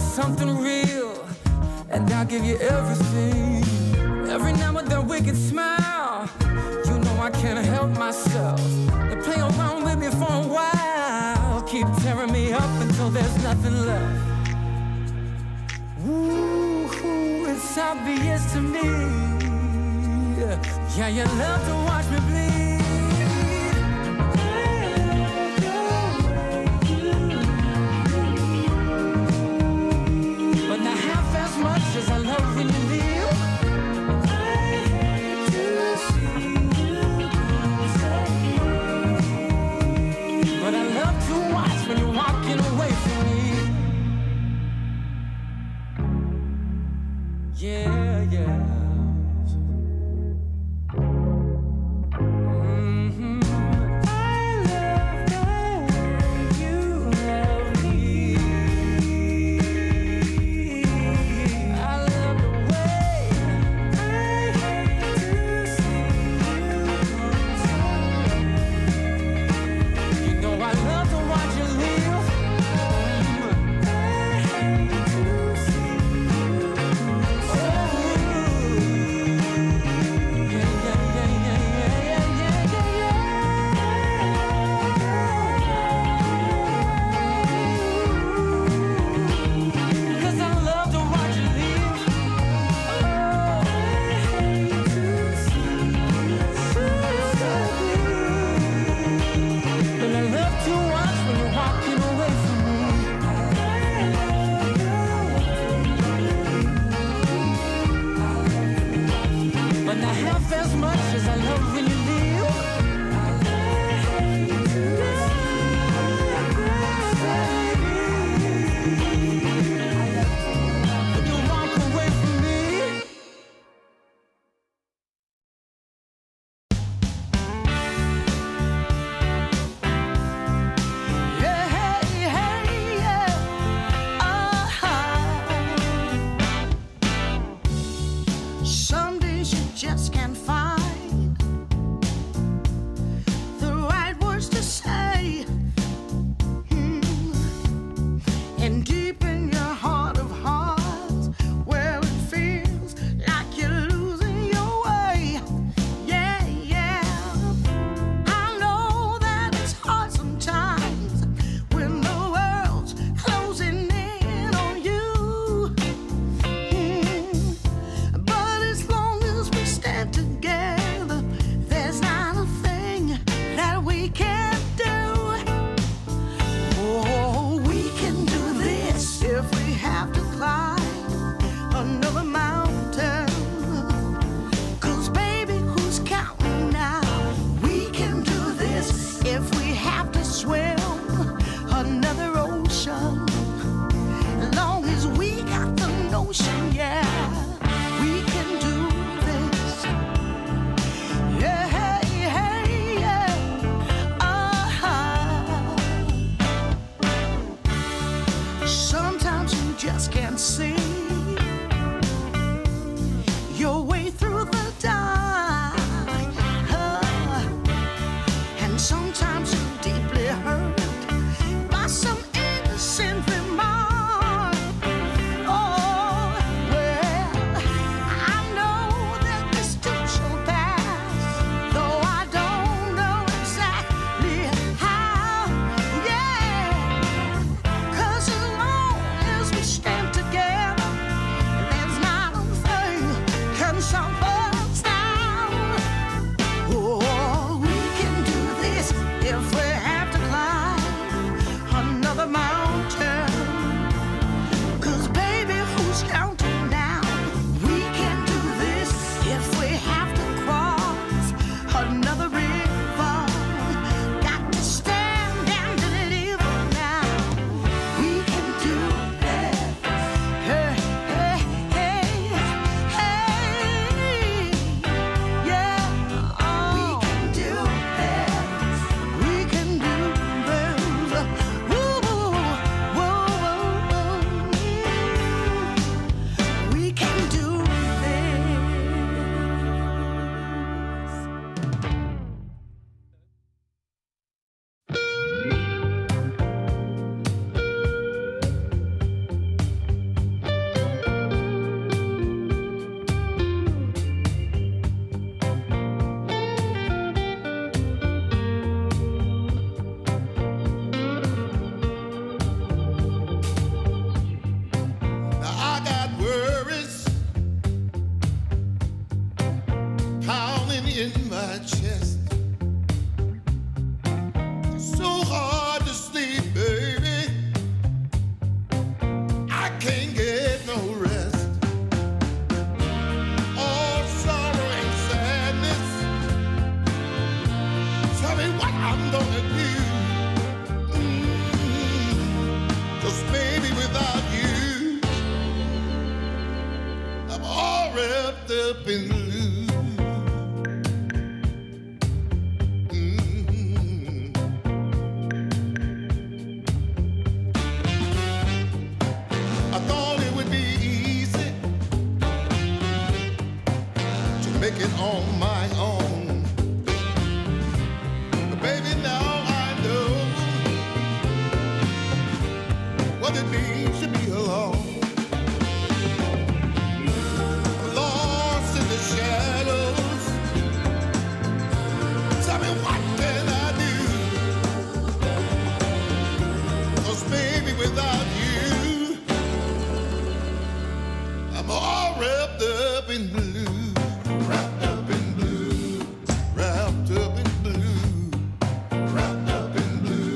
something real, and I'll give you everything. Every now and then we can smile. You know I can't help myself. They play around with me for a while, keep tearing me up until there's nothing left. Ooh, it's obvious to me. Yeah, you love to watch me bleed. But not half as much as I love when you leave. I hate to see you go. But I love to watch when you're walking away from me. Yeah, yeah. up in blue. I thought it would be easy to make it on my own, but baby, now I know what it means to be alone. Shadows. Tell me, what can I do? 'Cause baby, without you, I'm all wrapped up in blue. Wrapped up in blue. Wrapped up in blue. Wrapped up in blue.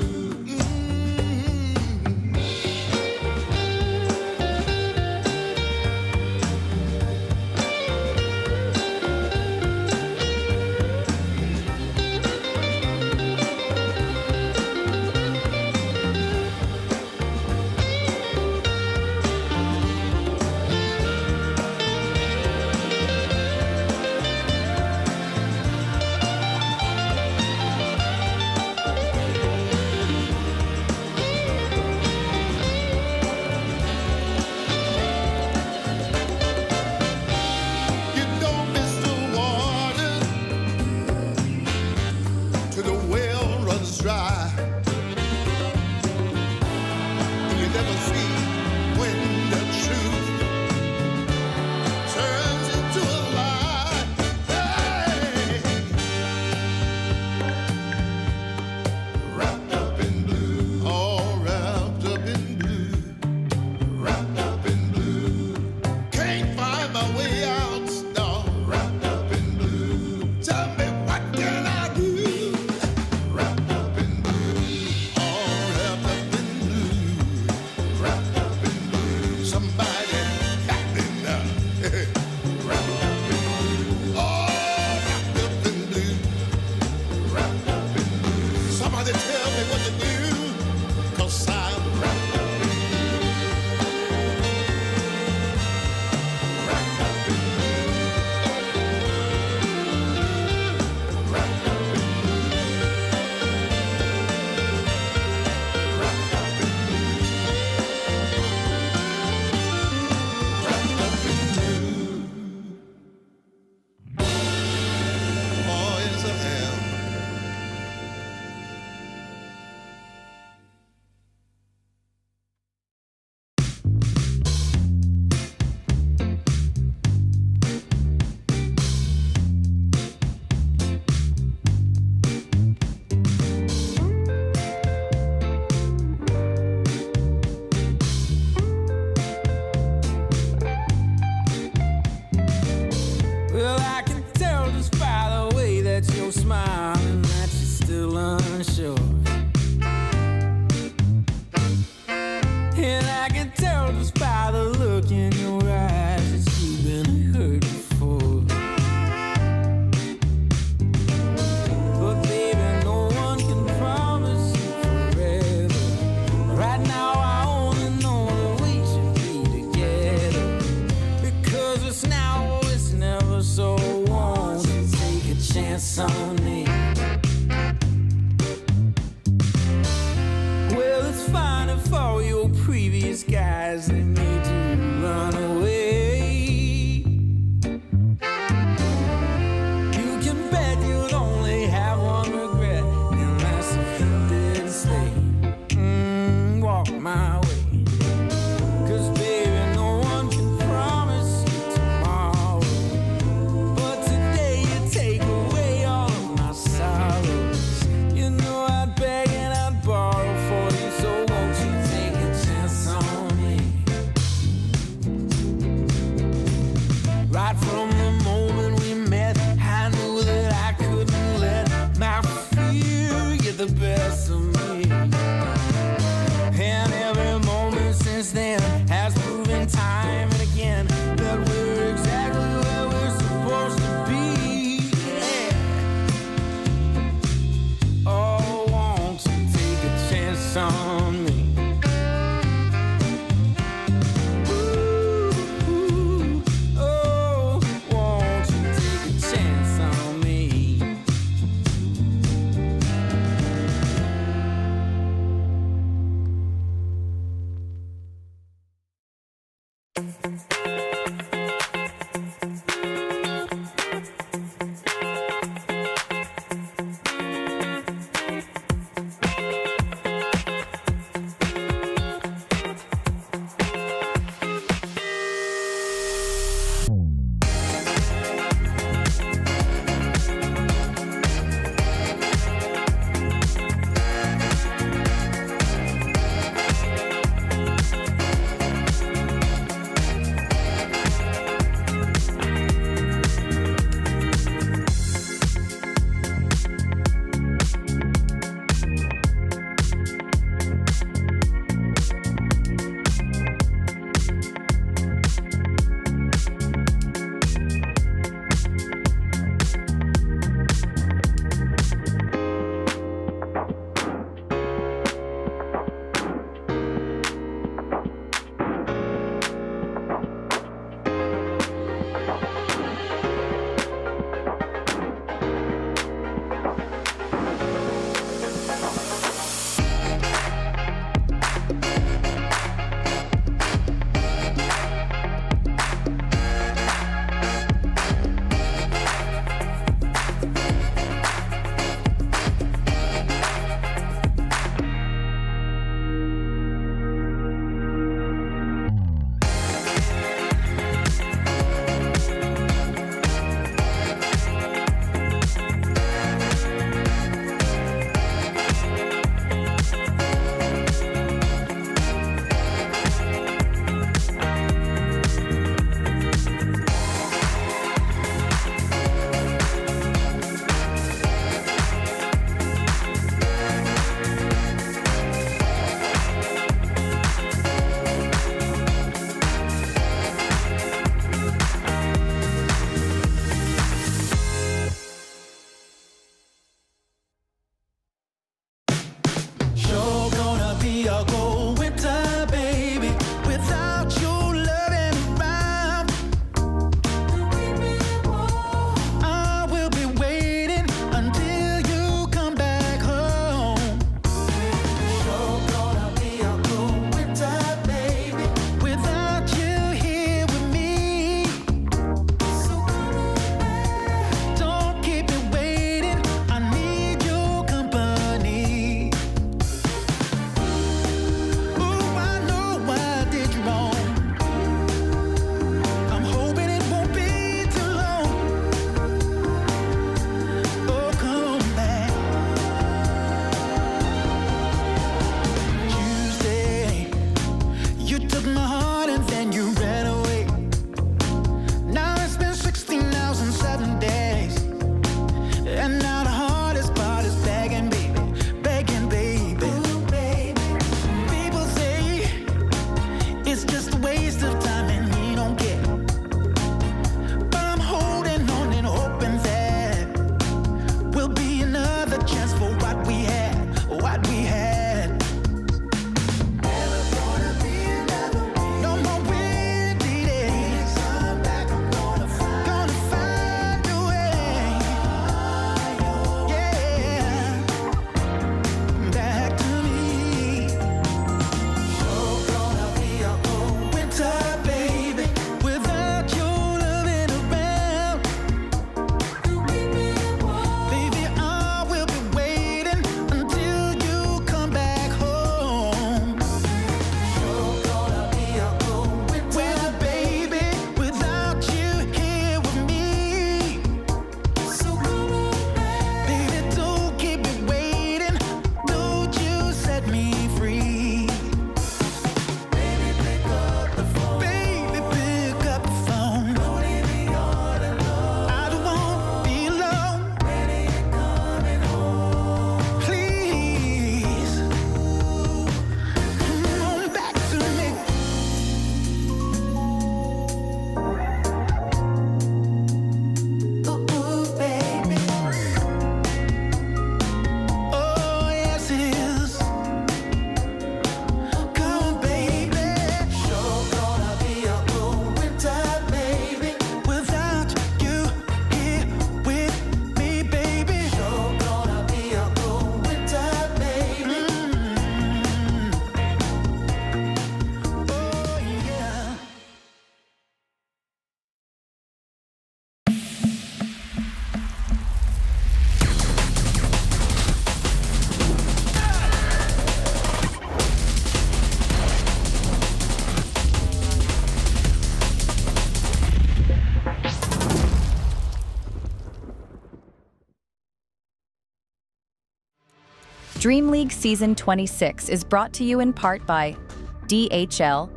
DreamLeague Season 26 is brought to you in part by DHL,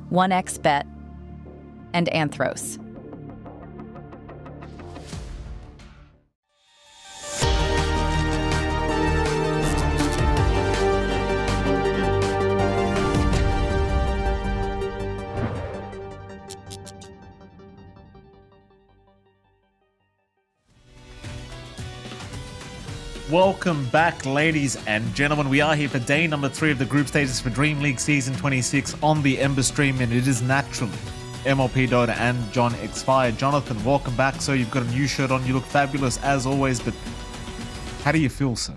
1xBet, and Anthros. Welcome back, ladies and gentlemen. We are here for day number 3 of the group stages for DreamLeague Season 26 on the Ember stream, and it is naturally MLP Dota and John Expired. Jonathan, welcome back. So you've got a new shirt on. You look fabulous as always, but how do you feel, sir?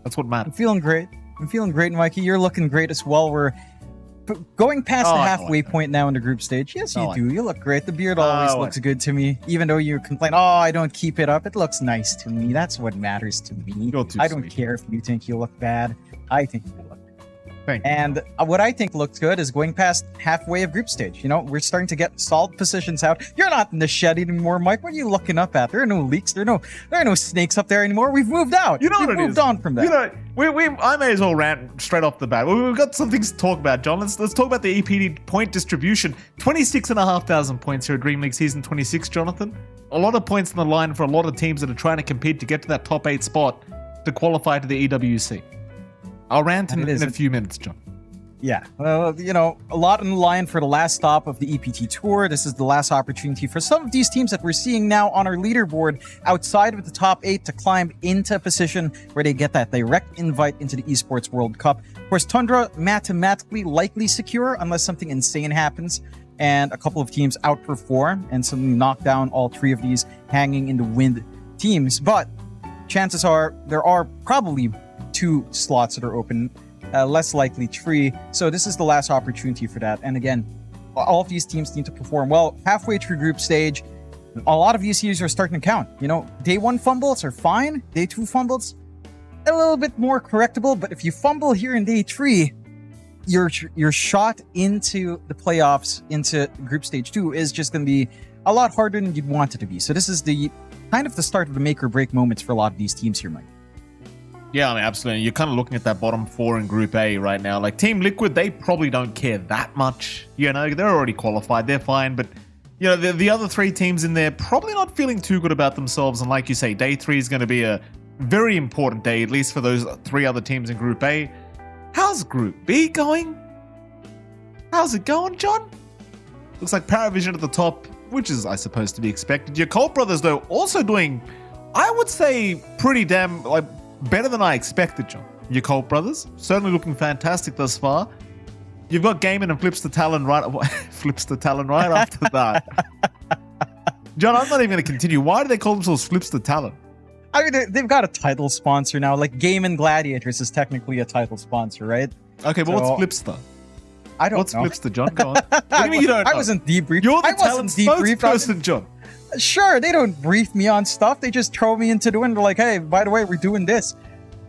That's what matters. I'm feeling great, Mikey. You're looking great as well. We're going past the halfway point now in the group stage. Yes, you do. You look great. The beard always looks good to me. Even though you complain, I don't keep it up. It looks nice to me. That's what matters to me. I don't care if you think you look bad. I think you look good. And what I think looks good is going past halfway of group stage. You know, we're starting to get solid positions out. You're not in the shed anymore, Mike. What are you looking up at? There are no leaks. There are no snakes up there anymore. We've moved out. You know We've what it moved is? on from that. You know, I may as well rant straight off the bat. We've got some things to talk about, John. Let's talk about the EPD point distribution. 26,500 points here at DreamLeague Season 26, Jonathan. A lot of points on the line for a lot of teams that are trying to compete to get to that top 8 spot to qualify to the EWC. I'll rant in a few minutes, John. Yeah, well, you know, a lot on the line for the last stop of the EPT Tour. This is the last opportunity for some of these teams that we're seeing now on our leaderboard outside of the top 8 to climb into a position where they get that direct invite into the Esports World Cup. Of course, Tundra mathematically likely secure unless something insane happens and a couple of teams outperform and suddenly knock down all 3 of these hanging in the wind teams. But chances are there are probably 2 slots that are open. Less likely 3. So this is the last opportunity for that. And again, all of these teams need to perform well. Halfway through group stage, a lot of VCUs are starting to count. You know, day 1 fumbles are fine. Day 2 fumbles, a little bit more correctable. But if you fumble here in day 3, your shot into the playoffs, into group stage 2 is just going to be a lot harder than you'd want it to be. So this is the kind of the start of the make or break moments for a lot of these teams here, Mike. Yeah, I mean, absolutely. You're kind of looking at that bottom 4 in Group A right now. Like Team Liquid, they probably don't care that much. You know, they're already qualified. They're fine. But, you know, the other 3 teams in there probably not feeling too good about themselves. And like you say, day 3 is going to be a very important day, at least for those 3 other teams in Group A. How's Group B going? How's it going, John? Looks like Paravision at the top, which is, I suppose, to be expected. Your Colt Brothers, though, also doing, I would say, pretty damn, like, better than I expected, John. Your Colt Brothers, certainly looking fantastic thus far. You've got Gaiman and Flips the Talon right after that. John, I'm not even going to continue. Why do they call themselves Flips the Talon? I mean, they've got a title sponsor now. Like Gaiman Gladiators is technically a title sponsor, right? Okay, but what's Flipster? I don't know. What's Flipster, John? Go on. What do you mean you don't know? I wasn't debriefed. You're the talent spokesperson, John. Sure, they don't brief me on stuff. They just throw me into doing. They're like, hey, by the way, we're doing this.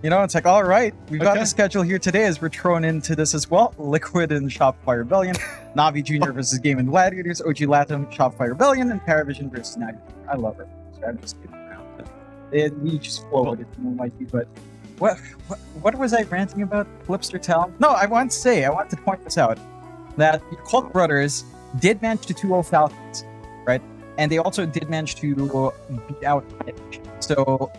You know, it's like, all right, we've got the schedule here today as we're thrown into this as well. Liquid and Shopify Rebellion, Navi Jr. versus Game and Gladiators, OG Latam, Shopify Rebellion, and Paravision versus Navi. I love it. So I'm just kidding around. We just flowed it, Mikey. But what was I ranting about? Flipster Talent? No, I want to point this out, that the Colt Brothers did manage to 2-0 Falcons, right? And they also did manage to beat out Edge. So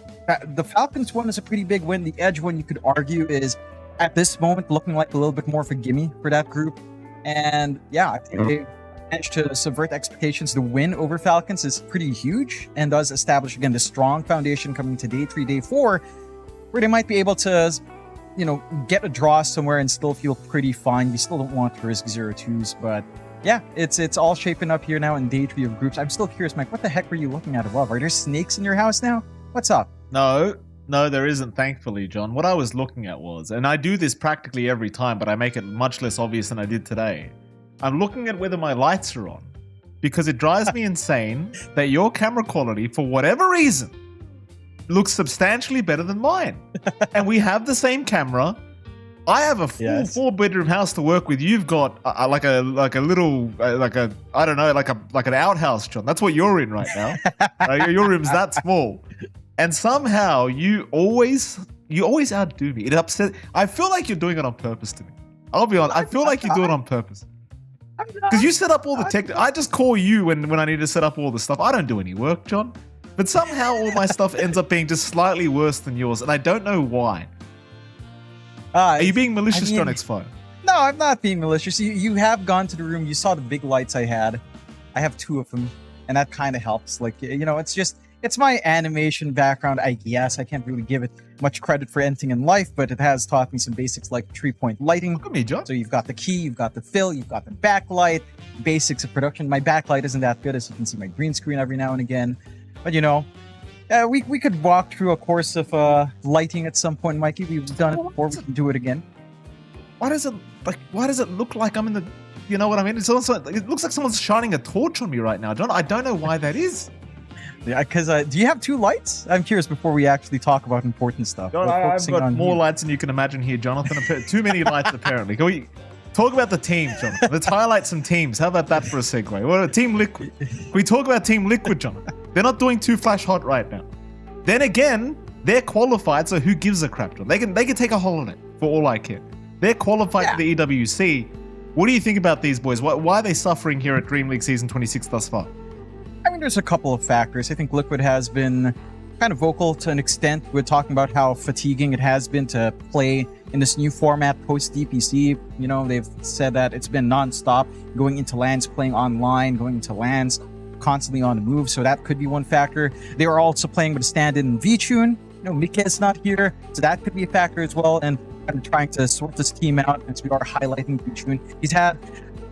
the Falcons one is a pretty big win. The Edge one, you could argue, is at this moment looking like a little bit more of a gimme for that group. And yeah, I think they managed to subvert expectations. The win over Falcons is pretty huge and does establish, again, the strong foundation coming to day 3, day 4, where they might be able to, you know, get a draw somewhere and still feel pretty fine. You still don't want to risk 0-2s, but yeah, it's all shaping up here now in day 3 of groups. I'm still curious, Mike, what the heck were you looking at above? Are there snakes in your house now? What's up? No, there isn't, thankfully, John. What I was looking at was, and I do this practically every time, but I make it much less obvious than I did today. I'm looking at whether my lights are on, because it drives me insane that your camera quality, for whatever reason, looks substantially better than mine. And we have the same camera. I have a full 4-bedroom house to work with. You've got like an outhouse, John. That's what you're in right now. Your room's that small, and somehow you always You always outdo me. It upset. I feel like you're doing it on purpose to me. I'll be honest. I feel like you do it on purpose. Because you set up all the tech. I just call you when I need to set up all the stuff. I don't do any work, John. But somehow all my stuff ends up being just slightly worse than yours, and I don't know why. Are you being malicious, John X5? No, I'm not being malicious. You have gone to the room. You saw the big lights I had. I have 2 of them, and that kind of helps. Like, you know, it's my animation background, I guess. I can't really give it much credit for anything in life, but it has taught me some basics like 3-point lighting. Look at me, John. So you've got the key, you've got the fill, you've got the backlight, basics of production. My backlight isn't that good, as you can see my green screen every now and again. But, you know, we could walk through a course of lighting at some point, Mikey. We've done it before. We can do it again. Why does it look like I'm in the... You know what I mean? It looks like someone's shining a torch on me right now, John. I don't know why that is. Yeah, because do you have 2 lights? I'm curious before we actually talk about important stuff. John, I've got more lights than you can imagine here, Jonathan. Too many lights, apparently. Can we talk about the team, Jonathan? Let's highlight some teams. How about that for a segue? Well, Team Liquid. Can we talk about Team Liquid, Jonathan? They're not doing too flash hot right now. Then again, they're qualified, so who gives a crap, John? They can take a holiday for all I care. They're qualified for the EWC. What do you think about these boys? Why are they suffering here at DreamLeague Season 26 thus far? I mean, there's a couple of factors. I think Liquid has been kind of vocal to an extent. We're talking about how fatiguing it has been to play in this new format post-DPC. You know, they've said that it's been non-stop, going into LANs, playing online, going into LANs, constantly on the move. So that could be one factor. They are also playing with a stand-in in V-Tune. You know, Mike's not here, so that could be a factor as well. And I'm trying to sort this team out as we are highlighting V-Tune. He's had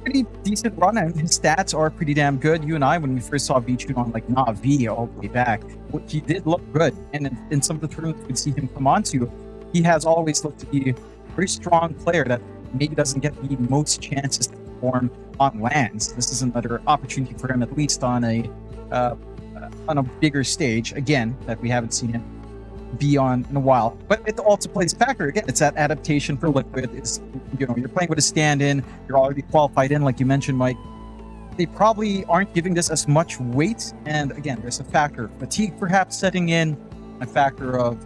pretty decent run, and his stats are pretty damn good. You and I, when we first saw V-Tune on like Navi all the way back, he did look good. And in some of the tournaments we could see him come onto, he has always looked to be a very strong player that maybe doesn't get the most chances to perform on LANs. This is another opportunity for him, at least on a bigger stage, again, that we haven't seen him be on in a while. But it also plays a factor. Again, it's that adaptation for Liquid. It's, you know, you're playing with a stand-in, you're already qualified in, like you mentioned, Mike. They probably aren't giving this as much weight. And again, there's a factor of fatigue perhaps setting in, a factor of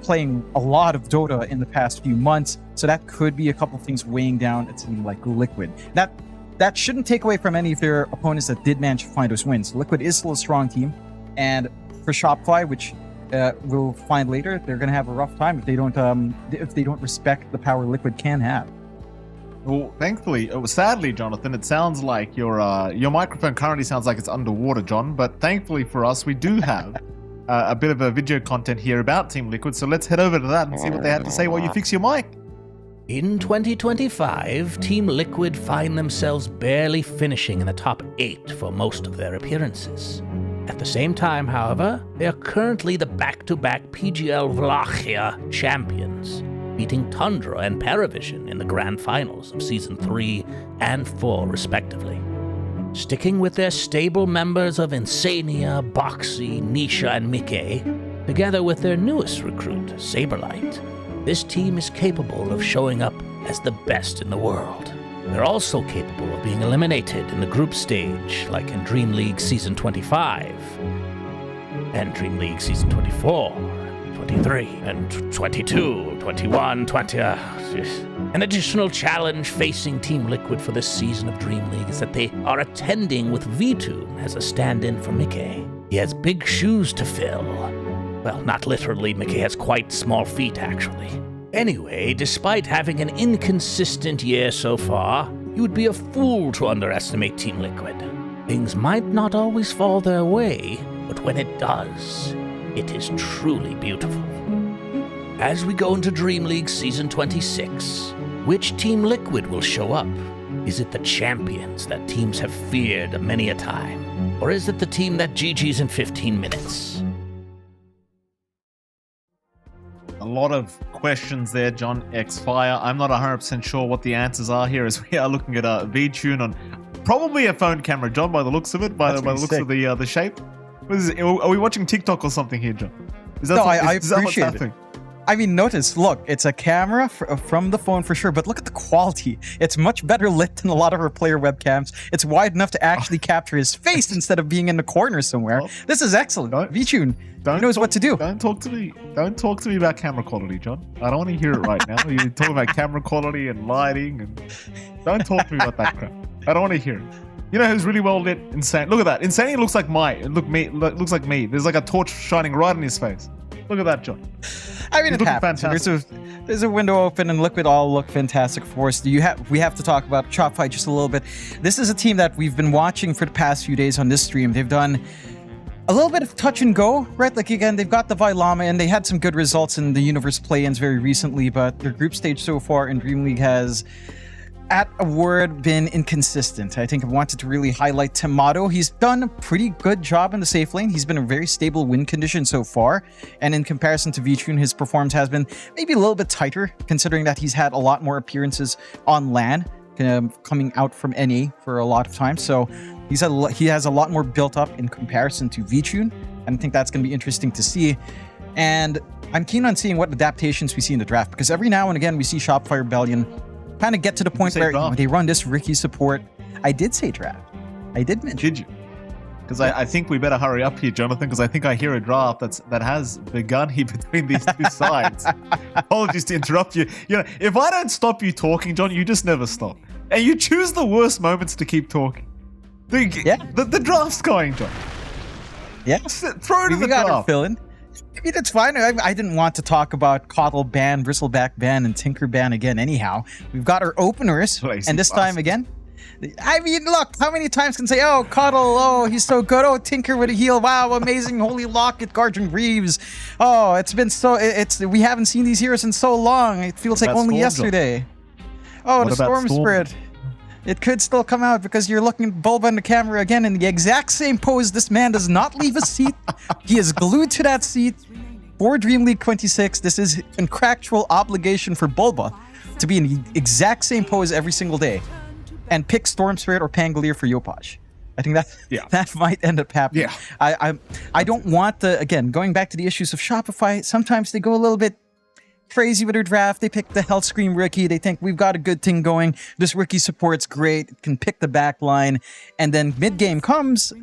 playing a lot of Dota in the past few months. So that could be a couple of things weighing down a team like Liquid. That shouldn't take away from any of their opponents that did manage to find those wins. Liquid is still a strong team. And for Shopify, which we'll find later, they're going to have a rough time if they don't respect the power Liquid can have. Well, thankfully, sadly, Jonathan, it sounds like your microphone currently sounds like it's underwater, John. But thankfully for us, we do have a bit of a video content here about Team Liquid. So let's head over to that and see what they had to say while you fix your mic. In 2025, Team Liquid find themselves barely finishing in the top 8 for most of their appearances. At the same time, however, they are currently the back-to-back PGL Wallachia champions, beating Tundra and Paravision in the grand finals of Season 3 and 4 respectively. Sticking with their stable members of Insania, Boxy, Nisha, and Mike, together with their newest recruit, Saberlight, this team is capable of showing up as the best in the world. They're also capable of being eliminated in the group stage, like in DreamLeague Season 25, and DreamLeague Season 24, 23, and 22, 21, 20... An additional challenge facing Team Liquid for this season of DreamLeague is that they are attending with V-Tune as a stand-in for Mike. He has big shoes to fill. Well, not literally, Mike has quite small feet, actually. Anyway, despite having an inconsistent year so far, you would be a fool to underestimate Team Liquid. Things might not always fall their way, but when it does, it is truly beautiful. As we go into DreamLeague Season 26, which Team Liquid will show up? Is it the champions that teams have feared many a time? Or is it the team that GG's in 15 minutes? A lot of questions there, John X Fire. I'm not 100% sure what the answers are here, as we are looking at V-Tune on probably a phone camera, John, by the looks of it, by the looks of the shape. What is it? Are we watching TikTok or something here, John? Is that I is that what's appreciate happening? I mean, notice, look, it's a camera from the phone for sure, but look at the quality. It's much better lit than a lot of our player webcams. It's wide enough to actually capture his face instead of being in the corner somewhere. This is excellent. VTune knows what to do. Don't talk to me. Don't talk to me about camera quality, John. I don't want to hear it right now. You're talking about camera quality and lighting, and don't talk to me about that crap. I don't want to hear it. You know who's really well lit? Insane. Look at that. Insane looks like looks like me. There's like a torch shining right in his face. Look at that, John. I mean, it happens. There's a window open, and Liquid all look fantastic for us. We have to talk about Shopify just a little bit. This is a team that we've been watching for the past few days on this stream. They've done a little bit of touch and go, right? Like, again, they've got the Vailama, and they had some good results in the Universe play-ins very recently, but their group stage so far in DreamLeague has, at a word, been inconsistent. I think I wanted to really highlight Tamato. He's done a pretty good job in the safe lane. He's been a very stable win condition so far. And in comparison to VTune, his performance has been maybe a little bit tighter, considering that he's had a lot more appearances on LAN, coming out from NA for a lot of time. So he has a lot more built up in comparison to VTune. And I think that's going to be interesting to see. And I'm keen on seeing what adaptations we see in the draft, because every now and again we see Shopify Rebellion kind of get to the point where they run this Ricky support. I did say draft. I did mention. Did you? Because I think we better hurry up here, Jonathan, because I think I hear a draft that has begun here between these two sides. Apologies to interrupt you. You know, if I don't stop you talking, John, you just never stop. And you choose the worst moments to keep talking. The draft's going, John. Yeah. Throw it in the draft. Fill in. I mean, it's fine. I didn't want to talk about Coddle ban, Bristleback ban, and Tinker ban again anyhow. We've got our openers, and this time again. I mean, look, how many times can say, oh, Coddle, oh, he's so good. Oh, Tinker with a heal. Wow, amazing. Holy Locket, Guardian Reeves. Oh, it's been so, we haven't seen these heroes in so long. It feels like only yesterday. Oh, the Storm Spirit. It could still come out because you're looking at Bulba in the camera again in the exact same pose. This man does not leave a seat. He is glued to that seat. For DreamLeague 26, this is contractual obligation for Bulba to be in the exact same pose every single day and pick Storm Spirit or Pangolier for Yopaj. I think that might end up happening. Yeah. I don't want again, going back to the issues of Shopify, sometimes they go a little bit crazy with their draft. They pick the Hellscream Rookie. They think we've got a good thing going. This Rookie support's great. It can pick the back line. And then mid-game comes,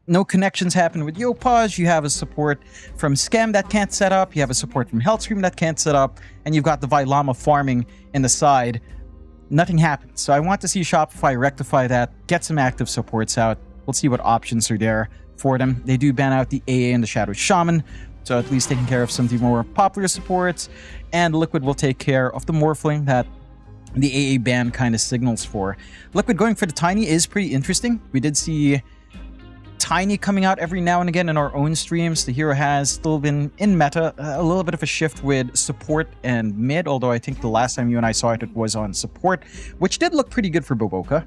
no connections happen with Yopaj. You have a support from Scam that can't set up. You have a support from Hellscream that can't set up. And you've got the Vailama farming in the side. Nothing happens. So I want to see Shopify rectify that, get some active supports out. We'll see what options are there for them. They do ban out the AA and the Shadow Shaman, so at least taking care of some of the more popular supports. And Liquid will take care of the Morphling that the AA ban kind of signals for. Liquid going for the Tiny is pretty interesting. We did see Tiny coming out every now and again in our own streams. The hero has still been in meta. A little bit of a shift with support and mid, although I think the last time you and I saw it, it was on support, which did look pretty good for Boboka.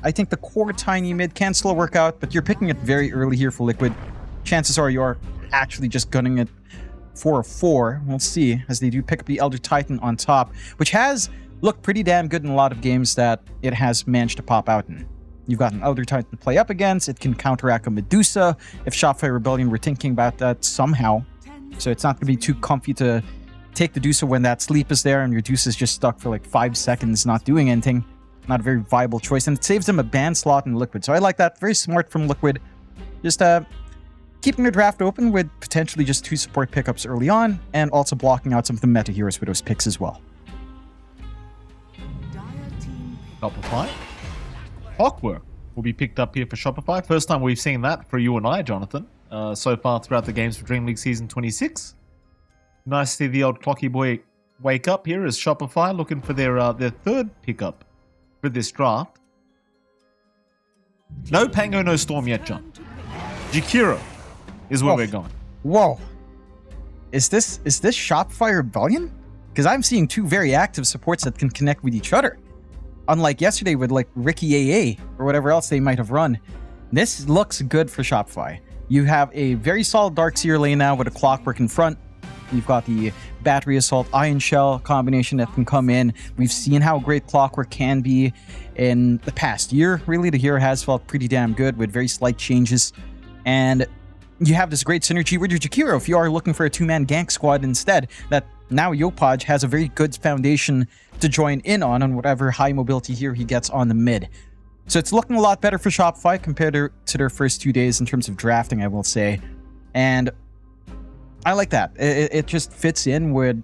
I think the core Tiny mid can still work out, but you're picking it very early here for Liquid. Chances are you are actually just gunning it for a 4. We'll see, as they do pick up the Elder Titan on top, which has looked pretty damn good in a lot of games that it has managed to pop out in. You've got an Elder Titan to play up against. It can counteract a Medusa if Shopify Rebellion were thinking about that somehow. So it's not going to be too comfy to take the Medusa when that sleep is there and your Medusa is just stuck for like 5 seconds not doing anything. Not a very viable choice, and it saves them a ban slot in Liquid. So I like that. Very smart from Liquid. Just keeping their draft open with potentially just 2 support pickups early on, and also blocking out some of the meta heroes with those picks as well. Shopify. Clockwork will be picked up here for Shopify. First time we've seen that for you and I, Jonathan, so far throughout the games for DreamLeague Season 26. Nice to see the old Clocky boy wake up here as Shopify looking for their 3rd pickup for this draft. No Pango, no Storm yet, John. Jakiro is where we're going. Whoa. Is this Shopify Rebellion? Because I'm seeing 2 very active supports that can connect with each other. Unlike yesterday with like Ricky AA or whatever else they might have run. This looks good for Shopify. You have a very solid Darkseer lane now with a Clockwork in front. You've got the Battery Assault Iron Shell combination that can come in. We've seen how great Clockwork can be in the past year. Really, the hero has felt pretty damn good with very slight changes. And you have this great synergy with your Jakiro if you are looking for a 2-man gank squad instead that now Yopaj has a very good foundation to join in on whatever high mobility hero he gets on the mid. So it's looking a lot better for Shopify compared to their first 2 days in terms of drafting, I will say. And I like that. It just fits in with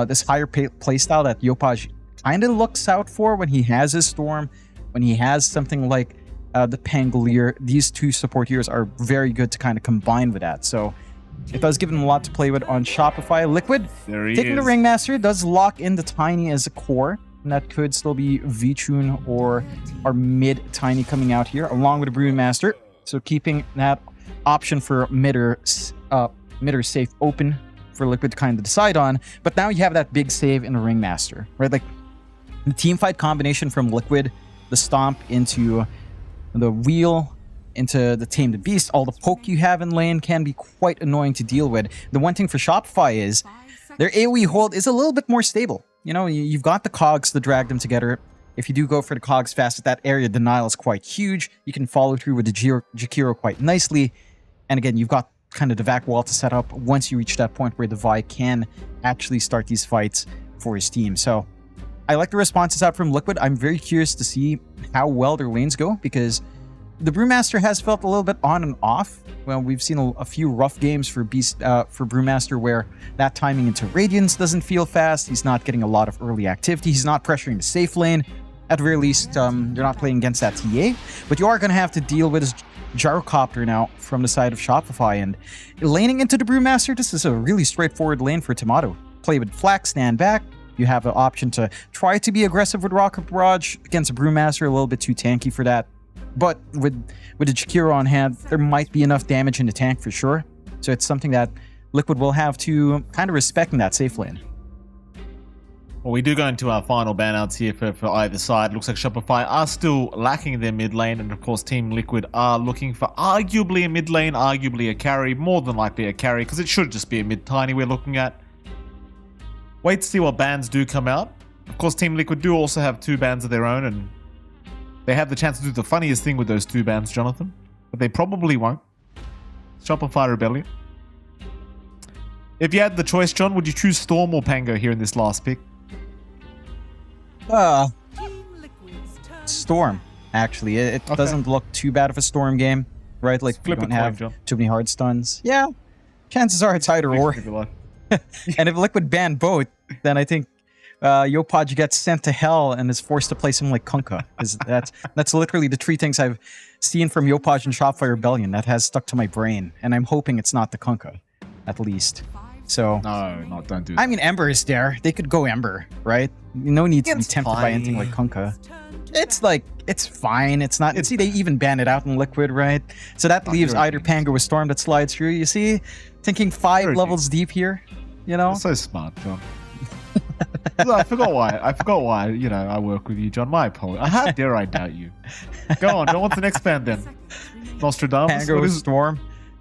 this higher playstyle that Yopaj kind of looks out for when he has his Storm, when he has something like the Pangolier. These two support heroes are very good to kind of combine with that. So it does give him a lot to play with on Shopify. Liquid, taking the Ringmaster, does lock in the Tiny as a core. And that could still be V-Tune or our mid-Tiny coming out here, along with the Brewmaster. So keeping that option for midder safe open for Liquid to kind of decide on. But now you have that big save in the Ringmaster, right? Like the teamfight combination from Liquid, the Stomp into the Wheel, into the Tame the Beast, all the poke you have in lane can be quite annoying to deal with. The one thing for Shopify is their AoE hold is a little bit more stable. You know, you've got the cogs to drag them together. If you do go for the cogs fast, that area denial is quite huge. You can follow through with the Jakiro quite nicely. And again, you've got kind of the vac wall to set up once you reach that point where the Vi can actually start these fights for his team. So I like the responses out from Liquid. I'm very curious to see how well their lanes go, because the Brewmaster has felt a little bit on and off. Well, we've seen a few rough games for Brewmaster where that timing into Radiance doesn't feel fast. He's not getting a lot of early activity. He's not pressuring the safe lane. At the very least, you're not playing against that TA. But you are going to have to deal with his Gyrocopter now from the side of Shopify. And laning into the Brewmaster, this is a really straightforward lane for Tomato. Play with Flak, stand back. You have an option to try to be aggressive with Rocket Barrage against a Brewmaster, a little bit too tanky for that. But with the Jakiro on hand, there might be enough damage in the tank for sure. So it's something that Liquid will have to kind of respect in that safe lane. Well, we do go into our final banouts here for either side. Looks like Shopify are still lacking their mid lane, and of course Team Liquid are looking for arguably a mid lane, arguably a carry, more than likely a carry, because it should just be a mid-tiny we're looking at. Wait to see what bans do come out. Of course, Team Liquid do also have 2 bans of their own, and they have the chance to do the funniest thing with those 2 bans, Jonathan. But they probably won't. Shopify Rebellion. If you had the choice, John, would you choose Storm or Pango here in this last pick? Storm, actually. It doesn't look too bad of a Storm game, right? Like, we don't have too many hard stuns. Yeah, chances are it's either or. And if Liquid ban both, then I think Yopaj gets sent to hell and is forced to play something like Kunkka. That's literally the 3 things I've seen from Yopaj and Shopify Rebellion that has stuck to my brain, and I'm hoping it's not the Kunkka, at least. So no, don't do that. I mean, Ember is there. They could go Ember, right? No need to be tempted by anything like Kunkka. It's fine. It's not. See, they even ban it out in Liquid, right? So that leaves either Pango or Storm that slides through. You see, thinking 5 levels deep here. You know, that's so smart, John. I forgot why. You know, I work with you, John. My apologies. How dare I doubt you? Go on. What's the next band then? Nostradamus. Pango or Storm.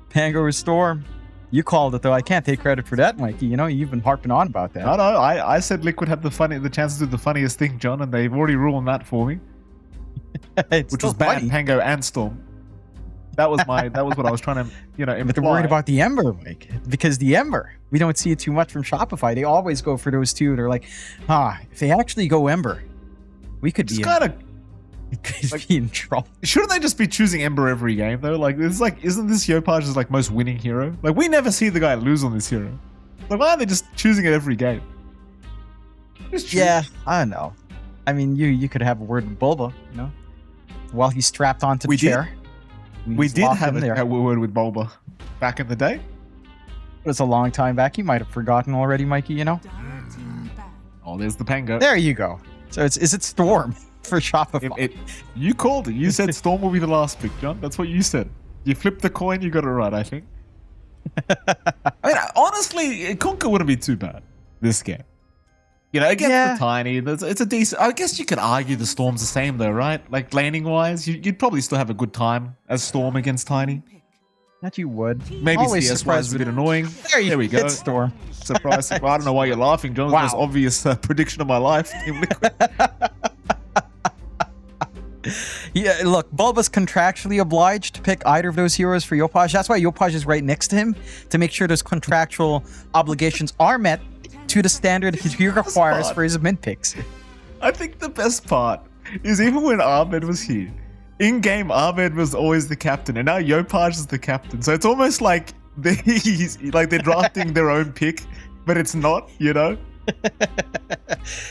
Pango or Storm. You called it though. I can't take credit for that, Mikey. You know, you've been harping on about that. No. I said Liquid had the chance to do the funniest thing, John, and they've already ruled that for me. Which was ban Pango and Storm. That was what I was trying to, imply. But they're worried about the Ember, Mike, because the Ember, we don't see it too much from Shopify. They always go for those 2. They're like, if they actually go Ember, we could be in trouble. Shouldn't they just be choosing Ember every game though? Like, isn't this Yopaj's most winning hero? Like, we never see the guy lose on this hero. Like, why are they just choosing it every game? Yeah, I don't know. I mean, you could have a word with Bulba, while he's strapped onto the chair. We did have a word with Bulba back in the day. It was a long time back. You might have forgotten already, Mikey, Oh, there's the Pango. There you go. So is it Storm for Shopify? You called it. You said Storm will be the last pick, John. That's what you said. You flipped the coin, you got it right, I think. I mean, honestly, Kunkka wouldn't be too bad this game. Against the Tiny, it's a decent... I guess you could argue the Storm's the same though, right? Like, laning-wise, you'd probably still have a good time as Storm against Tiny. That you would. Maybe CS-wise is a bit annoying. There we go. It's Storm. Surprise. Well, I don't know why you're laughing, John. Wow. It's the most obvious prediction of my life. Yeah, look, Bulba's contractually obliged to pick either of those heroes for Yopaj. That's why Yopaj is right next to him, to make sure those contractual obligations are met to the standard he requires part. for his mid picks. I think the best part is even when Ahmed was here, in-game Ahmed was always the captain, and now Yopaj is the captain. So it's almost like they're drafting their own pick, but it's not, you know?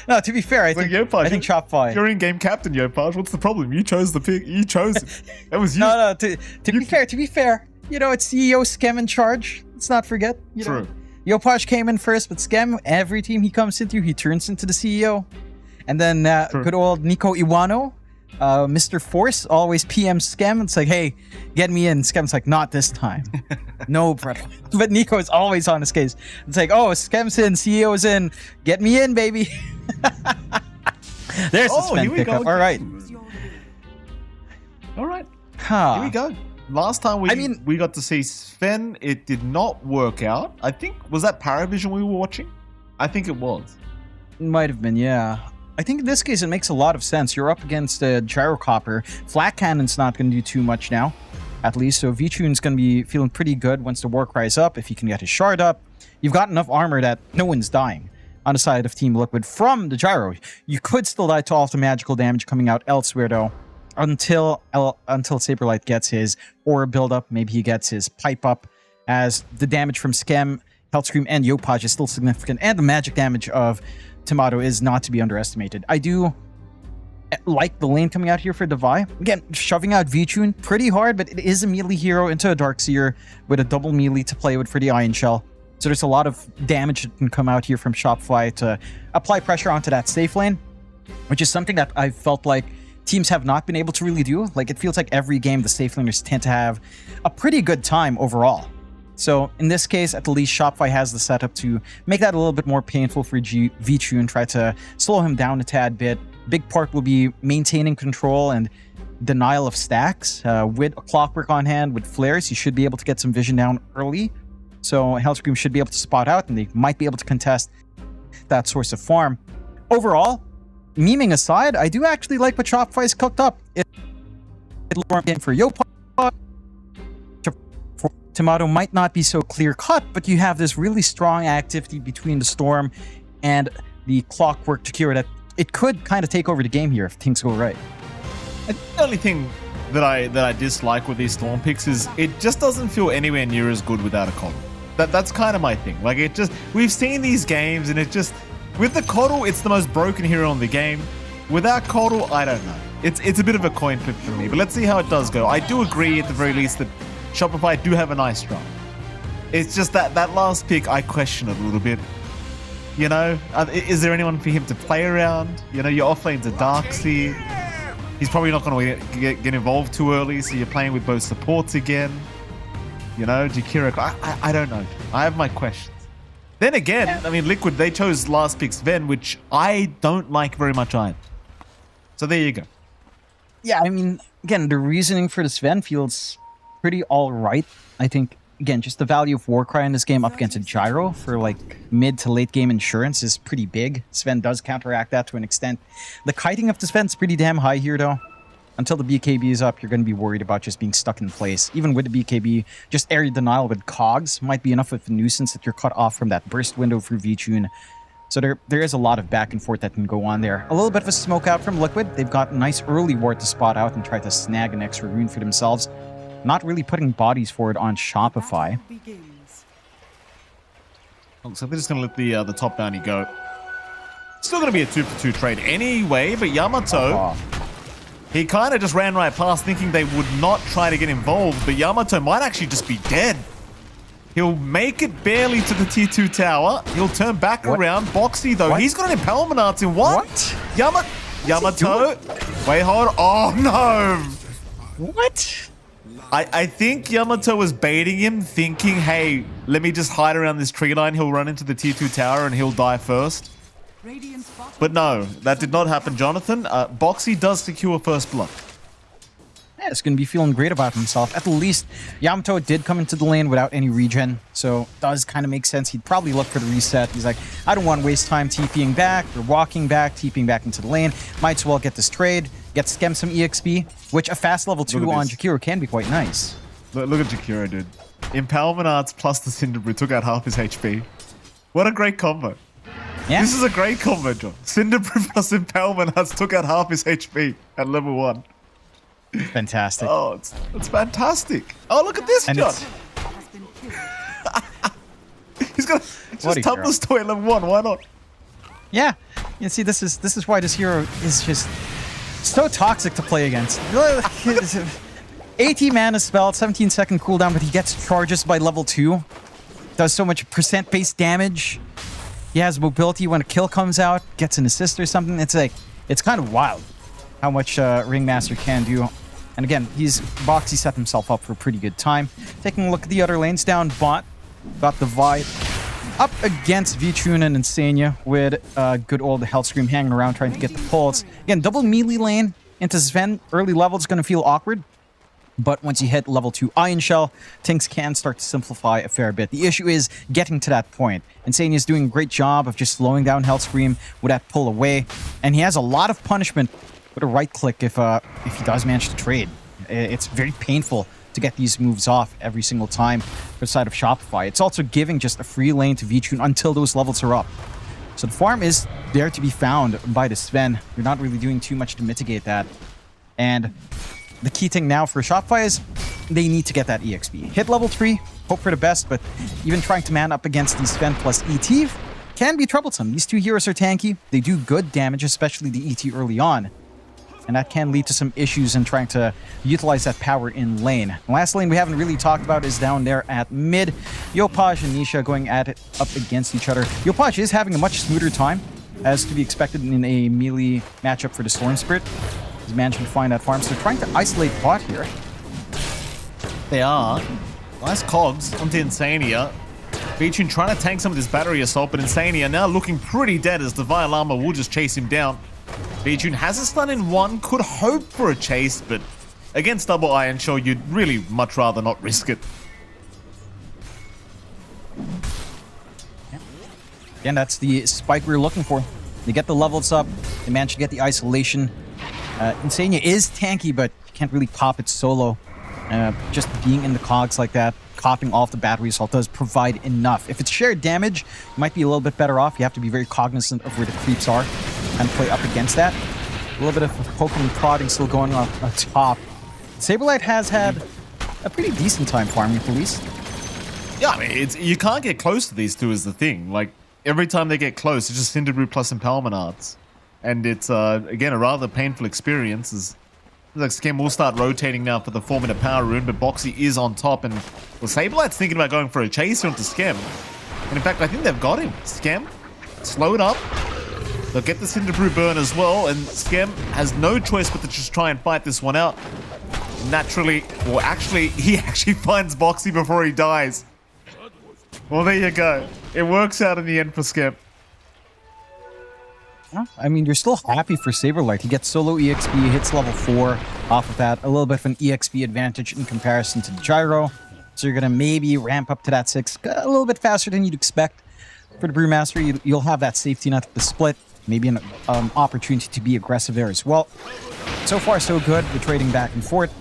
No, to be fair, I think Shopify. You're in-game captain, Yopaj. What's the problem? You chose the pick. You chose it. That was you. No. To be fair, you know, it's CEO Skem in charge. Let's not forget. True. Yopaj came in first, but Skem, every team he comes into, he turns into the CEO. And then good old Nico Iwano, Mr. Force, always PM Skem. It's like, hey, get me in. Skem's like, not this time. No, brother. But Nico is always on his case. It's like, oh, Skem's in, CEO's in. Get me in, baby. There's the Sven pickup. All right. All right. Huh. Here we go. Last time we got to see Sven, it did not work out. I think, was that Paravision we were watching? I think it was. Might have been, yeah. I think in this case it makes a lot of sense. You're up against a Gyrocopter. Flat Cannon's not going to do too much now, at least. So Vichune's going to be feeling pretty good once the Warcry's up. If he can get his shard up, you've got enough armor that no one's dying on the side of Team Liquid from the Gyro. You could still die to all the magical damage coming out elsewhere, though, until Saberlight gets his aura build-up. Maybe he gets his pipe up, as the damage from Skem, Hellscream, and Yopaj is still significant, and the magic damage of Tomato is not to be underestimated. I do like the lane coming out here for Devi. Again, shoving out Vichune pretty hard, but it is a melee hero into a Darkseer with a double melee to play with for the Iron Shell. So there's a lot of damage that can come out here from Shopify to apply pressure onto that safe lane, which is something that I felt like teams have not been able to really do. Like, it feels like every game the safe laners tend to have a pretty good time overall. So in this case, at least Shopify has the setup to make that a little bit more painful for Vichu and try to slow him down a tad bit. Big part will be maintaining control and denial of stacks. With a Clockwork on hand, with flares, you should be able to get some vision down early. So Hellscream should be able to spot out, and they might be able to contest that source of farm. Overall, memeing aside, I do actually like what Shopify's cooked up. It'll work in for Yopaj. Tomato might not be so clear-cut, but you have this really strong activity between the Storm and the Clockwork Takira that it could kind of take over the game here if things go right. The only thing that I dislike with these Storm picks is it just doesn't feel anywhere near as good without a Coddle. That's kind of my thing. Like, it just, we've seen these games and it just, with the Coddle, it's the most broken hero in the game. Without Coddle, I don't know. It's a bit of a coin flip for me, but let's see how it does go. I do agree at the very least that Shopify do have a nice draft. It's just that last pick, I question it a little bit. You know, is there anyone for him to play around? You know, your offlane's a Darkseer. He's probably not going to get involved too early, so you're playing with both supports again. You know, Jakira, I don't know. I have my questions. Then again, I mean, Liquid, they chose last pick Sven, which I don't like very much either. So there you go. Yeah, I mean, again, the reasoning for the Sven feels pretty all right. I think, again, just the value of Warcry in this game up against a Gyro for like mid to late game insurance is pretty big. Sven does counteract that to an extent. The kiting of the Sven's pretty damn high here, though. Until the BKB is up, you're going to be worried about just being stuck in place. Even with the BKB, just area denial with cogs might be enough of a nuisance that you're cut off from that burst window through Vichune. So there is a lot of back and forth that can go on there. A little bit of a smoke out from Liquid. They've got a nice early ward to spot out and try to snag an extra rune for themselves. Not really putting bodies forward on Shopify. So they're just going to let the top bounty go. Still going to be a 2-for-2 trade anyway, but Yamato, he kind of just ran right past thinking they would not try to get involved, but Yamato might actually just be dead. He'll make it barely to the tier 2 tower. He'll turn back around. Boxy, though, he's got an Empowerment Arts in one. What? Yamato. Wait, hold on. Oh, no. What? I think Yamato was baiting him, thinking, hey, let me just hide around this tree line. He'll run into the tier 2 tower and he'll die first. But no, that did not happen, Jonathan. Boxy does secure first blood. Yeah, it's going to be feeling great about himself. At least, Yamato did come into the lane without any regen, so it does kind of make sense. He'd probably look for the reset. He's like, I don't want to waste time TPing back or walking back, TPing back into the lane. Might as well get this trade, get Skem some EXP, which a fast level 2 on Jakiro can be quite nice. Look at Jakiro, dude. Empowerment Arts plus the Cinderbrew took out half his HP. What a great combo. Yeah. This is a great combo, John. Cinderbrew plus Impalement has took out half his HP at level 1. Fantastic. Oh, it's fantastic. Oh, look at this, And John. it's- He's got What a just hero. Tumblr's toy at level 1. Why not? Yeah. You see, this is why this hero is just so toxic to play against. 80 mana spell, 17-second cooldown, but he gets charges by level 2. Does so much percent-based damage. He has mobility when a kill comes out, gets an assist or something. It's kind of wild how much Ringmaster can do. And again, Boxy set himself up for a pretty good time. Taking a look at the other lanes, down bot, got the Vibe up against Vichun and Insania with good old Hellscream hanging around trying to get the pulls. Again, double melee lane into Sven. Early level is going to feel awkward. But once you hit level 2 Iron Shell, things can start to simplify a fair bit. The issue is getting to that point. Insania is doing a great job of just slowing down Hellscream with that pull away. And he has a lot of punishment with a right click if he does manage to trade. It's very painful to get these moves off every single time for the side of Shopify. It's also giving just a free lane to Vichun until those levels are up. So the farm is there to be found by the Sven. You're not really doing too much to mitigate that. And the key thing now for Shopify is they need to get that EXP. Hit level 3, hope for the best, but even trying to man up against the Sven plus ET can be troublesome. These two heroes are tanky. They do good damage, especially the ET early on. And that can lead to some issues in trying to utilize that power in lane. The last lane we haven't really talked about is down there at mid. Yopaj and Nisha going at it up against each other. Yopaj is having a much smoother time, as to be expected in a melee matchup for the Storm Spirit. He's managing to find that farm, so they're trying to isolate bot here. They are. Nice cogs onto Insania. Vichun trying to tank some of this battery assault, but Insania now looking pretty dead as the Vile Armor will just chase him down. Vichun has a stun in 1, could hope for a chase, but against double Iron Shell, you'd really much rather not risk it. Again, that's the spike we were looking for. They get the levels up, they manage to get the isolation. Insania is tanky, but you can't really pop it solo. Just being in the cogs like that, copping off the battery assault does provide enough. If it's shared damage, you might be a little bit better off. You have to be very cognizant of where the creeps are and play up against that. A little bit of poking and prodding still going on top. Saberlight has had a pretty decent time farming police. Yeah, I mean, you can't get close to these two is the thing. Like, every time they get close, it's just Cinderbrew plus Empowerment Arts. And it's, again, a rather painful experience. As like Skem will start rotating now for the 4-minute power rune, but Boxy is on top. And, well, Saberlight's thinking about going for a chaser onto Skem. And in fact, I think they've got him. Skem, slow it up. They'll get the Cinderbrew burn as well, and Skem has no choice but to just try and fight this one out. Naturally, or actually, he actually finds Boxy before he dies. Well, there you go. It works out in the end for Skem. I mean, you're still happy for Saberlight. He gets solo EXP, hits level 4 off of that. A little bit of an EXP advantage in comparison to the Gyro. So you're going to maybe ramp up to that 6 a little bit faster than you'd expect. For the Brewmaster, you'll have that safety net at the split. Maybe an opportunity to be aggressive there as well. So far, so good. We're trading back and forth.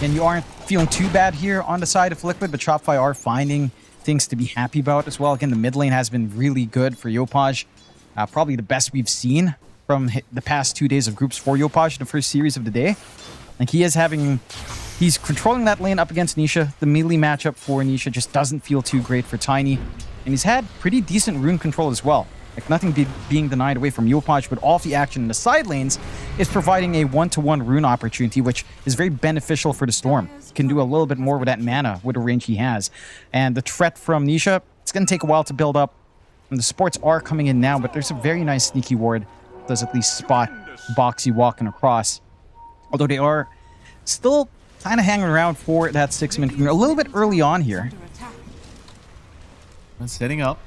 And you aren't feeling too bad here on the side of Liquid, but Shopify are finding things to be happy about as well. Again, the mid lane has been really good for Yopaj. Probably the best we've seen from the past 2 days of groups for Yopaj in the first series of the day. Like, he's controlling that lane up against Nisha. The melee matchup for Nisha just doesn't feel too great for Tiny. And he's had pretty decent rune control as well. Like, nothing being denied away from Yopaj, but all the action in the side lanes is providing a 1-to-1 rune opportunity, which is very beneficial for the Storm. Can do a little bit more with that mana, with the range he has. And the threat from Nisha, it's going to take a while to build up. And the supports are coming in now, but there's a very nice sneaky ward. Does at least spot Boxy walking across. Although they are still kind of hanging around for that 6-minute. A little bit early on here. And setting up.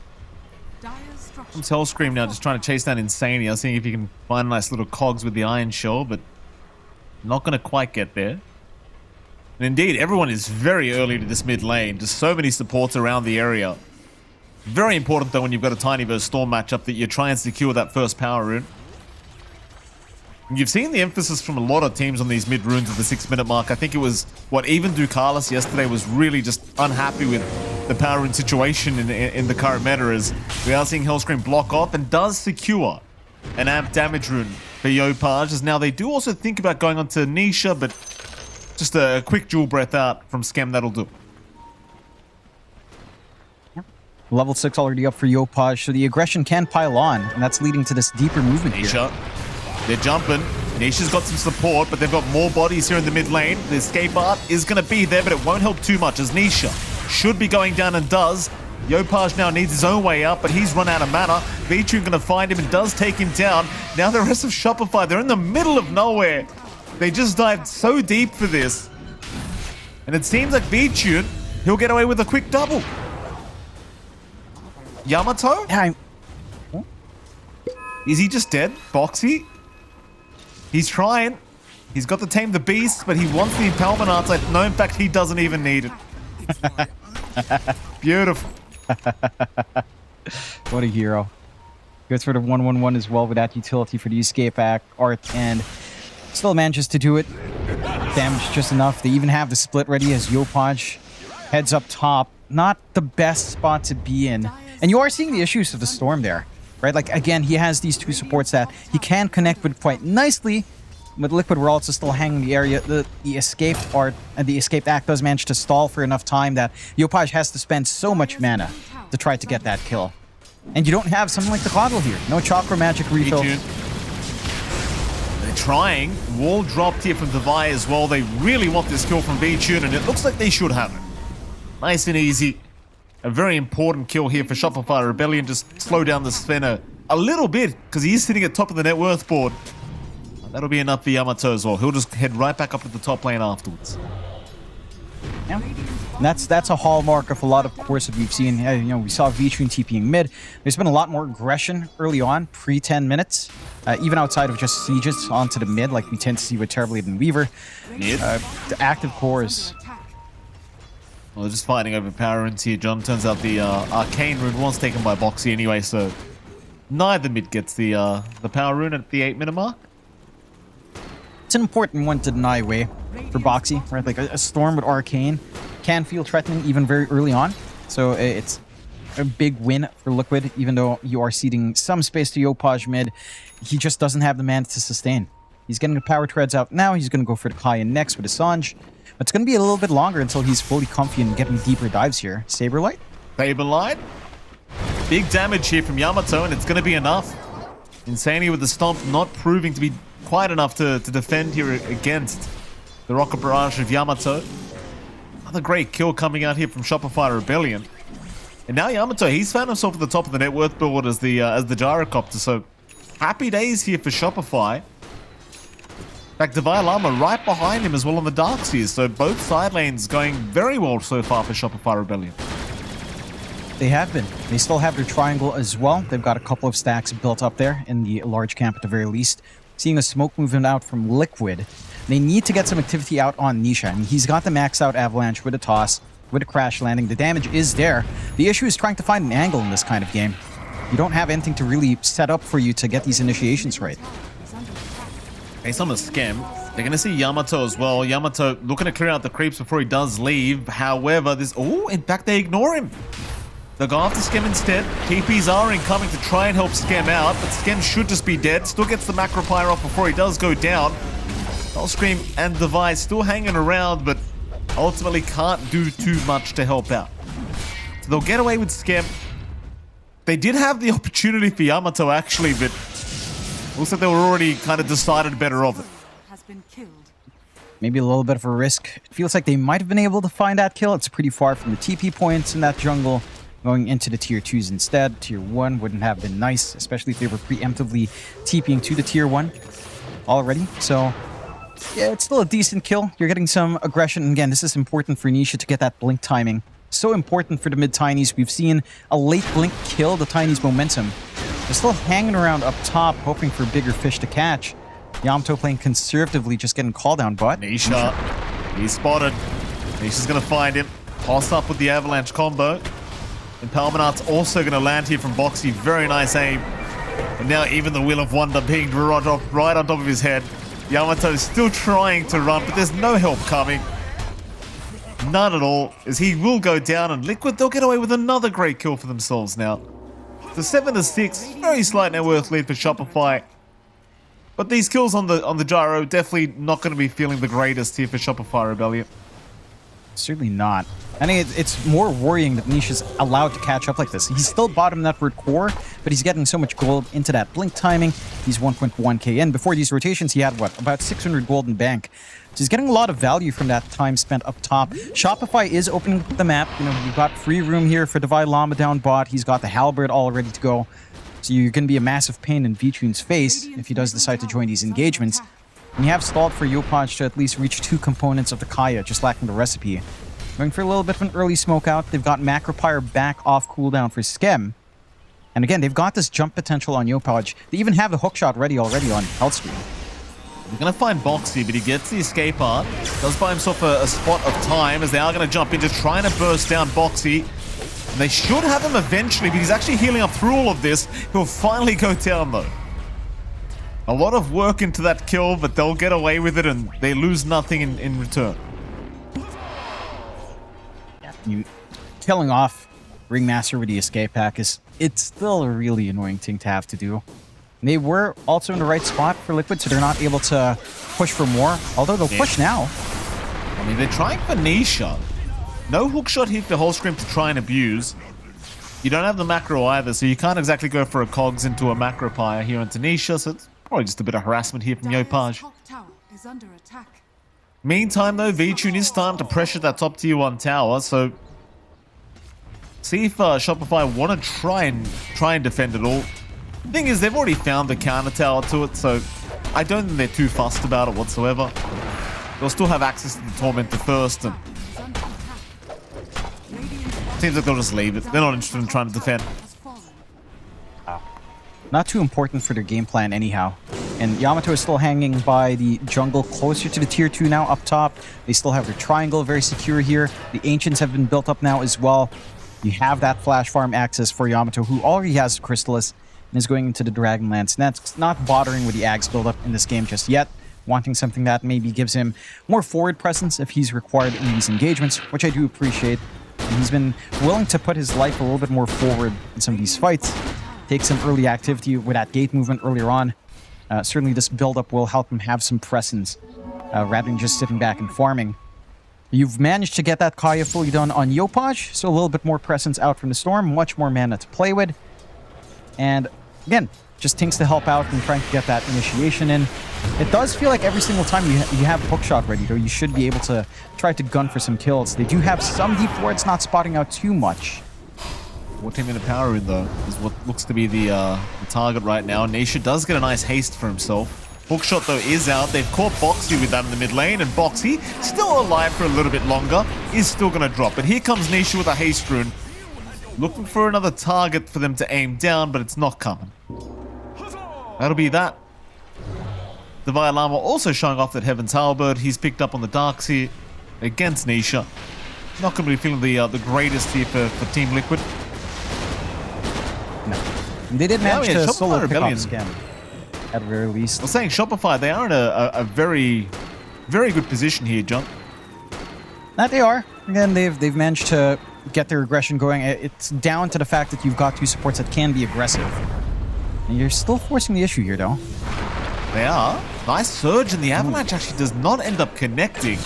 From Hellscream now, just trying to chase down Insania, seeing if you can find nice little cogs with the Iron Shell, but not going to quite get there. And indeed, everyone is very early to this mid lane. Just so many supports around the area. Very important, though, when you've got a Tiny versus Storm matchup, that you try and secure that first power rune. You've seen the emphasis from a lot of teams on these mid runes at the 6-minute mark. I think it was, even Ducalis yesterday was really just unhappy with the power rune situation in the current meta, as we are seeing Hellscream block off and does secure an amp damage rune for Yopaj, as now they do also think about going on to Nisha, but just a quick dual breath out from Skem, that'll do. Level 6 already up for Yopaj, so the aggression can pile on, and that's leading to this deeper movement Nisha, here. they're jumping. Nisha's got some support, but they've got more bodies here in the mid lane. The escape art is going to be there, but it won't help too much, as Nisha should be going down and does. Yopaj now needs his own way out, but he's run out of mana. Vitrium going to find him and does take him down. Now the rest of Shopify, they're in the middle of nowhere. They just dived so deep for this. And it seems like Vitrium, he'll get away with a quick double. Yamato? Yeah, Is he just dead? Boxy? He's trying. He's got to tame the beast, but he wants the Impalment Arts. Like, no, in fact, he doesn't even need it. Beautiful. What a hero. Gets rid of 1/1/1 as well with that utility for the escape art, and still manages to do it. Damage just enough. They even have the split ready as Yopaj heads up top. Not the best spot to be in. And you are seeing the issues of the Storm there, right? Like, again, he has these two supports that he can connect with quite nicely. With Liquid, we're also still hanging the area. The escaped art and the escaped act does manage to stall for enough time that Yopaj has to spend so much mana to try to get that kill. And you don't have something like the Coggle here. No Chakra Magic refill. They're trying. Wall dropped here from Devi as well. They really want this kill from V-Tune, and it looks like they should have it. Nice and easy. A very important kill here for Shopify Rebellion. Just slow down the spinner a little bit, because he is sitting at top of the net worth board. That'll be enough for Yamato as well. He'll just head right back up to the top lane afterwards. Yeah. And that's a hallmark of a lot of cores that we've seen. You know, we saw V-Tune TPing mid. There's been a lot more aggression early on, pre-10 minutes. Even outside of just sieges onto the mid, like we tend to see with Terrorblade and Weaver. Mid? The active cores. Well, they're just fighting over power runes here, John. Turns out the Arcane rune was taken by Boxy anyway, so neither mid gets the power rune at the 8-minute mark. It's an important one to deny away for Boxy, right? Like a Storm with Arcane can feel threatening even very early on. So it's a big win for Liquid, even though you are ceding some space to Yopaj mid. He just doesn't have the mana to sustain. He's getting the power treads out now. He's going to go for the Kayan next with Assange. But it's going to be a little bit longer until he's fully comfy and getting deeper dives here. Saberlight? Saberlight. Big damage here from Yamato, and it's going to be enough. Insanity with the stomp not proving to be quite enough to defend here against the Rocket Barrage of Yamato. Another great kill coming out here from Shopify Rebellion. And now Yamato, he's found himself at the top of the net worth board as the Gyrocopter, so happy days here for Shopify. In fact, Devi Lama right behind him as well on the Darkseers, so both side lanes going very well so far for Shopify Rebellion. They have been. They still have their triangle as well. They've got a couple of stacks built up there in the large camp at the very least. Seeing a smoke movement out from Liquid. They need to get some activity out on Nisha. I mean, he's got the maxed out Avalanche with a toss, with a crash landing. The damage is there. The issue is trying to find an angle in this kind of game. You don't have anything to really set up for you to get these initiations right. Based on the Skem, they're going to see Yamato as well. Yamato looking to clear out the creeps before he does leave. However, this... Oh, in fact, they ignore him. They'll go after Skem instead. TPs are incoming to try and help Skem out, but Skem should just be dead. Still gets the Macro Pyre off before he does go down. Hellscream and Device still hanging around, but ultimately can't do too much to help out. So they'll get away with Skem. They did have the opportunity for Yamato, actually, but looks like they were already kind of decided better of it. Maybe a little bit of a risk. It feels like they might have been able to find that kill. It's pretty far from the TP points in that jungle. Going into the tier 2s instead. Tier 1 wouldn't have been nice, especially if they were preemptively TPing to the tier 1 already. So, yeah, it's still a decent kill. You're getting some aggression. And again, this is important for Nisha to get that blink timing. So important for the mid-Tinies. We've seen a late blink kill the Tinies' momentum. They're still hanging around up top, hoping for bigger fish to catch. Yamato playing conservatively, just getting called down, but... Nisha, he's spotted. Nisha's going to find him. Toss up with the Avalanche combo. Impalment Art's also going to land here from Boxy. Very nice aim. And now even the Wheel of Wonder being dropped right on top of his head. Yamato is still trying to run, but there's no help coming. None at all, as he will go down, and Liquid, they'll get away with another great kill for themselves now. The 7-6, very slight net worth lead for Shopify. But these kills on the gyro, definitely not going to be feeling the greatest here for Shopify Rebellion. Certainly not. I think it's more worrying that Niche is allowed to catch up like this. He's still bottom network core, but he's getting so much gold into that blink timing. He's 1.1k in. Before these rotations, he had, what, about 600 gold in bank. So he's getting a lot of value from that time spent up top. Shopify is opening the map. You know, you've got free room here for Divide Llama down bot. He's got the Halberd all ready to go. So you're going to be a massive pain in V-Tune's face if he does decide to join these engagements. And you have stalled for Yopaj to at least reach 2 components of the Kaya, just lacking the recipe. Going for a little bit of an early smoke out. They've got Macropyre back off cooldown for Skem. And again, they've got this jump potential on Yopaj. They even have the hookshot ready already on Healthstream. They're going to find Boxy, but he gets the escape art. Does buy himself a spot of time, as they are going to jump into trying to burst down Boxy. And they should have him eventually, but he's actually healing up through all of this. He'll finally go down, though. A lot of work into that kill, but they'll get away with it, and they lose nothing in return. You killing off Ringmaster with the escape pack it's still a really annoying thing to have to do. They were also in the right spot for Liquid, so they're not able to push for more, although they'll push now. I mean, they're trying for Nisha. No hookshot here for Holscrim to try and abuse. You don't have the macro either, so you can't exactly go for a cogs into a macro pyre here into Nisha, so it's probably just a bit of harassment here from Yopaj. Meantime, though, V-Tune is starting to pressure that top tier 1 tower, so see if Shopify want to try and defend it all. The thing is, they've already found the counter tower to it, so I don't think they're too fussed about it whatsoever. They'll still have access to the Tormentor first, and seems like they'll just leave it. They're not interested in trying to defend. Not too important for their game plan anyhow. And Yamato is still hanging by the jungle closer to the tier 2 now up top. They still have their triangle very secure here. The Ancients have been built up now as well. You have that flash farm access for Yamato, who already has the Crystallis and is going into the Dragonlance. And that's not bothering with the Ags build up in this game just yet. Wanting something that maybe gives him more forward presence if he's required in these engagements, which I do appreciate. And he's been willing to put his life a little bit more forward in some of these fights. Take some early activity with that gate movement earlier on. Certainly this build-up will help him have some presence rather than just sitting back and farming. You've managed to get that Kaya fully done on Yopaj, so a little bit more presence out from the Storm, much more mana to play with. And again, just things to help out and trying to get that initiation in. It does feel like every single time you have hookshot ready, though, you should be able to try to gun for some kills. They do have some deep wards, not spotting out too much. 14-minute power in, though, is what looks to be the target right now. Nisha does get a nice haste for himself. Hookshot, though, is out. They've caught Boxy with that in the mid lane, and Boxy, still alive for a little bit longer, is still going to drop. But here comes Nisha with a haste rune. Looking for another target for them to aim down, but it's not coming. That'll be that. Divide Llama also showing off that Heaven's Halberd. He's picked up on the Darks here against Nisha. Not going to be feeling the greatest here for Team Liquid. No. They did manage to solo pick off Skem, at the very least. I was saying Shopify, they are in a very, very good position here, John. That they are. Again, they've managed to get their aggression going. It's down to the fact that you've got two supports that can be aggressive. And you're still forcing the issue here, though. They are. Nice surge, and the Avalanche actually does not end up connecting.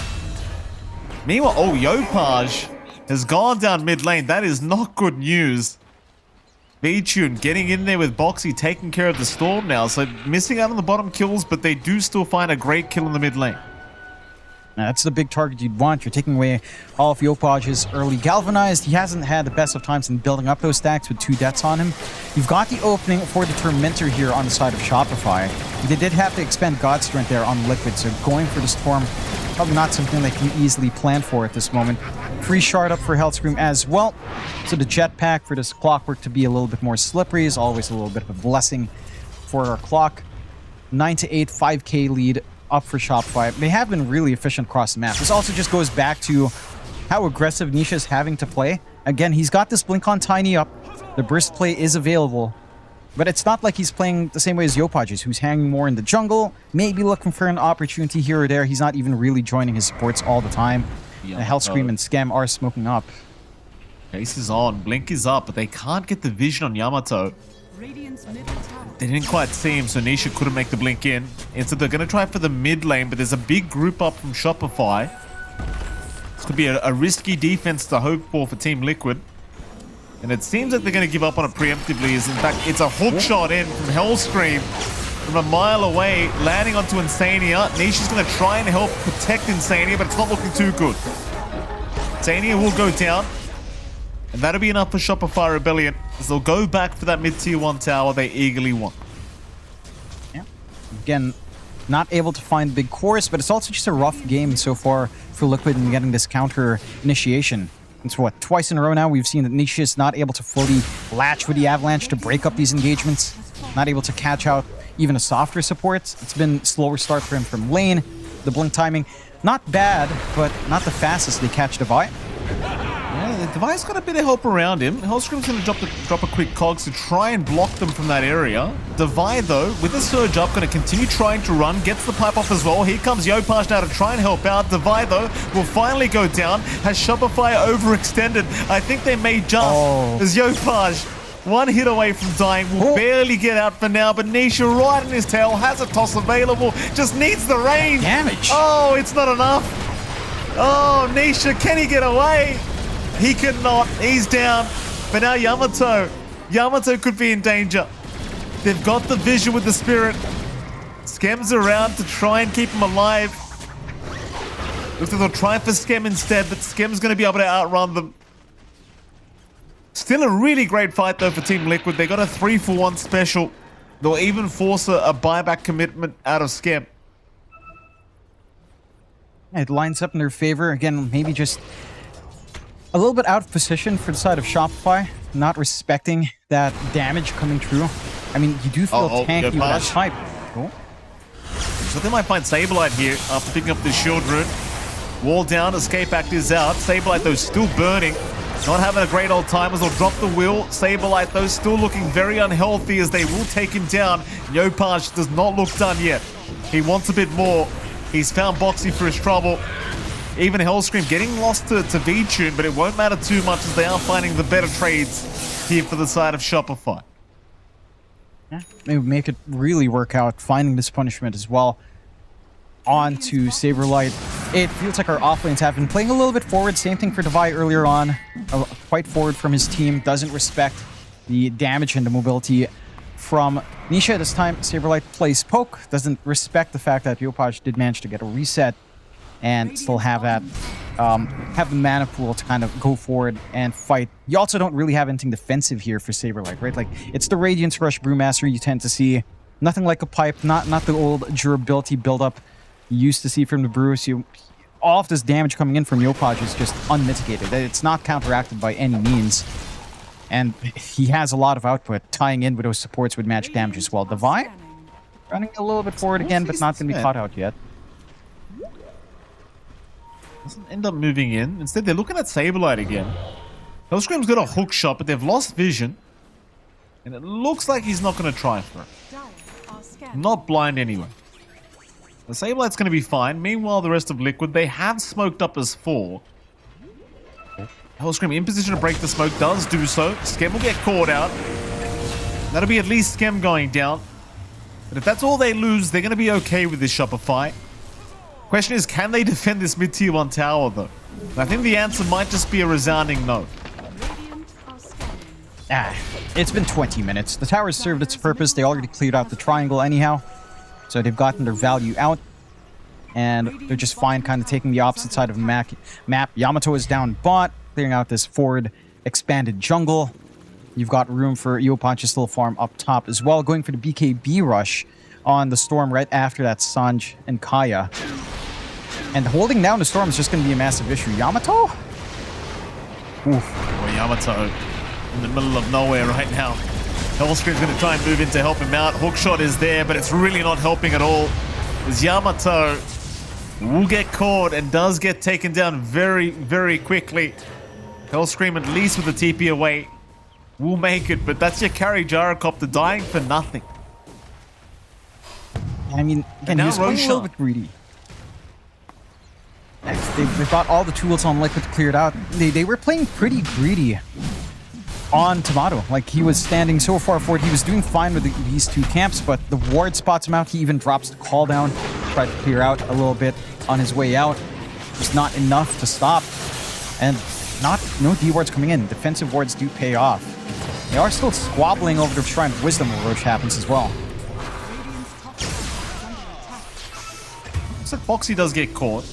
Meanwhile, oh, Yopaj has gone down mid lane. That is not good news. V-Tune getting in there with Boxy, taking care of the Storm now. So missing out on the bottom kills, but they do still find a great kill in the mid lane. Now, that's the big target you'd want. You're taking away all of Yopaj's early galvanized. He hasn't had the best of times in building up those stacks with 2 deaths on him. You've got the opening for the Tormentor here on the side of Shopify. They did have to expend God Strength there on Liquid, so going for the Storm, probably not something they can easily plan for at this moment. Free shard up for Hellscream as well. So the jetpack for this Clockwork to be a little bit more slippery is always a little bit of a blessing for our clock. 9-8, 5k lead up for Shopify. They have been really efficient across the map. This also just goes back to how aggressive Nisha's having to play. Again, he's got this blink on Tiny up. The burst play is available. But it's not like he's playing the same way as Yopaj is, who's hanging more in the jungle, maybe looking for an opportunity here or there. He's not even really joining his supports all the time. Hellscream and Scam are smoking up. Ace is on, Blink is up, but they can't get the vision on Yamato. They didn't quite see him, so Nisha couldn't make the blink in. Instead, they're going to try for the mid lane, but there's a big group up from Shopify. This could be a risky defense to hope for Team Liquid. And it seems like they're going to give up on it preemptively. As in fact, it's a hook shot in from Hellscream from a mile away, landing onto Insania. Nisha's going to try and help protect Insania, but it's not looking too good. Insania will go down. And that'll be enough for Shopify Rebellion, as they'll go back for that mid-tier 1 tower they eagerly want. Yeah. Again, not able to find big cores, but it's also just a rough game so far for Liquid in getting this counter initiation. It's what, twice in a row now we've seen that Nisha is not able to fully latch with the Avalanche to break up these engagements. Not able to catch out even a softer support. It's been slower start for him from lane. The blink timing, not bad, but not the fastest they catch Devi. Yeah, Devi's got a bit of help around him. Hellscream's going to drop a quick cogs to try and block them from that area. Devi, though, with the surge up, going to continue trying to run. Gets the pipe off as well. Here comes Yopaj now to try and help out. Devi, though, will finally go down. Has Shopify overextended. I think they may just as Yopaj, one hit away from dying, will barely get out for now, but Nisha right in his tail, has a toss available, just needs the range. Damage. Oh, it's not enough. Oh, Nisha, can he get away? He cannot. He's down. But now Yamato could be in danger. They've got the vision with the spirit. Skem's around to try and keep him alive. Looks like they'll try for Skem instead, but Skem's going to be able to outrun them. Still a really great fight, though, for Team Liquid. They got a 3-for-1 special. They'll even force a buyback commitment out of Skem. It lines up in their favor. Again, maybe just a little bit out of position for the side of Shopify, not respecting that damage coming through. I mean, you do feel tanky with that type. So they might find Saberlight here after picking up this shield rune. Wall down, escape act is out. Saberlight, though, still burning. Not having a great old time as they'll drop the wheel. Saberlight, though, still looking very unhealthy as they will take him down. Yopaj does not look done yet. He wants a bit more. He's found Boxy for his trouble. Even Hellscream getting lost to V-Tune, but it won't matter too much as they are finding the better trades here for the side of Shopify. Yeah, maybe make it really work out, finding this punishment as well. On to Saberlight. It feels like our offlanes have been playing a little bit forward. Same thing for Devi earlier on. Quite forward from his team. Doesn't respect the damage and the mobility from Nisha. This time, Saberlight plays poke. Doesn't respect the fact that Yopaj did manage to get a reset and still have that, have the mana pool to kind of go forward and fight. You also don't really have anything defensive here for Saberlight, right? Like, it's the Radiance Rush Brewmaster you tend to see. Nothing like a pipe, not the old durability buildup you used to see from the Brews. All of this damage coming in from Yopaj is just unmitigated. It's not counteracted by any means. And he has a lot of output, tying in with those supports with magic damage as well. Devi running a little bit forward again, but not going to be caught out yet. Doesn't end up moving in. Instead, they're looking at Saberlight again. Hellscream's got a hook shot, but they've lost vision. And it looks like he's not going to try for it. Not blind anyway. The Saberlight's going to be fine. Meanwhile, the rest of Liquid, they have smoked up as 4. Hellscream in position to break the smoke, does do so. Skem will get caught out. That'll be at least Skem going down. But if that's all they lose, they're going to be okay with this Shopify. Question is, can they defend this mid-tier 1 tower, though? And I think the answer might just be a resounding no. It's been 20 minutes. The tower's served its purpose. They already cleared out the triangle anyhow. So they've gotten their value out. And they're just fine kind of taking the opposite side of the map. Yamato is down bot, clearing out this forward expanded jungle. You've got room for Yopaj to still farm up top as well. Going for the BKB rush on the Storm right after that Sanj and Kaya. And holding down the Storm is just going to be a massive issue. Yamato? Oof. Boy, Yamato in the middle of nowhere right now. Hellscream's going to try and move in to help him out. Hookshot is there, but it's really not helping at all. As Yamato will get caught and does get taken down very, very quickly. Hellscream at least with the TP away. will make it, but that's your carry gyrocopter dying for nothing. I mean, again, now he was going a little Roshan. bit greedy. They've got all the tools on Liquid cleared out. They were playing pretty greedy on Tomato. Like, he was standing so far forward. He was doing fine with these two camps, but the ward spots him out. He even drops the call down, tried to clear out a little bit on his way out. Just not enough to stop. And no D wards coming in. Defensive wards do pay off. They are still squabbling over the Shrine of Wisdom where Roche happens as well. Looks like Foxy does get caught.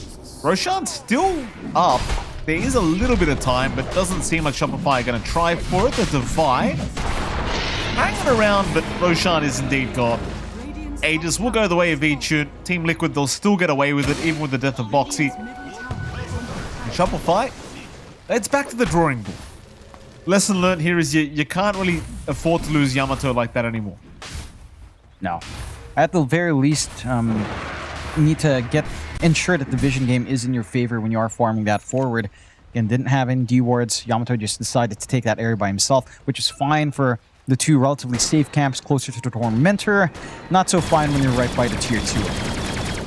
Roshan's still up. There is a little bit of time, but doesn't seem like Shopify are going to try for it. The Divide hanging around, but Roshan is indeed gone. Aegis will go the way of V-Tune. Team Liquid, they'll still get away with it, even with the death of Boxy. And Shopify, it's back to the drawing board. Lesson learned here is you can't really afford to lose Yamato like that anymore. No. At the very least, you need to ensure that the vision game is in your favor when you are farming that forward. Again, didn't have any D wards. Yamato just decided to take that area by himself, which is fine for the two relatively safe camps closer to the Tormentor. Not so fine when you're right by the tier 2.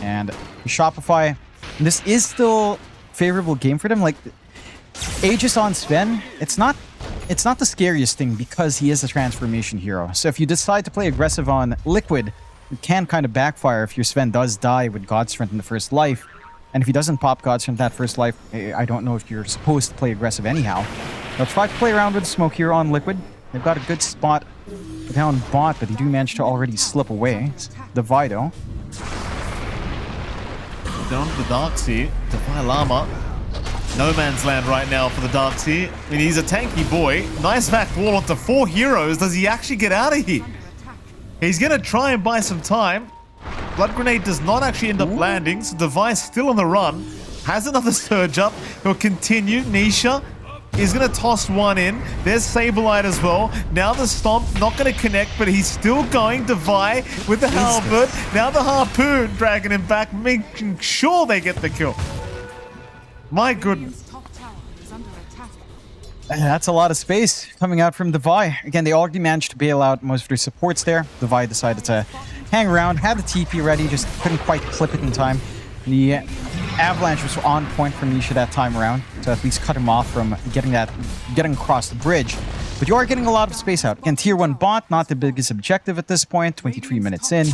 And Shopify, this is still favorable game for them. Like, Aegis on Sven, it's not the scariest thing because he is a transformation hero. So if you decide to play aggressive on Liquid, it can kind of backfire if your Sven does die with God Strength in the first life. And if he doesn't pop God Strength that first life, I don't know if you're supposed to play aggressive anyhow. They'll try to play around with smoke here on Liquid. They've got a good spot down bot, but they do manage to already slip away. The Vido. Down to the Darkseer. Defy Llama. No man's land right now for the Darkseer. I mean, he's a tanky boy. Nice back wall onto 4 heroes. Does he actually get out of here? He's going to try and buy some time. Blood Grenade does not actually end up landing, so Device still on the run. Has another surge up. He'll continue. Nisha is going to toss one in. There's Sableye as well. Now the Stomp, not going to connect, but he's still going. Devi with the Halberd. Now the Harpoon dragging him back, making sure they get the kill. My goodness. That's a lot of space coming out from Devi. Again, they already managed to bail out most of their supports there. Devi decided to hang around, had the TP ready, just couldn't quite clip it in time. The Avalanche was on point from Nisha that time around to at least cut him off from getting across the bridge. But you are getting a lot of space out. Again, tier 1 bot, not the biggest objective at this point, 23 minutes in.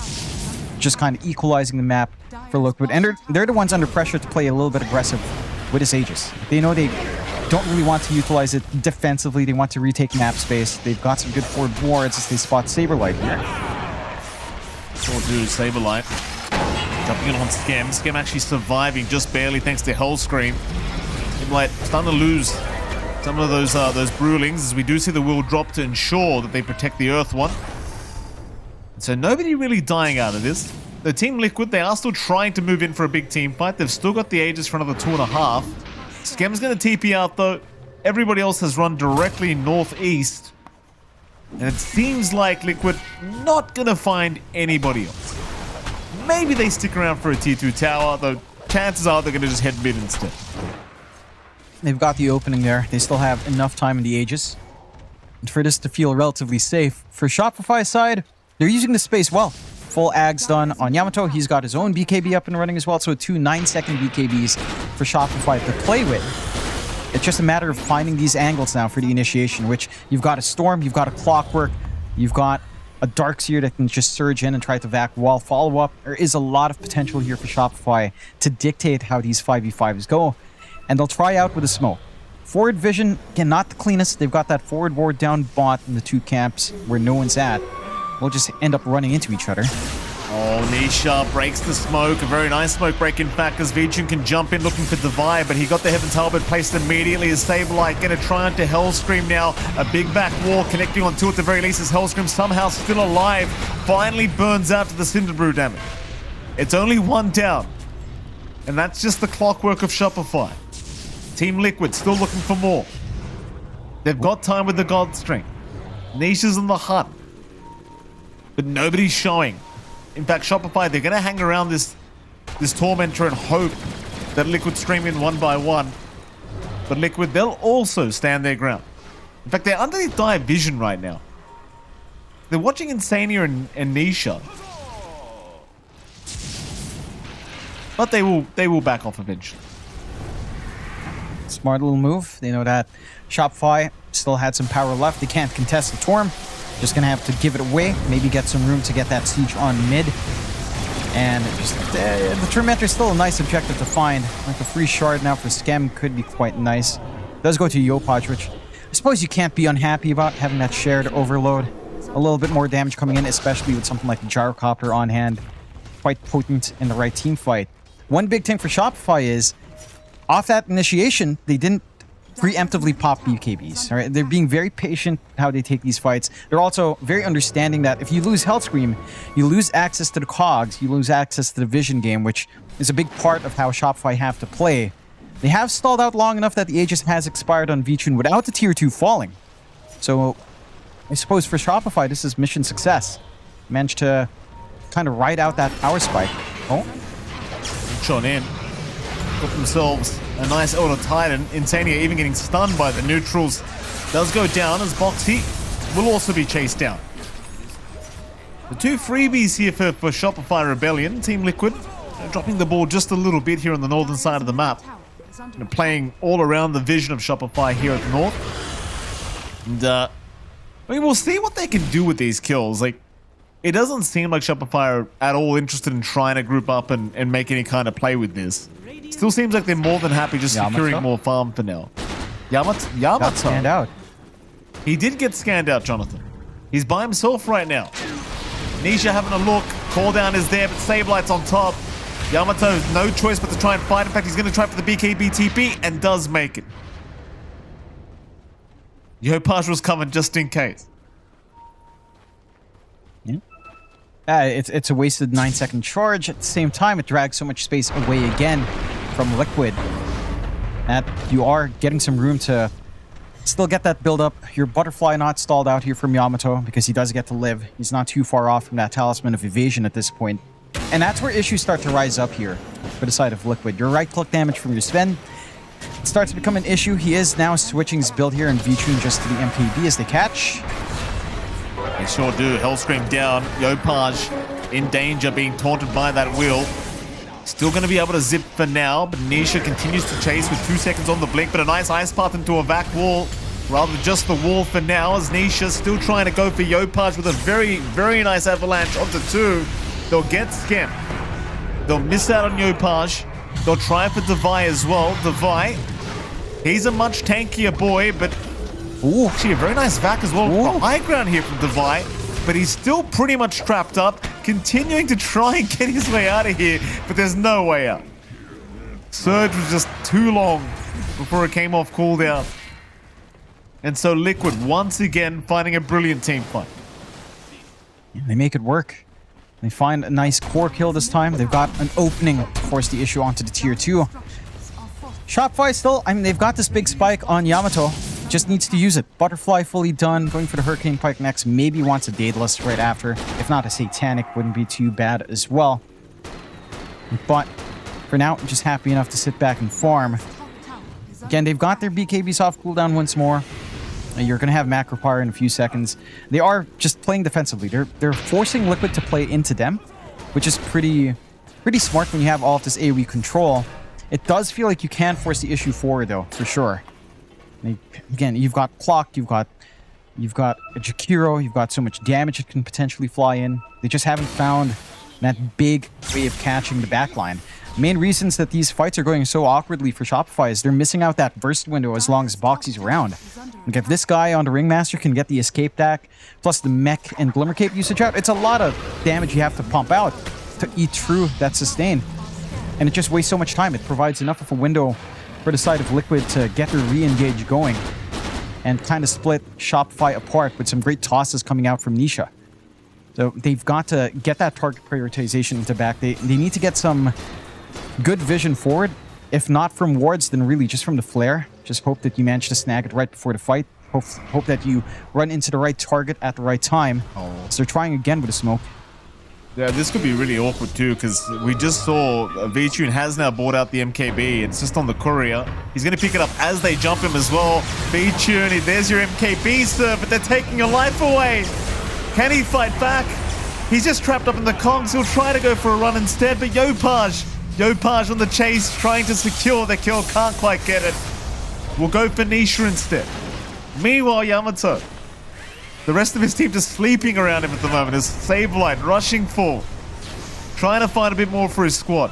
Just kind of equalizing the map for Liquid. And they're the ones under pressure to play a little bit aggressive with his Aegis. They know they don't really want to utilize it defensively. They want to retake map space. They've got some good forward wards as they spot Saberlight here. Sure do, Saberlight. Jumping in on Skem. Skem actually surviving just barely thanks to Hellscream. Saberlight starting to lose some of those Brewlings as we do see the will drop to ensure that they protect the Earth one. So nobody really dying out of this. The Team Liquid, they are still trying to move in for a big team fight. They've still got the Aegis for another 2.5. Skem's going to TP out though. Everybody else has run directly northeast. And it seems like Liquid not going to find anybody else. Maybe they stick around for a tier 2 tower, though chances are they're going to just head mid instead. They've got the opening there. They still have enough time in the Aegis for this to feel relatively safe. For Shopify's side, they're using the space well. Full Ags done on Yamato. He's got his own BKB up and running as well. So 2 9-second BKBs for Shopify to play with. It's just a matter of finding these angles now for the initiation, which you've got a Storm, you've got a Clockwork, you've got a Darkseer that can just surge in and try to vac wall follow-up. There is a lot of potential here for Shopify to dictate how these 5v5s go. And they'll try out with a smoke. Forward vision, again, not the cleanest. They've got that forward ward down bot in the 2 camps where no one's at. We'll just end up running into each other. Oh, Nisha breaks the smoke. A very nice smoke break, in fact, as Vichun can jump in looking for Divide, but he got the Heaven's Halberd placed immediately as Saberlight going to try onto Hellscream now. A big back wall connecting on 2 at the very least as Hellscream somehow still alive. Finally burns out to the Cinderbrew damage. It's only 1 down. And that's just the clockwork of Shopify. Team Liquid still looking for more. They've got time with the God Strength. Nisha's in the hut. But nobody's showing. In fact, Shopify, they're going to hang around this Tormentor and hope that Liquid stream in 1 by 1. But Liquid, they'll also stand their ground. In fact, they're underneath dire vision right now. They're watching Insania and Nisha. But they will back off eventually. Smart little move. They know that Shopify still had some power left. They can't contest the Torm. Just gonna have to give it away. Maybe get some room to get that siege on mid. And just the Tormentor is still a nice objective to find. Like a free shard now for Scam could be quite nice. Does go to Yopaj, which I suppose you can't be unhappy about, having that shared overload. A little bit more damage coming in, especially with something like the Gyrocopter on hand. Quite potent in the right team fight. One big thing for Shopify is, off that initiation, they didn't preemptively pop BKBs. All right? They're being very patient how they take these fights. They're also very understanding that if you lose Health Scream, you lose access to the cogs, you lose access to the vision game, which is a big part of how Shopify have to play. They have stalled out long enough that the Aegis has expired on V-Tune without the tier 2 falling. So I suppose for Shopify, this is mission success. Managed to kind of ride out that power spike. Oh. Shot in. Got themselves a nice Elder Titan. Insania even getting stunned by the neutrals. Does go down as Boxy will also be chased down. The two freebies here for Shopify Rebellion. Team Liquid dropping the ball just a little bit here on the northern side of the map. Playing all around the vision of Shopify here at the north. And I mean, we'll see what they can do with these kills. Like, it doesn't seem like Shopify are at all interested in trying to group up and make any kind of play with this. Still seems like they're more than happy just securing more farm for now. Yamato. Got scanned out. He did get scanned out, Jonathan. He's by himself right now. Nisha having a look. Call down is there, but Sablight's on top. Yamato, no choice but to try and fight. In fact, he's going to try for the BKB TP and does make it. Yopaj was coming just in case. Yeah. It's a wasted 9-second charge. At the same time, it drags so much space away again from Liquid that you are getting some room to still get that build up. Your Butterfly not stalled out here from Yamato because he does get to live. He's not too far off from that Talisman of Evasion at this point. And that's where issues start to rise up here for the side of Liquid. Your right-click damage from your Sven starts to become an issue. He is now switching his build here in V-Tune just to the MKB as they catch. They sure do. Hellscream down. Yopaj in danger, being taunted by that wheel. Still going to be able to zip for now, but Nisha continues to chase with 2 seconds on the blink, but a nice ice path into a vac wall. Rather just the wall for now, as Nisha still trying to go for Yopaj with a very, very nice avalanche onto 2. They'll get Scam. They'll miss out on Yopaj. They'll try for Devi as well. Devi, he's a much tankier boy, but ooh, actually a very nice vac as well. High ground here from Devi, but he's still pretty much trapped up, continuing to try and get his way out of here, but there's no way out. Surge was just too long before it came off cooldown. And so Liquid once again finding a brilliant team fight. They make it work. They find a nice core kill this time. They've got an opening to force the issue onto the tier 2. Shopify still, I mean, they've got this big spike on Yamato. Just needs to use it. Butterfly fully done. Going for the Hurricane Pike next. Maybe wants a Daedalus right after. If not, a Satanic wouldn't be too bad as well. But for now, just happy enough to sit back and farm. Again, they've got their BKB soft cooldown once more. You're going to have macro power in a few seconds. They are just playing defensively. They're forcing Liquid to play into them, which is pretty smart when you have all of this AoE control. It does feel like you can force the issue forward, though, for sure. Again, you've got Clock, you've got a Jakiro, you've got so much damage it can potentially fly in. They just haven't found that big way of catching the backline. Main reasons that these fights are going so awkwardly for Shopify is they're missing out that burst window as long as Boxy's around. Like if this guy on the Ringmaster can get the escape deck, plus the mech and Glimmer Cape usage out, it's a lot of damage you have to pump out to eat through that sustain. And it just wastes so much time. It provides enough of a window for the side of Liquid to get their re-engage going and kind of split Shopify apart with some great tosses coming out from Nisha. So they've got to get that target prioritization into back. They need to get some good vision forward. If not from wards, then really just from the flare. Just hope that you manage to snag it right before the fight. Hope that you run into the right target at the right time. So they're trying again with a smoke. Yeah, this could be really awkward too, because we just saw V-Tune has now bought out the MKB. It's just on the courier. He's going to pick it up as they jump him as well. V-Tune, there's your MKB, sir, but they're taking your life away. Can he fight back? He's just trapped up in the Kongs. He'll try to go for a run instead, but Yopaj on the chase, trying to secure the kill. Can't quite get it. We'll go for Nisha instead. Meanwhile, Yamato, the rest of his team just sleeping around him at the moment as Saberlight rushing for, trying to find a bit more for his squad.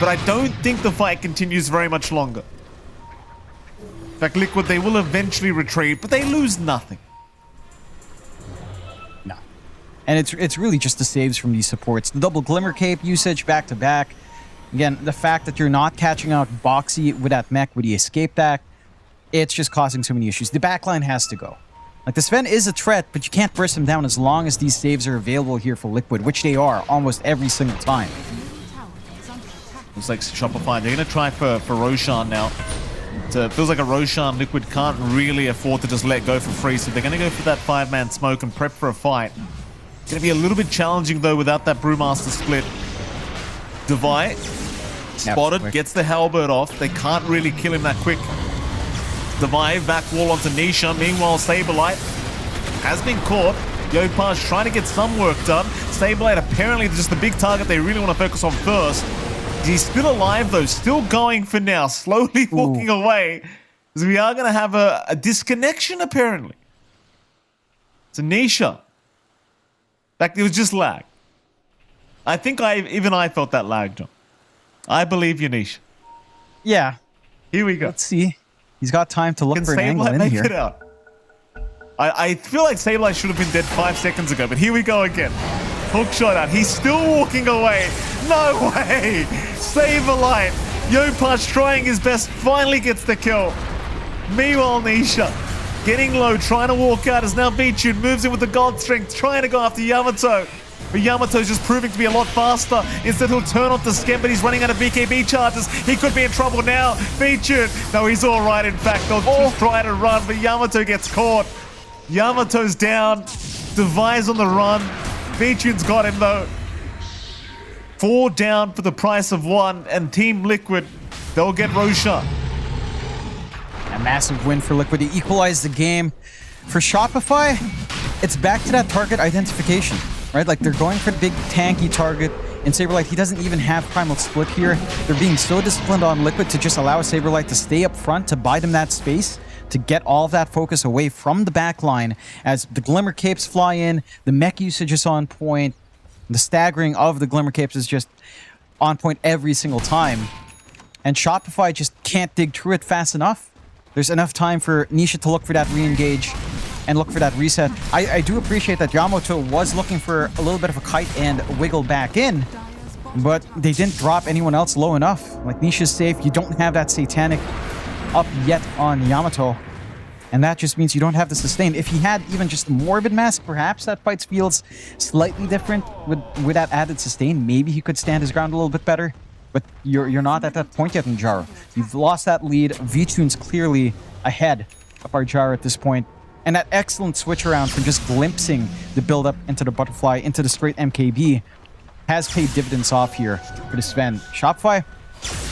But I don't think the fight continues very much longer. In fact, Liquid, they will eventually retreat, but they lose nothing. No. And it's really just the saves from these supports. The double Glimmer Cape usage back to back. Again, the fact that you're not catching out Boxy with that mech with the escape back, it's just causing so many issues. The backline has to go. Like, the Sven is a threat, but you can't burst him down as long as these saves are available here for Liquid, which they are almost every single time. Looks like Shopify, they're going to try for Roshan now. It feels like a Roshan Liquid can't really afford to just let go for free, so they're going to go for that 5-man smoke and prep for a fight. It's going to be a little bit challenging, though, without that Brewmaster split. Devi, spotted, gets the halberd off. They can't really kill him that quick. Devi, back wall onto Nisha. Meanwhile, Saberlight has been caught. Yopaj trying to get some work done. Saberlight apparently just the big target they really want to focus on first. He's still alive, though. Still going for now. Slowly walking away. Because we are going to have a disconnection, apparently. It's Nisha. In fact, it was just lag. I think even I felt that lag, John. I believe you, Nisha. Yeah. Here we go. Let's see. He's got time to look for an angle in here. It out? I feel like Saberlight should have been dead 5 seconds ago, but here we go again. Hook shot out. He's still walking away. No way! Saberlight. Yopaj trying his best. Finally gets the kill. Meanwhile, Nisha getting low, trying to walk out as now V-Tune moves in with the God Strength, trying to go after Yamato. But Yamato's just proving to be a lot faster. Instead, he'll turn off the Skem, but he's running out of BKB charges. He could be in trouble now. V-Tune. No, he's all right, in fact. They'll just try to run, but Yamato gets caught. Yamato's down. Devi's on the run. V-Tune's got him, though. 4 down for the price of 1. And Team Liquid, they'll get Roshan. A massive win for Liquid to equalize the game. For Shopify, it's back to that target identification. Right, like they're going for the big tanky target, and Saberlight, he doesn't even have Primal Split here. They're being so disciplined on Liquid to just allow Saberlight to stay up front, to buy them that space, to get all of that focus away from the back line. As the Glimmer Capes fly in, the mech usage is on point, the staggering of the Glimmer Capes is just on point every single time. And Shopify just can't dig through it fast enough. There's enough time for Nisha to look for that re-engage and look for that reset. I do appreciate that Yamato was looking for a little bit of a kite and wiggle back in, but they didn't drop anyone else low enough. Like, Nisha's safe. You don't have that Satanic up yet on Yamato, and that just means you don't have the sustain. If he had even just Morbid Mask, perhaps that fight feels slightly different with that added sustain. Maybe he could stand his ground a little bit better, but you're not at that point yet, Njaro. You've lost that lead. V-Tune's clearly ahead of Arjara at this point. And that excellent switch around from just glimpsing the build-up into the Butterfly, into the straight MKB, has paid dividends off here for the Sven. Shopify,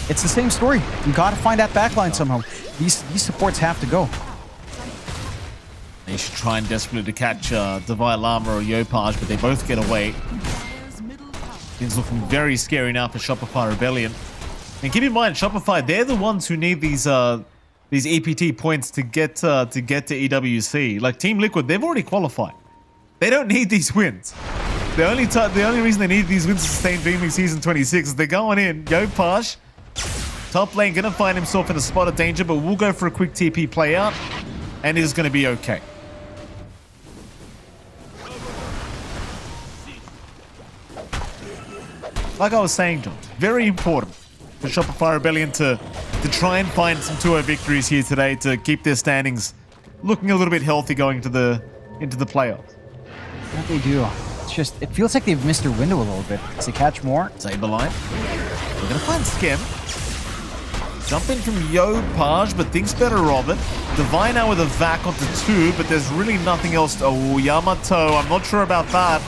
it's the same story. You gotta find that backline somehow. These supports have to go. They should try and desperately to catch Devi Lama or Yopaj, but they both get away. Things looking very scary now for Shopify Rebellion. And keep in mind, Shopify, they're the ones who need these EPT points to get to EWC. Like Team Liquid, they've already qualified. They don't need these wins. The only reason they need these wins to sustain DreamLeague Season 26 is they're going in. Yopaj, top lane, gonna find himself in a spot of danger, but we'll go for a quick TP play out, and it's gonna be okay. Like I was saying, John, very important for Shopify Rebellion to try and find some 2-0 victories here today to keep their standings looking a little bit healthy going into the playoffs. What they do, it's just, it feels like they've missed their window a little bit. Does they catch more? Saberlight. We're gonna find Skem. Jump in from Yopaj, but thinks better of it. Devi now with a vac onto 2, but there's really nothing else. Oh, Yamato, I'm not sure about that.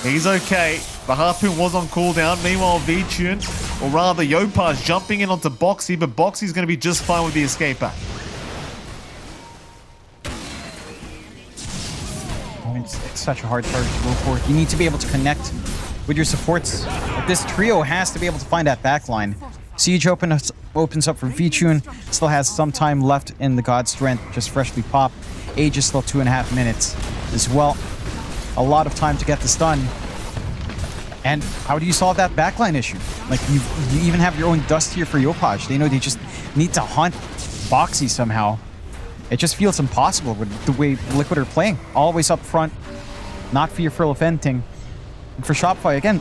He's okay. The Harpoon was on cooldown. Meanwhile, V-Tune, or rather Yopaj, jumping in onto Boxy, but Boxy's going to be just fine with the escape back. It's such a hard target to go for. You need to be able to connect with your supports. But this trio has to be able to find that backline. Siege opens up for V-Tune. Still has some time left in the God Strength, just freshly popped. Age is still 2.5 minutes as well. A lot of time to get this done. And how do you solve that backline issue? Like, you even have your own dust here for Yopaj. They know they just need to hunt Boxy somehow. It just feels impossible with the way Liquid are playing. Always up front, not fearful of anything. And for Shopify, again,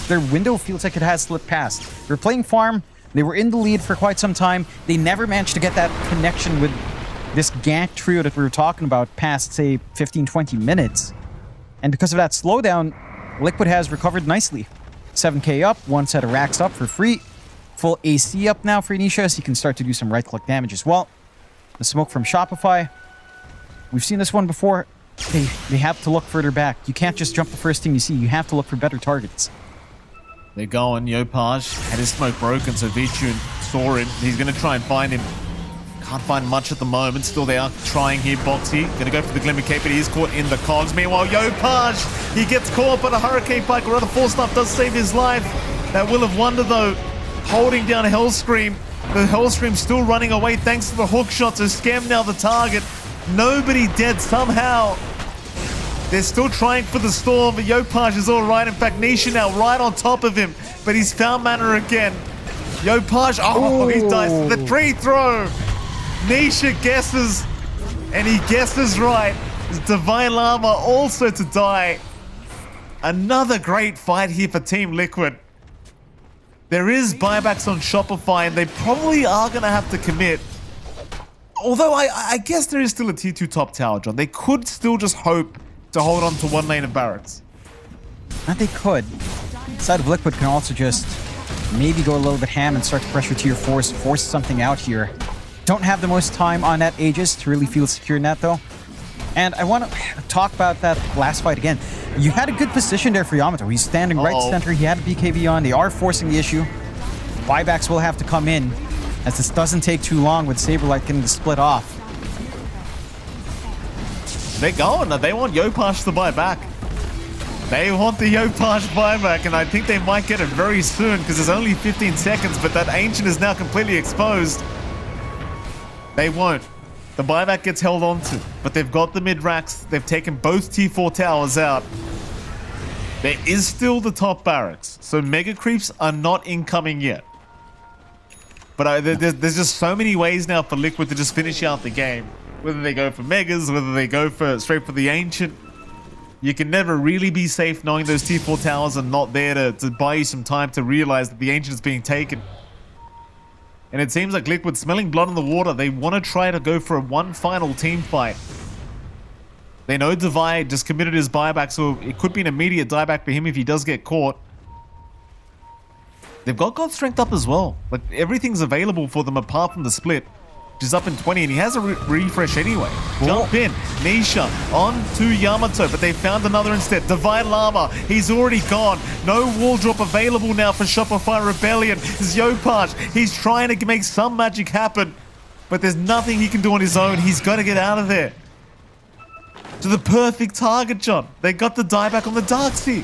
their window feels like it has slipped past. They're playing farm. They were in the lead for quite some time. They never managed to get that connection with this gank trio that we were talking about past, say, 15-20 minutes. And because of that slowdown, Liquid has recovered nicely. 7k up, one set of racks up for free. Full AC up now for Inisha, so you can start to do some right-click damage as well. The smoke from Shopify. We've seen this one before. They have to look further back. You can't just jump the first thing you see. You have to look for better targets. They're going. Yopaj had his smoke broken, so V-Tune saw him. He's going to try and find him. Can't find much at the moment. Still, they are trying here. Boxy going to go for the Glimmer Cape, but he is caught in the cogs. Meanwhile, Yopaj, he gets caught, but a Hurricane Pike or other Force Staff does save his life. That Will of Wonder, though, holding down Hellscream. The Hellscream still running away thanks to the hook shot. So Scam now the target. Nobody dead somehow. They're still trying for the storm, but Yopaj is all right. In fact, Nisha now right on top of him, but he's found mana again. Yopaj, he dies. The tree throw. Nisha guesses, and he guesses right. Divine Llama also to die. Another great fight here for Team Liquid. There is buybacks on Shopify, and they probably are going to have to commit. Although I guess there is still a tier 2 top tower, John. They could still just hope to hold on to one lane of barracks. And they could. Side of Liquid can also just maybe go a little bit ham and start to pressure tier 4s, force something out here. Don't have the most time on that Aegis to really feel secure in that, though. And I want to talk about that last fight again. You had a good position there for Yamato. He's standing right center. He had a BKB on. They are forcing the issue. Buybacks will have to come in, as this doesn't take too long with Saberlight getting the split off. They're going. They want Yopaj to buy back. They want the Yopaj buyback, and I think they might get it very soon because there's only 15 seconds, but that Ancient is now completely exposed. They won't. The buyback gets held on to, but they've got the mid-racks. They've taken both T4 towers out. There is still the top barracks, so Mega Creeps are not incoming yet. But there's just so many ways now for Liquid to just finish out the game. Whether they go for Megas, whether they go straight for the Ancient. You can never really be safe knowing those T4 towers are not there to buy you some time to realize that the Ancient is being taken. And it seems like Liquid, smelling blood in the water, they want to try to go for one final team fight. They know Divide just committed his buyback, so it could be an immediate dieback for him if he does get caught. They've got God Strength up as well. Like, everything's available for them apart from the split, which is up in 20, and he has a refresh anyway. Jump in. Nisha on to Yamato, but they found another instead. Divine Llama, he's already gone. No wall drop available now for Shopify Rebellion. This is Yopaj. He's trying to make some magic happen, but there's nothing he can do on his own. He's got to get out of there. To the perfect target, John. They got the dieback on the Darkseid.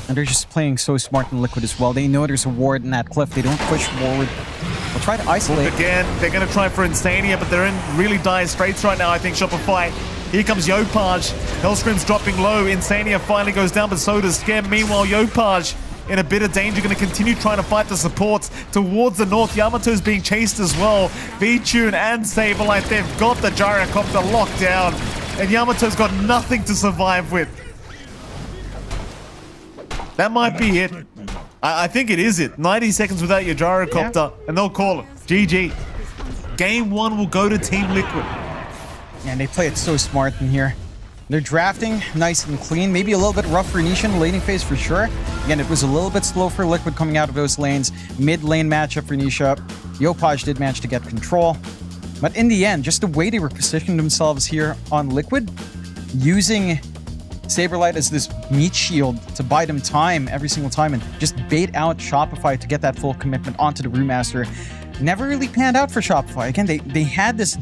And they're just playing so smart in Liquid as well. They know there's a ward in that cliff. They don't push forward. They'll try to isolate. Again, they're going to try for Insania, but they're in really dire straits right now, I think, Shopify. Here comes Yopaj. Hellscream's dropping low. Insania finally goes down, but so does Scam. Meanwhile, Yopaj in a bit of danger, going to continue trying to fight the supports towards the north. Yamato's being chased as well. V-Tune and Saberlight, they've got the Gyrocopter locked down, and Yamato's got nothing to survive with. That might be it. I think it is it. 90 seconds without your Gyrocopter, and they'll call it. GG. Game 1 will go to Team Liquid. And they play it so smart in here. They're drafting nice and clean. Maybe a little bit rough for Nisha in the laning phase for sure. Again, it was a little bit slow for Liquid coming out of those lanes. Mid-lane matchup for Nisha. Yopaj did manage to get control. But in the end, just the way they were positioning themselves here on Liquid, using Saberlight as this meat shield to buy them time every single time and just bait out Shopify to get that full commitment onto the Brewmaster. Never really panned out for Shopify. Again, they had this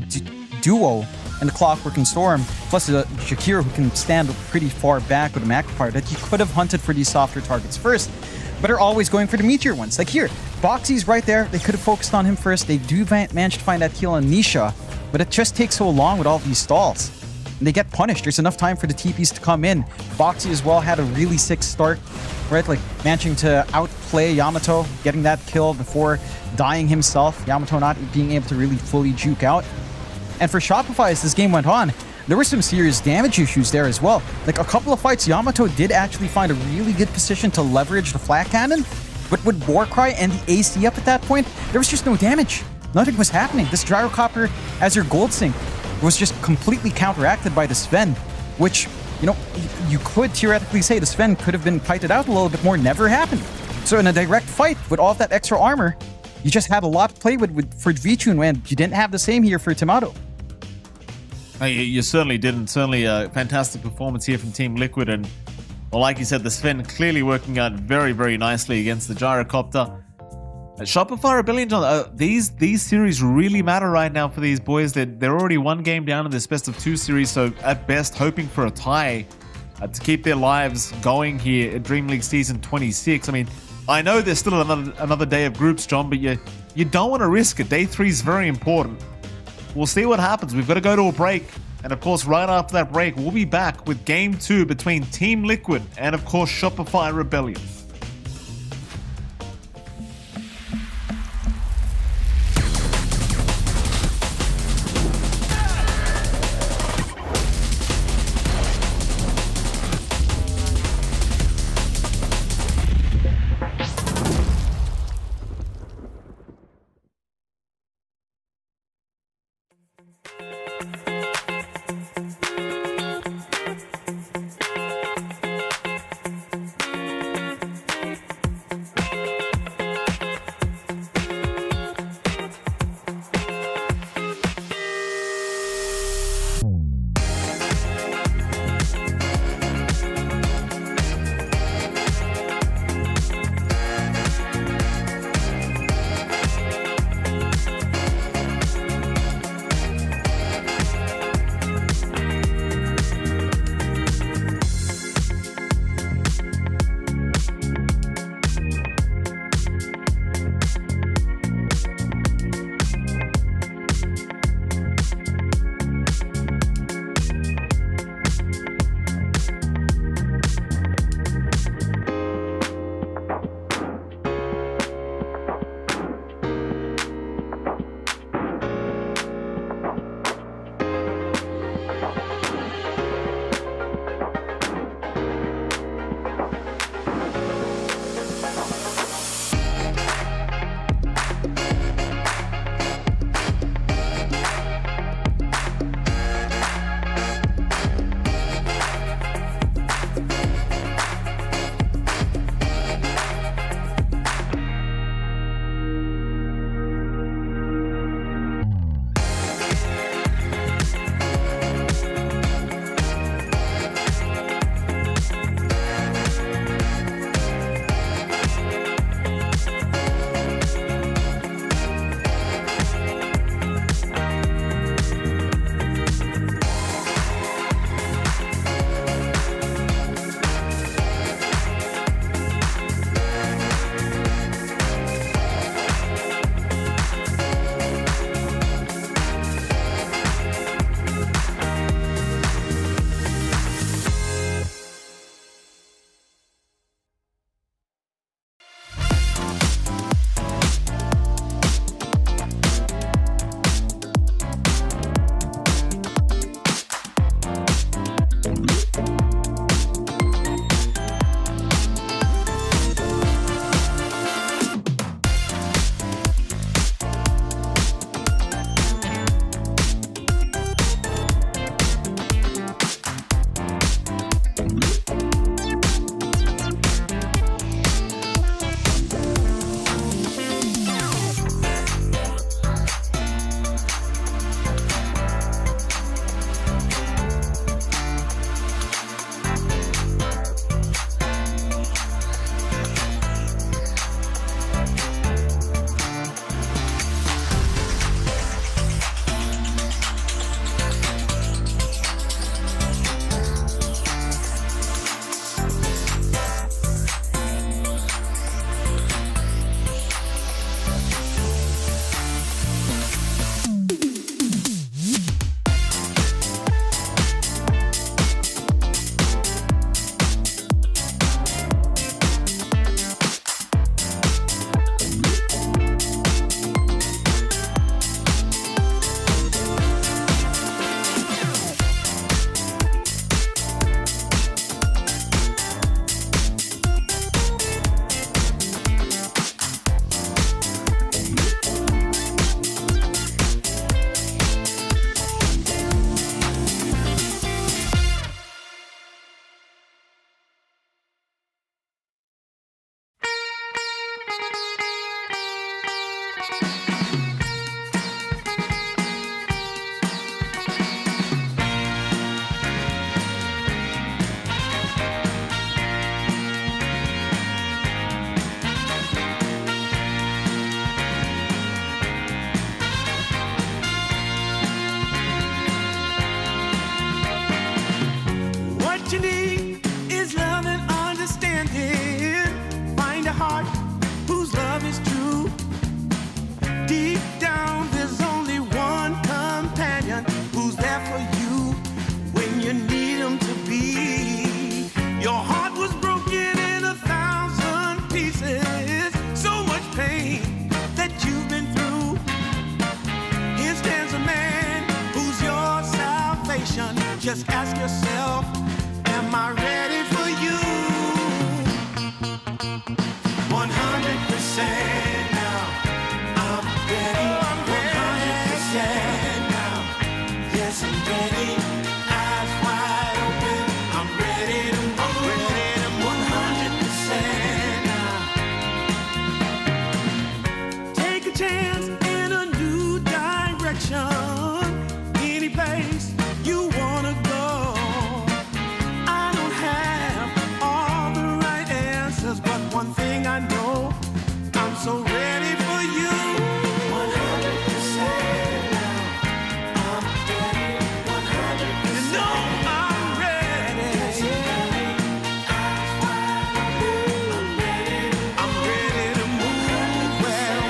duo in the Clockwork and Storm, plus a Shakir who can stand pretty far back with a Magnifier that you could have hunted for these softer targets first, but are always going for the meteor ones. Like here, Boxy's right there. They could have focused on him first. They do manage to find that heal on Nisha, but it just takes so long with all these stalls. And they get punished. There's enough time for the TPs to come in. Boxy as well had a really sick start, right? Like managing to outplay Yamato, getting that kill before dying himself. Yamato not being able to really fully juke out. And for Shopify, as this game went on, there were some serious damage issues there as well. Like a couple of fights, Yamato did actually find a really good position to leverage the flat cannon, but with Warcry and the AC up at that point, there was just no damage. Nothing was happening. This Gyrocopter as your gold sink was just completely counteracted by the Sven, which, you know, you could theoretically say the Sven could have been kited out a little bit more, never happened. So in a direct fight with all of that extra armor, you just had a lot to play with for Vichun, and you didn't have the same here for Tomato. You certainly didn't. Certainly a fantastic performance here from Team Liquid. And, well, like you said, the Sven clearly working out very, very nicely against the Gyrocopter. Shopify Rebellion, John, these series really matter right now for these boys. They're already one game down in this best of 2 series, so at best hoping for a tie to keep their lives going here at Dream League Season 26. I mean, I know there's still another day of groups, John, but you don't want to risk it. Day 3 is very important. We'll see what happens. We've got to go to a break. And of course, right after that break, we'll be back with Game 2 between Team Liquid and, of course, Shopify Rebellion. Just ask yourself, am I ready for you? 100% now. I'm ready. 100% now. Yes, I'm ready. Eyes wide open. I'm ready to move. 100% now. Take a chance in a new direction. Any place you wanna go. I don't have all the right answers, but one thing I know, I'm so ready for you. 100% now. I'm ready. 100%. You know I'm ready. Eyes wide open. I'm ready to move. Well,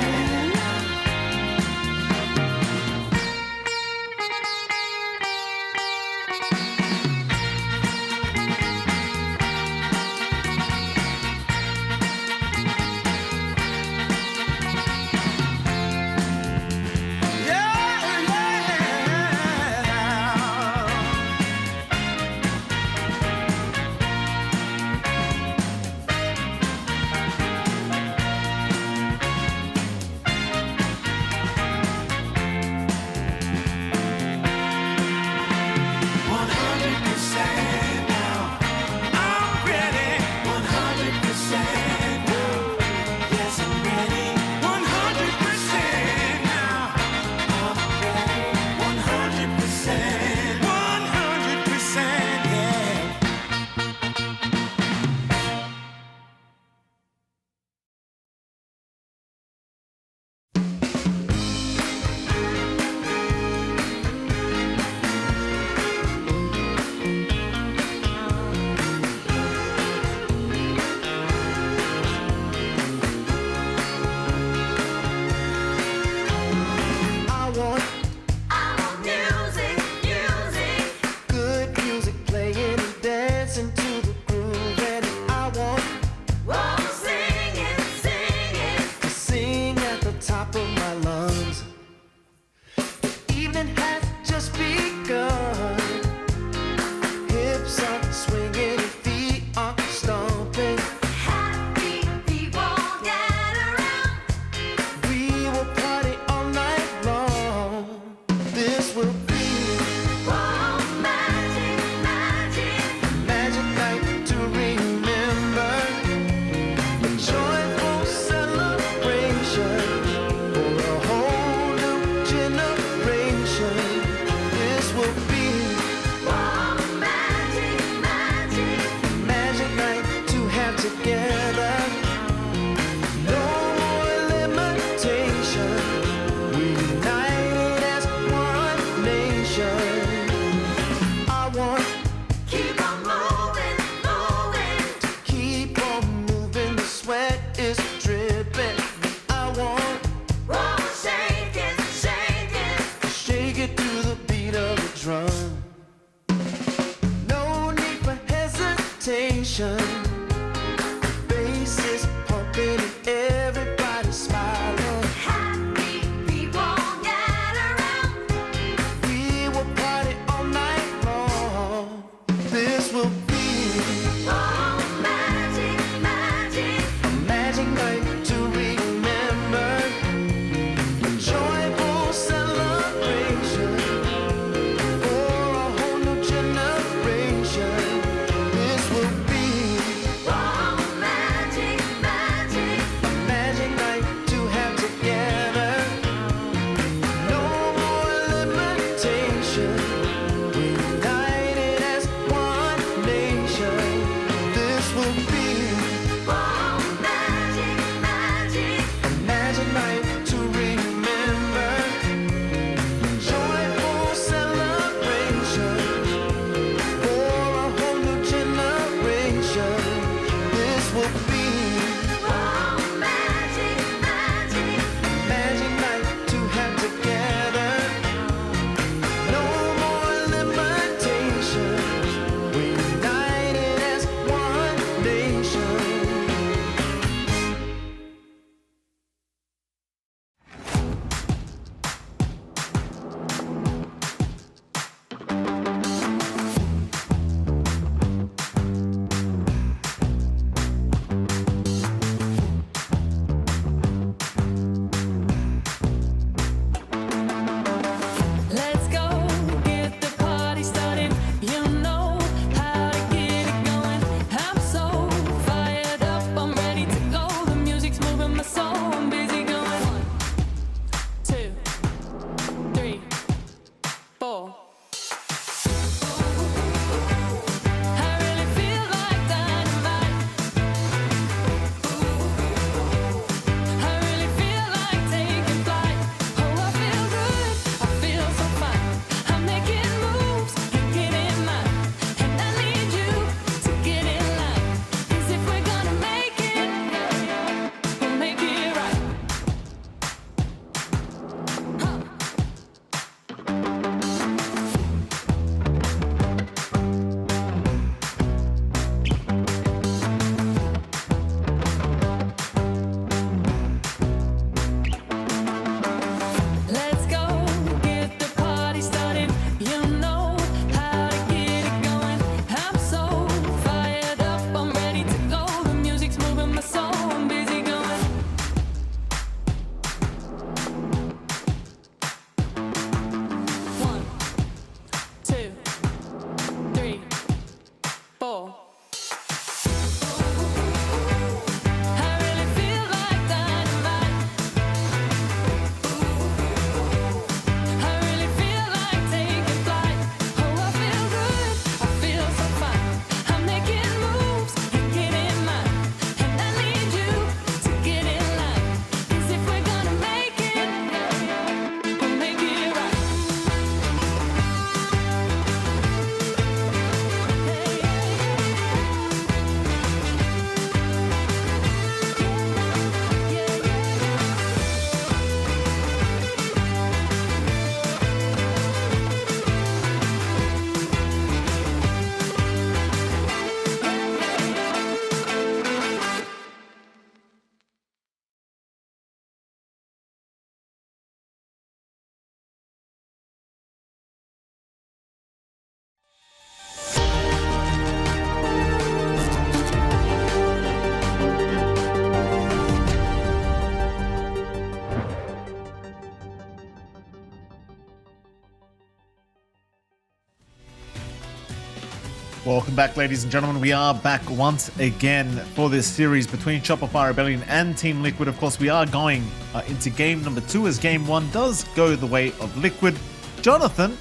Welcome back, ladies and gentlemen. We are back once again for this series between Shopify Rebellion and Team Liquid. Of course, we are going into game number 2 as game 1 does go the way of Liquid. Jonathan,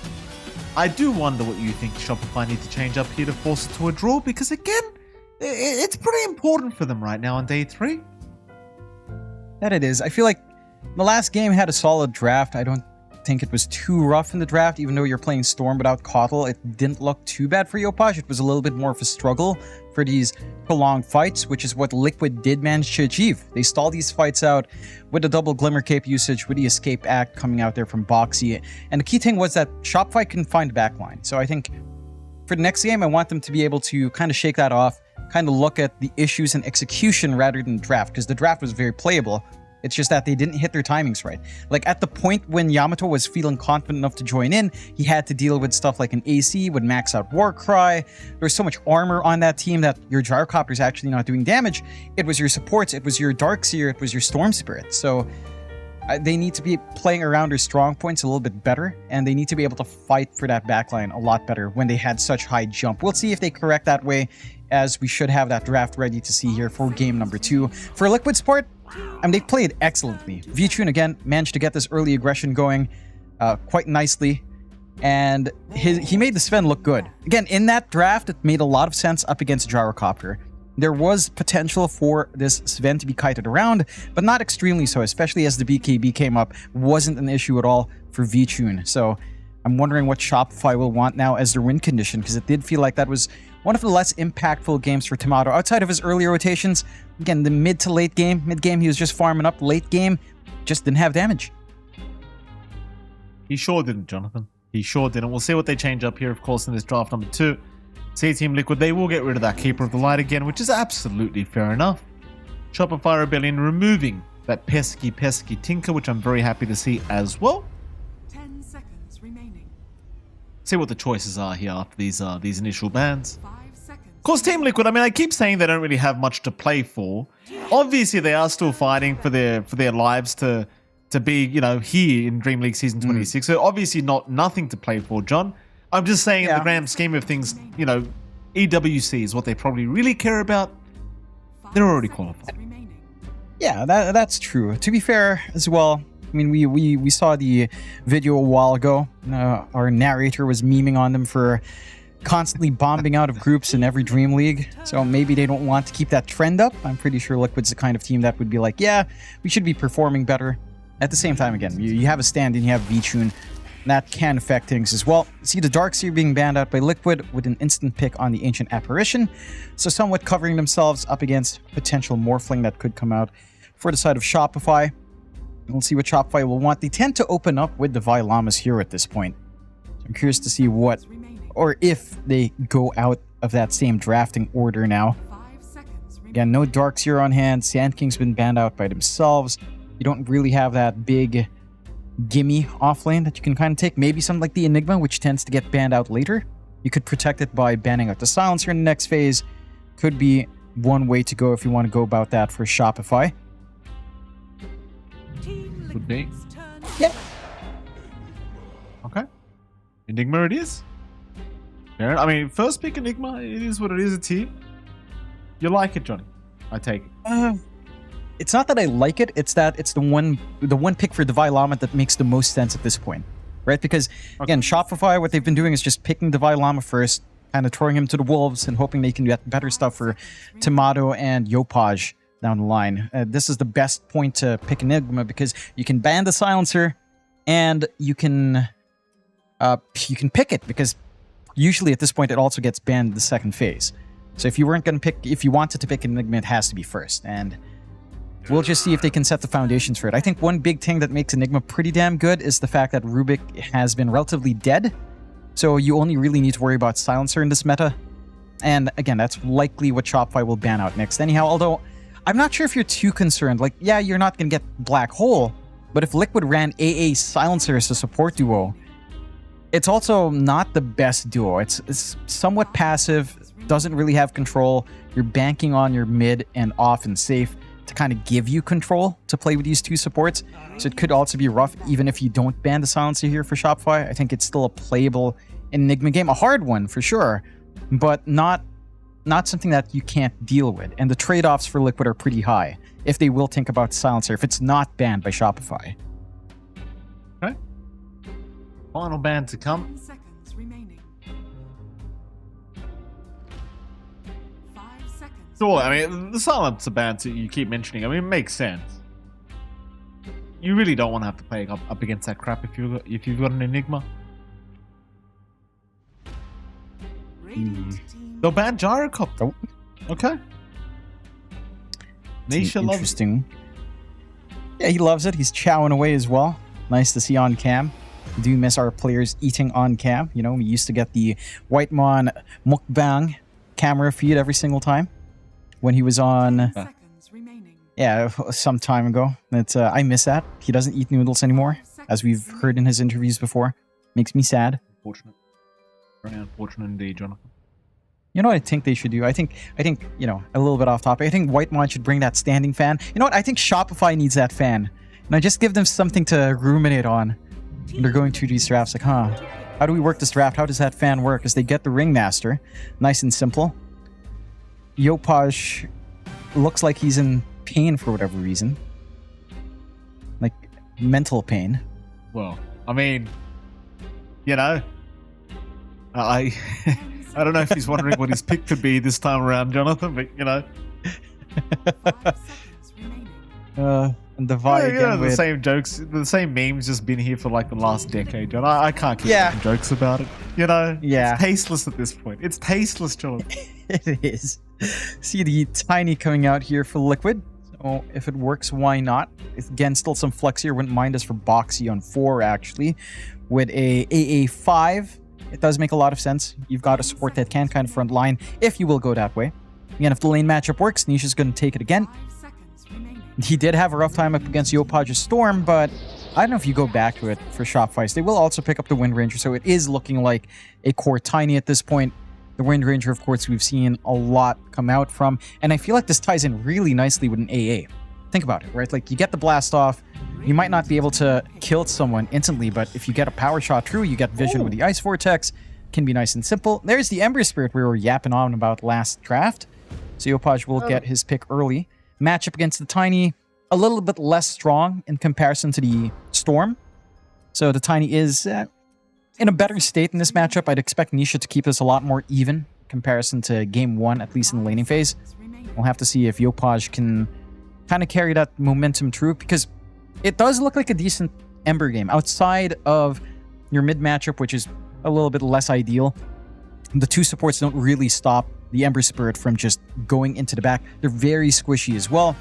I do wonder what you think Shopify need to change up here to force it to a draw, because again, it's pretty important for them right now on day 3. That it is. I feel like the last game had a solid draft. I don't think it was too rough in the draft, even though you're playing Storm without Kotal. It didn't look too bad for Yopaj. It was a little bit more of a struggle for these prolonged fights, which is what Liquid did manage to achieve. They stalled these fights out with the double Glimmer Cape usage, with the Escape Act coming out there from Boxy. And the key thing was that Shopify couldn't find the backline. So I think for the next game, I want them to be able to kind of shake that off, kind of look at the issues in execution rather than draft, because the draft was very playable. It's just that they didn't hit their timings right. Like at the point when Yamato was feeling confident enough to join in, he had to deal with stuff like an AC would max out Warcry. There's so much armor on that team that your Gyrocopter is actually not doing damage. It was your supports, it was your Darkseer, it was your Storm Spirit. So they need to be playing around their strong points a little bit better, and they need to be able to fight for that backline a lot better when they had such high jump. We'll see if they correct that way, as we should have that draft ready to see here for game number 2. For Liquid Sport, they played excellently. Vichun, again, managed to get this early aggression going quite nicely, and he made the Sven look good. Again, in that draft, it made a lot of sense up against Gyrocopter. There was potential for this Sven to be kited around, but not extremely so, especially as the BKB came up. Wasn't an issue at all for Vichun. So I'm wondering what Shopify will want now as their win condition, because it did feel like that was one of the less impactful games for Tomato. Outside of his earlier rotations, again, the mid to late game, mid-game he was just farming up, late game, just didn't have damage. He sure didn't, Jonathan. He sure didn't. We'll see what they change up here, of course, in this draft number 2. See Team Liquid, they will get rid of that Keeper of the Light again, which is absolutely fair enough. Shopify Rebellion removing that pesky Tinker, which I'm very happy to see as well. 10 seconds remaining. See what the choices are here after these initial bans. 5 seconds. Of course, Team Liquid, I keep saying they don't really have much to play for. Obviously, they are still fighting for their lives to be, here in DreamLeague Season 26. So obviously nothing to play for, John. I'm just saying in the grand scheme of things, EWC is what they probably really care about. They're already qualified. Yeah, that's true. To be fair as well, we saw the video a while ago. Our narrator was memeing on them for constantly bombing out of groups in every Dream League. So maybe they don't want to keep that trend up. I'm pretty sure Liquid's the kind of team that would be like, yeah, we should be performing better. At the same time, again, you have a stand-in, you have Vichun. That can affect things as well. See the Darkseer being banned out by Liquid with an instant pick on the Ancient Apparition. So somewhat covering themselves up against potential Morphling that could come out for the side of Shopify. We'll see what Shopify will want. They tend to open up with the Vi Llamas here at this point. So I'm curious to see what, or if they go out of that same drafting order now. Again, no Darkseer on hand. Sand King's been banned out by themselves. You don't really have that big gimme offlane that you can kind of take. Maybe something like the Enigma, which tends to get banned out later. You could protect it by banning out the Silencer in the next phase. Could be one way to go if you want to go about that for Shopify. Could be. Yep. Okay. Enigma it is. First pick Enigma, it is what it is, it's here. You like it, Johnny? I take it. It's not that I like it, it's that it's the one pick for Devi Llama that makes the most sense at this point, right? Because, again, Shopify, what they've been doing is just picking Devi Llama first, kind of throwing him to the wolves and hoping they can get better stuff for Tomato and Yopaj down the line. This is the best point to pick Enigma because you can ban the Silencer and you can pick it, because usually at this point it also gets banned the second phase. So if you wanted to pick Enigma, it has to be first, and we'll just see if they can set the foundations for it. I think one big thing that makes Enigma pretty damn good is the fact that Rubik has been relatively dead, so you only really need to worry about Silencer in this meta. And again, that's likely what Shopify will ban out next anyhow, although I'm not sure if you're too concerned. Like, yeah, you're not going to get Black Hole, but if Liquid ran AA Silencer as a support duo, it's also not the best duo. It's somewhat passive, doesn't really have control. You're banking on your mid and off and safe to kind of give you control to play with these two supports. So it could also be rough even if you don't ban the Silencer here for Shopify. I think it's still a playable Enigma game. A hard one for sure, but not something that you can't deal with. And the trade-offs for Liquid are pretty high if they will think about Silencer, if it's not banned by Shopify. Okay. Final ban to come. 10 seconds remaining. 5 seconds. Sure, I mean, the Silencer ban you keep mentioning, I mean, it makes sense. You really don't want to have to play up against that crap if you've got an Enigma. Radiant team. They'll ban Gyrocopter. Oh, Okay. Nisha loves it. interesting. Yeah, he loves it. He's chowing away as well. Nice to see on cam. We do miss our players eating on cam. You know, we used to get the Whitemon mukbang camera feed every single time when he was on. Seconds remaining. Yeah, some time ago. It's I miss that. He doesn't eat noodles anymore, as we've heard in his interviews before. Makes me sad. Unfortunate. Very unfortunate indeed, Jonathan. You know what I think they should do? I think, you know, a little bit off topic. I think Whitemon should bring that standing fan. You know what? I think Shopify needs that fan. And I just give them something to ruminate on when they're going through these drafts. Like, how do we work this draft? How does that fan work? As they get the Ringmaster. Nice and simple. Yopaj looks like he's in pain for whatever reason. Like, mental pain. Well, I mean, you know, I don't know if he's wondering what his pick could be this time around, Jonathan, but, you know. 5 seconds remaining. And the Vi Yeah, again the with... same jokes, the same memes just been here for like the last decade, John. I can't keep Yeah. making jokes about it. You know? Yeah. It's tasteless at this point. It's tasteless, Jonathan. It is. See the Tiny coming out here for Liquid. So if it works, why not? Again, still some flex here. Wouldn't mind us for Boxy on 4, actually. With a AA5, it does make a lot of sense. You've got a support that can kind of front line if you will go that way. Again, if the lane matchup works, Nisha's going to take it again. 5 seconds remaining. He did have a rough time up against Yopaj's Storm, but I don't know if you go back to it for Shopify. They will also pick up the Wind Ranger, so it is looking like a core Tiny at this point. The Wind Ranger, of course, we've seen a lot come out from, and I feel like this ties in really nicely with an AA. Think about it, right? Like, you get the blast off, you might not be able to kill someone instantly, but if you get a power shot through, you get vision with the Ice Vortex, can be nice and simple. There's the Ember Spirit we were yapping on about last draft. So Yopaj will get his pick early. Matchup against the Tiny, a little bit less strong in comparison to the Storm. So the Tiny is in a better state in this matchup. I'd expect Nisha to keep this a lot more even in comparison to game 1, at least in the laning phase. We'll have to see if Yopaj can kind of carry that momentum through, because it does look like a decent Ember game. Outside of your mid matchup, which is a little bit less ideal, the two supports don't really stop the Ember Spirit from just going into the back. They're very squishy as well.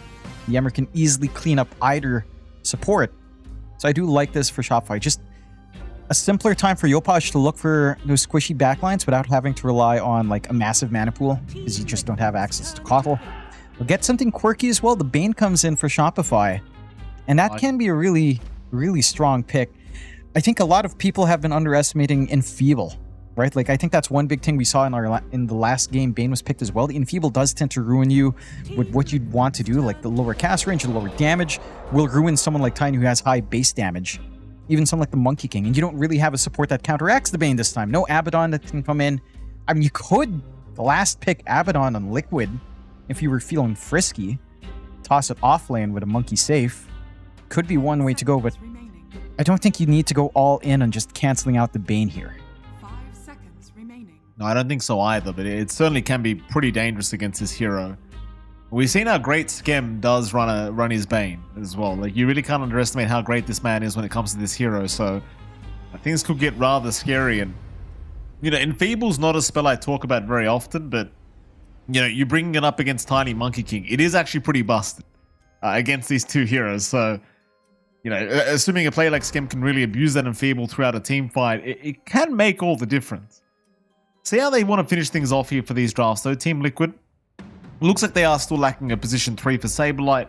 The Ember can easily clean up either support. So I do like this for Shopify. Just a simpler time for Yopaj to look for those squishy backlines without having to rely on like a massive mana pool, because you just don't have access to Kotal. We'll get something quirky as well. The Bane comes in for Shopify, and that can be a really, really strong pick. I think a lot of people have been underestimating Enfeeble, right? Like, I think that's one big thing we saw in the last game. Bane was picked as well. The Enfeeble does tend to ruin you with what you'd want to do, like the lower cast range, the lower damage will ruin someone like Tiny who has high base damage. Even someone like the Monkey King, and you don't really have a support that counteracts the Bane this time. No Abaddon that can come in. I mean, you could last pick Abaddon on Liquid if you were feeling frisky. Toss it off lane with a Monkey Safe. Could be one way to go, but I don't think you need to go all in on just canceling out the Bane here. 5 seconds remaining. No, I don't think so either, but it certainly can be pretty dangerous against this hero. We've seen how great Skem does run his Bane as well. Like, you really can't underestimate how great this man is when it comes to this hero, so things could get rather scary. And, you know, Enfeeble's not a spell I talk about very often, but, you know, you bringing it up against Tiny Monkey King, it is actually pretty busted against these two heroes, so, you know, assuming a player like Skem can really abuse that Enfeeble throughout a team fight, it can make all the difference. See how they want to finish things off here for these drafts, though. Team Liquid looks like they are still lacking a position 3 for Saberlight.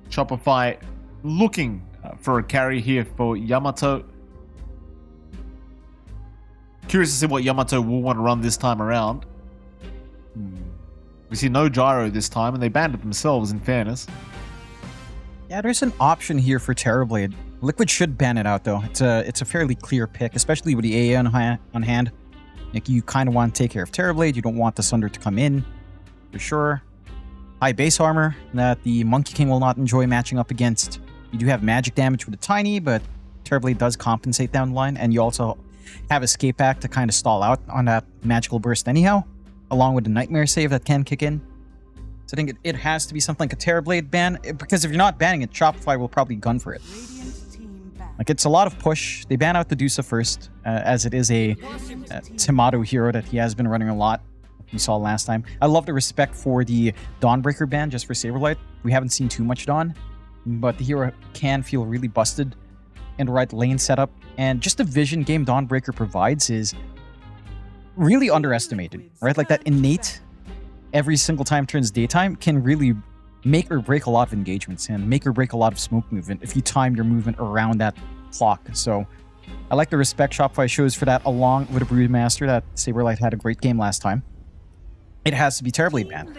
Shopify looking for a carry here for Yamato. Curious to see what Yamato will want to run this time around. We see no Gyro this time, and they banned it themselves, in fairness. Yeah, there's an option here for Terrorblade. Liquid should ban it out, though. It's a fairly clear pick, especially with the AA on hand. Like, you kind of want to take care of Terrorblade. You don't want the Sunder to come in, for sure. High base armor that the Monkey King will not enjoy matching up against. You do have magic damage with a Tiny, but Terrorblade does compensate down the line, and you also have Escape Act to kind of stall out on that magical burst anyhow, along with the Nightmare save that can kick in. So I think it has to be something like a Terrorblade ban, because if you're not banning it, Shopify will probably gun for it. Like, it's a lot of push. They ban out the Dusa first, as it is a Timato hero that he has been running a lot. You saw last time. I love the respect for the Dawnbreaker ban just for Saberlight. We haven't seen too much Dawn, but the hero can feel really busted in the right lane setup. And just the vision game Dawnbreaker provides is really underestimated, right? Like, that innate, every single time turns daytime can really make or break a lot of engagements and make or break a lot of smoke movement if you time your movement around that clock. So I like the respect Shopify shows for that, along with a Broodmaster that Saberlight had a great game last time. It has to be Terrorblade ban.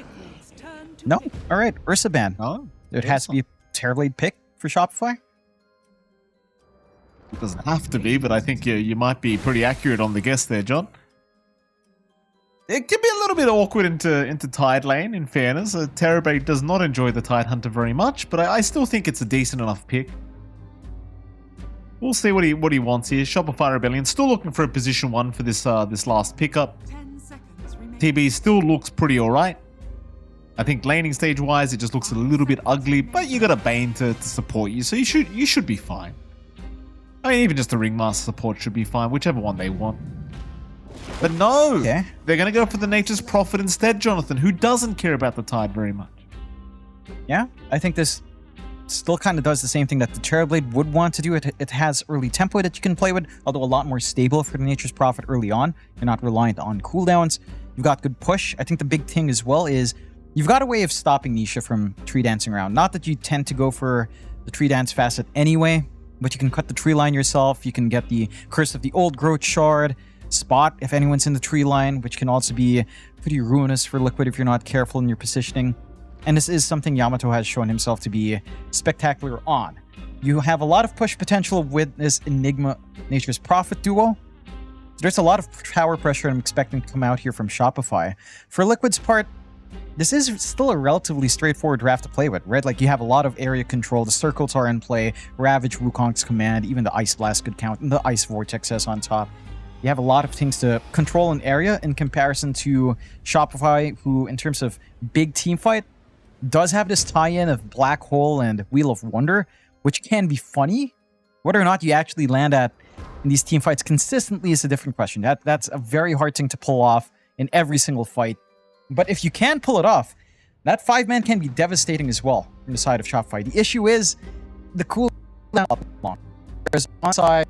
No? Alright, Ursa ban. Oh, it has to be a Terrorblade pick for Shopify? It doesn't have to be, but I think you might be pretty accurate on the guess there, John. It can be a little bit awkward into Tide lane, in fairness. Terrorblade does not enjoy the Tide Hunter very much, but I still think it's a decent enough pick. We'll see what he wants here. Shopify Rebellion still looking for a position 1 for this last pickup. TB still looks pretty alright. I think laning stage wise it just looks a little bit ugly, but you got a Bane to support you, so you should be fine. I mean, even just the Ringmaster support should be fine, whichever one they want. But no! Yeah. They're gonna go for the Nature's Prophet instead, Jonathan, who doesn't care about the Tide very much. Yeah, I think this still kind of does the same thing that the Terrorblade would want to do. It has early tempo that you can play with, although a lot more stable for the Nature's Prophet early on. You're not reliant on cooldowns. You've got good push. I think the big thing as well is you've got a way of stopping Nisha from tree dancing around. Not that you tend to go for the tree dance facet anyway, but you can cut the tree line yourself. You can get the Curse of the Old Growth Shard, spot if anyone's in the tree line, which can also be pretty ruinous for Liquid if you're not careful in your positioning. And this is something Yamato has shown himself to be spectacular on. You have a lot of push potential with this Enigma Nature's Prophet duo. There's a lot of power pressure I'm expecting to come out here from Shopify. For Liquid's part, this is still a relatively straightforward draft to play with, right? Like, you have a lot of area control, the circles are in play, Ravage, Wukong's command, even the Ice Blast could count, and the Ice Vortex is on top. You have a lot of things to control an area in comparison to Shopify, who, in terms of big team fight, does have this tie-in of Black Hole and Wheel of Wonder, which can be funny. Whether or not you actually land at in these team fights consistently is a different question. That's a very hard thing to pull off in every single fight. But if you can pull it off, that 5-man can be devastating as well from the side of Shopify. The issue is the cooldown up long. There's one side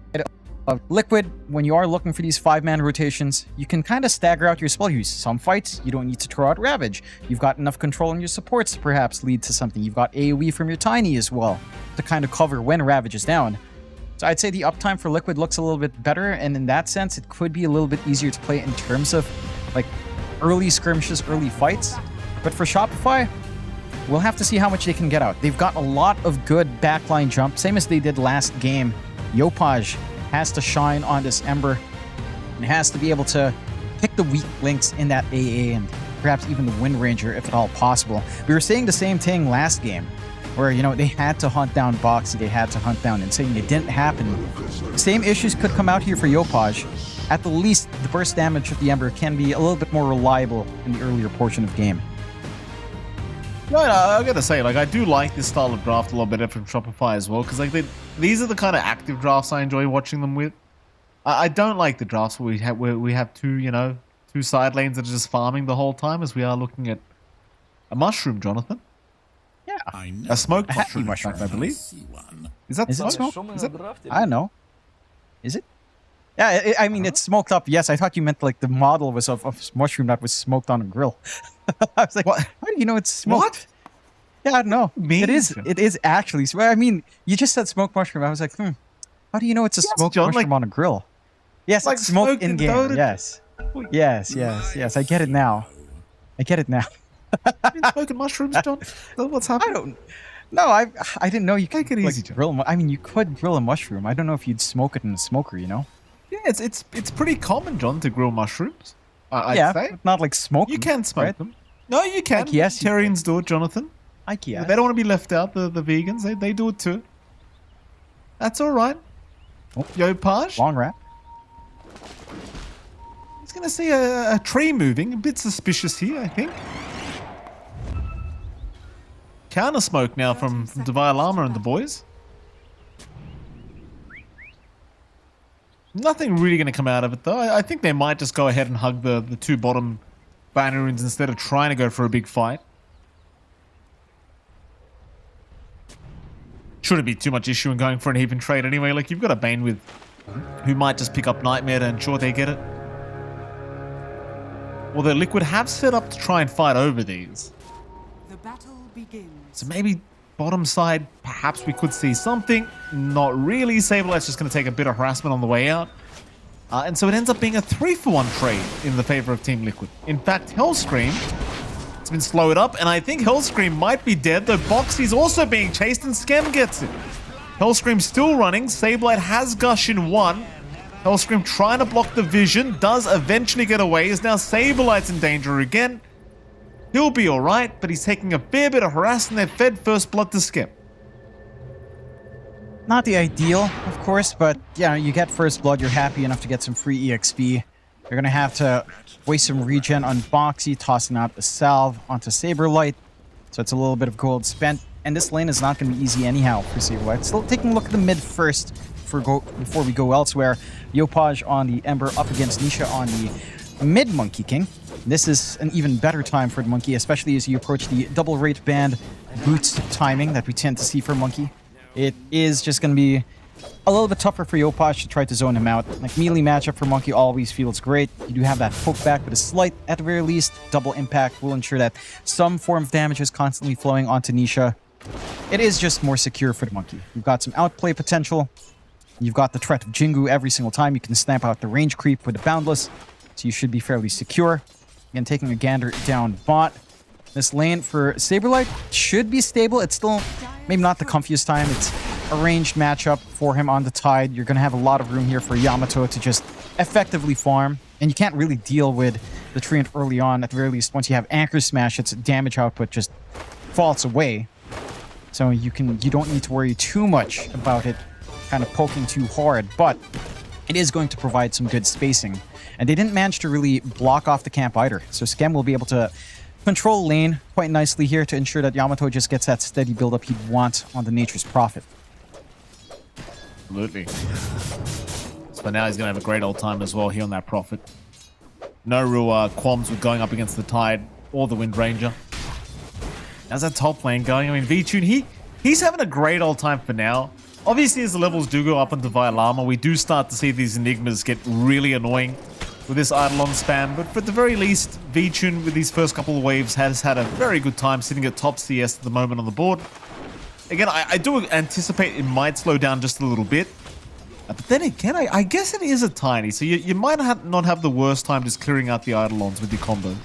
of Liquid, when you are looking for these 5-man rotations, you can kind of stagger out your spell use. Some fights, you don't need to throw out Ravage. You've got enough control in your supports to perhaps lead to something. You've got AoE from your Tiny as well to kind of cover when Ravage is down. So I'd say the uptime for Liquid looks a little bit better, and in that sense, it could be a little bit easier to play in terms of like early skirmishes, early fights. But for Shopify, we'll have to see how much they can get out. They've got a lot of good backline jump, same as they did last game. Yopaj has to shine on this Ember and has to be able to pick the weak links in that AA and perhaps even the Wind Ranger if at all possible. We were saying the same thing last game, where, you know, they had to hunt down Boxy, they had to hunt down Insane. It didn't happen. Same issues could come out here for Yopaj. At the least, the burst damage of the Ember can be a little bit more reliable in the earlier portion of the game. No, I gotta say, like, I do like this style of draft a lot better from Shopify as well, because like these are the kind of active drafts I enjoy watching them with. I don't like the drafts where we have two side lanes that are just farming the whole time, as we are looking at a mushroom, Jonathan. Yeah, a smoked mushroom, mushroom, I believe. Is that smoke? Is it? I don't know. Is it? Yeah, I mean, it's smoked up. Yes, I thought you meant like the model was of mushroom that was smoked on a grill. I was like, what? How do you know it's smoked? What? Yeah, I don't know. It is actually. I mean, you just said smoked mushroom. I was like, how do you know it's a smoked mushroom on a grill? Yes, like it's smoked in game. Yes. Yes. I get it now. Smoking mushrooms, John? What's happening? I didn't know you could take it easy, grill. I mean, you could grill a mushroom. I don't know if you'd smoke it in a smoker, you know? Yeah, it's pretty common, John, to grill mushrooms. I'd yeah, say. but not like smoke. You them, can smoke right? them. No, you can. Like, yes, you Terrians do it, Jonathan. Like, yes. They don't want to be left out, the vegans. They do it too. That's all right. Oh. Yo, Paj. Long wrap. He's going to see a tree moving. A bit suspicious here, I think. Counter smoke now from Devi Lama and the boys. Nothing really going to come out of it, though. I think they might just go ahead and hug the two bottom banner runes instead of trying to go for a big fight. Shouldn't be too much issue in going for an even trade anyway. Like, you've got a Bane with who might just pick up Nightmare to ensure they get it. Although Liquid have set up to try and fight over these. The battle begins. So maybe bottom side, perhaps we could see something. Not really. Sablelight's just going to take a bit of harassment on the way out. And so it ends up being a 3-for-1 trade in the favor of Team Liquid. In fact, Hellscream, it's been slowed up, and I think Hellscream might be dead, though Boxy's also being chased and Schem gets it. Hellscream's still running. Sablelight has Gush in 1. Hellscream trying to block the vision, does eventually get away, is now Sablelight's in danger again. He'll be alright, but he's taking a fair bit of harassment. They've fed first blood to Schem. Not the ideal, of course, but yeah, you get first blood, you're happy enough to get some free EXP. You're going to have to waste some regen on Boxy, tossing out the salve onto Saberlight. So it's a little bit of gold spent. And this lane is not going to be easy anyhow for Saberlight. Still taking a look at the mid first before we go elsewhere. Yopaj on the Ember up against Nisha on the mid Monkey King. This is an even better time for the Monkey, especially as you approach the double rate band boots timing that we tend to see for Monkey. It is just going to be a little bit tougher for Yopaj to try to zone him out. Like, melee matchup for Monkey always feels great. You do have that poke back, but a slight, at the very least, double impact will ensure that some form of damage is constantly flowing onto Nisha. It is just more secure for the Monkey. You've got some outplay potential. You've got the threat of Jingu every single time. You can stamp out the range creep with the Boundless, so you should be fairly secure. Again, taking a gander down bot. This lane for Saberlight should be stable. It's still maybe not the comfiest time. It's a ranged matchup for him on the Tide. You're going to have a lot of room here for Yamato to just effectively farm. And you can't really deal with the Treant early on. At the very least, once you have Anchor Smash, its damage output just falls away. So you don't need to worry too much about it kind of poking too hard. But it is going to provide some good spacing. And they didn't manage to really block off the camp either. So Schem will be able to control lane quite nicely here to ensure that Yamato just gets that steady build-up he'd want on the Nature's Prophet. Absolutely. So now he's going to have a great old time as well here on that Prophet. No real qualms with going up against the Tide or the Wind Ranger. How's that top lane going? I mean, V-Tune, he's having a great old time for now. Obviously, as the levels do go up into Violama, we do start to see these Enigmas get really annoying with this Eidolon spam, but at the very least, V-Tune with these first couple of waves has had a very good time sitting at top CS at the moment on the board. Again, I do anticipate it might slow down just a little bit, but then again, I guess it is a tiny, so you might not have the worst time just clearing out the Eidolons with your combos.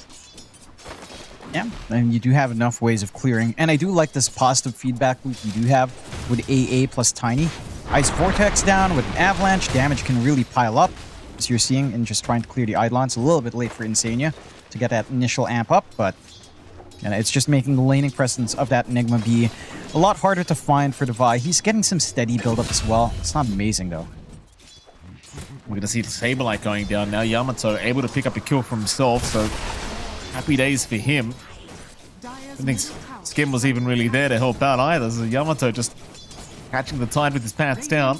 Yeah, and you do have enough ways of clearing, and I do like this positive feedback loop you do have with AA plus Tiny. Ice Vortex down with an Avalanche, damage can really pile up. As you're seeing in just trying to clear the Eidolons. A little bit late for Insania to get that initial amp up, but it's just making the laning presence of that Enigma be a lot harder to find for Devi. He's getting some steady build-up as well. It's not amazing, though. We're going to see the Saberlight going down now. Yamato able to pick up a kill for himself, so happy days for him. I don't think Schem was even really there to help out either, so Yamato just catching the Tide with his pants down.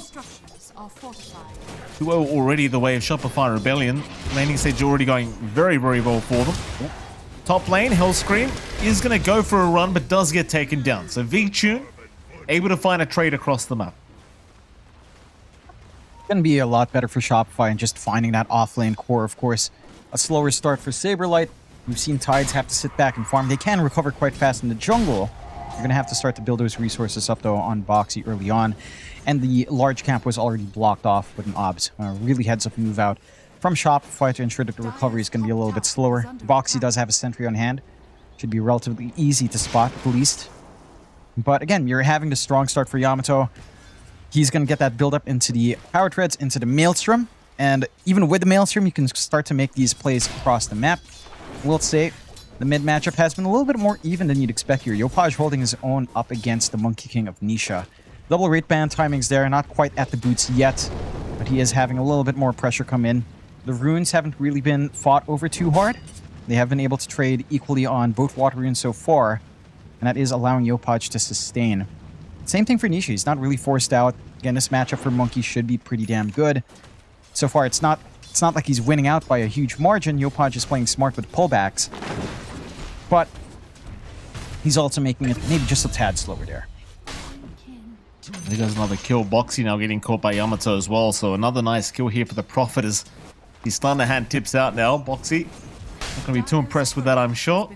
2-0 already the way of Shopify Rebellion. Laning stage already going very, very well for them. Top lane, Hellscream is going to go for a run, but does get taken down. So V-Tune able to find a trade across the map. Going to be a lot better for Shopify and just finding that off-lane core, of course. A slower start for Saberlight. We've seen Tides have to sit back and farm. They can recover quite fast in the jungle. You're going to have to start to build those resources up, though, on Boxy early on. And the large camp was already blocked off with an OBS. Really heads up move out from Shopify to ensure that the recovery is going to be a little bit slower. Boxy does have a sentry on hand. Should be relatively easy to spot, at least. But again, you're having the strong start for Yamato. He's going to get that build up into the power treads, into the Maelstrom. And even with the Maelstrom, you can start to make these plays across the map. We'll say the mid matchup has been a little bit more even than you'd expect here. Yopaj holding his own up against the Monkey King of Nisha. Double rate band timings there, not quite at the boots yet, but he is having a little bit more pressure come in. The runes haven't really been fought over too hard. They have been able to trade equally on both water runes so far, and that is allowing Yopaj to sustain. Same thing for Nisha, he's not really forced out. Again, this matchup for Monkey should be pretty damn good. So far, it's not like he's winning out by a huge margin. Yopaj is playing smart with pullbacks. But he's also making it maybe just a tad slower there. He does another kill. Boxy now getting caught by Yamato as well. So another nice kill here for the Prophet as he's starting to hand tips out now. Boxy not going to be too impressed with that, I'm sure.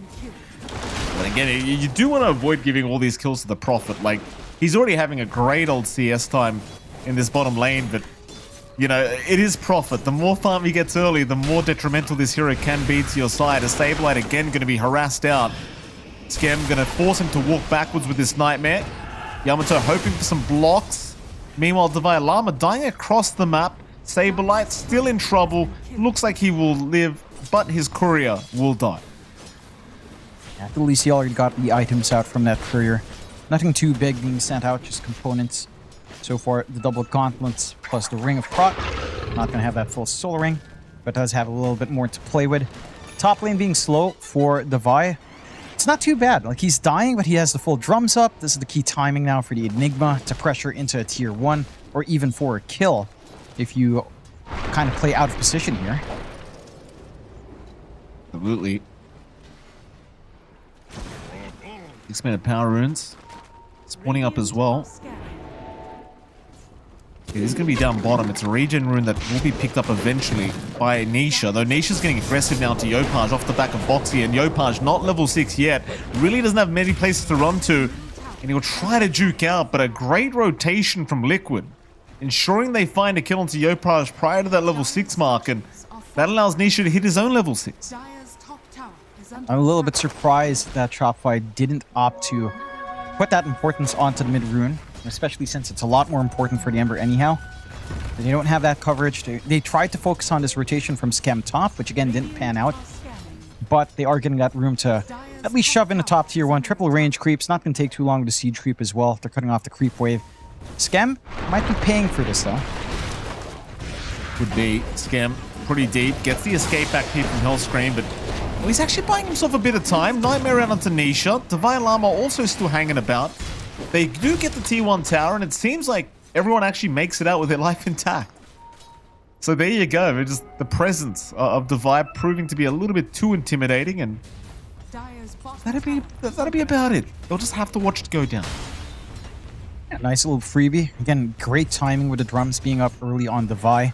But again, you do want to avoid giving all these kills to the Prophet. Like, he's already having a great old CS time in this bottom lane, but you know, it is Prophet. The more farm he gets early, the more detrimental this hero can be to your side. A Sableye again going to be harassed out. Skem going to force him to walk backwards with this Nightmare. Yamato hoping for some blocks. Meanwhile, Divine Llama dying across the map. Sableye still in trouble. Looks like he will live, but his courier will die. At least he already got the items out from that courier. Nothing too big being sent out, just components. So far, the double gauntlets plus the Ring of Krot. Not going to have that full soul ring, but does have a little bit more to play with. Top lane being slow for Devi. It's not too bad. Like, he's dying, but he has the full drums up. This is the key timing now for the Enigma to pressure into a tier 1 or even for a kill if you kind of play out of position here. Absolutely. 6-minute power runes. Spawning up as well. He's going to be down bottom. It's a regen rune that will be picked up eventually by Nisha. Though Nisha's getting aggressive now to Yopaj off the back of Boxy. And Yopaj, not level 6 yet, really doesn't have many places to run to. And he'll try to juke out, but a great rotation from Liquid. Ensuring they find a kill onto Yopaj prior to that level 6 mark. And that allows Nisha to hit his own level 6. I'm a little bit surprised that Shopify didn't opt to put that importance onto the mid rune. Especially since it's a lot more important for the Ember anyhow. They don't have that coverage. They tried to focus on this rotation from Scam top, which again didn't pan out. But they are getting that room to at least shove in a top tier 1. Triple range creeps, not going to take too long to siege creep as well. They're cutting off the creep wave. Scam might be paying for this though. Would be. Scam pretty deep. Gets the escape back here from Hellscream, but well, he's actually buying himself a bit of time. Nightmare out onto Nisha. Divine Llama also still hanging about. They do get the T1 tower, and it seems like everyone actually makes it out with their life intact. So there you go. It's just the presence of Devi proving to be a little bit too intimidating, and that'll be about it. They'll just have to watch it go down. Yeah, nice little freebie. Again, great timing with the drums being up early on Devi,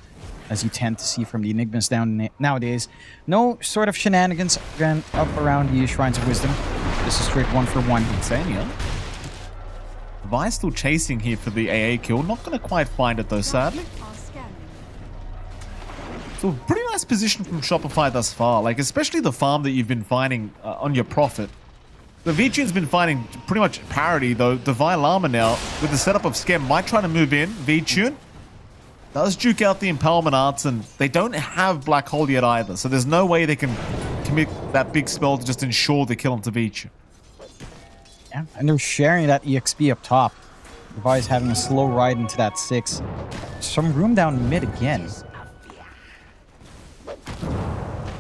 as you tend to see from the Enigmas down nowadays. No sort of shenanigans again up around the Shrines of Wisdom. This is straight 1-for-1. Insane, yeah. Devi's still chasing here for the AA kill. Not going to quite find it though, sadly. So pretty nice position from Shopify thus far. Like, especially the farm that you've been finding on your Prophet. The V-Tune's been finding pretty much parity though. Divine Llama now, with the setup of Scam, might try to move in. V-Tune does juke out the Empowerment Arts, and they don't have Black Hole yet either. So there's no way they can commit that big spell to just ensure the kill onto V-Tune. Yeah, and they're sharing that EXP up top. Devi's having a slow ride into that 6. Some room down mid again.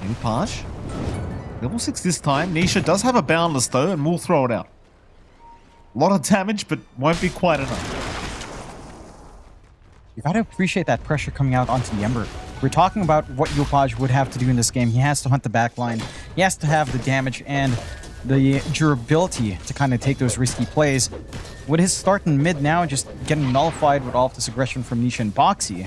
Yopaj. Level 6 this time. Nisha does have a Boundless though, and we'll throw it out. A lot of damage, but won't be quite enough. You gotta appreciate that pressure coming out onto the Ember. We're talking about what Yopaj would have to do in this game. He has to hunt the backline. He has to have the damage and the durability to kind of take those risky plays. With his start in mid now just getting nullified with all of this aggression from Nisha and Boxy,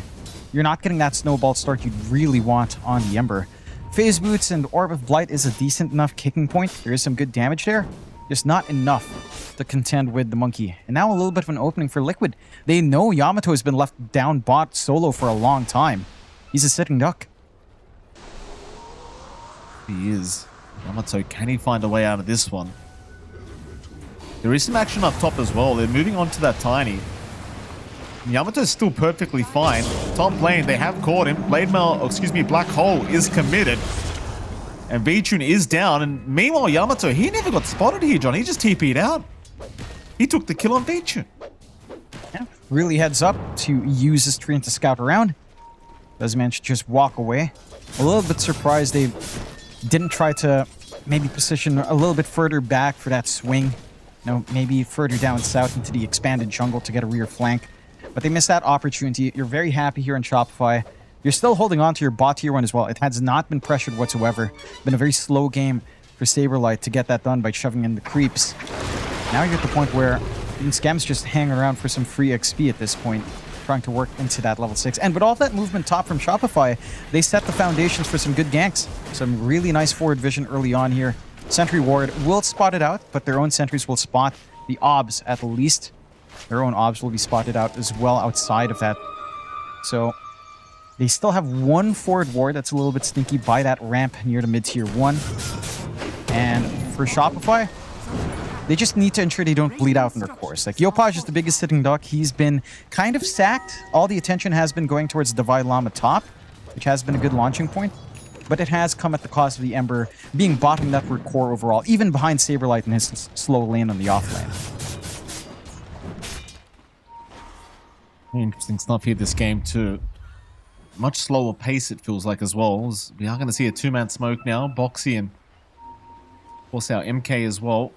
you're not getting that snowball start you'd really want on the Ember. Phase Boots and Orb of Blight is a decent enough kicking point. There is some good damage there, just not enough to contend with the Monkey. And now a little bit of an opening for Liquid. They know Yamato has been left down bot solo for a long time. He's a sitting duck. He is. Yamato, can he find a way out of this one? There is some action up top as well. They're moving on to that Tiny. Yamato's still perfectly fine. Top lane, they have caught him. Black Hole is committed. And V-Tune is down. And meanwhile, Yamato, he never got spotted here, John. He just TP'd out. He took the kill on V-Tune. Yeah, really heads up to use this tree to scout around. Does manage to just walk away. A little bit surprised they didn't try to maybe position a little bit further back for that swing. You know, maybe further down south into the expanded jungle to get a rear flank. But they missed that opportunity. You're very happy here in Shopify. You're still holding on to your bot tier 1 as well. It has not been pressured whatsoever. Been a very slow game for Saberlight to get that done by shoving in the creeps. Now you're at the point where Scam's just hanging around for some free XP at this point, trying to work into that level 6. And with all that movement top from Shopify, they set the foundations for some good ganks. Some really nice forward vision early on here. Sentry Ward will spot it out, but their own sentries will spot the obs at least. Their own obs will be spotted out as well outside of that. So they still have one forward ward that's a little bit stinky by that ramp near the mid-tier 1. And for Shopify, they just need to ensure they don't bleed out in their course. Like, Yopaj is the biggest sitting duck. He's been kind of sacked. All the attention has been going towards Divine Llama top, which has been a good launching point. But it has come at the cost of the Ember being bottom network core overall, even behind Saberlight in his slow lane on the off lane. Interesting stuff here this game too. Much slower pace it feels like as well. We are going to see a two-man smoke now. Boxy and of course our MK as well.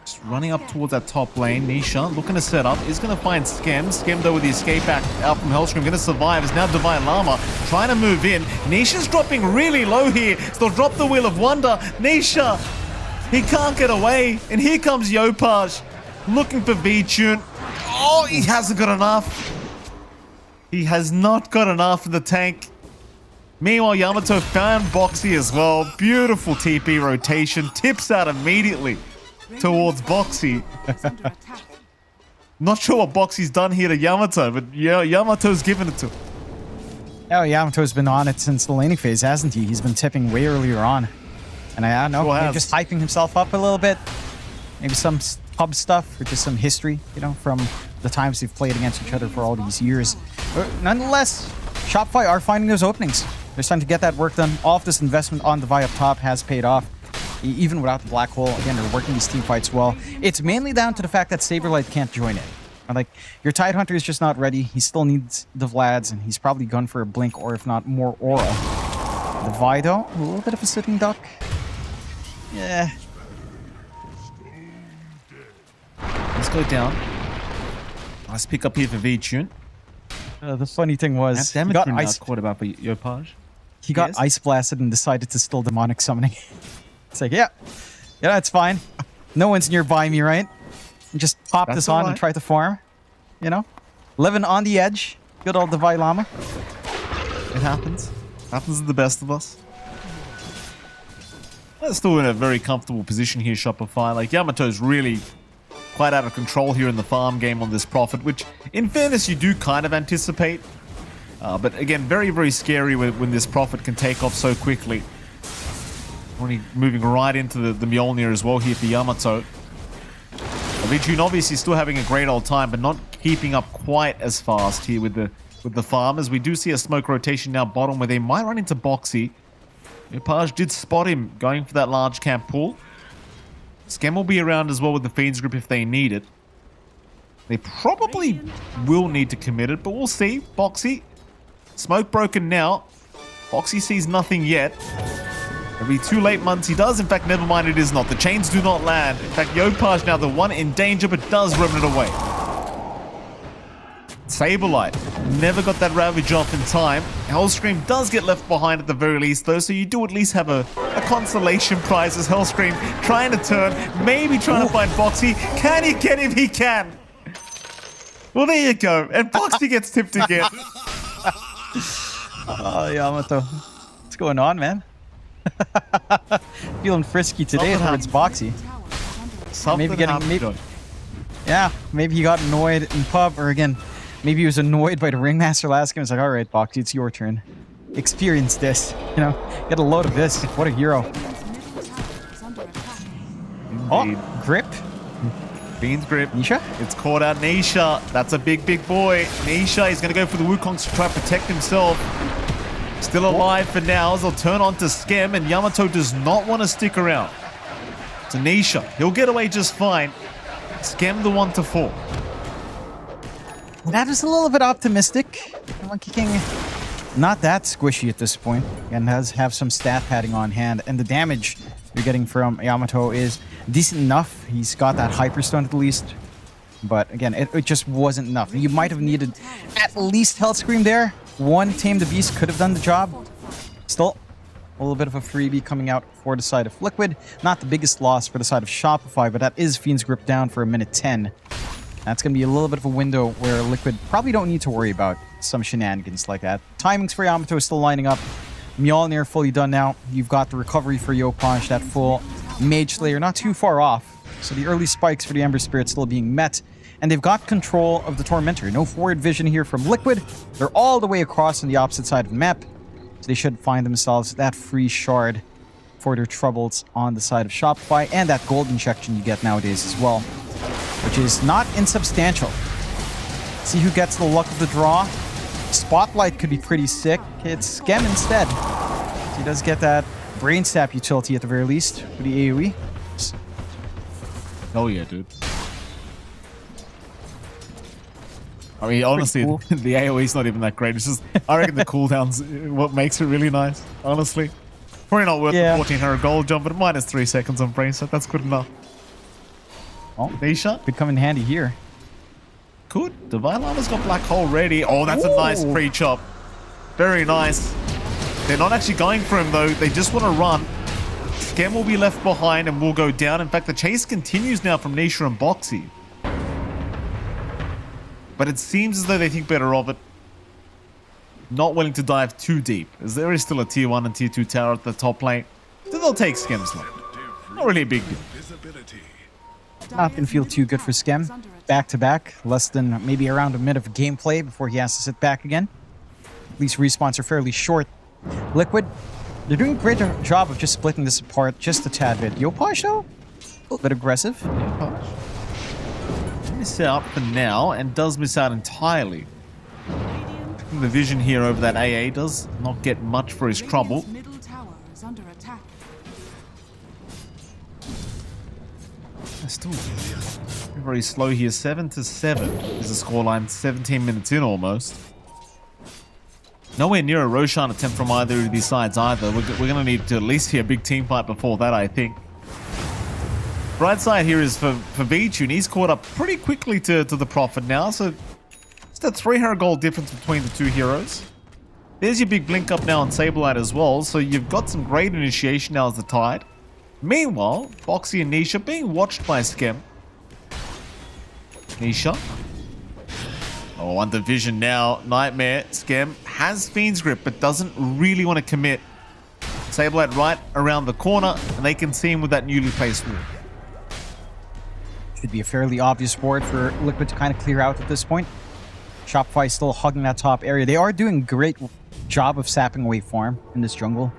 Just running up towards that top lane. Nisha looking to set up. Is going to find Skem. Skem though with the escape out from Hellscream. Going to survive. Is now Divine Llama trying to move in. Nisha's dropping really low here. Still drop the Wheel of Wonder. Nisha, he can't get away. And here comes Yopaj looking for V-Tune. Oh, he hasn't got enough. He has not got enough in the tank. Meanwhile, Yamato found Boxy as well. Beautiful TP rotation. Tips out immediately towards Boxy. Not sure what Boxy's done here to Yamato, but yeah, Yamato's given it to him. Oh, Yamato's been on it since the laning phase, hasn't he? He's been tipping way earlier on. And I don't know, maybe just hyping himself up a little bit. Maybe some pub stuff or just some history, you know, from the times they've played against each other for all these years. But nonetheless, Shopify are finding those openings. They're starting to get that work done. All of this investment on the Vi up top has paid off. Even without the black hole, again, they're working these team fights well. It's mainly down to the fact that Saberlight can't join in. Like, your Tidehunter is just not ready. He still needs the Vlads, and he's probably gone for a blink or if not more aura. The Vi, though, a little bit of a sitting duck. Yeah. Let's go down. Nice pick up here for V-Tune. The funny thing was, he got ice caught about for Yopaj. He got ice blasted and decided to still demonic summoning. It's like, yeah, it's fine. No one's nearby me, right? And just pop this on and try to farm. You know, living on the edge. Good old Divine Llama. It happens. Happens to the best of us. They're still in a very comfortable position here, Shopify. Like, Yamato's really quite out of control here in the farm game on this Prophet, which, in fairness, you do kind of anticipate. But again, very, very scary when this Prophet can take off so quickly. Only moving right into the Mjolnir as well here for Yamato. V-Tune obviously still having a great old time, but not keeping up quite as fast here with the farmers. We do see a smoke rotation now bottom where they might run into Boxy. Yopaj did spot him going for that large camp pull. Skem will be around as well with the Fiends group if they need it. They probably will need to commit it, but we'll see. Boxy. Smoke broken now. Boxy sees nothing yet. It'll be too late, Muncie does. In fact, never mind, it is not. The chains do not land. In fact, Yopaj now the one in danger, but does remnant away. Saberlight never got that Ravage off in time. Hellscream does get left behind at the very least, though, so you do at least have a consolation prize as Hellscream trying to turn, maybe trying to find Boxy. Can he get him? He can. Well, there you go. And Boxy gets tipped again. Oh, Yamato. What's going on, man? Feeling frisky today towards Boxy. Maybe he got annoyed in pub, or again, maybe he was annoyed by the ringmaster last game. It's like, all right, Boxy, it's your turn. Experience this. You know, get a load of this. What a hero. Oh, grip. Fiend's grip. Nisha? It's caught out Nisha. That's a big, big boy. Nisha, he's going to go for the Wukongs to try to protect himself. Still alive for now. They'll turn on to Skem, and Yamato does not want to stick around. To Nisha. He'll get away just fine. Skem the 1 to 4. That is a little bit optimistic. Monkey King, not that squishy at this point, and does have some stat padding on hand, and the damage you're getting from Yamato is decent enough. He's got that Hyperstone at least, but again, it just wasn't enough. You might have needed at least Health Scream there. One Tame the Beast could have done the job. Still, a little bit of a freebie coming out for the side of Liquid. Not the biggest loss for the side of Shopify, but that is Fiend's Grip down for a minute 10. That's going to be a little bit of a window where Liquid probably don't need to worry about some shenanigans like that. Timings for Yamato is still lining up. Mjolnir fully done now. You've got the recovery for Yopaj, that full Mage Slayer not too far off. So the early spikes for the Ember Spirit still being met. And they've got control of the Tormentor. No forward vision here from Liquid. They're all the way across on the opposite side of the map. So they should find themselves that free shard for their troubles on the side of Shopify. And that gold injection you get nowadays as well, which is not insubstantial. See who gets the luck of the draw. Spotlight could be pretty sick. It's Skem instead. So he does get that Brain Sap utility at the very least for the AoE. Oh yeah, dude. I mean, honestly, cool. The AoE is not even that great. It's just, I reckon the cooldowns what makes it really nice, honestly. Probably not worth the 1400 gold jump, but minus 3 seconds on Brain Sap. That's good enough. Oh, Nisha? could come in handy here. Could. Divine Llama's got Black Hole ready. Oh, that's a nice pre-chop. Very nice. They're not actually going for him, though. They just want to run. Skem will be left behind and will go down. In fact, the chase continues now from Nisha and Boxy. But it seems as though they think better of it. Not willing to dive too deep, as there is still a tier 1 and tier 2 tower at the top lane. So they'll take Skem's lane. Not really a big deal. Not going to feel too good for Skem. Back-to-back, less than maybe around a minute of gameplay before he has to sit back again. At least respawns are fairly short. Liquid, they're doing a great job of just splitting this apart just a tad bit. Yopaj, though, a little bit aggressive. Miss out for now, and does miss out entirely. The vision here over that AA does not get much for his trouble. Still very slow here. 7-7 is the scoreline. 17 minutes in almost. Nowhere near a Roshan attempt from either of these sides either. We're going to need to at least see a big team fight before that, I think. Bright side here is for Vichun. He's caught up pretty quickly to the Prophet now, so it's a 300 gold difference between the two heroes. There's your big blink up now on Sableye as well, so you've got some great initiation now as the Tide. Meanwhile, Boxy and Nisha being watched by Skem. Nisha. Oh, under vision now. Nightmare. Skem has Fiend's Grip, but doesn't really want to commit. Sableye right around the corner, and they can see him with that newly placed ward. Should be a fairly obvious ward for Liquid to kind of clear out at this point. Shopify still hugging that top area. They are doing a great job of sapping away farm in this jungle.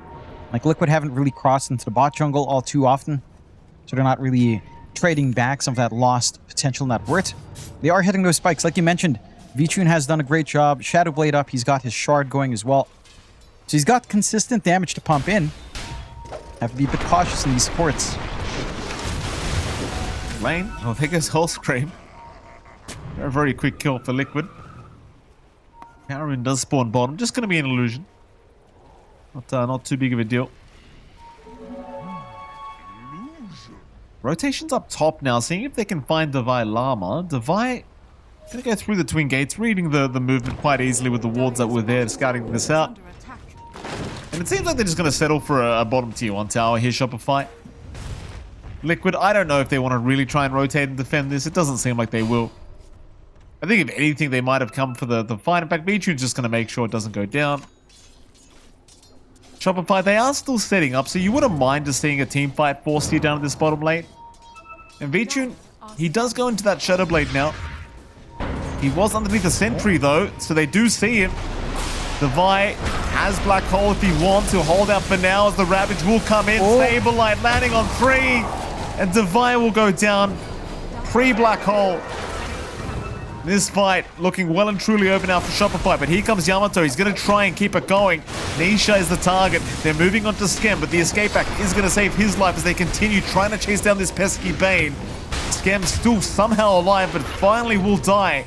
Like, Liquid haven't really crossed into the bot jungle all too often, so they're not really trading back some of that lost potential in that wort. They are hitting those spikes. Like you mentioned, Vichun has done a great job. Shadowblade up, he's got his shard going as well. So he's got consistent damage to pump in. Have to be a bit cautious in these supports. Lane, I think it's Hull Scream. A very quick kill for Liquid. Karen does spawn bottom. Just going to be an illusion. Not too big of a deal. Rotation's up top now, seeing if they can find Devi Llama. Devi going to go through the twin gates, reading the movement quite easily with the wards that were there, scouting this out. And it seems like they're just going to settle for a bottom tier 1 tower here, Shopify. Liquid, I don't know if they want to really try and rotate and defend this. It doesn't seem like they will. I think if anything, they might have come for the fight. In fact, Vichun's just going to make sure it doesn't go down. Shopify, they are still setting up, so you wouldn't mind just seeing a team fight forced you down to this bottom lane. And Vichun, he does go into that Shadowblade now. He was underneath the sentry though, so they do see him. Devi has Black Hole if he wants to hold out for now as the Ravage will come in. Sableye landing on 3, and Devi will go down. Pre-black hole. This fight looking well and truly over now for Shopify, but here comes Yamato. He's going to try and keep it going. Nisha is the target. They're moving on to Skem, but the escape back is going to save his life as they continue trying to chase down this pesky Bane. Skem still somehow alive, but finally will die.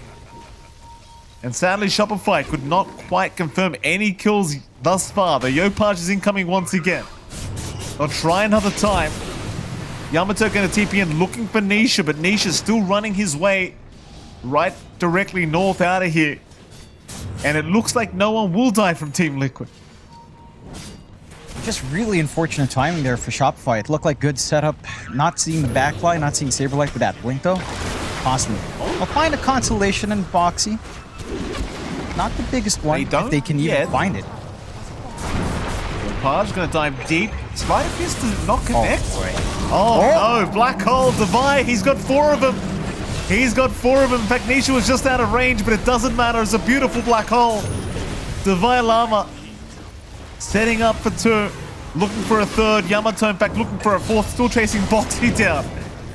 And sadly, Shopify could not quite confirm any kills thus far. The Yopaj is incoming once again. They'll try another time. Yamato going to TP in looking for Nisha, but Nisha's still running his way right directly north out of here. And it looks like no one will die from Team Liquid. Just really unfortunate timing there for Shopify. It looked like good setup. Not seeing the backline, not seeing Saberlight with that blink though. Costly. I'll find a consolation in Boxy. Not the biggest one, if they can even find it. Paj going to dive deep. Spider Fist does not connect. Oh no, Black Hole, Devi, he's got 4 of them. He's got 4 of them. In fact, Nisha was just out of range, but it doesn't matter. It's a beautiful black hole. Devi Lama setting up for 2. Looking for a 3rd. Yamato, in fact, looking for a 4th. Still chasing Boxy down.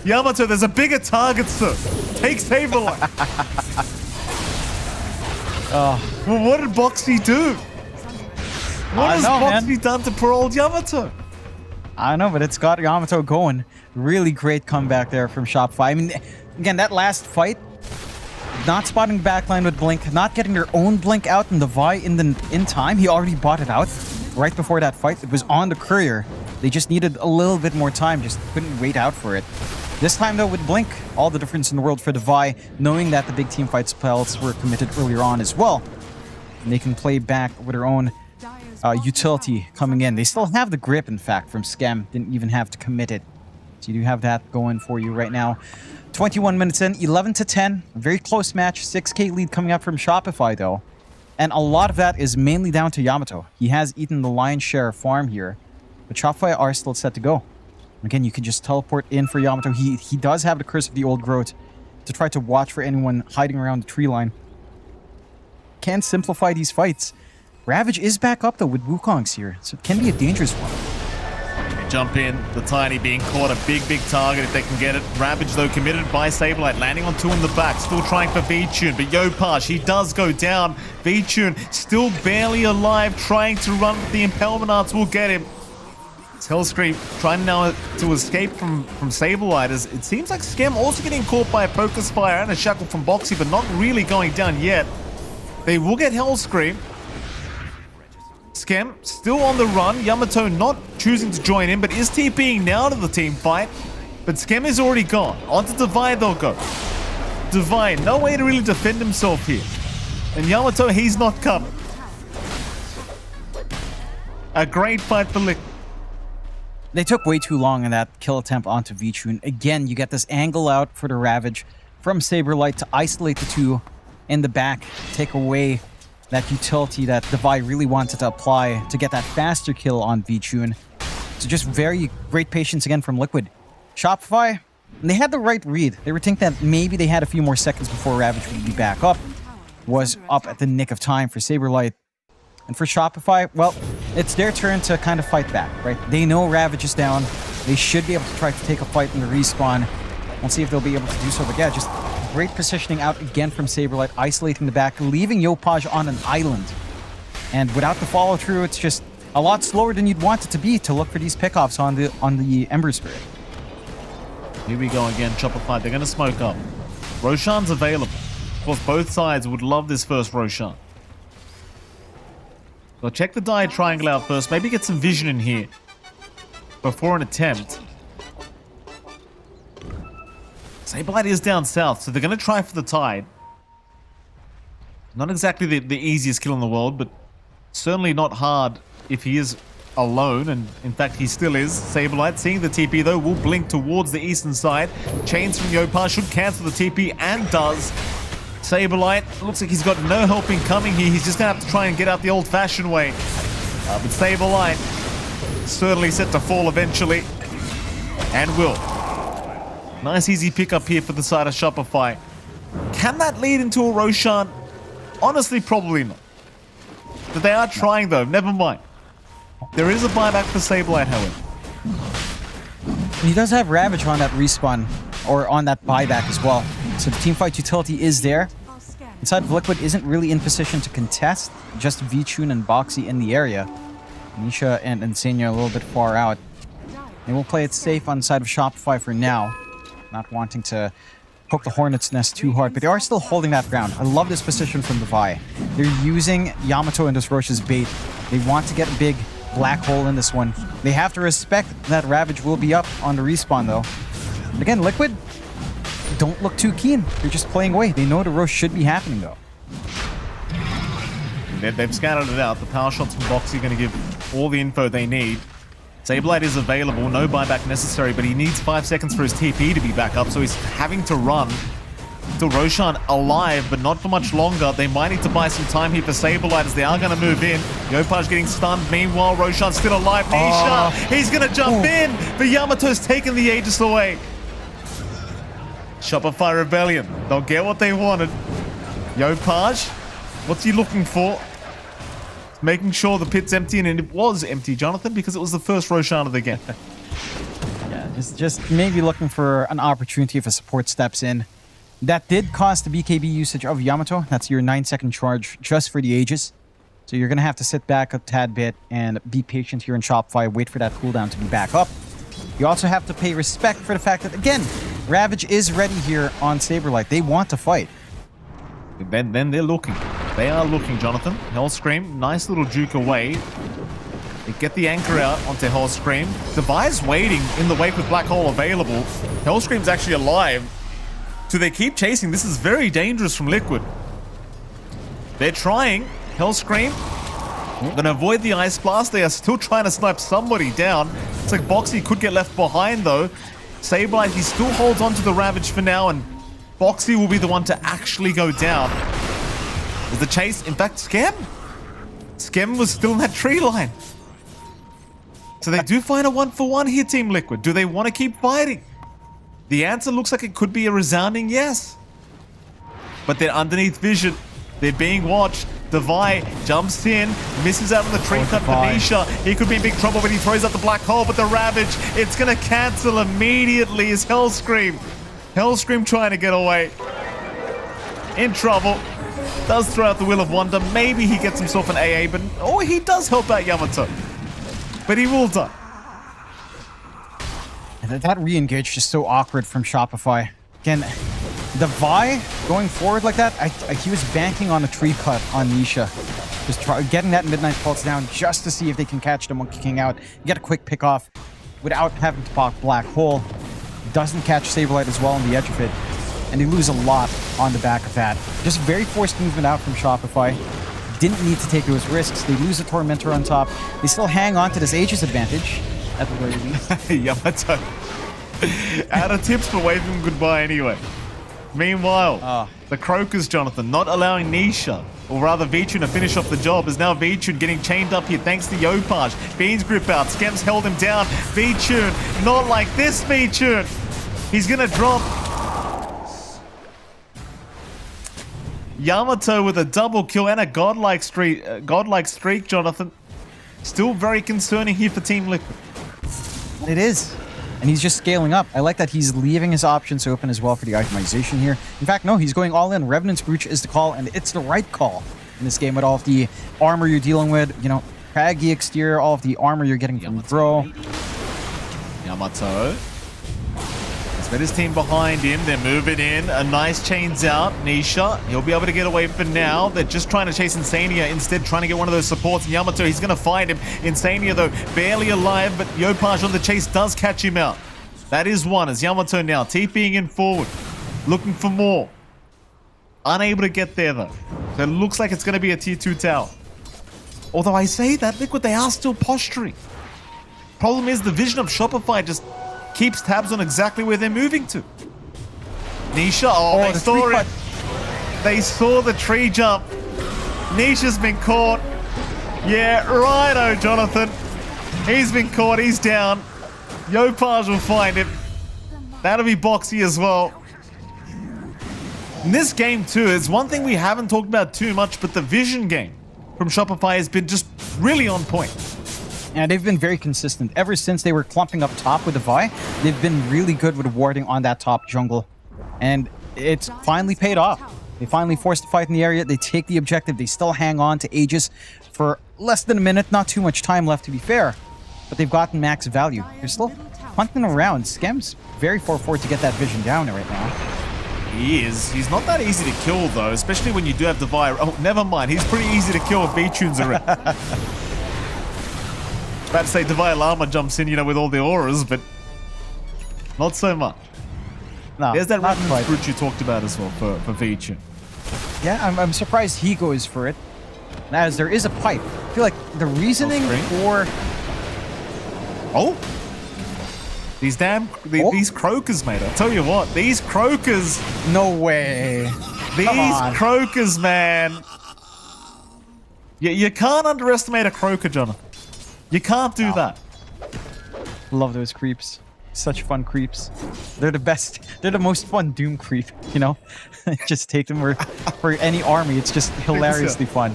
Yamato, there's a bigger target, sir. Take Saberlight. Well, what did Boxy do? What has Boxy done to poor old Yamato? I don't know, but it's got Yamato going. Really great comeback there from Shopify. I mean, again, that last fight, not spotting backline with Blink, not getting their own Blink out in the Vi in time. He already bought it out right before that fight. It was on the courier. They just needed a little bit more time, just couldn't wait out for it. This time, though, with Blink, all the difference in the world for the Vi, knowing that the big team fight spells were committed earlier on as well. And they can play back with their own utility coming in. They still have the grip, in fact, from Skem. Didn't even have to commit it. So you do have that going for you right now. 21 minutes in, 11-10. A very close match. 6k lead coming up from Shopify, though. And a lot of that is mainly down to Yamato. He has eaten the lion's share of farm here. But Shopify are still set to go. Again, you can just teleport in for Yamato. He does have the Curse of the Old Growth to try to watch for anyone hiding around the tree line. Can simplify these fights. Ravage is back up, though, with Wukong's here. So it can be a dangerous one. Jump in, the Tiny being caught, a big target if they can get it. Ravage, though, committed by Saberlight, landing on 2 in the back, still trying for V-Tune, but Yopaj, he does go down. V-Tune still barely alive, trying to run, but the Impalement Arts will get him. It's Hellscream trying now to escape from Saberlight, as it seems like Skem also getting caught by a Focus Fire and a Shackle from Boxy, but not really going down yet. They will get Hellscream. Skem still on the run. Yamato not choosing to join in, but is TPing now to the team fight. But Skem is already gone. Onto Devi they'll go. Devi, no way to really defend himself here. And Yamato, he's not coming. A great fight for Lick. They took way too long in that kill attempt onto V-Tune. Again, you get this angle out for the Ravage from Saberlight to isolate the 2 in the back, take away that utility that Devi really wanted to apply to get that faster kill on V-Tune. So just very great patience again from Liquid. Shopify, they had the right read. They were thinking that maybe they had a few more seconds before Ravage would be back up. Was up at the nick of time for Saberlight. And for Shopify, well, it's their turn to kind of fight back, right? They know Ravage is down. They should be able to try to take a fight in the respawn. We'll see if they'll be able to do so. But yeah, just great positioning out again from Saberlight, isolating the back, leaving Yopaj on an island. And without the follow-through, it's just a lot slower than you'd want it to be to look for these pickoffs on the Ember Spirit. Here we go again, Shopify. They're going to smoke up. Roshan's available. Of course, both sides would love this first Roshan. So check the Dire Triangle out first. Maybe get some vision in here before an attempt. Saberlight is down south, so they're going to try for the Tide. Not exactly the easiest kill in the world, but certainly not hard if he is alone, and in fact he still is. Saberlight, seeing the TP though, will blink towards the eastern side. Chains from Yopaj should cancel the TP, and does. Saberlight, looks like he's got no helping coming here. He's just going to have to try and get out the old-fashioned way. But Saberlight certainly set to fall eventually, and will. Nice easy pickup here for the side of Shopify. Can that lead into a Roshan? Honestly, probably not. But they are trying though, never mind. There is a buyback for Saberlight, however. He does have Ravage on that respawn. or on that buyback as well. So the teamfight utility is there. Inside of Liquid isn't really in position to contest. Just V-Tune and Boxy in the area. Nisha and Insania a little bit far out. They will play it safe on the side of Shopify for now. Not wanting to poke the Hornet's Nest too hard, but they are still holding that ground. I love this position from the Vi. They're using Yamato and this Roche as bait. They want to get a big black hole in this one. They have to respect that Ravage will be up on the respawn though. Again, Liquid don't look too keen. They're just playing away. They know the Roche should be happening though. They've scattered it out. The power shots from Boxy are going to give all the info they need. Sableye is available, no buyback necessary, but he needs 5 seconds for his TP to be back up, so he's having to run until Roshan alive, but not for much longer. They might need to buy some time here for Sableye as they are going to move in. Yopaj getting stunned. Meanwhile, Roshan's still alive. Nisha, he's going to jump in, but Yamato's taken the Aegis away. Shopify Rebellion, they'll get what they wanted. Yopaj, what's he looking for? Making sure the pit's empty, and it was empty, Jonathan, because it was the first Roshan of the game. Yeah, just maybe looking for an opportunity if a support steps in. That did cost the BKB usage of Yamato. That's your 9-second charge just for the Aegis. So you're going to have to sit back a tad bit and be patient here in Shopify, wait for that cooldown to be back up. You also have to pay respect for the fact that, again, Ravage is ready here on Saberlight. They want to fight. Then they're looking. They are looking, Jonathan. Hellscream, nice little juke away. They get the anchor out onto Hellscream. Devi's waiting in the wake with Black Hole available. Hellscream's actually alive. So they keep chasing. This is very dangerous from Liquid. They're trying. Hellscream gonna avoid the Ice Blast. They are still trying to snipe somebody down. It's like Boxy could get left behind though. Sableye, he still holds on to the Ravage for now, and Boxy will be the one to actually go down. With the chase, in fact, Skem was still in that tree line. So they do find a 1-for-1 here, Team Liquid. Do they want to keep fighting? The answer looks like it could be a resounding yes. But they're underneath vision. They're being watched. Devi jumps in, misses out on the tree cut for Nisha. He could be in big trouble when he throws out the black hole, but the Ravage, it's going to cancel immediately as Hellscream. Hellscream trying to get away. In trouble. Does throw out the Will of Wonder. Maybe he gets himself an AA, but he does help out Yamato. But he will die. And that re-engage is just so awkward from Shopify. Again, the Vi going forward like that, he was banking on a tree cut on Nisha. Just getting that Midnight Pulse down just to see if they can catch them when kicking out. Get a quick pick off without having to pop Black Hole. Doesn't catch Saberlight as well on the edge of it. And they lose a lot on the back of that. Just very forced movement out from Shopify. Didn't need to take those risks. They lose the Tormentor on top. They still hang on to this Aegis advantage at the very least. Yamato. Out of tips for waving him goodbye anyway. Meanwhile, the Crocus, Jonathan, not allowing Nisha, or rather V-Tune, to finish off the job, is now V-Tune getting chained up here thanks to Yopaj. Beans grip out. Skem's held him down. V-Tune, not like this V-Tune. He's going to drop. Yamato with a double kill and a godlike streak, Jonathan. Still very concerning here for Team Liquid. It is. And he's just scaling up. I like that he's leaving his options open as well for the itemization here. In fact, no, he's going all in. Revenant's Brooch is the call, and it's the right call in this game with all of the armor you're dealing with. You know, craggy exterior, all of the armor you're getting from Bro. Yamato. He's got his team behind him. They're moving in. A nice chains out. Nisha, he'll be able to get away for now. They're just trying to chase Insania instead, trying to get one of those supports. And Yamato, he's going to find him. Insania, though, barely alive, but Yopaj on the chase does catch him out. That is one, as Yamato now TPing in forward, looking for more. Unable to get there, though. So it looks like it's going to be a tier 2 tower. Although I say that, Liquid, they are still posturing. Problem is, the vision of Shopify just keeps tabs on exactly where they're moving to. Nisha, they saw it. They saw the tree jump. Nisha's been caught. Yeah, righto, Jonathan. He's been caught. He's down. Yopaj will find him. That'll be Boxy as well. In this game too, it's one thing we haven't talked about too much, but the vision game from Shopify has been just really on point. And they've been very consistent. Ever since they were clumping up top with the Vi, they've been really good with warding on that top jungle. And it's finally paid off. They finally forced a fight in the area. They take the objective. They still hang on to Aegis for less than a minute. Not too much time left, to be fair. But they've gotten max value. They're still hunting around. Skem's very far forward to get that vision down right now. He is. He's not that easy to kill, though, especially when you do have the Vi. Oh, never mind. He's pretty easy to kill if V-Tunes are in. About to say Divine Llama jumps in, you know, with all the auras, but not so much. No, there's that not Revenant quite. Brute you talked about as well for V-Tune. Yeah, I'm surprised he goes for it. As there is a pipe. I feel like the reasoning for... Oh! These these croakers, mate. I tell you what, these croakers... No way. These croakers, man. You can't underestimate a croaker, Jonathan. You can't do that. Love those creeps. Such fun creeps. They're the best. They're the most fun Doom creep, you know? Just take them for any army. It's just hilariously fun.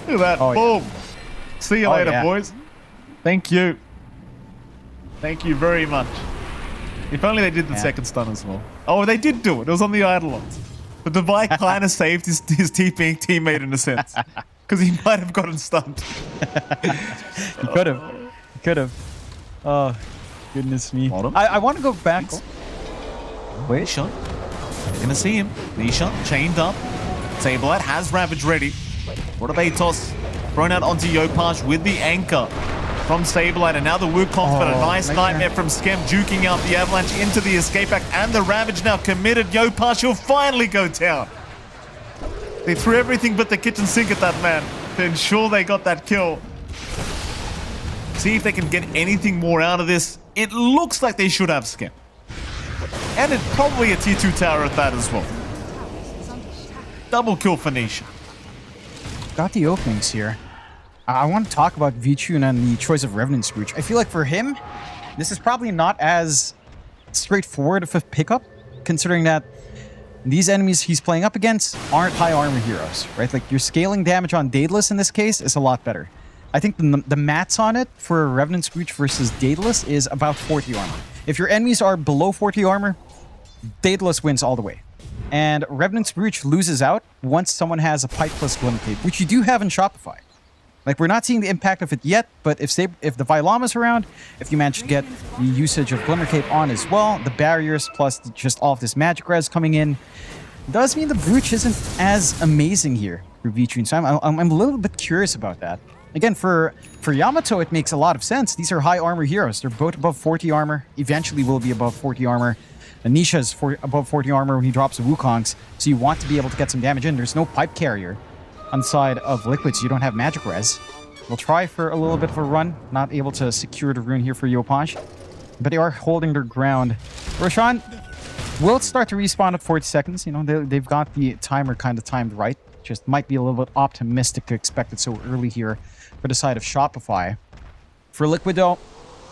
Look at that. Oh, Boom. yeah. See you later, boys. Thank you. Thank you very much. If only they did the second stun as well. Oh, they did do it. It was on the Eidolons. But the Vi kind of saved his TPing teammate in a sense. Because he might have gotten stunned. He could have. He could have. Oh, goodness me. I want to go back. Wait. Nishan. They're going to see him. Nishan chained up. Sableye has Ravage ready. What a Atos thrown out onto Yopaj with the anchor from Sableye. And now the Wukong's, but a nice nightmare from Skem juking out the Avalanche into the escape back. And the Ravage now committed. Yopaj will finally go down. They threw everything but the kitchen sink at that man to ensure they got that kill. See if they can get anything more out of this. It looks like they should have Skem. And it's probably a tier 2 tower at that as well. Double kill for Nisha. Got the openings here. I want to talk about V-Tune and the choice of Revenant Scrooge. I feel like for him, this is probably not as straightforward of a pickup, considering that these enemies he's playing up against aren't high armor heroes, right? Like, your scaling damage on Daedalus in this case is a lot better. I think the mats on it for Revenant Scrooge versus Daedalus is about 40 armor. If your enemies are below 40 armor, Daedalus wins all the way. And Revenant Scrooge loses out once someone has a Pipe plus Glimmer Cape, which you do have in Shopify. Like, we're not seeing the impact of it yet, but if the Vi Llama's around, if you manage to get the usage of Glimmer Cape on as well, the barriers plus just all of this magic res coming in, does mean the Brooch isn't as amazing here for V-Tune. So I'm a little bit curious about that. Again, for Yamato, it makes a lot of sense. These are high armor heroes. They're both above 40 armor. Eventually will be above 40 armor. Anisha's above 40 armor when he drops the Wukong's, so you want to be able to get some damage in. There's no pipe carrier on the side of Liquid, so you don't have magic res. We'll try for a little bit of a run. Not able to secure the rune here for Yopaj, but they are holding their ground. Roshan will start to respawn at 40 seconds. You know, they've got the timer kind of timed right. Just might be a little bit optimistic to expect it so early here for the side of Shopify. For Liquid, though,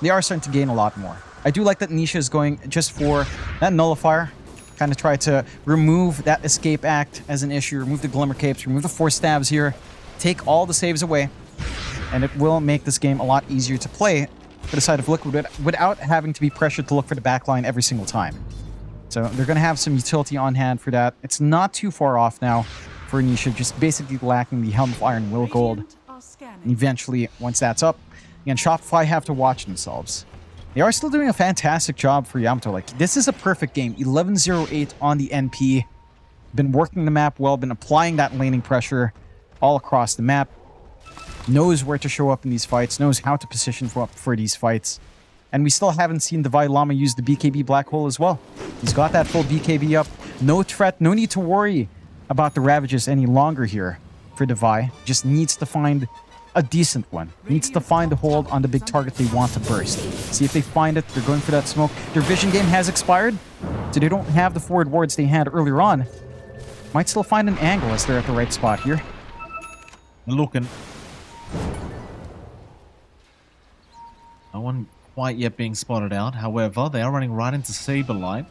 they are starting to gain a lot more. I do like that Nisha is going just for that nullifier. Kind of try to remove that escape act as an issue. Remove the Glimmer Capes, remove the Force Stabs here. Take all the saves away. And it will make this game a lot easier to play for the side of Liquid without having to be pressured to look for the backline every single time. So they're going to have some utility on hand for that. It's not too far off now for Nisha, just basically lacking the Helm of Iron Will Gold. And eventually, once that's up, again, Shopify have to watch themselves. They are still doing a fantastic job for Yamato. Like, this is a perfect game. 11-0-8 on the NP. Been working the map well, been applying that laning pressure all across the map. Knows where to show up in these fights, knows how to position for these fights. And we still haven't seen Divine Llama use the BKB Black Hole as well. He's got that full BKB up. No threat, no need to worry about the Ravages any longer here for Devi. Just needs to find a decent one. Needs to find a hold on the big target they want to burst. See if they find it. They're going for that smoke. Their vision game has expired, so they don't have the forward wards they had earlier on. Might still find an angle as they're at the right spot here. Looking. No one quite yet being spotted out. However, they are running right into Saberlight.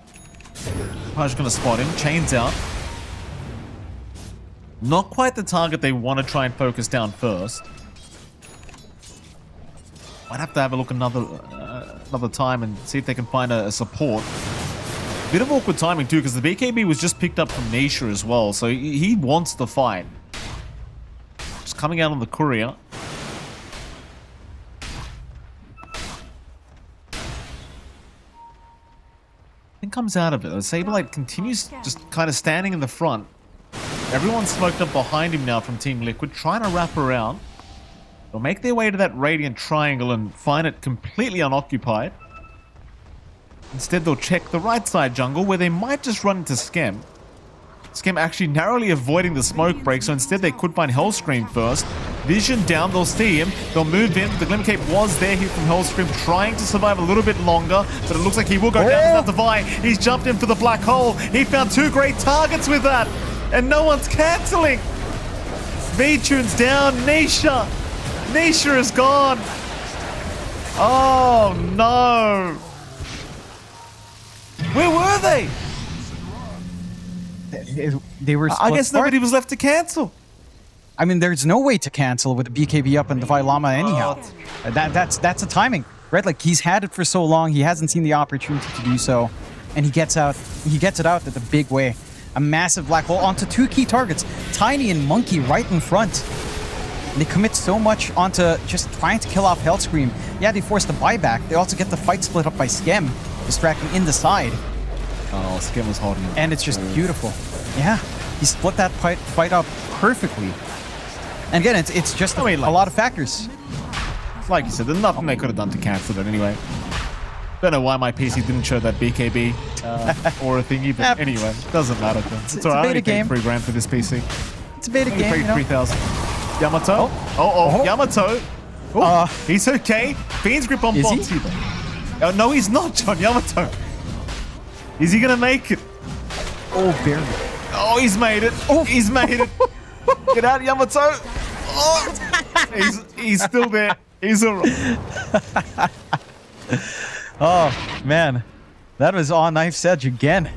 Paj's going to spot him. Chains out. Not quite the target they want to try and focus down first. Might have to have a look another time and see if they can find a support. Bit of awkward timing too, because the BKB was just picked up from Nisha as well, so he wants the fight. Just coming out on the courier. Then comes out of it. Saberlight continues just kind of standing in the front. Everyone's smoked up behind him now from Team Liquid, trying to wrap around. They'll make their way to that Radiant Triangle and find it completely unoccupied. Instead, they'll check the right side jungle, where they might just run into Skem. Skem actually narrowly avoiding the smoke break, so instead they could find Hellscream first. Vision down, they'll see him, they'll move in. The Glimmer Cape was there here from Hellscream, trying to survive a little bit longer, but it looks like he will go down to that Devi. He's jumped in for the black hole. He found 2 great targets with that, and no one's cancelling. V-Tune's down, Nisha. Nisha is gone. Oh no. Where were they? They were. I guess nobody was left to cancel. I mean, there's no way to cancel with the BKB up and Devi Llama anyhow. That's a timing, right? Like, he's had it for so long, he hasn't seen the opportunity to do so, and he gets out. He gets it out in a big way. A massive black hole onto 2 key targets, Tiny and Monkey right in front. They commit so much onto just trying to kill off Hellscream. Yeah, they force the buyback. They also get the fight split up by Skem, distracting in the side. Oh, Skem was holding him. And it's just beautiful. Yeah, he split that fight up perfectly. And again, it's just a lot of factors. Like you said, there's nothing they could have done to cancel it anyway. Don't know why my PC didn't show that BKB or a thingy, but anyway, doesn't matter. It's alright. I only paid $3,000 for this PC. It's a beta game, paid 3,000. Yamato. Yamato. He's okay. Fiend's grip on Boxy. Oh, no, he's not, John. Yamato. Is he gonna make it? Oh, barely. Oh, he's made it. He's made it. Get out, Yamato. Oh, he's still there. He's alright. Oh, man. That was on knife's edge again.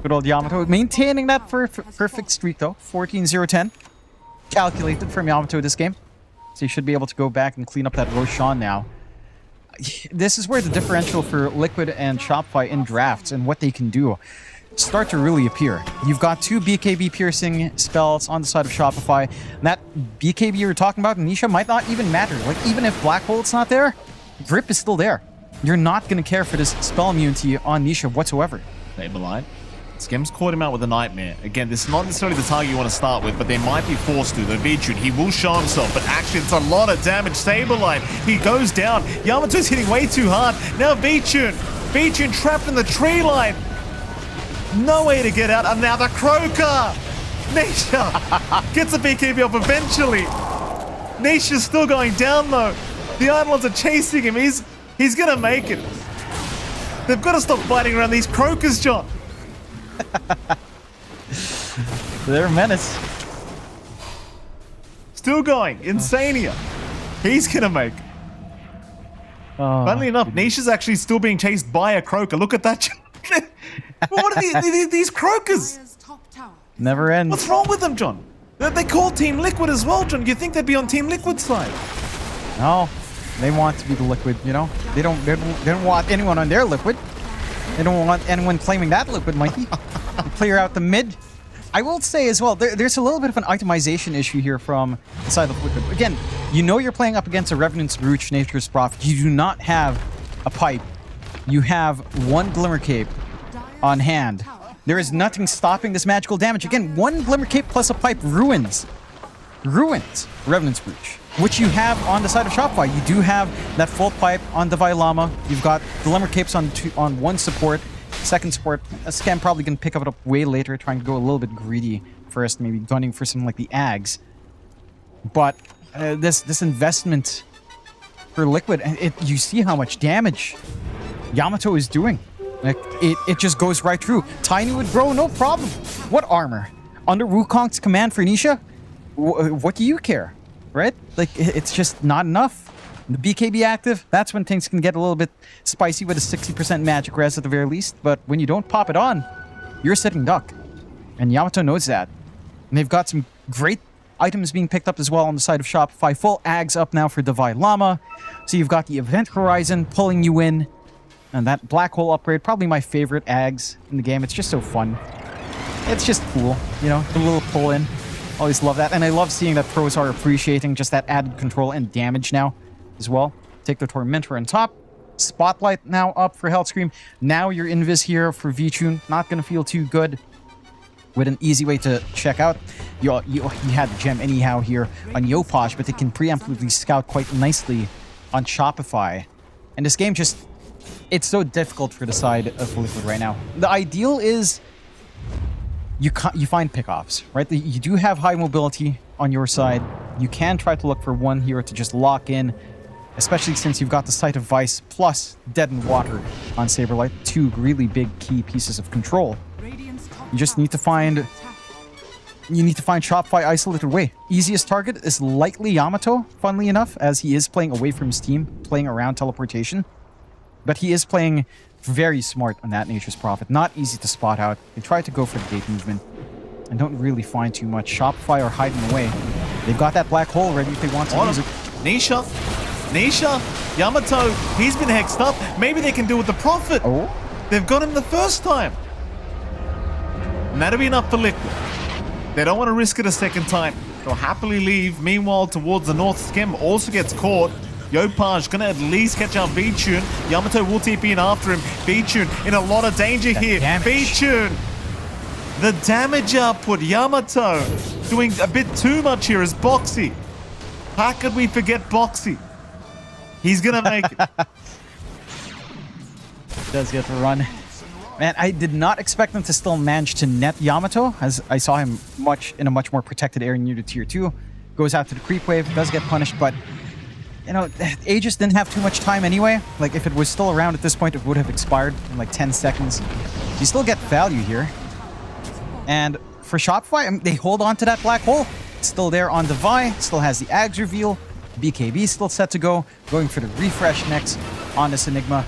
Good old Yamato. Maintaining that perfect streak, though. 14-0-10. Calculated from Yamato this game. So you should be able to go back and clean up that Roshan now. This is where the differential for Liquid and Shopify in drafts and what they can do start to really appear. You've got 2 BKB piercing spells on the side of Shopify. And that BKB you were talking about, Nisha, might not even matter. Like, even if Black Hole's not there, Grip is still there. You're not going to care for this spell immunity on Nisha whatsoever. Saberlight. Skem's caught him out with a Nightmare. Again, this is not necessarily the target you want to start with, but they might be forced to. The V-Tune, he will show himself, but actually it's a lot of damage. Saberlight, he goes down. Yamato's hitting way too hard. Now V-Tune. V-Tune trapped in the tree line. No way to get out. And now the Croaker. Nisha gets the BKB up eventually. Nisha's still going down though. The Eidolons are chasing him. He's gonna make it. They've got to stop fighting around these Croakers, John. They're a menace. Still going. Insania. He's gonna make. Funnily enough, Nisha's actually still being chased by a Croaker. Look at that. What are these Croakers? Never ends. What's wrong with them, John? They call Team Liquid as well, John. You'd think they'd be on Team Liquid's side. No, they want to be the Liquid, you know? They don't want anyone on their Liquid. They don't want anyone claiming that Liquid, Mikey. Clear out the mid. I will say as well, there's a little bit of an itemization issue here from the side of Liquid. Again, you know you're playing up against a Revenant's Brooch, Nature's Prophet. You do not have a pipe. You have 1 Glimmer Cape on hand. There is nothing stopping this magical damage. Again, 1 Glimmer Cape plus a pipe ruins Revenant's Brooch, which you have on the side of Shopify. You do have that full pipe on the Llama. You've got Glimmer Capes on 1 support. Second support, Scam probably going to pick up way later, trying to go a little bit greedy first, maybe gunning for something like the Ags. But this investment for Liquid, you see how much damage Yamato is doing. Like, it just goes right through. Tiny would grow, no problem. What armor? Under Wukong's command for Nisha? What do you care? Right? Like, it's just not enough. The BKB active, that's when things can get a little bit spicy with a 60% magic res at the very least. But when you don't pop it on, you're sitting duck. And Yamato knows that. And they've got some great items being picked up as well on the side of Shopify. Full Ags up now for Divine Llama. So you've got the Event Horizon pulling you in. And that Black Hole upgrade, probably my favorite Ags in the game. It's just so fun. It's just cool, you know, the little pull-in. Always love that. And I love seeing that pros are appreciating just that added control and damage now as well. Take the Tormentor on top. Spotlight now up for Hellscream. Now your Invis here for V-Tune. Not going to feel too good. With an easy way to check out. You had the gem anyhow here on Yopaj, but it can preemptively scout quite nicely on Shopify. And this game just... It's so difficult for the side of Liquid right now. The ideal is you find pickoffs, right? You do have high mobility on your side. You can try to look for one hero to just lock in, especially since you've got the Sight of Vice plus Dead in Water on Saberlight. Two really big key pieces of control. You just need to find... You need to find Shopify isolated way. Easiest target is likely Yamato, funnily enough, as he is playing away from his team, playing around teleportation. But he is playing very smart on that Nature's Prophet. Not easy to spot out. They try to go for the gate movement and don't really find too much. Shopify are hiding away. They've got that black hole ready if they want to use it. Nisha, Yamato, he's been hexed up. Maybe they can do with the Prophet. Oh? They've got him the first time. And that'll be enough for Liquid. They don't want to risk it a second time. They'll happily leave. Meanwhile, towards the north, Skem also gets caught. Yopaj gonna at least catch out V-Tune. Yamato will TP in after him. V-Tune in a lot of danger here. V-Tune! The damage output. Yamato doing a bit too much here is Boxy. How could we forget Boxy? He's gonna make it. Does get the run. Man, I did not expect them to still manage to net Yamato, as I saw him in a much more protected area near the tier 2. Goes out to the creep wave, does get punished, but you know, Aegis didn't have too much time anyway. Like, if it was still around at this point, it would have expired in like 10 seconds. You still get value here. And for Shopify, I mean, they hold on to that black hole. It's still there on Devi, still has the Ags reveal. BKB still set to go. Going for the refresh next on this Enigma.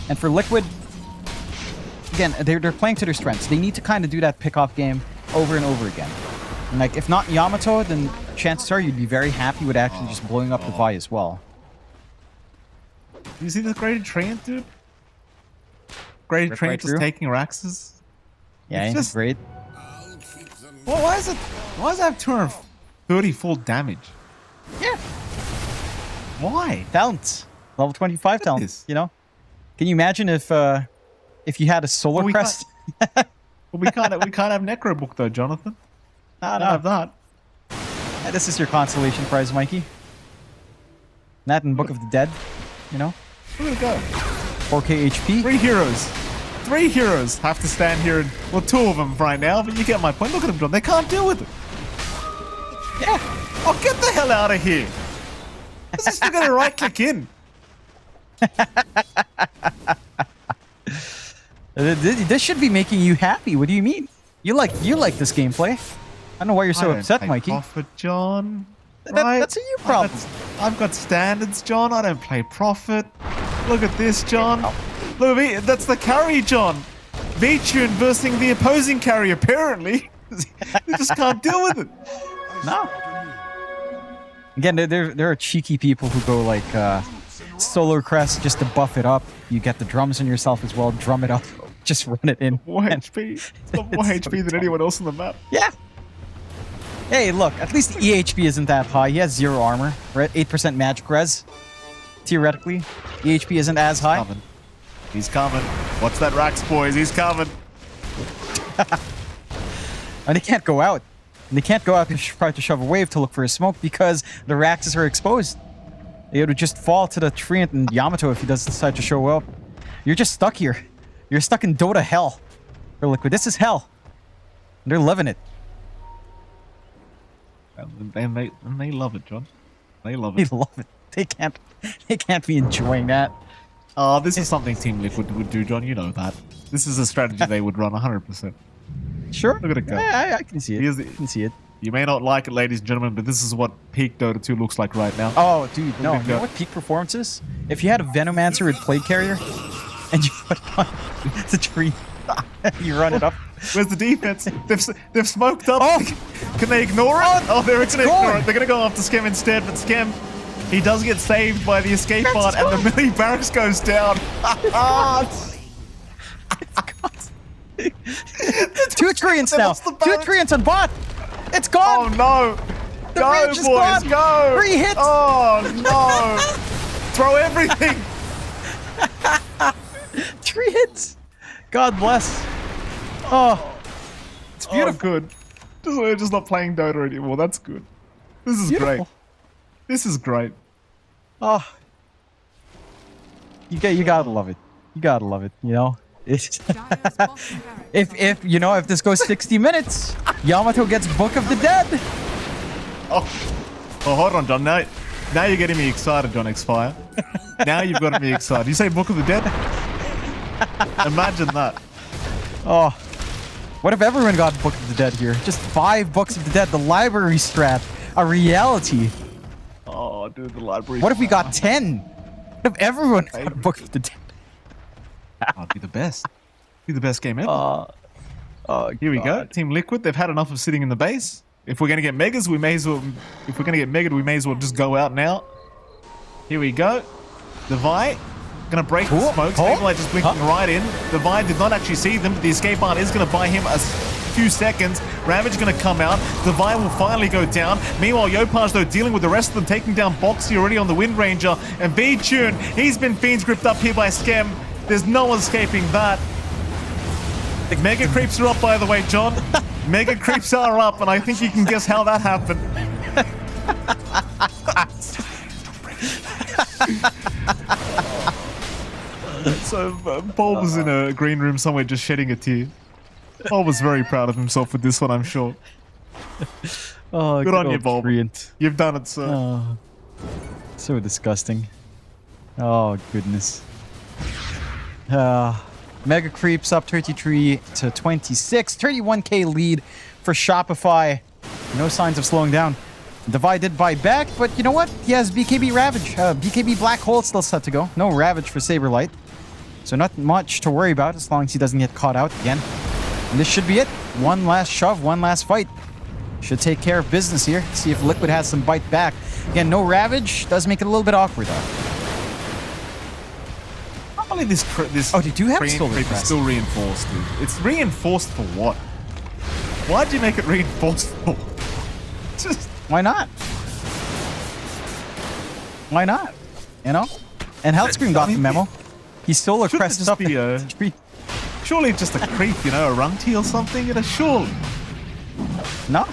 And for Liquid, again, they're playing to their strengths. They need to kind of do that pick-off game over and over again. And like, if not Yamato, then chances are you'd be very happy with actually just blowing up the Vi as well. You see the Graded Treant, dude? Graded Treant just taking Raxes? Yeah, it's just great. Well, why does it have 230 full damage? Yeah. Why? Talents. Level 25 talents, you know? Can you imagine if you had a solar crest? Well, we can't have Necrobook though, Jonathan. No. Have that. Yeah, this is your consolation prize, Mikey. That and Book of the Dead, you know? Where did it go? 4k HP. 3 heroes have to stand here, and, well, 2 of them right now, but you get my point. Look at them, John. They can't deal with it. Yeah. Oh, get the hell out of here. This is still going to right-click in. This should be making you happy. What do you mean? You like this gameplay. I don't know why you're so upset, Mikey. Prophet, John. That's a you problem. I've got standards, John. I don't play Prophet. Look at this, John. Look at me. That's the carry, John. V-Tune versus the opposing carry, apparently. They just can't deal with it. No. Again, there are cheeky people who go like Solar Crest just to buff it up. You get the drums on yourself as well. Drum it up. Just run it in. More HP. It's got more HP than anyone else on the map. Yeah. Hey, look. At least the EHP isn't that high. He has 0 armor. Right? 8% magic res. Theoretically, EHP isn't as high. He's coming. What's that Rax, boys? He's coming. And they can't go out. And they can't go out and try to shove a wave to look for a smoke because the Raxes are exposed. It would just fall to the Treant and Yamato if he does decide to show up. You're just stuck here. You're stuck in Dota hell. For Liquid. This is hell. And they're living it. And they love it, John. They love it. They love it. They can't be enjoying that. Oh, this is something Team Liquid would do, John. You know that. This is a strategy they would run 100%. Sure. Look at it go. I can see it. I can see it. You may not like it, ladies and gentlemen, but this is what peak Dota 2 looks like right now. Oh, dude, no. You know what peak performance is? If you had a Venomancer with Plague Carrier, and you put on the tree, You run it up. Where's the defense? They've smoked up. Oh. Can they ignore it? Oh, they're going to ignore it. They're going to go after Skem instead, but Skem, he does get saved by the escape bot, and the melee barracks goes down. Two treants now. Two treants on bot. It's gone. Oh no. The Go, range boys, is gone. go. 3 hits. Oh no. Throw everything. 3 hits. God bless. Oh, it's beautiful. Good. We're just not playing Dota anymore. That's good. This is Beautiful. great. This is great. Oh, you gotta love it. You gotta love it. You know, it's if you know if this goes 60 minutes, Yamato gets Book of the Dead. Oh, hold on, John. Now you're getting me excited, John Xfire. Now you've got me excited. You say Book of the Dead? Imagine that. Oh, what if everyone got Book of the Dead here? Just 5 Books of the Dead, the library strat, a reality. Oh, dude, the library. What if we got 10? What if everyone got a Book of the Dead? That'd be the best. Be the best game ever. Here we go. Team Liquid, they've had enough of sitting in the base. If we're gonna get megas, we may as well. If we're gonna get megaed, we may as well just go out now. Here we go. Devi gonna break the smoke. Stabilize just blinking right in. Devi did not actually see them, but the escape art is gonna buy him a few seconds. Ravage gonna come out. Devi will finally go down. Meanwhile, Yopaj though dealing with the rest of them, taking down Boxy already on the Wind Ranger. And B-Tune, he's been Fiends gripped up here by Skem. There's no escaping that. The Mega Creeps are up, by the way, John. Mega Creeps are up, and I think you can guess how that happened. So, Paul was in a green room somewhere just shedding a tear. Paul was very proud of himself with this one, I'm sure. Oh, good on you, Bob. Treant. You've done it, sir. Oh, so disgusting. Oh, goodness. Mega Creeps up 33 to 26. 31k lead for Shopify. No signs of slowing down. Devi did buy back, but you know what? He has BKB Ravage. BKB Black Hole still set to go. No Ravage for Saberlight. So not much to worry about as long as he doesn't get caught out again. And this should be it. One last shove, one last fight. Should take care of business here. See if Liquid has some bite back. Again, no Ravage. Does make it a little bit awkward though. Probably this Oh, they do have creep still is still reinforced, dude. It's reinforced for what? Why'd you make it reinforced for? Just why not? Why not? You know? And Healthscream got the memo. He stole a crest up. Surely just a creep, you know, a runty or something, you know, surely. No.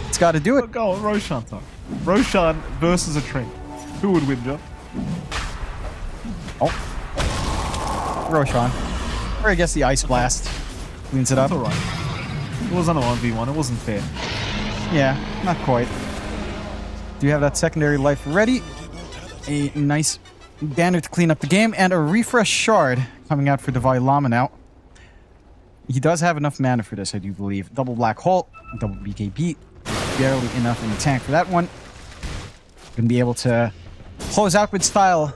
It's got to do it. Go on, Roshan time. Roshan versus a tree. Who would win, John? Oh. Roshan. Or I guess the Ice Blast cleans it up. That's alright. It wasn't a 1v1, it wasn't fair. Yeah, not quite. Do you have that secondary life ready? A nice banner to clean up the game, and a refresh shard coming out for Devi Lama now. He does have enough mana for this, I do believe. Double Black Hole, double BKB. Barely enough in the tank for that one. Gonna be able to close out with style.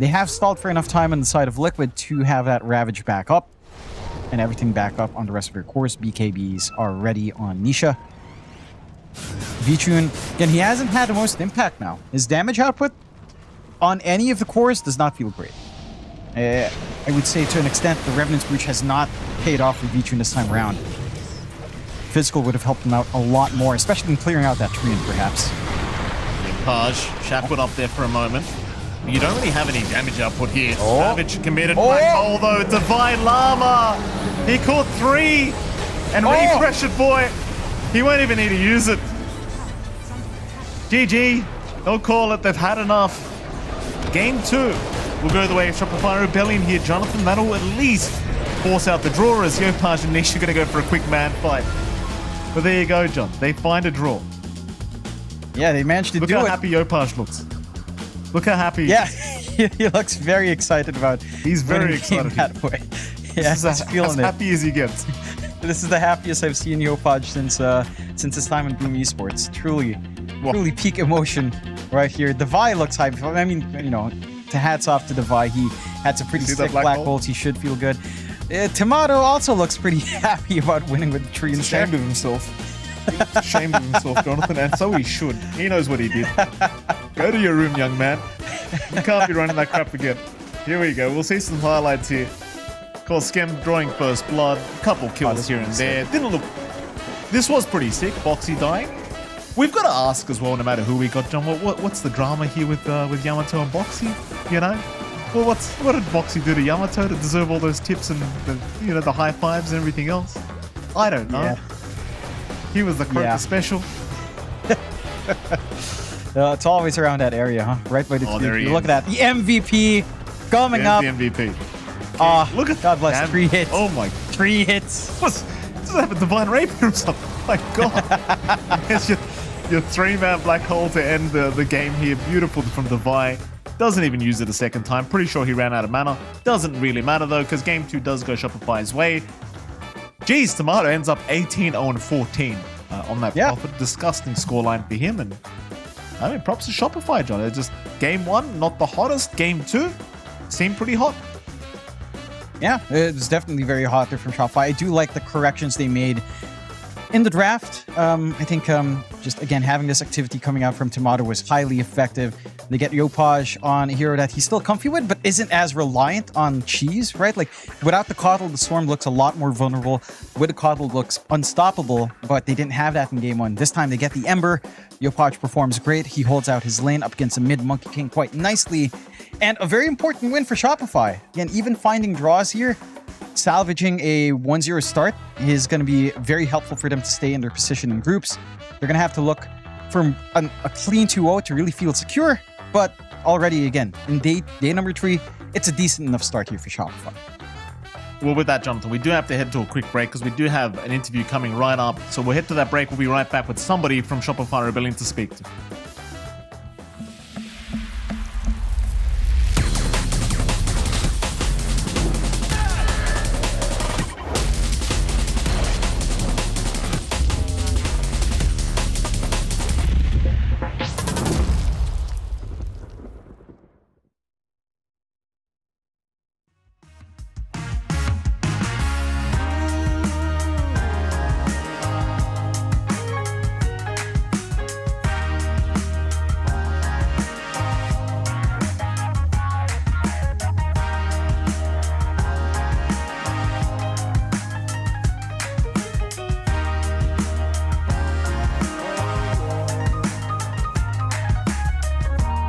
They have stalled for enough time on the side of Liquid to have that Ravage back up. And everything back up on the rest of your course. BKBs are ready on Nisha. V-Tune, again, he hasn't had the most impact now. His damage output on any of the cores does not feel great. I would say to an extent the Revenant's Breach has not paid off for V-Tune this time around. Physical would have helped him out a lot more, especially in clearing out that tree, perhaps. Paj, Shaq up there for a moment. You don't really have any damage output here. Savage committed Black Hole though. Divine Llama! He caught 3! And refresh it, boy! He won't even need to use it. GG. They'll call it. They've had enough. Game 2 will go the way of Shopify Rebellion here. Jonathan, that'll at least force out the draw as Yopaj and Nish are going to go for a quick man fight. But there you go, John. They find a draw. Yeah, they managed to do it. Look how happy Yopaj looks. Look how happy. Yeah, he looks very excited about. He's very excited that way. Yeah, he's feeling as it. happy as he gets. This is the happiest I've seen Yopaj since his time in Boom Esports. Truly peak emotion right here. Devi looks hype. I mean, you know, hats off to Devi. He had some pretty See that sick black black hole? holes. He should feel good. Tomato also looks pretty happy about winning with the tree He's instead. ashamed of himself. He's ashamed of himself, Jonathan, and so he should. He knows what he did. Go to your room, young man. You can't be running that crap again. Here we go. We'll see some highlights here. Of course, Skem drawing first blood. A couple kills this here and was there. Didn't look... This was pretty sick. Boxy dying. We've got to ask as well, no matter who we got, John, what's the drama here with Yamato and Boxy? You know? Well, what did Boxy do to Yamato to deserve all those tips and the high fives and everything else? I don't know. Yeah. He was the Crota special. It's always around that area, huh? Right by the Oh, tree. there he Look is. at that. The MVP coming There's up. the MVP. Look at God bless. Damn. 3 hits. Oh my! 3 hits. Does it have a divine rapier or something? My God! It's your 3-man black hole to end the game here. Beautiful from Devi. Doesn't even use it a second time. Pretty sure he ran out of mana. Doesn't really matter though, because game 2 does go Shopify's way. Geez, Tomato ends up 18-0-14 on that profit. Disgusting scoreline for him. And I mean, props to Shopify, John. It's just game 1, not the hottest. Game 2 seemed pretty hot. Yeah, it's definitely very hot there from Shopify. I do like the corrections they made in the draft. I think just, again, having this activity coming out from Tomato was highly effective. They get Yopaj on a hero that he's still comfy with, but isn't as reliant on cheese, right? Like, without the Coddle, the Storm looks a lot more vulnerable. With the Coddle, looks unstoppable, but they didn't have that in game 1. This time, they get the Ember. Yopaj performs great. He holds out his lane up against a mid-Monkey King quite nicely. And a very important win for Shopify. Again, even finding draws here, salvaging a 1-0 start is going to be very helpful for them to stay in their position in groups. They're going to have to look for a clean 2-0 to really feel secure. But already, again, in day number 3, it's a decent enough start here for Shopify. Well, with that, Jonathan, we do have to head to a quick break because we do have an interview coming right up. So we'll head to that break. We'll be right back with somebody from Shopify Rebellion to speak to.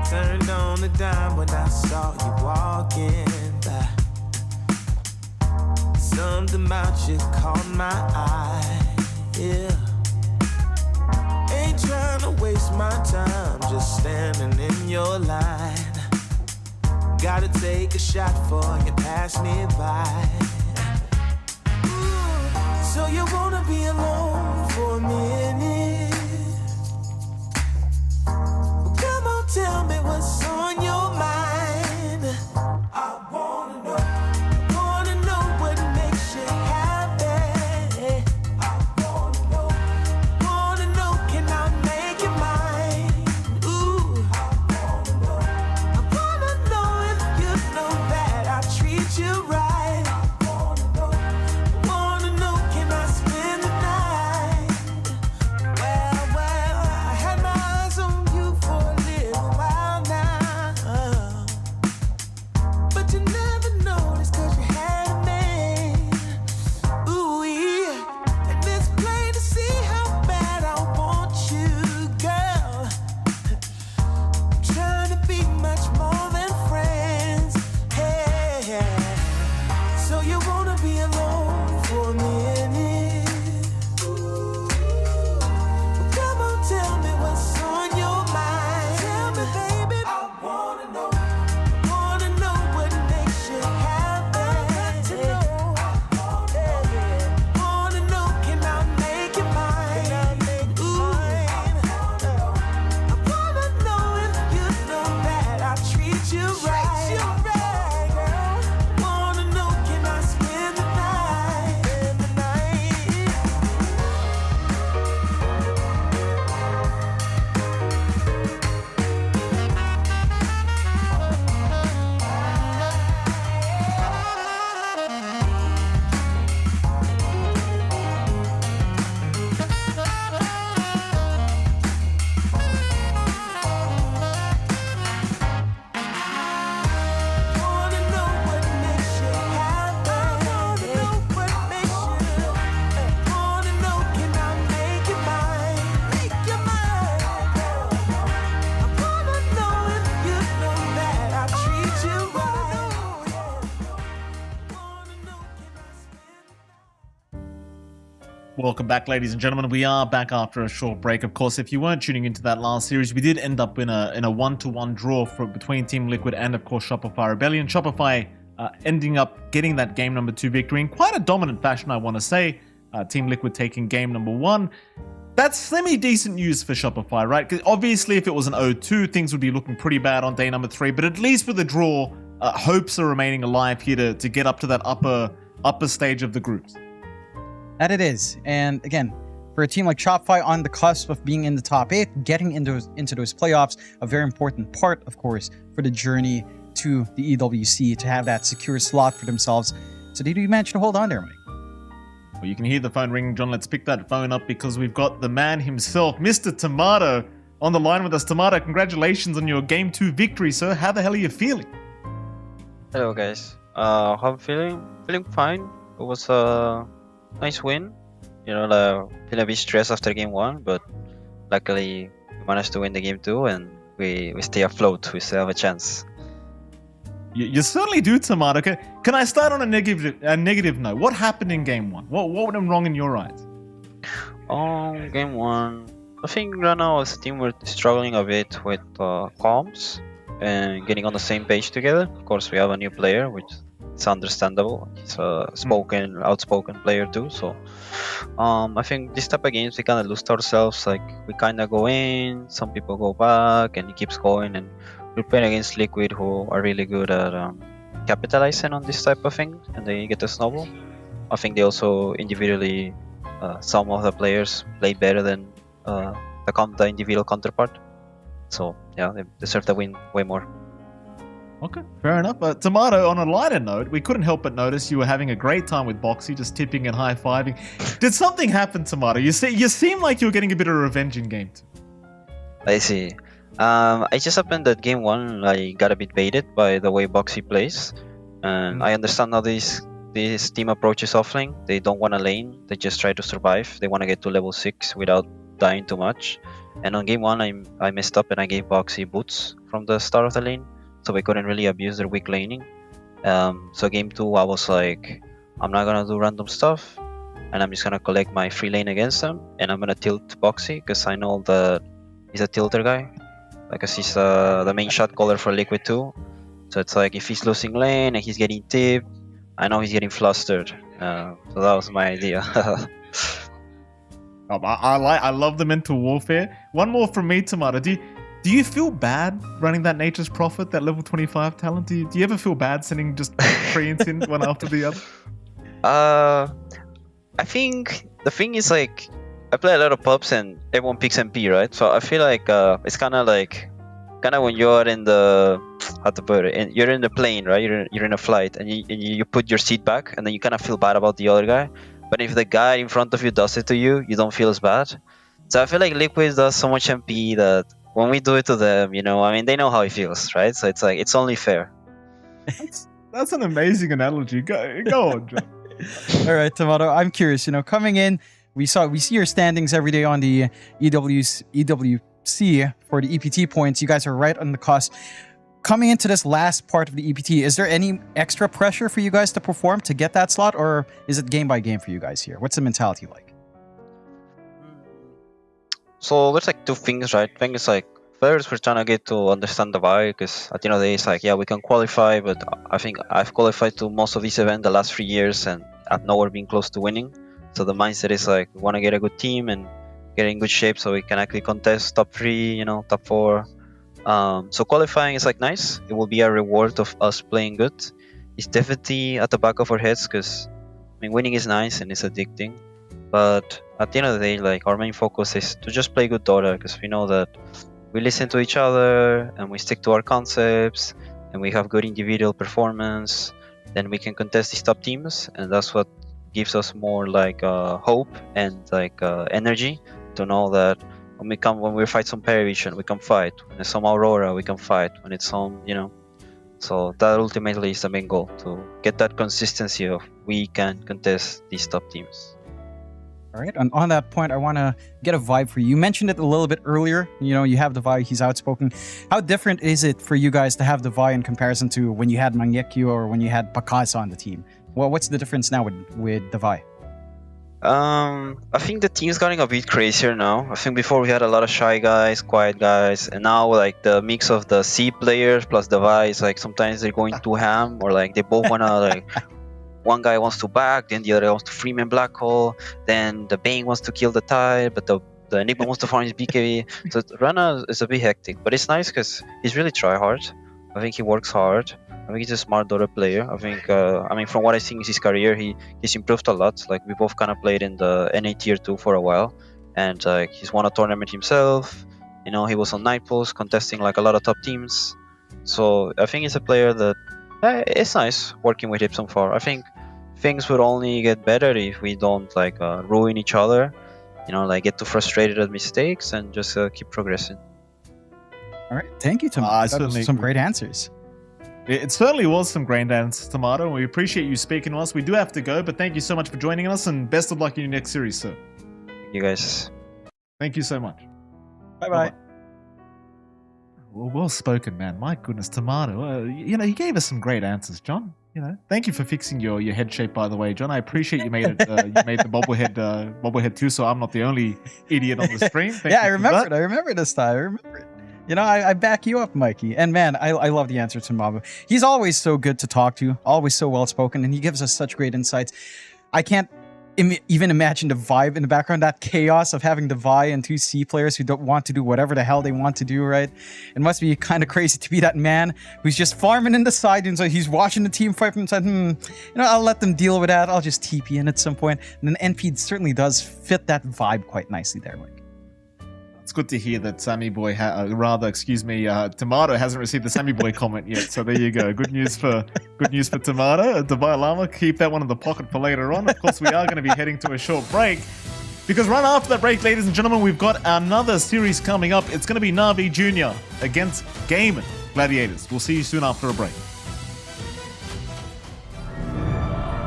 Turned on the dime when I saw you walking by. Something about you caught my eye, yeah. Ain't trying to waste my time, just standing in your line. Gotta take a shot before you pass me by. So you wanna be alone for a minute? Well, come on, tell me what's on your mind. I wanna know what makes you happy. I wanna know, can I make you mine? Ooh, I wanna know if you know that I treat you right. Wanna know, can I spend the night? Welcome back, ladies and gentlemen. We are back after a short break. Of course, if you weren't tuning into that last series, we did end up in a 1-to-1 draw between Team Liquid and, of course, Shopify Rebellion. Shopify ending up getting that game number 2 victory in quite a dominant fashion, I want to say. Team Liquid taking game number 1. That's semi-decent news for Shopify, right? Because obviously, if it was an 0-2, things would be looking pretty bad on day number 3. But at least with the draw, hopes are remaining alive here to get up to that upper stage of the groups. That it is. And again, for a team like Shopify on the cusp of being in the top 8, getting into those playoffs, a very important part, of course, for the journey to the EWC, to have that secure slot for themselves. So did you manage to hold on there, Mike? Well, you can hear the phone ringing, John. Let's pick that phone up because we've got the man himself, Mr. Tomato, on the line with us. Tomato, congratulations on your Game 2 victory, sir. How the hell are you feeling? Hello, guys. How I'm feeling? Feeling fine. It was a nice win. Feeling a bit stressed after Game 1, but luckily we managed to win the Game 2 and we stay afloat. We still have a chance. You certainly do, Tomato. Can I start on a negative note? What happened in Game 1? What went wrong in your eyes? Game 1, I think right now as a team we're struggling a bit with comms and getting on the same page together. Of course, we have a new player, which is understandable. He's a outspoken player too. So I think this type of games we kind of lose ourselves. Like we kind of go in, some people go back, and it keeps going. And we're playing against Liquid, who are really good at capitalizing on this type of thing, and they get a snowball. I think they also individually, some of the players play better than the individual counterpart. So yeah, they deserve the win way more. Okay, fair enough. Tomato, on a lighter note, we couldn't help but notice you were having a great time with Boxy, just tipping and high-fiving. Did something happen, Tomato? You seem like you were getting a bit of revenge in Game 2. I see. I just happened that Game 1 I got a bit baited by the way Boxy plays, and I understand how this team approaches offlane. They don't want to lane, they just try to survive. They want to get to level 6 without dying too much. And on Game 1 I messed up and I gave Boxy boots from the start of the lane, so we couldn't really abuse their weak laning. So Game 2 I was like, I'm not gonna do random stuff, and I'm just gonna collect my free lane against them, and I'm gonna tilt Boxy because I know that he's a tilter guy. Because he's the main shot caller for Liquid 2. So it's like if he's losing lane and he's getting tipped, I know he's getting flustered. So that was my idea. I love the mental warfare. One more from me, Tomato. Do you feel bad running that Nature's Prophet, that level 25 talent? Do you ever feel bad sending just treants in one after the other? I think the thing is like, I play a lot of pubs and everyone picks MP, right? So I feel like it's kind of when you're in the you're in the plane, right? You're in a flight and you put your seat back and then you kind of feel bad about the other guy. But if the guy in front of you does it to you, you don't feel as bad. So I feel like Liquid does so much MP that when we do it to them, they know how it feels, right? So it's like it's only fair. That's an amazing analogy. Go on, John. All right, Tomato. I'm curious. Coming in. We see your standings every day on the EWC for the EPT points. You guys are right on the cusp. Coming into this last part of the EPT, is there any extra pressure for you guys to perform to get that slot, or is it game by game for you guys here? What's the mentality like? So there's like two things, right? I think it's like first we're trying to get to understand the vibe, because at the end of the day it's like, yeah, we can qualify, but I think I've qualified to most of this event the last 3 years and I've nowhere been close to winning. So the mindset is like, we want to get a good team and get in good shape so we can actually contest top 3, top 4. So qualifying is like nice. It will be a reward of us playing good. It's definitely at the back of our heads because winning is nice and it's addicting. But at the end of the day, like our main focus is to just play good Dota, because we know that we listen to each other and we stick to our concepts and we have good individual performance. Then we can contest these top teams, and that's what gives us more like hope and like energy to know that when we fight some Paravision, we can fight. When it's some Aurora, we can fight. When it's some, So that ultimately is the main goal, to get that consistency of we can contest these top teams. All right. And on that point, I want to get a vibe for you. You mentioned it a little bit earlier. You have the Vi, he's outspoken. How different is it for you guys to have the Vi in comparison to when you had Mangekyo or when you had Pakasa on the team? Well, what's the difference now with the Vi? I think the team's getting a bit crazier now. I think before we had a lot of shy guys, quiet guys, and now like the mix of the C players plus the Vi's, like sometimes they're going too ham, or like they both wanna like one guy wants to back, then the other wants to freeman black hole, then the Bane wants to kill the tide, but the Enigma wants to farm his BKB. So Rana is a bit hectic, but it's nice because he's really try hard. I think he works hard. I think he's a smart Dota player. I think, from what I think in his career, he's improved a lot. Like we both kind of played in the NA tier 2 for a while, and he's won a tournament himself. You know, he was on Night Pulse contesting like a lot of top teams. So I think he's a player that it's nice working with him so far. I think things would only get better if we don't like ruin each other. You know, like get too frustrated at mistakes and just keep progressing. All right, thank you, Tomato. That was some great answers. It certainly was some great answers, Tomato. We appreciate you speaking to us. We do have to go, but thank you so much for joining us, and best of luck in your next series, sir. Thank you guys. Thank you so much. Bye-bye. Well spoken, man. My goodness, Tomato. You gave us some great answers, John. Thank you for fixing your head shape, by the way, John. I appreciate you made it. You made the bobblehead too, so I'm not the only idiot on the stream. Yeah, I remember it. I remember this time. I remember it. I back you up, Mikey. And man, I love the answer to Maba. He's always so good to talk to, always so well spoken, and he gives us such great insights. I can't even imagine the vibe in the background, that chaos of having the Vi and 2 C players who don't want to do whatever the hell they want to do, right? It must be kind of crazy to be that man who's just farming in the side, and so he's watching the team fight from inside. I'll let them deal with that. I'll just TP in at some point. And then NP certainly does fit that vibe quite nicely there, Mike. It's good to hear that Sammy Boy, Tomato hasn't received the Sammy Boy comment yet. So there you go. Good news for Tomato. Dubai Llama, keep that one in the pocket for later on. Of course, we are going to be heading to a short break, because right after that break, ladies and gentlemen, we've got another series coming up. It's going to be Navi Jr. against Game Gladiators. We'll see you soon after a break.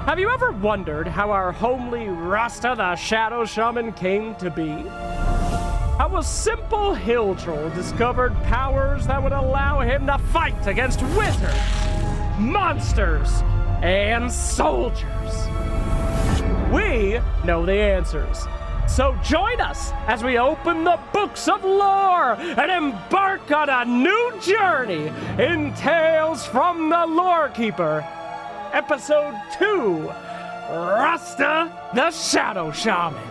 Have you ever wondered how our homely Rasta the Shadow Shaman came to be? How a simple hill troll discovered powers that would allow him to fight against wizards, monsters, and soldiers. We know the answers. So join us as we open the books of lore and embark on a new journey in Tales from the Lore Keeper. Episode 2, Rasta the Shadow Shaman.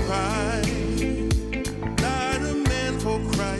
Cry, not a man for crying.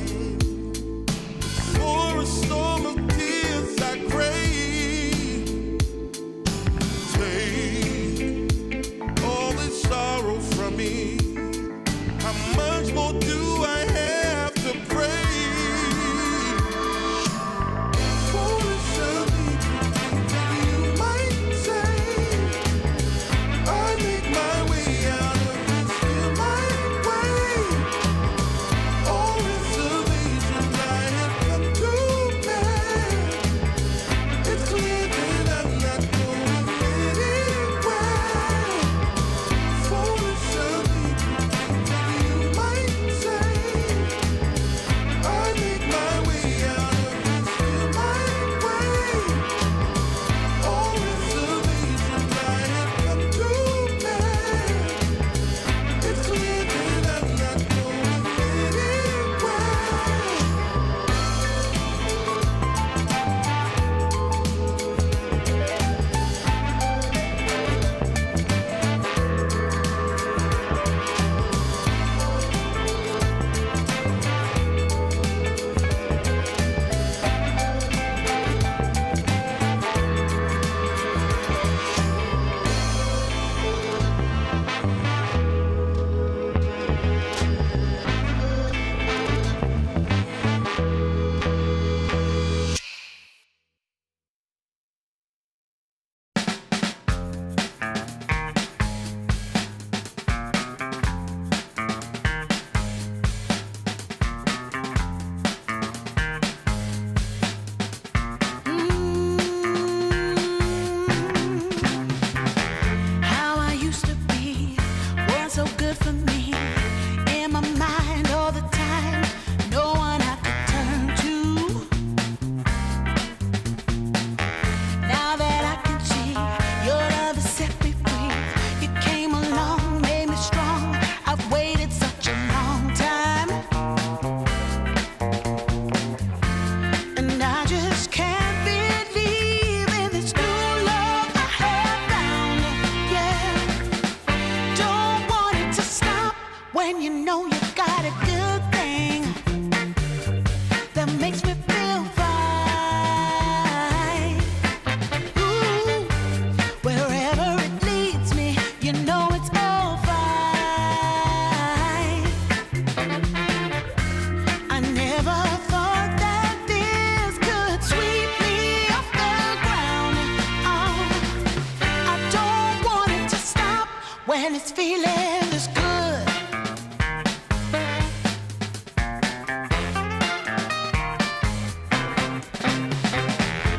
when it's feeling this good.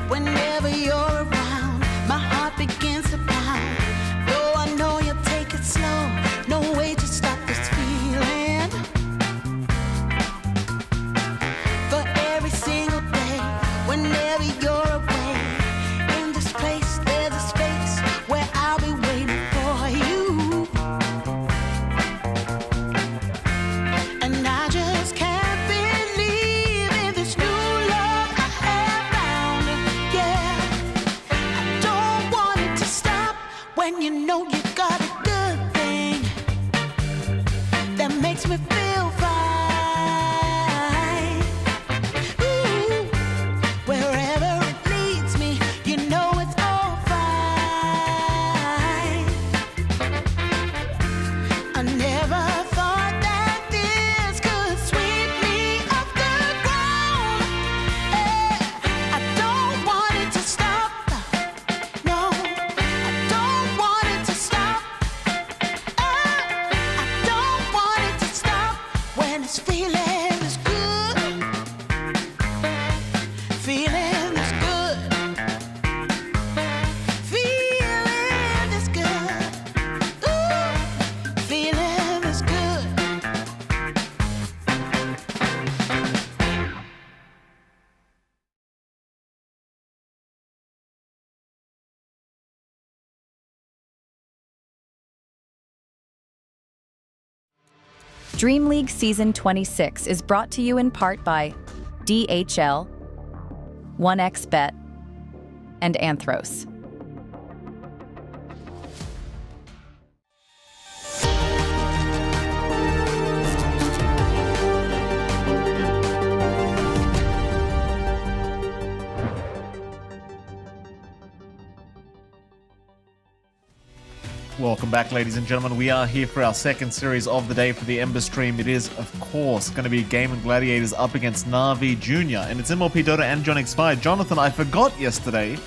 Whenever you're around, my heart begins to pound. Though I know you'll take it slow, no way to stop this feeling. For every single day, whenever you're away, in this place there's a space where I'll be waiting for you. And I just can't believe in this new love I have found. Yeah, I don't want it to stop when you know you got a good thing that makes me feel fine. Ooh, wherever it leads me, you know it's all fine. I never thought that this could sweep me off the ground. I don't want it to stop. No, I don't want it to stop. I don't want it to stop when it's feeling this good. Feeling this good. Feeling this good. Ooh, feeling this good. DreamLeague Season 26 is brought to you in part by DHL, 1xBet, and Anthros. Welcome back, ladies and gentlemen. We are here for our second series of the day for the Ember stream. It is, of course, going to be Game and Gladiators up against Navi Jr. And it's MLP Dota and John X5. Jonathan, I forgot yesterday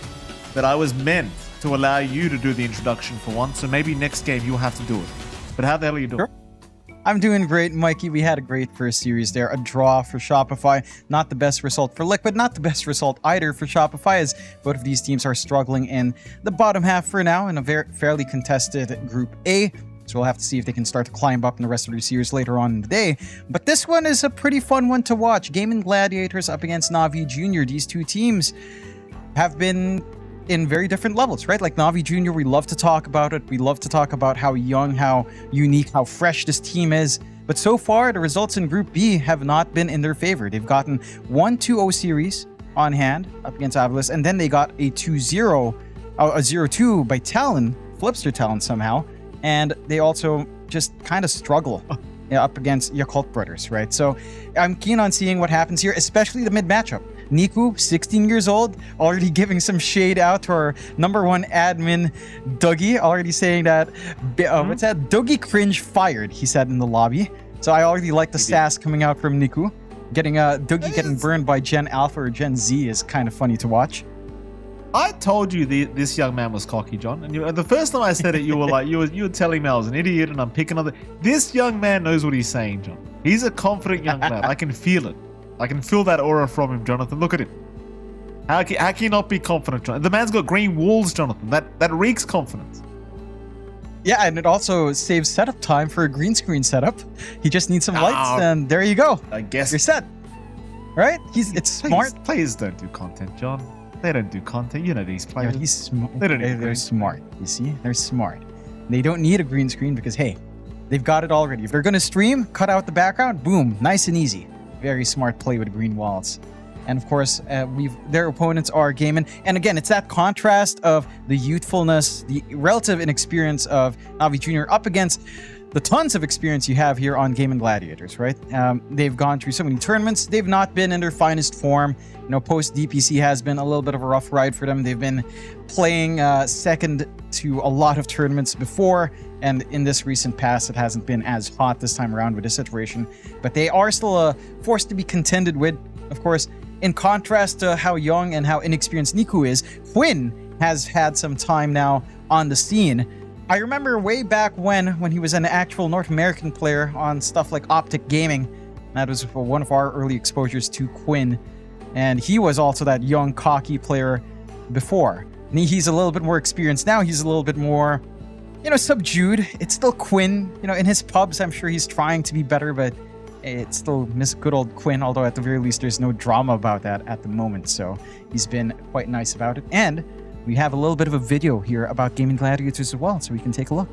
that I was meant to allow you to do the introduction for once, so maybe next game you'll have to do it. But how the hell are you doing? Sure. I'm doing great, Mikey. We had a great first series there. A draw for Shopify. Not the best result for Liquid. Not the best result either for Shopify, as both of these teams are struggling in the bottom half for now in a fairly contested Group A. So we'll have to see if they can start to climb up in the rest of the series later on in the day. But this one is a pretty fun one to watch. Game and Gladiators up against Navi Jr. These two teams have been in very different levels, right? Like Navi Jr., we love to talk about it. We love to talk about how young, how unique, how fresh this team is. But so far, the results in Group B have not been in their favor. They've gotten 1-2-0 series on hand up against Avalis, and then they got a 2-0, a 0-2 by Talon, Flipster Talon somehow, and they also just kind of struggle up against Yakult Brothers, right? So I'm keen on seeing what happens here, especially the mid matchup. Niku, 16 years old, already giving some shade out to our number one admin, Dougie, already saying that, what's that? Dougie cringe fired, he said in the lobby. So I already like the sass coming out from Niku. Getting Dougie getting burned by Gen Alpha or Gen Z is kind of funny to watch. I told you this young man was cocky, John. And the first time I said it, you were like, you were telling me I was an idiot and I'm picking on This young man knows what he's saying, John. He's a confident young lad. I can feel it. I can feel that aura from him, Jonathan. Look at him. How can he not be confident, Jonathan? The man's got green walls, Jonathan. That reeks confidence. Yeah, and it also saves setup time for a green screen setup. He just needs some lights, and there you go. I guess you're set. Right? It's smart. Players don't do content, John. They don't do content. You know these players. Yeah, he's smart. They're smart. You see? They're smart. They don't need a green screen because, hey, they've got it already. If they're going to stream, cut out the background, boom, nice and easy. Very smart play with green walls. And of course, their opponents are Gaiman. And again, it's that contrast of the youthfulness, the relative inexperience of Navi Jr. up against the tons of experience you have here on Game and Gladiators, right? They've gone through so many tournaments. They've not been in their finest form. You know, post-DPC has been a little bit of a rough ride for them. They've been playing second to a lot of tournaments before, and in this recent past, it hasn't been as hot this time around with this iteration. But they are still a force to be contended with, of course. In contrast to how young and how inexperienced Niku is, Quinn has had some time now on the scene. I remember way back when he was an actual North American player on stuff like Optic Gaming. That was one of our early exposures to Quinn. And he was also that young, cocky player before. And he's a little bit more experienced now. He's a little bit more, subdued. It's still Quinn. In his pubs, I'm sure he's trying to be better, but it's still Miss good old Quinn, although at the very least, there's no drama about that at the moment. So he's been quite nice about it. And we have a little bit of a video here about Gaming Gladiators as well, so we can take a look.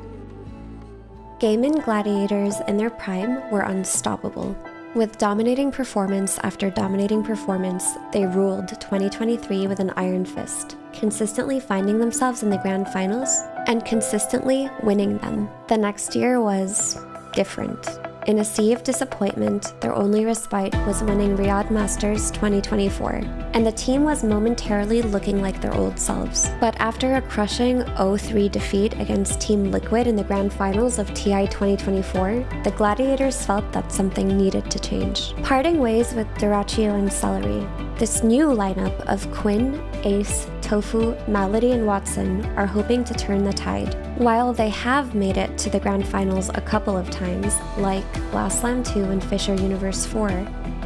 Gaming Gladiators in their prime were unstoppable. With dominating performance after dominating performance, they ruled 2023 with an iron fist, consistently finding themselves in the grand finals and consistently winning them. The next year was different. In a sea of disappointment, their only respite was winning Riyadh Masters 2024, and the team was momentarily looking like their old selves. But after a crushing 0-3 defeat against Team Liquid in the grand finals of TI 2024, the Gladiators felt that something needed to change. Parting ways with Duraccio and Celery, this new lineup of Quinn, Ace, Tofu, Malady, and Watson are hoping to turn the tide. While they have made it to the grand finals a couple of times, like Glassland 2 and Fisher Universe 4,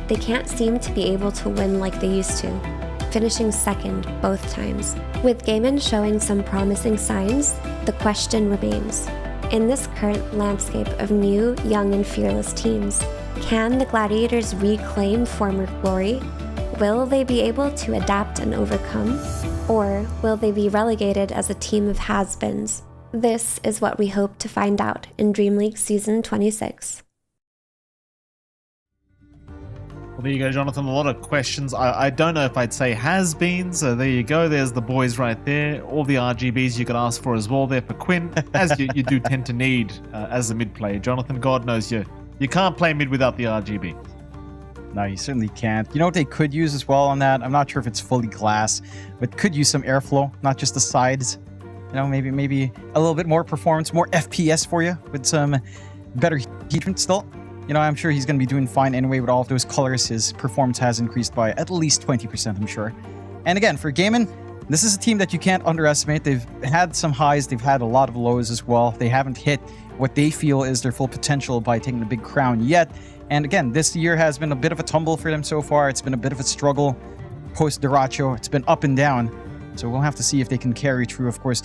they can't seem to be able to win like they used to, finishing second both times. With Gaiman showing some promising signs, the question remains. In this current landscape of new, young, and fearless teams, can the Gladiators reclaim former glory? Will they be able to adapt and overcome? Or will they be relegated as a team of has-beens? This is what we hope to find out in DreamLeague Season 26. Well, there you go, Jonathan. A lot of questions. I don't know if I'd say has-beens. So there you go. There's the boys right there. All the RGBs you could ask for as well there for Quinn, as you do tend to need as a mid player. Jonathan, God knows you can't play mid without the RGB. No, you certainly can't. You know what they could use as well on that? I'm not sure if it's fully glass, but could use some airflow, not just the sides. Maybe a little bit more performance, more FPS for you with some better heat treatment still. I'm sure he's going to be doing fine anyway with all of those colors. His performance has increased by at least 20%, I'm sure. And again, for Gaiman, this is a team that you can't underestimate. They've had some highs. They've had a lot of lows as well. They haven't hit what they feel is their full potential by taking the big crown yet. And again, this year has been a bit of a tumble for them so far. It's been a bit of a struggle post-Duraccio. It's been up and down. So we'll have to see if they can carry through. Of course,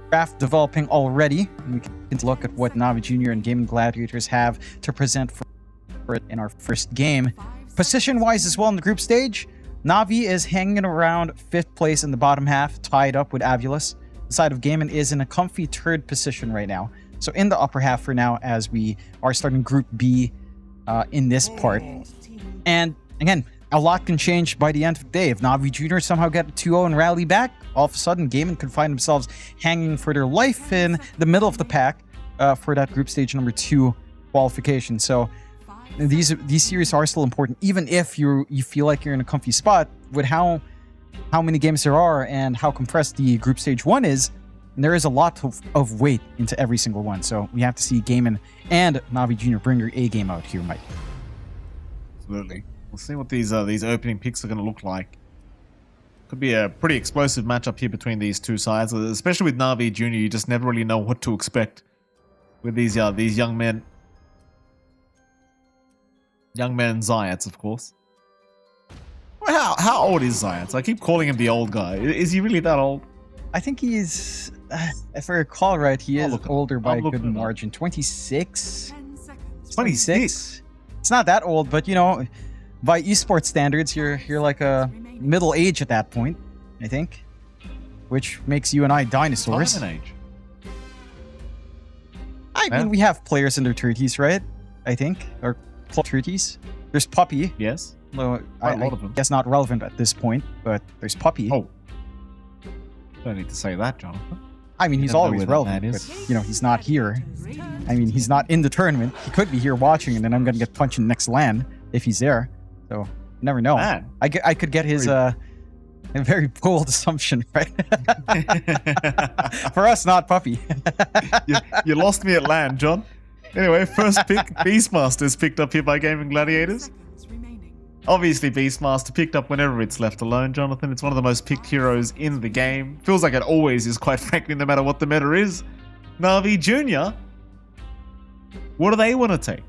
draft developing already. We can look at what Navi Jr. and Gaming Gladiators have to present for it in our first game. Position-wise as well in the group stage, Navi is hanging around 5th place in the bottom half, tied up with Avulus. The side of Gaiman is in a comfy 3rd position right now. So in the upper half for now, as we are starting Group B in this part. And again, a lot can change by the end of the day. If Navi Jr. somehow get a 2-0 and rally back, all of a sudden Gaiman could find themselves hanging for their life in the middle of the pack for that group stage number 2 qualification. So these series are still important, even if you feel like you're in a comfy spot with how many games there are and how compressed the group stage 1 is. There is a lot of weight into every single one. So we have to see Gaiman and Navi Jr. bring their A game out here, Mike. Absolutely. We'll see what these opening picks are going to look like. Could be a pretty explosive matchup here between these two sides, especially with Navi Jr. You just never really know what to expect with these young men. Young men Zayats, of course. Well, how old is Zayats? I keep calling him the old guy. Is he really that old? I think he's, if I recall right, he is older by a good margin. 26? 26? It's not that old, but by esports standards, you're like a middle age at that point, I think. Which makes you and I dinosaurs. An age. I mean, we have players in their 30s, right? I think. Or close 30s. There's Puppy. Yes. Although a lot of them. Guess not relevant at this point, but there's Puppy. Oh. Don't need to say that, Jonathan. I mean, he's always relevant, but, he's not here. I mean, he's not in the tournament. He could be here watching, and then I'm going to get punched in the next LAN if he's there. So, you never know. Man. I could get his a very bold assumption, right? For us, not Puppy. you lost me at LAN, John. Anyway, first pick, Beastmaster is picked up here by Gaming Gladiators. Obviously, Beastmaster picked up whenever it's left alone, Jonathan. It's one of the most picked heroes in the game. Feels like it always is, quite frankly, no matter what the meta is. Navi Jr., what do they want to take?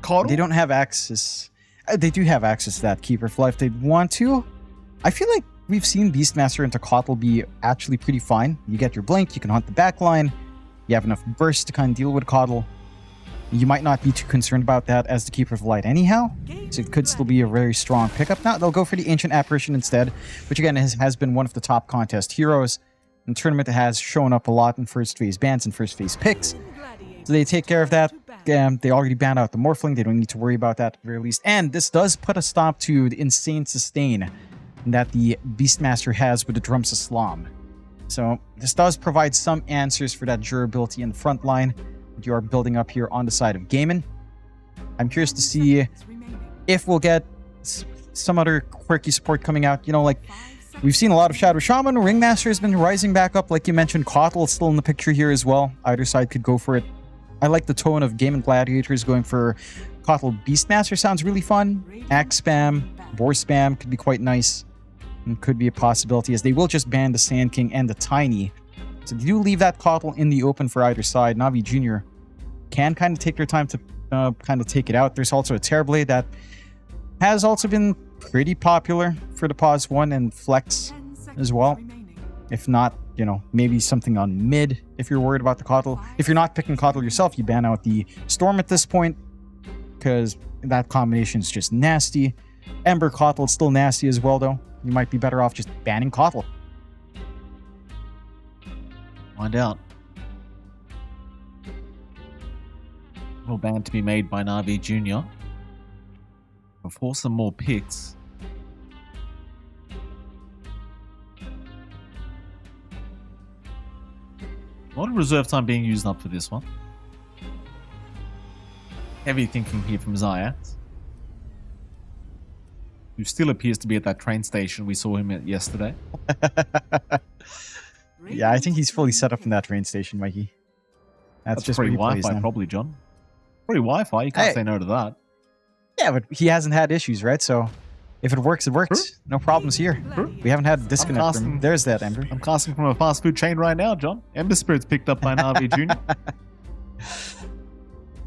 Coddle? They don't have access. They do have access to that Keeper Fly if they want to. I feel like we've seen Beastmaster into Coddle be actually pretty fine. You get your blink, you can hunt the backline, you have enough burst to kind of deal with Coddle. You might not be too concerned about that as the Keeper of Light anyhow, so it could still be a very strong pickup. Now, they'll go for the Ancient Apparition instead, which again has been one of the top contest heroes in the tournament that has shown up a lot in first phase bans and first phase picks. So they take care of that. They already banned out the Morphling. They don't need to worry about that at the very least. And this does put a stop to the insane sustain that the Beastmaster has with the Drums of Slam. So this does provide some answers for that durability in the front line that you are building up here on the side of Gaiman. I'm curious to see if we'll get some other quirky support coming out. You know, like we've seen a lot of Shadow Shaman. Ringmaster has been rising back up. Like you mentioned, Coddle is still in the picture here as well. Either side could go for it. I like the tone of Gaiman Gladiators going for Coddle Beastmaster. Sounds really fun. Axe spam, Boar spam could be quite nice. And could be a possibility as they will just ban the Sand King and the Tiny. So they do leave that Coddle in the open for either side. Navi Jr. can kind of take their time to kind of take it out. There's also a Terrorblade that has also been pretty popular for the Pause 1 and Flex as well. If not, you know, maybe something on mid if you're worried about the Coddle. If you're not picking Coddle yourself, you ban out the Storm at this point because that combination is just nasty. Ember Coddle is still nasty as well, though. You might be better off just banning Coddle. Find out. Little ban to be made by Navi Jr. Before some more picks. A lot of reserve time being used up for this one. Heavy thinking here from Zayat, who still appears to be at that train station we saw him at yesterday. Yeah, I think he's fully set up in that train station, Mikey. That's just free where he plays Wi-Fi, now. probably, John. Free Wi-Fi, you can't say no to that. Yeah, but he hasn't had issues, right? So if it works, it works. True. No problems here. True. We haven't had a disconnect from him. There's that, Ember. I'm casting from a fast food chain right now, John. Ember Spirit's picked up by Navi Jr.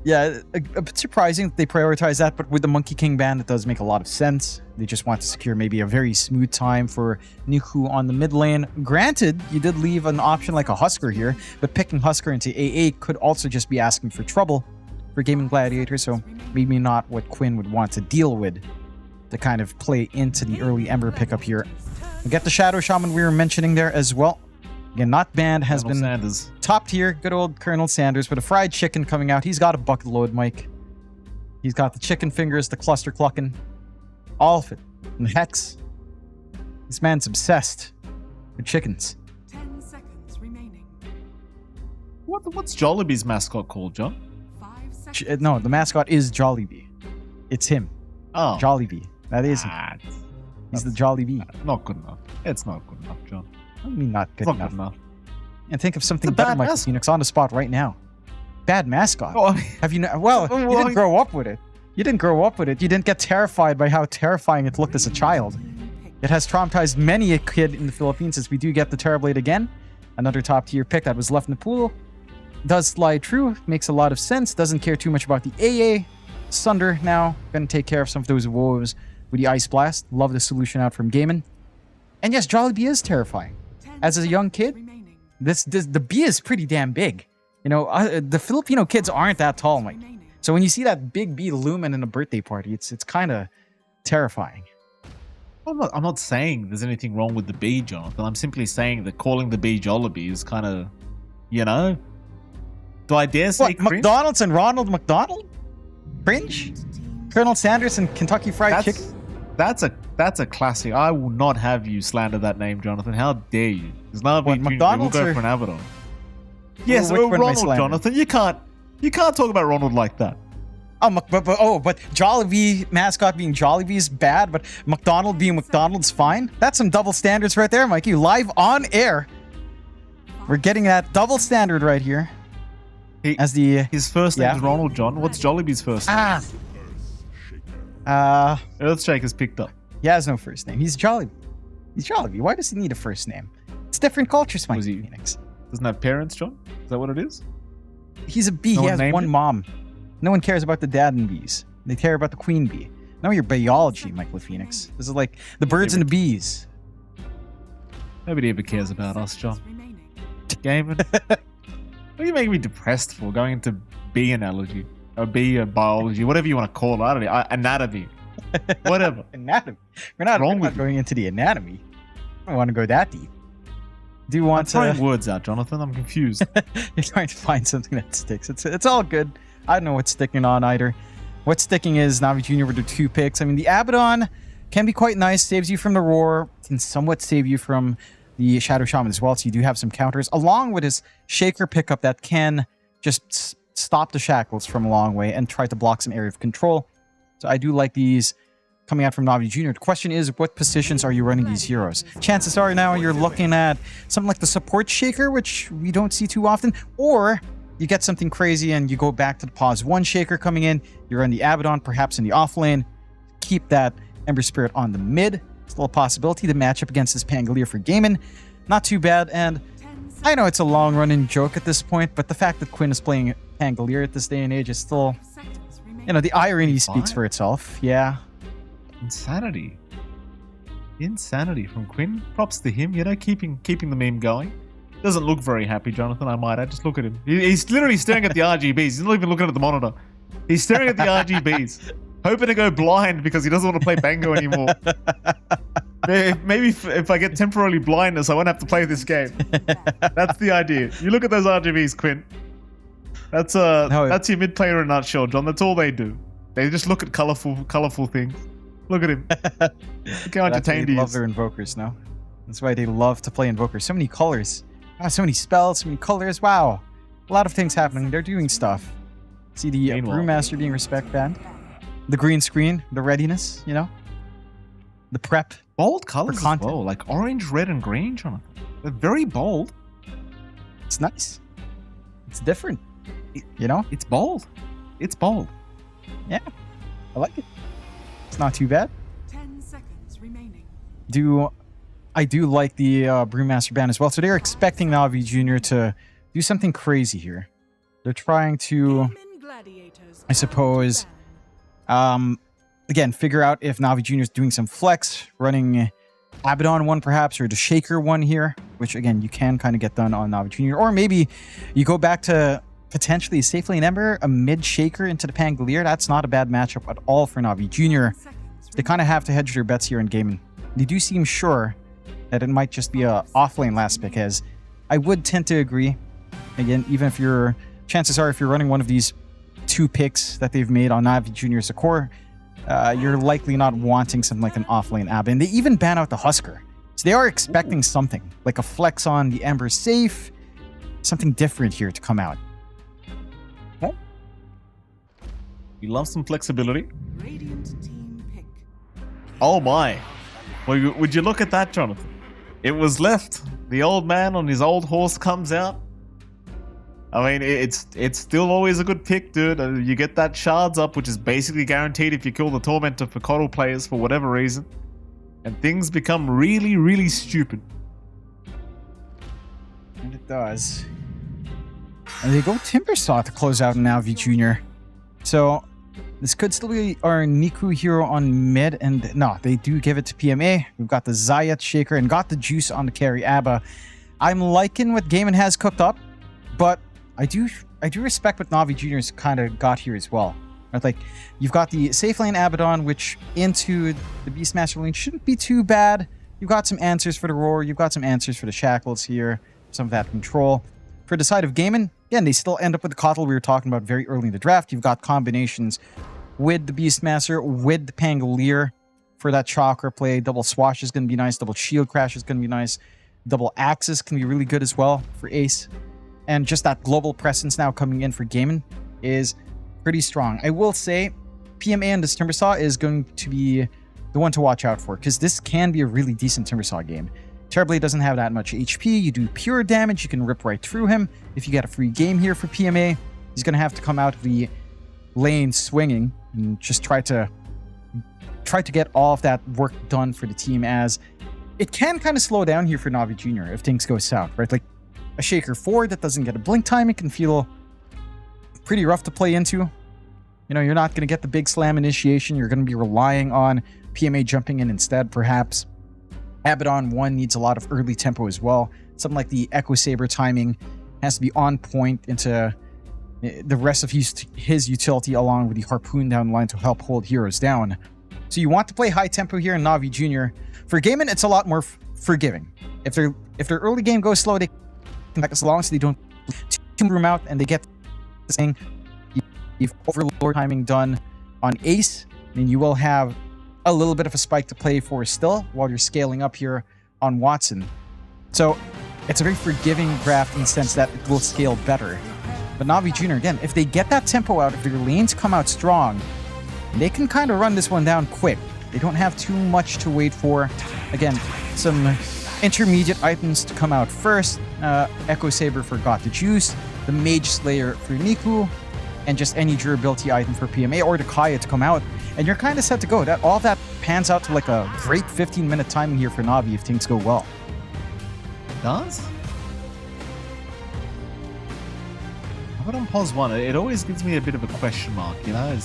Yeah, a bit surprising that they prioritize that, but with the Monkey King ban, it does make a lot of sense. They just want to secure maybe a very smooth time for Niku on the mid lane. Granted, you did leave an option like a Husker here, but picking Husker into AA could also just be asking for trouble for Gaming Gladiator, so maybe not what Quinn would want to deal with to kind of play into the early Ember pickup here. We get the Shadow Shaman we were mentioning there as well. Again, not banned, has Colonel been Sanders. top tier, good old Colonel Sanders with a fried chicken coming out. He's got a bucket load, Mike. He's got the chicken fingers, the cluster clucking, all of it. And the Hex. This man's obsessed with chickens. 10 seconds remaining. What's Jollibee's mascot called, John? 5 seconds. No, the mascot is Jollibee. It's him. Oh. Jollibee. That is him. He's the Jollibee. Not good enough. It's not good enough, John. I mean, not good It's not enough. good enough. And think of something It's a better, bad Michael mascot. Phoenix, on the spot right now. Bad mascot. Oh, Have you? Well, you didn't grow up with it. You didn't grow up with it. You didn't get terrified by how terrifying it looked as a child. It has traumatized many a kid in the Philippines as we do get the Terrorblade again. Another top tier pick that was left in the pool. Does slide through. Makes a lot of sense. Doesn't care too much about the AA. Sunder now. Gonna take care of some of those woes with the Ice Blast. Love the solution out from Gaiman. And yes, Jollibee is terrifying. As a young kid, the bee is pretty damn big. You know, the Filipino kids aren't that tall, Mike. So when you see that big bee looming in a birthday party, it's kind of terrifying. I'm not saying there's anything wrong with the bee, Jonathan. I'm simply saying that calling the bee Jollibee is kind of, you know. Do I dare say What, cringe? McDonald's and Ronald McDonald? Cringe? Colonel Sanders and Kentucky Fried Chicken? That's a classic. I will not have you slander that name, Jonathan. How dare you? It's not What, Jr. We'll McDonald's go or- for an Abaddon. Yes, Which one am I Ronald, slandering? Jonathan. You can't talk about Ronald like that. But Jollibee mascot being Jollibee is bad, but McDonald being McDonald's fine? That's some double standards right there, Mikey. Live on air. We're getting that double standard right here. His first name Yeah. is Ronald, John. What's Jollibee's first name? Earthshaker's picked up. He has no first name. He's Jollibee. He's Jollibee. Why does he need a first name? It's different cultures, Mike Was he- Phoenix. Doesn't have parents, John? Is that what it is? He's a bee. No He one has named one it? mom. No one cares about the dad and bees. They care about the queen bee. Know your biology, Michael Phoenix. This is like the birds and the bees. Nobody ever cares about us, John. Gaming. What are you making me depressed for? Going into bee analogy. Or bee biology. Whatever you want to call it. I don't know. Anatomy. Whatever. Anatomy. We're not Wrong with going into the anatomy. I don't want to go that deep. Do you I'm want throwing to... words out, Jonathan. I'm confused. You're trying to find something that sticks. It's all good. I don't know what's sticking on either. What's sticking is Navi Jr. with their 2 picks. I mean, the Abaddon can be quite nice. Saves you from the Roar. Can somewhat save you from the Shadow Shaman as well. So you do have some counters. Along with his Shaker pickup that can just stop the Shackles from a long way and try to block some area of control. So I do like these coming out from Navi Jr. The question is, what positions are you running these heroes? Chances are now you're looking at something like the support Shaker, which we don't see too often, or you get something crazy and you go back to the pause 1 Shaker coming in, you run the Abaddon, perhaps in the off lane, keep that Ember Spirit on the mid. Still a possibility. The matchup against this Pangolier for Gaimin, not too bad, and I know it's a long running joke at this point, but the fact that Quinn is playing Pangolier at this day and age is still, you know, the irony speaks for itself. Yeah. Insanity. Insanity from Quinn. Props to him, you know, keeping the meme going. Doesn't look very happy, Jonathan, I might add. Just look at him. He's literally staring at the RGBs. He's not even looking at the monitor. He's staring at the RGBs. Hoping to go blind because he doesn't want to play Bango anymore. Maybe if I get temporarily blindness, I won't have to play this game. That's the idea. You look at those RGBs, Quinn. That's your mid player in a nutshell, John. That's all they do. They just look at colorful things. Look at him. Look how entertained he is. They love their invokers now. That's why they love to play invokers. So many colors. Wow, so many spells, so many colors. Wow. A lot of things happening. They're doing stuff. See the Brewmaster being respect banned. The green screen, the readiness, you know? The prep. Bold colors as well. Like orange, red, and green, Jonathan. They're very bold. It's nice. It's different. You know? It's bold. It's bold. Yeah. I like it. It's not too bad. 10 seconds remaining. I do like the Brewmaster ban as well. So they're expecting Navi Jr. to do something crazy here. They're trying to, I suppose, again, figure out if Navi Jr. is doing some flex, running Abaddon 1 perhaps, or the Shaker 1 here, which again, you can kind of get done on Navi Jr. Or maybe you go back to potentially safely an Ember, a mid Shaker into the Pangolier. That's not a bad matchup at all for Navi Jr. They kind of have to hedge their bets here in gaming. They do seem sure that it might just be a offlane last pick, as I would tend to agree. Again, even if you're, chances are if you're running one of these 2 picks that they've made on Navi Jr.'s core, you're likely not wanting something like an offlane Abba. And they even ban out the Husker. So they are expecting something, like a flex on the Ember safe, something different here to come out. Okay. You love some flexibility. Radiant team pick. Oh my. Well, would you look at that, Jonathan? It was left. The old man on his old horse comes out. I mean, it's still always a good pick, dude. You get that shards up, which is basically guaranteed if you kill the Tormentor for Coddle players for whatever reason. And things become really, really stupid. And it does. And they go Timbersaw to close out Navi Jr. So this could still be our Niku hero on mid, and no, they do give it to PMA. We've got the Zayat Shaker and got the juice on the carry Abba. I'm liking what Gaimin has cooked up, but I do respect what Navi Jr.'s kind of got here as well. Right? Like, you've got the safe lane Abaddon, which into the Beastmaster lane shouldn't be too bad. You've got some answers for the Roar, you've got some answers for the Shackles here, some of that control. For the side of Gaimin, again, they still end up with the Coddle we were talking about very early in the draft. You've got combinations with the Beastmaster, with the Pangolier for that Chakra play. Double Swash is going to be nice. Double Shield Crash is going to be nice. Double Axis can be really good as well for Ace. And just that global presence now coming in for Gaimin is pretty strong. I will say, PMA and this Timbersaw is going to be the one to watch out for, because this can be a really decent Timbersaw game. Terrorblade doesn't have that much HP. You do pure damage. You can rip right through him. If you get a free game here for PMA, he's going to have to come out of the lane swinging and just try to get all of that work done for the team, as it can kind of slow down here for Navi Jr. if things go south, right? Like a Shaker 4 that doesn't get a blink time, it can feel pretty rough to play into. You know, you're not going to get the big slam initiation. You're going to be relying on PMA jumping in instead, perhaps. Abaddon 1 needs a lot of early tempo as well. Something like the Echo Saber timing has to be on point into the rest of his utility along with the Harpoon down the line to help hold heroes down. So you want to play high tempo here in Navi Jr. For Gaiman, it's a lot more forgiving. If their early game goes slow, they can back as long as they don't room out and they get this thing. You've overlord timing done on Ace, and you will have a little bit of a spike to play for still while you're scaling up here on Watson. So it's a very forgiving draft in the sense that it will scale better. But Navi Jr., again, if they get that tempo out, if their lanes come out strong, they can kind of run this one down quick. They don't have too much to wait for. Again, some intermediate items to come out first. Echo Saber for Got the Juice, the Mage Slayer for Niku, and just any durability item for PMA or the Kaya to come out. And you're kind of set to go. All that pans out to like a great 15-minute timing here for Navi if things go well. It does? I put on pause 1. It always gives me a bit of a question mark, you know?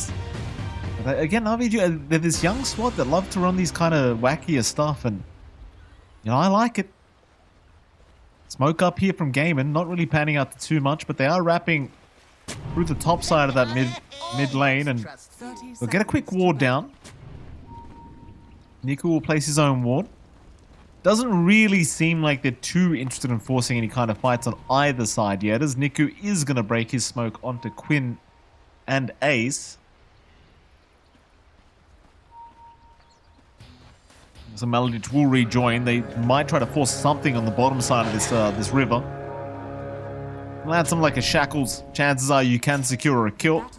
Again, Navi, they're this young squad that love to run these kind of wackier stuff, and you know, I like it. Smoke up here from Gaiman, not really panning out to too much, but they are wrapping through the top side of that mid lane, and they'll get a quick ward down. Niku will place his own ward. Doesn't really seem like they're too interested in forcing any kind of fights on either side yet, as Niku is going to break his smoke onto Quinn and Ace. So Maladich will rejoin. They might try to force something on the bottom side of this river. Land something like a Shackles. Chances are you can secure a kill.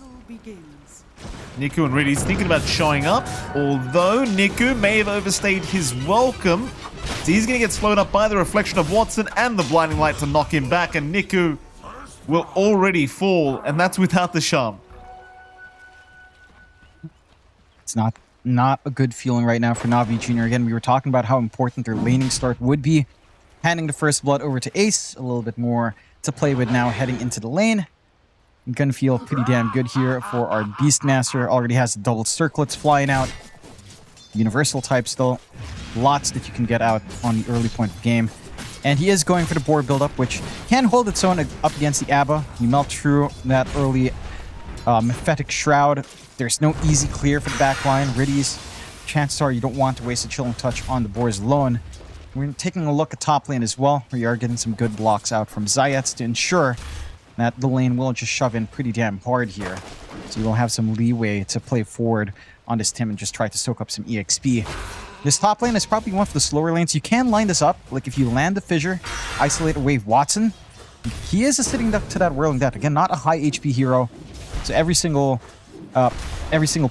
Niku and Riddy's thinking about showing up, although Niku may have overstayed his welcome. So he's going to get slowed up by the reflection of Watson and the blinding light to knock him back, and Niku will already fall, and that's without the charm. It's not a good feeling right now for Navi Jr. Again, we were talking about how important their laning start would be. Handing the first blood over to Ace, a little bit more to play with now heading into the lane. I'm gonna feel pretty damn good here for our Beastmaster. Already has the double circlets flying out. Universal type still. Lots that you can get out on the early point of the game. And he is going for the board build-up, which can hold its own up against the Abba. You melt through that early Mephetic Shroud. There's no easy clear for the backline. Riddy's, chances are you don't want to waste a Chilling Touch on the boards alone. We're taking a look at top lane as well, where you are getting some good blocks out from Zayats to ensure that the lane will just shove in pretty damn hard here. So you'll have some leeway to play forward on this Tim and just try to soak up some EXP. This top lane is probably one of the slower lanes. You can line this up, like if you land the Fissure, isolate away Watson. He is a sitting duck to that Whirling Death. Again, not a high HP hero. So every single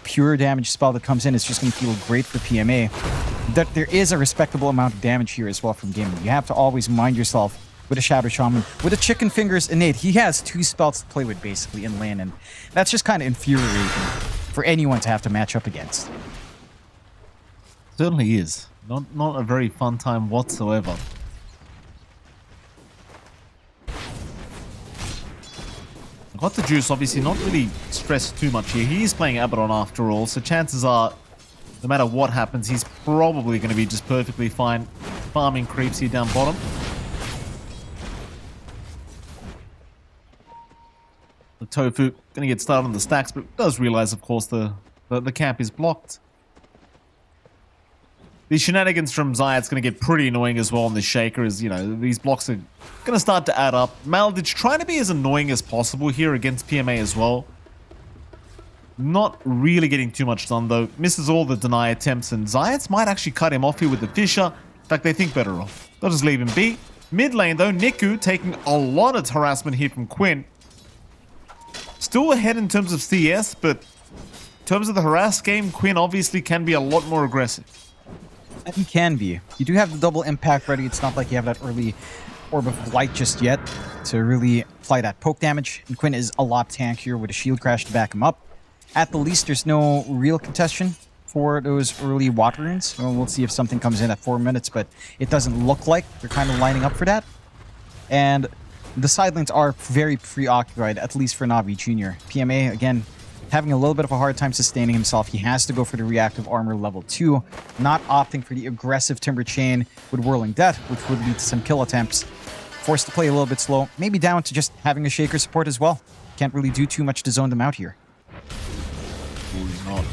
pure damage spell that comes in is just going to feel great for PMA. That there is a respectable amount of damage here as well from Gaiman. You have to always mind yourself with a Shadow Shaman. With a Chicken Fingers innate, he has 2 spells to play with basically in lane, and that's just kind of infuriating for anyone to have to match up against. Certainly is. Not a very fun time whatsoever. Got the Juice, obviously not really stressed too much here. He is playing Abaddon after all, so chances are, no matter what happens, he's probably going to be just perfectly fine farming creeps here down bottom. The Tofu going to get started on the stacks, but does realize, of course, the camp is blocked. These shenanigans from Zayat's going to get pretty annoying as well on the Shaker, as, you know, these blocks are going to start to add up. Maladich trying to be as annoying as possible here against PMA as well. Not really getting too much done, though. Misses all the deny attempts, and Zayat's might actually cut him off here with the Fissure. In fact, they think better of. They'll just leave him be. Mid lane, though, Niku taking a lot of harassment here from Quinn. Still ahead in terms of CS, but in terms of the harass game, Quinn obviously can be a lot more aggressive. He can be. You do have the double impact ready. It's not like you have that early Orb of Light just yet to really apply that poke damage. And Quinn is a lot tankier with a shield crash to back him up. At the least, there's no real contention for those early water runes. Well, we'll see if something comes in at 4 minutes, but it doesn't look like they're kind of lining up for that. And the side lanes are very preoccupied, at least for Navi Jr. PMA, again, having a little bit of a hard time sustaining himself. He has to go for the reactive armor level 2, not opting for the aggressive Timber Chain with Whirling Death, which would lead to some kill attempts. Forced to play a little bit slow, maybe down to just having a Shaker support as well. Can't really do too much to zone them out here. Ooh, he's not.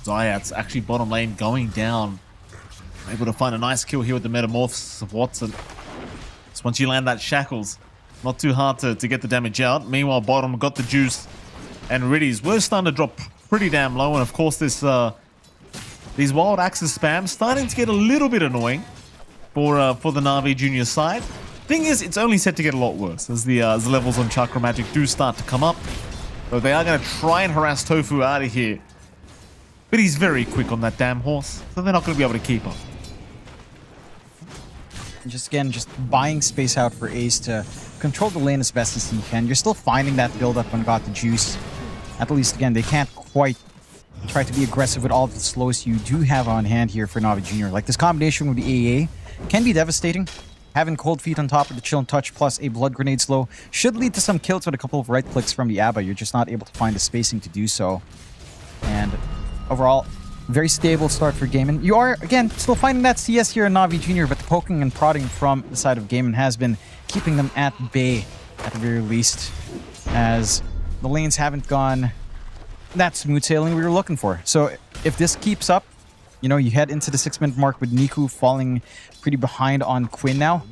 Zayat's actually bottom lane going down. Able to find a nice kill here with the Metamorphosis of Watson. So once you land that Shackles, not too hard to get the damage out. Meanwhile, bottom got the juice. And Riddies were starting to drop pretty damn low. And of course, this these Wild Axes spam starting to get a little bit annoying for the Navi Junior side. Thing is, it's only set to get a lot worse as the levels on Chakra Magic do start to come up. So they are going to try and harass Tofu out of here. But he's very quick on that damn horse, so they're not going to be able to keep up. Just buying space out for Ace to control the lane as best as he can. You're still finding that build-up when got the juice. At least, again, they can't quite try to be aggressive with all the slows you do have on hand here for Navi Jr. Like, this combination with the AA can be devastating. Having Cold Feet on top of the Chill and Touch plus a Blood Grenade slow should lead to some kills with a couple of right clicks from the ABBA. You're just not able to find the spacing to do so. And overall, very stable start for Gaiman. You are, again, still finding that CS here in Navi Jr., but the poking and prodding from the side of Gaiman has been keeping them at bay, at the very least, as the lanes haven't gone that smooth sailing we were looking for. So if this keeps up, you know, you head into the 6-minute mark with Niku falling pretty behind on Quinn now,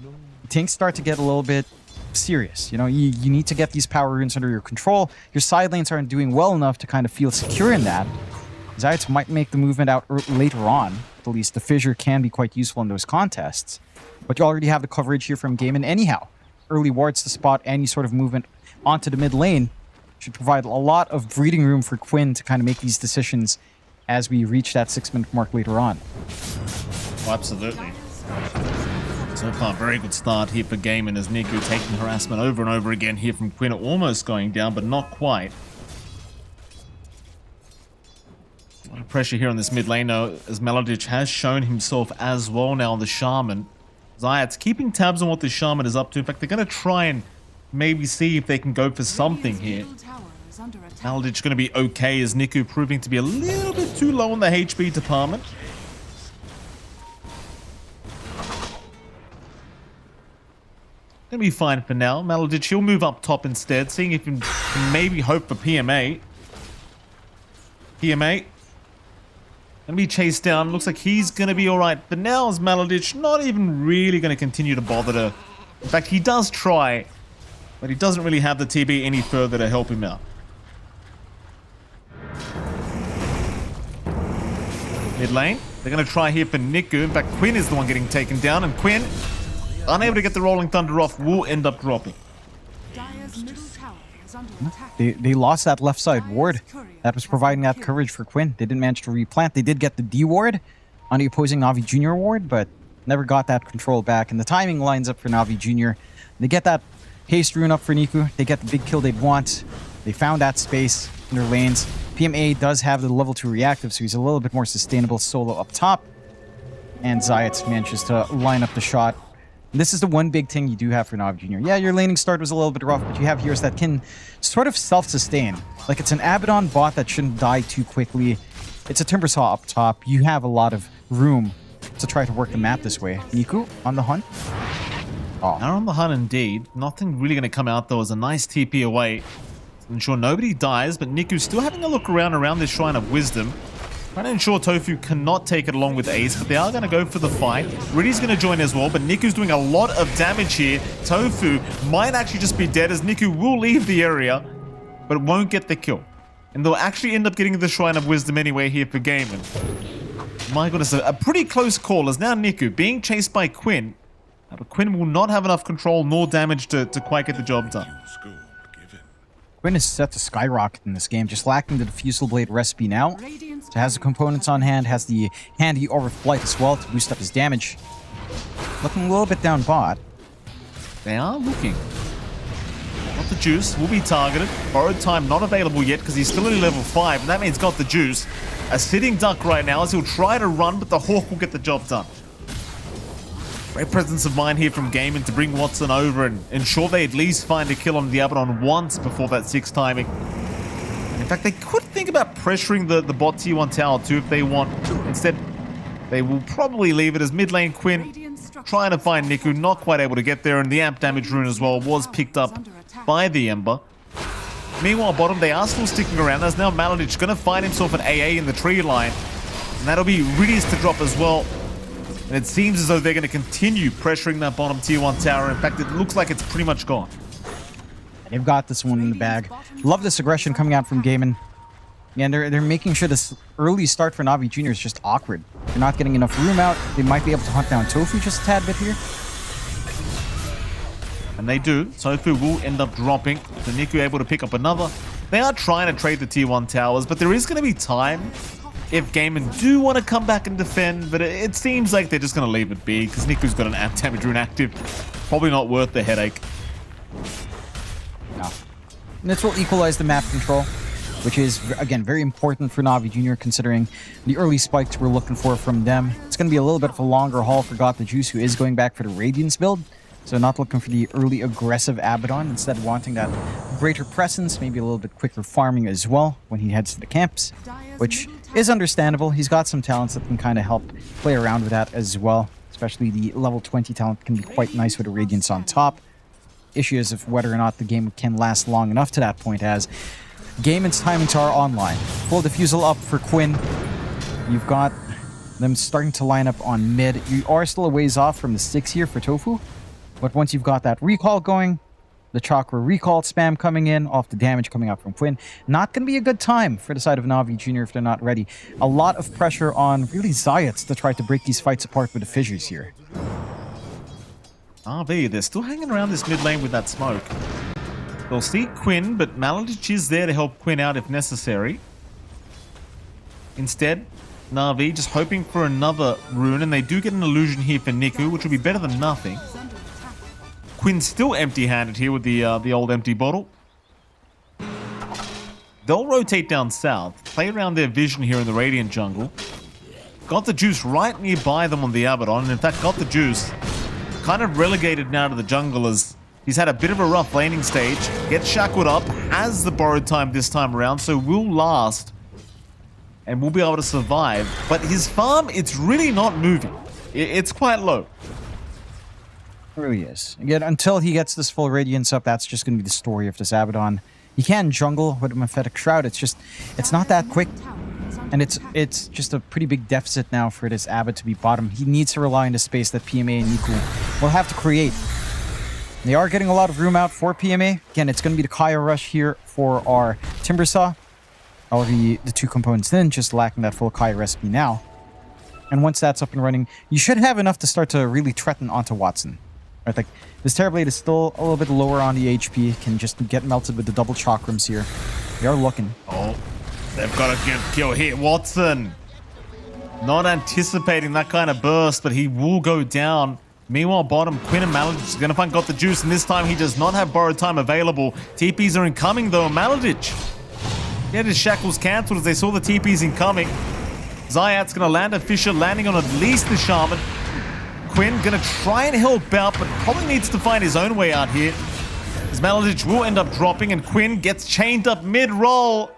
things start to get a little bit serious. You know, you need to get these power runes under your control. Your side lanes aren't doing well enough to kind of feel secure in that. Zayats might make the movement out later on. At least the Fissure can be quite useful in those contests. But you already have the coverage here from Gaiman anyhow. Early wards to spot any sort of movement onto the mid lane should provide a lot of breathing room for Quinn to kind of make these decisions as we reach that 6-minute mark later on. Oh, absolutely. So far, very good start here for Gaiman as Niku taking harassment over and over again here from Quinn, almost going down, but not quite. A lot of pressure here on this mid lane though, as Melodich has shown himself as well now on the Shaman. Zayats keeping tabs on what the Shaman is up to. In fact, they're going to try and maybe see if they can go for something here. Melodich going to be okay as Niku proving to be a little bit too low on the HP department. Gonna be fine for now. Melodich, he'll move up top instead, seeing if he can maybe hope for PMA. PMA. Gonna be chased down. Looks like he's gonna be alright. But now is Melodich not even really gonna continue to bother to... In fact, he does try, but he doesn't really have the TB any further to help him out. Mid lane. They're gonna try here for Niku. In fact, Quinn is the one getting taken down, and Quinn, unable to get the Rolling Thunder off, will end up dropping. They lost that left side ward that was providing that coverage for Quinn. They didn't manage to replant. They did get the D ward on the opposing Navi Jr. ward, but never got that control back. And the timing lines up for Navi Jr. They get that haste rune up for Niku. They get the big kill they'd want. They found that space in their lanes. PMA does have the level 2 reactive, so he's a little bit more sustainable solo up top. And Zayats manages to line up the shot. This is the one big thing you do have for Navi Jr. Yeah, your laning start was a little bit rough, but you have heroes that can sort of self-sustain. Like, it's an Abaddon bot that shouldn't die too quickly. It's a Timbersaw up top. You have a lot of room to try to work the map this way. Niku on the hunt. Oh. Now on the hunt indeed. Nothing really going to come out though as a nice TP away. To ensure nobody dies, but Niku's still having a look around this Shrine of Wisdom. Trying to ensure Tofu cannot take it along with Ace, but they are going to go for the fight. Riddy's going to join as well, but Niku's doing a lot of damage here. Tofu might actually just be dead as Niku will leave the area, but won't get the kill. And they'll actually end up getting the Shrine of Wisdom anyway here for Gaiman. My goodness, a pretty close call as now Niku being chased by Quinn. But Quinn will not have enough control nor damage to quite get the job done. Quinn is set to skyrocket in this game, just lacking the Diffusal Blade recipe now. So has the components on hand, has the handy Overflight as well to boost up his damage. Looking a little bit down bot. They are looking. Not the Juice will be targeted. Borrowed Time not available yet because he's still only level 5, and that means Got the Juice. A sitting duck right now as he'll try to run, but the Hawk will get the job done. Great presence of mind here from Gaiman to bring Watson over and ensure they at least find a kill on the Abaddon once before that 6 timing. In fact, they could think about pressuring the bot T1 tower too if they want. Instead, they will probably leave it as mid lane Quinn trying to find Niku, not quite able to get there, and the amp damage rune as well was picked up by the Ember. Meanwhile, bottom, they are still sticking around. There's now Maladich going to find himself an AA in the tree line, and that'll be Riddius to drop as well. And it seems as though they're going to continue pressuring that bottom tier 1 tower. In fact, it looks like it's pretty much gone. They've got this one in the bag. Love this aggression coming out from Gaiman. Yeah, and they're making sure this early start for Navi Jr. is just awkward. They're not getting enough room out. They might be able to hunt down Tofu just a tad bit here. And they do. Tofu will end up dropping. So Niku able to pick up another. They are trying to trade the tier 1 towers, but there is going to be time if Gaiman do want to come back and defend, but it seems like they're just going to leave it be because Niku's got an amp damage rune active. Probably not worth the headache. No. And this will equalize the map control, which is, again, very important for Navi Jr. considering the early spikes we're looking for from them. It's going to be a little bit of a longer haul for Got the Juice, who is going back for the Radiance build. So not looking for the early aggressive Abaddon, instead wanting that greater presence, maybe a little bit quicker farming as well when he heads to the camps, which is understandable. He's got some talents that can kind of help play around with that as well, especially the level 20 talent can be quite nice with a Radiance on top. Issue is of whether or not the game can last long enough to that point, as Gaiman's timings are online. Full diffusal up for Quinn. You've got them starting to line up on mid. You are still a ways off from the 6 here for Tofu. But once you've got that recall going, the Chakra recall spam coming in, off the damage coming out from Quinn, not going to be a good time for the side of Navi Jr. if they're not ready. A lot of pressure on really Zayats to try to break these fights apart with the fissures here. RV, they're still hanging around this mid lane with that smoke. They'll see Quinn, but Maladich is there to help Quinn out if necessary. Instead, Navi just hoping for another rune, and they do get an illusion here for Niku, which will be better than nothing. Quinn's still empty-handed here with the old empty bottle. They'll rotate down south, play around their vision here in the Radiant jungle. Got the Juice right nearby them on the Abaddon, and in fact Got the Juice kind of relegated now to the jungle as he's had a bit of a rough laning stage. Gets shackled up, has the borrowed time this time around, so will last and will be able to survive. But his farm, it's really not moving. It's quite low. It really is. Again, until he gets this full Radiance up, that's just going to be the story of this Abaddon. He can jungle with a Mephetic Shroud. It's not that quick. And it's just a pretty big deficit now for this Abbot to be bottom. He needs to rely on the space that PMA and Niku will have to create. They are getting a lot of room out for PMA. Again, it's going to be the Kaya Rush here for our Timber Saw. All the 2 components in, just lacking that full Kaya recipe now. And once that's up and running, you should have enough to start to really threaten onto Watson. Right, like this Terrorblade is still a little bit lower on the HP, can just get melted with the double chakrams here. They are looking. Oh, they've got a good kill here. Watson not anticipating that kind of burst, but he will go down. Meanwhile, bottom, Quinn and Maladich is going to find Got the Juice, and this time he does not have borrowed time available. TPs are incoming though. Maladich, he had his shackles cancelled as they saw the TPs incoming. Zayat's going to land a Fisher, landing on at least the Shaman. Quinn going to try and help out, but probably needs to find his own way out here. As Maladich will end up dropping, and Quinn gets chained up mid-roll.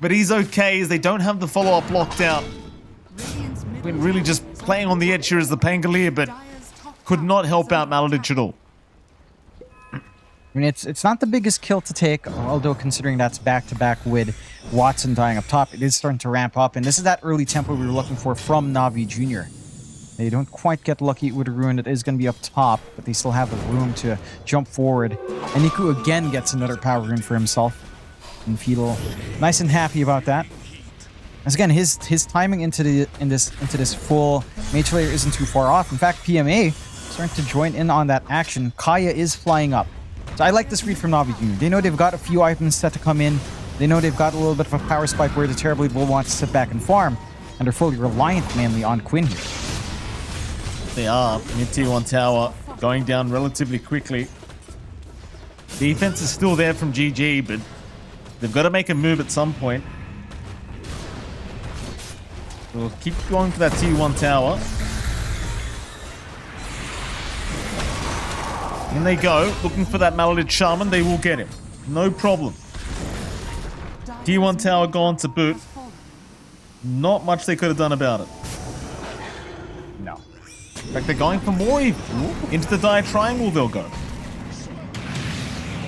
But he's okay, as they don't have the follow-up locked down. Quinn really just playing on the edge here as the Pangolier, but could not help out Maladich at all. I mean, it's not the biggest kill to take, although considering that's back-to-back with Watson dying up top, it is starting to ramp up. And this is that early tempo we were looking for from Navi Jr. They don't quite get lucky with a rune that is going to be up top, but they still have the room to jump forward. And Niku again gets another power rune for himself. And feel nice and happy about that. As again, his timing into this full mage layer isn't too far off. In fact, PMA starting to join in on that action. Kaya is flying up. So I like this read from Navi Jr. They know they've got a few items set to come in. They know they've got a little bit of a power spike where the Terrorblade will want to sit back and farm. And they're fully reliant mainly on Quinn here. They are. Mid tier 1 tower going down relatively quickly. Defense is still there from GG, but they've got to make a move at some point. We'll keep going for that T1 tower. In they go, looking for that Maladin Shaman. They will get him. No problem. T1 tower gone to boot. Not much they could have done about it. No. In fact, they're going for more even. Into the dire triangle they'll go.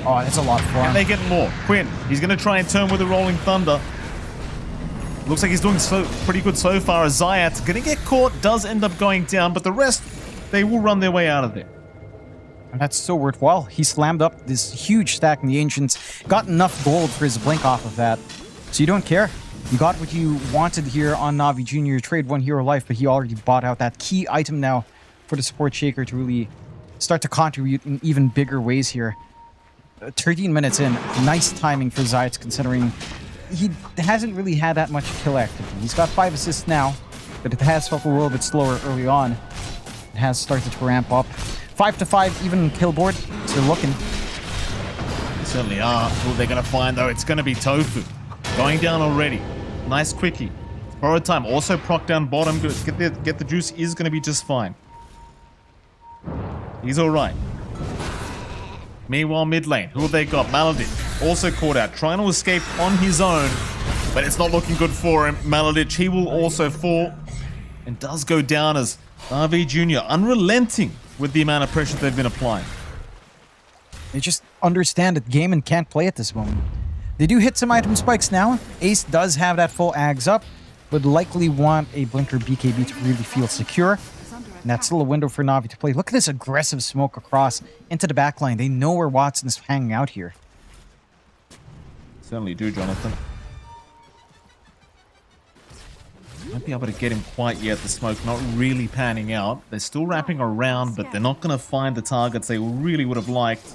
Oh, that's a lot of fun. And they get more. Quinn, he's going to try and turn with a Rolling Thunder. Looks like he's doing pretty good so far. As Zayat's going to get caught, does end up going down, but the rest, they will run their way out of there. And that's so worthwhile. He slammed up this huge stack in the Ancients, got enough gold for his blink off of that. So you don't care. You got what you wanted here on Navi Jr. Trade 1 hero life, but he already bought out that key item now for the support Shaker to really start to contribute in even bigger ways here. 13 minutes in, nice timing for Zayat considering he hasn't really had that much kill activity. He's got 5 assists now, but it has felt a little bit slower early on. It has started to ramp up. 5-5 even kill board, still looking. They certainly are. Who they're going to find though, it's going to be Tofu. Going down already. Nice quickie. Borrowed time. Also proc down bottom. Get the juice is going to be just fine. He's alright. Meanwhile, mid lane. Who have they got? Maladin. Also caught out. Trying to escape on his own. But it's not looking good for him. Maladin, he will also fall. And does go down as Navi Jr. unrelenting with the amount of pressure they've been applying. They just understand that Gaiman can't play at this moment. They do hit some item spikes now. Ace does have that full Ags up. Would likely want a Blinker BKB to really feel secure. And that's still a window for Navi to play. Look at this aggressive smoke across into the backline. They know where Watson's hanging out here. Certainly do, Jonathan. Won't be able to get him quite yet. The smoke not really panning out. They're still wrapping around, but they're not going to find the targets they really would have liked.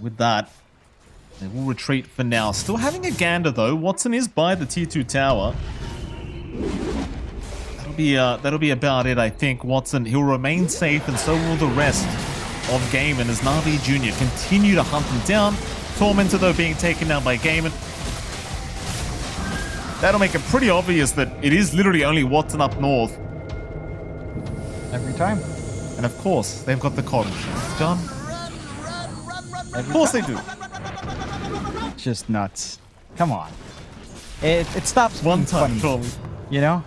With that, they will retreat for now. Still having a gander though. Watson is by the T2 tower. That'll be about it, I think. Watson, he'll remain safe, and so will the rest of Gaiman as Navi Jr. continue to hunt him down. Tormentor though being taken down by Gaiman. That'll make it pretty obvious that it is literally only Watson up north. Every time. And of course, they've got the cottage. John? Of course they do. Just nuts. Come on. It stops being funny. Surely. You know?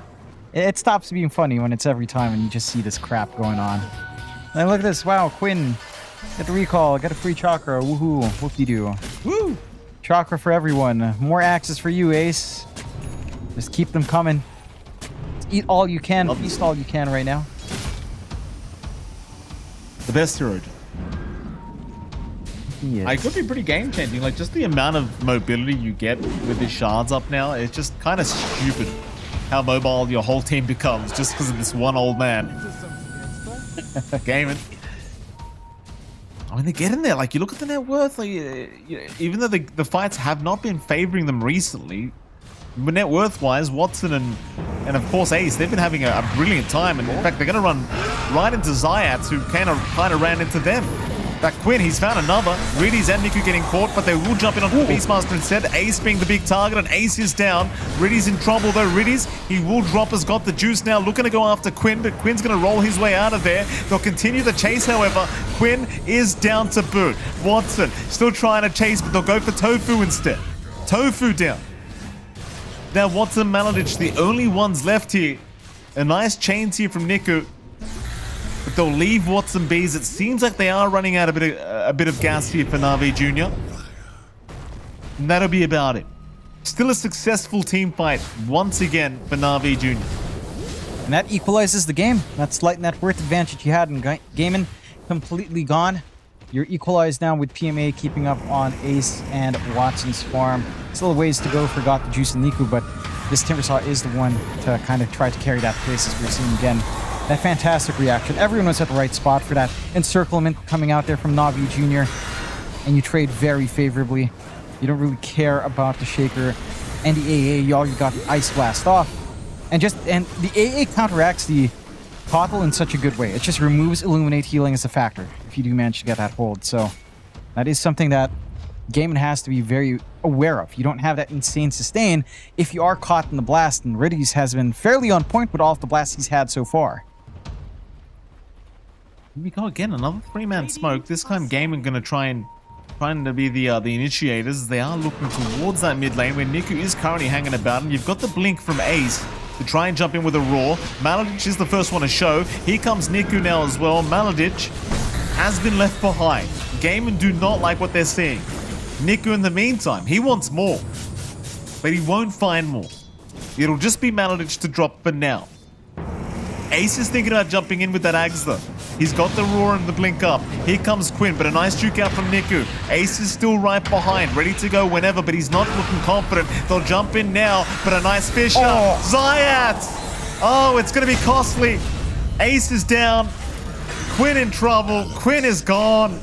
It stops being funny when it's every time and you just see this crap going on. And look at this. Wow, Quinn. Get the recall. Get a free chakra. Woohoo. Whoop-de-doo. Woo! Chakra for everyone. More axes for you, Ace. Just keep them coming. Eat all you can. Feast all you can right now. The best hero. Yes. It could be pretty game changing. Like, just the amount of mobility you get with the shards up now, it's just kind of stupid how mobile your whole team becomes just because of this one old man. Gaming. I mean, they get in there. Like, you look at the net worth. Like, even though the fights have not been favoring them recently, net worth wise, Watson and of course Ace, they've been having a brilliant time. And in fact, they're going to run right into Zayats, who kind of ran into them. That Quinn, he's found another. Riddy's and Niku getting caught, but they will jump in onto the Beastmaster instead. Ace being the big target, and Ace is down. Riddy's in trouble though. Riddy's, he will drop, has got the juice now, looking to go after Quinn, but Quinn's going to roll his way out of there. They'll continue the chase, however. Quinn is down to boot. Watson still trying to chase, but they'll go for Tofu instead. Tofu down. Now Watson, Maladich, the only ones left here. A nice chains here from Niku. But they'll leave Watson bees. It seems like they are running out a bit of gas here for Navi Jr. And that'll be about it. Still a successful team fight once again for Navi Jr. And that equalizes the game. That slight net worth advantage you had in Gaiman completely gone. You're equalized now with PMA keeping up on Ace and Watson's farm. Still a ways to go for Got the Juice and Niku, but this Timbersaw is the one to kind of try to carry that pace as we're seeing again. That fantastic reaction. Everyone was at the right spot for that encirclement coming out there from Navi Jr. And you trade very favorably. You don't really care about the Shaker and the AA. You already got the Ice Blast off. And the AA counteracts the Kotal in such a good way. It just removes Illuminate healing as a factor if you do manage to get that hold. So that is something that Gaiman has to be very aware of. You don't have that insane sustain if you are caught in the blast, and Riddies has been fairly on point with all of the blasts he's had so far. Here we go again, another 3-man smoke. This time Gaiman gonna trying to be the initiators. They are looking towards that mid lane where Niku is currently hanging about, and you've got the blink from Ace to try and jump in with a roar. Maladic is the first one to show. Here comes Niku now as well. Maladic has been left behind. Gaiman do not like what they're seeing. Niku, in the meantime, he wants more, but he won't find more. It'll just be Maladic to drop for now. Ace is thinking about jumping in with that Ags though. He's got the roar and the blink up. Here comes Quinn, but a nice juke out from Niku. Ace is still right behind, ready to go whenever, but he's not looking confident. They'll jump in now, but a nice Fisher. Zayat! Oh, it's going to be costly. Ace is down. Quinn in trouble. Quinn is gone.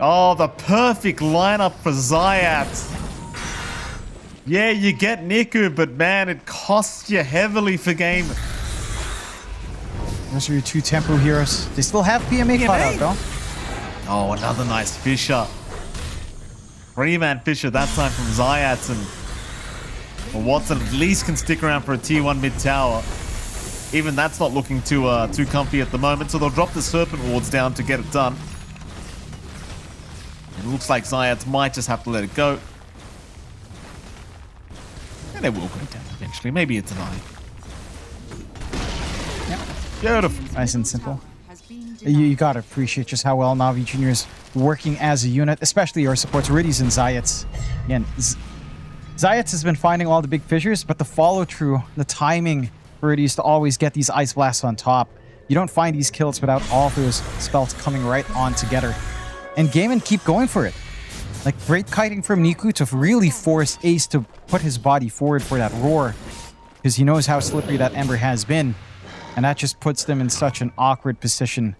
Oh, the perfect lineup for Zayat. Yeah, you get Niku, but man, it costs you heavily for game. Those are your two tempo heroes. They still have PMA caught out though. Oh, another nice Fisher. 3-man Fisher, that time from Zayat, and Watson at least can stick around for a tier 1 mid tower. Even that's not looking too comfy at the moment, so they'll drop the Serpent Wards down to get it done. It looks like Zayat might just have to let it go. And they will go down eventually. Maybe it's an eye. Beautiful. Nice and simple. You gotta appreciate just how well Navi Jr. is working as a unit, especially your supports, Riddies and Zayats. Again, Zayats has been finding all the big fissures, but the follow-through, the timing for Riddies to always get these Ice Blasts on top, you don't find these kills without all of those spells coming right on together. And Gaiman keep going for it. Like, great kiting from Niku to really force Ace to put his body forward for that roar, because he knows how slippery that Ember has been. And that just puts them in such an awkward position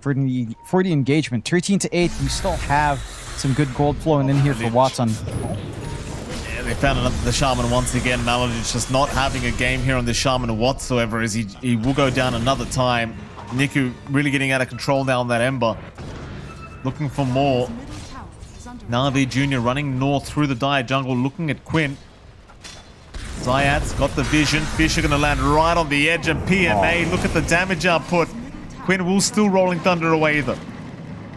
for the engagement. 13 to 8, you still have some good gold flowing in here for Watson. Yeah, they found the Shaman once again. Maladic just not having a game here on the Shaman whatsoever, as he will go down another time. Niku really getting out of control now on that Ember. Looking for more. Navi Jr. running north through the dire jungle, looking at Quinn. Zayat's got the vision. Fisher going to land right on the edge, and PMA, look at the damage output. Quinn will still Rolling Thunder away though.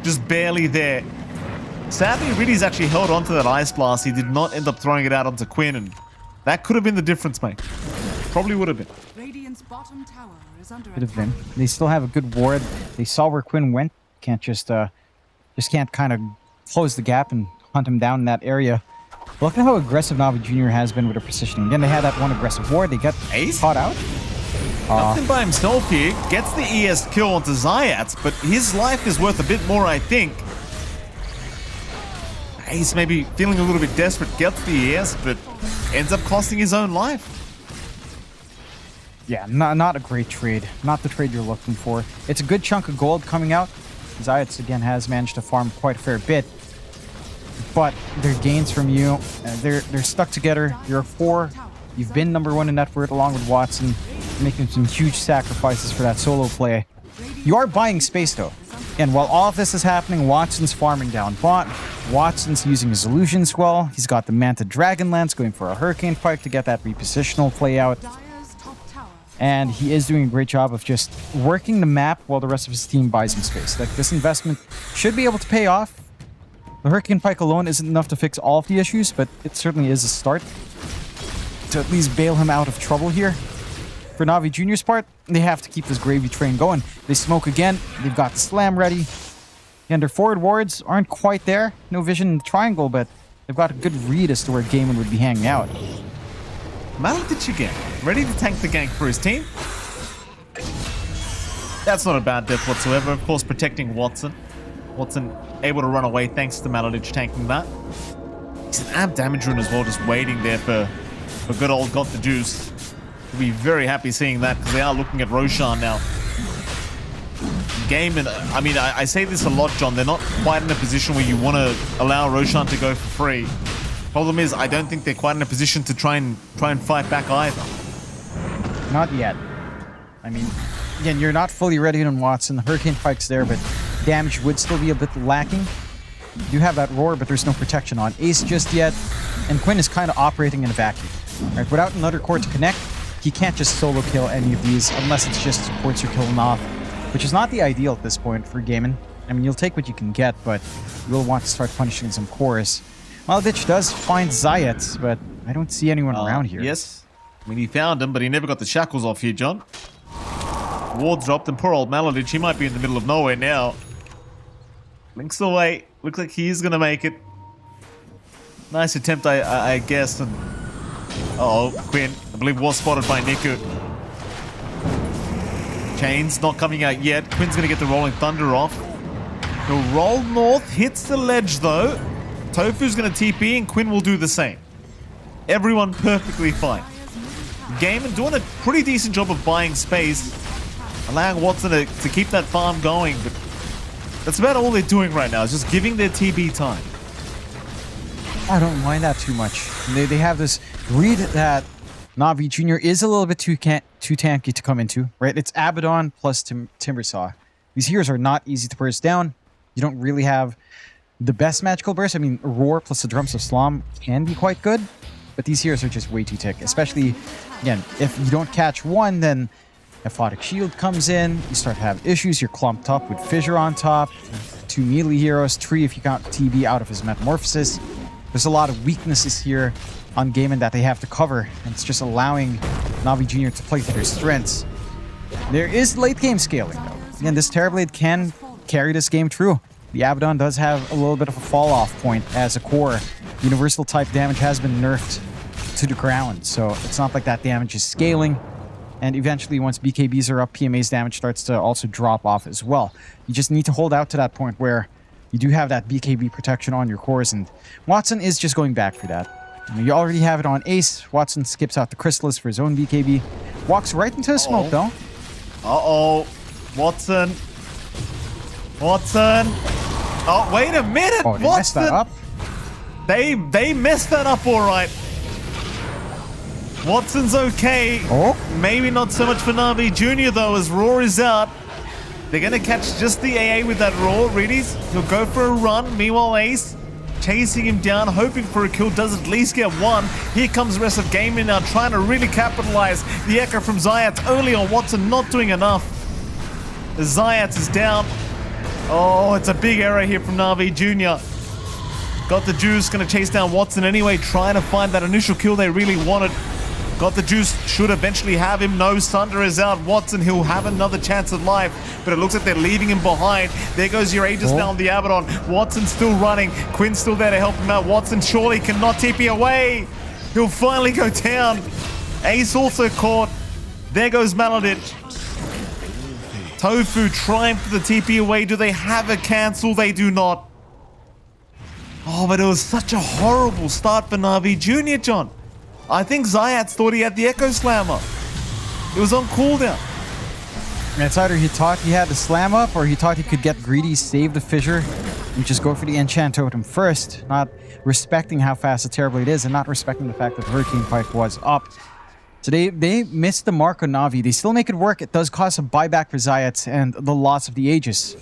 Just barely there. Sadly, Riddies actually held on to that Ice Blast. He did not end up throwing it out onto Quinn, and that could have been the difference, mate. Probably would have been. Could have been. They still have a good ward. They saw where Quinn went. Can't just can't kind of close the gap and hunt him down in that area. Look at how aggressive Navi Jr. has been with her positioning. Again, they had that one aggressive ward. They got Ace caught out. Nothing by himself here. Gets the ES kill onto Zayat, but his life is worth a bit more, I think. Ace maybe feeling a little bit desperate, gets the ES, but ends up costing his own life. Yeah, not a great trade. Not the trade you're looking for. It's a good chunk of gold coming out. Zayat, again, has managed to farm quite a fair bit. But their gains from you, they're stuck together. You're a 4. You've been #1 in net worth along with Watson, making some huge sacrifices for that solo play. You are buying space though. And while all of this is happening, Watson's farming down bot. Watson's using his illusions well. He's got the Manta Dragonlance going for a Hurricane Pike to get that repositional play out. And he is doing a great job of just working the map while the rest of his team buys him space. Like, this investment should be able to pay off. The Hurricane Pike alone isn't enough to fix all of the issues, but it certainly is a start to at least bail him out of trouble here. For Navi Jr.'s part, they have to keep this gravy train going. They smoke again. They've got the slam ready. And their forward wards aren't quite there. No vision in the triangle, but they've got a good read as to where Gaiman would be hanging out. Maladic again, ready to tank the gank for his team. That's not a bad death whatsoever. Of course, protecting Watson. Watson able to run away thanks to Maladic tanking that. He's an amp damage rune as well, just waiting there for good old Got the Juice. We'll be very happy seeing that, because they are looking at Roshan now. Gaiman, I mean, I say this a lot, John. They're not quite in a position where you want to allow Roshan to go for free. Problem is, I don't think they're quite in a position to try and fight back either. Not yet. I mean, again, you're not fully ready on Watson. The Hurricane Pike's there, but damage would still be a bit lacking. You have that Roar, but there's no protection on Ace just yet. And Quinn is kind of operating in a vacuum. Right? Without another core to connect, he can't just solo kill any of these unless it's just supports you're killing off, which is not the ideal at this point for Gaiman. I mean, you'll take what you can get, but you'll want to start punishing some cores. Maladich does find Zayat, but I don't see anyone around here. Yes. I mean, he found him, but he never got the shackles off here, John. Ward dropped, and poor old Maladich, he might be in the middle of nowhere now. Links away. Looks like he is going to make it. Nice attempt, I guess. And uh-oh, Quinn, I believe, was spotted by Niku. Chains not coming out yet. Quinn's going to get the Rolling Thunder off. He'll roll north, hits the ledge, though. Tofu's going to TP, and Quinn will do the same. Everyone perfectly fine. Gaiman doing a pretty decent job of buying space, allowing Watson to keep that farm going, but that's about all they're doing right now, is just giving their TB time. I don't mind that too much. They have this read that Navi Jr. is a little bit too tanky to come into, right? It's Abaddon plus Timbersaw. These heroes are not easy to burst down. You don't really have the best magical burst. I mean, Roar plus the Drums of Slom can be quite good, but these heroes are just way too thick. Especially, again, if you don't catch one, then Aphotic Shield comes in, you start to have issues, you're clumped up with Fissure on top, 2 melee heroes, 3 if you count TB out of his Metamorphosis. There's a lot of weaknesses here on Gaiman that they have to cover, and it's just allowing Navi Jr. to play to their strengths. There is late game scaling, though. Again, this Terrorblade can carry this game through. The Abaddon does have a little bit of a fall-off point as a core. Universal type damage has been nerfed to the ground, so it's not like that damage is scaling. And eventually, once BKBs are up, PMA's damage starts to also drop off as well. You just need to hold out to that point where you do have that BKB protection on your cores, and Watson is just going back for that. I mean, you already have it on Ace. Watson skips out the Chrysalis for his own BKB. Walks right into the smoke, though. Uh-oh. Watson. Watson. Oh, wait a minute. Oh, they messed that up? They messed that up all right. Watson's okay. Oh. Maybe not so much for Navi Jr. though, as Roar is out. They're going to catch just the AA with that Roar. Reedies, he'll go for a run. Meanwhile, Ace chasing him down, hoping for a kill, does at least get one. Here comes the rest of Gaiman now, trying to really capitalize. The echo from Zayat only on Watson, not doing enough. Zayat is down. Oh, it's a big error here from Navi Jr. Got the juice, going to chase down Watson anyway, trying to find that initial kill they really wanted. Got the juice, should eventually have him. No, Sunder is out. Watson, he'll have another chance at life, but it looks like they're leaving him behind. There goes your Aegis now on the Abaddon. Watson's still running. Quinn's still there to help him out. Watson surely cannot TP away. He'll finally go down. Ace also caught. There goes Maladich. Tofu trying for the TP away. Do they have a cancel? They do not. Oh, but it was such a horrible start for Navi Jr., John. I think Zayat thought he had the Echo Slammer. It was on cooldown. It's either he thought he had the slam up, or he thought he could get greedy, save the Fissure, and just go for the Enchant Totem first, not respecting how fast the Terrorblade is, and not respecting the fact that the Hurricane Pike was up. So they missed the mark on Navi. They still make it work. It does cost a buyback for Zayat and the loss of the Aegis.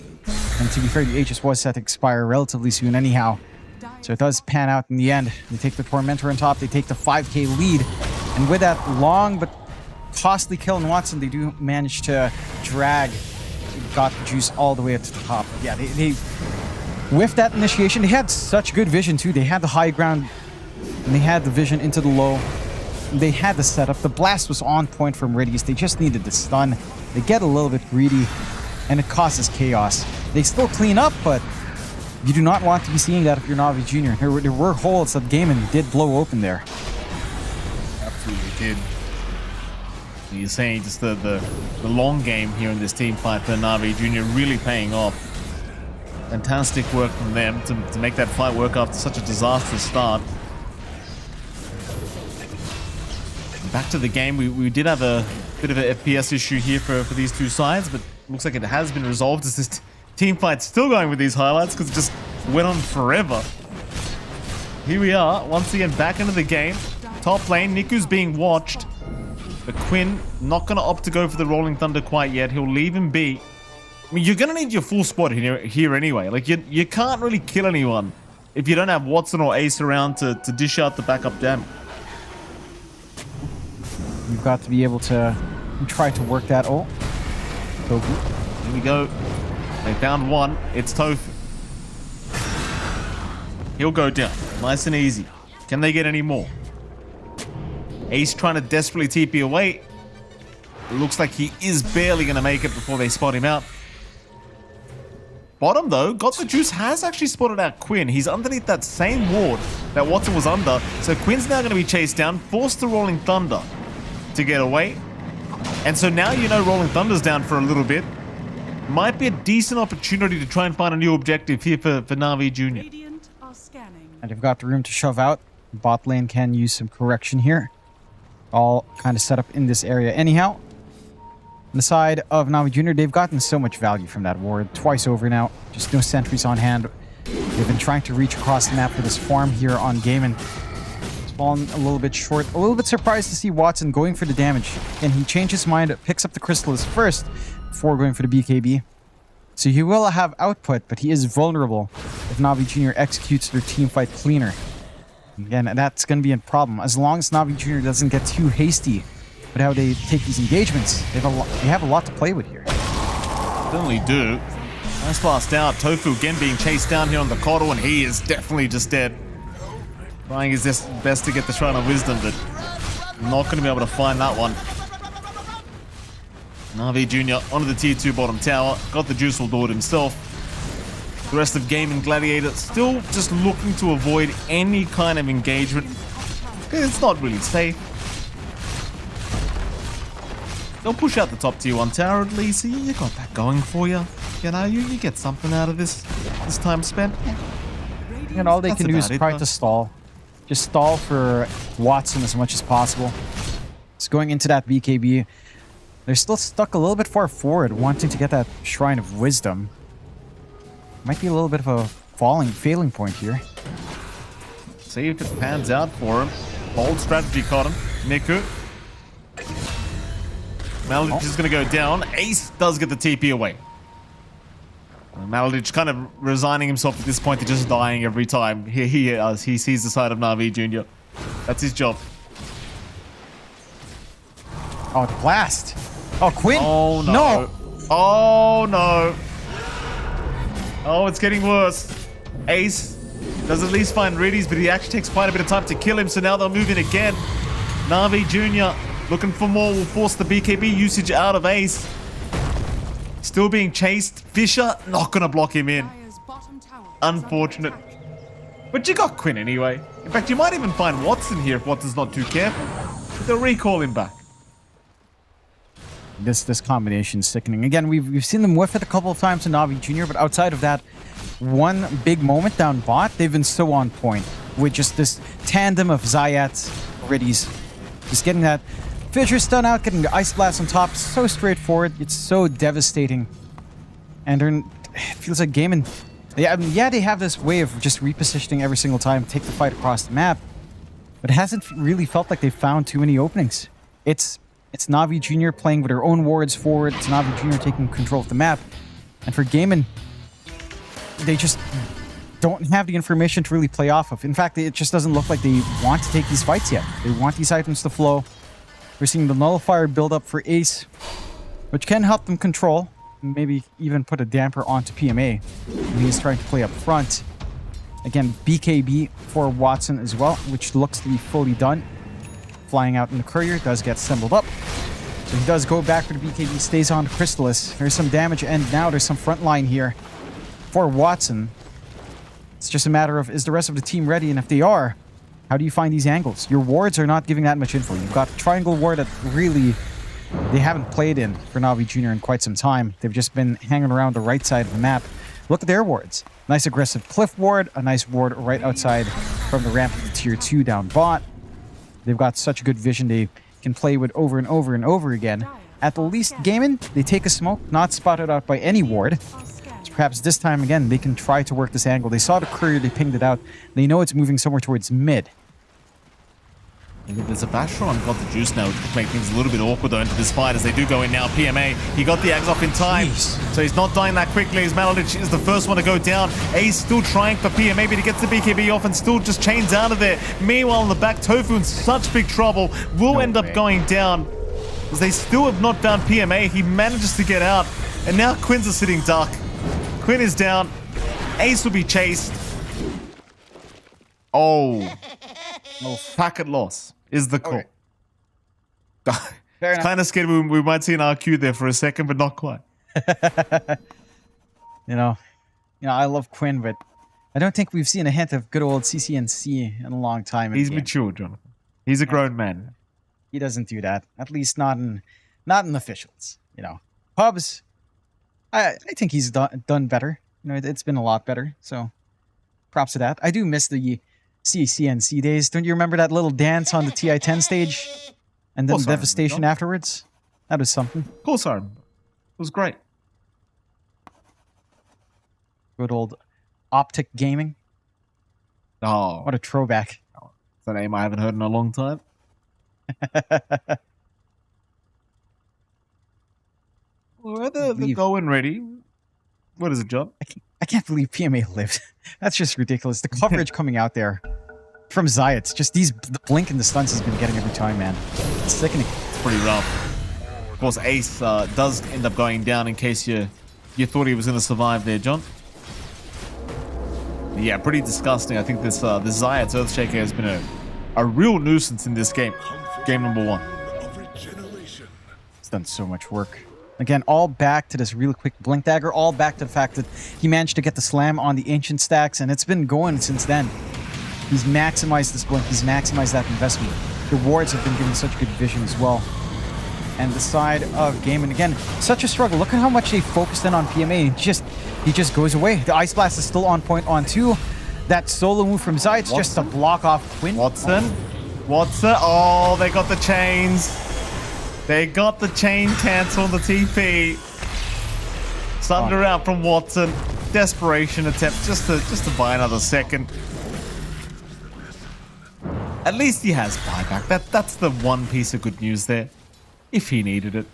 And to be fair, the Aegis was set to expire relatively soon anyhow. So it does pan out in the end. They take the Tormentor on top. They take the 5k lead. And with that long but costly kill in Watson, they do manage to drag got the juice all the way up to the top. Yeah, they with that initiation, they had such good vision too. They had the high ground, and they had the vision into the low. They had the setup. The blast was on point from Reedies. They just needed the stun. They get a little bit greedy, and it causes chaos. They still clean up, but you do not want to be seeing that if you're Navi Jr. There were holes that Gaiman did blow open there. Absolutely did. You're saying just the long game here in this team fight for Navi Jr. really paying off. Fantastic work from them to make that fight work after such a disastrous start. Back to the game, we did have a bit of an FPS issue here for these two sides, but it looks like it has been resolved as this team fight's still going with these highlights because it just went on forever. Here we are, once again back into the game. Top lane, Niku's being watched. But Quinn not going to opt to go for the Rolling Thunder quite yet. He'll leave him be. I mean, you're going to need your full squad here anyway. Like, you can't really kill anyone if you don't have Watson or Ace around to dish out the backup damage. You've got to be able to try to work that ult. Tofu. Here we go. They found one. It's Tofu. He'll go down. Nice and easy. Can they get any more? Ace trying to desperately TP away. It looks like he is barely going to make it before they spot him out. Bottom, though, Got the Juice has actually spotted out Quinn. He's underneath that same ward that Watson was under. So Quinn's now going to be chased down, forced to Rolling Thunder to get away. And so now you know Rolling Thunder's down for a little bit. Might be a decent opportunity to try and find a new objective here for Navi Jr. And they've got the room to shove out. Bot lane can use some correction here. All kind of set up in this area anyhow. On the side of Navi Jr., they've gotten so much value from that ward twice over now. Just no sentries on hand. They've been trying to reach across the map for this farm here on Gaiman. It's fallen a little bit short. A little bit surprised to see Watson going for the damage. And he changed his mind, picks up the Chrysalis first before going for the BKB. So he will have output, but he is vulnerable if Navi Jr. executes their team fight cleaner. Again, that's going to be a problem. As long as Navi Jr. doesn't get too hasty with how they take these engagements, they have a lot to play with here. Certainly do. Nice blast out. Tofu again being chased down here on the Koddle, and he is definitely just dead. Trying his best to get the Shrine of Wisdom, but not going to be able to find that one. Navi Jr. onto the tier 2 bottom tower. Got the Juice will do it himself. The rest of Game and Gladiator still just looking to avoid any kind of engagement. It's not really safe. They'll push out the top tier 1 tower at least. You got that going for you. You know, you get something out of this time spent. And all they can do is try to stall. Just stall for Watson as much as possible. It's going into that BKB. They're still stuck a little bit far forward, wanting to get that Shrine of Wisdom. Might be a little bit of a failing point here. See if it pans out for him. Bold strategy caught him. Miku. Maladich is going to go down. Ace does get the TP away. Maladich kind of resigning himself at this point to just dying every time he sees the side of Navi Jr. That's his job. Oh, the blast. Oh, Quinn. Oh, no. Oh, no. Oh, it's getting worse. Ace does at least find Riddies, but he actually takes quite a bit of time to kill him, so now they'll move in again. Navi Jr. looking for more will force the BKB usage out of Ace. Still being chased. Fisher not going to block him in. Unfortunate. But you got Quinn anyway. In fact, you might even find Watson here if Watson's not too careful. But they'll recall him back. This combination is sickening. Again, we've seen them whiff it a couple of times in Navi Jr., but outside of that one big moment down bot, they've been so on point with just this tandem of Zayats, Riddies. Just getting that Fissure stun out, getting the Ice Blast on top. So straightforward. It's so devastating. And it feels like Gaiman... Yeah, they have this way of just repositioning every single time, take the fight across the map. But it hasn't really felt like they've found too many openings. It's Navi Jr. playing with their own wards forward. It's Navi Jr. taking control of the map. And for Gaiman, they just don't have the information to really play off of. In fact, it just doesn't look like they want to take these fights yet. They want these items to flow. We're seeing the Nullifier build up for Ace, which can help them control. Maybe even put a damper onto PMA. He's trying to play up front. Again, BKB for Watson as well, which looks to be fully done. Flying out in the courier, does get assembled up. So he does go back for the BKB, stays on Chrysalis. There's some damage, and now there's some front line here for Watson. It's just a matter of, is the rest of the team ready? And if they are, how do you find these angles? Your wards are not giving that much info. You've got the triangle ward that really they haven't played in for Navi Jr. in quite some time. They've just been hanging around the right side of the map. Look at their wards. Nice aggressive cliff ward, a nice ward right outside from the ramp of the tier 2 down bot. They've got such good vision they can play with over and over and over again. At the least, Gaiman, they take a smoke, not spotted out by any ward. So perhaps this time again, they can try to work this angle. They saw the courier, they pinged it out. They know it's moving somewhere towards mid. There's a Bashron got the juice now, which could make things a little bit awkward though into this fight as they do go in now. PMA, he got the Ags off in time, so he's not dying that quickly as Maladich is the first one to go down. Ace still trying for PMA, but he gets the BKB off and still just chains out of there. Meanwhile, in the back, Tofu in such big trouble, will end up going down as they still have not found PMA. He manages to get out, and now Quinn's a sitting duck. Quinn is down. Ace will be chased. Oh, packet loss is the call. Okay. Kind of scared we might see an RQ there for a second, but not quite. You know, I love Quinn, but I don't think we've seen a hint of good old CCNC in a long time. He's mature, Jonathan. He's a grown man. He doesn't do that. At least not in officials. You know, pubs. I think he's done better. You know, it's been a lot better. So, props to that. I do miss the CCNC days. Don't you remember that little dance on the TI-10 stage? And then the devastation afterwards? That was something. Of course I remember. It was great. Good old Optic Gaming. Oh. What a throwback. It's a name I haven't heard in a long time. Well, they're going ready. What is it, John? I can't believe PMA lived. That's just ridiculous. The coverage coming out there from Zayats, just the blink and the stunts he's been getting every time, man. It's sickening. It's pretty rough. Of course, Ace does end up going down in case you thought he was going to survive there, John. Yeah, pretty disgusting. I think this Zayats Earthshaker has been a real nuisance in this game. Game number 1. He's done so much work. Again, all back to this really quick blink dagger, all back to the fact that he managed to get the slam on the ancient stacks, and it's been going since then. He's maximized this blink, he's maximized that investment. The wards have been given such good vision as well. And the side of Gaiman, again, such a struggle. Look at how much they focused in on PMA. He just goes away. The Ice Blast is still on point on 2. That solo move from Zayats just to block off Quinn. Watson. Oh, they got the chains. They got the chain cancel on the TP. Thunder out from Watson. Desperation attempt just to buy another second. At least he has buyback. That's the one piece of good news there. If he needed it.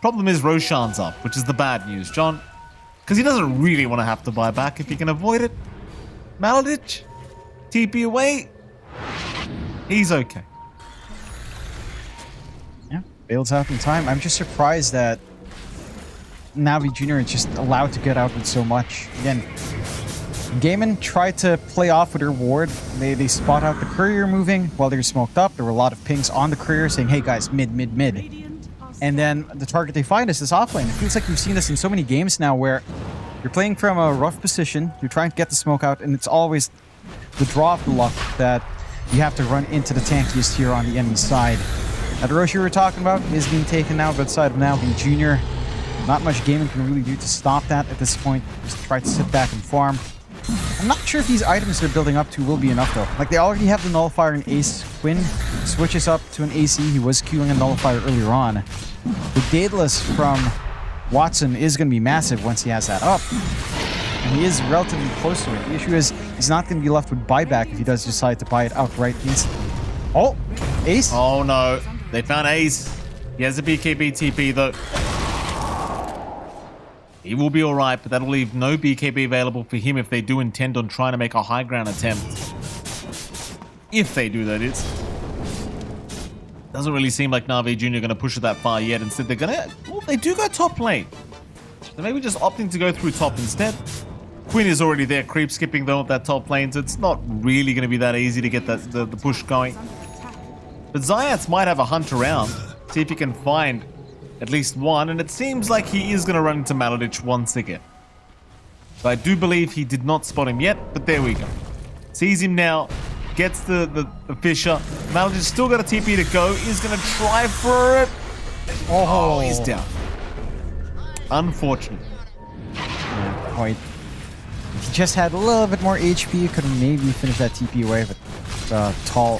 Problem is Roshan's up, which is the bad news, John. Because he doesn't really want to have to buy back if he can avoid it. Maladich, TP away. He's okay. Yeah, bails out in time. I'm just surprised that Navi Jr. is just allowed to get out with so much. Again, Gaiman tried to play off with their ward. They spot out the courier moving while they're smoked up. There were a lot of pings on the courier saying, hey guys, mid. And then the target they find is this offlane. It feels like we've seen this in so many games now where you're playing from a rough position, you're trying to get the smoke out, and it's always the draw of the luck that you have to run into the tankiest here on the enemy side. That Roshi we were talking about is being taken now by the side of Navi Jr. Not much Gaiman can really do to stop that at this point. Just try to sit back and farm. I'm not sure if these items they're building up to will be enough though. Like they already have the nullifier in Ace. Quinn switches up to an AC. He was queuing a nullifier earlier on. The Daedalus from Watson is going to be massive once he has that up. And he is relatively close to it. The issue is he's not going to be left with buyback if he does decide to buy it outright instantly. Oh, Ace? Oh no, they found Ace. He has a BKB TP though. He will be alright, but that'll leave no BKB available for him if they do intend on trying to make a high ground attempt. If they do, that is. Doesn't really seem like Navi Jr. are going to push it that far yet. Instead, they're going to... Well, they do go top lane. So maybe just opting to go through top instead. Quinn is already there, creep skipping though at that top lane, so it's not really going to be that easy to get the push going. But Zayats might have a hunt around, see if he can find at least one, and it seems like he is going to run into Maladich once again. So I do believe he did not spot him yet, but there we go. Sees him now, gets the Fisher. Maladich still got a TP to go, is going to try for it. Oh, he's down. Unfortunate. Yeah, quite. If he just had a little bit more HP, could have maybe finished that TP away, but tall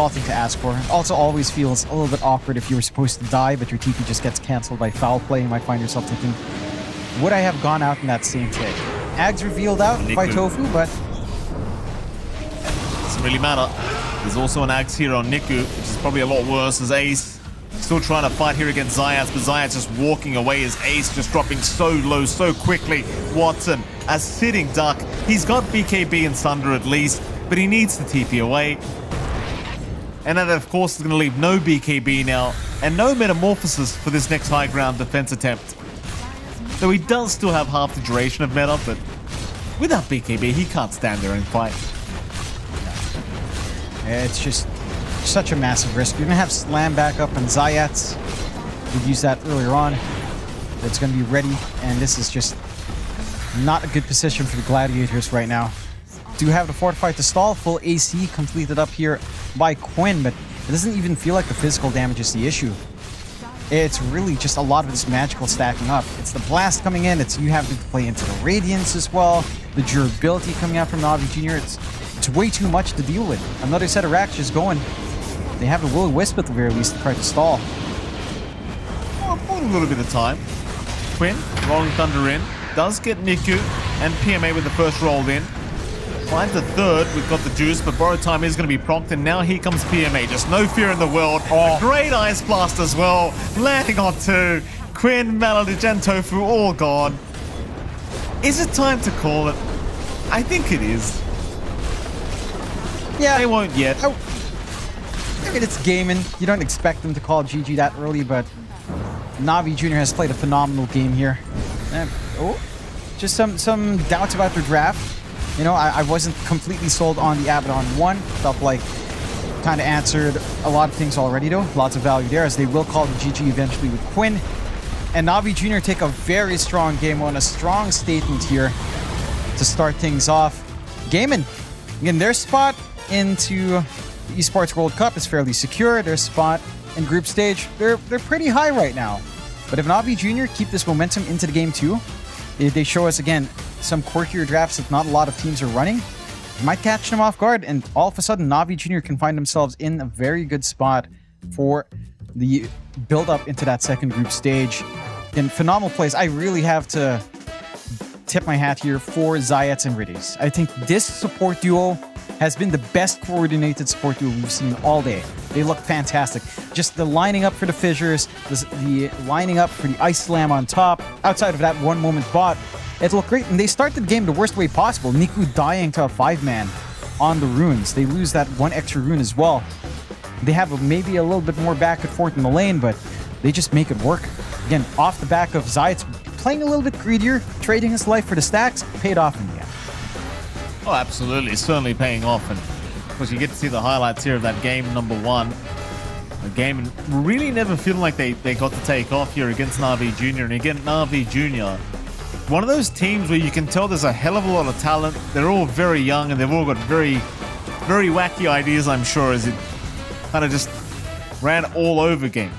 thing to ask for. It also always feels a little bit awkward if you were supposed to die, but your TP just gets cancelled by foul play. You might find yourself thinking, would I have gone out in that same take? Ags revealed out by Tofu, but... Doesn't really matter. There's also an axe here on Niku, which is probably a lot worse as Ace. Still trying to fight here against Zayats, but Zayats just walking away as Ace just dropping so low so quickly. Watson, a sitting duck. He's got BKB and Thunder at least, but he needs to TP away. And that, of course, is going to leave no BKB now and no Metamorphosis for this next high ground defense attempt. So he does still have half the duration of meta, but without BKB, he can't stand there and fight. It's just such a massive risk. You're going to have Slam back up on Zayats. We used that earlier on. It's going to be ready, and this is just not a good position for the Gladiators right now. Do have the Fortify to stall. Full AC completed up here by Quinn, but it doesn't even feel like the physical damage is the issue. It's really just a lot of this magical stacking up. It's the blast coming in. It's you having to play into the Radiance as well. The durability coming out from Navi Jr. It's way too much to deal with. Another set of racks just going. They have a Will-O-Wisp at the very least to try to stall. Well, a little bit of time. Quinn, rolling Thunder in. Does get Niku and PMA with the first roll in. Finds the third. We've got the juice, but borrow time is going to be prompted. And now here comes PMA. Just no fear in the world. A great Ice Blast as well. Landing on two. Quinn, Maladij, and Tofu all gone. Is it time to call it? I think it is. Yeah. They won't yet. I mean, it's gaming. You don't expect them to call GG that early, but Navi Jr. has played a phenomenal game here. And, just some doubts about their draft. You know, I wasn't completely sold on the Abaddon 1. Felt like kind of answered a lot of things already, though. Lots of value there, as they will call the GG eventually with Quinn. And Navi Jr. take a very strong game on, a strong statement here to start things off. Gaming. Again, their spot into the Esports World Cup is fairly secure. Their spot in group stage, they're pretty high right now. But if Navi Jr. keep this momentum into the game too, they show us again some quirkier drafts that not a lot of teams are running, it might catch them off guard, and all of a sudden Navi Jr. can find themselves in a very good spot for the build-up into that second group stage. And phenomenal plays. I really have to tip my hat here for Zayats and Riddies. I think this support duo has been the best coordinated support duo we've seen all day. They look fantastic. Just the lining up for the fissures, the lining up for the Ice Slam on top, outside of that one moment bot, it looked great. And they start the game the worst way possible. Niku dying to a 5-man on the runes. They lose that one extra rune as well. They have maybe a little bit more back and forth in the lane, but they just make it work. Again, off the back of Zayats playing a little bit greedier, trading his life for the stacks, paid off in the end. Oh, absolutely. It's certainly paying off. And of course, you get to see the highlights here of that game number one. A game really never feeling like they got to take off here against Navi Jr. And again, Navi Jr., one of those teams where you can tell there's a hell of a lot of talent. They're all very young and they've all got very, very wacky ideas, I'm sure, as it kind of just ran all over game.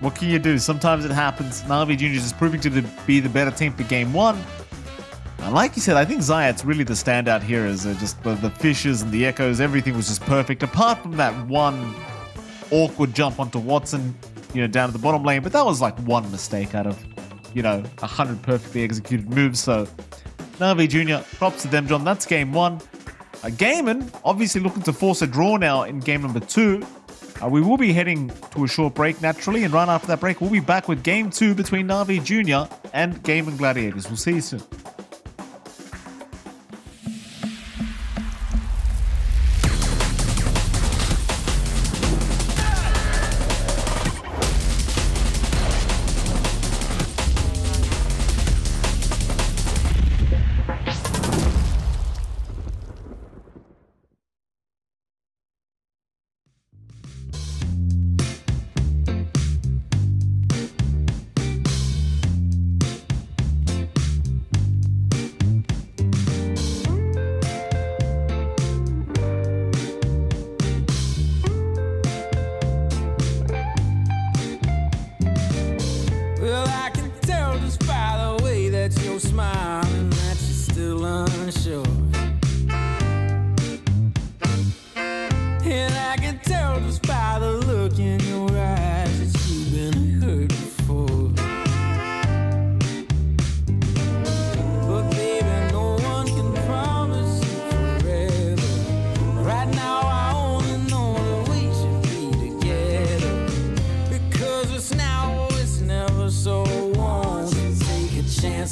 What can you do? Sometimes it happens. Navi Jr. is just proving to be the better team for game one. And like you said, I think Zayat's really the standout here, as just the fishes and the echoes, everything was just perfect, apart from that one awkward jump onto Watson, down at the bottom lane. But that was like one mistake out of, 100 perfectly executed moves. So Navi Jr., props to them, John. That's game one. Gaiman, obviously looking to force a draw now in game number two. We will be heading to a short break naturally, and right after that break, we'll be back with game two between Navi Jr. and Gaiman Gladiators. We'll see you soon.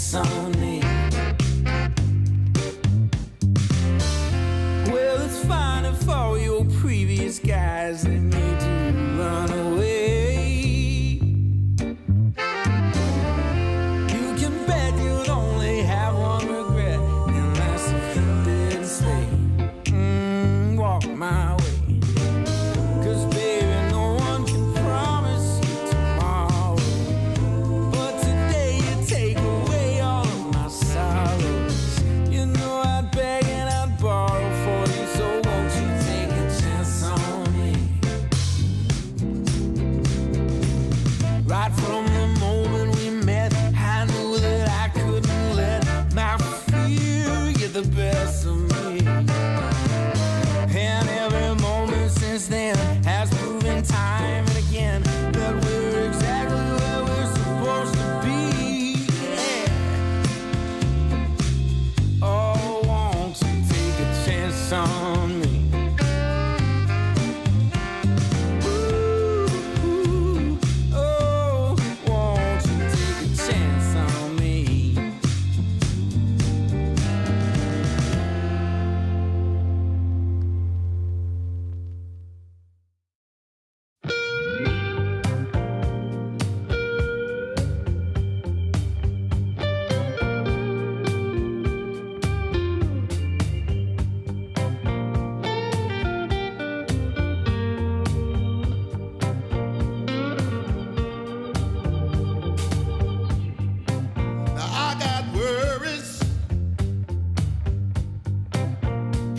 chance on me. Well, it's fine if all your previous guys that made you run away. You can bet you'd only have one regret, and that's if you didn't stay. Walk my way. 'Cause baby, no one can promise you tomorrow. But today you take away all of my sorrows. You know I'd beg and I'd borrow for you, so won't you take a chance on me? Right from the moment we met, I knew that I couldn't let my fear get the best of me. And every moment since then has proven time and again that we're exactly where we're supposed to be. Yeah. Oh, won't you take a chance on me? Ooh, oh, won't you take a chance on me? Now I got worries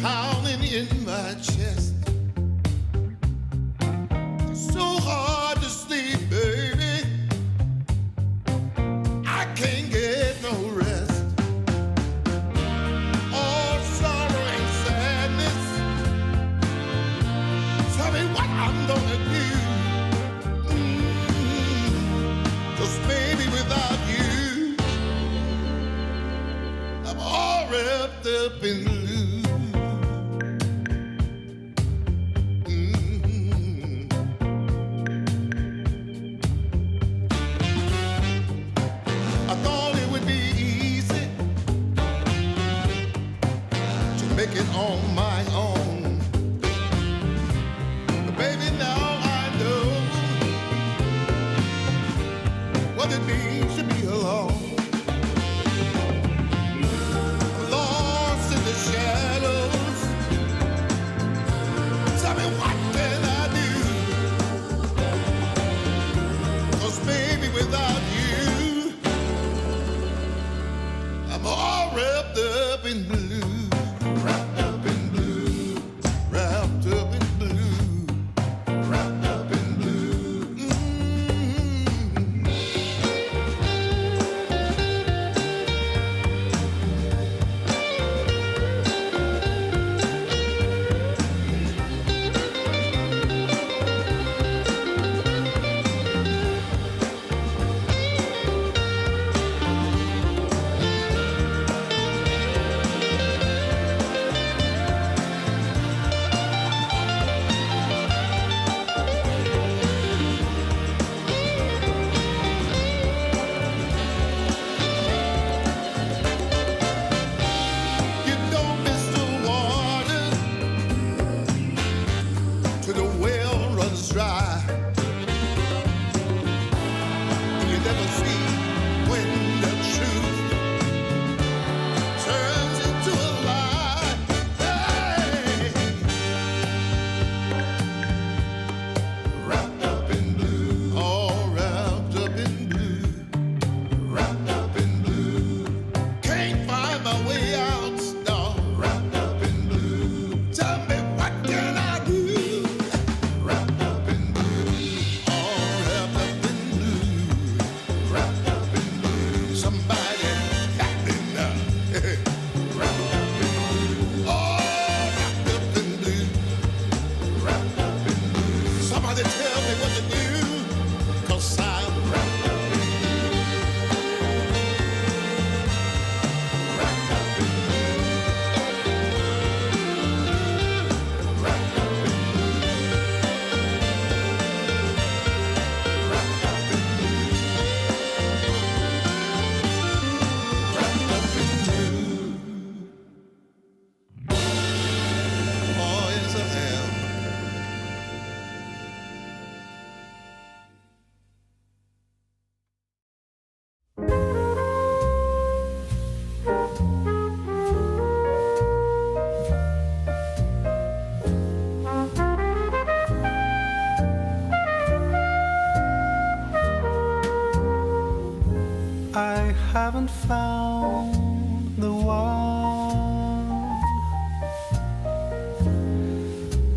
pounding in my chest. It's so hard to sleep, baby. I can't get no rest. All sorrow and sadness. Tell me what I'm gonna do. 'Cause maybe without you, I'm all wrapped up in blue. I thought it would be easy to make it on my own. But baby, now I know what it means to be alone. Lost in the shadows. Tell me what can I do? 'Cause baby, without you, I'm all wrapped up in blue. Wrapped up in blue. Wrapped up in blue. Wrapped up in blue.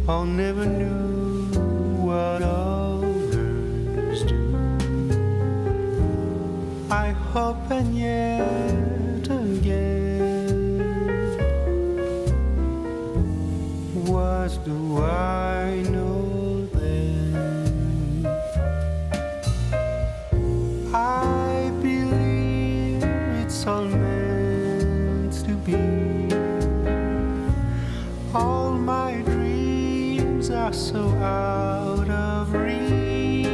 I never knew what others do. I hope and yet again, what do I know then? I believe it's all meant to be. All my dreams are so out of reach.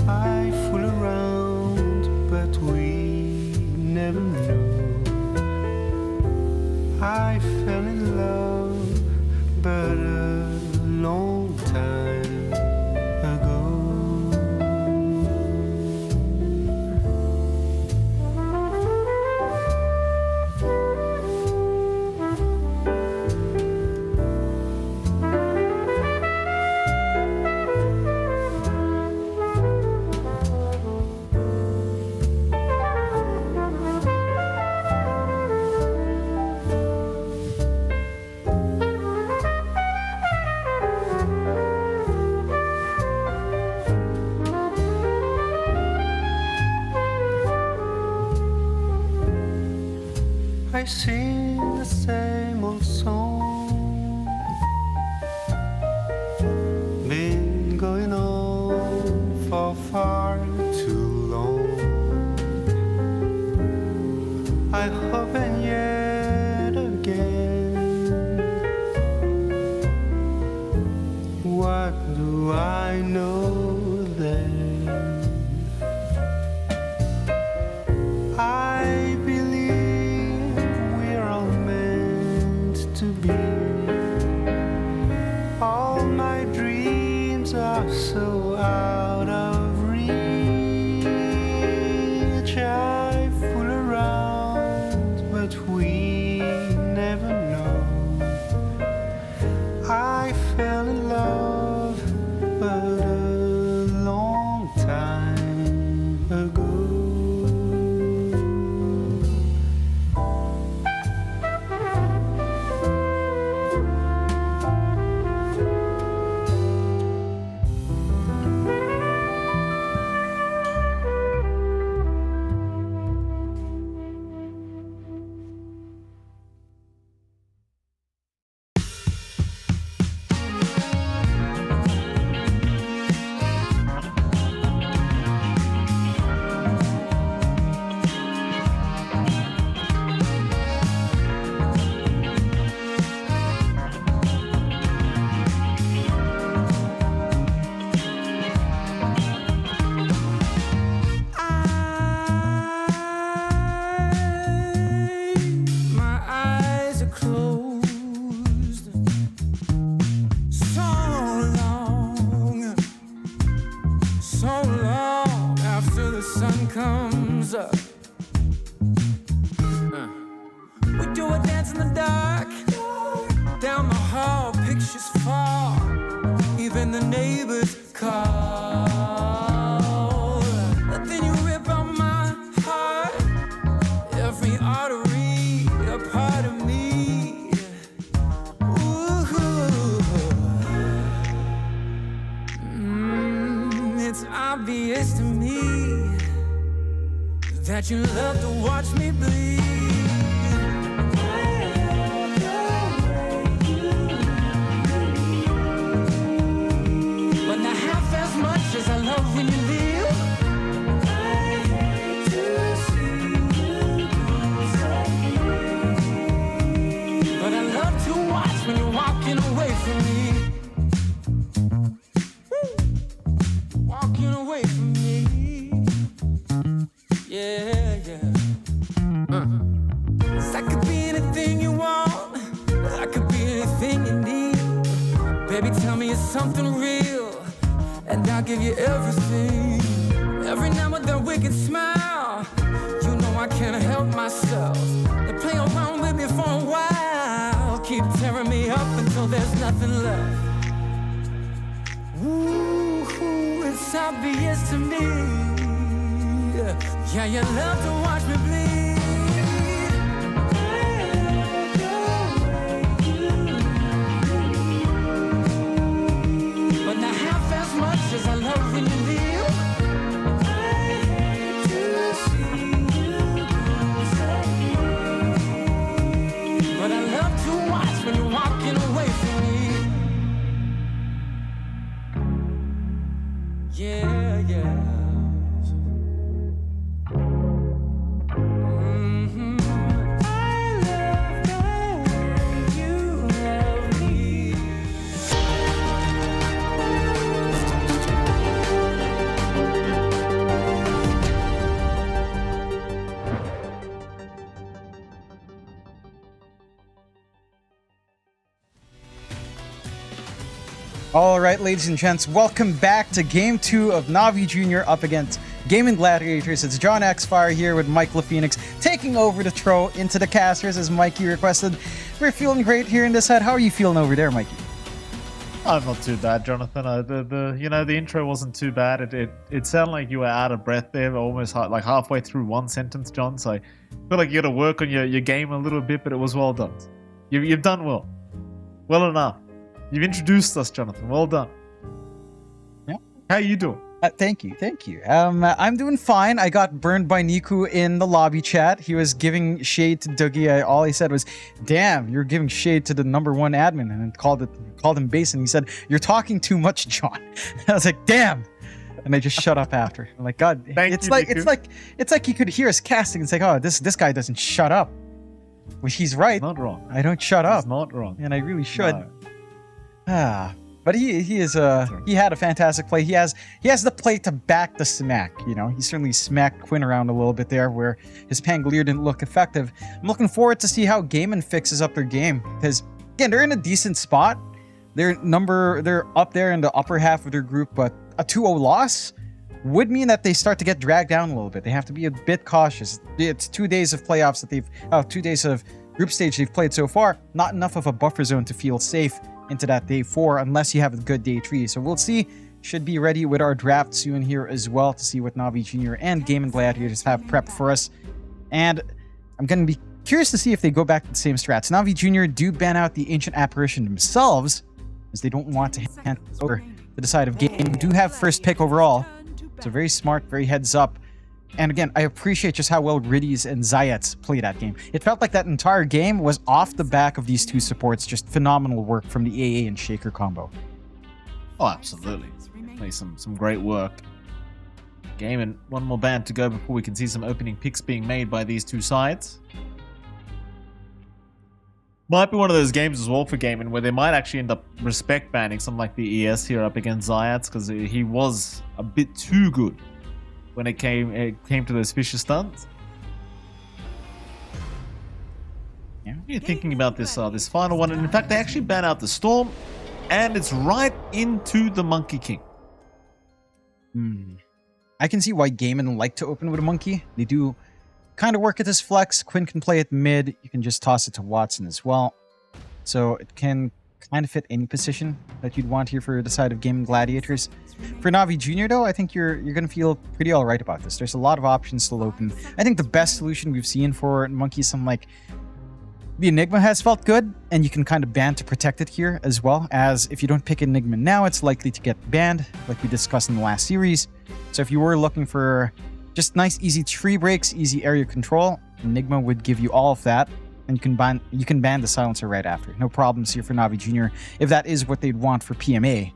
I fool around, but we never knew. I fell in love, but a long time ago. I sing the same old song, been going on for far too long. I hope and yet again, what do I know then? I believe we're all meant to be. All my dreams are so out of reach. I fool around, but we never know. I fell in love, but a long time ago. My eyes are closed so long after the sun comes up. We do a dance in the dark, down the hall, pictures fall, even the neighbors call. But then you rip out my heart, every artery, a part of me. It's obvious to me that you love to watch me bleed. But not half as much as I love when you leave. I hate to see you go. But I love to watch when you're walking away from me. Walking away from me. Yeah, yeah. 'Cause I could be anything you want, I could be anything you need. Baby, tell me it's something real, and I'll give you everything. Every now and then wicked smile, you know I can't help myself. They play around with me for a while, keep tearing me up until there's nothing left. Ooh, it's obvious to me. Yeah, you love to watch me bleed. I love the way you All right, ladies and gents, welcome back to Game 2 of Navi Jr. up against Gaming Gladiators. It's John Xfire here with Mike LaPhoenix taking over the throw into the casters as Mikey requested. We're feeling great here in this set. How are you feeling over there, Mikey? I'm not too bad, Jonathan. The intro wasn't too bad. It sounded like you were out of breath there, almost like halfway through one sentence, John. So I feel like you got to work on your game a little bit, but it was well done. You've done well. Well enough. You've introduced us, Jonathan. Well done. Yeah. How you doing? Thank you. I'm doing fine. I got burned by Niku in the lobby chat. He was giving shade to Dougie. All he said was, "Damn, you're giving shade to the #1 admin," and called him base. And he said, "You're talking too much, John." I was like, "Damn," and I just shut up after. I'm like, "God, it's like he could hear us casting. It's like, oh, this guy doesn't shut up." Well, he's right. Not wrong. I don't shut up. He's not wrong. And I really should. No. But he had a fantastic play. He has the play to back the smack. You know, he certainly smacked Quinn around a little bit there, where his Pangolier didn't look effective. I'm looking forward to see how Gaiman fixes up their game, because again, they're in a decent spot. They're up there in the upper half of their group, but a 2-0 loss would mean that they start to get dragged down a little bit. They have to be a bit cautious. It's 2 days of playoffs that 2 days of group stage they've played so far. Not enough of a buffer zone to feel safe into that day 4 unless you have a good day 3. So we'll see. Should be ready with our draft soon here as well to see what Navi Jr. and Gaming Gladiators have prepped for us. And I'm going to be curious to see if they go back to the same strats. Navi Jr. do ban out the Ancient Apparition themselves, as they don't want to hand over to the side of game. We do have first pick overall. So very smart, very heads up. And again, I appreciate just how well Riddies and Zayats played that game. It felt like that entire game was off the back of these two supports. Just phenomenal work from the AA and Shaker combo. Oh, absolutely. Play some great work. Game and one more band to go before we can see some opening picks being made by these two sides. Might be one of those games as well for Gaiman where they might actually end up respect banning something like the ES here up against Zayats, because he was a bit too good when it came to those Fisher stunts. Yeah, you're thinking about this final one, and in fact they actually ban out the Storm, and it's right into the Monkey King. I can see why Gaiman like to open with a monkey. They do kind of work at this flex. Quinn can play it mid. You can just toss it to Watson as well. So it can kind of fit any position that you'd want here for the side of Gaming Gladiators. For Navi Jr. though, I think you're going to feel pretty alright about this. There's a lot of options still open. I think the best solution we've seen for Monkey, something like the Enigma, has felt good, and you can kind of ban to protect it here, as well as if you don't pick Enigma now, it's likely to get banned, like we discussed in the last series. So if you were looking for just nice, easy tree breaks, easy area control, Enigma would give you all of that, and you can ban the Silencer right after. No problems here for Navi Jr. if that is what they'd want for PMA.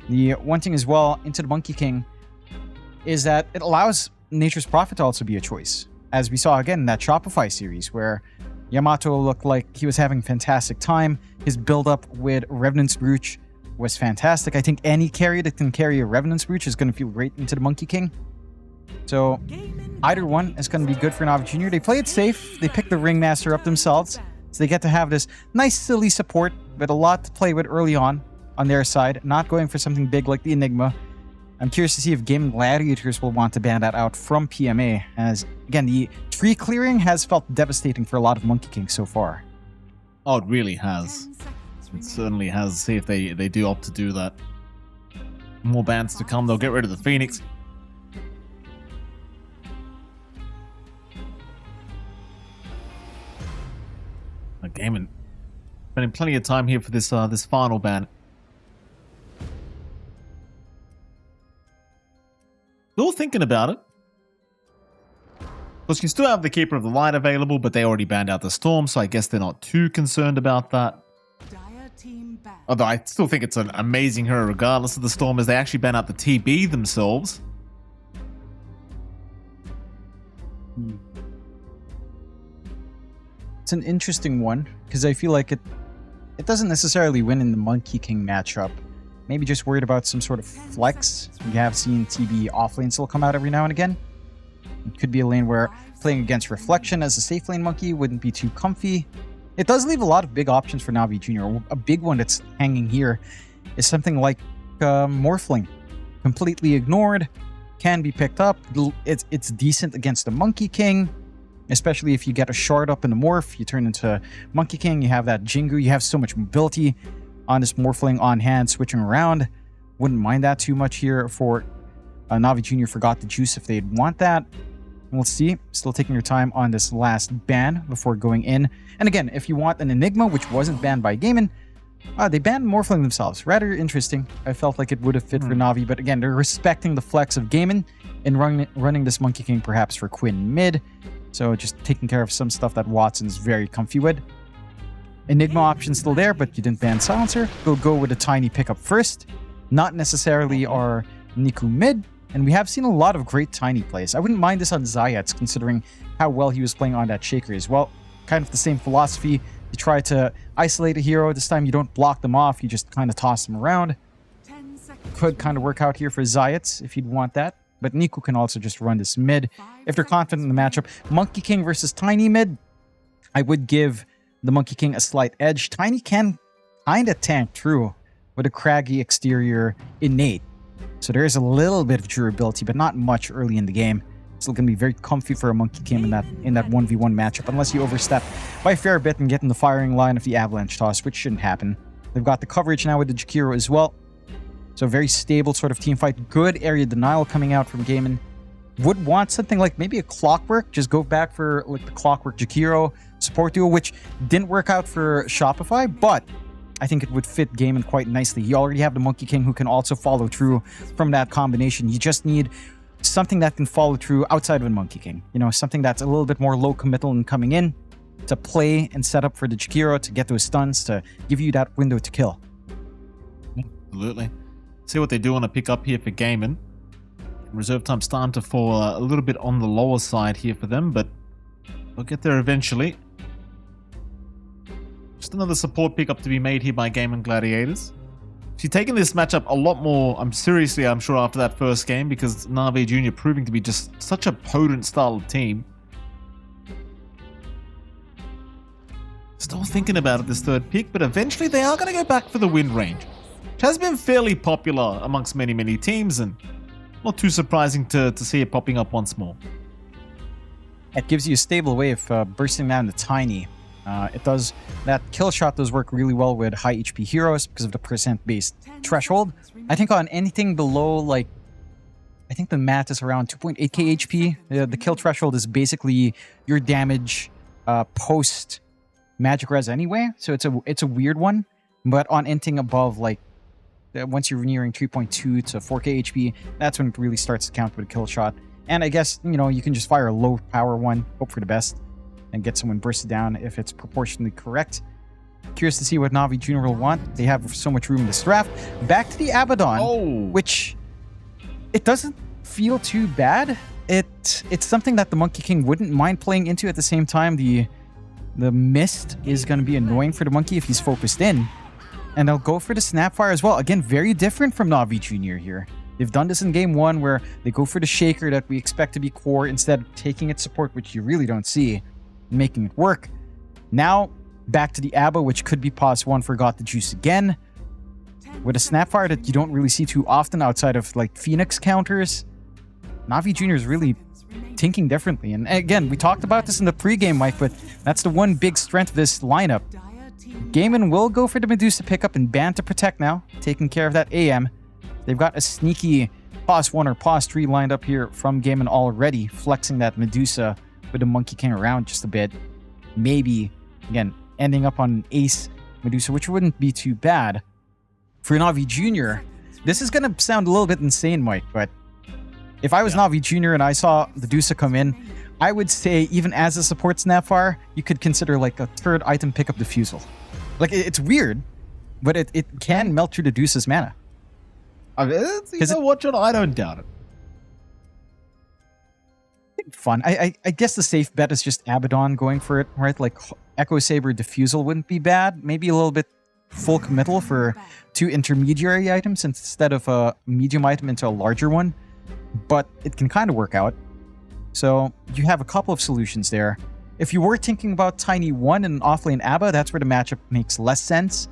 The one thing as well into the Monkey King is that it allows Nature's Prophet to also be a choice, as we saw again in that Shopify series where Yamato looked like he was having a fantastic time. His build-up with Revenant's Brooch was fantastic. I think any carry that can carry a Revenant's Brooch is going to feel great into the Monkey King. So either one is going to be good for Navi Jr. They play it safe. They pick the Ringmaster up themselves, so they get to have this nice, silly support with a lot to play with early on their side, not going for something big like the Enigma. I'm curious to see if Gaming Gladiators will want to ban that out from PMA, as again, the tree clearing has felt devastating for a lot of Monkey Kings so far. Oh, it really has. It certainly has. See if they do opt to do that. More bans to come. They'll get rid of the Phoenix. Gaiman spending plenty of time here for this this final ban. Still thinking about it. Because you still have the Keeper of the Light available, but they already banned out the Storm, so I guess they're not too concerned about that. Although I still think it's an amazing hero regardless of the Storm, as they actually ban out the TB themselves. It's an interesting one, because I feel like it doesn't necessarily win in the Monkey King matchup. Maybe just worried about some sort of flex. We have seen TB offlane still come out every now and again. It could be a lane where playing against Reflection as a safe lane monkey wouldn't be too comfy. It does leave a lot of big options for Navi Jr. A big one that's hanging here is something like Morphling. Completely ignored, can be picked up. It's decent against the Monkey King, especially if you get a shard up in the morph. You turn into Monkey King, you have that Jingu, you have so much mobility on this Morphling on hand, switching around. Wouldn't mind that too much here for Navi Jr. Forgot the Juice if they'd want that. We'll see. Still taking your time on this last ban before going in. And again, if you want an Enigma, which wasn't banned by Gaimin, they banned Morphling themselves. Rather interesting. I felt like it would have fit for Navi, but again, they're respecting the flex of Gaimin and running this Monkey King perhaps for Quinn mid. So just taking care of some stuff that Watson's very comfy with. Enigma option still there, but you didn't ban Silencer. Go with a Tiny pickup first. Not necessarily our Niku mid. And we have seen a lot of great Tiny plays. I wouldn't mind this on Zayats, considering how well he was playing on that Shaker as well. Kind of the same philosophy. You try to isolate a hero. This time you don't block them off. You just kind of toss them around. Could kind of work out here for Zayats if you'd want that. But Niku can also just run this mid if they're confident in the matchup. Monkey King versus Tiny mid. I would give the Monkey King a slight edge. Tiny can kind of tank through with a craggy exterior innate. So there is a little bit of durability, but not much early in the game. Still going to be very comfy for a Monkey King in that 1v1 matchup, unless you overstep by a fair bit and get in the firing line of the Avalanche Toss, which shouldn't happen. They've got the coverage now with the Jakiro as well. So very stable sort of team fight. Good area denial coming out from Gaimin. Would want something like maybe a Clockwork. Just go back for like the Clockwork Jakiro support duo, which didn't work out for Shopify, but I think it would fit Gaimin quite nicely. You already have the Monkey King who can also follow through from that combination. You just need something that can follow through outside of a Monkey King. You know, something that's a little bit more low committal and coming in to play and set up for the Jakiro to get those stuns to give you that window to kill. Absolutely. See what they do on a pick up here for Gaimin. Reserve time starting to fall a little bit on the lower side here for them, but they'll get there eventually. Just another support pickup to be made here by Gaimin Gladiators. She's taking this matchup a lot more, I'm sure, after that first game, because Navi Jr. proving to be just such a potent style of team. Still thinking about it, this third pick, but eventually they are going to go back for the Wind Range, which has been fairly popular amongst many teams, and not too surprising to see it popping up once more. It gives you a stable way of bursting down the Tiny. That kill shot does work really well with high HP heroes because of the percent-based threshold. I think on anything below, like, I think the math is around 2.8k HP. The kill threshold is basically your damage post magic res anyway, so it's a weird one. But on anything above, like, once you're nearing 3.2 to 4k HP, that's when it really starts to count with a kill shot. And I guess, you know, you can just fire a low power one, hope for the best, and get someone bursted down if it's proportionally correct. Curious to see what Navi Jr. will want. They have so much room in this draft. Back to the Abaddon, which it doesn't feel too bad. It's something that the Monkey King wouldn't mind playing into. At the same time, the mist is going to be annoying for the Monkey if he's focused in. And they'll go for the Snapfire as well. Again, very different from Navi Jr. here. They've done this in game one where they go for the Shaker that we expect to be core instead of taking its support, which you really don't see, making it work. Now, back to the Abba, which could be pause one, forgot the juice again. With a Snapfire that you don't really see too often outside of like Phoenix counters, Navi Jr. is really thinking differently. And again, we talked about this in the pregame, Mike, but that's the one big strength of this lineup. Gaimin will go for the Medusa pickup and ban to protect now, taking care of that AM. They've got a sneaky pause 1 or pause 3 lined up here from Gaimin already, flexing that Medusa with the Monkey King around just a bit. Maybe, again, ending up on Ace Medusa, which wouldn't be too bad. For Navi Jr., this is going to sound a little bit insane, Mike, but if I was Navi Jr. and I saw the Medusa come in, I would say even as a support Snapfire, you could consider like a third item pickup Diffusal. Like, it's weird, but it can melt through the Medusa's mana. I mean, you know what, John? I don't doubt it. Fun. I guess the safe bet is just Abaddon going for it, right? Like Echo Saber Diffusal wouldn't be bad. Maybe a little bit full committal for 2 intermediary items instead of a medium item into a larger one. But it can kind of work out. So you have a couple of solutions there. If you were thinking about Tiny 1 and offlane Abba, that's where the matchup makes less sense.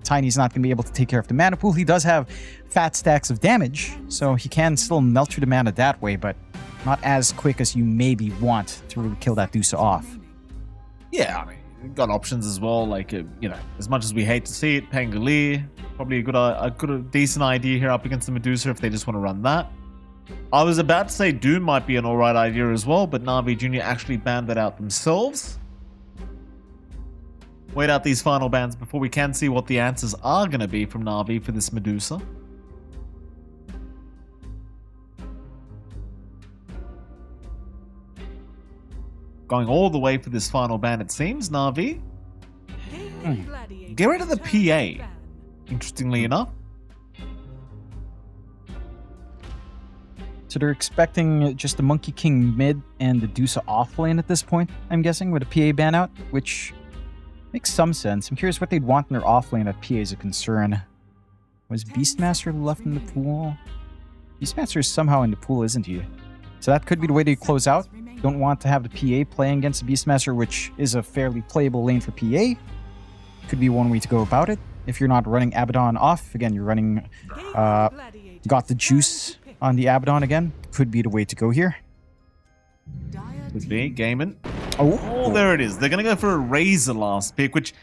Tiny's not going to be able to take care of the mana pool. He does have fat stacks of damage, so he can still melt through the mana that way, but not as quick as you maybe want to really kill that Dusa off. Yeah, I mean, we've got options as well. Like, you know, as much as we hate to see it, Pangolier, probably a decent idea here up against the Medusa if they just want to run that. I was about to say Doom might be an alright idea as well, but Navi Jr. actually banned that out themselves. Wait out these final bans before we can see what the answers are going to be from Navi for this Medusa. Going all the way for this final ban, it seems, Navi. Get rid of the PA, interestingly enough. So they're expecting just the Monkey King mid and the Dusa off lane at this point, I'm guessing, with a PA ban out, which makes some sense. I'm curious what they'd want in their off lane if PA is a concern. Was Beastmaster left in the pool? Beastmaster is somehow in the pool, isn't he? So that could be the way they close out. Don't want to have the PA playing against the Beastmaster, which is a fairly playable lane for PA. Could be one way to go about it. If you're not running Abaddon off, again, you're running Got the Juice on the Abaddon again. Could be the way to go here. Could be, Gaiman. Oh, there it is. They're going to go for a Razor last pick, which,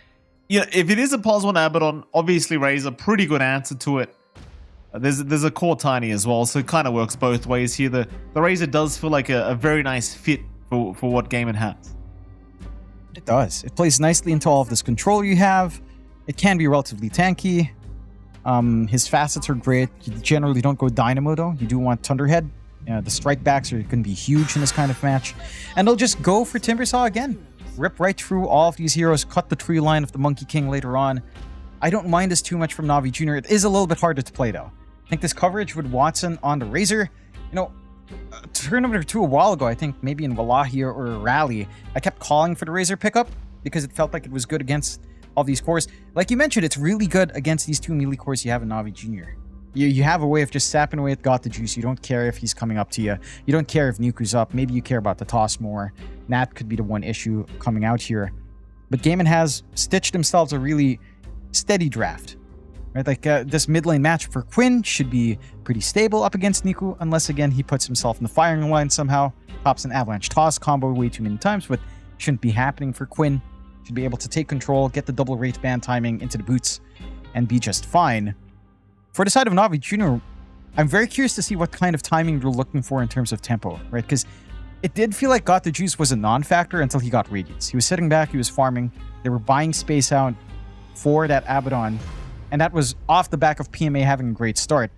you know, if it is a pos 1 Abaddon, obviously Razor, pretty good answer to it. There's a core Tiny as well, so it kind of works both ways here. The Razor does feel like a very nice fit for what Gaiman has. It does. It plays nicely into all of this control you have. It can be relatively tanky. His facets are great. You generally don't go Dynamo though. You do want Thunderhead. The strike backs are going to be huge in this kind of match. And they'll just go for Timbersaw again. Rip right through all of these heroes, cut the tree line of the Monkey King later on. I don't mind this too much from Navi Jr. It is a little bit harder to play though. I think this coverage with Watson on the Razor, you know, a tournament or two a while ago, I think maybe in Wallachia or Rally, I kept calling for the Razor pickup because it felt like it was good against all these cores. Like you mentioned, it's really good against these two melee cores you have in Navi Jr. You have a way of just sapping away at Got the Juice. You don't care if he's coming up to you. You don't care if Niku's up. Maybe you care about the toss more. That could be the one issue coming out here. But Gaiman has stitched themselves a really steady draft. Right, like this mid lane match for Quinn should be pretty stable up against Niku, unless again he puts himself in the firing line somehow, pops an avalanche toss combo way too many times, but shouldn't be happening for Quinn. Should be able to take control, get the double rate ban timing into the boots, and be just fine. For the side of Navi Jr., I'm very curious to see what kind of timing they're looking for in terms of tempo, right? Because it did feel like Got the Juice was a non-factor until he got Radiance. He was sitting back, he was farming, they were buying space out for that Abaddon, and that was off the back of PMA having a great start.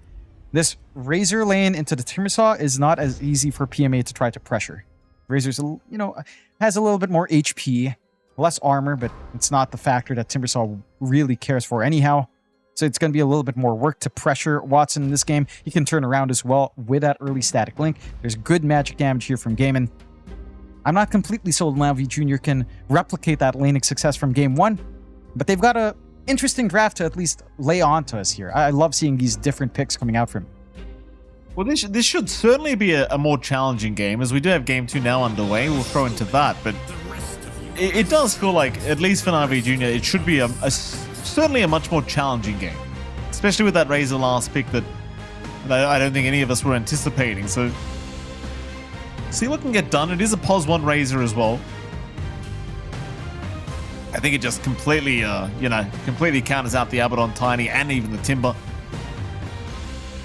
This Razor lane into the Timbersaw is not as easy for PMA to try to pressure. Razor's, you know, has a little bit more HP, less armor, but it's not the factor that Timbersaw really cares for anyhow. So it's going to be a little bit more work to pressure Watson in this game. He can turn around as well with that early static link. There's good magic damage here from Gaiman. I'm not completely sold Navi Jr. can replicate that laning success from game one, but they've got a interesting draft to at least lay on to us here. I love seeing these different picks coming out from him. Well, this should certainly be a more challenging game, as we do have Game 2 now underway. We'll throw into that, but it does feel like, at least for Navi Jr., it should be certainly a much more challenging game, especially with that Razor last pick that I don't think any of us were anticipating. So, see what can get done. It is a pos 1 Razor as well. I think it just completely, completely counters out the Abaddon Tiny and even the Timber.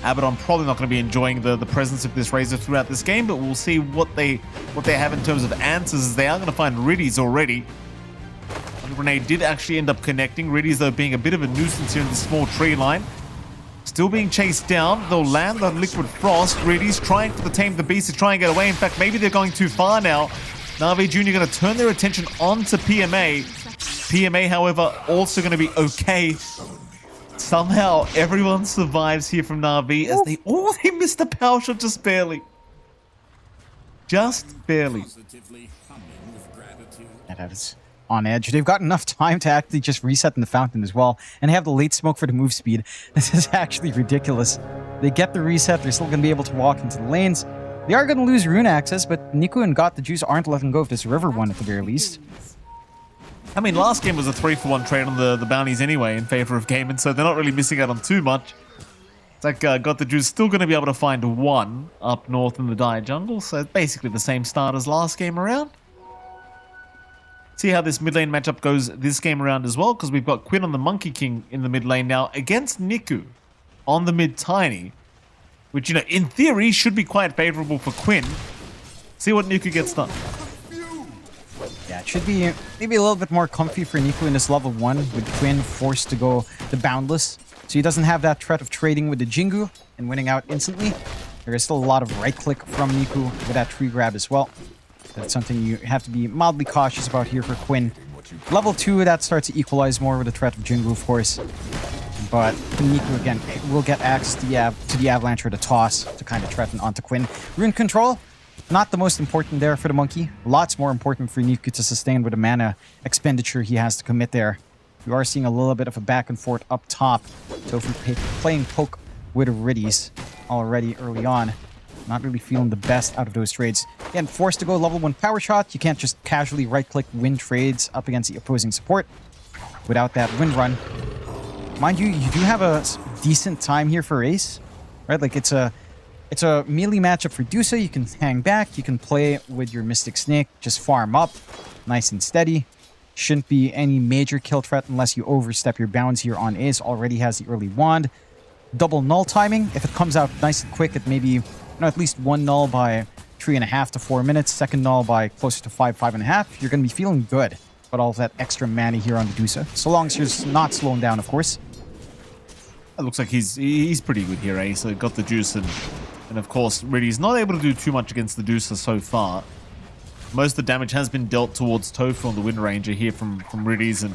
Abaddon probably not going to be enjoying the presence of this Razor throughout this game, but we'll see what they have in terms of answers, as they are going to find Riddies already. The grenade did actually end up connecting. Riddies, though, being a bit of a nuisance here in the small tree line. Still being chased down. They'll land on Liquid Frost. Riddies trying to tame the beast to try and get away. In fact, maybe they're going too far now. Navi Jr. going to turn their attention onto PMA. PMA, however, also going to be okay. Somehow, everyone survives here from Navi as they missed the power shot just barely. Just barely. That is on edge. They've got enough time to actually just reset in the fountain as well, and they have the late smoke for the move speed. This is actually ridiculous. They get the reset, they're still going to be able to walk into the lanes. They are going to lose rune access, but Niku and Got the Juice aren't letting go of this river one at the very least. I mean, last game was a 3-for-1 trade on the bounties anyway in favor of Gaiman, so they're not really missing out on too much. It's like Got the Juice still going to be able to find one up north in the Dire Jungle, so it's basically the same start as last game around. See how this mid lane matchup goes this game around as well, because we've got Quinn on the Monkey King in the mid lane now against Niku on the mid Tiny, which, you know, in theory should be quite favorable for Quinn. See what Niku gets done. Yeah, it should be maybe a little bit more comfy for Niku in this level 1 with Quinn forced to go the Boundless. So he doesn't have that threat of trading with the Jingu and winning out instantly. There is still a lot of right click from Niku with that tree grab as well. That's something you have to be mildly cautious about here for Quinn. Level 2, that starts to equalize more with the threat of Jingu, of course. But Niku, again, will get access to the Avalanche or the Toss to kind of threaten onto Quinn. Rune Control, not the most important there for the Monkey. Lots more important for Niku to sustain with the mana expenditure he has to commit there. We are seeing a little bit of a back and forth up top. So if we're playing poke with Riddies already early on, not really feeling the best out of those trades. Again, forced to go level 1 power shot. You can't just casually right-click win trades up against the opposing support without that wind run. Mind you, you do have a decent time here for Ace, right? Like it's a melee matchup for Dusa. You can hang back. You can play with your Mystic Snake. Just farm up, nice and steady. Shouldn't be any major kill threat unless you overstep your bounds here on Ace. Already has the early wand. Double null timing. If it comes out nice and quick, it maybe at least one null by 3.5 to 4 minutes. Second null by closer to 5.5. You're going to be feeling good about all of that extra mana here on the Dusa. So long as you're not slowing down, of course. It looks like he's pretty good here, eh? So Got the Juice and of course, really he's not able to do too much against the Dusa so far. Most of the damage has been dealt towards Tofu on the Wind Ranger here from Riddies, and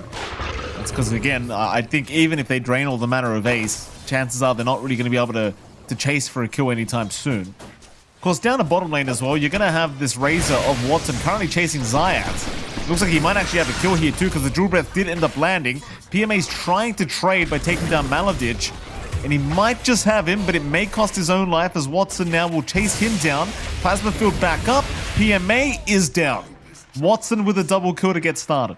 that's because, again, I think even if they drain all the mana of Ace, chances are they're not really going to be able to chase for a kill anytime soon. Of course, down the bottom lane as well, you're going to have this Razor of Watson currently chasing Zayat. Looks like he might actually have a kill here too, because the Jewel Breath did end up landing. PMA's trying to trade by taking down Maladich, and he might just have him, but it may cost his own life as Watson now will chase him down. Plasma Field back up. PMA is down. Watson with a double kill to get started.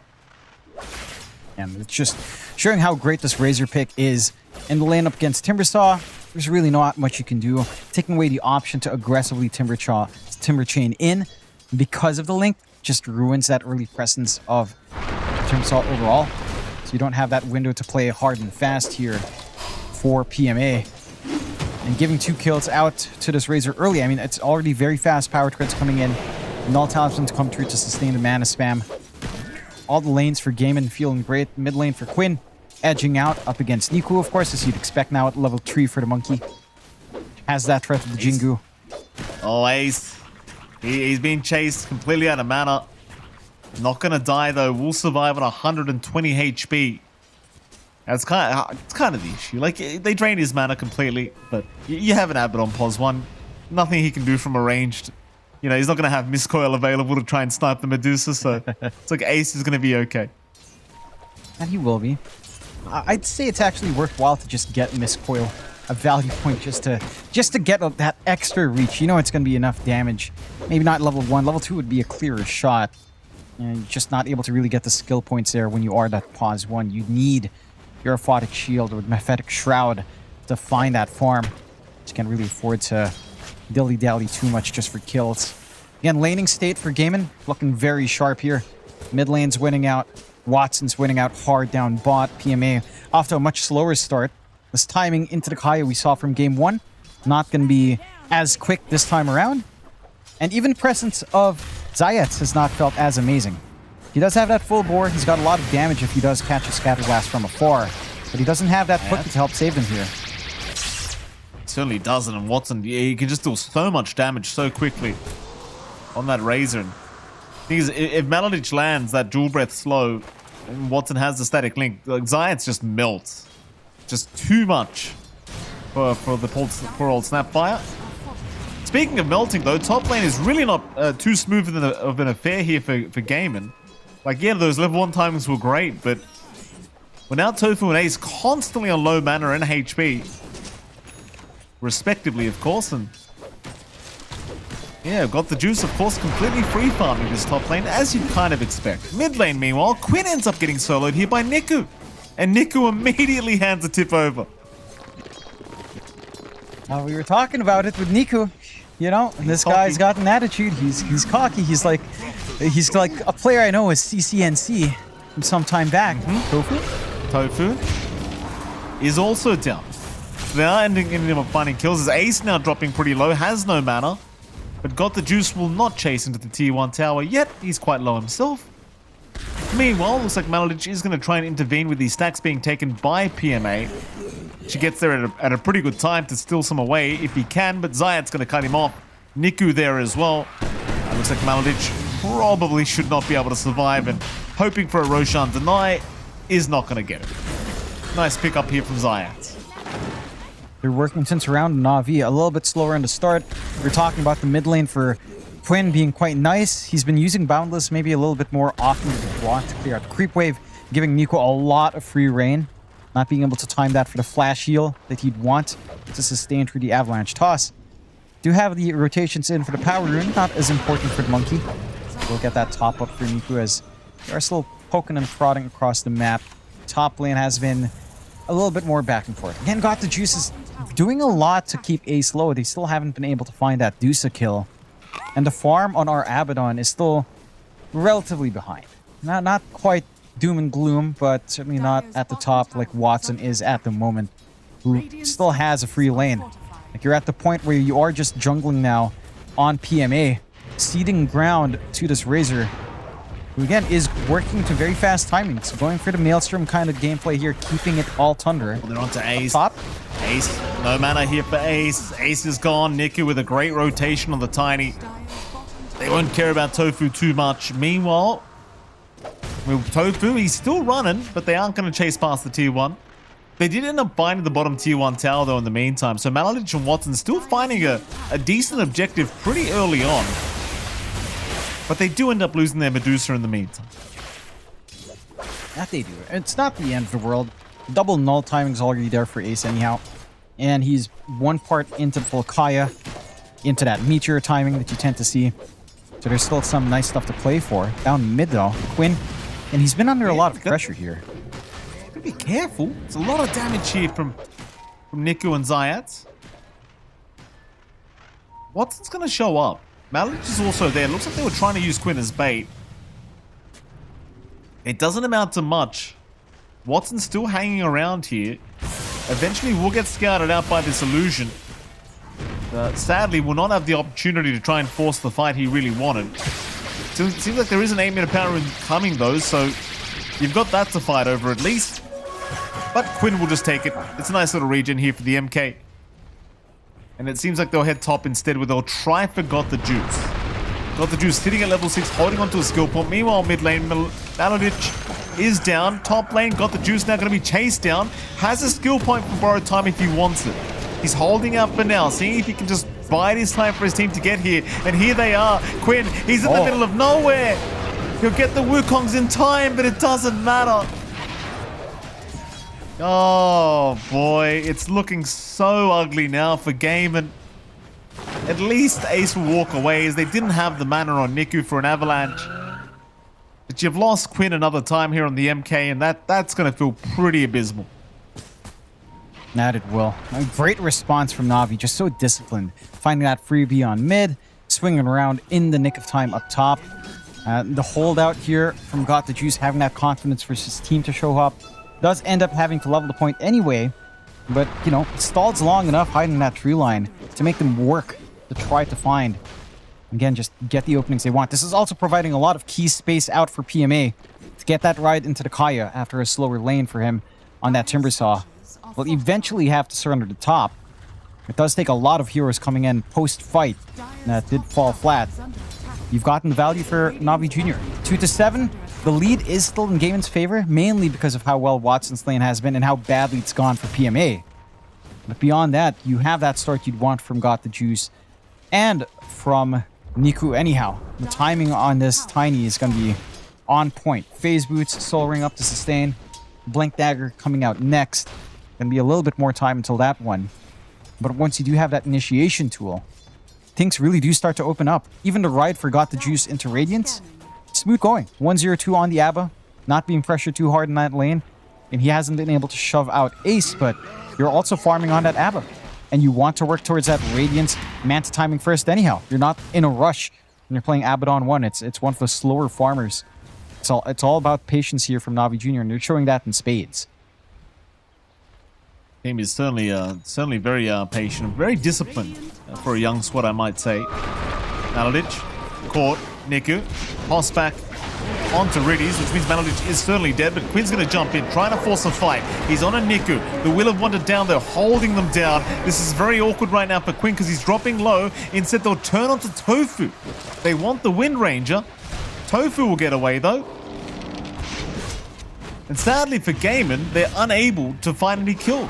And it's just showing how great this Razor pick is in the lane up against Timbersaw. There's really not much you can do. Taking away the option to aggressively Timber Chain in because of the link just ruins that early presence of Timbersaw overall. So you don't have that window to play hard and fast here for PMA. And giving 2 kills out to this Razor early, I mean, it's already very fast power crits coming in. Null Talisman to come through to sustain the mana spam. All the lanes for Gaiman feeling great. Mid lane for Quinn edging out up against Niku, of course, as you'd expect now at level 3 for the Monkey. Has that threat of the Jingu. Oh, Ace. He's being chased completely out of mana. Not going to die, though. Will survive on 120 HP. It's kind of the issue. Like, they drain his mana completely, but you have an Abbott on pos 1. Nothing he can do from a ranged. You know, he's not going to have Miscoil available to try and snipe the Medusa, so it's like Ace is going to be okay. And he will be. I'd say it's actually worthwhile to just get Miscoil, a value point, just to get that extra reach. You know it's going to be enough damage. Maybe not level 1. Level 2 would be a clearer shot. And you're just not able to really get the skill points there when you are that pos 1. You need your Aphotic Shield or Mephetic Shroud to find that farm. Just can't really afford to dilly-dally too much just for kills. Again, laning state for Gaiman, looking very sharp here. Mid lane's winning out. Watson's winning out hard down bot. PMA off to a much slower start. This timing into the Kaya we saw from game 1, not going to be as quick this time around. And even presence of Zayat has not felt as amazing. He does have that full bore. He's got a lot of damage if he does catch a Scatter Blast from afar. But he doesn't have that hook to help save him here. Certainly doesn't, and Watson, he can just do so much damage so quickly on that Razor. And the thing is, if Maladich lands that Jewel Breath slow, and Watson has the static link, like, Zayat's just melts. Just too much for the poor old Snapfire. Speaking of melting, though, top lane is really not too smooth of an affair here for Gaiman. Like, yeah, those level 1 timings were great, but we're now Tofu and Ace constantly on low mana and HP. Respectively, of course, and Yeah, got the juice, of course, completely free farming this top lane, as you'd kind of expect. Mid lane, meanwhile, Quinn ends up getting soloed here by Niku. And Niku immediately hands the tip over. We were talking about it with Niku. You know, and this guy's got an attitude. He's cocky. He's like a player I know is CCNC from some time back. Tofu is also down. So they are ending up finding kills as Ace now dropping pretty low, has no mana. But Got the Juice will not chase into the tier 1 tower yet. He's quite low himself. Meanwhile, looks like Malalich is going to try and intervene with these stacks being taken by PMA. She gets there at a pretty good time to steal some away if he can, but Zayat's going to cut him off. Niku there as well. Looks like Malalich probably should not be able to survive, and hoping for a Roshan deny is not going to get it. Nice pick up here from Zayat. They're working since around Navi, a little bit slower in the start. We're talking about the mid lane for Quinn being quite nice. He's been using Boundless maybe a little bit more often than he wants to clear out the creep wave, giving Nico a lot of free reign. Not being able to time that for the flash heal that he'd want to sustain through the avalanche toss. Do have the rotations in for the power rune, not as important for the monkey. We'll get that top up for Nico as they are still poking and prodding across the map. Top lane has been a little bit more back and forth. Again, Got the Juices doing a lot to keep Ace low. They still haven't been able to find that Dusa kill. And the farm on our Abaddon is still relatively behind. Not quite doom and gloom, but certainly not at the top like Watson is at the moment, who still has a free lane. Like, you're at the point where you are just jungling now on PMA, ceding ground to this Razor, who again is working to very fast timing. So going for the Maelstrom kind of gameplay here, keeping it all Tundra. Well, they're on to Ace. Top. Ace, no mana here for Ace. Ace is gone. Niku with a great rotation on the Tiny. They won't care about Tofu too much. Meanwhile, with Tofu, he's still running, but they aren't going to chase past the tier 1. They did end up binding the bottom tier 1 tower, though, in the meantime. So Malalich and Watson still finding a decent objective pretty early on. But they do end up losing their Medusa in the meantime. That they do. It's not the end of the world. Double null timing is already there for Ace anyhow. And he's one part into the Volkaya, into that Meteor timing that you tend to see. So there's still some nice stuff to play for. Down mid though, Quinn. And he's been under a lot of pressure here. Be careful. It's a lot of damage here from Niku and Zayat. Watson's going to show up. Malalich is also there. Looks like they were trying to use Quinn as bait. It doesn't amount to much. Watson's still hanging around here. Eventually will get scouted out by this illusion. Sadly, will not have the opportunity to try and force the fight he really wanted. So it seems like there is an 8-minute power rune coming though, so you've got that to fight over at least. But Quinn will just take it. It's a nice little regen here for the MK. And it seems like they'll head top instead, where they'll try for Got the Juice. Got the Juice sitting at level 6, holding onto a skill point. Meanwhile, mid lane, Malalich is down. Top lane, Got the Juice now going to be chased down. Has a skill point for borrowed time if he wants it. He's holding out for now, seeing if he can just bide his time for his team to get here. And here they are. Quinn, he's in the middle of nowhere. He'll get the Wukongs in time, but it doesn't matter. Oh boy, it's looking so ugly now for Game, and at least Ace will walk away as they didn't have the mana on Niku for an avalanche. But you've lost Quinn another time here on the MK, and that's going to feel pretty abysmal. That it will. A great response from Navi, just so disciplined. Finding that freebie on mid, swinging around in the nick of time up top. The holdout here from Got the Juice, having that confidence for his team to show up, does end up having to level the point anyway, but, you know, it stalls long enough hiding that tree line to make them work to try to find, again, just get the openings they want. This is also providing a lot of key space out for PMA to get that ride into the Kaya after a slower lane for him on that Timbersaw. Will eventually have to surrender the top. It does take a lot of heroes coming in post-fight. That did fall flat. You've gotten the value for Navi Jr. 2-7. The lead is still in Gaiman's favor, mainly because of how well Watson's lane has been and how badly it's gone for PMA. But beyond that, you have that start you'd want from Got the Juice and from Niku anyhow. The timing on this Tiny is going to be on point. Phase Boots, Soul Ring up to sustain. Blink Dagger coming out next. Going to be a little bit more time until that one. But once you do have that initiation tool, things really do start to open up. Even the ride forgot the juice into Radiance. Smooth going. 1-0-2 on the Abba. Not being pressured too hard in that lane. And he hasn't been able to shove out Ace, but you're also farming on that Abba. And you want to work towards that Radiance Manta timing first anyhow. You're not in a rush when you're playing Abaddon 1. It's one of the slower farmers. It's all about patience here from Navi Jr. and they're showing that in spades. Team is certainly very patient, very disciplined for a young squad, I might say. Maladic caught Niku, toss back onto Riddies, which means Maladic is certainly dead, but Quinn's going to jump in, trying to force a fight. He's on a Niku. The Will of Wonder down there, holding them down. This is very awkward right now for Quinn because he's dropping low. Instead, they'll turn onto Tofu. They want the Wind Ranger. Tofu will get away, though. And sadly for Gaiman, they're unable to find any kills.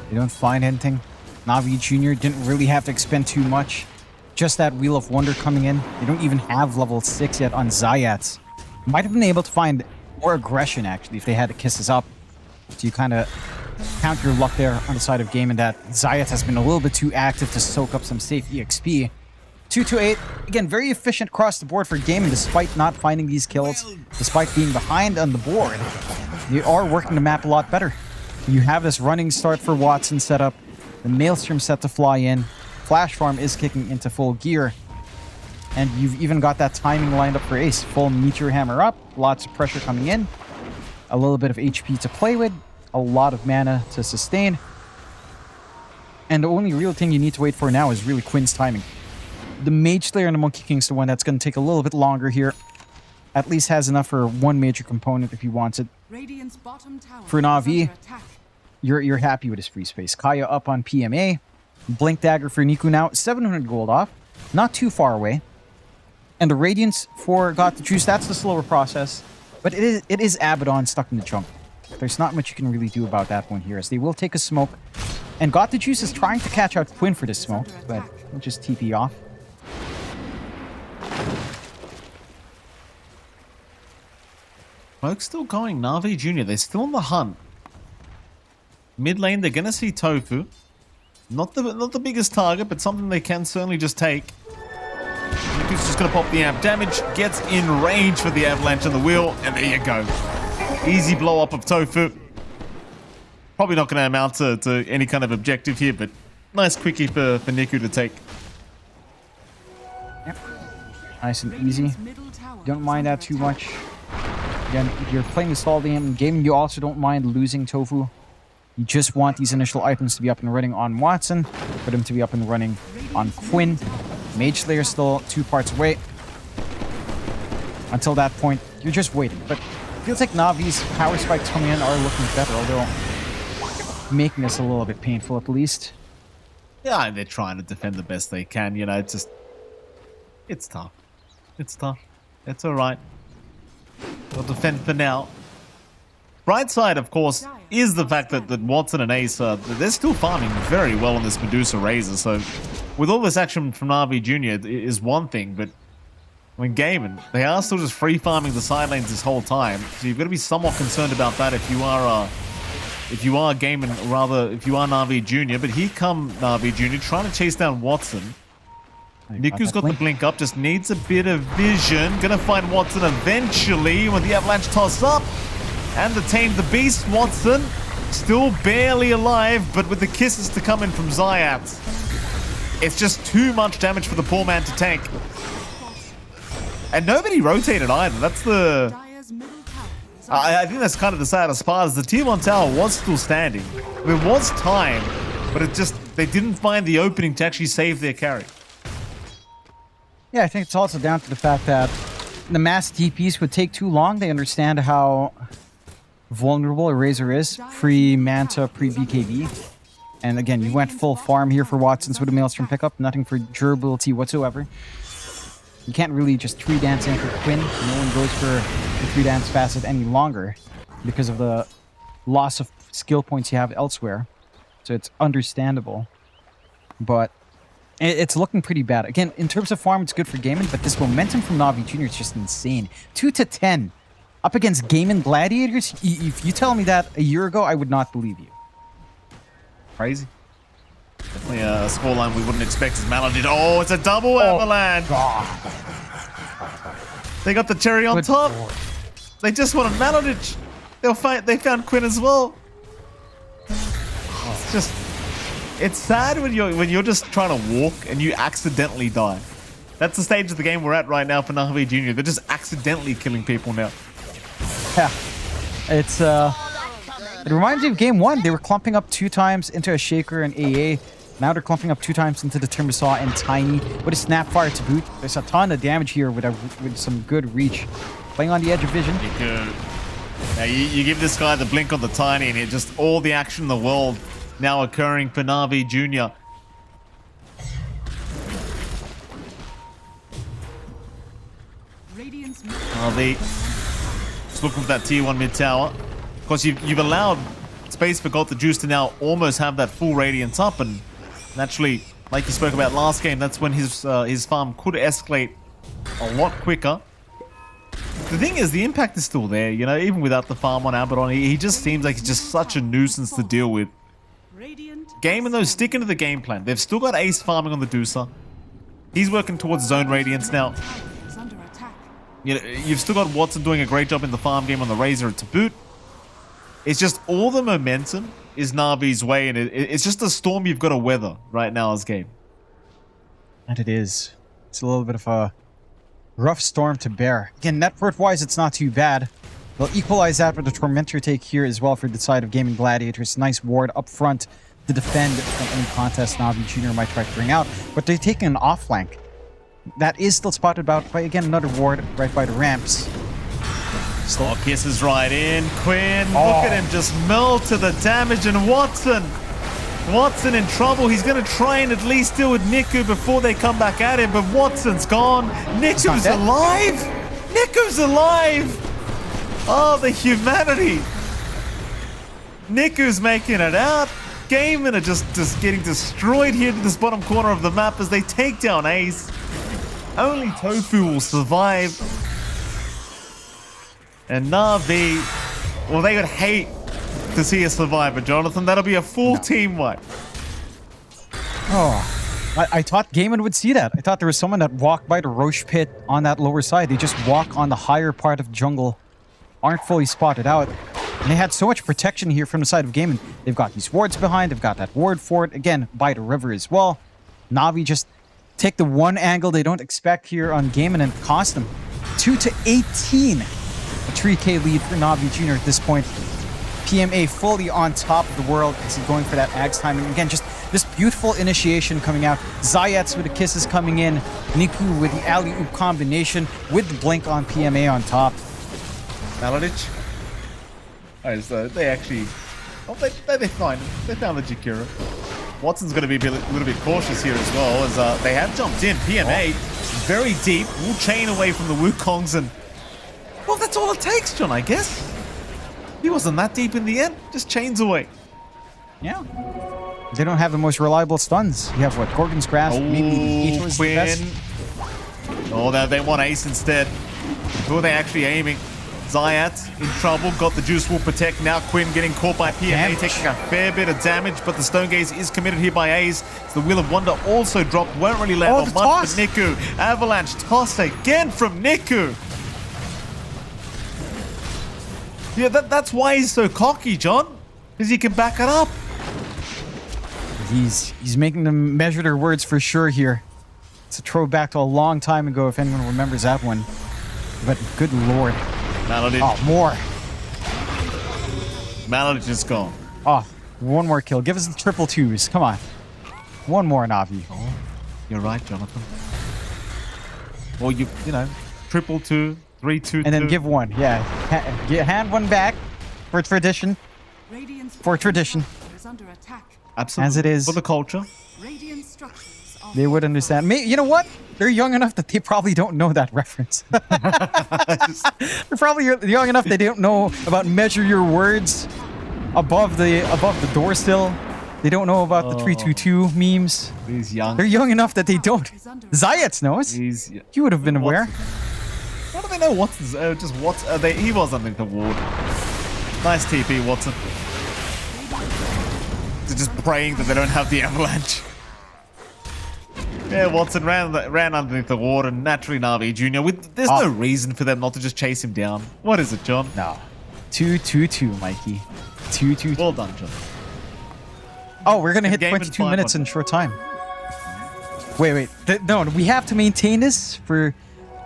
They don't find anything. Navi Jr. didn't really have to expend too much. Just that Wheel of Wonder coming in. They don't even have level 6 yet on Zayats. Might have been able to find more aggression, actually, if they had the kisses up. So you kind of count your luck there on the side of Gaiman that Zayats has been a little bit too active to soak up some safe EXP. 2-8. Again, very efficient across the board for Gaiman, despite not finding these kills, despite being behind on the board. They are working the map a lot better. You have this running start for Watson set up, the Maelstrom set to fly in, Flash Farm is kicking into full gear, and you've even got that timing lined up for Ace. Full Meteor Hammer up, lots of pressure coming in, a little bit of HP to play with, a lot of mana to sustain, and the only real thing you need to wait for now is really Quinn's timing. The Mage Slayer and the Monkey King's the one that's going to take a little bit longer here. At least has enough for one major component if he wants it. For Navi, you're happy with his free space. Kaya up on PMA. Blink Dagger for Niku now. 700 gold off. Not too far away. And the Radiance for Got the Juice, that's the slower process. But it is Abaddon stuck in the chunk. There's not much you can really do about that one here, as they will take a smoke. And Got the Juice is trying to catch out Quinn for this smoke, but we'll just TP off. Smoke's still going. Navi Jr., they're still on the hunt. Mid lane, they're going to see Tofu. Not the biggest target, but something they can certainly just take. Niku's just going to pop the amp. Damage gets in range for the Avalanche on the wheel, and there you go. Easy blow up of Tofu. Probably not going to amount to any kind of objective here, but nice quickie for Niku to take. Yep. Nice and easy. Don't mind that too much. Again, if you're playing the stall game, you also don't mind losing Tofu. You just want these initial items to be up and running on Watson, for them to be up and running on Quinn. Mage Slayer still 2 parts away. Until that point, you're just waiting. But it feels like Navi's power spikes coming in are looking better, although making this a little bit painful at least. Yeah, they're trying to defend the best they can, you know, it's tough. It's tough. It's alright. They'll defend for now. Bright side, of course, is the fact that Watson and Ace, they're still farming very well on this Medusa Razor. So, with all this action from Navi Jr. is one thing, but when Gaiman, they are still just free farming the side lanes this whole time. So you've got to be somewhat concerned about that if you are Gaiman, rather if you are Navi Jr. But here come Navi Jr. trying to chase down Watson. Niku's got the blink up, just needs a bit of vision. Gonna find Watson eventually when the Avalanche toss up. And the Tame the Beast, Watson, still barely alive, but with the kisses to come in from Zayat. It's just too much damage for the poor man to tank. And nobody rotated either. That's the... I think that's kind of the saddest part, is the tier 1 tower was still standing. There was time, but they didn't find the opening to actually save their carry. Yeah, I think it's also down to the fact that the mass TPs would take too long. They understand how vulnerable a Razor is, pre-Manta, pre-BKB. And again, you went full farm here for Watson's with a Maelstrom pickup, nothing for durability whatsoever. You can't really just 3-dance in for Quinn. No one goes for the 3-dance facet any longer because of the loss of skill points you have elsewhere. So it's understandable. But it's looking pretty bad. Again, in terms of farm, it's good for Gaiman, but this momentum from Navi Jr. is just insane. 2-10. Up against Gaiman Gladiators? If you tell me that a year ago, I would not believe you. Crazy. Definitely a scoreline we wouldn't expect as Mallow did. Oh, it's a double avalanche. They got the cherry on top. They just wanted Maladic. They found Quinn as well. It's just, it's sad when you're just trying to walk and you accidentally die. That's the stage of the game we're at right now for Navi Junior. They're just accidentally killing people now. Yeah, it's it reminds me of game 1. They were clumping up 2 times into a Shaker and AA. Now they're clumping up 2 times into the Timbersaw and Tiny with a Snapfire to boot. There's a ton of damage here with some good reach. Playing on the edge of vision. Now you give this guy the blink on the Tiny and it just all the action in the world now occurring for Navi Junior. Navi just looking for that tier 1 mid tower. Of course, you've allowed space for Got the Juice to now almost have that full radiance up, and naturally, like you spoke about last game, that's when his farm could escalate a lot quicker. The thing is, the impact is still there, you know, even without the farm on Abaddon, he just seems like he's just such a nuisance to deal with. Gaming though, sticking to the game plan. They've still got Ace farming on the Deucer. He's working towards zone radiance now. You know, you've still got Watson doing a great job in the farm game on the Razor to boot. It's just all the momentum is Navi's way, and it's just a storm you've got to weather right now as game. And it is. It's a little bit of a rough storm to bear. Again, net worth-wise, it's not too bad. They'll equalize that with the Tormentor take here as well for the side of Gaming Gladiators. Nice ward up front to defend from any contest Navi Junior might try to bring out. But they're taking an off-flank. That is still spotted about by, again, another ward right by the ramps. Still kisses right in. Quinn, look at him just melt to the damage. And Watson in trouble. He's going to try and at least deal with Niku before they come back at him. But Watson's gone. Niku's alive. Niku's alive. Oh, the humanity. Niku's making it out. Gaiman are just getting destroyed here to this bottom corner of the map as they take down Ace. Only Tofu will survive. And Navi, well, they would hate to see a survivor, Jonathan. That'll be a full team wipe. Oh, I thought Gaiman would see that. I thought there was someone that walked by the Roche pit on that lower side. They just walk on the higher part of jungle, aren't fully spotted out. And they had so much protection here from the side of Gaiman. They've got these wards behind. They've got that ward fort, again, by the river as well. Navi just take the one angle they don't expect here on Gaiman and cost them 2-18. A 3k lead for Navi Junior at this point. PMA fully on top of the world as he's going for that Axe time. And again, just this beautiful initiation coming out. Zayats with the kisses coming in. Niku with the alley-oop combination with the blink on PMA on top. Maladic. Oh, so they actually... Oh, they find him. They found the Jakira. Watson's going to be a little bit cautious here as well, as they have jumped in. PMA very deep. Will chain away from the Wukongs, and... Well, that's all it takes, John, I guess. He wasn't that deep in the end. Just chains away. Yeah. They don't have the most reliable stuns. You have, what, Gorgon's Grasp? Maybe Ito's the best. Oh, they want Ace instead. Who are they actually aiming? Zayat in trouble. Got the Juice will protect. Now Quinn getting caught by PMA, taking a fair bit of damage, but the Stone Gaze is committed here by Ace. The Wheel of Wonder also dropped. Won't really land on much for Niku. Avalanche toss again from Niku. Yeah, that's why he's so cocky, John. Because he can back it up. He's making them measure their words for sure here. It's a throwback to a long time ago, if anyone remembers that one. But good lord. Maladic. Oh, more. Maladic is gone. Oh, one more kill. Give us the triple twos. Come on. One more, Navi. Oh, you're right, Jonathan. Well, you know, triple two, 3-2-2. And then give one. Yeah. Hand one back for tradition. For tradition. Absolutely. As it is. For the culture. They would understand. You know what? They're young enough that they probably don't know that reference. They're probably young enough they don't know about measure your words above the door sill. They don't know about the 322 memes. He's young. They're young enough that they don't. Zayats knows. You would have been aware. What do they know? Watson's just Watson. He was underneath the ward. Nice TP, Watson. They're just praying that they don't have the avalanche. Yeah, Watson ran underneath the water. Naturally, Navi Jr. There's no reason for them not to just chase him down. What is it, John? No. 2-2-2, Mikey. 2-2-2. Well done, John. Oh, we're going to hit Game in 22 5 minutes on. in short time. Wait. No, we have to maintain this for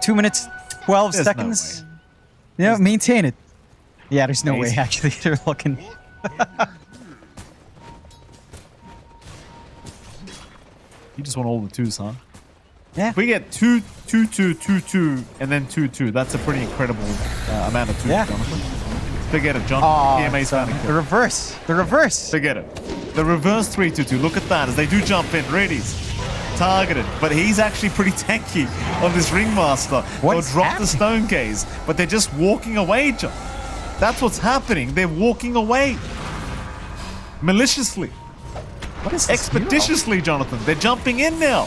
2 minutes, 12 There's no seconds. Yeah, maintain it. Yeah, there's no way, Amazing. actually. They're looking... You just want all the twos, huh? Yeah. If we get 2, 2, 2, 2, 2, and then 2, 2, that's a pretty incredible amount of twos, Yeah. Jonathan. Forget it, John. Oh, PMA's found a the reverse. The reverse. Forget it. The reverse 3-2-2. Look at that as they do jump in. Ready's targeted, but he's actually pretty tanky on this Ringmaster. What's They'll drop happening? the stone gaze, but they're just walking away, John. That's what's happening. They're walking away. Maliciously. What is this Expeditiously, Jonathan. They're jumping in now.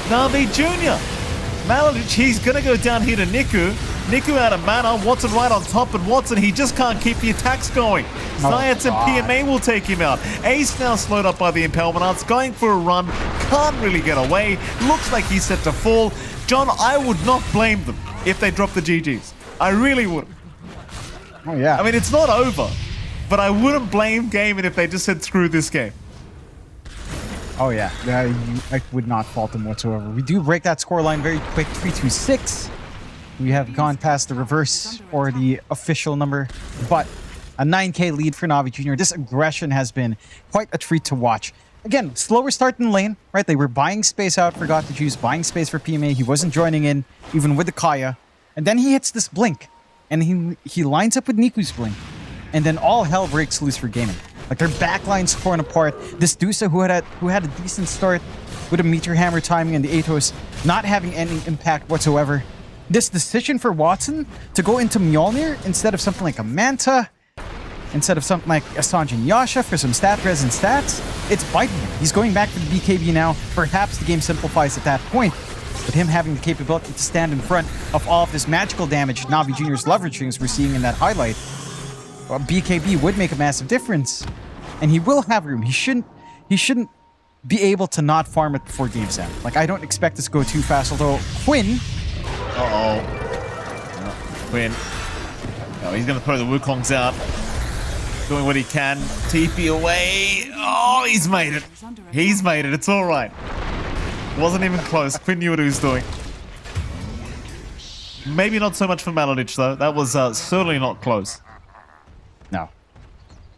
Navi Jr. Maladich, he's going to go down here to Niku. Niku out of mana. Watson right on top, but Watson, he just can't keep the attacks going. Zayats and PMA will take him out. Ace now slowed up by the Impelment Arts, going for a run. Can't really get away. Looks like he's set to fall. John, I would not blame them if they drop the GGs. I really would. Oh, yeah. I mean, it's not over, but I wouldn't blame Gaiman if they just said screw this game. Oh, yeah. I would not fault them whatsoever. We do break that scoreline very quick, 3-2-6. We have gone past the reverse or the official number, but a 9K lead for Navi Jr. This aggression has been quite a treat to watch. Again, slower start in lane, right? They were buying space out, forgot to choose, buying space for PMA. He wasn't joining in, even with the Kaya. And then he hits this blink, and he lines up with Niku's blink. And then all hell breaks loose for gaming. Like their backline's torn apart. This Dusa who had a decent start with a meteor hammer timing and the Atos not having any impact whatsoever. This decision for Watson to go into Mjolnir instead of something like a Manta, instead of something like a Sanjin Yasha for some stat res and stats, it's biting him. He's going back to the BKB now. Perhaps the game simplifies at that point. But him having the capability to stand in front of all of this magical damage Navi Jr.'s leveraging, as we're seeing in that highlight, BKB would make a massive difference. And he will have room. He shouldn't be able to not farm it before game's end. Like, I don't expect this to go too fast, although Quinn... Quinn. No, he's going to throw the Wukongs out. Doing what he can. TP away. Oh, he's made it. He's made it. It's all right. Wasn't even close. Quinn knew what he was doing. Maybe not so much for Maladich, though. That was certainly not close. No.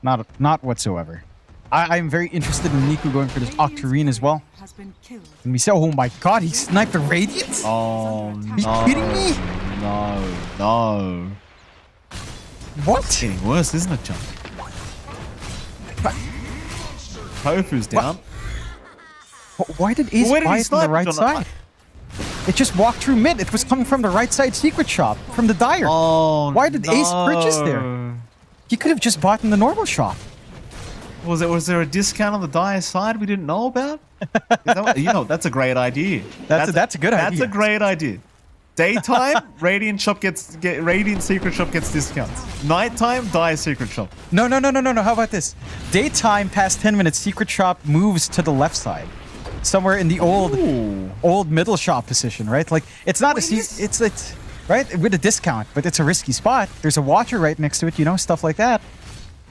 Not whatsoever. I'm very interested in Niku going for this Octarine as well. And we say, oh my god, he sniped the Radiant? Oh, Are you kidding me? No. What? It's getting worse, isn't it, John? Tofu's down. Why did Ace Where did buy he it from the snipe, right John? side? It just walked through mid. It was coming from the right side secret shop, from the Dire. Oh, Why did Ace purchase there? He could have just bought in the normal shop. Was there a discount on the Dire side we didn't know about? That's a great idea. That's a good idea. That's a great idea. Daytime, Radiant Secret Shop gets discounts. Nighttime, Dire Secret Shop. No. How about this? Daytime, past 10 minutes, secret shop moves to the left side. Somewhere in the old middle shop position, right? Like, it's not it's right? With a discount, but it's a risky spot. There's a watcher right next to it, stuff like that.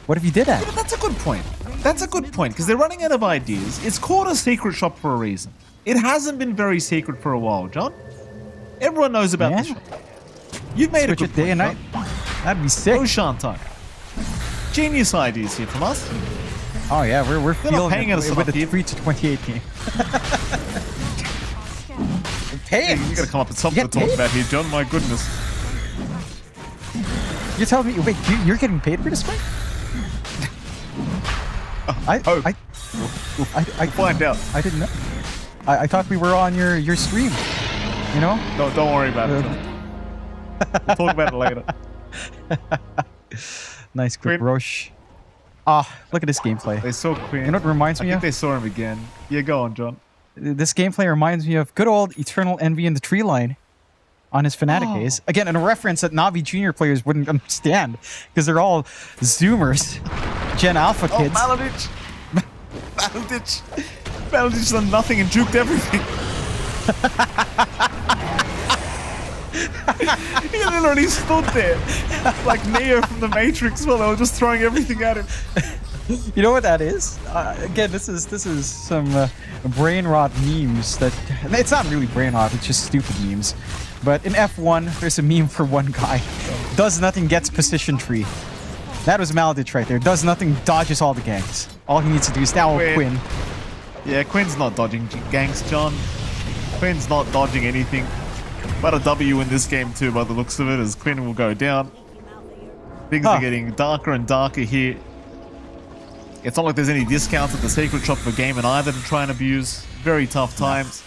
What if you did that? Yeah, but that's a good point. That's a good point, because they're running out of ideas. It's called a secret shop for a reason. It hasn't been very secret for a while, John. Everyone knows about this shop. You've made Switch a good it day and night. That'd be sick. Ocean time. Genius ideas here from us. Oh yeah, we're They're not feeling paying it us with enough a here. 3-28 game. Hey, you gotta come up with something to talk about here, John. My goodness. You're telling me, wait, you're getting paid for this fight? We'll find out. I didn't know. I thought we were on your stream. Don't worry about it, John. We'll talk about it later. Nice quick Quinn. rush. Look at this gameplay. They saw Quinn. You know what it reminds I me think of? they saw him again. Yeah, go on, John. This gameplay reminds me of good old Eternal Envy in the tree line on his Fnatic days. Again, in a reference that Navi Junior players wouldn't understand because they're all Zoomers, Gen Alpha kids. Maladich. Battleditch done nothing and juked everything. He literally stood there like Neo from the Matrix while they were just throwing everything at him. You know what that is? Again, this is some brain rot memes that it's not really brain rot, it's just stupid memes. But in F1, there's a meme for one guy. Does nothing, gets position tree. That was Maladich right there. Does nothing, dodges all the gangs. All he needs to do is now Quinn. Yeah, Quinn's not dodging gangs, John. Quinn's not dodging anything. But a W in this game too, by the looks of it, as Quinn will go down. Things are getting darker and darker here. It's not like there's any discounts at the secret shop for Game and either to try and abuse. Very tough times.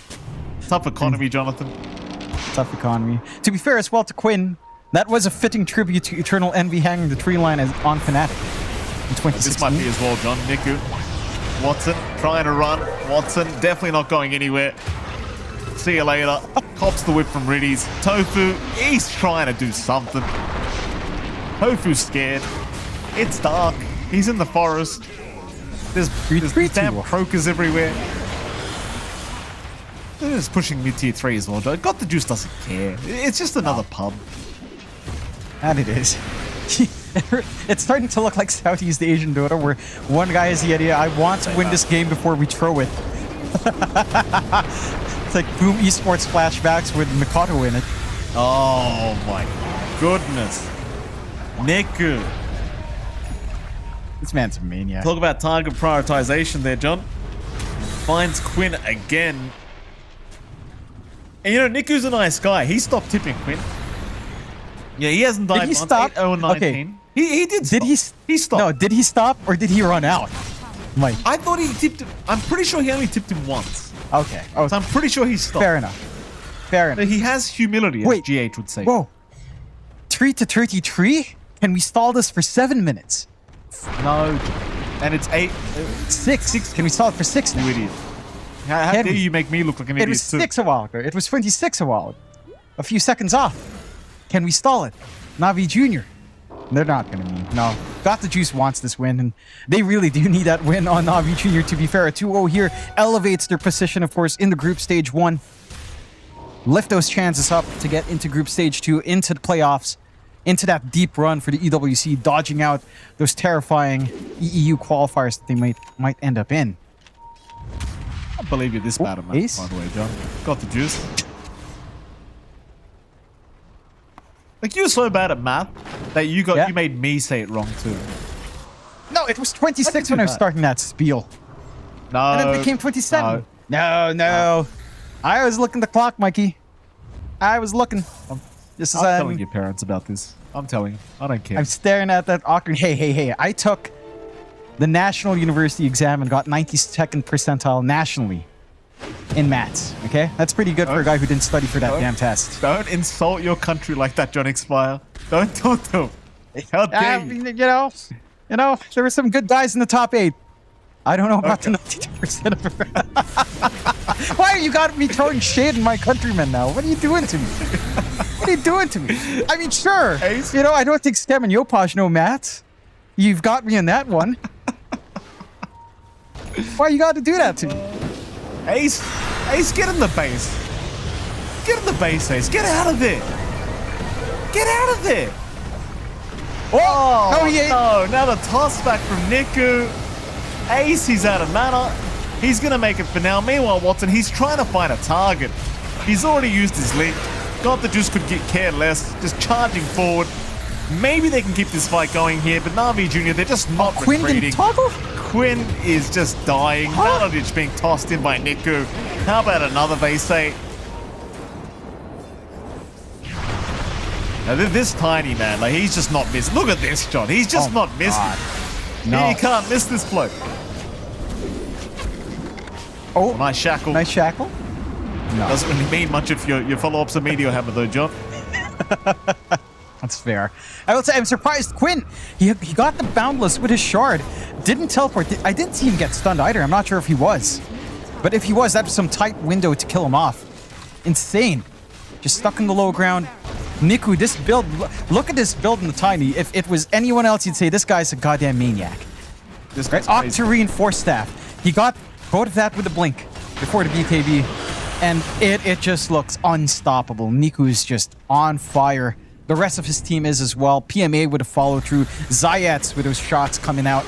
Tough economy, Jonathan. Tough economy. To be fair as well to Quinn, that was a fitting tribute to Eternal Envy hanging the tree line as on Fnatic in 2016. This might be as well, John. Niku. Watson trying to run. Watson definitely not going anywhere. See you later. Cops the whip from Riddies. Tofu, he's trying to do something. Tofu's scared. It's dark. He's in the forest. There's damn croakers everywhere. They're just pushing mid-tier 3 as well, John. Got the Juice doesn't care. It's just another pub. And it is. It's starting to look like Southeast Asian Dota, where one guy has the idea, I want to win this game before we throw it. It's like Boom Esports flashbacks with Mikado in it. Oh my goodness. Niku. This man's a maniac. Talk about target prioritization there, John. Finds Quinn again. And you know, Niku's a nice guy. He stopped tipping Quinn. Yeah, he hasn't died once. 8-0-19. Okay. He did stop. He stopped. No, did he stop or did he run out? Mike. I thought he tipped him. I'm pretty sure he only tipped him once. Okay. Oh, so I'm pretty sure he stopped. Fair enough. Fair enough. But he has humility, as GH would say. Whoa. 3 to 33? Can we stall this for 7 minutes? No. And it's 8. 6. Can we stall it for 6 now? You idiot. How dare you make me look like an idiot? It was 6 a while ago. It was 26 a while ago. A few seconds off. Can we stall it? Navi Jr. They're not going to mean. No. Got the Juice wants this win, and they really do need that win on Navi Jr. To be fair, a 2-0 here elevates their position, of course, in the group stage 1. Lift those chances up to get into group stage 2, into the playoffs, into that deep run for the EWC, dodging out those terrifying EU qualifiers that they might end up in. I can't believe you're this bad at math, by the way, John. Got the Juice. Like, you're so bad at math that you made me say it wrong too. No, it was 26 when I was starting that spiel. No. And then it became 27. No. I was looking at the clock, Mikey. I was looking. I'm telling your parents about this. I'm telling you. I don't care. I'm staring at that awkward. Hey. I took the National University exam and got 92nd percentile nationally in maths. Okay? That's pretty good for a guy who didn't study for that damn test. Don't insult your country like that, John Expire. Don't talk to him. How dare you? You know, there were some good guys in the top 8. I don't know about the 92% of it. Why are you got me throwing shade in my countrymen now? What are you doing to me? What are you doing to me? I mean, sure. Ace? You know, I don't think Stem and Yopaj know maths. You've got me in that one. Why you got to do that to me? Ace, get in the base. Get in the base, Ace. Get out of there. Get out of there. Oh, no. Now the toss back from Niku. Ace, he's out of mana. He's going to make it for now. Meanwhile, Watson, he's trying to find a target. He's already used his link. Got the Juice could care less. Just charging forward. Maybe they can keep this fight going here, but Navi Jr., they're just not Quinn retreating. didn't toggle? Quinn is just dying. Maladich being tossed in by Niku. How about another Vase? Now, this tiny man, like, he's just not missing. Look at this, John. He's just not missing. No. He can't miss this bloke. Oh, nice shackle. Nice shackle? No. Doesn't really mean much if your follow-up's a Meteor Hammer, though, John. That's fair. I will say, I'm surprised Quinn, he got the Boundless with his shard. Didn't teleport. I didn't see him get stunned either. I'm not sure if he was. But if he was, that was some tight window to kill him off. Insane. Just stuck in the low ground. Niku, this build, look at this build in the tiny. If it was anyone else, you'd say this guy's a goddamn maniac. This right? Octarine Force Staff. He got both of that with the blink before the BKB. And it just looks unstoppable. Niku's just on fire. The rest of his team is as well. PMA with a follow through. Zayats with those shots coming out.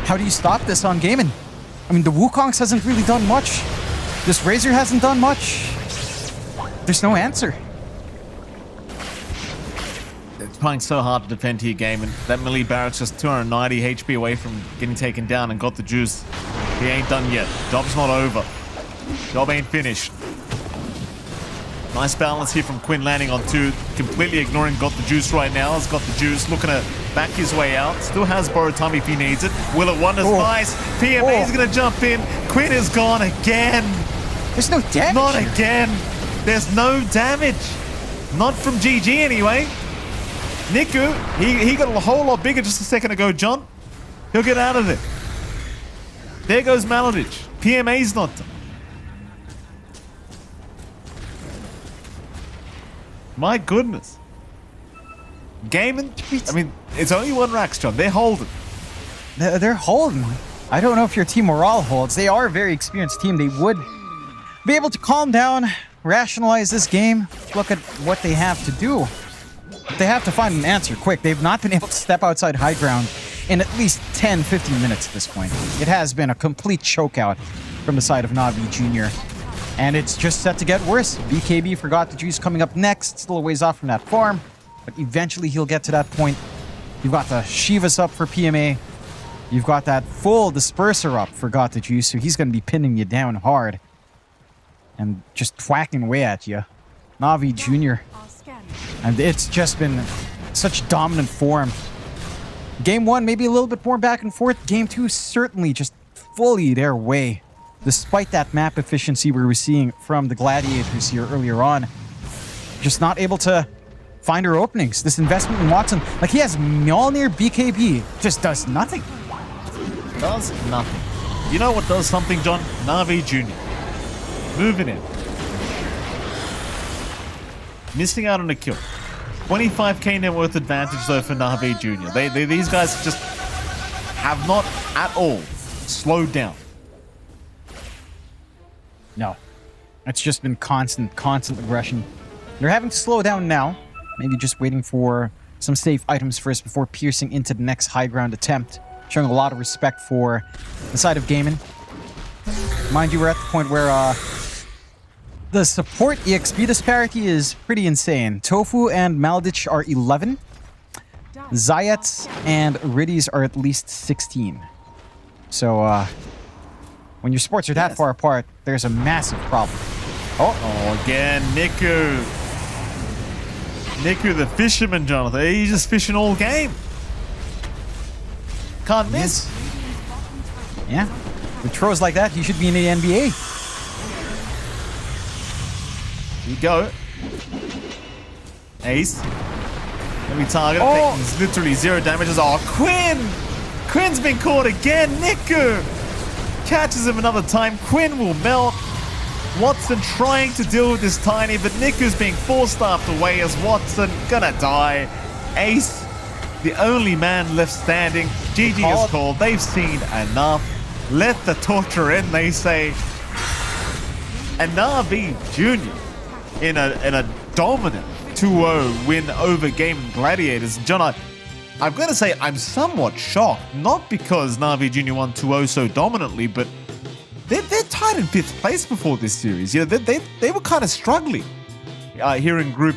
How do you stop this on Gaimin? I mean, the Wukongs hasn't really done much. This Razor hasn't done much. There's no answer. It's playing so hard to defend here, Gaimin. That melee barracks just 290 HP away from getting taken down and got the juice. He ain't done yet. Job's not over. Job ain't finished. Nice balance here from Quinn landing on 2. Completely ignoring got the juice right now. Has got the juice. Looking to back his way out. Still has borrowed time if he needs it. Will it Wonders nice. PMA's going to jump in. Quinn is gone again. There's no damage. Not again. There's no damage. Not from GG anyway. Niku, he got a whole lot bigger just a second ago, John. He'll get out of it. There goes Maladich. PMA's not done. My goodness. Gaimin, I mean, it's only one Rax, John. They're holding. They're holding. I don't know if your team morale holds. They are a very experienced team. They would be able to calm down, rationalize this game, look at what they have to do. But they have to find an answer quick. They've not been able to step outside high ground in at least 10, 15 minutes at this point. It has been a complete chokeout from the side of Navi Jr. And it's just set to get worse. BKB forgot the juice coming up next. Still a ways off from that farm. But eventually he'll get to that point. You've got the Shivas up for PMA. You've got that full disperser up for Got the Juice. So he's going to be pinning you down hard. And just thwacking away at you. Navi Jr. And it's just been such dominant form. Game 1, maybe a little bit more back and forth. Game 2, certainly just fully their way. Despite that map efficiency we were seeing from the Gladiators here earlier on. Just not able to find her openings. This investment in Watson, like he has Mjolnir BKB, just does nothing. Does nothing. You know what does something, John? Navi Jr. Moving in. Missing out on a kill. 25k net worth advantage though for Navi Jr. These guys just have not at all slowed down. No. It's just been constant aggression. They're having to slow down now. Maybe just waiting for some safe items first before piercing into the next high ground attempt. Showing a lot of respect for the side of Gaimin. Mind you, we're at the point where the support EXP disparity is pretty insane. Tofu and Maladich are 11. Zayats and Riddies are at least 16. So, when your supports are that far apart, there's a massive problem. Oh, again, Niku. Niku the fisherman, Jonathan. He's just fishing all game. Can't miss. Yeah. With throws like that, he should be in the NBA. Here you go. Ace. Let me target. It's literally 0 damages. Oh, Quinn! Quinn's been caught again. Niku catches him another time. Quinn will melt. Watson trying to deal with this tiny, but Niku's being force-staffed away as Watson gonna die. Ace, the only man left standing. GG is called. They've seen enough. Let the torture in, they say. And Navi Jr. in a dominant 2-0 win over Gaimin Gladiators. John, I've got to say, I'm somewhat shocked. Not because Navi Jr. won 2-0 so dominantly, but they're tied in 5th place before this series. You know, they were kind of struggling here in Group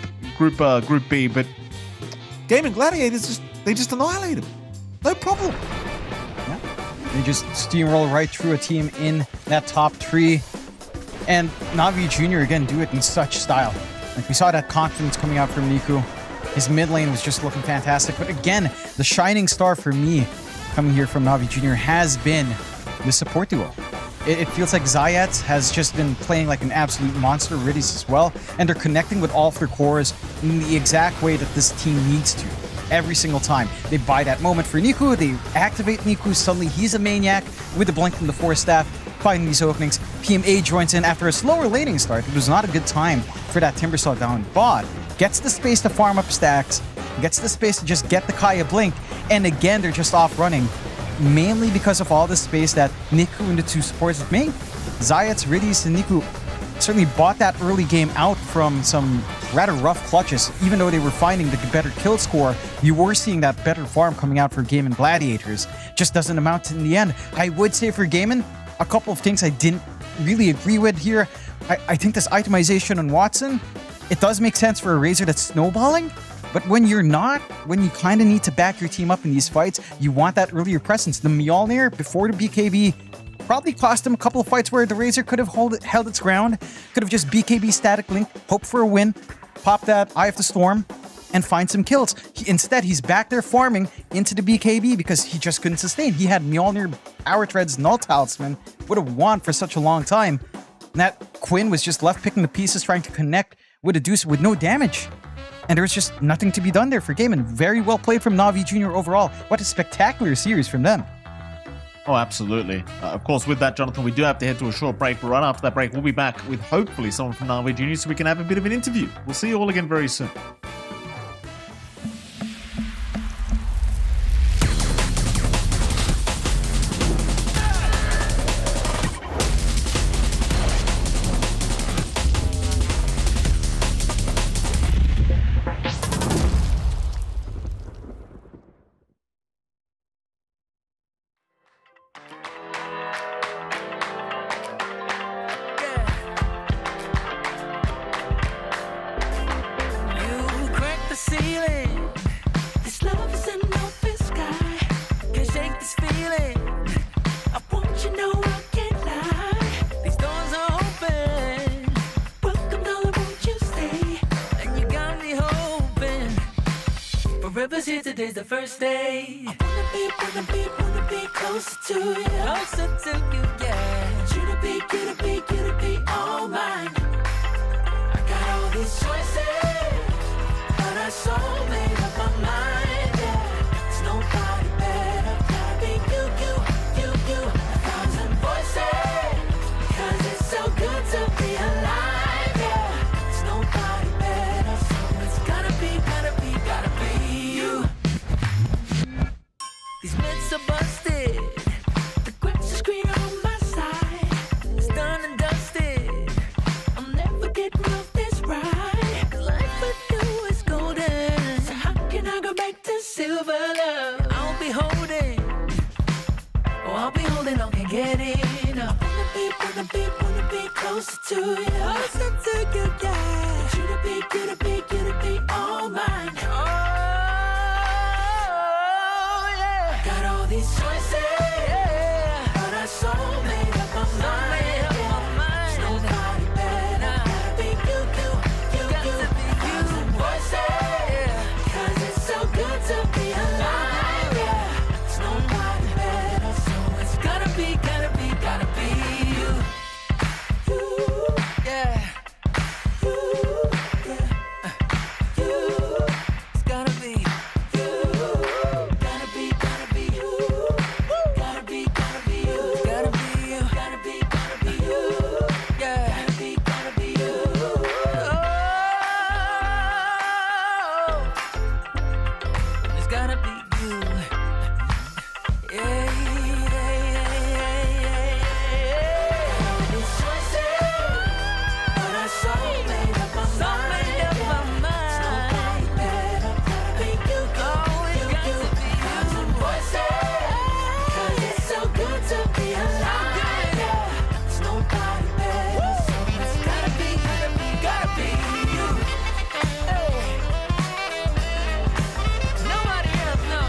B, but Gaimin Gladiators they just annihilate them. No problem. Yeah. They just steamroll right through a team in that top 3. And Navi Jr. again do it in such style. Like we saw that confidence coming out from Niku. His mid lane was just looking fantastic. But again, the shining star for me coming here from Navi Jr. has been the support duo. It feels like Zayat has just been playing like an absolute monster, Riddies as well, and they're connecting with all of their cores in the exact way that this team needs to. Every single time. They buy that moment for Niku, they activate Niku, suddenly he's a maniac with the blink from the Force Staff, finding these openings. PMA joins in after a slower laning start. It was not a good time for that Timbersaw down bot. Gets the space to farm up stacks, gets the space to just get the Kaya blink, and again they're just off running mainly because of all the space that Niku and the two supports have made. Zayat's, Riddies, and Niku certainly bought that early game out from some rather rough clutches. Even though they were finding the better kill score, you were seeing that better farm coming out for Game and Gladiators. Just doesn't amount to in the end. I would say for Gaiman, a couple of things I didn't really agree with here. I think this itemization on Watson, it does make sense for a Razor that's snowballing, but when you're not, when you kind of need to back your team up in these fights, you want that earlier presence. The Mjolnir before the BKB probably cost him a couple of fights where the Razor could have held its ground, could have just BKB static link, hope for a win, pop that Eye of the Storm, and find some kills. Instead, he's back there farming into the BKB because he just couldn't sustain. He had Mjolnir, Power Treads, Null Talisman, would have won for such a long time. And that Quinn was just left picking the pieces, trying to connect with a Deuce with no damage. And there was just nothing to be done there for Gaiman. Very well played from Navi Jr. overall. What a spectacular series from them. Oh, absolutely. Of course, with that, Jonathan, we do have to head to a short break. But right after that break, we'll be back with hopefully someone from Navi Jr. so we can have a bit of an interview. We'll see you all again very soon. Forever's here, today's the first day. I wanna be closer to you. Closer to you, yeah. Want you to be all mine. I got all these choices, but I so made up my mind, yeah. There's nobody better, gotta be you. 1,000 voices, 'cause it's so good to be alive, yeah. There's nobody better, so it's gotta be you. These myths are busted. The grass is green on my side. It's done and dusted. I'm never getting off this ride. 'Cause life with you is golden. So how can I go back to silver love? I'll be holding on, can't get enough. Wanna be closer to you. Closer to you, yeah. Want you to be all mine. Got all these choices, yeah. But I so made up my mind. There's nobody better, gotta be you. Gotta be you. 1,000 voices, yeah. 'Cause it's so good to be alive, yeah. There's nobody better, so it's gotta be you. Yeah. It's gotta be you. Gotta be you. Gotta be you. Gotta be you. Yeah. Gotta be you. Oh. It's gotta be you. Yeah. These choices, but I so made up my mind. Nobody better, gotta be you. Gotta be you. 1,000 voices, 'cause it's so good to be alive, yeah. There's nobody better, so it's gotta be you. Hey. Nobody else, no.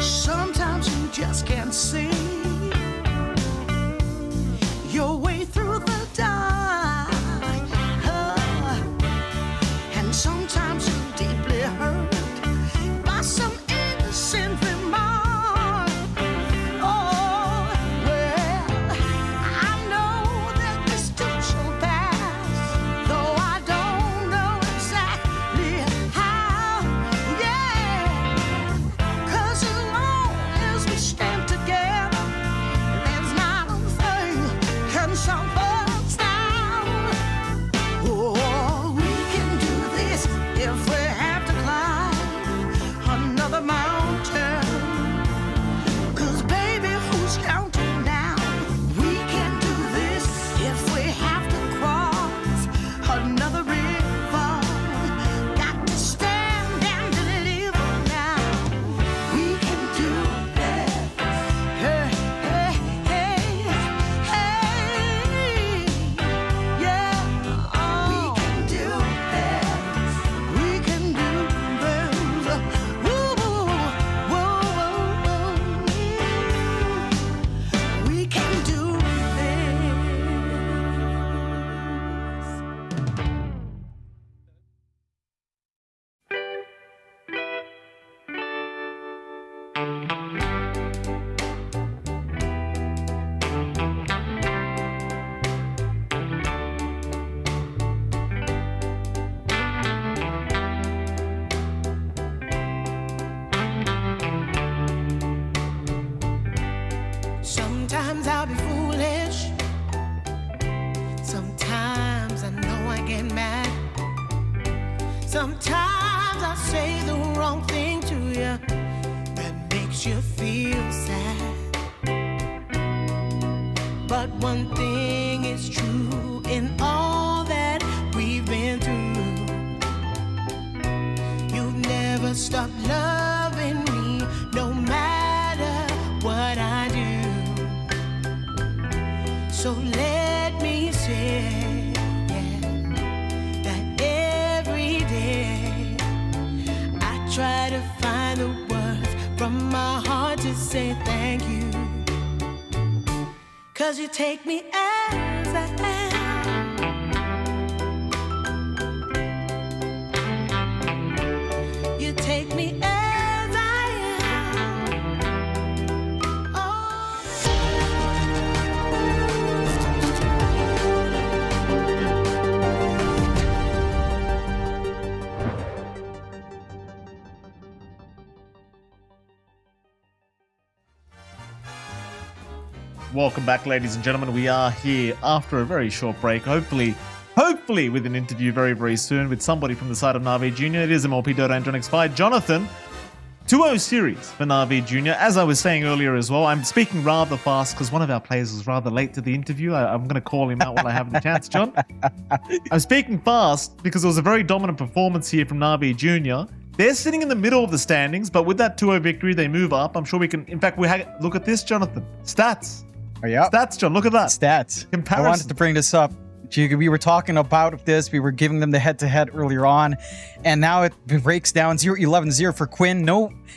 Sometimes you just can't see your way through the dark. And sometimes you're deeply hurt by some innocent remark. Oh, well, I know that this too shall pass, though I don't know exactly how. Yeah, 'cause as long as we stand together, there's not a thing can stop us now. Oh, we can do this if we have to climb another mountain. 'Cause baby, who's counting now? We can do this if we have to cross another river. Got to stand and deliver now. We can do this. Hey, hey, hey, hey. Yeah, we can do this. We can do this. Woo, woo, woo. We can do this. Sometimes I'll be foolish. Sometimes I know I get mad. Sometimes I say the wrong thing to you that makes you feel sad. But one thing is true in all that we've been through. You've never stopped loving me, no matter what I do. So let me say, yeah, that every day I try to find the words from my heart to say thank you. 'Cause you take me as I am. You take me as I am. Oh. Welcome back, ladies and gentlemen. We are here after a very short break. Hopefully with an interview very, very soon with somebody from the side of Navi Jr. It is MLP Dota and X5. Jonathan, 2-0 series for Navi Jr. As I was saying earlier as well, I'm speaking rather fast because one of our players was rather late to the interview. I'm going to call him out while I have the chance, John. I'm speaking fast because it was a very dominant performance here from Navi Jr. They're sitting in the middle of the standings, but with that 2-0 victory, they move up. I'm sure we can... In fact, look at this, Jonathan. Stats. Oh, yeah. Stats, John. Look at that. Stats. Comparison. I wanted to bring this up. We were talking about this. We were giving them the head-to-head earlier on, and now it breaks down 0-11-0 for Quinn.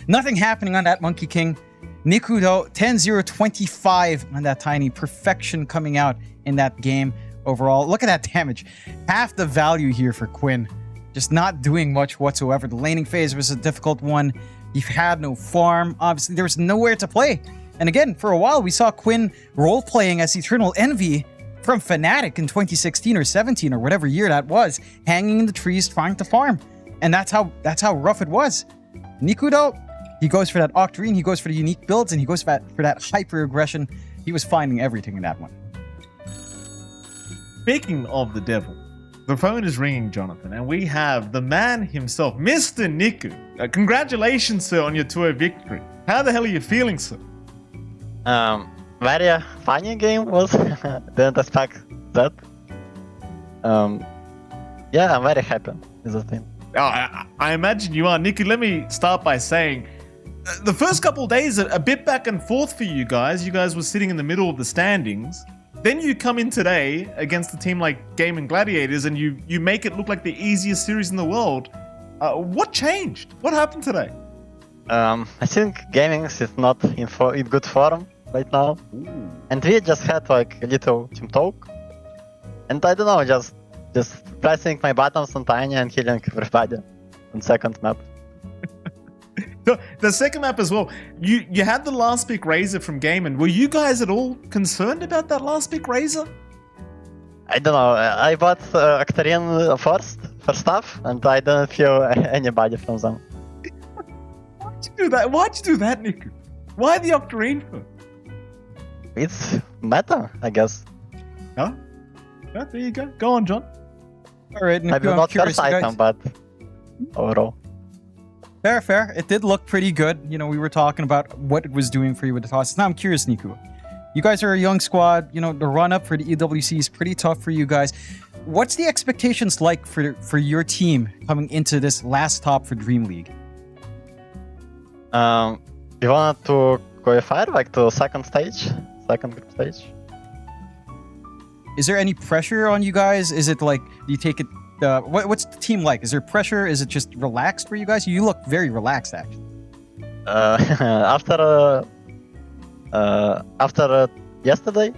Nothing happening on that Monkey King. Niku, though, 10-0-25 on that Tiny. Perfection coming out in that game overall. Look at that damage. Half the value here for Quinn. Just not doing much whatsoever. The laning phase was a difficult one. He had no farm. Obviously, there was nowhere to play. And again, for a while, we saw Quinn role-playing as Eternal Envy from Fnatic in 2016 or 17 or whatever year that was, hanging in the trees trying to farm. And that's how rough it was. Niku, though, he goes for that Octarine, he goes for the unique builds, and he goes for that hyper-aggression. He was finding everything in that one. Speaking of the devil, the phone is ringing, Jonathan, and we have the man himself, Mr. Niku. Congratulations, sir, on your 2-0 victory. How the hell are you feeling, sir? Very funny game was. Didn't expect that. Yeah, I'm very happy. Is the thing. Oh, I imagine you are, Niku. Let me start by saying, the first couple of days a bit back and forth for you guys. You guys were sitting in the middle of the standings. Then you come in today against a team like Gladiators, and you make it look like the easiest series in the world. What changed? What happened today? I think gaming is not in good form right now. And we just had like a little team talk. And I don't know, just pressing my buttons on Tiny and killing everybody on second map. The second map as well. You had the last pick Razor from Gaiman. Were you guys at all concerned about that last pick Razor? I don't know. I bought Octarine first off, and I didn't feel anybody from them. Why'd you do that? Why'd you do that, Niku? Why the Octarine for? It's meta, I guess. Huh? Yeah, there you go. Go on, John. All right, Niku, Maybe I'm not curious, first you item, guys. but overall. Fair. It did look pretty good. You know, we were talking about what it was doing for you with the tosses. Now I'm curious, Niku. You guys are a young squad. You know, the run-up for the EWC is pretty tough for you guys. What's the expectations like for your team coming into this last top for DreamLeague? We wanted to qualify like to second group stage. Is there any pressure on you guys? Is it like, do you take it, what's the team like? Is there pressure? Is it just relaxed for you guys? You look very relaxed, actually. After yesterday,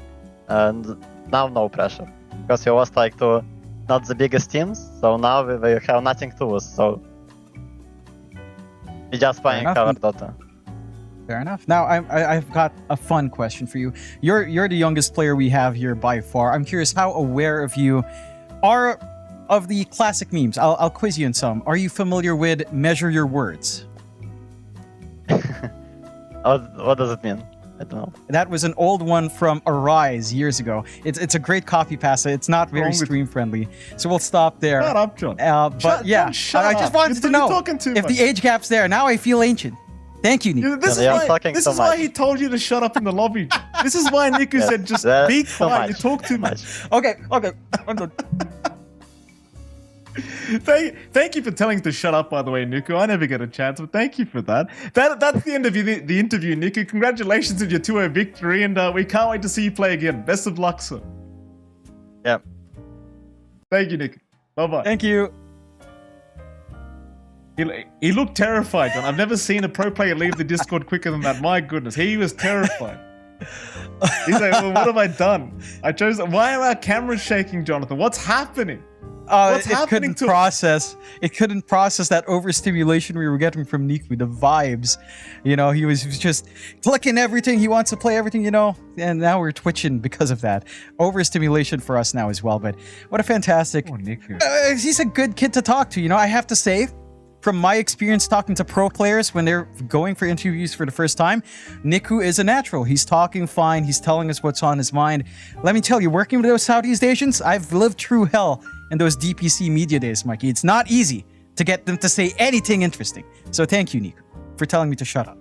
and now no pressure. Because we lost like to not the biggest teams, so now we have nothing to lose, so we just playing our Dota. Fair enough. Now I've got a fun question for you. You're the youngest player we have here by far. I'm curious how aware of you are of the classic memes. I'll quiz you in some. Are you familiar with measure your words? What does it mean? I don't know. That was an old one from Arise years ago. It's a great copy pasta. It's not very stream friendly, so we'll stop there. Shut up, John. But yeah, I just wanted to know if the age gap's there. Now I feel ancient. Thank you, Niku. This is why he told you to shut up in the lobby. This is why Niku said just be quiet. You talk too much. Okay. I'm done. Thank you for telling to shut up, by the way, Niku. I never get a chance, but thank you for that. That's the end of the interview, Niku. Congratulations on your 2-0 victory, and we can't wait to see you play again. Best of luck, sir. Yeah. Thank you, Niku. Bye-bye. Thank you. He looked terrified, John. I've never seen a pro player leave the Discord quicker than that. My goodness, he was terrified. He's like, well, what have I done? Why are our cameras shaking, Jonathan? What's happening? It couldn't process that overstimulation we were getting from Niku, the vibes. You know, he was just clicking everything. He wants to play everything, you know, and now we're twitching because of that. Overstimulation for us now as well, but what a fantastic... Oh, Niku. He's a good kid to talk to, you know, I have to say. From my experience talking to pro players when they're going for interviews for the first time, Niku is a natural. He's talking fine. He's telling us what's on his mind. Let me tell you, working with those Southeast Asians, I've lived through hell in those DPC media days, Mikey. It's not easy to get them to say anything interesting. So thank you, Niku, for telling me to shut up.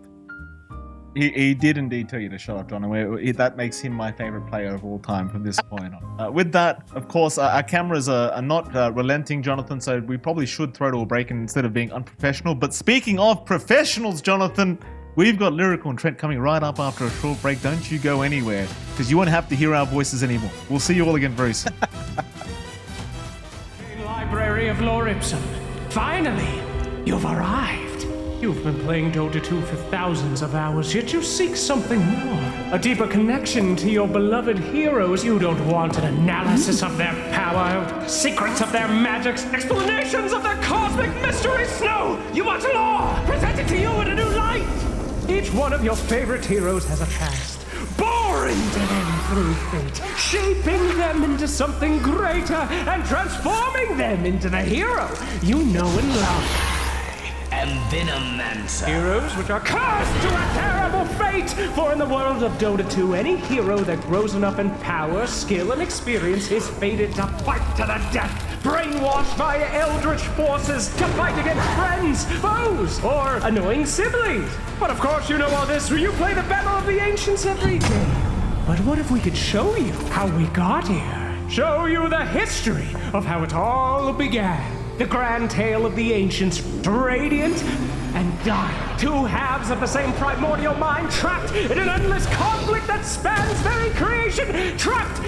He did indeed tell you to shut up, John. That makes him my favorite player of all time from this point on. With that, of course, our cameras are not relenting, Jonathan, so we probably should throw to a break instead of being unprofessional. But speaking of professionals, Jonathan, we've got Lyrical and Trent coming right up after a short break. Don't you go anywhere, because you won't have to hear our voices anymore. We'll see you all again very soon. Library of Lore Ipsum. Finally, you've arrived. You've been playing Dota 2 for thousands of hours, yet you seek something more. A deeper connection to your beloved heroes. You don't want an analysis of their power, secrets of their magics, explanations of their cosmic mysteries. No! You want lore presented to you in a new light! Each one of your favorite heroes has a past, boring to them through fate, shaping them into something greater and transforming them into the hero you know and love. Venomancer. Heroes which are cursed to a terrible fate! For in the world of Dota 2, any hero that grows enough in power, skill, and experience is fated to fight to the death, brainwashed by eldritch forces to fight against friends, foes, or annoying siblings. But of course you know all this, for you play the Battle of the Ancients every day. But what if we could show you how we got here? Show you the history of how it all began. The grand tale of the ancients, radiant and dire. Two halves of the same primordial mind, trapped in an endless conflict that spans very creation. Trapped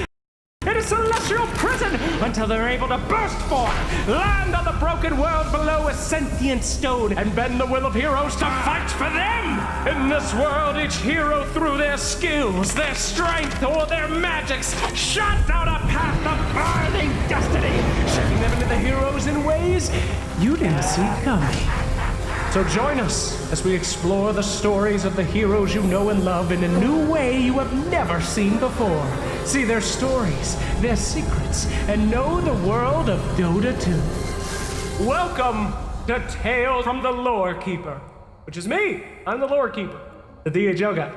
in a celestial prison until they're able to burst forth, land on the broken world below a sentient stone, and bend the will of heroes to fight for them. In this world, each hero, through their skills, their strength, or their magics, shot out a path of burning destiny, shaping them into the heroes in ways you didn't see coming. So join us as we explore the stories of the heroes you know and love in a new way you have never seen before. See their stories, their secrets, and know the world of Dota 2. Welcome to Tales from the Lore Keeper, which is me. I'm the Lore Keeper, the DHL guy.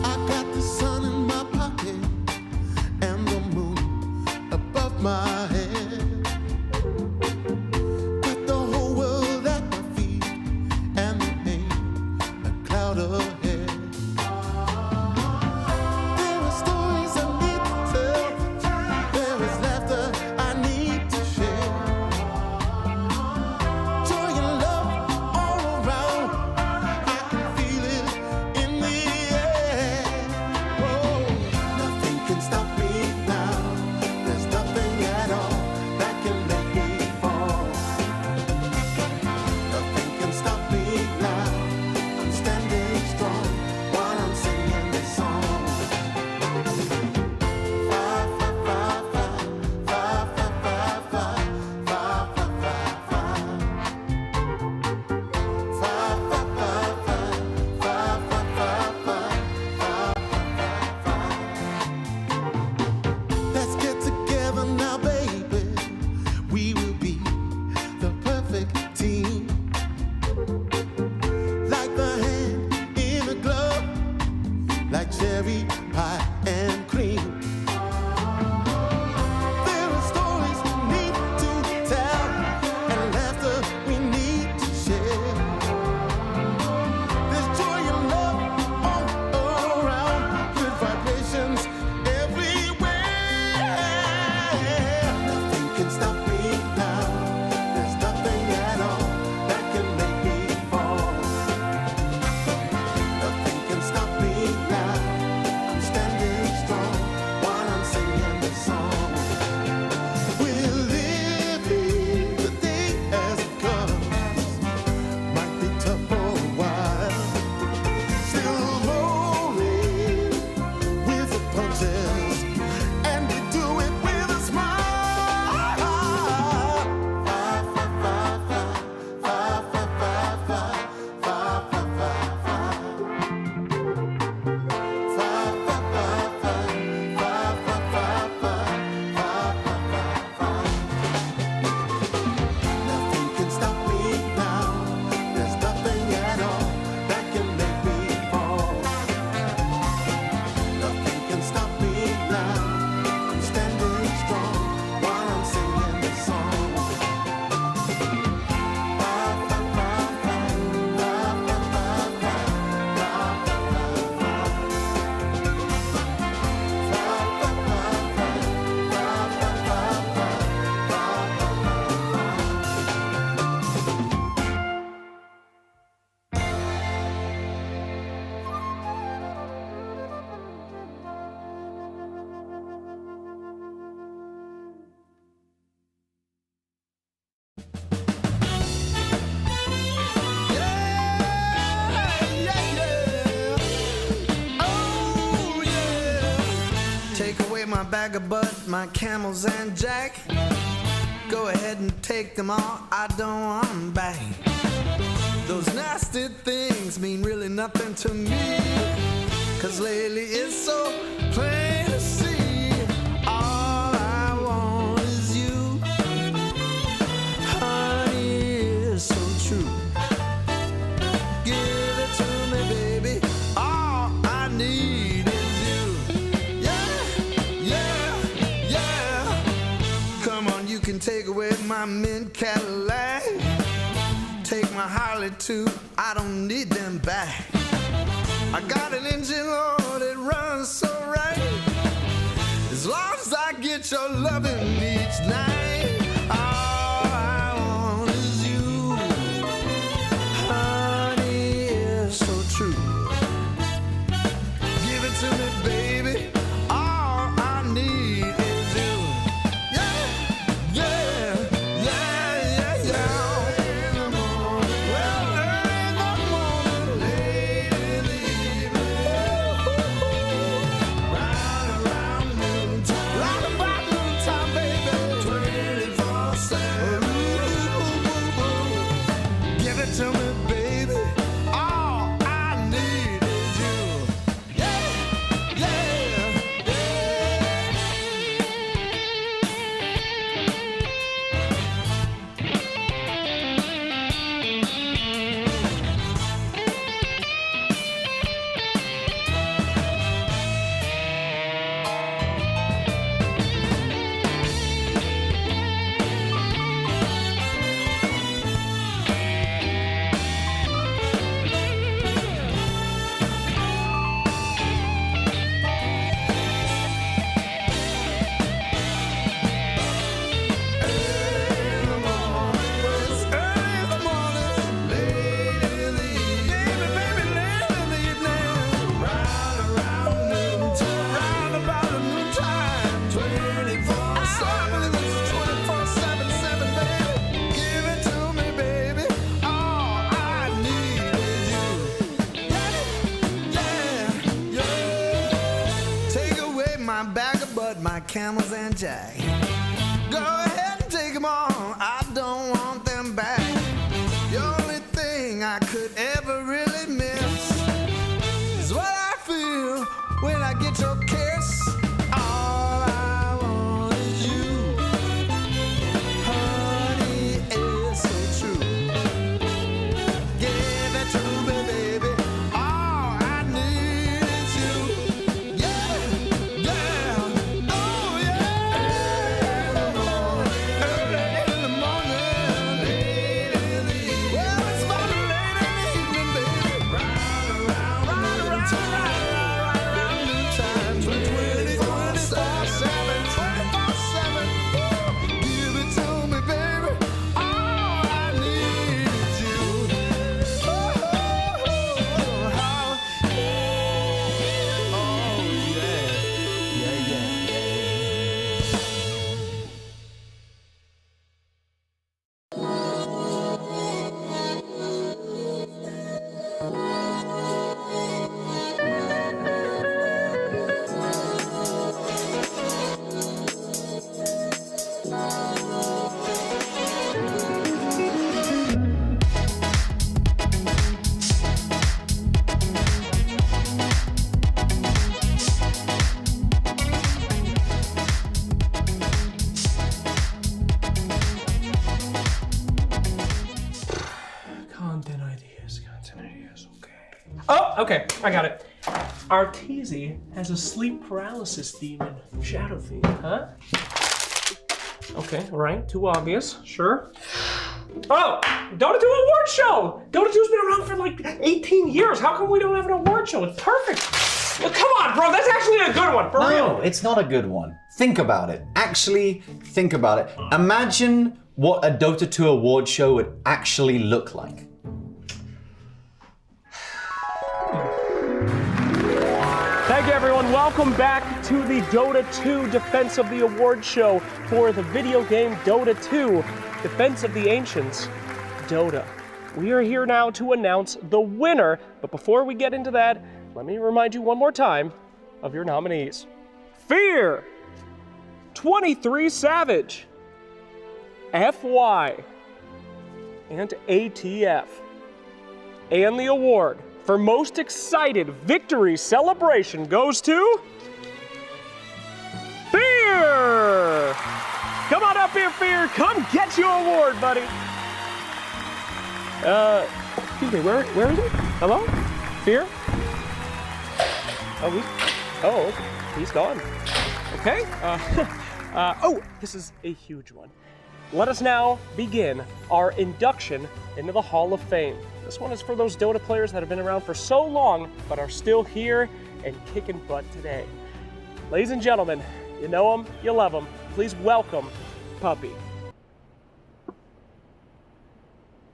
I got the sun in my pocket and the moon above my head. Got the whole world at my feet and there ain't a cloud ahead. There are stories I need to tell. There is laughter I need to share. Joy and love all around. I can feel it in the air. Whoa, nothing can stop me now. There's nothing at all that can make me fall. Nothing can stop me now. I'm standing strong while I'm singing this song. Fa fa fa fa fa fa fa fa fa fa fa fa. Fa fa fa fa fa fa fa fa. Let's get together now, baby. We will be the perfect team. Like the hand in a glove, like cherry pie and cream. There are stories we need to tell and laughter we need to share. There's joy and love all around, good vibrations everywhere. Nothing can stop me now. There's nothing at all that can make me fall. Nothing can stop me now. I'm standing strong while I'm singing this song. We're living the day as it comes. Might be tough for a while. Still rolling with the punches, and we do it with a smile. Fa fa fa fa fa fa fa fa fa fa fa fa. Fa fa fa fa fa fa fa fa fa fa fa. Nothing can stop me now. There's nothing at all that can make me fall. Nothing can stop me now. I'm standing strong while I'm singing this song. Fa fa fa fa fa fa fa fa fa fa Take away my bag of butt, my camels and jack. Go ahead and take them all, I don't want them back. Those nasty things mean really nothing to me. Cause lately it's so plain to see. All I want is you. Honey, it's so true. Give can take away my mint Cadillac. Take my Harley too, I don't need them back. I got an engine, Lord, it runs so right. As long as I get your loving each night, all I want is you. Honey, it's so true. Give it to me, baby. All I need is you. Yeah, yeah, yeah, yeah, yeah. In the morning, well, early in the morning, late in the evening. Round around noontime, round about noontime, baby. 24/7. Give it to me, baby. All I need is you. Yeah, yeah, yeah. My camels and jack. Go ahead and take them all. I don't want them back. The only thing I could ever really miss is what I feel when I get your kiss. All I want is you. Honey, it's so true. Give it to me, baby. All I need is you. Yeah, yeah. Oh, yeah. Early in the morning, late in the evening. Well, it's about late in the evening, baby. Round around noontime. 24/7, 24/7. Give it to me, baby. All I need is you. Oh, how. Oh, yeah. Yeah, yeah, yeah. Content ideas, okay. Oh, okay, I got it. Arteezy has a sleep paralysis demon, Shadow Fiend, huh? Okay, right, too obvious, sure. Oh, Dota 2 award show! Dota 2's been around for like 18 years. How come we don't have an award show? It's perfect. Well, come on, bro, that's actually a good one, for real. No, it's not a good one. Think about it. Actually, think about it. Imagine what a Dota 2 award show would actually look like. Thank you, everyone. Welcome back to the Dota 2 Defense of the Award Show for the video game Dota 2 Defense of the Ancients, Dota. We are here now to announce the winner, but before we get into that, let me remind you one more time of your nominees. Fear, 23 Savage, FY, and ATF. And the award for most excited victory celebration goes to Fear! Come on up here, Fear. Come get your award, buddy. Excuse me, where is he? Hello? Fear? Oh, he's gone. Okay. Oh, this is a huge one. let us now begin our induction into the Hall of Fame. This one is for those Dota players that have been around for so long, but are still here and kicking butt today. Ladies and gentlemen, you know him, you love him. Please welcome Puppy.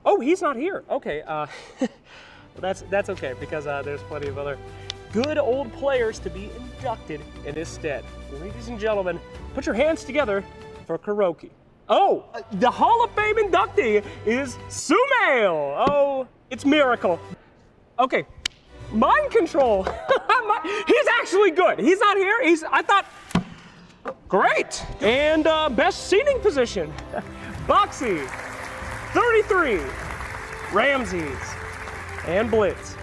Oh, he's not here. Okay, that's okay because there's plenty of other good old players to be inducted in his stead. Ladies and gentlemen, put your hands together for Kuroki. Oh, the Hall of Fame inductee is Sumail. Oh, it's Miracle. Okay, mind control. He's actually good. He's not here. I thought, great. And best seating position, Boxy, 33, Ramses, and Blitz.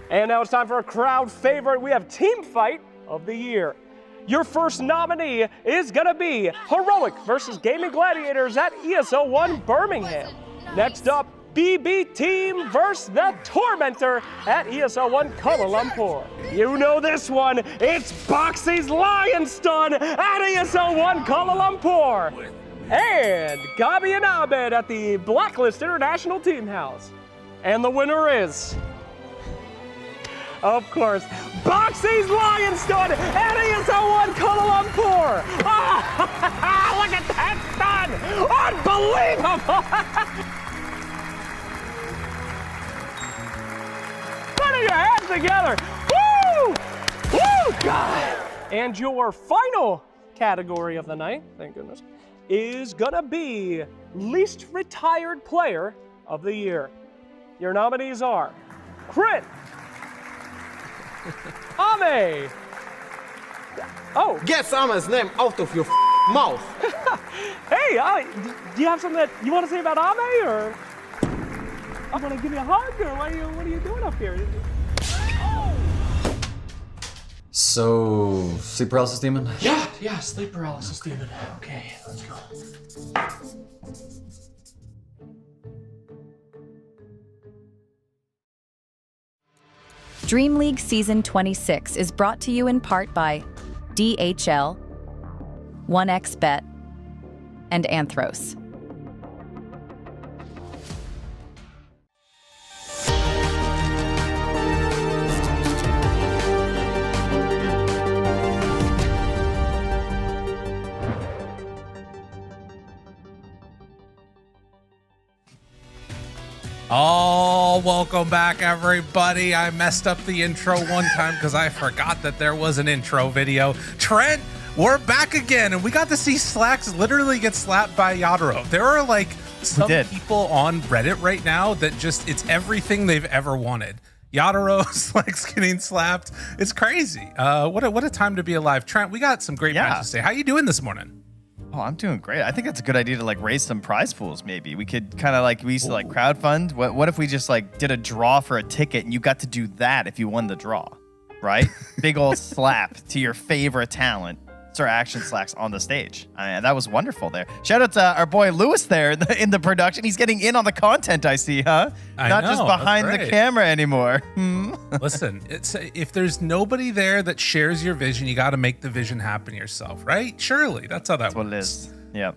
And now it's time for a crowd favorite. We have Team Fight of the Year. Your first nominee is gonna be Heroic versus Gaming Gladiators at ESO 1 Birmingham. Next up, BB Team versus the Tormentor at ESO 1 Kuala Lumpur. You know this one, it's Boxy's Lion Stun at ESO 1 Kuala Lumpur. And Gabi and Abed at the Blacklist International Team House. And the winner is, of course, Boxy's Lion Stun at ESO 1 Kuala Lumpur. Ah, look at that stun! Unbelievable! Put your hands together. Woo! Woo, God! And your final category of the night, thank goodness, is gonna be Least Retired Player of the Year. Your nominees are Crit, Ame. Oh. Get Ame's name out of your mouth. Hey, do you have something that you want to say about Ame, or I'm gonna give you a hug, or what are you doing up here? So, sleep paralysis demon? Yeah, sleep paralysis demon. Okay, let's go. DreamLeague Season 26 is brought to you in part by DHL, 1xBet, and Anthros. Oh, welcome back, everybody. I messed up the intro one time because I forgot that there was an intro video. Trent, we're back again, and we got to see Slacks literally get slapped by Yadaro. There are like some people on Reddit right now that just, it's everything they've ever wanted. Yadaro, Slacks getting slapped. It's crazy. What a time to be alive. Trent, we got some great matches today. How you doing this morning? Oh, I'm doing great. I think that's a good idea to like raise some prize pools. Maybe we could kind of like, we used to like crowdfund. What if we just like did a draw for a ticket and you got to do that if you won the draw, right? Big old slap to your favorite talent. Sir Action Slacks on the stage. That was wonderful there. Shout out to our boy Lewis there in the production. He's getting in on the content, I see, huh? Not just behind the camera anymore. Listen, if there's nobody there that shares your vision, you got to make the vision happen yourself, right? Surely, that's how that works. What it is. Yep.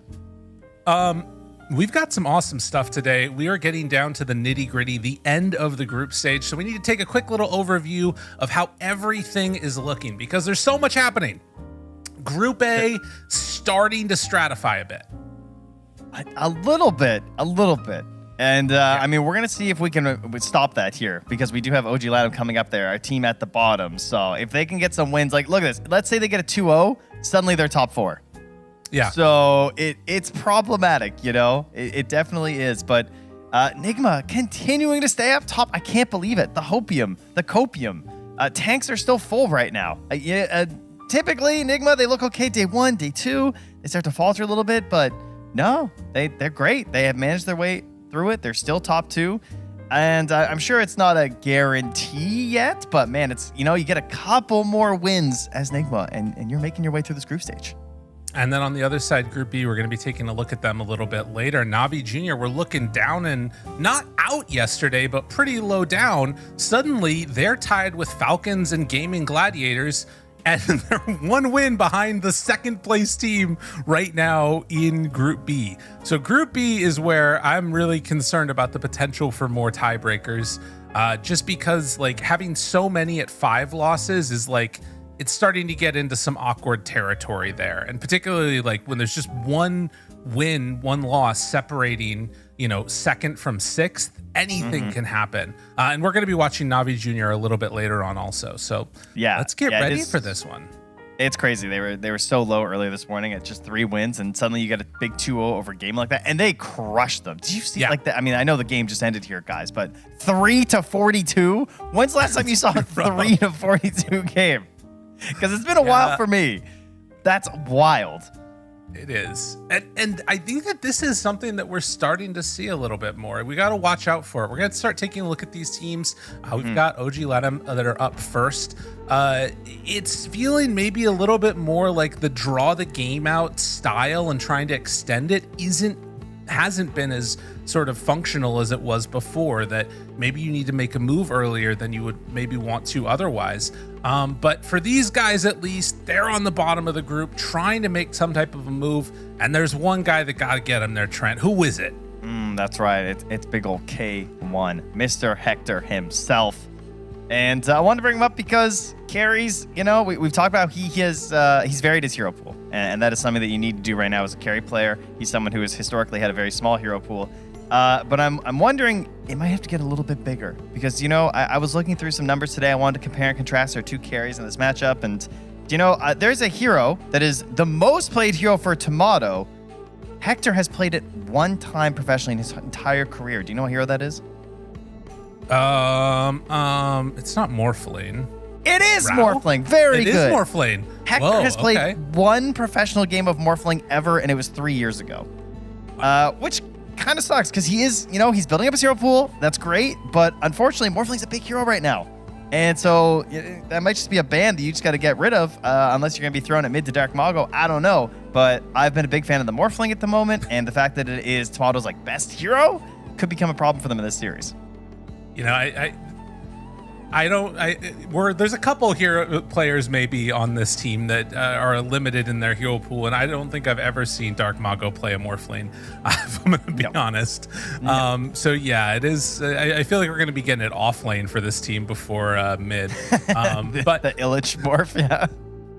We've got some awesome stuff today. We are getting down to the nitty gritty, the end of the group stage. So we need to take a quick little overview of how everything is looking because there's so much happening. Group A starting to stratify a bit. A little bit. And I mean, we're going to see if we can stop that here because we do have OG Latham coming up there, our team at the bottom. So if they can get some wins, like look at this. Let's say they get a 2-0, suddenly they're top 4. Yeah. So it's problematic, you know? It definitely is. But Nigma continuing to stay up top. I can't believe it. The Copium. Tanks are still full right now. Typically, Enigma, they look okay day 1, day 2. They start to falter a little bit, but no, they're great. They have managed their way through it. They're still top 2. And I'm sure it's not a guarantee yet, but man, it's, you get a couple more wins as Enigma, and you're making your way through this group stage. And then on the other side, Group B, we're going to be taking a look at them a little bit later. Navi Jr., we're looking down and not out yesterday, but pretty low down. Suddenly, they're tied with Falcons and Gaming Gladiators. and they're one win behind the second place team right now in Group B. So Group B is where I'm really concerned about the potential for more tiebreakers, just because like having so many at 5 losses is like, it's starting to get into some awkward territory there. And particularly like when there's just one win, one loss separating, second from 6th, anything can happen. And we're going to be watching Navi Jr. a little bit later on also. So yeah, let's get ready for this one. It's crazy. They were so low earlier this morning at just 3 wins, and suddenly you get a big 2-0 over a game like that, and they crushed them. Did you see like that? I mean, I know the game just ended here, guys, but 3-42. When's the last time you saw a 3-42 game? Because it's been a while for me. That's wild. It is. And I think that this is something that we're starting to see a little bit more. We got to watch out for it. We're going to start taking a look at these teams. We've got OG Latam that are up first. It's feeling maybe a little bit more like the draw the game out style and trying to extend it hasn't been as sort of functional as it was before, that maybe you need to make a move earlier than you would maybe want to otherwise. But for these guys, at least, they're on the bottom of the group trying to make some type of a move. And there's one guy that got to get him there, Trent. Who is it? That's right. It's big old K1, Mr. Hector himself. And I wanted to bring him up because carries, we've talked about he's varied his hero pool. And that is something that you need to do right now as a carry player. He's someone who has historically had a very small hero pool. But I'm wondering, it might have to get a little bit bigger. Because, I was looking through some numbers today. I wanted to compare and contrast our 2 carries in this matchup. And, there's a hero that is the most played hero for Tomato. Hector has played it 1 time professionally in his entire career. Do you know what hero that is? It's not Morphling. It is Morphling. Very good. It is Morphling. Hector has played 1 professional game of Morphling ever, and it was 3 years ago. Which kind of sucks because he is, he's building up his hero pool. That's great, but unfortunately, Morphling's a big hero right now. And so that might just be a ban that you just got to get rid of, unless you're going to be thrown at mid to Dark Mago. I don't know, but I've been a big fan of the Morphling at the moment, and the fact that it is Tomato's best hero could become a problem for them in this series. There's a couple hero players maybe on this team that are limited in their hero pool, and I don't think I've ever seen Dark Mago play a Morphling, if I'm going to be honest. So yeah, it is. I feel like we're going to be getting it off lane for this team before mid. But the Illich morph, yeah.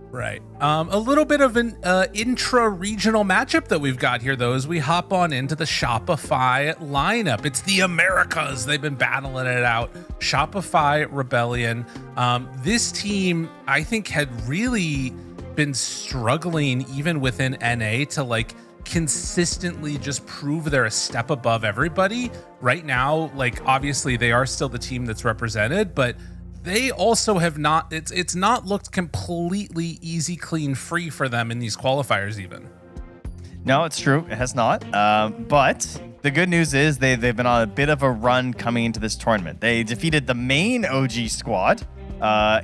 Right. A little bit of an intra-regional matchup that we've got here, though, as we hop on into the Shopify lineup. It's the Americas. They've been battling it out. Shopify Rebellion. This team, I think, had really been struggling even within NA to consistently just prove they're a step above everybody. Right now, obviously they are still the team that's represented, but they also have not, it's not looked completely easy, clean, free for them in these qualifiers even. No, it's true. It has not. But the good news is they've been on a bit of a run coming into this tournament. They defeated the main OG squad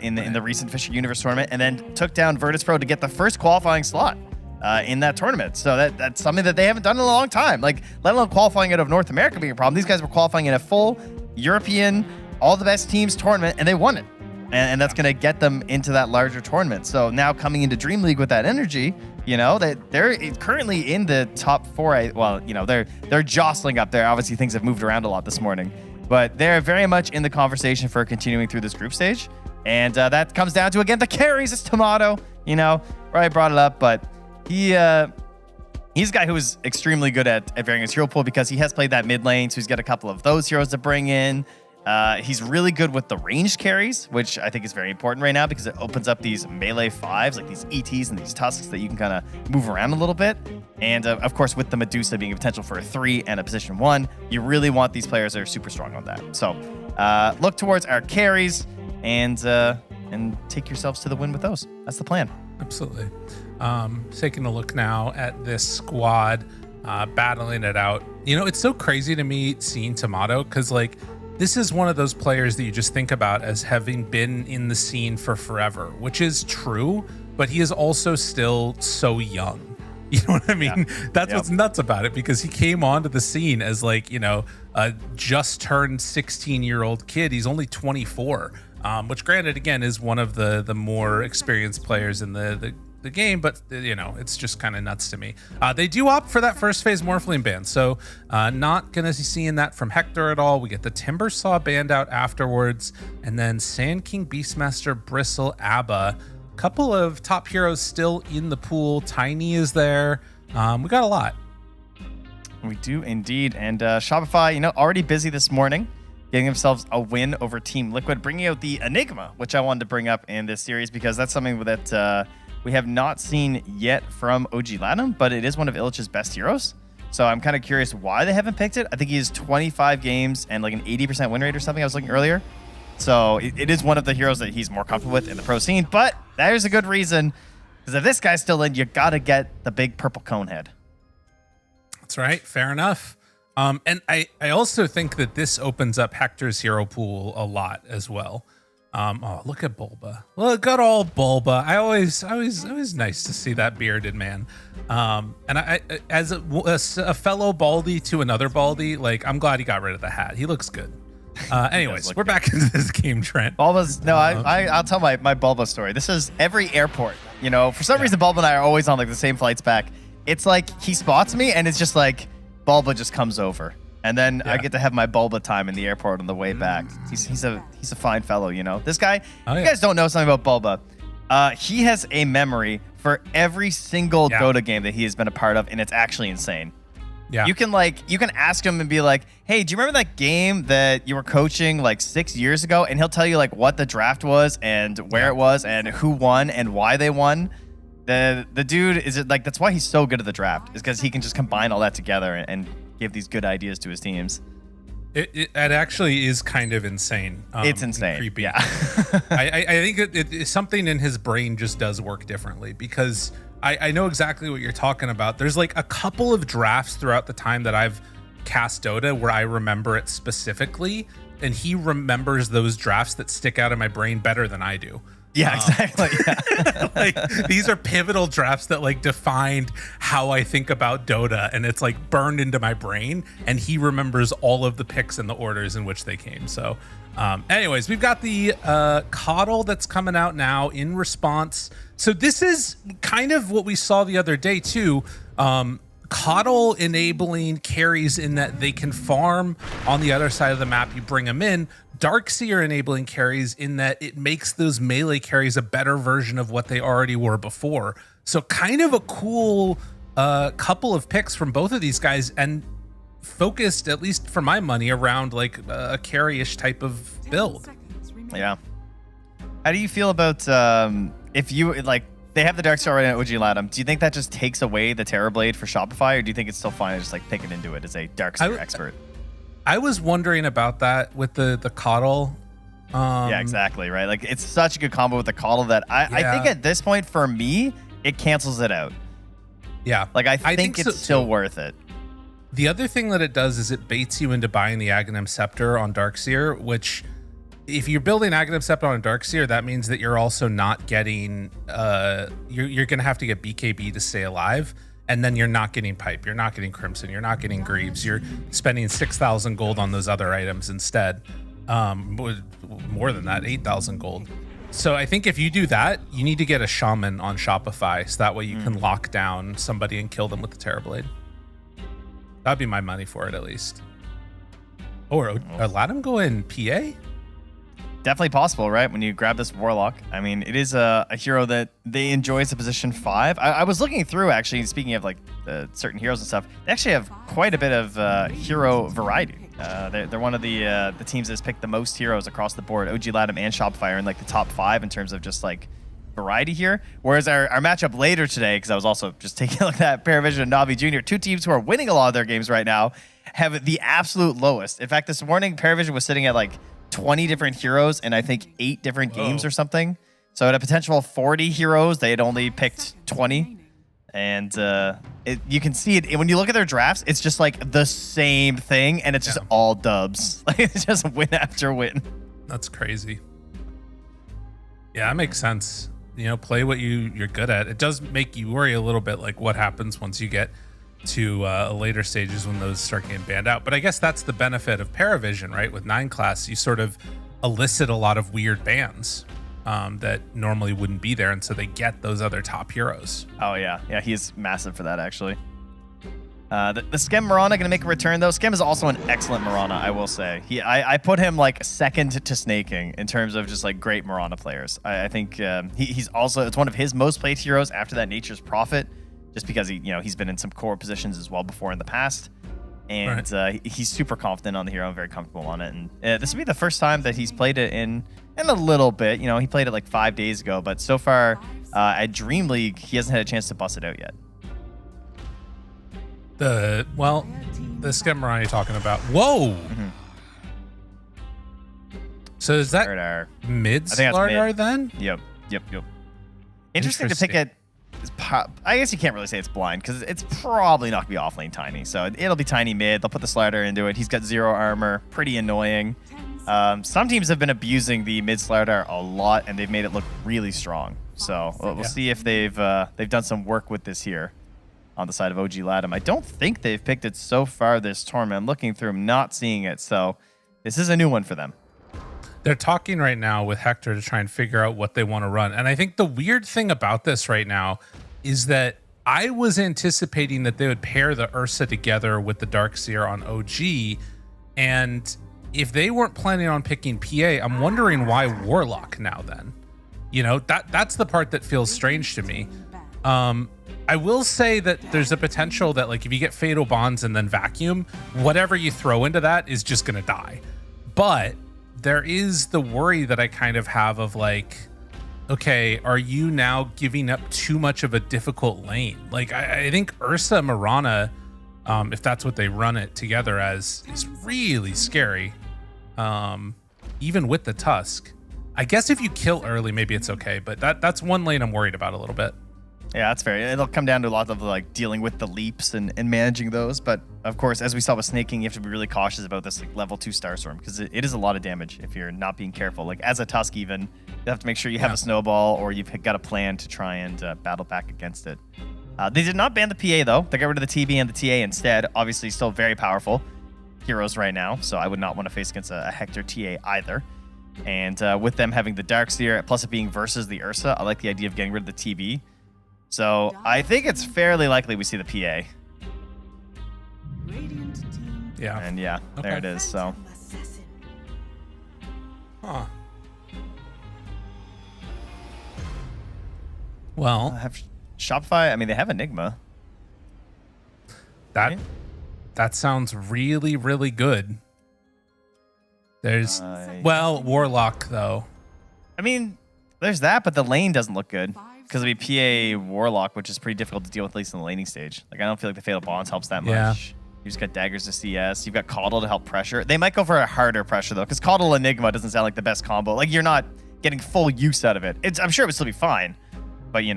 in the recent Fisher Universe tournament, and then took down Virtus Pro to get the first qualifying slot in that tournament. So that's something that they haven't done in a long time. Let alone qualifying out of North America being a problem. These guys were qualifying in a full European, all the best teams tournament, and they won it. And that's going to get them into that larger tournament. So now coming into DreamLeague with that energy, they're currently in the top 4. They're jostling up there. Obviously, things have moved around a lot this morning, but they're very much in the conversation for continuing through this group stage. And that comes down to, again, the carries. It's Tomato. I brought it up, but he's a guy who is extremely good at varying his hero pool because he has played that mid lane, so he's got a couple of those heroes to bring in. He's really good with the ranged carries, which I think is very important right now because it opens up these melee 5s, like these ETs and these tusks that you can kind of move around a little bit. And of course, with the Medusa being a potential for a 3 and a position 1, you really want these players that are super strong on that. So look towards our carries and take yourselves to the win with those. That's the plan. Absolutely. Taking a look now at this squad, battling it out. It's so crazy to me seeing Tomato because this is one of those players that you just think about as having been in the scene for forever, which is true, but he is also still so young. You know what I mean? Yeah. That's what's nuts about it, because he came onto the scene as a just turned 16-year-old kid. He's only 24. which granted, again, is one of the more experienced players in the game, but it's just kind of nuts to me. They do opt for that first phase Morphling ban, so not gonna be seeing that from Hector at all. We get the Timbersaw band out afterwards, and then Sand King, Beastmaster, Bristle, Abba. Couple of top heroes still in the pool. Tiny is there. We got a lot. We do indeed. And Shopify, already busy this morning, getting themselves a win over Team Liquid, bringing out the Enigma, which I wanted to bring up in this series because that's something that we have not seen yet from OG Latinum, but it is one of Illich's best heroes. So I'm kind of curious why they haven't picked it. I think he has 25 games and like an 80% win rate or something I was looking earlier. So it is one of the heroes that he's more comfortable with in the pro scene, but there's a good reason, because if this guy's still in, you got to get the big purple cone head. That's right. Fair enough. And I also think that this opens up Hector's hero pool a lot as well. Look at Bulba. Well, good old Bulba. I always nice to see that bearded man. And I as a fellow Baldy to another Baldy, like, I'm glad he got rid of the hat. He looks good. Anyways, we're back into this game, Trent. Bulba's I'll tell my Bulba story. This is every airport. For some reason, Bulba and I are always on like the same flights back. It's like he spots me, and it's just like Bulba just comes over, and then I get to have my Bulba time in the airport on the way back. He's a fine fellow, This guy, you guys don't know something about Bulba. He has a memory for every single Dota game that he has been a part of, and it's actually insane. Yeah. You can ask him and be like, hey, do you remember that game that you were coaching like 6 years ago? And he'll tell you like what the draft was and where it was and who won and why they won. The dude is like, that's why he's so good at the draft, is because he can just combine all that together and give these good ideas to his teams. It actually is kind of insane. It's insane. Creepy. Yeah. I think it something in his brain just does work differently, because I know exactly what you're talking about. There's like a couple of drafts throughout the time that I've cast Dota where I remember it specifically, and he remembers those drafts that stick out in my brain better than I do. Yeah, exactly. Yeah. Like, these are pivotal drafts that like defined how I think about Dota, and it's like burned into my brain, and he remembers all of the picks and the orders in which they came. So anyways, we've got the Coddle that's coming out now in response. So this is kind of what we saw the other day too. Coddle enabling carries in that they can farm on the other side of the map. You bring them in. Darkseer enabling carries in that it makes those melee carries a better version of what they already were before. So kind of a cool couple of picks from both of these guys, and focused, at least for my money, around like a carry-ish type of build. Yeah. How do you feel about if you like? They have the Darkseer already on OG Latinum. Do you think that just takes away the Terrorblade for Shopify, or do you think it's still fine to just like pick it into it as a Darkseer expert? I was wondering about that with the Coddle. Yeah, exactly, right? Like, it's such a good combo with the Coddle that I think at this point, for me, it cancels it out. Yeah. Like, I think it's still worth it. The other thing that it does is it baits you into buying the Aghanim Scepter on Darkseer, which, if you're building Aghanim Scepter on Darkseer, that means that you're also not getting, you're going to have to get BKB to stay alive. And then you're not getting Pipe, you're not getting Crimson, you're not getting Greaves. You're spending 6,000 gold on those other items instead. More than that, 8,000 gold. So I think if you do that, you need to get a Shaman on Shopify, so that way you can lock down somebody and kill them with the Terrorblade. That'd be my money for it, at least. Or let him go in PA? Definitely possible, right? When you grab this Warlock. I mean, it is a hero that they enjoy as a position 5. I was looking through, actually, speaking of like certain heroes and stuff, they actually have quite a bit of hero variety. They're one of the teams that's picked the most heroes across the board. OG Latinum and Shopify are in like the top 5 in terms of just like variety here. Whereas our matchup later today, because I was also just taking a look at Paravision and Navi Jr., two teams who are winning a lot of their games right now, have the absolute lowest. In fact, this morning, Paravision was sitting at like 20 different heroes and I think 8 different games or something. So at a potential 40 heroes, they had only picked 20. And you can see it when you look at their drafts. It's just like the same thing, and it's just all dubs. Like, it's just win after win. That's crazy. Yeah, that makes sense. Play what you're good at. It does make you worry a little bit, like what happens once you get to later stages when those start getting banned out. But I guess that's the benefit of Paravision, right? With 9 class, you sort of elicit a lot of weird bans that normally wouldn't be there, and so they get those other top heroes. Oh yeah, he's massive for that actually. The Skem Mirana going to make a return though. Skem is also an excellent Mirana, I will say. I put him like second to Snaking in terms of just like great Mirana players. I think he's also, it's one of his most played heroes after that Nature's Prophet, just because he's been in some core positions as well before in the past. And he's super confident on the hero and very comfortable on it. And this will be the first time that he's played it in a little bit. He played it like 5 days ago, but so far at DreamLeague, he hasn't had a chance to bust it out yet. The Skem Mirana you're talking about. Whoa! Mm-hmm. So is that Slardar. mid I think that's Slardar mid. then? Yep. Interesting to pick it. I guess you can't really say it's blind because it's probably not going to be offlane Tiny. So it'll be Tiny mid. They'll put the Slardar into it. He's got 0 armor. Pretty annoying. Some teams have been abusing the mid Slardar a lot, and they've made it look really strong. So we'll see if they've done some work with this here on the side of OG Latham. I don't think they've picked it so far this tournament. I'm looking through them, not seeing it. So this is a new one for them. They're talking right now with Hector to try and figure out what they want to run. And I think the weird thing about this right now is that I was anticipating that they would pair the Ursa together with the Darkseer on OG. And if they weren't planning on picking PA, I'm wondering why Warlock now then. That's the part that feels strange to me. I will say that there's a potential that like if you get Fatal Bonds and then Vacuum, whatever you throw into that is just going to die. But there is the worry that I kind of have of like, okay, are you now giving up too much of a difficult lane? Like I think Ursa Mirana, if that's what they run it together as, is really scary. Even with the Tusk. I guess if you kill early, maybe it's okay, but that's one lane I'm worried about a little bit. Yeah, that's fair. It'll come down to a lot of like dealing with the leaps and managing those. But of course, as we saw with Snaking, you have to be really cautious about this like level 2 Starstorm because it is a lot of damage if you're not being careful. Like as a Tusk even, you have to make sure you have a snowball or you've got a plan to try and battle back against it. They did not ban the PA though. They got rid of the TB and the TA instead. Obviously still very powerful heroes right now. So I would not want to face against a Hector TA either. And with them having the Darkseer, plus it being versus the Ursa, I like the idea of getting rid of the TB. So I think it's fairly likely we see the PA. Yeah. And there it is. So. Huh. Well, have Shopify. I mean, they have Enigma. That sounds really, really good. There's Warlock though. I mean, there's that, but the lane doesn't look good because it'd be PA Warlock, which is pretty difficult to deal with at least in the laning stage. Like I don't feel like the Fatal Bonds helps that much. Yeah. You just got daggers to CS. You've got Coddle to help pressure. They might go for a harder pressure though, because Coddle Enigma doesn't sound like the best combo. Like you're not getting full use out of it. I'm sure it would still be fine, but you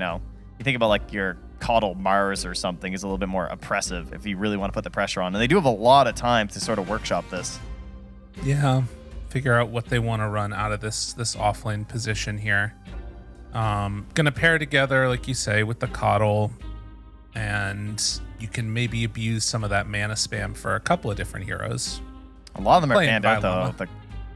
think about like your Coddle Mars or something is a little bit more oppressive if you really want to put the pressure on. And they do have a lot of time to sort of workshop this. Yeah. Figure out what they want to run out of this offlane position here. Gonna pair together, like you say, with the Coddle, and you can maybe abuse some of that mana spam for a couple of different heroes. A lot of them are banned out though.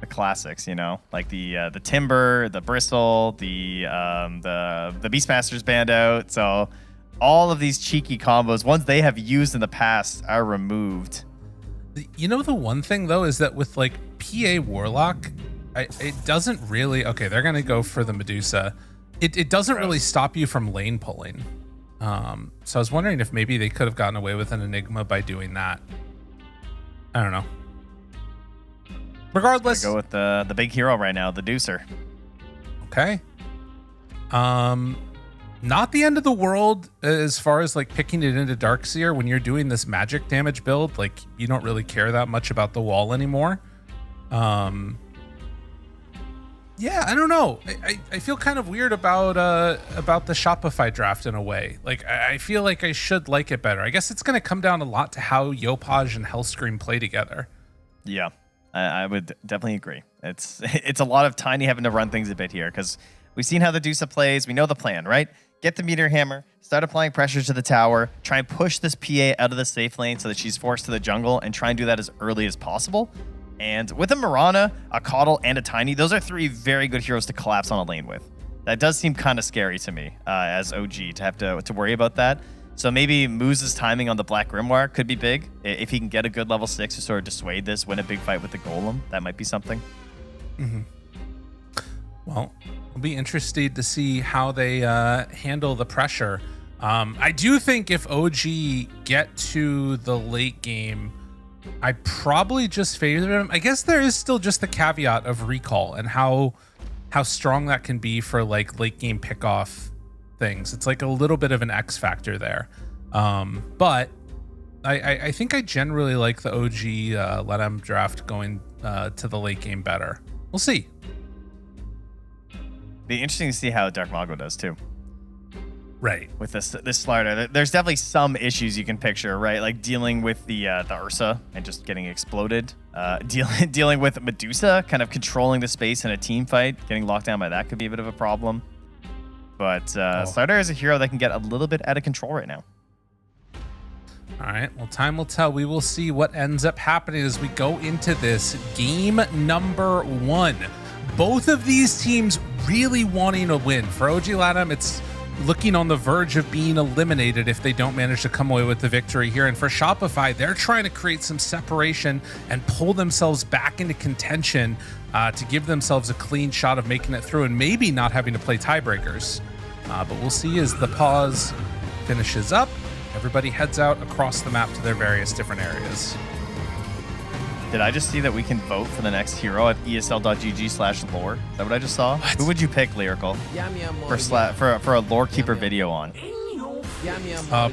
The classics, like the Timber, the Bristle, the Beastmaster's banned out. So all of these cheeky combos, ones they have used in the past, are removed. The one thing though is that with like PA Warlock, it doesn't really. Okay, they're gonna go for the Medusa. It doesn't really stop you from lane pulling. So I was wondering if maybe they could have gotten away with an Enigma by doing that. I don't know. Regardless, go with the big hero right now, the Deucer. Okay. Not the end of the world as far as like picking it into Darkseer when you're doing this magic damage build. Like you don't really care that much about the wall anymore. Yeah, I don't know. I feel kind of weird about the Shopify draft in a way. Like I feel like I should like it better. I guess it's going to come down a lot to how Yopaj and Hellscream play together. Yeah, I would definitely agree. It's a lot of Tiny having to run things a bit here because we've seen how the Deuce plays. We know the plan, right? Get the Meteor Hammer, start applying pressure to the tower, try and push this PA out of the safe lane so that she's forced to the jungle, and try and do that as early as possible. And with a Mirana, a Caudle, and a Tiny, those are 3 very good heroes to collapse on a lane with. That does seem kind of scary to me as OG to have to worry about that. So maybe Moose's timing on the Black Grimoire could be big. If he can get a good level 6 to sort of dissuade this, win a big fight with the Golem, that might be something. Well, it'll be interesting to see how they handle the pressure. I do think if OG get to the late game, I probably just favor him. I guess there is still just the caveat of recall and how strong that can be for like late game pickoff things. It's like a little bit of an X factor there. But I think I generally like the OG let him draft going to the late game better. We'll see. Be interesting to see how Dark Mago does too. Right. With this slider, there's definitely some issues you can picture, right? Like dealing with the Ursa and just getting exploded. Dealing with Medusa, kind of controlling the space in a team fight, getting locked down by that could be a bit of a problem. But Slider is a hero that can get a little bit out of control right now. All right. Well, time will tell. We will see what ends up happening as we go into this game number 1. Both of these teams really wanting to win. For OG Latam, it's looking on the verge of being eliminated if they don't manage to come away with the victory here. And for Shopify, they're trying to create some separation and pull themselves back into contention to give themselves a clean shot of making it through and maybe not having to play tiebreakers. But we'll see as the pause finishes up. Everybody heads out across the map to their various different areas. Did I just see that we can vote for the next hero at esl.gg/lore? Is that what I just saw? What? Who would you pick, Lyrical, for a lore keeper video on?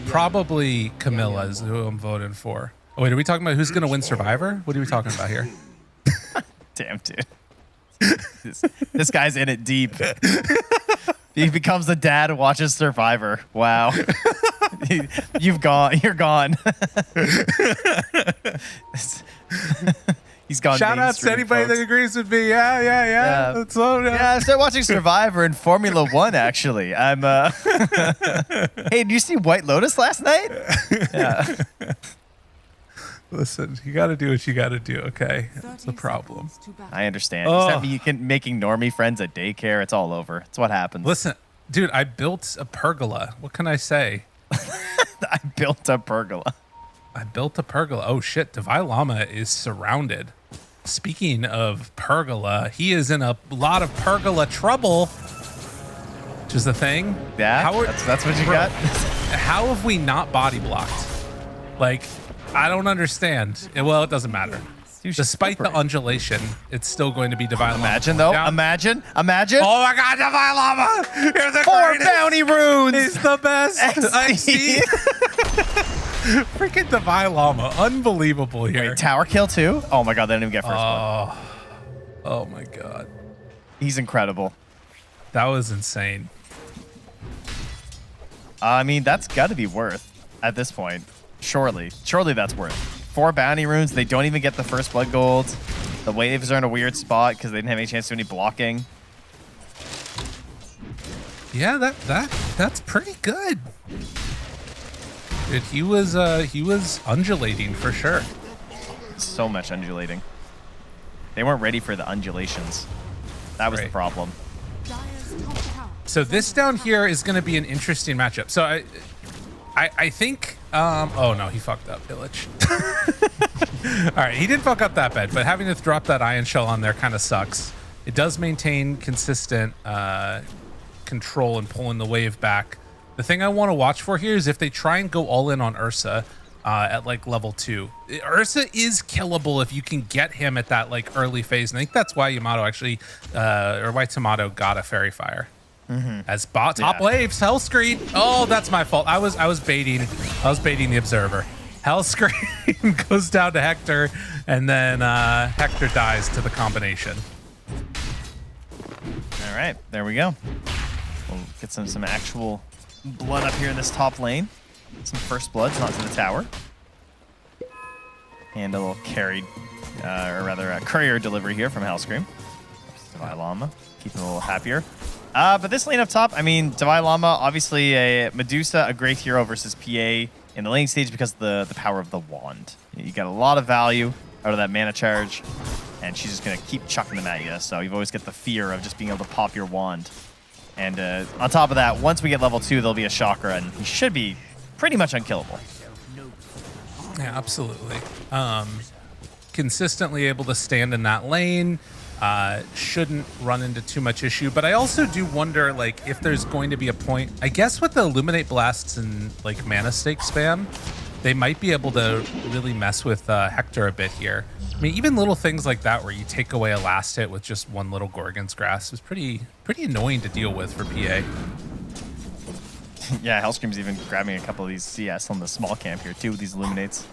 Probably Camilla is who I'm voting for. Oh, wait, are we talking about who's going to win Survivor? What are we talking about here? Damn, dude. This guy's in it deep. He becomes the dad who watches Survivor. Wow. You're gone. He's gone. Shout out to anybody that agrees with me. Yeah. Let's slow down. Yeah, I started watching Survivor and Formula One, actually. I'm Hey, did you see White Lotus last night? Yeah. Listen, you got to do what you got to do, okay? That's the problem. I understand. Except you can making normie friends at daycare. It's all over. It's what happens. Listen, dude, I built a pergola. What can I say? I built a pergola. Oh, shit. Divai Lama is surrounded. Speaking of pergola, he is in a lot of pergola trouble, which is the thing. Yeah, that's what you got? How have we not body blocked? Like, I don't understand. Well, it doesn't matter. Despite the undulation, it's still going to be Divai Lama. Imagine, though. Imagine. Oh, my God, Divai Lama. You're the 4 greatest. bounty runes. He's the best. I see. Freaking Divai Lama. Unbelievable here. Wait, tower kill too? Oh my God, they didn't even get first blood. Oh my God. He's incredible. That was insane. I mean, that's got to be worth at this point. Surely that's worth. 4 bounty runes. They don't even get the first blood gold. The waves are in a weird spot because they didn't have any chance to do any blocking. Yeah, that's pretty good. Dude, he was undulating for sure. So much undulating. They weren't ready for the undulations. That was the problem. So this down here is going to be an interesting matchup. So I think oh no, he fucked up, Village. All right, he didn't fuck up that bad, but having to drop that Ion Shell on there kind of sucks. It does maintain consistent control and pulling the wave back. The thing I want to watch for here is if they try and go all in on Ursa at like level 2. Ursa is killable if you can get him at that like early phase. And I think that's why Yamato actually, or why Tomato got a Fairy Fire. As top waves, Hell Screen. Oh, that's my fault. I was baiting the Observer. Hell Screen goes down to Hector, and then Hector dies to the combination. All right, there we go. We'll get some actual blood up here in this top lane. Some first bloods, not to the tower. And a little carried, or rather a courier delivery here from Hellscream. Divai Lama, keeping a little happier. But this lane up top, I mean, Divai Lama, obviously a Medusa, a great hero versus PA in the lane stage because of the power of the wand. You got a lot of value out of that mana charge. and she's just going to keep chucking them at you. So you've always got the fear of just being able to pop your wand. And on top of that, once we get level 2, there'll be a chakra, and he should be pretty much unkillable. Yeah, absolutely. Consistently able to stand in that lane. Shouldn't run into too much issue. But I also do wonder, like, if there's going to be a point, I guess with the Illuminate Blasts and, like, Mana Stake spam, they might be able to really mess with Hector a bit here. I mean, even little things like that where you take away a last hit with just one little Gorgon's Grasp is pretty annoying to deal with for PA. Yeah, Hellscream's even grabbing a couple of these CS on the small camp here, too, with these Illuminates.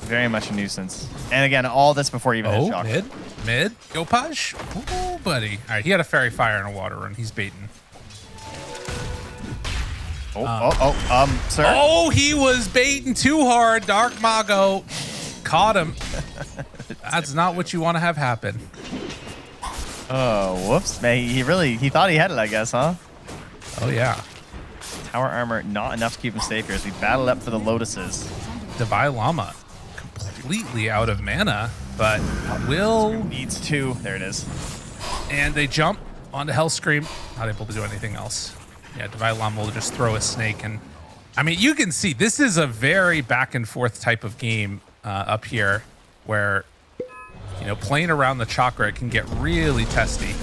Very much a nuisance. And again, all this before even hit shock. Mid, Yopaj. Ooh, buddy. All right, he had a Fairy Fire and a Water Run. He's baiting. Sir? Oh, he was baiting too hard. Dark Mago caught him. That's not what you want to have happen. Oh, whoops. Man, he thought he had it, I guess, huh? Oh, yeah. Tower armor, not enough to keep him safe here as we battle up for the Lotuses. Divine Llama completely out of mana, but will... Needs 2. There it is. And they jump onto Hellscream. Not able to do anything else. Yeah, Divine Llama will just throw a snake. And I mean, you can see this is a very back and forth type of game up here where, you know, playing around the chakra can get really testy.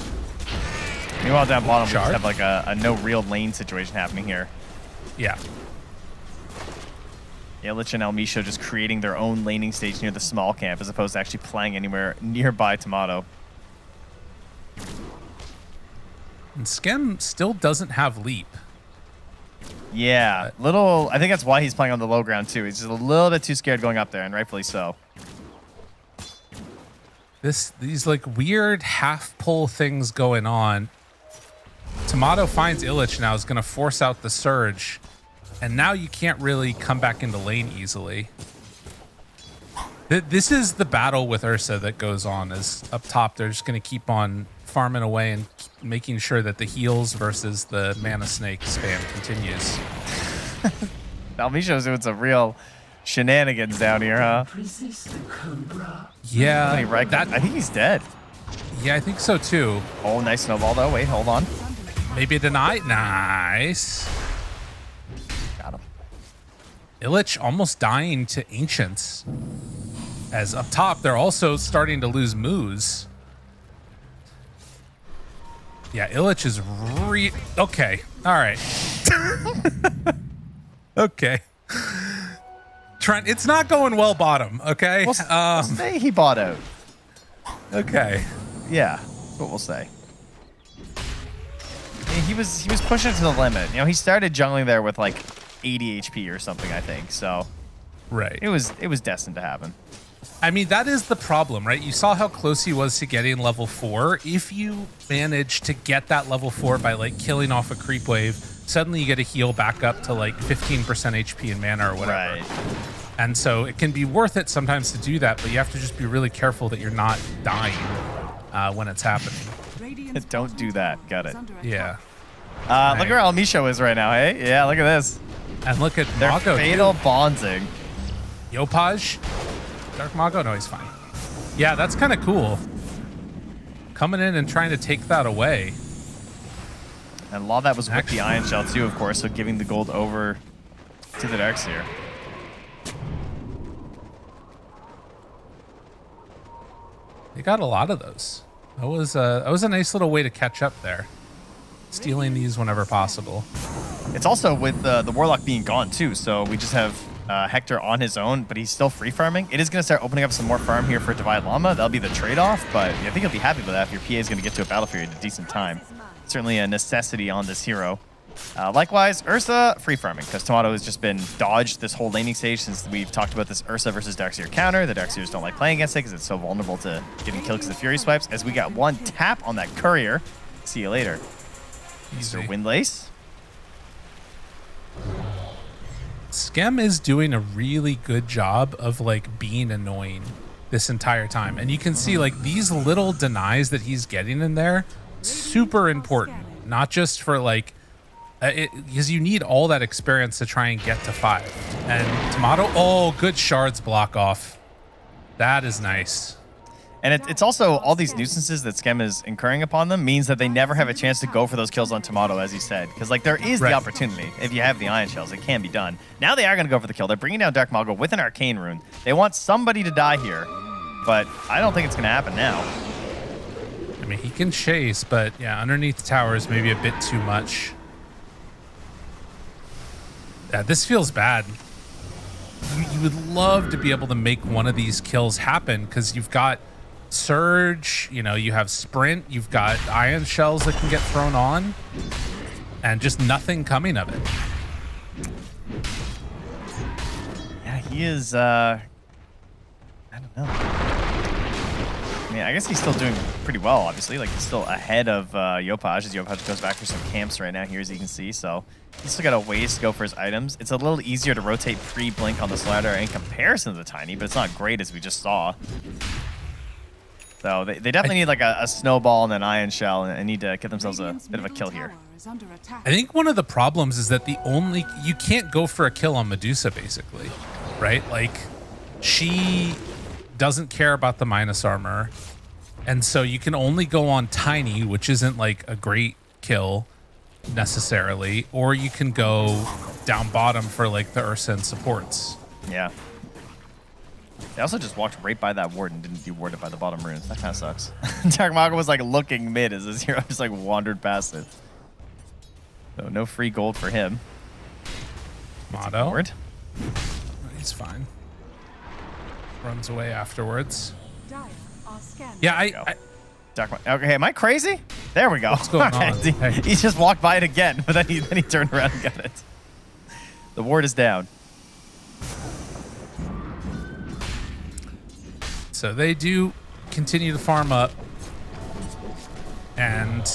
Meanwhile, down bottom, we just have like a no real lane situation happening here. Yeah. Illich and Elmisho just creating their own laning stage near the small camp as opposed to actually playing anywhere nearby Tomato. And Skem still doesn't have leap. Yeah, I think that's why he's playing on the low ground too. He's just a little bit too scared going up there, and rightfully so. These like weird half pull things going on. Tomato finds Illich now, is going to force out the surge. And now you can't really come back into lane easily. This is the battle with Ursa that goes on. Is up top, they're just going to keep on farming away and making sure that the heals versus the Mana Snake spam continues. Elmisho's doing some real shenanigans down here, huh? Yeah. I think he's dead. Yeah, I think so too. Oh, nice snowball though. Wait, hold on. Maybe a deny. Nice. Got him. Illich almost dying to Ancients. As up top, they're also starting to lose moves. Yeah, Illich is okay. All right. Okay. Trent, it's not going well bottom, okay? We'll say he bought out. Okay. Yeah, that's what we'll say. I mean, he was pushing to the limit. You know, he started jungling there with like 80 HP or something, I think. So, right. It was destined to happen. I mean, that is the problem, right? You saw how close he was to getting level 4. If you manage to get that level 4 by like killing off a creep wave, suddenly you get a heal back up to like 15% HP and mana or whatever. Right. And so it can be worth it sometimes to do that, but you have to just be really careful that you're not dying when it's happening. Don't do that. Got it. Yeah. Look where Elmisho is right now, hey? Yeah, look at this. And look at their Mago, fatal bonzing. Yopaj. Dark Mago? No, he's fine. Yeah, that's kind of cool. Coming in and trying to take that away. And a lot of that was with the Iron Shell too, of course, so giving the gold over to the Darkseer. They got a lot of those. That was a nice little way to catch up there. Stealing these whenever possible. It's also with the Warlock being gone too, so we just have Hector on his own, but he's still free farming. It is going to start opening up some more farm here for Divine Llama. That'll be the trade-off, but I think he'll be happy with that if your PA is going to get to a battlefield in a decent time. Certainly a necessity on this hero. Likewise, Ursa, free farming, because Tomato has just been dodged this whole laning stage since we've talked about this Ursa versus Darkseer counter. The Darkseers don't like playing against it because it's so vulnerable to getting killed because of Fury Swipes. As we got one tap on that Courier. See you later. Mr. Windlace. Skem is doing a really good job of like being annoying this entire time. And you can see like these little denies that he's getting in there, super important. Not just for like, because you need all that experience to try and get to 5. And Tomato, oh, good shards block off. That is nice. And it's also all these nuisances that Skem is incurring upon them means that they never have a chance to go for those kills on Tomato, as you said. Because like there is the opportunity. If you have the Ion Shells, it can be done. Now they are going to go for the kill. They're bringing down Dark Mago with an Arcane Rune. They want somebody to die here. But I don't think it's going to happen now. I mean, he can chase, but yeah, underneath the tower is maybe a bit too much. Yeah, this feels bad. You would love to be able to make one of these kills happen because you've got Surge, you know, you have Sprint, you've got Ion Shells that can get thrown on, and just nothing coming of it. Yeah, he is, I don't know. I mean, I guess he's still doing pretty well, obviously. Like, he's still ahead of Yopaj, as Yopaj goes back for some camps right now here, as you can see. So he's still got a ways to go for his items. It's a little easier to rotate pre-blink on the slider in comparison to the Tiny, but it's not great, as we just saw. So they definitely need like a snowball and an Ion Shell and need to get themselves a bit of a kill here. I think one of the problems is that you can't go for a kill on Medusa, basically, right? Like, she doesn't care about the minus armor, and so you can only go on Tiny, which isn't like a great kill necessarily, or you can go down bottom for like the Ursa and supports. Yeah. They also just walked right by that ward and didn't be warded by the bottom runes. That kind of sucks. Dark Mago was like looking mid as his hero just like wandered past it. So no free gold for him. Motto. Ward. He's fine. Runs away afterwards. Yeah, I Dark Mago. Okay, am I crazy? There we go. What's going All on? right. He just walked by it again, but then he turned around and got it. The ward is down. So they do continue to farm up, and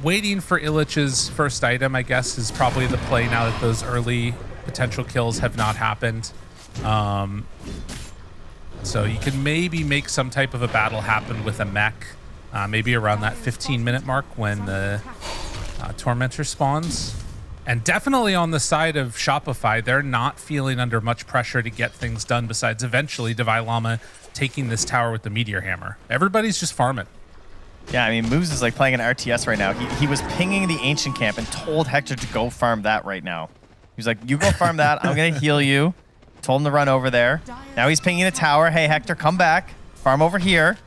waiting for Illich's first item, I guess, is probably the play now that those early potential kills have not happened. So you can maybe make some type of a battle happen with a mech, maybe around that 15-minute mark when the Tormentor spawns. And definitely on the side of Shopify, they're not feeling under much pressure to get things done besides eventually Devi Lama taking this tower with the Meteor Hammer. Everybody's just farming. Yeah, I mean, Moves is like playing an RTS right now. He was pinging the Ancient Camp and told Hector to go farm that right now. He was like, you go farm that. I'm going to heal you. Told him to run over there. Now he's pinging the tower. Hey, Hector, come back. Farm over here.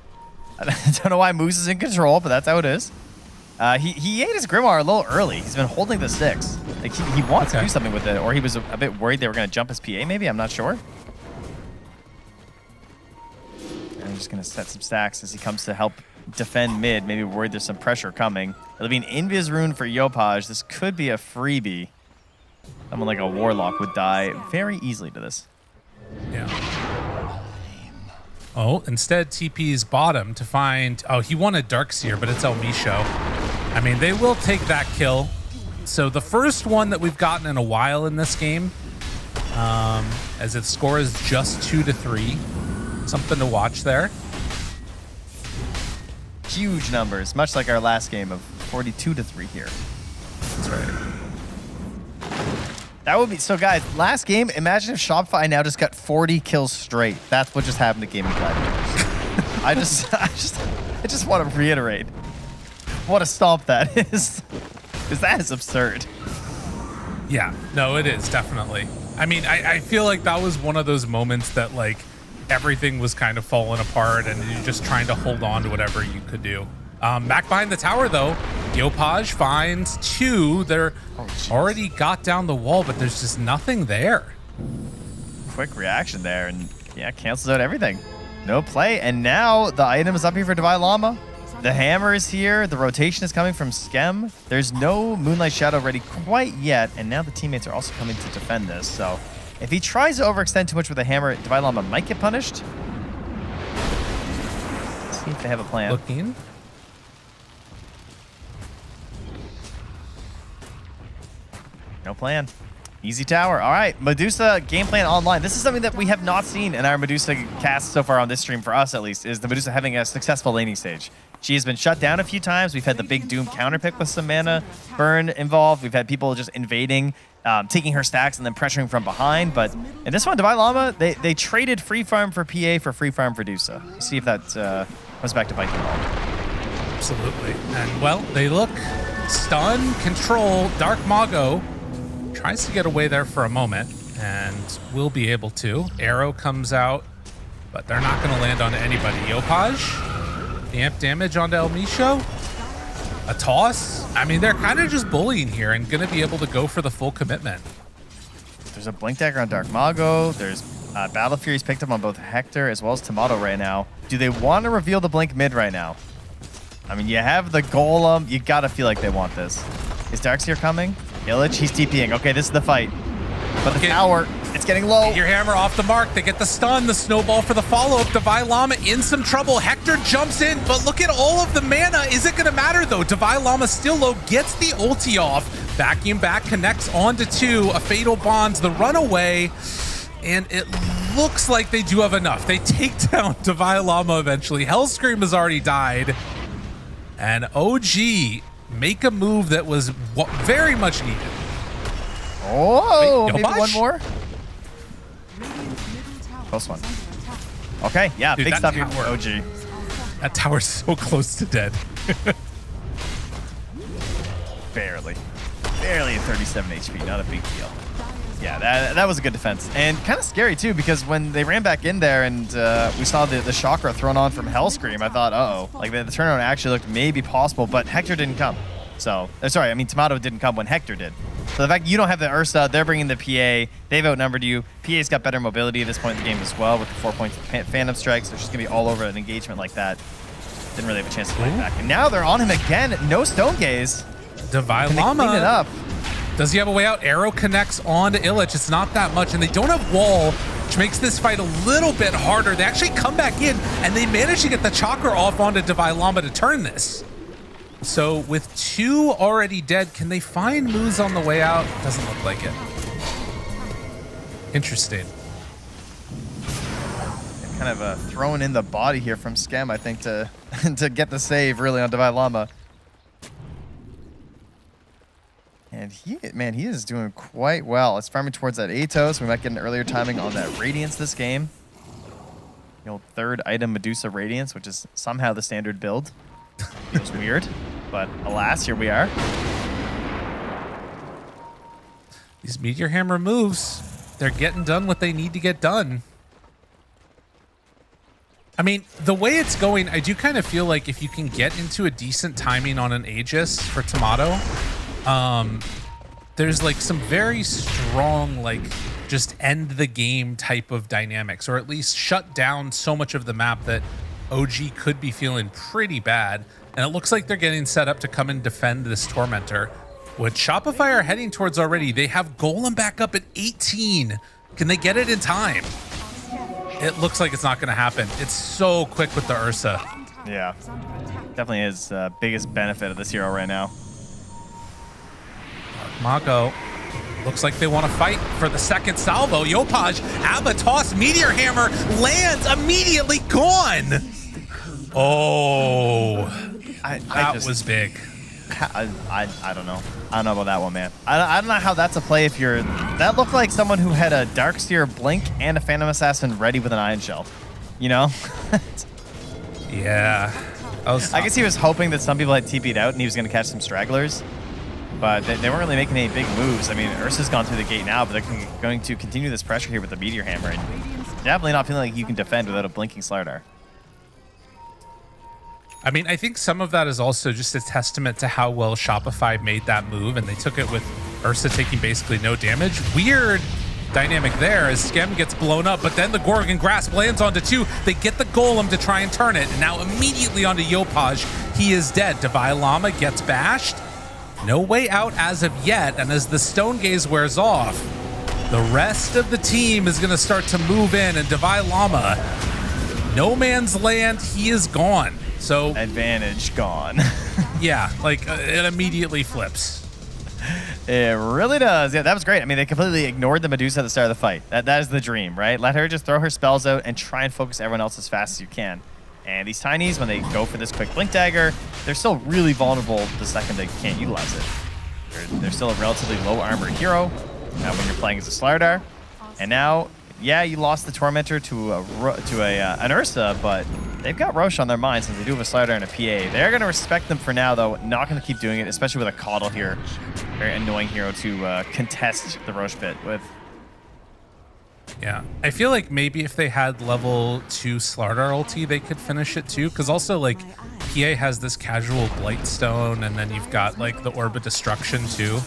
I don't know why Moose is in control, but that's how it is. He ate his Grimoire a little early. He's been holding the 6. Like he wants to do something with it, or he was a bit worried they were going to jump his PA maybe. I'm not sure. I'm just going to set some stacks as he comes to help defend mid. Maybe worried there's some pressure coming. It'll be an Invis Rune for Yopaj. This could be a freebie. Someone like a Warlock would die very easily to this. Yeah. Oh, instead TP's bottom to find... Oh, he wanted Darkseer, but it's El Misho. I mean, they will take that kill. So the first one that we've gotten in a while in this game, as its score is just 2-3. Something to watch there. Huge numbers, much like our last game of 42-3 here. That's right. That would be so, guys. Last game, imagine if Shopify now just got 40 kills straight. That's what just happened to Gaming Gladiators. I just want to reiterate what a stomp that is, because that is absurd. Yeah, no, it is definitely. I mean, I feel like that was one of those moments that like everything was kind of falling apart and you're just trying to hold on to whatever you could do. Back behind the tower though, Yopaj finds 2. They're already got down the wall, but there's just nothing there. Quick reaction there, and yeah, cancels out everything. No play, and now the item is up here for Devi Lama. The hammer is here. The rotation is coming from Skem. There's no Moonlight Shadow ready quite yet, and now the teammates are also coming to defend this. So if he tries to overextend too much with the hammer, Devi Lama might get punished. Let's see if they have a plan. Looking. No plan. Easy tower. All right, Medusa game plan online. This is something that we have not seen in our Medusa cast so far on this stream, for us at least, is the Medusa having a successful laning stage. She has been shut down a few times. We've had the big Doom counter pick with some mana burn involved. We've had people just invading, taking her stacks and then pressuring from behind. But in this one, Divine Llama, they traded free farm for PA for free farm for Medusa. Let's see if that comes back to bite them all. Absolutely. And, well, they look stun, control. Dark Mago tries to get away there for a moment and will be able to. Arrow comes out, but they're not going to land onto anybody. Yopaj, the amp damage onto El Misho. A toss. I mean, they're kind of just bullying here and going to be able to go for the full commitment. There's a Blink Dagger on Dark Mago. There's Battle Fury's picked up on both Hector as well as Tomato right now. Do they want to reveal the Blink mid right now? I mean, you have the Golem. You got to feel like they want this. Is Darkseer coming? Illich, he's TPing. Okay, this is the fight. But the tower, it's getting low. Your hammer off the mark. They get the stun, the snowball for the follow-up. Divine Llama in some trouble. Hector jumps in, but look at all of the mana. Is it going to matter, though? Divine Llama still low, gets the ulti off. Vacuum back, connects onto 2. A Fatal Bonds, the runaway. And it looks like they do have enough. They take down Divine Llama eventually. Hellscream has already died. And OG make a move that was very much needed. Oh, wait, maybe one more? Close one. Okay, yeah, dude, big stuff here tower, for OG. That tower's so close to dead. Barely. Barely at 37 HP, not a big deal. Yeah, that was a good defense. And kind of scary, too, because when they ran back in there and we saw the chakra thrown on from Hellscream, I thought, uh-oh. Like, the turnaround actually looked maybe possible, but Hector didn't come. So, sorry, I mean, Tomato didn't come when Hector did. So the fact you don't have the Ursa, they're bringing the PA, they've outnumbered you. PA's got better mobility at this point in the game as well with the 4 points of Phantom Strikes. They're just going to be all over an engagement like that. Didn't really have a chance to fight back. And now they're on him again. No Stone Gaze. Divine Llama. Clean it up. Does he have a way out? Arrow connects onto Illich. It's not that much, and they don't have wall, which makes this fight a little bit harder. They actually come back in, and they manage to get the chakra off onto Divine Llama to turn this. So with 2 already dead, can they find moves on the way out? Doesn't look like it. Interesting. Kind of throwing in the body here from Scam, I think, to to get the save really on Divine Llama. And he is doing quite well. It's farming towards that Atos. We might get an earlier timing on that Radiance this game. The old 3rd item Medusa Radiance, which is somehow the standard build. Feels weird, but alas, here we are. These Meteor Hammer moves, they're getting done what they need to get done. I mean, the way it's going, I do kind of feel like if you can get into a decent timing on an Aegis for Tomato, there's like some very strong, like just end the game type of dynamics, or at least shut down so much of the map that OG could be feeling pretty bad. And it looks like they're getting set up to come and defend this Tormentor. What Shopify are heading towards already, they have Golem back up at 18. Can they get it in time? It looks like it's not going to happen. It's so quick with the Ursa. Yeah, definitely his biggest benefit of this hero right now. Mago looks like they want to fight for the second salvo. Yopaj, Abatos, Meteor Hammer lands, immediately gone. Oh, that was big. I don't know. I don't know about that one, man. I don't know how that's a play if you're... That looked like someone who had a Darkseer Blink and a Phantom Assassin ready with an Iron Shell. You know? Yeah. I guess he was hoping that some people had TP'd out and he was going to catch some stragglers. But they weren't really making any big moves. I mean, Ursa's gone through the gate now, but they're going to continue this pressure here with the Meteor Hammer. And definitely not feeling like you can defend without a blinking Slardar. I mean, I think some of that is also just a testament to how well Shopify made that move, and they took it with Ursa taking basically no damage. Weird dynamic there as Skem gets blown up, but then the Gorgon Grasp lands onto 2. They get the Golem to try and turn it, and now immediately onto Yopaj. He is dead. Divine Llama gets bashed. No way out as of yet, and as the Stone Gaze wears off, the rest of the team is going to start to move in, and Divine Llama, no man's land, he is gone. So advantage gone. Yeah, like it immediately flips. It really does. Yeah, that was great. I mean, they completely ignored the Medusa at the start of the fight. That is the dream, right? Let her just throw her spells out and try and focus everyone else as fast as you can. And these Tinies, when they go for this quick Blink Dagger, they're still really vulnerable the second they can't utilize it. They're still a relatively low armor hero when you're playing as a Slardar. And now, yeah, you lost the Tormentor to an Ursa, but they've got Roche on their mind since they do have a Slardar and a PA. They're going to respect them for now, though. Not going to keep doing it, especially with a Caudle here. Very annoying hero to contest the Roche bit with. Yeah, I feel like maybe if they had level 2 Slardar ulti, they could finish it too. Because also, like, PA has this casual Blightstone, and then you've got, like, the Orb of Destruction too.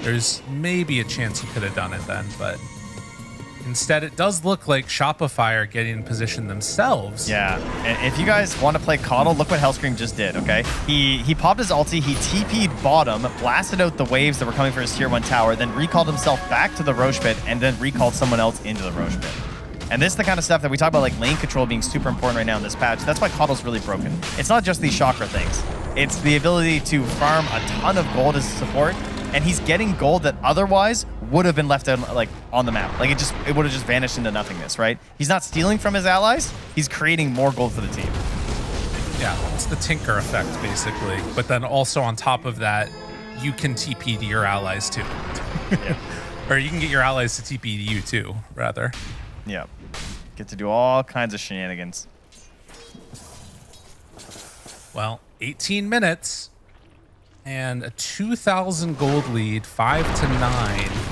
There's maybe a chance you could have done it then, but instead it does look like Shopify are getting in position themselves. Yeah, and if you guys want to play Caudle, look what Hellscream just did, okay? He popped his ulti, he TP'd bottom, blasted out the waves that were coming for his tier 1 tower, then recalled himself back to the Roche pit, and then recalled someone else into the Roche pit. And this is the kind of stuff that we talk about, like lane control being super important right now in this patch. That's why Caudle's really broken. It's not just these chakra things. It's the ability to farm a ton of gold as support, and he's getting gold that otherwise would have been left out, like, on the map. Like, it would have just vanished into nothingness, right? He's not stealing from his allies. He's creating more gold for the team. Yeah, it's the Tinker effect, basically. But then also on top of that, you can TP to your allies, too. Yeah. Or you can get your allies to TP to you, too, rather. Yeah. Get to do all kinds of shenanigans. Well, 18 minutes and a 2,000 gold lead, 5-9.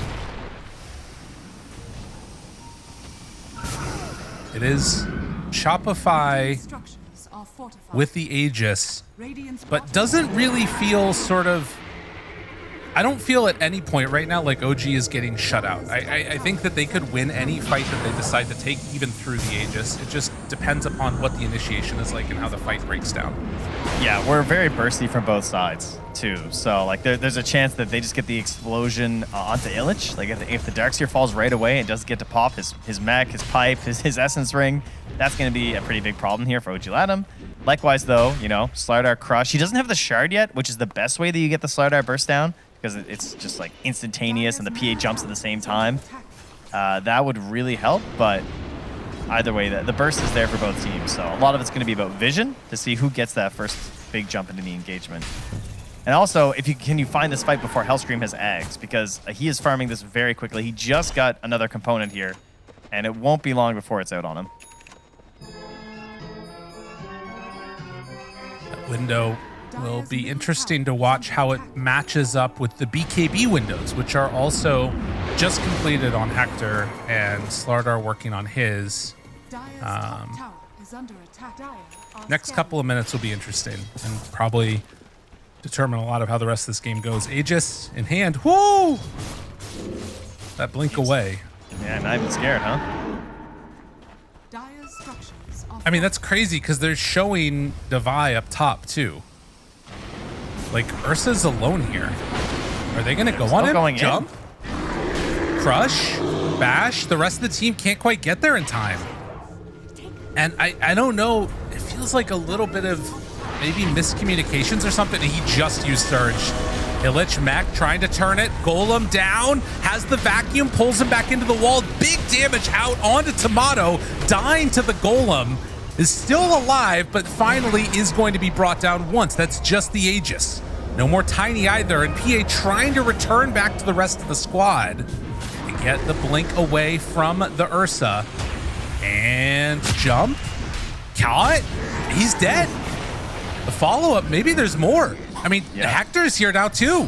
It is Shopify with the Aegis, but doesn't really feel sort of... I don't feel at any point right now like OG is getting shut out. I think that they could win any fight that they decide to take, even through the Aegis. It just depends upon what the initiation is like and how the fight breaks down. Yeah, we're very bursty from both sides, too. So, like, there's a chance that they just get the explosion onto Illich. Like, if the Darkseer falls right away and doesn't get to pop his mech, his pipe, his Essence Ring, that's going to be a pretty big problem here for OG Latam. Likewise, though, you know, Slardar Crush. He doesn't have the Shard yet, which is the best way that you get the Slardar burst down, because it's just, like, instantaneous and the PA jumps at the same time. That would really help, but either way, the burst is there for both teams. So a lot of it's going to be about vision to see who gets that first big jump into the engagement. And also, can you find this fight before Hellscream has Ags, because he is farming this very quickly. He just got another component here, and it won't be long before it's out on him. That window will be interesting to watch how it matches up with the BKB windows, which are also just completed on Hector, and Slardar working on his. Next couple of minutes will be interesting and probably determine a lot of how the rest of this game goes. Aegis in hand. Whoa! That blink away. Yeah, not even scared, huh? I mean, that's crazy because they're showing Devi up top too. Like, Ursa's alone here. Are they going to go on him? Jump? Crush? Bash? The rest of the team can't quite get there in time. And I don't know. It feels like a little bit of maybe miscommunications or something. He just used Surge. Illich Mech trying to turn it. Golem down. Has the vacuum. Pulls him back into the wall. Big damage out onto Tomato. Dying to the Golem. Is still alive, but finally is going to be brought down once. That's just the Aegis. No more Tiny either, and PA trying to return back to the rest of the squad to get the blink away from the Ursa. And jump. Caught. He's dead. The follow-up, maybe there's more. I mean, Hector's here now too.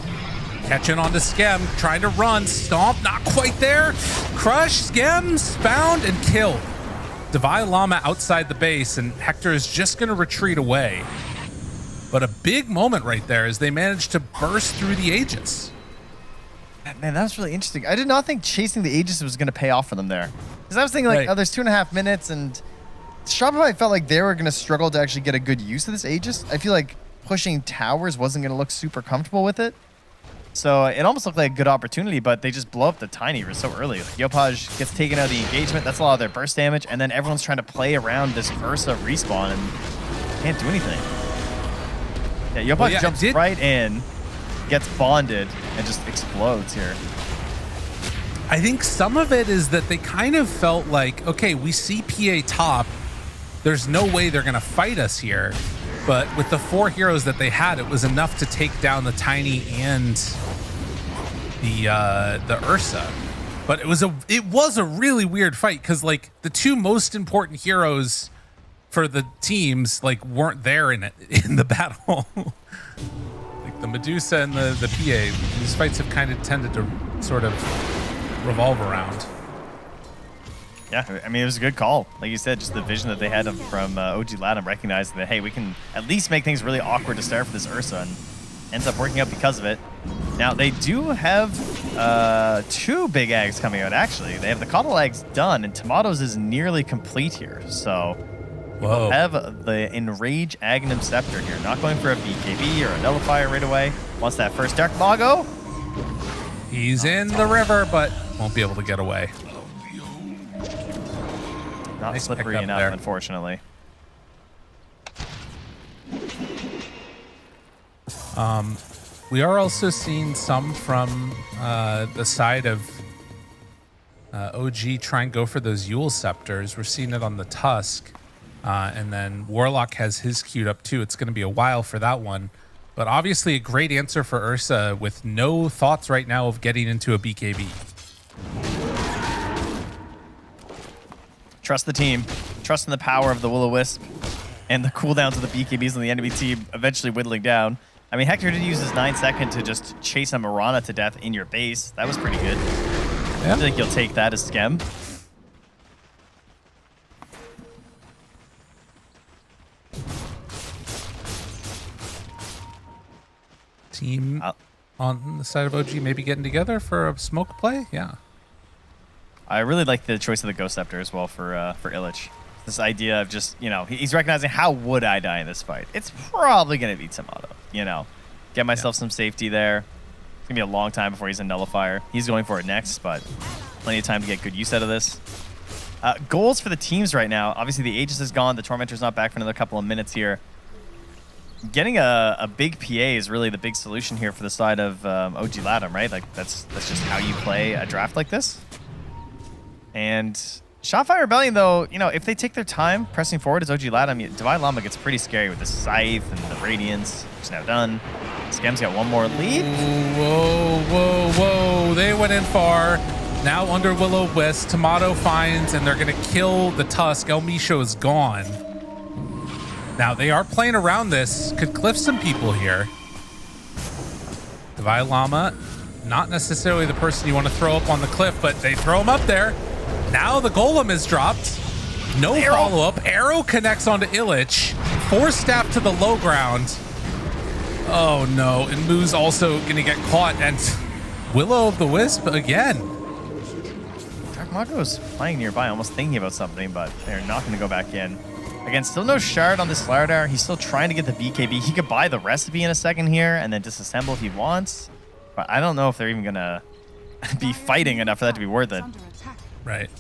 Catching onto Skem, trying to run. Stomp, not quite there. Crush, Skem, found, and killed. Devi Llama outside the base, and Hector is just going to retreat away. But a big moment right there as they managed to burst through the Aegis. Man, that was really interesting. I did not think chasing the Aegis was going to pay off for them there. Because I was thinking, like, oh, there's 2.5 minutes, and Shopify felt like they were going to struggle to actually get a good use of this Aegis. I feel like pushing towers wasn't going to look super comfortable with it. So it almost looked like a good opportunity, but they just blow up the Tiny so early. Like, Yopaj gets taken out of the engagement. That's a lot of their burst damage. And then everyone's trying to play around this Ursa respawn and can't do anything. Yeah, Yopaj jumps right in. gets bonded and just explodes here. I think some of it is that they kind of felt like, okay, we see PA top. There's no way they're going to fight us here. But with the 4 heroes that they had, it was enough to take down the Tiny and the Ursa. But it was a really weird fight because like the 2 most important heroes for the teams like weren't there in the battle. Like the Medusa and the PA. These fights have kind of tended to sort of revolve around. Yeah, I mean, it was a good call. Like you said, just the vision that they had from OG Latam, recognizing that, hey, we can at least make things really awkward to start for this Ursa, and ends up working out because of it. Now, they do have 2 big Ags coming out, actually. They have the Coddle Ags done, and Tomatoes is nearly complete here. So, we'll have the Enrage Aghanim Scepter here. Not going for a BKB or a Nullifier right away. Wants that first Dark Mago. He's in the river, but won't be able to get away. Not Nice slippery pickup enough, there. unfortunately. We are also seeing some from the side of OG try and go for those Yule Scepters. We're seeing it on the Tusk. And then Warlock has his queued up too. It's going to be a while for that one. But obviously a great answer for Ursa with no thoughts right now of getting into a BKB. Trust the team. Trust in the power of the Will-O-Wisp and the cooldowns of the BKBs on the enemy team eventually whittling down. I mean, Hector did use his 9-second to just chase a Mirana to death in your base. That was pretty good. I feel like you'll take that as Skem. Team on the side of OG maybe getting together for a smoke play? Yeah. I really like the choice of the Ghost Scepter as well for Illich. This idea of just, you know, he's recognizing how would I die in this fight? It's probably going to be Tomato, you know. Get myself some safety there. It's going to be a long time before he's a Nullifier. He's going for it next, but plenty of time to get good use out of this. Goals for the teams right now. Obviously, the Aegis is gone. The Tormentor's not back for another couple of minutes here. Getting a big PA is really the big solution here for the side of OG Latam, right? Like, that's just how you play a draft like this. And Shotfire Rebellion, though, you know, if they take their time pressing forward as OG Latam, Divine Llama gets pretty scary with the Scythe and the Radiance, which is now done. Skem's got one more lead. Whoa, whoa, whoa. They went in far. Now under Will-O-Wisp, Tomato finds, and they're going to kill the Tusk. El Misho is gone. Now, they are playing around this. Could cliff some people here. Divine Llama, not necessarily the person you want to throw up on the cliff, but they throw him up there. Now the Golem is dropped. No follow-up. Arrow connects onto Illich. 4 staff to the low ground. Oh, no. And Moo's also going to get caught. And Will-O-Wisp again. Dark Mago's playing nearby, almost thinking about something, but they're not going to go back in. Again, still no shard on this Slardar. He's still trying to get the BKB. He could buy the recipe in a second here and then disassemble if he wants. But I don't know if they're even going to be fighting enough for that to be worth it. Right.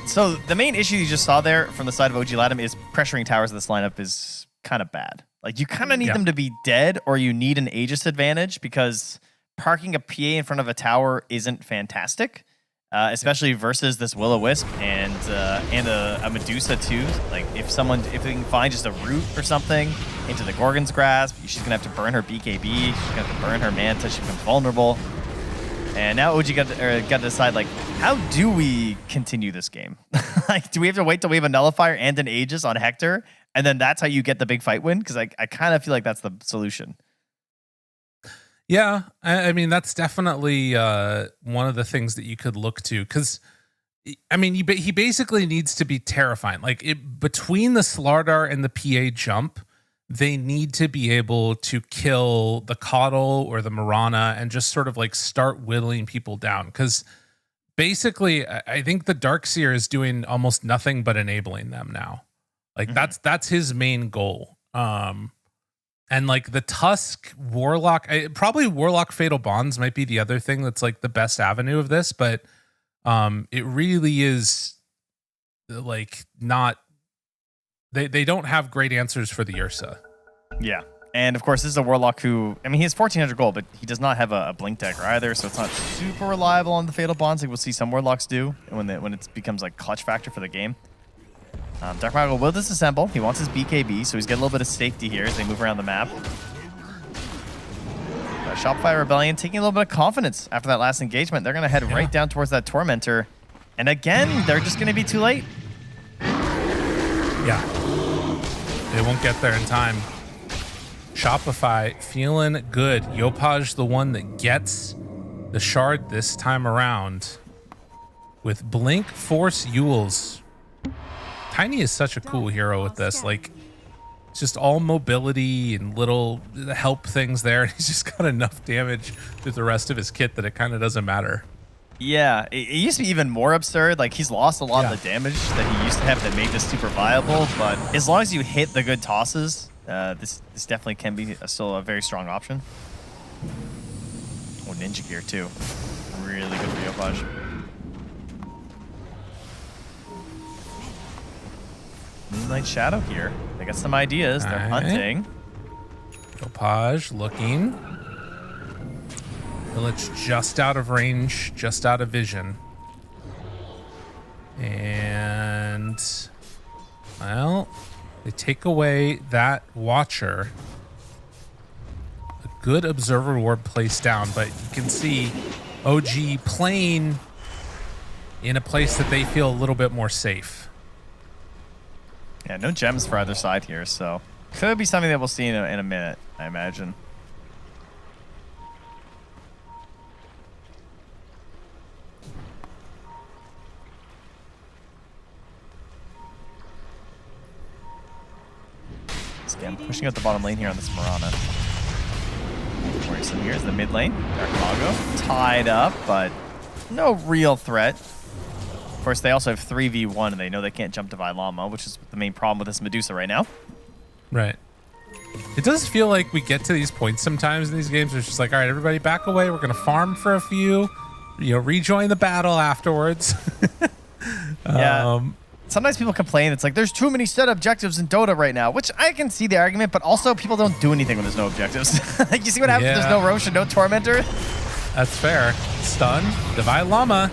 So the main issue you just saw there from the side of OG Latam is pressuring towers of this lineup is kind of bad. Like, you kind of need them to be dead, or you need an Aegis advantage, because parking a PA in front of a tower isn't fantastic, especially versus this Will-O-Wisp and a Medusa too. Like, if they can find just a root or something into the Gorgon's grasp, she's gonna have to burn her BKB. She's gonna have to burn her Manta. She becomes vulnerable. And now OG got to decide, like, how do we continue this game? Like, do we have to wait till we have a Nullifier and an Aegis on Hector, and then that's how you get the big fight win? Because I kind of feel like that's the solution. Yeah, I mean, that's definitely one of the things that you could look to. Because, I mean, he basically needs to be terrifying. Like, between the Slardar and the PA jump, they need to be able to kill the Coddle or the Mirana and just sort of like start whittling people down. Because basically, I think the Darkseer is doing almost nothing but enabling them now. Like, that's his main goal. And like the Tusk Warlock, probably Warlock Fatal Bonds might be the other thing that's like the best avenue of this, but it really is like not they don't have great answers for the Ursa. Yeah. And of course, this is a Warlock who, I mean, he has 1400 gold, but he does not have a Blink Dagger either, so it's not super reliable on the Fatal Bonds like we'll see some Warlocks do when it becomes like clutch factor for the game. Dark Mago will disassemble. He wants his BKB, so he's got a little bit of safety here as they move around the map. Shopify Rebellion taking a little bit of confidence after that last engagement. They're going to head right down towards that Tormentor. And again, they're just going to be too late. Yeah. They won't get there in time. Shopify feeling good. Yopaj the one that gets the shard this time around with Blink Force Yules. Tiny is such a cool hero with this. Like, it's just all mobility and little help things there. He's just got enough damage with the rest of his kit that it kind of doesn't matter. Yeah, it used to be even more absurd. Like, he's lost a lot of the damage that he used to have that made this super viable. But as long as you hit the good tosses, this definitely can be still a very strong option. Oh, Ninja Gear too. Really good for Yopaj. Moonlight Shadow here. They got some ideas. They're hunting. Yopaj looking. Village just out of range, just out of vision. And, well, they take away that Watcher. A good Observer Ward placed down, but you can see OG playing in a place that they feel a little bit more safe. Yeah, no gems for either side here, so could be something that we'll see in a minute, I imagine. Again, pushing out the bottom lane here on this Mirana. So here's the mid lane. Dark Mago tied up, but no real threat. Of course, they also have 3v1, and they know they can't jump Divine Llama, which is the main problem with this Medusa right now. Right. It does feel like we get to these points sometimes in these games where it's just like, all right, everybody back away. We're going to farm for a few, rejoin the battle afterwards. Yeah. Sometimes people complain, it's like, there's too many set objectives in Dota right now, which I can see the argument, but also people don't do anything when there's no objectives. Like, you see what happens when there's no Rosh and no Tormentor? That's fair. Stun, Divine Llama,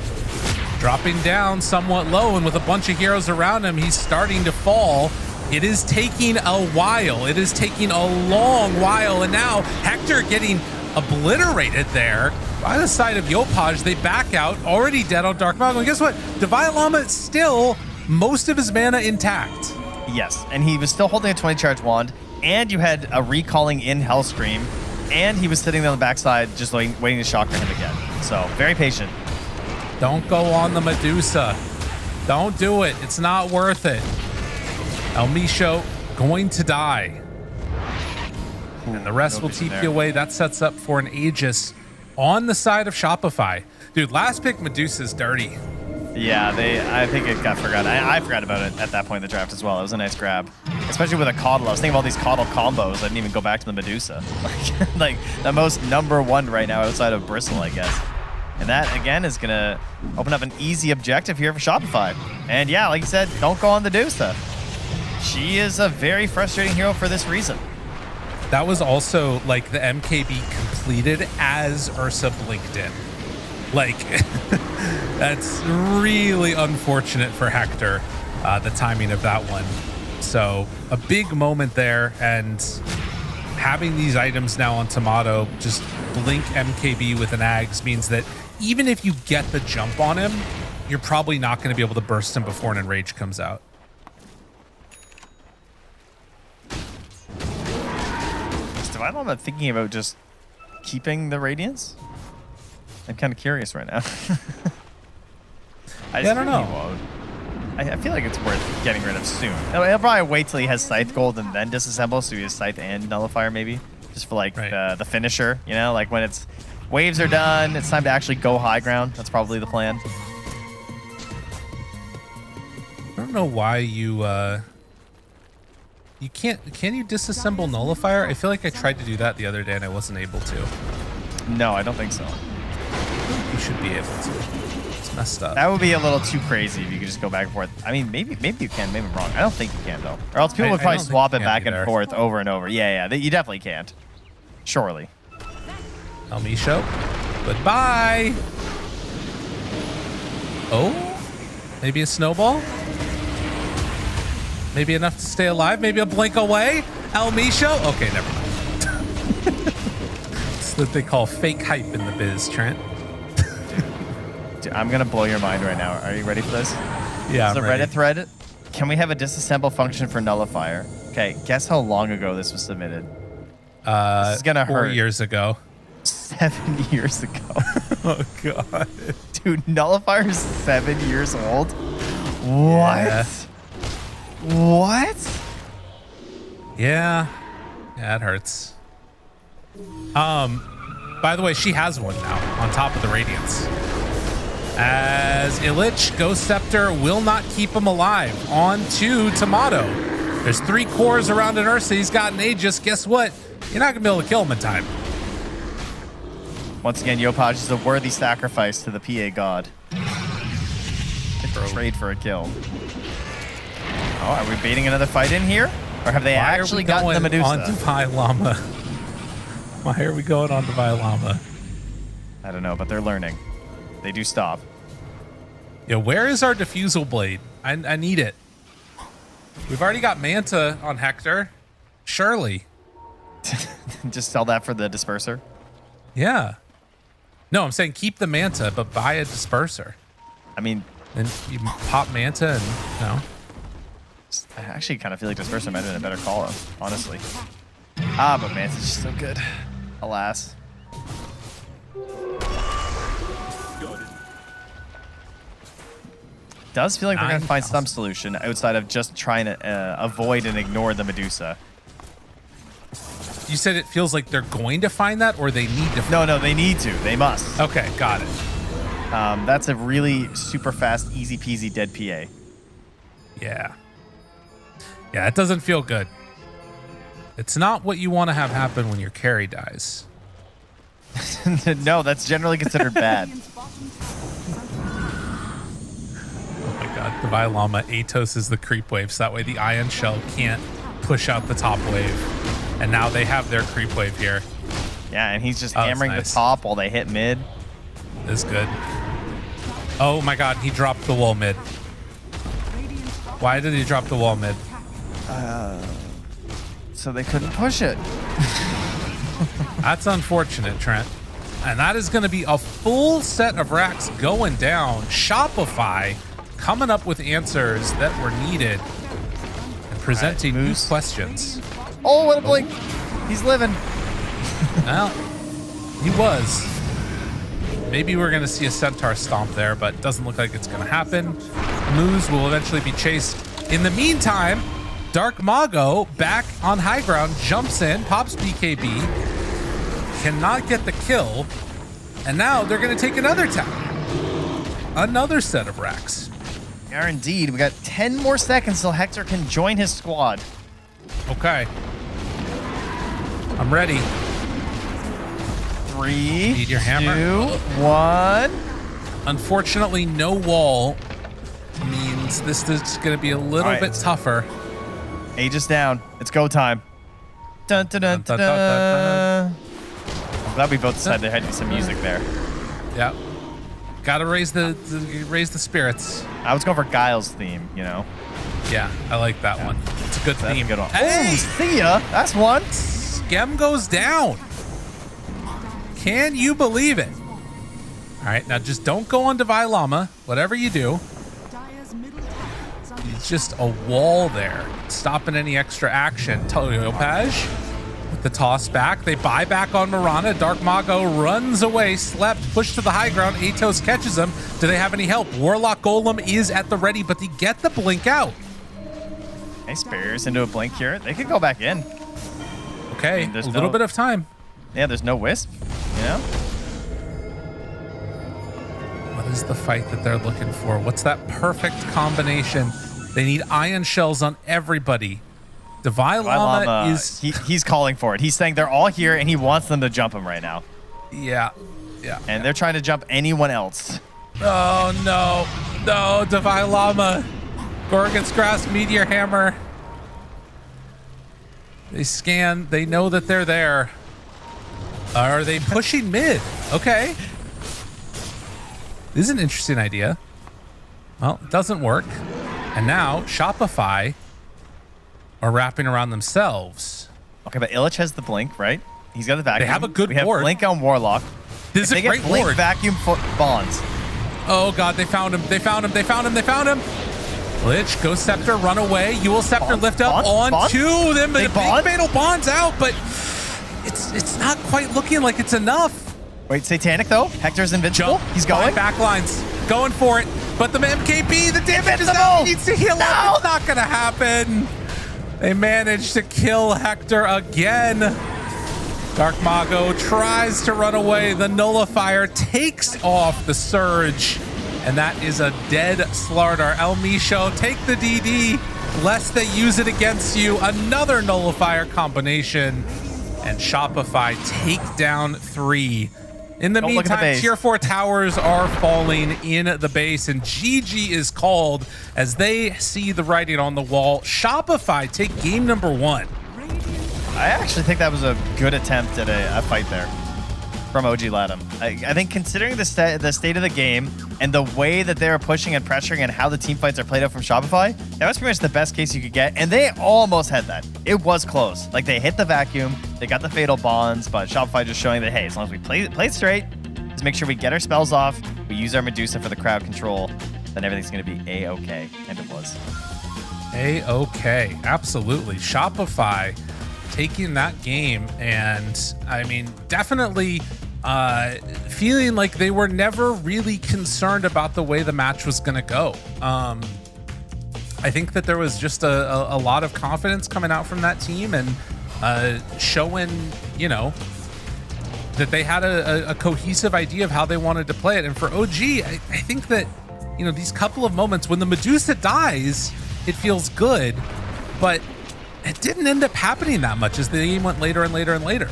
dropping down somewhat low, and with a bunch of heroes around him, he's starting to fall. It is taking a while. It is taking a long while, and now Hector getting obliterated there by the side of Yopaj. They back out, already dead on Dark Mago, and guess what? Divine Llama still most of his mana intact. Yes, and he was still holding a 20 charge wand, and you had a recalling in Hellscream, and he was sitting on the backside just waiting to shock him again. So, very patient. Don't go on the Medusa. Don't do it. It's not worth it. El Misho going to die. And the rest will TP away. That sets up for an Aegis on the side of Shopify. Dude, last pick Medusa's dirty. Yeah, I think it got forgotten. I forgot about it at that point in the draft as well. It was a nice grab. Especially with a Coddle. I was thinking of all these Coddle combos. I didn't even go back to the Medusa. Like the most #1 right now outside of Bristle, I guess. And that, again, is going to open up an easy objective here for Shopify. And yeah, like you said, don't go on the Medusa. She is a very frustrating hero for this reason. That was also like the MKB completed as Ursa blinked in. Like, that's really unfortunate for Hector, the timing of that one. So a big moment there, and having these items now on Tomato, just blink MKB with an Ags means that even if you get the jump on him, you're probably not going to be able to burst him before an Enrage comes out. I'm thinking about just keeping the Radiance. I'm kind of curious right now. I don't know. I feel like it's worth getting rid of soon. He'll probably wait till he has Scythe Gold and then disassemble, so he has Scythe and Nullifier maybe, just for like the finisher, like when it's waves are done, it's time to actually go high ground. That's probably the plan. I don't know why you can you disassemble Nullifier? I feel like I tried to do that the other day and I wasn't able to. No, I don't think so. You should be able to. Just Messed up. That would be a little too crazy if you could just go back and forth. I mean, maybe you can. Maybe I'm wrong. I don't think you can, though. Or else people would probably swap it back and forth over and over. Yeah. You definitely can't. Surely. El Misho. Goodbye. Oh, maybe a snowball. Maybe enough to stay alive. Maybe a blink away. El Misho. Okay, never mind. It's what they call fake hype in the biz, Trent. Dude, I'm gonna blow your mind right now. Are you ready for this? Yeah. The Reddit thread. Can we have a disassemble function for nullifier? Okay, guess how long ago this was submitted? This is gonna 4 hurt. years ago. 7 years ago. Oh god. Dude, nullifier is 7 years old. What? Yeah. What? Yeah, it hurts. By the way, she has one now on top of the Radiance. As Illich, Ghost Scepter will not keep him alive. On to Tomato. There's 3 cores around an Ursa. He's got an Aegis. Guess what? You're not gonna be able to kill him in time. Once again, Yopaj is a worthy sacrifice to the PA god. Trade for a kill. Oh, are we baiting another fight in here? Or have they actually gotten the Medusa? On Divine Llama? Why are we going on Divine Llama? I don't know, but they're learning. They do stop. Yeah, where is our Diffusal Blade? I need it. We've already got Manta on Hector. Surely. Just sell that for the disperser? Yeah. No, I'm saying keep the Manta, but buy a disperser. I mean... And you pop Manta and, you know. I actually kind of feel like disperser might have been a better call, honestly. But Manta's just so good. Alas. Does feel like we're going to find some solution outside of just trying to avoid and ignore the Medusa. You said it feels like they're going to find that, or they need to find No, they need to. They must. Okay, got it. That's a really super fast, easy peasy dead PA. Yeah. Yeah, it doesn't feel good. It's not what you want to have happen when your carry dies. No, that's generally considered bad. Oh my god, Divine Llama, Atos is the creep wave, so that way the Ion Shell can't push out the top wave. And now they have their creep wave here. Yeah, and he's just hammering the top while they hit mid. This is good. Oh my god, he dropped the wall mid. Why did he drop the wall mid? So they couldn't push it. That's unfortunate, Trent. And that is going to be a full set of racks going down. Shopify coming up with answers that were needed and presenting new questions. Oh, what a blink. He's living. Well, he was. Maybe we're going to see a Centaur stomp there, but doesn't look like it's going to happen. Moose will eventually be chased. In the meantime, Dark Mago back on high ground, jumps in, pops BKB, cannot get the kill, and now they're going to take another tower. Another set of racks. We are indeed. We got 10 more seconds till Hector can join his squad. Okay. I'm ready. 3, Need your hammer. 2, 1. Unfortunately, no wall means this is going to be a little bit tougher. Aegis down. It's go time. Dun, dun, dun, dun, dun. I'm glad we both decided there had to be some music there. Yeah. Gotta raise the spirits. I was going for Guile's theme, you know. Yeah, I like that one. It's a good That's theme. a good one. Hey! Oh, see ya. That's one. Schem goes down. Can you believe it? All right, now just don't go on Divine Llama. Whatever you do. It's just a wall there, stopping any extra action. Yopaj with the toss back. They buy back on Mirana. Dark Mago runs away, slept, pushed to the high ground. Atos catches him. Do they have any help? Warlock Golem is at the ready, but they get the blink out. Hey, Spears into a blink here. They could go back in. Okay, I mean, a little bit of time. Yeah, there's no Wisp, you know? What is the fight that they're looking for? What's that perfect combination? They need Ion Shells on everybody. Divine Llama is... He's calling for it. He's saying they're all here, and he wants them to jump him right now. Yeah. And they're trying to jump anyone else. Oh no. No, Divine Llama. Gorgon's Grasp, Meteor Hammer. They scan. They know that they're there. Are they pushing mid? Okay. This is an interesting idea. Well, it doesn't work. And now Shopify are wrapping around themselves. Okay, but Illich has the blink, right? He's got the vacuum. They have a good We have board. blink on Warlock. This If is a they great get blink, board. vacuum bonds. Oh god, they found him. They found him. They found him. They found him. Lich, Ghost Scepter, run away. Eul Scepter, lift up onto them, but the big fatal bond's out, but it's not quite looking like it's enough. Wait, Satanic though? Hector's invincible. He's going. Backlines, going for it. But the MKB, the damage is out. He needs to heal up. It's not gonna happen. They managed to kill Hector again. Dark Mago tries to run away. The Nullifier takes off the Surge. And that is a dead Slardar. El Misho, take the DD, lest they use it against you. Another Nullifier combination. And Shopify take down 3. In the meantime, Tier 4 towers are falling in the base, and GG is called as they see the writing on the wall. Shopify take game number 1. I actually think that was a good attempt at a fight there from OG Latham. I think considering the state of the game and the way that they were pushing and pressuring and how the team fights are played out from Shopify, that was pretty much the best case you could get. And they almost had that. It was close. Like they hit the vacuum, they got the fatal bonds, but Shopify just showing that, hey, as long as we play straight, just make sure we get our spells off, we use our Medusa for the crowd control, then everything's going to be A-okay. And it was. A-okay. Absolutely. Shopify taking that game, and I mean, definitely feeling like they were never really concerned about the way the match was going to go. I think that there was just a lot of confidence coming out from that team and showing, you know, that they had a cohesive idea of how they wanted to play it. And for OG, I think that, you know, these couple of moments when the Medusa dies, it feels good, but it didn't end up happening that much as the game went later and later and later.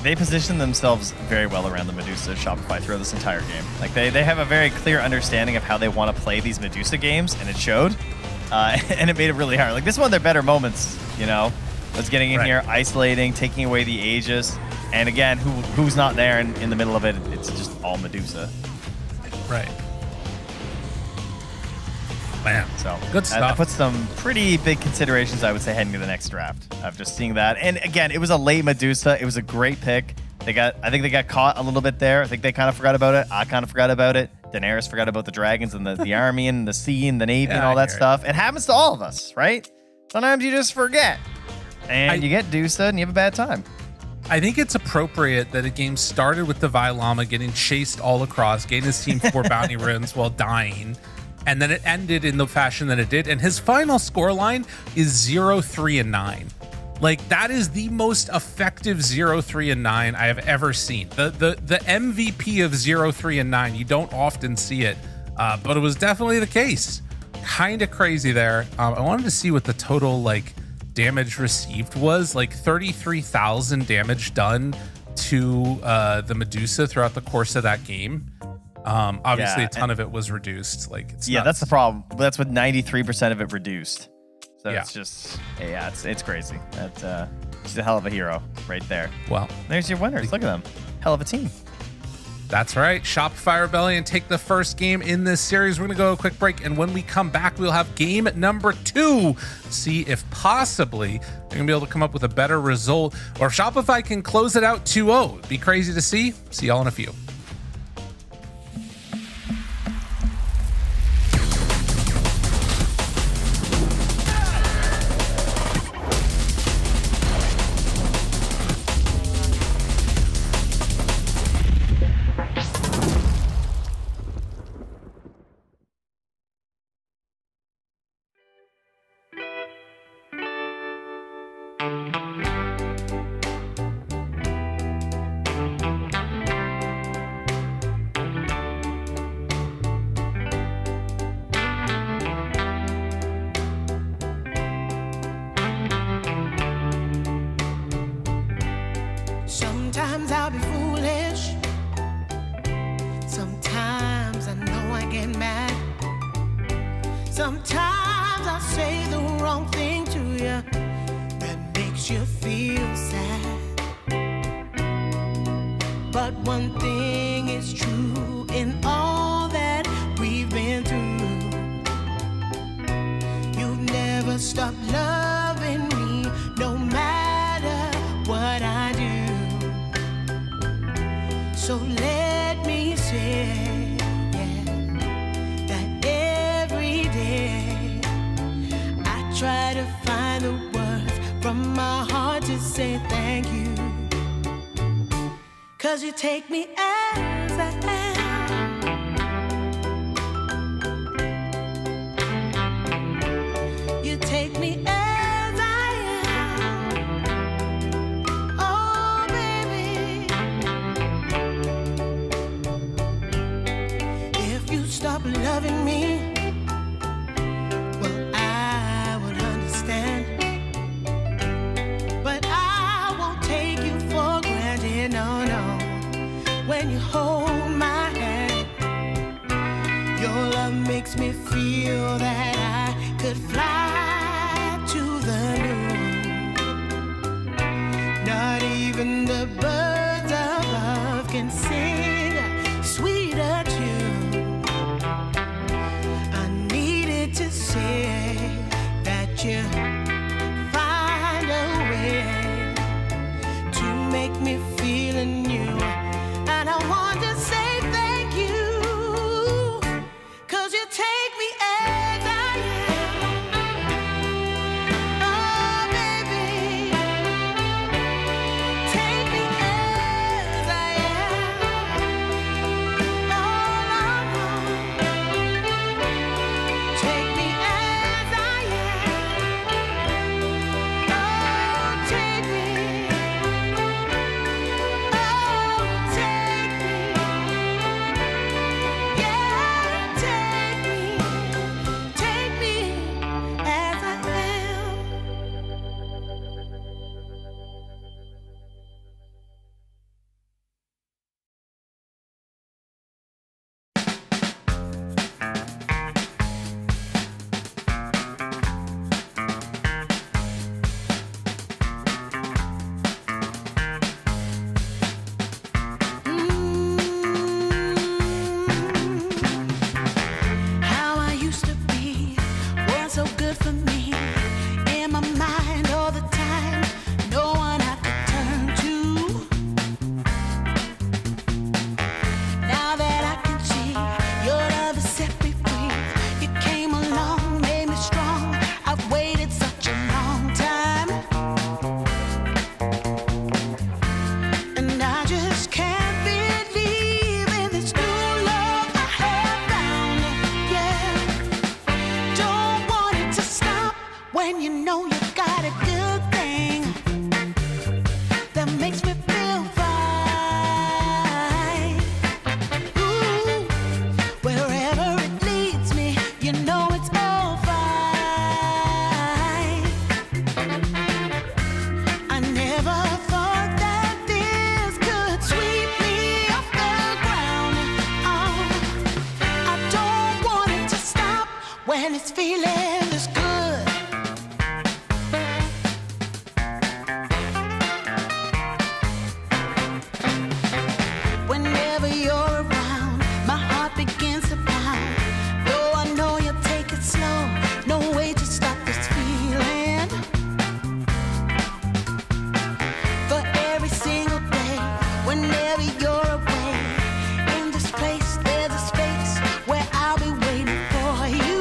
They positioned themselves very well around the Medusa Shopify throughout this entire game. Like they have a very clear understanding of how they want to play these Medusa games, and it showed. And it made it really hard. Like this is one of their better moments, you know, was getting in here, isolating, taking away the Aegis, and again, who's not there in the middle of it? It's just all Medusa. Right. Man, so good stuff. That puts some pretty big considerations, I would say, heading to the next draft. Of just seeing that, and again, it was a late Medusa. It was a great pick. I think they got caught a little bit there. I think they kind of forgot about it. I kind of forgot about it. Daenerys forgot about the dragons and the army and the sea and the navy and all that stuff. It happens to all of us, right? Sometimes you just forget, and you get Dusa and you have a bad time. I think it's appropriate that a game started with the Llama getting chased all across, getting his team 4 bounty runes while dying. And then it ended in the fashion that it did. And his final scoreline is 0-3-9. Like, that is the most effective 0-3-9 I have ever seen. The MVP of 0-3-9, you don't often see it, but it was definitely the case. Kind of crazy there. I wanted to see what the total, like, damage received was. Like, 33,000 damage done to the Medusa throughout the course of that game. Obviously, a ton of it was reduced. Like, it's nuts. That's the problem. That's with 93% of it reduced. So it's just, it's crazy. That's she's a hell of a hero right there. Well, there's your winners. Look at them. Hell of a team. That's right. Shopify Rebellion take the first game in this series. We're going to go a quick break, and when we come back, we'll have game number 2. See if possibly they're going to be able to come up with a better result, or if Shopify can close it out 2-0. It'd be crazy to see. See y'all in a few. Sometimes I say the wrong thing to you that makes you feel sad. But one thing is true in all that we've been through. You've never stopped loving me, no matter what I do. So let me say, yeah, that every day I try to find the words from my heart to say thank you. 'Cause you take me as I am. You take me as I am. Oh, baby. If you stop loving me, well, I would understand. But I won't take you for granted, no, no. When you hold my hand, your love makes me feel that I could fly to the moon. Not even the birds above can sing a sweeter tune. I needed to say that you find a way to make me feel anew. And I want to say thank you, 'cause you take me as I am. Oh, baby, take me as I am. Oh, Lord, take me as I am. Oh, take me. when it's feeling this good. Whenever you're around, my heart begins to pound. Though I know you'll take it slow, no way to stop this feeling. For every single day, whenever you're away, in this place there's a space where I'll be waiting for you.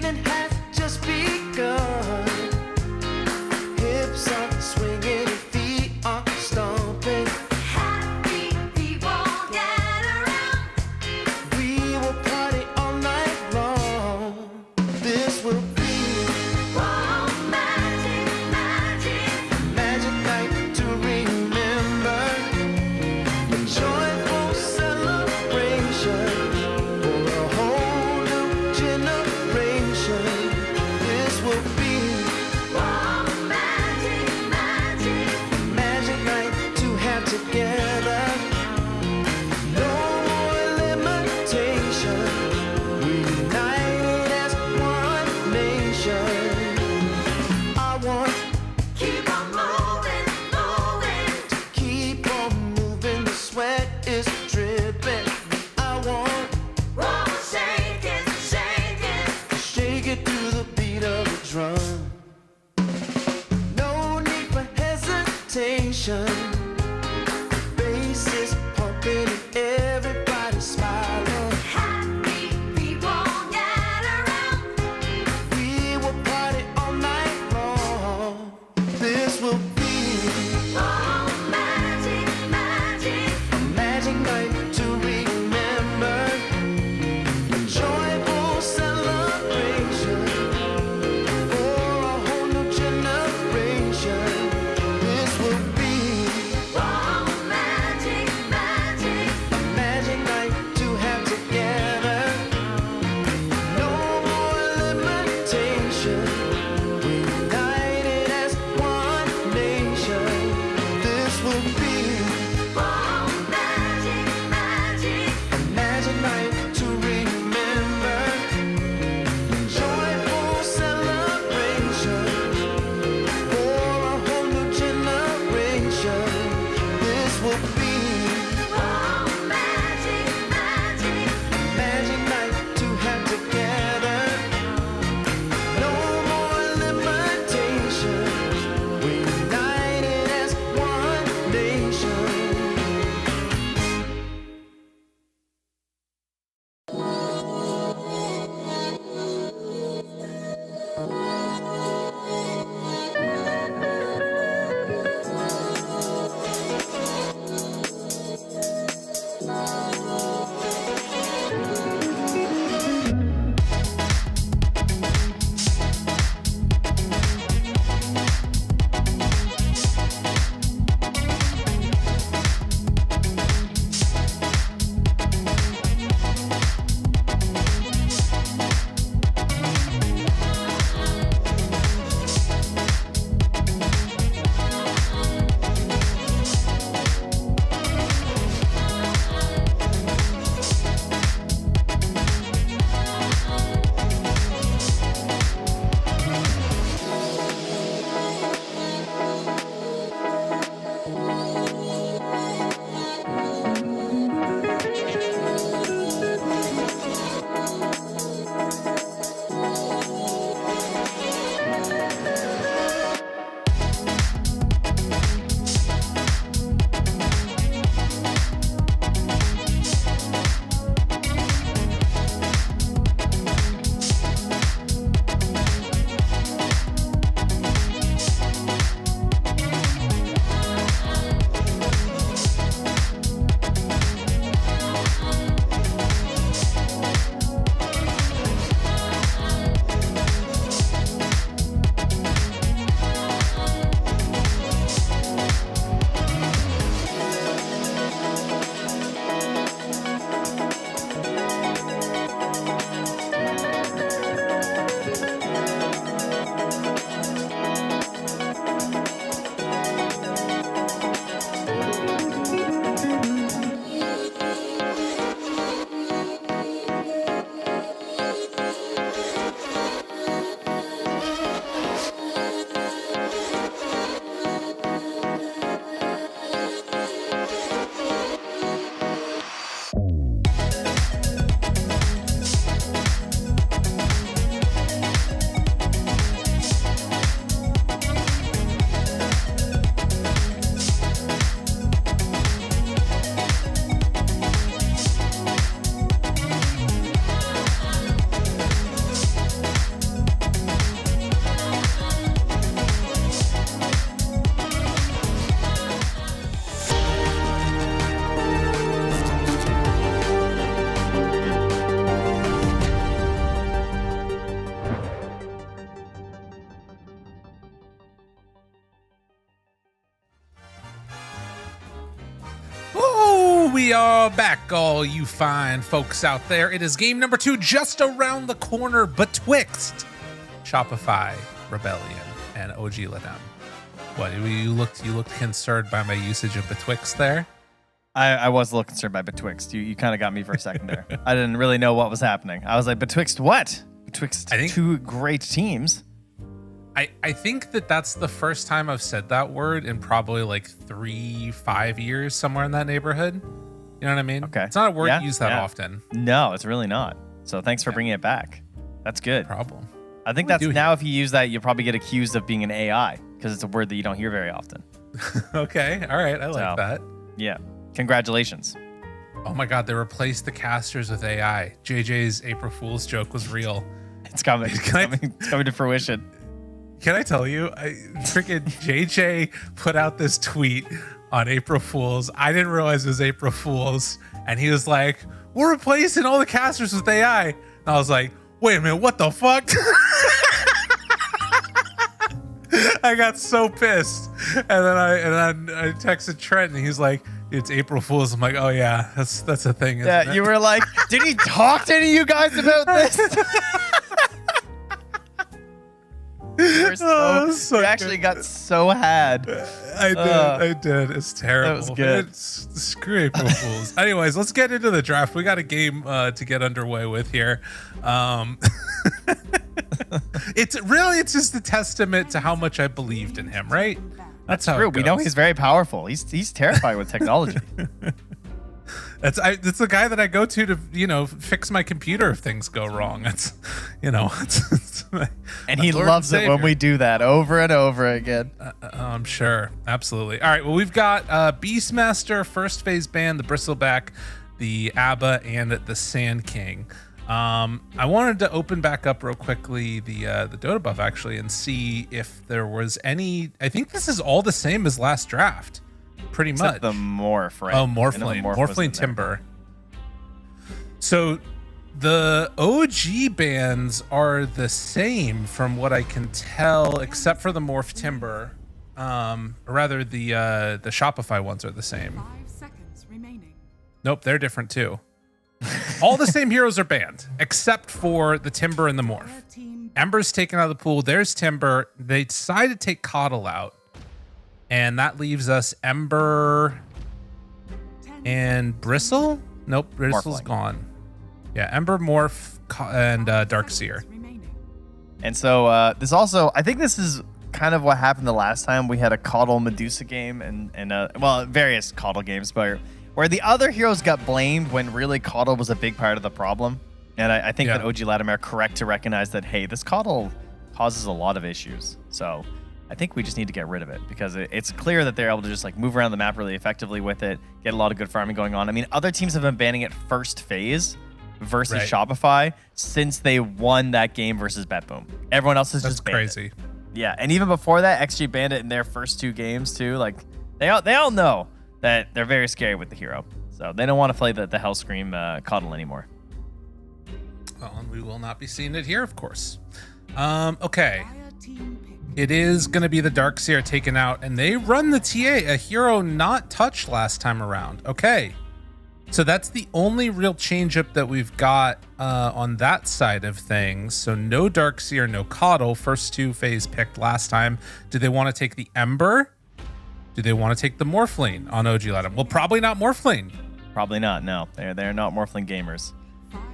evening has just begun. Hips are swinging, feet are stomping. Happy people gather around. We will party all night long. This will be magic, magic, magic night to remember. A joyful celebration for a whole new generation. This will be magic, magic, magic night to have together. No more limitation. We united as one nation. I want keep on moving, moving. To keep on moving, the sweat is dripping. I want roll, shake it, shake it. Shake it to the beat of the drum. No need for hesitation. Bass is pumping and everybody's smiling. Happy people gather around. We will party all night long. This will be magic, magic, a magic night to remember. A joyful celebration for a whole new generation. This will be we are back, all you fine folks out there. It is game number 2 just around the corner betwixt Shopify Rebellion and OG Ladem. What, you looked concerned by my usage of betwixt there? I was a little concerned by betwixt. You kind of got me for a second there. I didn't really know what was happening. I was like, betwixt what? Betwixt two great teams. I think that's the first time I've said that word in probably like 3-5 years, somewhere in that neighborhood. You know what I mean? Okay. It's not a word used that often. No, it's really not. So thanks for bringing it back. That's good. No problem. I think that's now if you use that, you'll probably get accused of being an AI because it's a word that you don't hear very often. Okay. All right. I like that. Yeah. Congratulations. Oh my God. They replaced the casters with AI. JJ's April Fool's joke was real. It's coming. It's coming to fruition. Can I tell you, freaking JJ put out this tweet on April Fool's. I didn't realize it was April Fool's. And he was like, we're replacing all the casters with AI. And I was like, wait a minute, what the fuck? I got so pissed. And then I texted Trent and he's like, it's April Fool's. I'm like, oh yeah, that's a thing. Yeah, you were like, did he talk to any of you guys about this? You actually got so had. I did. It's terrible. That was good. Screw April Fools. Anyways, let's get into the draft. We got a game to get underway with here. It's just a testament to how much I believed in him, right? That's how true. We know he's very powerful. He's terrified with technology. It's the guy that I go to fix my computer if things go wrong. And he loves it when we do that over and over again. I'm sure. Absolutely. All right. Well, we've got Beastmaster, First Phase Band, the Bristleback, the ABBA, and the Sand King. I wanted to open back up real quickly the Dota buff actually and see if there was any. I think this is all the same as last draft. Pretty Except much. the morph, right? Oh, Morphling. Morphling Timber. So the OG bands are the same from what I can tell, except for the Morph Timber. Or rather, the Shopify ones are the same. 5 seconds remaining. Nope, they're different too. All the same heroes are banned, except for the Timber and the Morph. Ember's taken out of the pool. There's Timber. They decided to take Coddle out. And that leaves us Ember and Bristle? Nope, Bristle's gone. Yeah, Ember, Morph, and Darkseer. And so this also, I think this is kind of what happened the last time we had a Coddle Medusa game and various Coddle games, but where the other heroes got blamed when really Coddle was a big part of the problem. And I think that OG Latimer are correct to recognize that, hey, this Coddle causes a lot of issues. So I think we just need to get rid of it because it's clear that they're able to just like move around the map really effectively with it, get a lot of good farming going on. I mean, other teams have been banning it first phase versus Shopify since they won that game versus BetBoom. Everyone else has just banned crazy. It. Yeah, and even before that, XG banned it in their first 2 games too. Like they all know that they're very scary with the hero, so they don't want to play the Hellscream Coddle anymore. Well, and we will not be seeing it here, of course. Okay. It is going to be the Darkseer taken out, and they run the TA, a hero not touched last time around. Okay. So that's the only real change-up that we've got on that side of things. So no Darkseer, no Coddle. First 2 phase picked last time. Do they want to take the Ember? Do they want to take the Morphling on OG Latum? Well, probably not Morphling. Probably not, no. They're not Morphling gamers.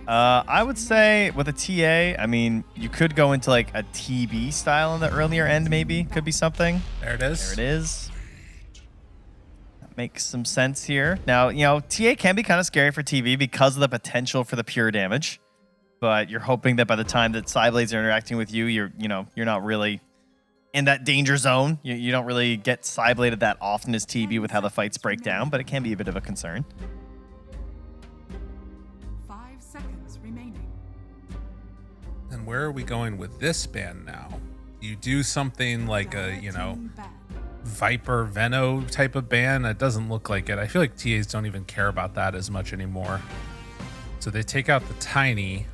I would say with a TA, I mean, you could go into like a TB style in the earlier end, maybe. Could be something. There it is. There it is. That makes some sense here. Now, TA can be kind of scary for TV because of the potential for the pure damage. But you're hoping that by the time that Psyblades are interacting with you, you're not really in that danger zone. You don't really get Psybladed that often as TB with how the fights break down, but it can be a bit of a concern. And where are we going with this ban now? You do something like a, Viper Veno type of ban? It doesn't look like it. I feel like TAs don't even care about that as much anymore. So they take out the Tiny.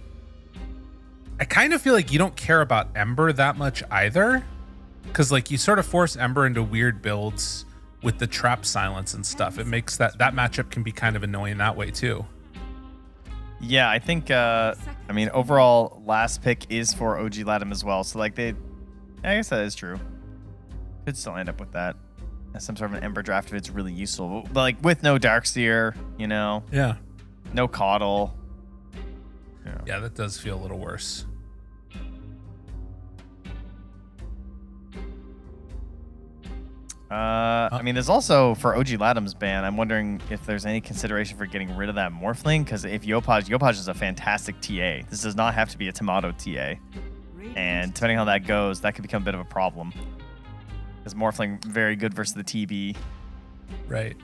I kind of feel like you don't care about Ember that much either. Because like you sort of force Ember into weird builds with the trap silence and stuff. It makes that matchup can be kind of annoying that way too. Yeah, I think, I mean, overall, last pick is for OG Latham as well. So, like, I guess that is true. Could still end up with that as some sort of an Ember draft if it's really useful. But, like, with no Darkseer, you know? Yeah. No Coddle. Yeah, that does feel a little worse. I mean, there's also, for OG Latham's ban, I'm wondering if there's any consideration for getting rid of that Morphling, because if Yopaj is a fantastic TA. This does not have to be a Tomato TA. And depending on how that goes, that could become a bit of a problem. Because Morphling, very good versus the TB. Right.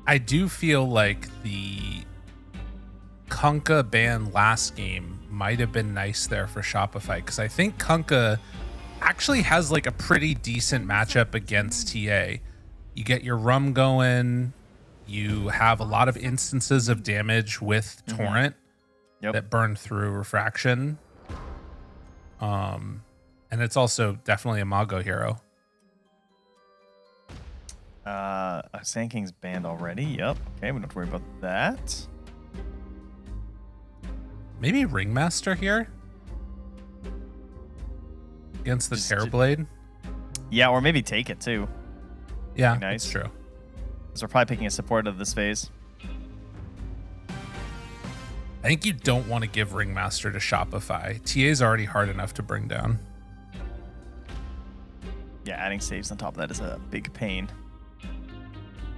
I do feel like the Kunkka ban last game might have been nice there for Shopify, because I think Kunkka actually has like a pretty decent matchup against TA. You get your rum going, you have a lot of instances of damage with Torrent that burn through refraction. And it's also definitely a Mago hero. Sand King's banned already. Yep. Okay, we don't have to worry about that. Maybe Ringmaster here? Against the Terrorblade? Yeah, or maybe take it too. Yeah, nice. That's true. Because we're probably picking a support of this phase. I think you don't want to give Ringmaster to Shopify. TA is already hard enough to bring down. Yeah, adding saves on top of that is a big pain.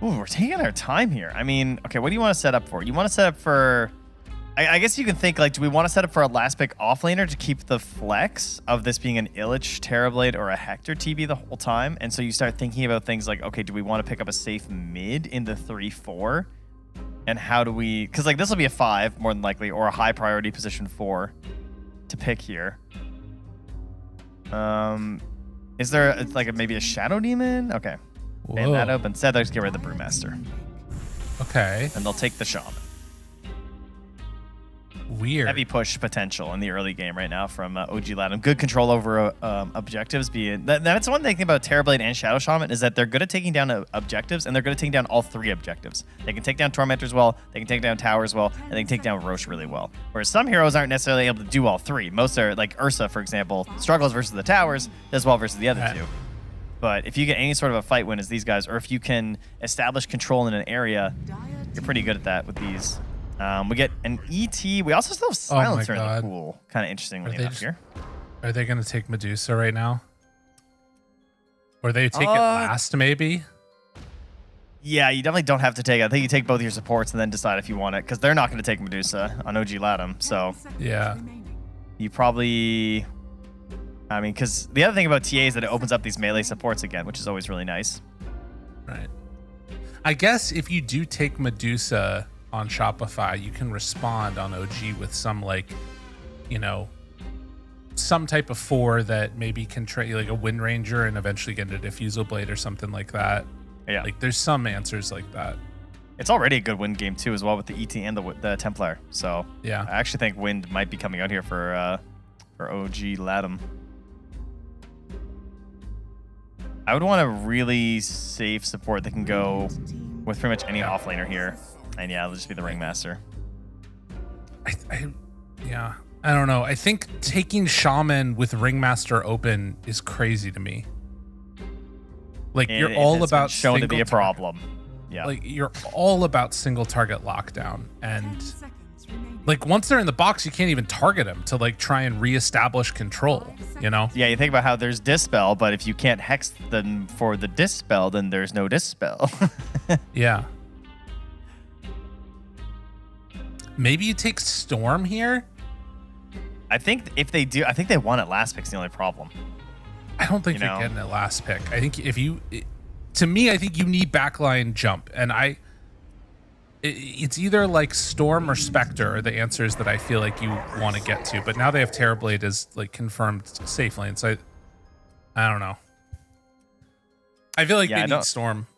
Ooh, we're taking our time here. I mean, okay, what do you want to set up for? You want to set up for... I guess you can think, like, do we want to set up for a last pick offlaner to keep the flex of this being an Illich, Terrorblade, or a Hector TB the whole time? And so you start thinking about things like, okay, do we want to pick up a safe mid in the 3-4? And how do we... Because, like, this will be a 5, more than likely, or a high priority position 4 to pick here. Is there, like, maybe a Shadow Demon? Okay. Ban that up. Instead, they'll just get rid of the Brewmaster. Okay. And they'll take the Shaman. Weird. Heavy push potential in the early game right now from OG Latham. Good control over objectives. That's one thing about Terrorblade and Shadow Shaman is that they're good at taking down objectives, and they're good at taking down all 3 objectives. They can take down Tormentors well, they can take down Towers well, and they can take down Roche really well. Whereas some heroes aren't necessarily able to do all 3. Most are, like Ursa, for example, struggles versus the Towers, does well versus the other 2. But if you get any sort of a fight win as these guys, or if you can establish control in an area, you're pretty good at that with these. We get an ET. We also still have Silencer in the pool. Kind of interestingly enough here. Are they going to take Medusa right now? Or they take it last, maybe? Yeah, you definitely don't have to take it. I think you take both your supports and then decide if you want it, because they're not going to take Medusa on OG Latham. So yeah, you probably... I mean, because the other thing about TA is that it opens up these melee supports again, which is always really nice. Right. I guess if you do take Medusa on Shopify, you can respond on OG with some, like, you know, some type of 4 that maybe can trade like a Wind Ranger and eventually get a Diffusal Blade or something like that. Yeah. Like, there's some answers like that. It's already a good wind game too, as well, with the ET and the Templar. So yeah, I actually think wind might be coming out here for OG Latham. I would want a really safe support that can go with pretty much any offlaner here. And yeah, it'll just be the Ringmaster. Yeah, I don't know. I think taking Shaman with Ringmaster open is crazy to me. Like, you're all about shown to be a problem. Yeah, like you're all about single target lockdown, and like once they're in the box, you can't even target them to like try and reestablish control. You know? Yeah, you think about how there's Dispel, but if you can't hex them for the Dispel, then there's no Dispel. Yeah. Maybe you take Storm here? I think if they do, I think they want it last pick's the only problem. I don't think you're getting it last pick. I think if you, to me, I think you need backline jump. And it's either like Storm or Spectre are the answers that I feel like you want to get to. But now they have Terrorblade as like confirmed safe lane. So I don't know. I feel like they need Storm.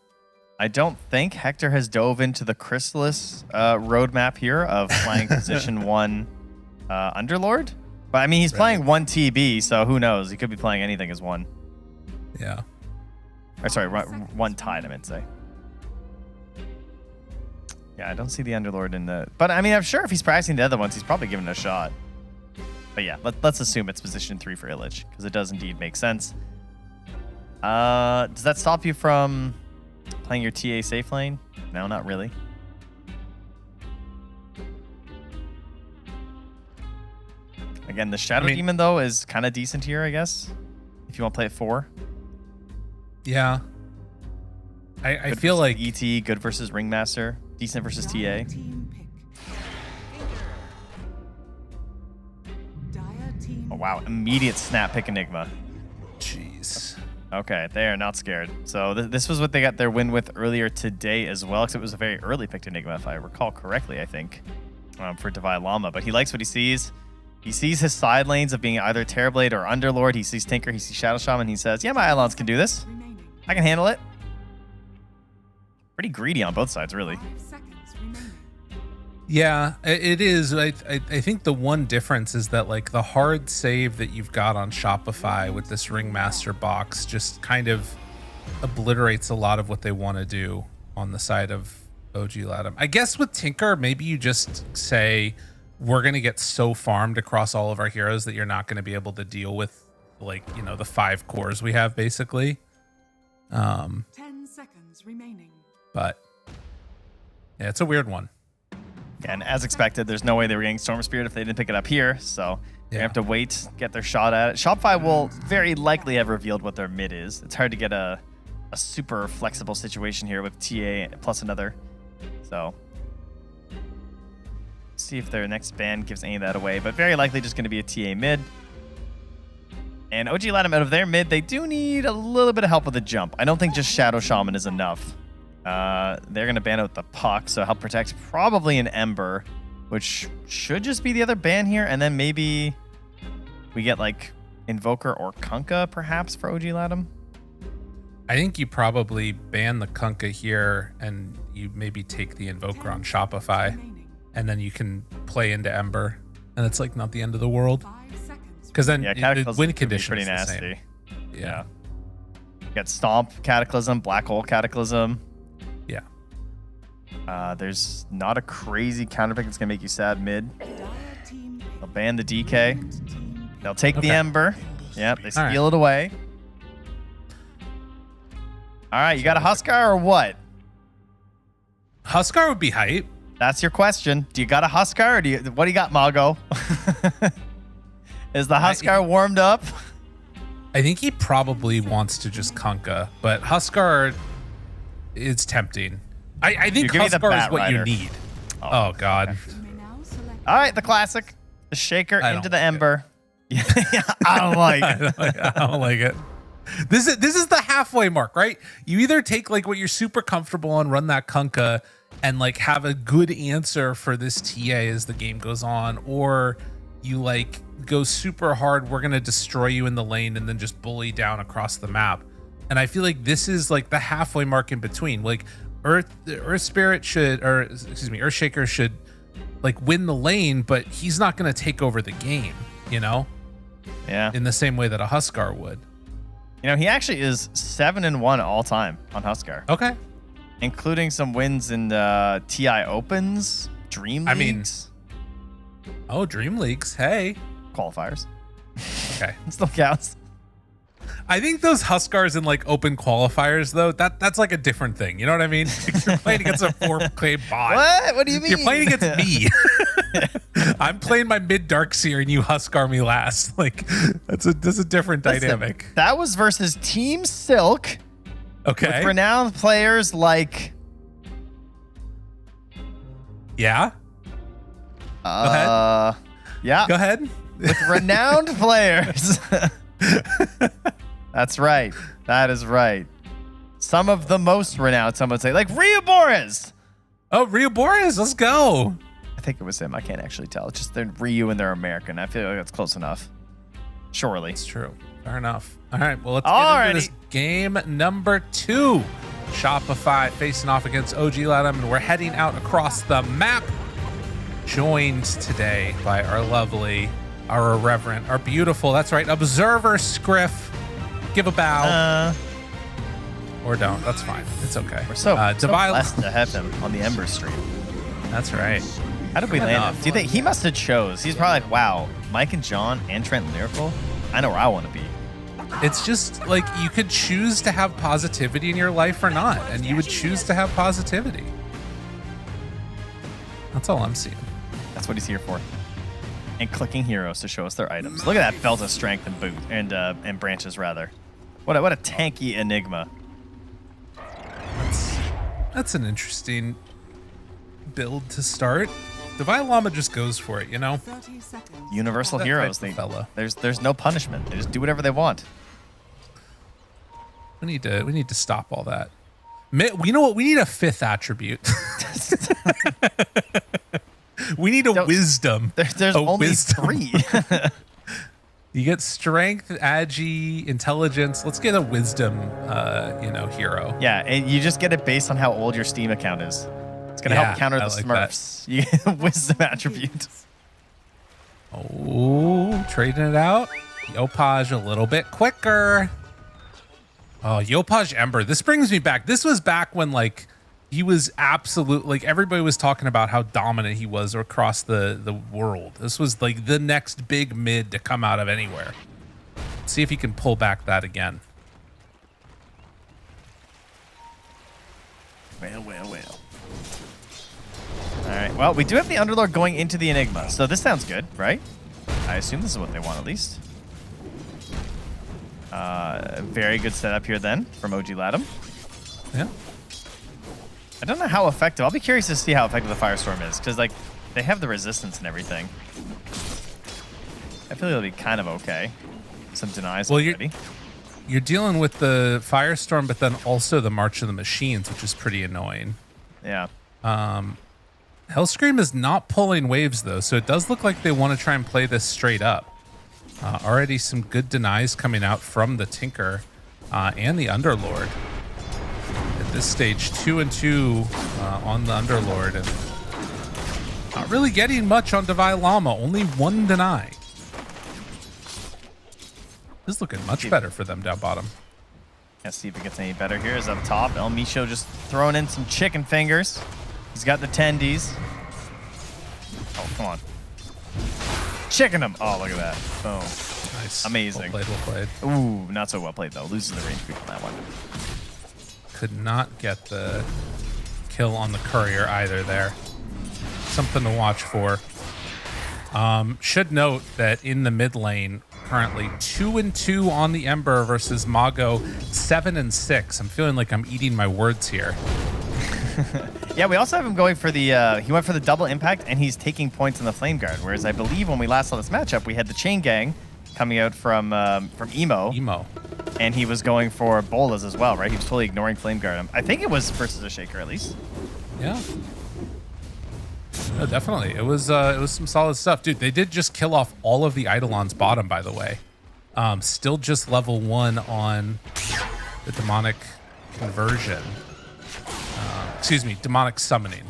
I don't think Hector has dove into the Chrysalis roadmap here of playing position 1 Underlord. But I mean, he's playing 1 TB, so who knows? He could be playing anything as 1. Yeah. Or sorry, one tied, I meant to say. Yeah, I don't see the Underlord in the... But, I mean, I'm sure if he's practicing the other ones, he's probably giving it a shot. But yeah, let's assume it's position 3 for Illich, because it does indeed make sense. Does that stop you from playing your TA safe lane? No, not really. Again, the Shadow Demon, though, is kind of decent here, I guess. If you want to play at 4. Yeah. I feel like ET, good versus Ringmaster, decent versus TA. Oh, wow. Immediate snap pick Enigma. Jeez. Okay, they are not scared. So this was what they got their win with earlier today as well, because it was a very early picked Enigma, if I recall correctly, I think, for Divine Llama. But he likes what he sees. He sees his side lanes of being either Terrorblade or Underlord. He sees Tinker. He sees Shadow Shaman. He says, yeah, my Eidolons can do this. I can handle it. Pretty greedy on both sides, really. Yeah, it is. I think the one difference is that like the hard save that you've got on Shopify with this Ringmaster box just kind of obliterates a lot of what they want to do on the side of OG Latam. I guess with Tinker, maybe you just say, we're going to get so farmed across all of our heroes that you're not going to be able to deal with, like, you know, the 5 cores we have, basically. 10 seconds remaining. But yeah, it's a weird one. And as expected, there's no way they were getting Storm Spirit if they didn't pick it up here. So they have to wait, get their shot at it. Shopify will very likely have revealed what their mid is. It's hard to get a super flexible situation here with TA plus another. So see if their next ban gives any of that away, but very likely just going to be a TA mid. And OG Latam out of their mid, they do need a little bit of help with the jump. I don't think just Shadow Shaman is enough. They're going to ban out the Puck, so help protect probably an Ember, which should just be the other ban here. And then maybe we get like Invoker or Kunkka perhaps for OG Latam. I think you probably ban the Kunkka here and you maybe take the Invoker on Shopify. And then you can play into Ember, and it's like not the end of the world. Because then the win condition pretty is the nasty. same. Yeah. You got Stomp Cataclysm, Black Hole Cataclysm. Yeah. There's not a crazy counterpick that's gonna make you sad mid. They'll ban the DK. They'll take the Ember. Yep, they steal it away. All right, you got a Huskar or what? Huskar would be hype. That's your question. Do you got a Huskar or what do you got, Mago? Is the Huskar warmed up? I think he probably wants to just Kunkka, but Huskar is tempting. I think Huskar is what you need. Oh God. Okay. All right, the classic. The Shaker into the Ember. I don't like it. I don't like it. This is the halfway mark, right? You either take like what you're super comfortable on, run that Kunkka, and like have a good answer for this TA as the game goes on, or you like go super hard, we're gonna destroy you in the lane and then just bully down across the map. And I feel like this is like the halfway mark in between. Like Earth Shaker should like win the lane, but he's not gonna take over the game, you know? Yeah. In the same way that a Huskar would. You know, he actually is 7-1 all time on Huskar. Okay. Including some wins in the TI Opens, DreamLeagues. DreamLeagues. Hey. Qualifiers. Okay. Still counts. I think those Huskars in like open qualifiers though, that's like a different thing. You know what I mean? You're playing against a 4K bot. What? What do you mean? You're playing against me. I'm playing my mid Darkseer and you Huskar me last. Like that's a different dynamic. That was versus Team Silk. Okay. With renowned players like. Yeah. Go ahead. Yeah. Go ahead. With renowned players. That's right. That is right. Some of the most renowned, some would say, like Ryu Boris. Oh, Ryu Boris, let's go. I think it was him. I can't actually tell. It's just they're Ryu and they're American. I feel like that's close enough. Surely. It's true. Fair enough. All right. Well, let's get into this game number 2. Shopify facing off against OG Latam, and we're heading out across the map. Joined today by our lovely, our irreverent, our beautiful, that's right, Observer Scriff. Give a bow. Or don't. That's fine. It's okay. We're so Devi- blessed to have him on the Ember stream. That's right. How did we land him? Do you think he must have chose? He's probably like, wow, Mike and John and Trent Lyrical? I know where I want to be. It's just like you could choose to have positivity in your life or not, and you would choose to have positivity. That's all I'm seeing. That's what he's here for. And clicking heroes to show us their items. Look at that belt of strength and boot and branches rather. What a tanky Enigma. That's an interesting build to start. Devi Llama just goes for it, you know? Universal That heroes. type of fella. There's no punishment. They just do whatever they want. We need to stop all that. You know what? We need a fifth attribute. We need a wisdom. There's only three. You get strength, agi, intelligence. Let's get a wisdom, hero. Yeah, and you just get it based on how old your Steam account is. It's gonna help counter the Smurfs. You get a wisdom attribute. Oh, trading it out. Yopaj a little bit quicker. Oh, Yopaj Ember. This brings me back. This was back when he was everybody was talking about how dominant he was across the world. This was the next big mid to come out of anywhere. Let's see if he can pull back that again. Well. All right. Well, we do have the Underlord going into the Enigma, so this sounds good, right? I assume this is what they want at least. Very good setup here then from OG Latham. Yeah. I don't know how effective. I'll be curious to see how effective the Firestorm is, because they have the resistance and everything. I feel it'll be kind of okay. Some denies already. You're dealing with the Firestorm, but then also the March of the Machines, which is pretty annoying. Yeah. Hellscream is not pulling waves, though, so it does look like they want to try and play this straight up. Already some good denies coming out from the Tinker and the Underlord. At this stage, 2-2 on the Underlord, and not really getting much on Devi Llama, only one deny. This is looking much better for them down bottom. Let's see if it gets any better here. Is up top. El Micho just throwing in some chicken fingers. He's got the tendies. Oh, come on. Chicken him. Oh, look at that. Boom. Nice. Amazing. Well played. Ooh, not so well played, though. Loses the range creep on that one. Could not get the kill on the courier either there. Something to watch for. Should note that in the mid lane, currently 2-2 on the Ember versus Mago 7-6. I'm feeling like I'm eating my words here. Yeah, we also have him going for the, he went for the double impact, and he's taking points in the Flame Guard, whereas I believe when we last saw this matchup, we had the Chain Gang coming out from Emo. And he was going for Bolas as well, right? He was totally ignoring Flame Guard. I think it was versus a Shaker, at least. Yeah. No, definitely. It was some solid stuff. Dude, they did just kill off all of the Eidolons bottom, by the way. Still just level 1 on the Demonic Conversion. Excuse me, Demonic Summoning.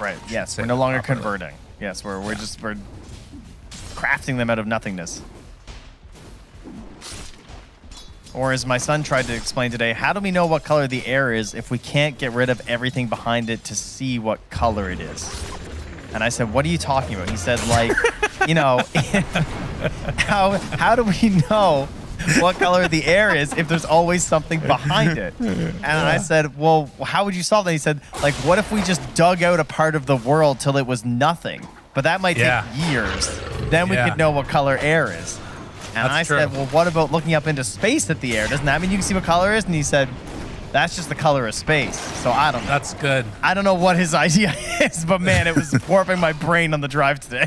Right, yes, we're no longer converting. Yes, we're crafting them out of nothingness. Or as my son tried to explain today, how do we know what color the air is if we can't get rid of everything behind it to see what color it is? And I said, what are you talking about? He said, like, you know, how do we know what color the air is if there's always something behind it? And I said, well, how would you solve that? He said, like, what if we just dug out a part of the world till it was nothing? But that might take years. Then we could know what color air is. And I said, well, what about looking up into space at the air? Doesn't that mean you can see what color it is? And he said, that's just the color of space. So I don't know. That's good. I don't know what his idea is, but man, it was warping my brain on the drive today.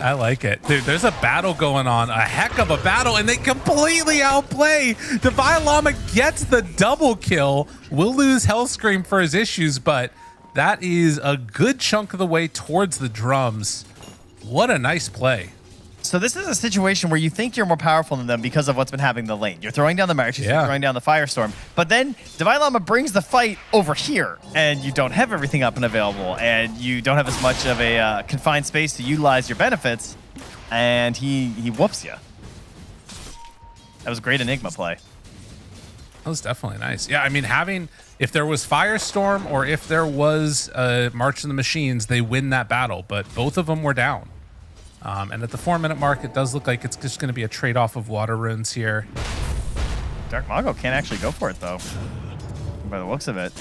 I like it. Dude, there's a battle going on. A heck of a battle, and they completely outplay. Devi Llama gets the double kill. Will lose Hellscream for his issues, but that is a good chunk of the way towards the drums. What a nice play. So this is a situation where you think you're more powerful than them because of what's been happening in the lane. You're throwing down the marches, you're throwing down the Firestorm, but then Devi Llama brings the fight over here, and you don't have everything up and available, and you don't have as much of a confined space to utilize your benefits, and he whoops you. That was a great Enigma play. was definitely nice. Yeah, I mean, if there was Firestorm or if there was March of the Machines, they win that battle, but both of them were down. And at the 4-minute mark, it does look like it's just going to be a trade-off of water runes here. Dark Mago can't actually go for it, though, by the looks of it.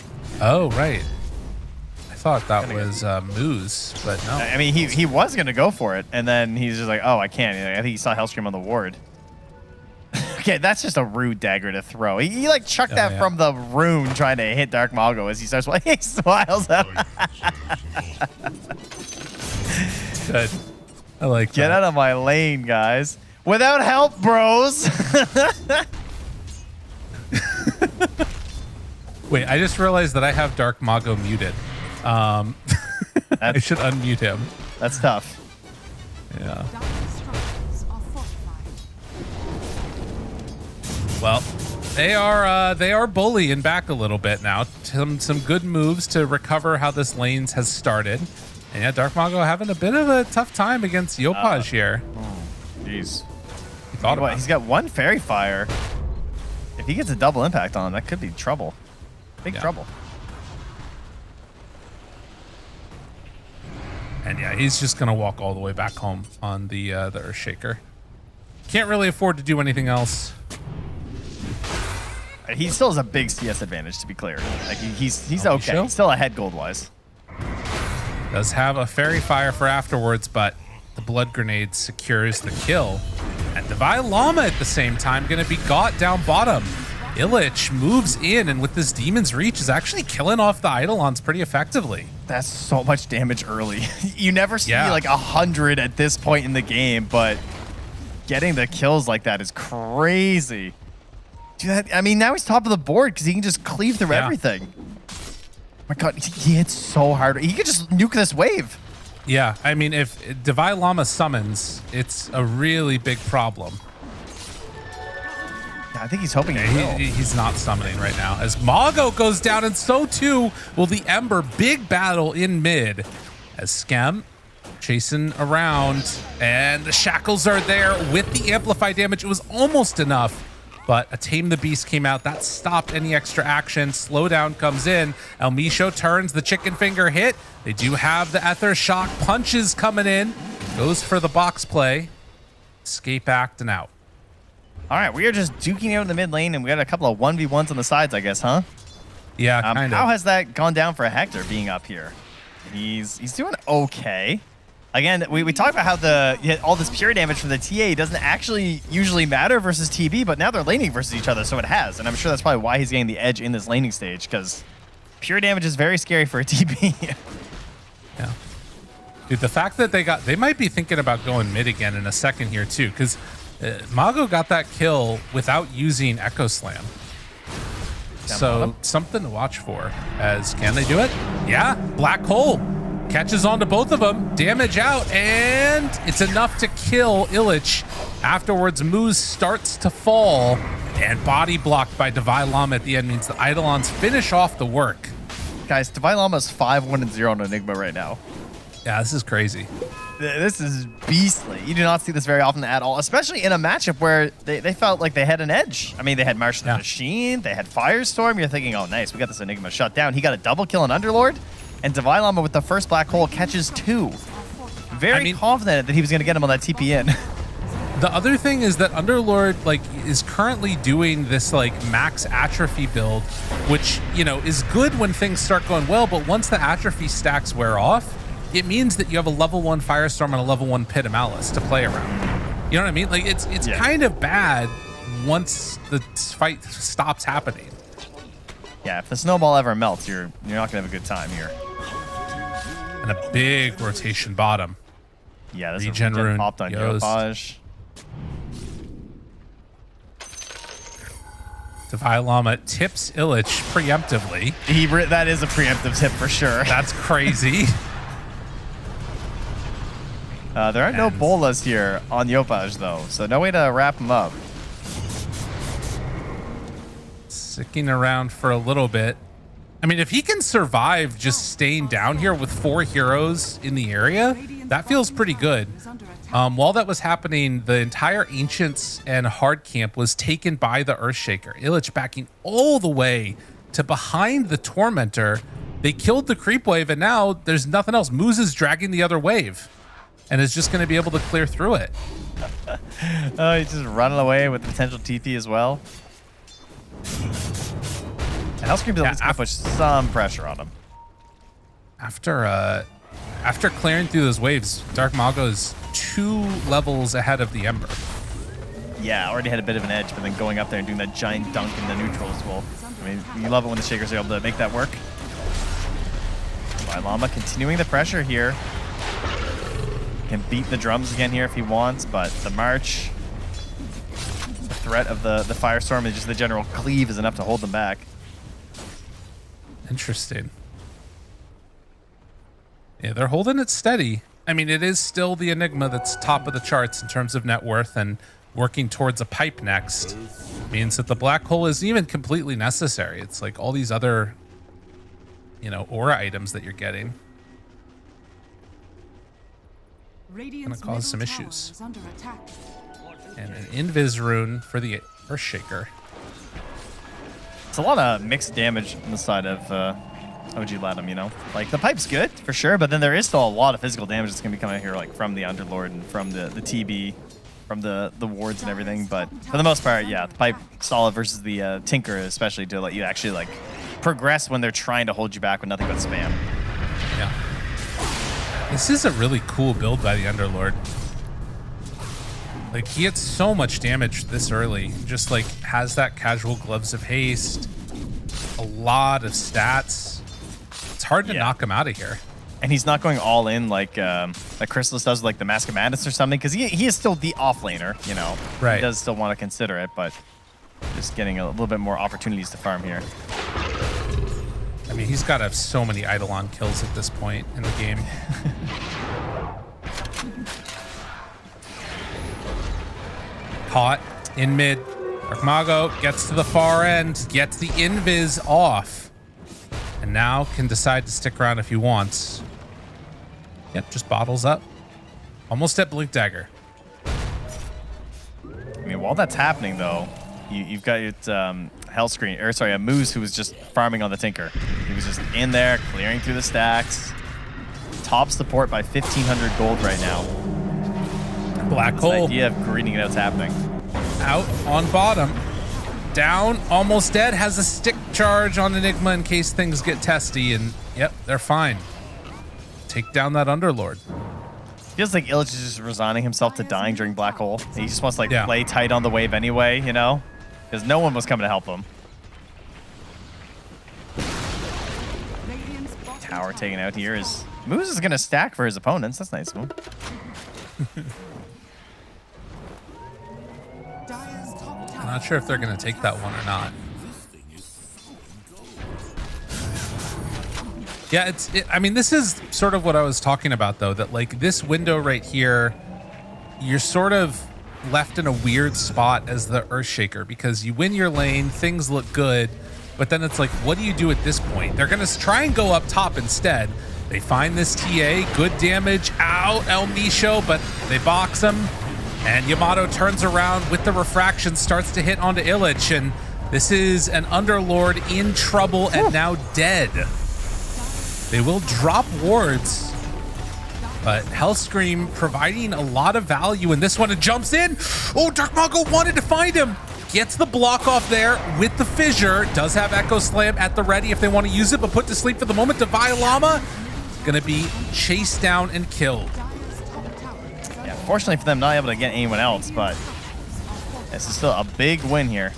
Oh, right. I thought that was Moose, but no. I mean, he was going to go for it, and then he's just like, oh, I can't. I think he saw Hellscream on the ward. Okay, that's just a rude dagger to throw. He like chucked that from the rune trying to hit Dark Mago as he starts playing. He smiles at Good. I like Get out of my lane, guys. Without help, bros. Wait, I just realized that I have Dark Mago muted. I should unmute him. That's tough. Yeah. Well, they are bullying back a little bit now. Some good moves to recover how this lanes has started. And yeah, Dark Mago having a bit of a tough time against Yopaj here. Jeez. He thought about He's got one Fairy Fire. If he gets a double impact on him, that could be trouble. Big trouble. And yeah, he's just gonna walk all the way back home on the Earthshaker. Can't really afford to do anything else. He still has a big CS advantage, to be clear. Like he's okay. He's still ahead gold wise. Does have a Fairy Fire for afterwards, but the Blood Grenade secures the kill. And Divine Llama at the same time going to be got down bottom. Illich moves in, and with this Demon's Reach is actually killing off the Eidolons pretty effectively. That's so much damage early. You never see like 100 at this point in the game, but getting the kills like that is crazy. Dude, I mean, now he's top of the board because he can just cleave through everything. My God, he hits so hard. He could just nuke this wave. Yeah, I mean, if Divine Llama summons, it's a really big problem. Yeah, I think he's hoping he's not summoning right now. As Mago goes down, and so too will the Ember. Big battle in mid as Scam chasing around, and the shackles are there with the amplify damage. It was almost enough. But a Tame the Beast came out. That stopped any extra action. Slowdown comes in. El Misho turns the chicken finger hit. They do have the Ether Shock. Punches coming in. Goes for the box play. Escape act and out. All right, we are just duking out in the mid lane, and we got a couple of 1v1s on the sides, I guess, huh? Yeah, kind of. How has that gone down for Hector being up here? He's doing okay. Again, we talked about how all this pure damage from the TA doesn't actually usually matter versus TB, but now they're laning versus each other, so it has. And I'm sure that's probably why he's getting the edge in this laning stage, because pure damage is very scary for a TB. Yeah. Dude, the fact that they might be thinking about going mid again in a second here too, because Mago got that kill without using Echo Slam. So something to watch for. As can they do it? Yeah, Black Hole. Catches onto both of them, damage out, and it's enough to kill Illich. Afterwards, Moose starts to fall, and body blocked by Divine Llama at the end means the Eidolons finish off the work. Guys, Divine Llama's 5-1-0 on Enigma right now. Yeah, this is crazy. This is beastly. You do not see this very often at all, especially in a matchup where they felt like they had an edge. I mean, they had March of the Machine, they had Firestorm. You're thinking, oh, nice, we got this Enigma shut down. He got a double kill on Underlord. And Divine Llama with the first Black Hole catches 2. Very confident that he was going to get him on that TP in. The other thing is that Underlord is currently doing this max atrophy build, which is good when things start going well, but once the atrophy stacks wear off, it means that you have a level 1 Firestorm and a level 1 Pit of Malice to play around. You know what I mean? It's kind of bad once the fight stops happening. Yeah, if the snowball ever melts, you're not gonna have a good time here. And a big rotation bottom. Yeah, this regen rune popped on Yopaj. Divine Llama tips Illich preemptively. That is a preemptive tip for sure. That's crazy. There are no bolas here on Yopaj though, so no way to wrap him up. Sticking around for a little bit. I mean, if he can survive just staying down here with 4 heroes in the area, that feels pretty good. While that was happening, the entire Ancients and hard camp was taken by the Earthshaker. Illich backing all the way to behind the Tormentor. They killed the creep wave, and now there's nothing else. Moose is dragging the other wave and is just going to be able to clear through it. Oh, he's just running away with the potential TP as well. And Hellscream's at least going to push some pressure on him. After clearing through those waves, Dark Mago's 2 levels ahead of the Ember. Yeah, already had a bit of an edge, but then going up there and doing that giant dunk in the neutral as well. I mean, you love it when the Shakers are able to make that work. Llama continuing the pressure here. Can beat the drums again here if he wants, but the march, the threat of the firestorm, and just the general cleave is enough to hold them back. Interesting. Yeah, they're holding it steady. I mean, it is still the Enigma that's top of the charts in terms of net worth, and working towards a pipe next means that the black hole isn't even completely necessary. It's like all these other, you know, aura items that you're getting. Gonna cause some issues. And an Invis rune for the Earthshaker. It's a lot of mixed damage on the side of OG Latham, you know? Like, the pipe's good, for sure, but then there is still a lot of physical damage that's going to be coming here, like, from the Underlord and from the TB, from the wards and everything. But for the most part, yeah, the pipe solid versus the Tinker, especially to let you actually, like, progress when they're trying to hold you back with nothing but spam. Yeah. This is a really cool build by the Underlord. Like, he hits so much damage this early. Just, like, has that casual Gloves of Haste, a lot of stats. It's hard to knock him out of here. And he's not going all in like Chrysalis does with, like, the Mask of Madness or something, because he is still the off-laner, you know? Right. He does still want to consider it, but just getting a little bit more opportunities to farm here. I mean, he's got to have so many Eidolon kills at this point in the game. Caught in mid. Dark Mago gets to the far end, gets the Invis off, and now can decide to stick around if he wants. Yep, just bottles up. Almost at Blink Dagger. I mean, while that's happening, though, you've got your Hellscream, or sorry, a Moose who was just farming on the Tinker. He was just in there, clearing through the stacks. Top support by 1,500 gold right now. Black This hole. idea of greening it out's happening. Out on bottom. Down, almost dead. Has a stick charge on Enigma in case things get testy, and yep, they're fine. Take down that Underlord. Feels like Illich is just resigning himself to dying during Black Hole. He just wants to, like, play tight on the wave anyway, you know? Because no one was coming to help him. Tower taken out here is... Moose is going to stack for his opponents. That's nice of him. I'm not sure if they're going to take that one or not. Yeah, I mean, this is sort of what I was talking about, though, that, like, this window right here, you're sort of left in a weird spot as the Earthshaker, because you win your lane, things look good, but then it's like, what do you do at this point? They're going to try and go up top instead. They find this TA, good damage out, El Misho, but they box him, and Yamato turns around with the refraction, starts to hit onto Illich, and this is an Underlord in trouble and now dead. They will drop wards, but Hellscream providing a lot of value in this one. It jumps in. Oh, Dark Mago wanted to find him. Gets the block off there with the fissure. Does have Echo Slam at the ready if they want to use it, but put to sleep for the moment. Divine Llama gonna be chased down and killed. Yeah, fortunately for them, not able to get anyone else, but this is still a big win here.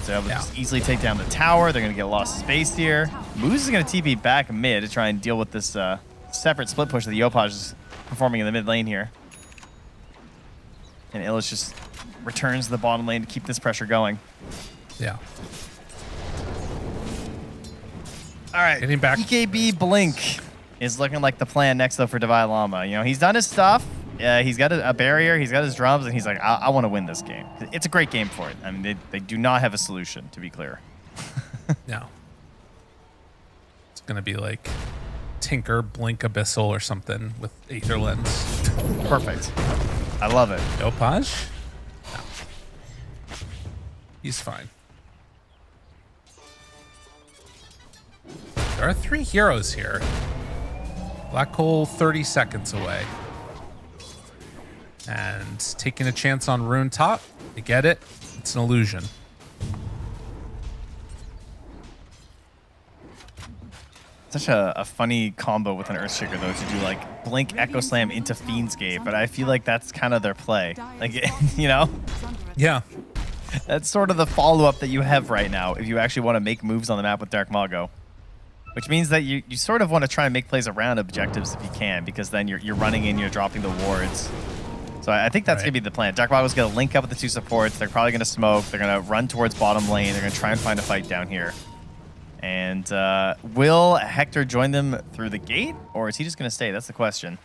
So they're able to just easily take down the tower. They're going to get a lot of space here. Moose is going to TP back mid to try and deal with this separate split push that the Yopaj is performing in the mid lane here. And Illich just returns to the bottom lane to keep this pressure going. Yeah. All right. Getting back. EKB Blink is looking like the plan next, though, for Divine Llama. You know, he's done his stuff. He's got a barrier. He's got his drums, and he's like, I want to win this game. It's a great game for it. I mean, they do not have a solution, to be clear. No. gonna be like Tinker, Blink Abyssal or something with Aether Lens. Perfect. I love it. Yopaj? No. He's fine. There are 3 heroes here. Black hole 30 seconds away. And taking a chance on Rune top. You get it? It's an illusion. Such a funny combo with an Earthshaker, though, to do like Blink Echo Slam into Fiend's Gate, but I feel like that's kind of their play. Like, you know? Yeah. That's sort of the follow-up that you have right now if you actually want to make moves on the map with Dark Mago. Which means that you sort of want to try and make plays around objectives if you can, because then you're running in, you're dropping the wards. So I think that's going to be the plan. Dark Mago's going to link up with the 2 supports. They're probably going to smoke. They're going to run towards bottom lane. They're going to try and find a fight down here. And will Hector join them through the gate, or is he just going to stay? That's the question.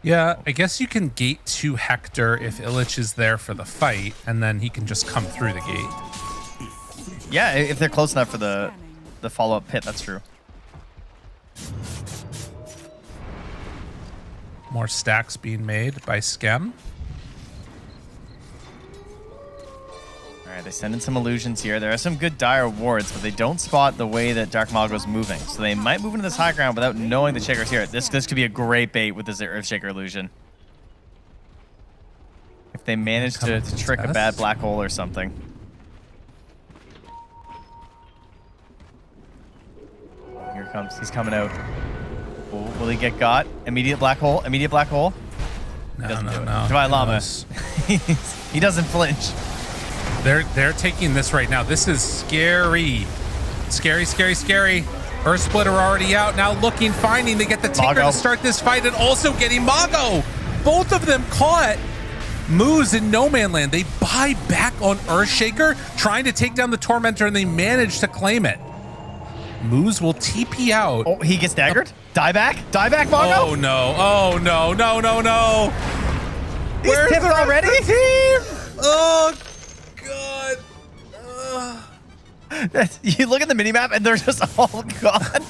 Yeah, I guess you can gate to Hector if Illich is there for the fight, and then he can just come through the gate. Yeah, if they're close enough for the follow-up pit, that's true. More stacks being made by Skem. All right, they send in some illusions here. There are some good dire wards, but they don't spot the way that Dark Mago's moving. So they might move into this high ground without knowing the Shaker's here. This could be a great bait with this Earthshaker illusion. If they manage to trick a bad black hole or something. Here it comes. He's coming out. Ooh, will he get got? Immediate black hole. Immediate black hole. No. Divine Llama. He doesn't flinch. They're taking this right now. This is scary. Scary, scary, scary. Earth Splitter already out. Now looking, finding. They get the Tinker to start this fight and also getting Mago. Both of them caught. Moose in No Man Land. They buy back on Earthshaker, trying to take down the Tormentor, and they manage to claim it. Moose will TP out. Oh, he gets daggered? Die back, Mago? Oh no, oh no, no. He's tipped already? Team? Oh, God. You look at the minimap and they're just all gone.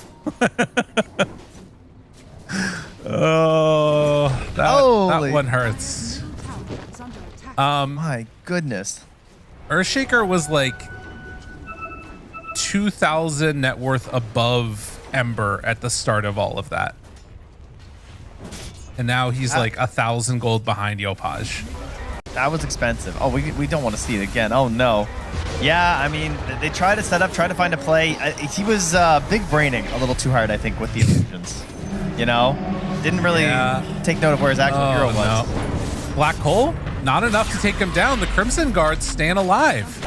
Oh, that one hurts. My goodness. Earthshaker was like 2,000 net worth above Ember at the start of all of that. And now he's like 1,000 gold behind Yopaj. That was expensive. Oh, we don't want to see it again. Oh, no. Yeah, I mean, they tried to set up, tried to find a play. He was big braining a little too hard, I think, with the illusions. You know? Didn't really take note of where his actual hero was. No. Black hole? Not enough to take him down. The Crimson Guards staying alive.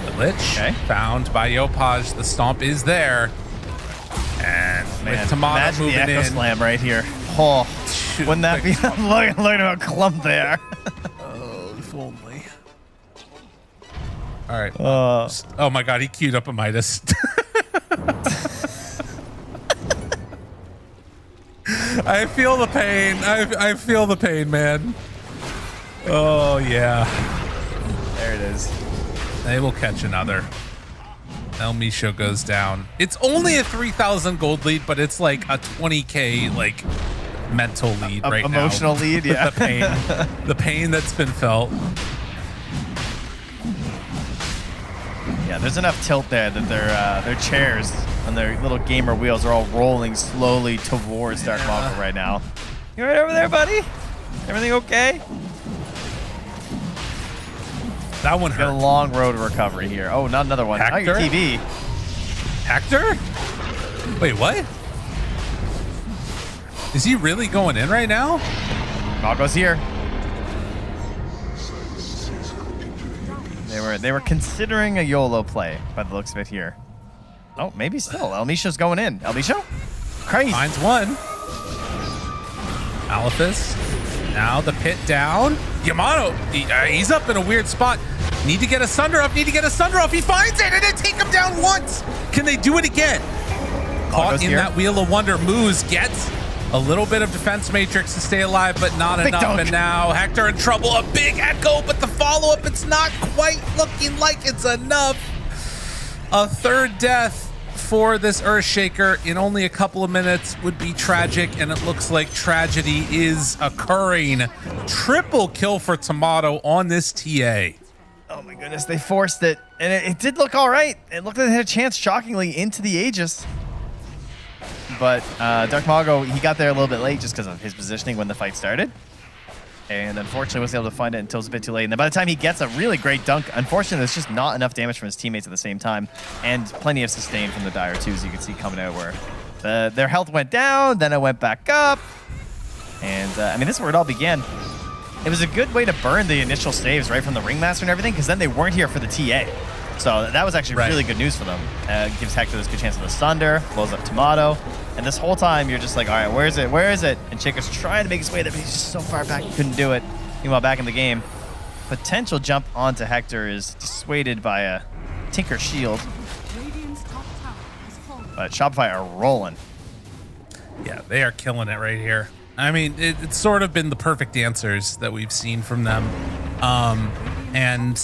The Lich found by Yopaj. The Stomp is there. And with Tomato moving the Echo in. Slam right here. Oh, wouldn't that be look at a clump there. Oh, if only. All right. Oh my God, he queued up a Midas. I feel the pain. I feel the pain, man. Oh yeah. There it is. They will catch another. El Misho goes down. It's only a 3,000 gold lead, but it's like a 20k like mental lead right now. Emotional lead, yeah. The pain that's been felt. Yeah, there's enough tilt there that their chairs and their little gamer wheels are all rolling slowly towards Dark Mago right now. You right over there, buddy? Everything okay? That one hurt. Got a long road to recovery here. Oh, not another one. Not your TV. Hector? Wait, what? Is he really going in right now? Mago's here. They were considering a YOLO play by the looks of it here. Oh, maybe still. El Misho's going in. El Misho? Crazy. Finds one. Alephus. Now the pit down. Yamato, he's up in a weird spot. Need to get a Sunder up. He finds it and then take him down once. Can they do it again? Caught in that Wheel of Wonder. Moose gets a little bit of defense matrix to stay alive, but not enough. And now Hector in trouble. A big echo, but the follow-up, it's not quite looking like it's enough. A third death for this Earthshaker in only a couple of minutes would be tragic, and it looks like tragedy is occurring. Triple kill for Tomato on this TA. Oh my goodness, they forced it, and it did look all right. It looked like they had a chance, shockingly, into the Aegis. But Dark Mago, he got there a little bit late just because of his positioning when the fight started. And unfortunately wasn't able to find it until it was a bit too late. And then by the time he gets a really great dunk, unfortunately there's just not enough damage from his teammates at the same time. And plenty of sustain from the Dire too, as you can see coming out where their health went down, then it went back up. And I mean, this is where it all began. It was a good way to burn the initial saves right from the Ringmaster and everything, because then they weren't here for the TA. So that was actually really good news for them. Gives Hector this good chance of the Sunder, blows up Tomato. And this whole time, you're just like, all right, where is it? Where is it? And Shaker's trying to make his way there, but he's just so far back, he couldn't do it. Meanwhile, back in the game, potential jump onto Hector is dissuaded by a Tinker Shield. But Shopify are rolling. Yeah, they are killing it right here. I mean, it's sort of been the perfect answers that we've seen from them. And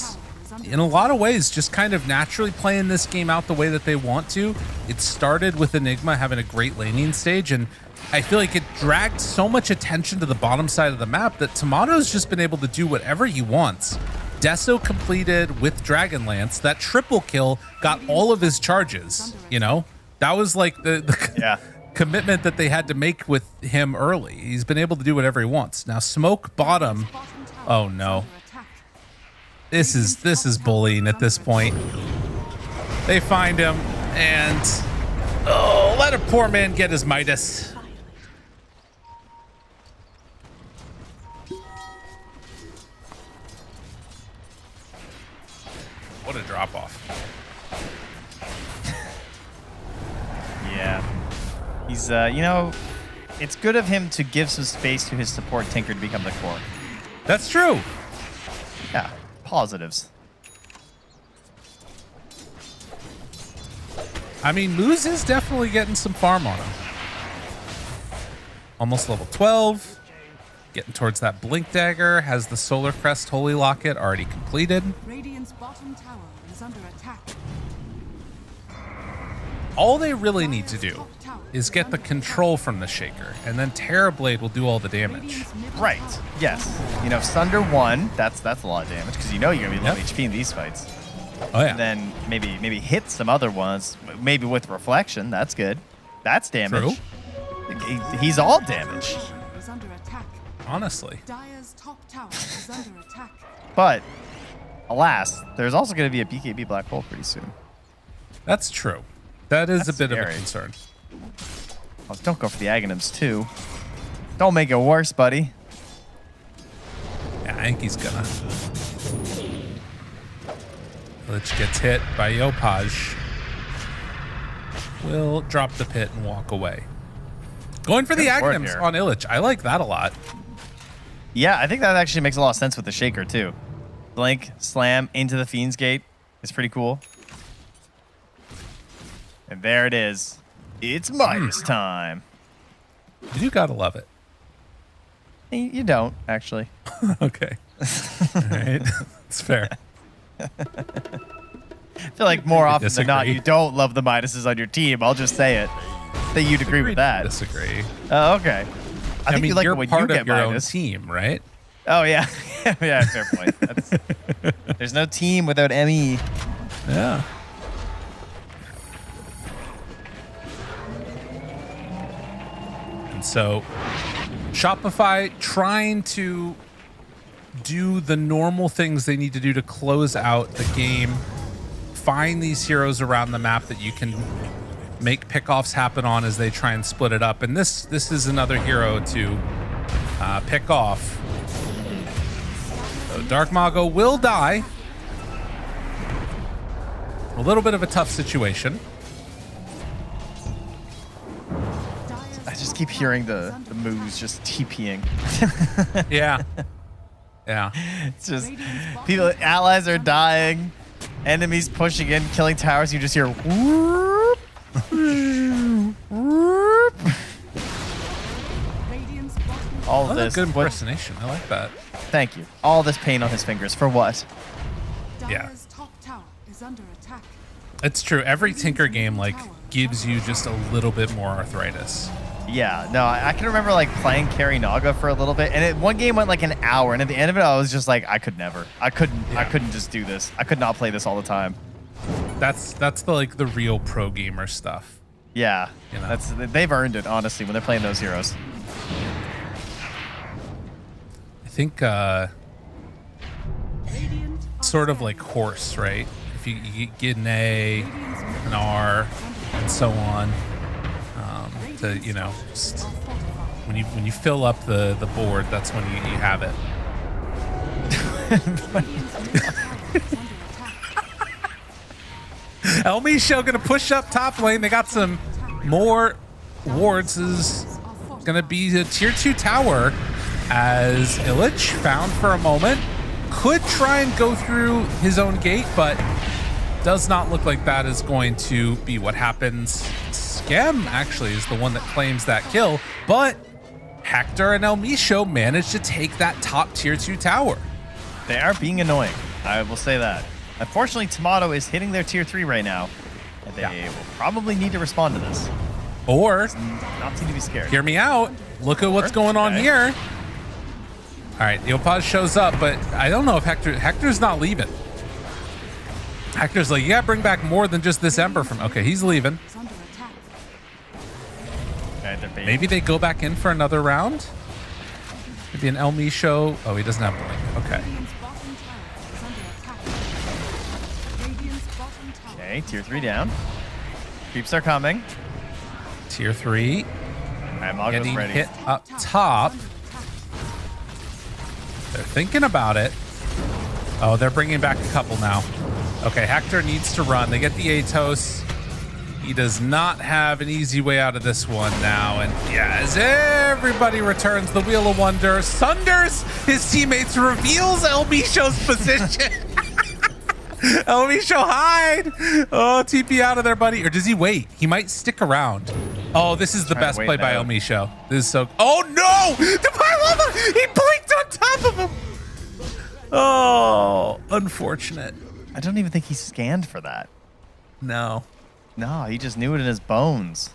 in a lot of ways, just kind of naturally playing this game out the way that they want to. It started with Enigma having a great laning stage, and I feel like it dragged so much attention to the bottom side of the map that Tomato's just been able to do whatever he wants. Deso completed with Dragonlance. That triple kill got all of his charges, you know? That was like the commitment that they had to make with him early. He's been able to do whatever he wants. Now, Smoke bottom. Oh, no. This is bullying at this point. They find him, and let a poor man get his Midas. What a drop off. Yeah. He's, you know, it's good of him to give some space to his support Tinker to become the core. That's true. Yeah. Positives. I mean, Moose is definitely getting some farm on him. Almost level 12. Getting towards that Blink Dagger. Has the Solar Crest Holy Locket already completed. Radiant's bottom tower is under attack. All they really need to do is get the control from the Shaker, and then Terrorblade will do all the damage. Right. Yes. You know, Sunder 1, that's a lot of damage, because you know you're going to be low HP in these fights. Oh, yeah. And then maybe hit some other ones, maybe with Reflection. That's good. That's damage. True. He's all damage. Is under attack. Honestly. Dire's top tower is under attack. But, alas, there's also going to be a BKB Black Hole pretty soon. That's true. That is That's a bit scary. of a concern. Oh, don't go for the Aghanims, too. Don't make it worse, buddy. Yeah, I think he's gonna. Lich gets hit by Yopaj. Will drop the pit and walk away. Going for the Aghanims on Illich. I like that a lot. Yeah, I think that actually makes a lot of sense with the Shaker, too. Blink, slam into the Fiend's Gate is pretty cool. And there it is. It's Midas time. You do gotta love it. You don't, actually. Okay. All right. It's fair. I feel like more often than not, disagree. you don't love the Midases on your team. I'll just say it. That you'd agree with that. Disagree. Oh, okay. I think mean, you like you're it when part you of get your Midas. own team, right? Oh, yeah. Yeah, fair point. There's no team without ME. Yeah. And so Shopify trying to do the normal things they need to do to close out the game, find these heroes around the map that you can make pickoffs happen on as they try and split it up. And this is another hero to pick off. So Dark Mago will die. A little bit of a tough situation. I just keep hearing the moves just TPing. Yeah. Yeah. It's just people, allies are dying, enemies pushing in, killing towers. You just hear whoop, whoop. All of this. Good impersonation. I like that. Thank you. All this pain on his fingers for what? Yeah. Dire's top tower is under attack. It's true. Every Tinker game, like, gives you just a little bit more arthritis. Yeah, no, I can remember like playing Carry Naga for a little bit, and one game went like an hour, and at the end of it, I was just like, I couldn't just do this. I could not play this all the time. That's the real pro gamer stuff. Yeah, you know? they've earned it, honestly, when they're playing those heroes. I think sort of like horse, right? If you get an A, an R, and so on, to just when you fill up the board, that's when you have it. Elmisho gonna push up top lane. They got some more wards. Is gonna be a tier 2 tower as Illich found for a moment. Could try and go through his own gate, but does not look like that is going to be what happens. Scam actually is the one that claims that kill, but Hector and Elmisho managed to take that top tier 2 tower. They are being annoying, I will say that. Unfortunately, Tomato is hitting their tier 3 right now, and they will probably need to respond to this. Or not seem to be scared. Hear me out. Look at what's going on here. All right, Yopaj shows up, but I don't know if Hector's not leaving. Hector's like, you gotta bring back more than just this Ember from. Okay, he's leaving. Okay, maybe they go back in for another round. Maybe an Elmisho. Oh, he doesn't have blink. Okay. Okay, tier 3 down. Creeps are coming. Tier 3. Getting ready. Hit up top. They're thinking about it. Oh, they're bringing back a couple now. Okay, Hector needs to run. They get the Atos. He does not have an easy way out of this one now. And yeah, as everybody returns the Wheel of Wonder, sunders his teammates, reveals Elmisho's position. Elmisho, hide! Oh, TP out of there, buddy. Or does he wait? He might stick around. Oh, this is the best play by Elmisho. This is so... Oh, no! The Pylama! He blinked on top of him! Oh, unfortunate. I don't even think he scanned for that. No. No, he just knew it in his bones.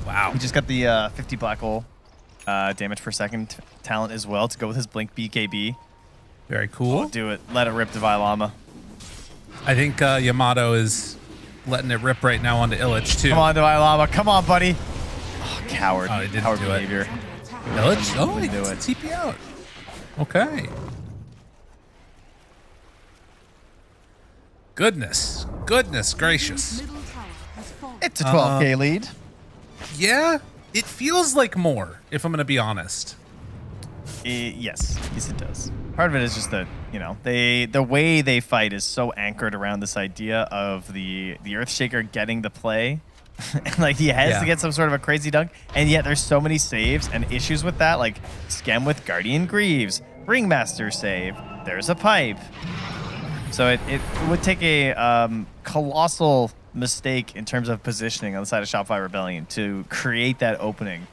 Wow. He just got the 50 black hole damage per second talent as well to go with his blink BKB. Very cool. Oh, do it. Let it rip, Divine Llama. I think Yamato is letting it rip right now onto Illich, too. Come on, Divine Llama. Come on, buddy. Oh, coward. Oh, he didn't coward do behavior. it. Illich? Oh, he do did it. TP out. Okay. Goodness gracious. It's a 12k lead. Yeah, it feels like more, if I'm going to be honest. Yes, it does. Part of it is just that, the way they fight is so anchored around this idea of the Earthshaker getting the play. Like he has to get some sort of a crazy dunk, and yet there's so many saves and issues with that, like Scam with Guardian Greaves, Ringmaster save, there's a pipe. So it would take a colossal mistake in terms of positioning on the side of Shopify Rebellion to create that opening.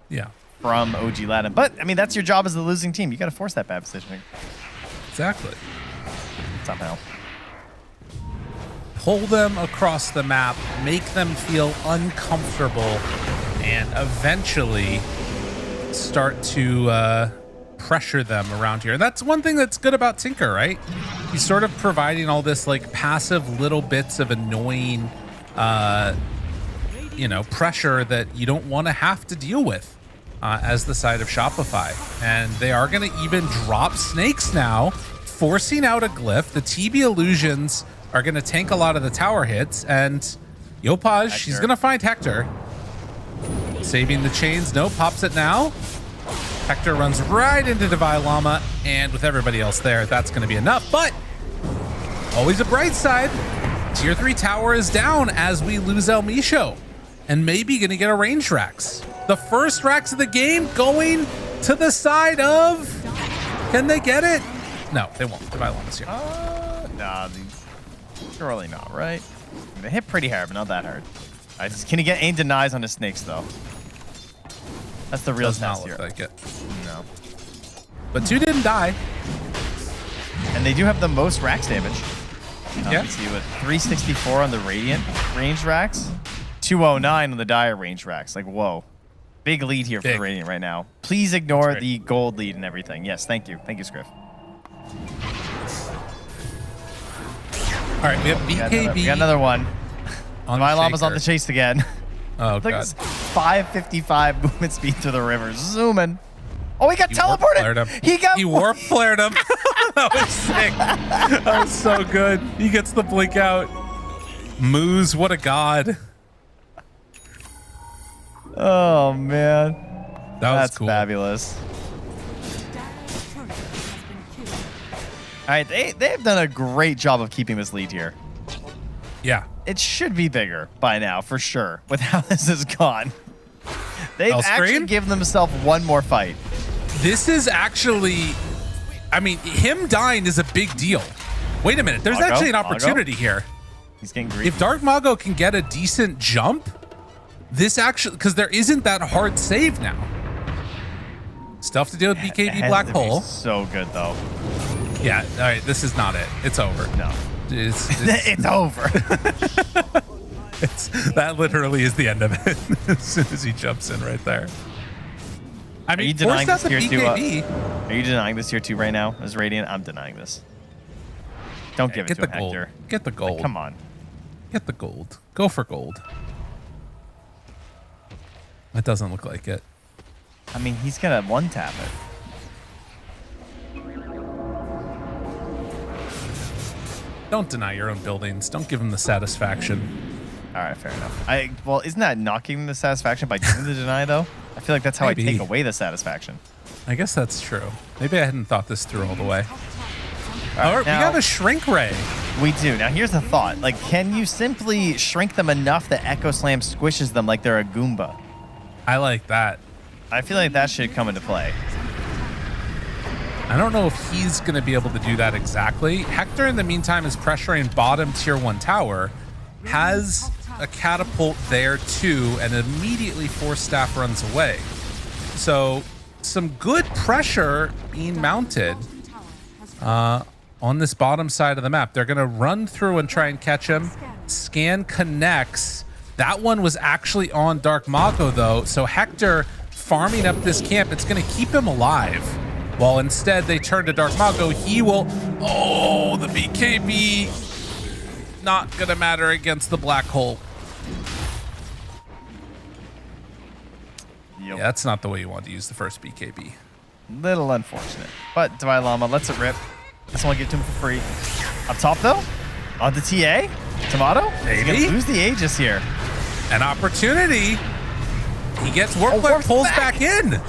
Yeah. From OG Latin. But, I mean, that's your job as the losing team. You got to force that bad positioning. Exactly. Somehow. Pull them across the map, make them feel uncomfortable, and eventually start to pressure them around here. That's one thing that's good about Tinker, right? He's sort of providing all this like passive little bits of annoying, pressure that you don't want to have to deal with as the side of Shopify. And they are going to even drop snakes now, forcing out a glyph. The TB illusions are going to tank a lot of the tower hits, and Yopaj, he's going to find Hector. Saving the chains. No, pops it now. Hector runs right into Divine Llama, and with everybody else there, that's going to be enough. But always a bright side. Tier 3 tower is down as we lose Elmisho, and maybe going to get a range Rax. The first Rax of the game going to the side of... Can they get it? No, they won't. Divine Llama's here. Nah, surely not, right? They hit pretty hard, but not that hard. Can he get aim denies on his snakes, though? That's the real Does not test look here. like it. No. But 2 didn't die. And they do have the most Rax damage. Yeah. Let's see, with 364 on the Radiant range racks, 209 on the Dire range racks. Like, whoa. Big lead here for the Radiant right now. Please ignore the gold lead and everything. Yes, thank you. Thank you, Scriff. All right, we have BKB. We got another one. My llama's Shaker. on the chase again. Oh, Look at God. this 555 movement speed through the river. Zooming. Oh, he got teleported. He warp flared him. That was sick. That was so good. He gets the blink out. Moose, what a god. Oh, man. That's cool. Fabulous. All right, they've done a great job of keeping this lead here. Yeah. It should be bigger by now, for sure, with how this has gone. They've actually given themselves one more fight. This is actually, I mean, him dying is a big deal. Wait a minute. There's actually an opportunity here. He's getting greedy. If Dark Mago can get a decent jump, this actually, because there isn't that hard save now. Stuff to do with BKB Black Hole. So good, though. Yeah, all right, this is not it. It's over. No. It's over. That literally is the end of it as soon as he jumps in right there. I mean, are you denying this tier tier 2? Are you denying this tier 2 right now as Radiant? I'm denying this. Don't give it to him, gold. Hector. Get the gold. Like, come on. Get the gold. Go for gold. It doesn't look like it. I mean, he's going to one-tap it. Don't deny your own buildings. Don't give him the satisfaction. All right, fair enough. Well, isn't that not giving the satisfaction by doing the deny, though? I feel like that's how I take away the satisfaction. I guess that's true. Maybe I hadn't thought this through all the way. All right, we got a shrink ray. We do. Now, here's the thought. Like, can you simply shrink them enough that Echo Slam squishes them like they're a Goomba? I like that. I feel like that should come into play. I don't know if he's going to be able to do that exactly. Hector, in the meantime, is pressuring bottom tier 1 tower, has a catapult there too, and immediately Force Staff runs away. So some good pressure being mounted on this bottom side of the map. They're going to run through and try and catch him. Scan connects. That one was actually on Dark Mago, though. So Hector farming up this camp, it's going to keep him alive. While instead they turn to Dark Mago, he will... Oh, the BKB. Not going to matter against the black hole. Yep. Yeah, that's not the way you want to use the first BKB. Little unfortunate. But Divine Llama lets it rip. Just want to give it to him for free. Up top, though, on the TA, Tomato, he's going to lose the Aegis here. An opportunity. He gets Warp Flare, pulls back in.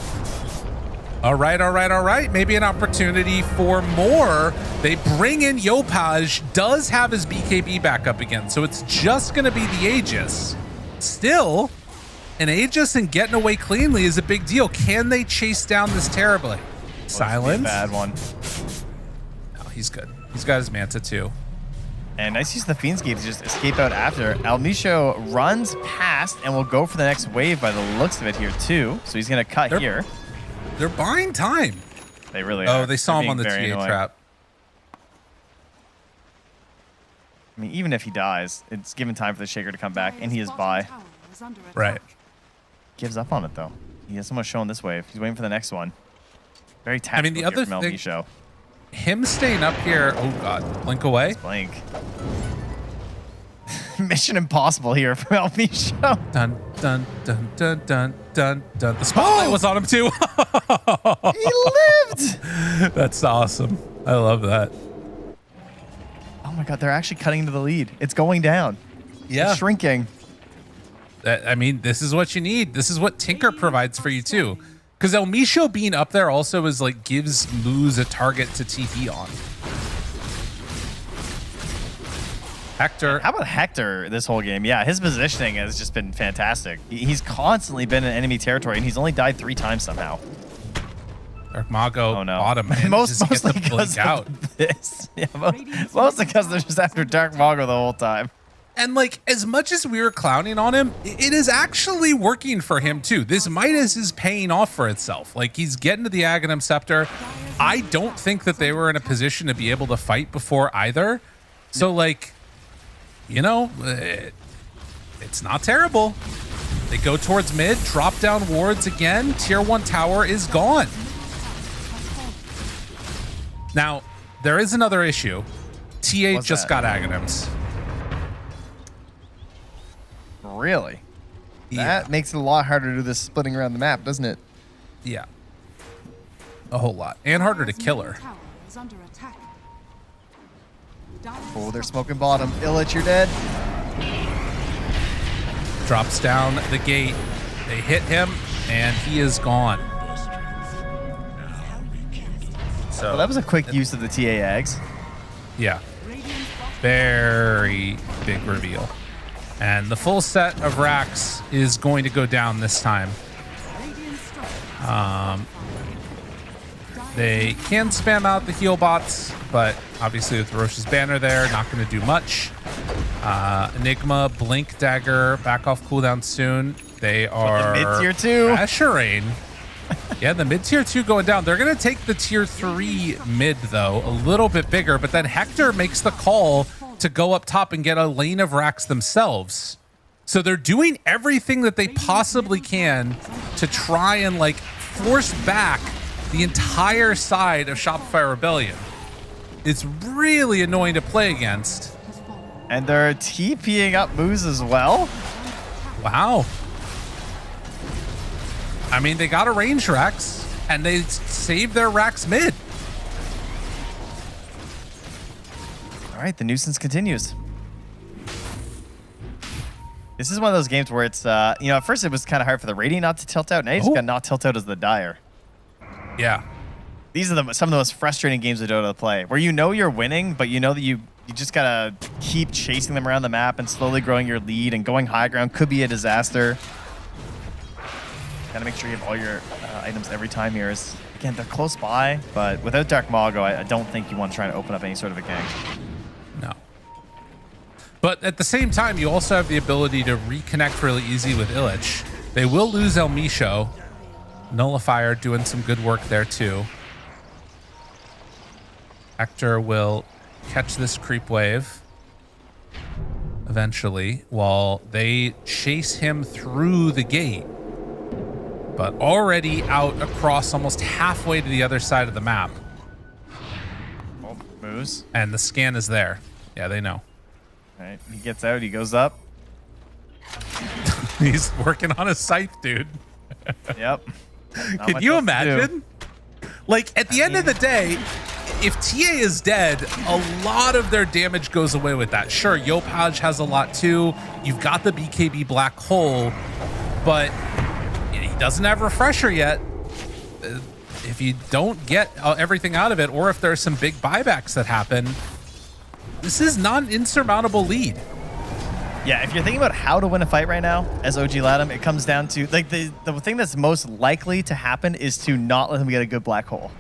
All right. Maybe an opportunity for more. They bring in Yopaj, does have his BKB back up again, so it's just going to be the Aegis. Still, an Aegis and getting away cleanly is a big deal. Can they chase down this terribly? Silence. Bad one. No, he's good. He's got his Manta too. And nice use of the Fiend's Gate to just escape out after. Almisho runs past and will go for the next wave by the looks of it here too. So he's going to cut here. They're buying time. They really are. Oh, they saw him on the TA annoying. trap. I mean, even if he dies, it's given time for the Shaker to come back, and he is by. Right. Gives up on it, though. He has someone showing this wave. He's waiting for the next one. Very tactical the other from thing, Almisho. Him staying up here. Oh, God. Blink away. Blink. Mission impossible here for Almisho. Dun, dun, dun, dun, dun, dun, dun. The spotlight was on him, too. He lived. That's awesome. I love that. Oh, my God. They're actually cutting into the lead. It's going down. Yeah. It's shrinking. I mean, this is what you need. This is what Tinker provides for you, too. Because Almisho being up there also is like gives Moose a target to TP on. Hector. How about Hector this whole game? Yeah, his positioning has just been fantastic. He's constantly been in enemy territory, and he's only died 3 times somehow. Dark Mago, bottom man. Mostly because of this. Yeah, mostly because they're just after Dark Mago the whole time. And like, as much as we were clowning on him, it is actually working for him too. This Midas is paying off for itself. Like, he's getting to the Aghanim Scepter. I don't think that they were in a position to be able to fight before either. So like, you know, it's not terrible. They go towards mid, drop down wards again. Tier 1 tower is gone. Now, there is another issue. TA just got Aghanims. Really? That makes it a lot harder to do this splitting around the map, doesn't it? Yeah. A whole lot. And harder to kill her. Oh, they're smoking bottom. Illich, you're dead. Drops down the gate. They hit him, and he is gone. So well, that was a quick use of the TA Ags. Yeah. Very big reveal. And the full set of racks is going to go down this time. They can spam out the heal bots, but obviously with Roche's banner there, not going to do much. Enigma, Blink Dagger, back off cooldown soon. They are mid-tier 2 pressuring. Yeah, the mid-tier 2 going down. They're going to take the tier 3 mid, though, a little bit bigger, but then Hector makes the call to go up top and get a lane of racks themselves. So they're doing everything that they possibly can to try and like force back the entire side of Shopify Rebellion. It's really annoying to play against. And they're TPing up moves as well. Wow. I mean, they got a range racks and they saved their racks mid. All right, the nuisance continues. This is one of those games where it's, you know, at first it was kind of hard for the Radiant not to tilt out. Now you just got not tilt out as the Dire. Yeah. These are some of the most frustrating games of Dota to play, where you know you're winning, but you know that you just gotta keep chasing them around the map and slowly growing your lead, and going high ground could be a disaster. Gotta make sure you have all your items every time here. Again, they're close by, but without Dark Mago, I don't think you want to try to open up any sort of a gank. No. But at the same time, you also have the ability to reconnect really easy with Illich. They will lose El Misho. Nullifier doing some good work there too. Hector will catch this creep wave eventually while they chase him through the gate. But already out across almost halfway to the other side of the map. Oh, moves. And the scan is there. Yeah, they know. All right, he gets out, he goes up. He's working on a scythe, dude. Yep. Can you imagine? Like, at the end of the day, if TA is dead, a lot of their damage goes away with that. Sure, Yopaj has a lot too. You've got the BKB Black Hole, but he doesn't have Refresher yet. If you don't get everything out of it, or if there's some big buybacks that happen, this is not an insurmountable lead. Yeah, if you're thinking about how to win a fight right now as OG Latham, it comes down to, like, the thing that's most likely to happen is to not let them get a good Black Hole.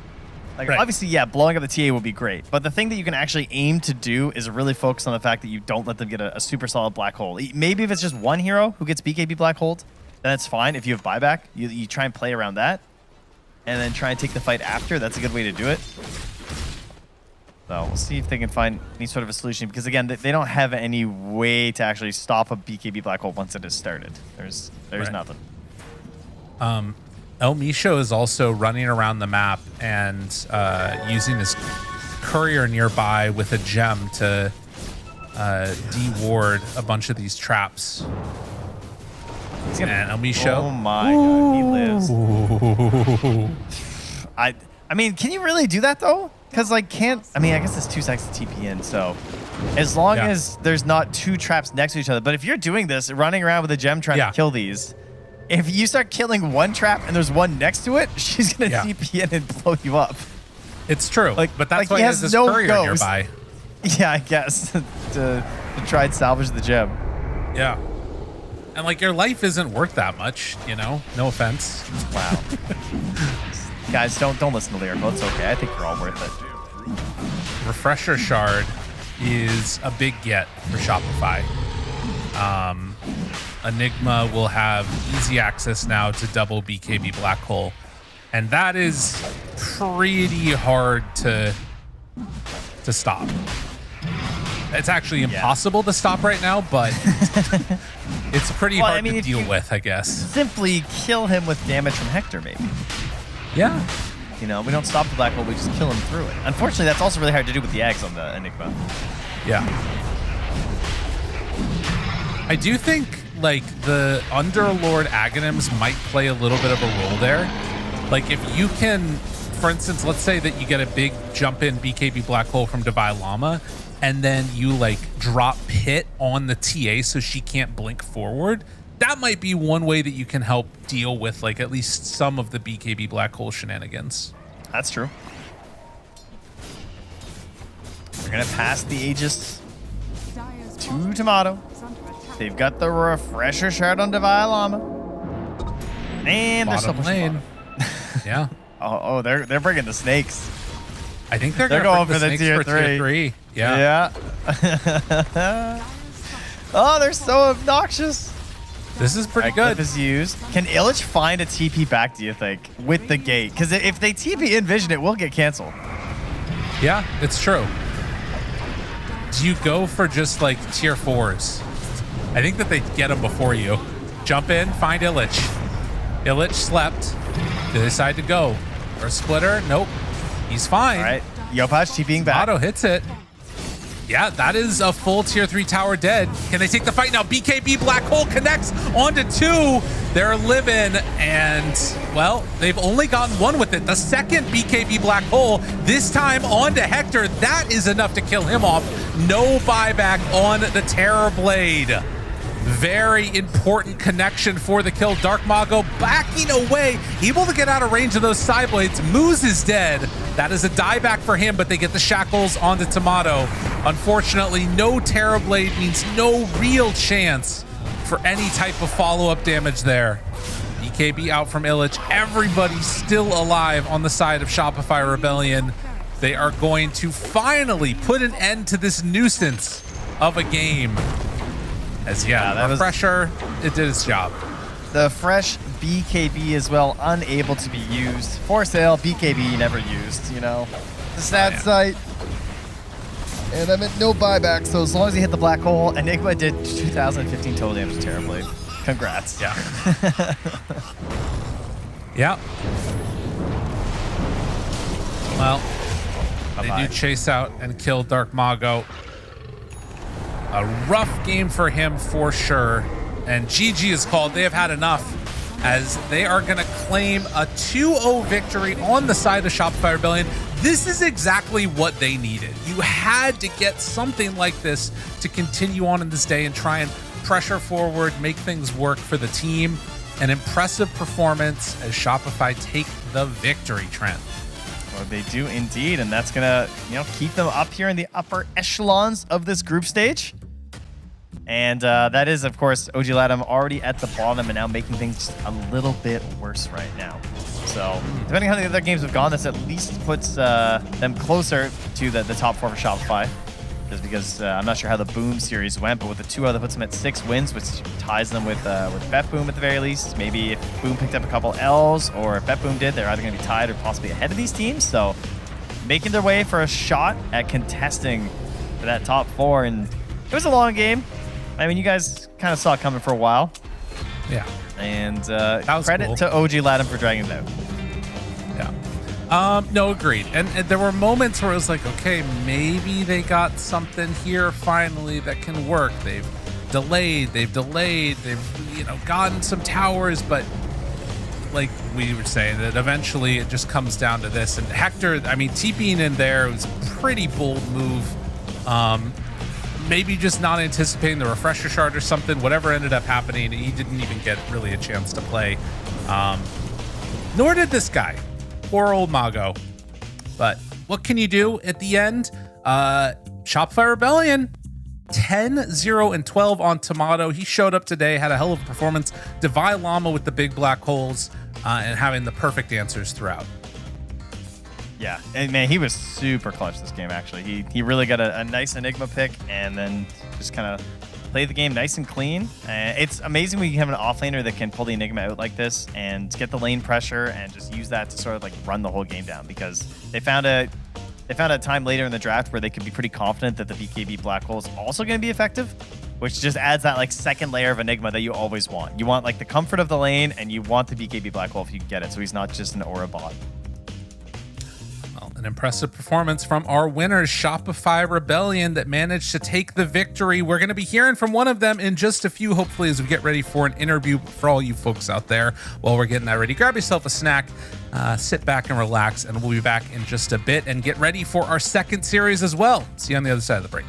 Like, obviously, yeah, blowing up the TA will be great, but the thing that you can actually aim to do is really focus on the fact that you don't let them get a super solid Black Hole. Maybe if it's just one hero who gets BKB Black Hold, then it's fine. If you have buyback, you try and play around that, and then try and take the fight after. That's a good way to do it. So we'll see if they can find any sort of a solution, because again, they don't have any way to actually stop a BKB Black Hole once it has started. There's nothing. El Misho is also running around the map and using his courier nearby with a gem to de-ward a bunch of these traps. And El Misho. Oh my god, he lives. I mean, can you really do that though? Because I guess it's 2 seconds to TP in, so as long as there's not two traps next to each other. But if you're doing this, running around with a gem trying to kill these, if you start killing one trap and there's one next to it, she's gonna TP in and blow you up. It's true, but that's why he has this courier nearby. Yeah, I guess to try and salvage the gem. Yeah, and like your life isn't worth that much, you know. No offense. Wow. Guys, don't listen to Lyrical. It's okay. I think you're all worth it. Refresher Shard is a big get for Shopify. Enigma will have easy access now to double BKB Black Hole, and that is pretty hard to stop. It's actually impossible to stop right now, but it's pretty hard to deal with, I guess. Simply kill him with damage from Hector, maybe. Yeah. You know, we don't stop the black hole, we just kill him through it. Unfortunately, that's also really hard to do with the eggs on the Enigma. Yeah. I do think, like, the Underlord Aghanims might play a little bit of a role there. Like, if you can, for instance, let's say that you get a big jump in BKB Black Hole from Divine Llama, and then you, like, drop Pit on the TA so she can't blink forward. That might be one way that you can help deal with, like, at least some of the BKB Black Hole shenanigans. That's true. We're going to pass the Aegis to Tomato. They've got the Refresher Shard on Divine Llama. And they're still pushing. Yeah. Oh, they're bringing the snakes. I think they're going for the tier 3. Yeah. Oh, they're so obnoxious. This is pretty good. Clip is used. Can Illich find a TP back, do you think, with the gate? Because if they TP in Vision, it will get canceled. Yeah, it's true. Do you go for just like tier 4s? I think that they get them before you. Jump in, find Illich. Illich slept. They decide to go. Or Splitter, nope. He's fine. All right, Yopaj TPing back. Auto hits it. Yeah, that is a full tier 3 tower dead. Can they take the fight now? BKB Black Hole connects onto 2. They're living, and, well, they've only gotten one with it. The second BKB Black Hole, this time onto Hector. That is enough to kill him off. No buyback on the Terror Blade. Very important connection for the kill. Dark Mago backing away, able to get out of range of those side blades. Moose is dead. That is a dieback for him, but they get the shackles onto Tomato. Unfortunately, no Terror Blade means no real chance for any type of follow-up damage there. BKB out from Illich. Everybody still alive on the side of Shopify Rebellion. They are going to finally put an end to this nuisance of a game. As that Refresher, it did its job. The fresh BKB as well, unable to be used. For sale, BKB never used, you know. The sad sight. And I meant no buyback, so as long as he hit the black hole, Enigma did 2015 total damage terribly. Congrats. Yeah. Yeah. Well, they do chase out and kill Dark Mago. A rough game for him for sure. And GG is called. They have had enough as they are going to claim a 2-0 victory on the side of Shopify Rebellion. This is exactly what they needed. You had to get something like this to continue on in this day and try and pressure forward, make things work for the team. An impressive performance as Shopify take the victory, Trent. Well, they do indeed, and that's gonna, keep them up here in the upper echelons of this group stage. And that is, of course, OG Latam already at the bottom and now making things just a little bit worse right now. So, depending on how the other games have gone, this at least puts them closer to the top 4 for Shopify. Just because I'm not sure how the Boom series went, but with the 2-0, that puts them at 6 wins, which ties them with Bet Boom at the very least. Maybe if Boom picked up a couple L's, or if Bet Boom did, they're either going to be tied or possibly ahead of these teams. So, making their way for a shot at contesting for that top 4. And it was a long game. I mean, you guys kind of saw it coming for a while. Yeah. And credit to OG Latam for dragging it out. Yeah. No, agreed. And there were moments where it was like, okay, maybe they got something here finally that can work. They've delayed, they've gotten some towers, but like we were saying, that eventually it just comes down to this. And Hector, I mean, TPing in there was a pretty bold move. Maybe just not anticipating the Refresher Shard or something. Whatever ended up happening, he didn't even get really a chance to play. Nor did this guy. Poor old Mago. But what can you do at the end? Shopify Rebellion, 10-0-12 on Tomato. He showed up today, had a hell of a performance. Divine Llama with the big black holes and having the perfect answers throughout. Yeah, and man, he was super clutch this game, actually. He really got a nice Enigma pick and then just kind of played the game nice and clean. It's amazing when you have an offlaner that can pull the Enigma out like this and get the lane pressure and just use that to sort of like run the whole game down, because they found a they found a time later in the draft where they could be pretty confident that the BKB Black Hole is also going to be effective, which just adds that like second layer of Enigma that you always want. You want like the comfort of the lane, and you want the BKB Black Hole if you can get it, so he's not just an aura bot. Well, an impressive performance from our winners, Shopify Rebellion, that managed to take the victory. We're going to be hearing from one of them in just a few, hopefully, as we get ready for an interview for all you folks out there. While we're getting that ready, grab yourself a snack, sit back and relax, and we'll be back in just a bit and get ready for our second series as well. See you on the other side of the break.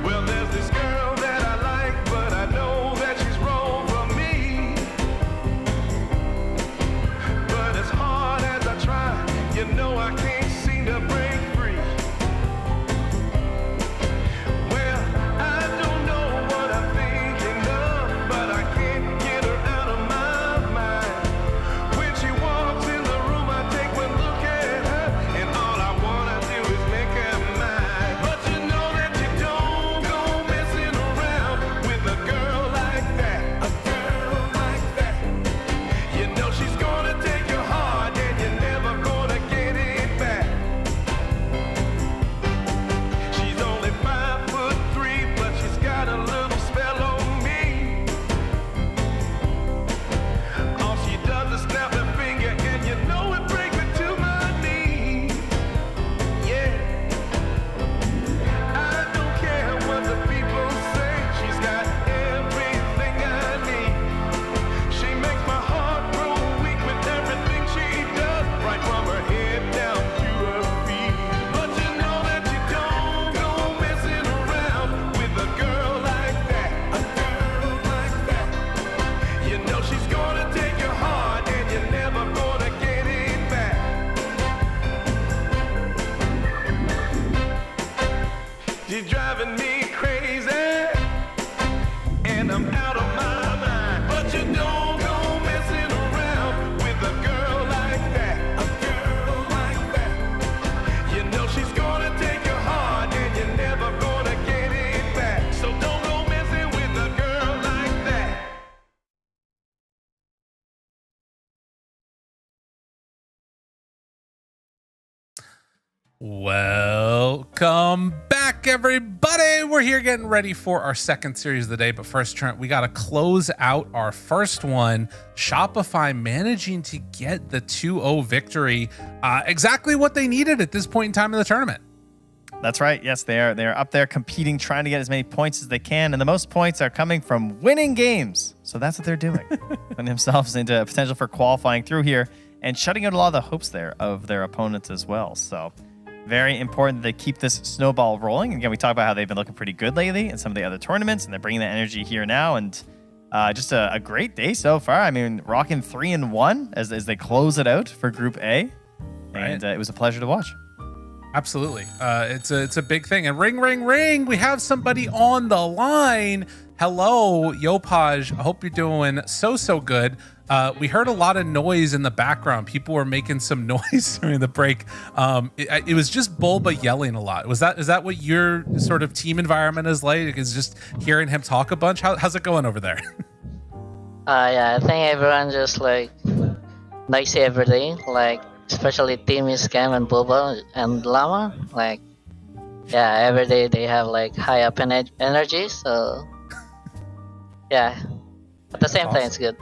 Well, there's this girl that I like, but I know that she's wrong for me. But as hard as I try, you know I can't seem to break free. Well, I don't know what I'm thinking of, but I can't get her out of my mind. When she walks in the room, I take one look at her, and all I wanna do is make her mine. But you know that you don't go messing around with a girl like that, a girl like that. You know she's gonna take your heart, and you're never gonna get it back. She's only 5'3", but she's got a little spell on me. All she does is snap her finger, and you know it brings me to my knees. Yeah, I don't care what the people say. She's got everything I need. She makes my heart grow weak with everything she does, right from her head down to her feet. But you know that you don't go messing around with a girl like that, a girl like that. You know she's gonna take your heart, and you're never gonna get it back. She's driving me crazy, and I'm out of my mind. But you don't go messing around with a girl like that, a girl like that. You know she's gonna take your heart, and you're never gonna get it back. So don't go messing with a girl like that. Welcome back, everybody. We're here getting ready for our second series of the day. But first, Trent, we got to close out our first one. Shopify managing to get the 2-0 victory. Exactly what they needed at this point in time in the tournament. That's right. Yes, they are up there competing, trying to get as many points as they can, and the most points are coming from winning games. So that's what they're doing, putting themselves into potential for qualifying through here and shutting out a lot of the hopes there of their opponents as well. So very important that they keep this snowball rolling. Again, we talked about how they've been looking pretty good lately in some of the other tournaments, and they're bringing that energy here now. And just a great day so far. I mean, rocking 3-1 as they close it out for Group A, and it was a pleasure to watch. Absolutely. It's a big thing. And ring, ring, ring. We have somebody on the line. Hello, Yopaj. I hope you're doing so good. We heard a lot of noise in the background. People were making some noise during the break. It was just Bulba yelling a lot. Is that what your sort of team environment is like? Is just hearing him talk a bunch? How's it going over there? Yeah, I think everyone just like noisy every day. Like especially Timmy, Scam, and Bulba and Llama. Like, yeah, every day they have like high up energy. So yeah, at the same time, it's good.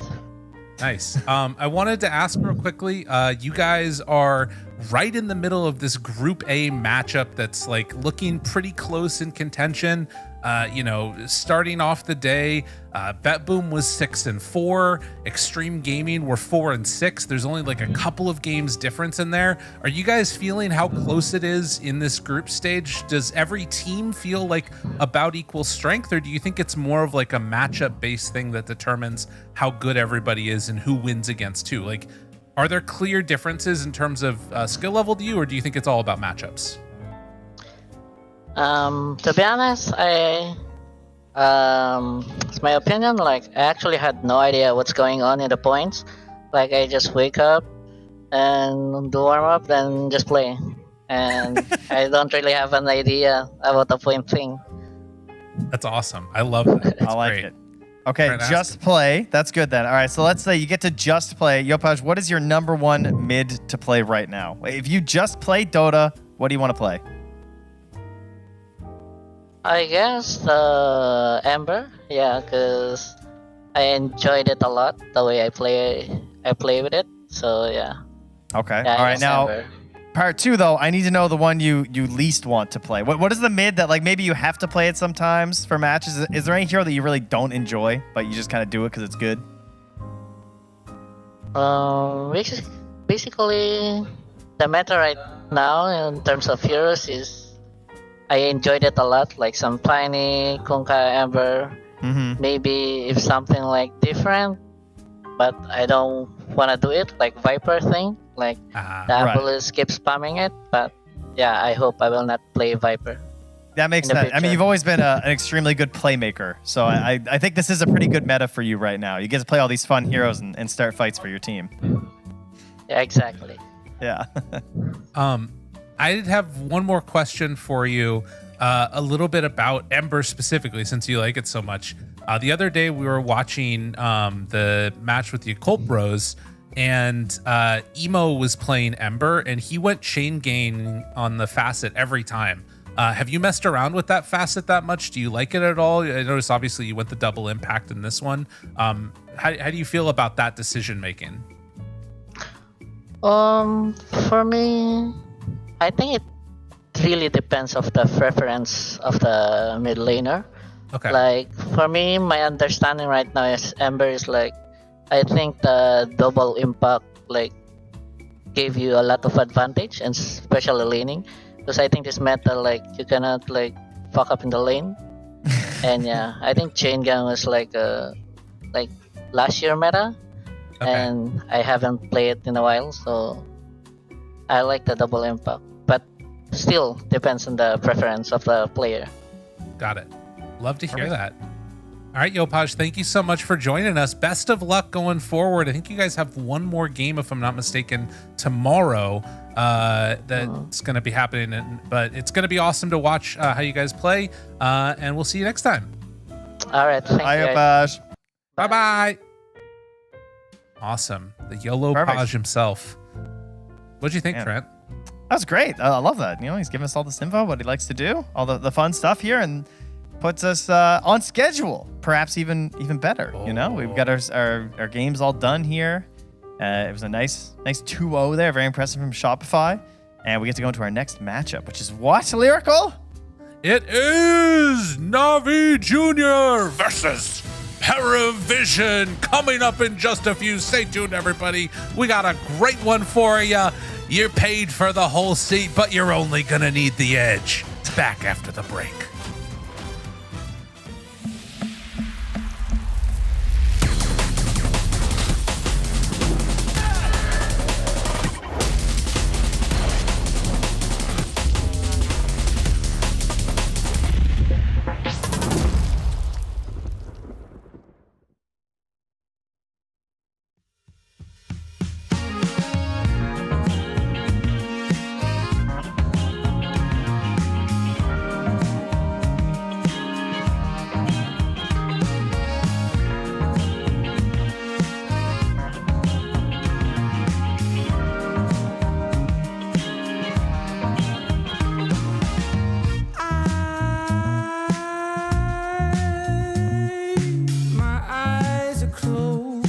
Nice. I wanted to ask real quickly, you guys are right in the middle of this Group A matchup that's like looking pretty close in contention. Starting off the day, BetBoom was 6-4, Extreme Gaming were 4-6. There's only like a couple of games difference in there. Are you guys feeling how close it is in this group stage? Does every team feel like about equal strength, or do you think it's more of like a matchup based thing that determines how good everybody is and who wins against who? Like, are there clear differences in terms of skill level to you, or do you think it's all about matchups? To be honest, it's my opinion. Like, I actually had no idea what's going on in the points. Like, I just wake up and do warm up, then just play. And I don't really have an idea about the point thing. That's awesome. I love that. That's I like great. it. Okay, Fantastic. just play. That's good then. All right, so let's say you get to just play. Yopaj, what is your number one mid to play right now? If you just play Dota, what do you want to play? I guess the Ember, yeah, because I enjoyed it a lot the way I play with it. So yeah. Okay. Yeah, All right, guess now Ember. part 2 though, I need to know the one you least want to play. What is the mid that like maybe you have to play it sometimes for matches? Is there any hero that you really don't enjoy, but you just kind of do it because it's good? Basically, the meta right now in terms of heroes is I enjoyed it a lot. Like some Tiny, Kunkka, Ember. Maybe if something like different, but I don't want to do it. Like Viper thing. Like the Apple keeps spamming it. But yeah, I hope I will not play Viper. That makes sense. I mean, you've always been an extremely good playmaker. So I think this is a pretty good meta for you right now. You get to play all these fun heroes and start fights for your team. Yeah, exactly. Yeah. I did have one more question for you, a little bit about Ember specifically, since you like it so much. The other day we were watching the match with the Occult Bros, and Emo was playing Ember, and he went chain gang on the facet every time. Have you messed around with that facet that much? Do you like it at all? I noticed obviously you went the double impact in this one. How do you feel about that decision making? For me, I think it really depends of the preference of the mid laner. Okay. Like for me, my understanding right now is Ember is like, I think the double impact like gave you a lot of advantage, and especially laning, because I think this meta like you cannot like fuck up in the lane. And yeah, I think chain gang was like last year meta, and I haven't played it in a while, so I like the double impact. But still depends on the preference of the player. Got it. Love to hear that. All right, Yopaj, thank you so much for joining us. Best of luck going forward. I think you guys have one more game, if I'm not mistaken, tomorrow that's going to be happening. But it's going to be awesome to watch how you guys play. And we'll see you next time. All right. Bye, Yopaj. Bye-bye. Awesome. The YOLO Paj himself. What'd you think, Trent? That was great. I love that. You know, he's giving us all this info, what he likes to do, all the fun stuff here, and puts us on schedule, perhaps even better. You know, we've got our games all done here. It was a nice 2-0 there, very impressive from Shopify, and we get to go into our next matchup, which is what, Lyrical? It is Navi Jr. versus Paravision, coming up in just a few. Stay tuned, everybody. We got a great one for you. You're paid for the whole seat, but you're only gonna need the edge. Back after the break. My eyes are closed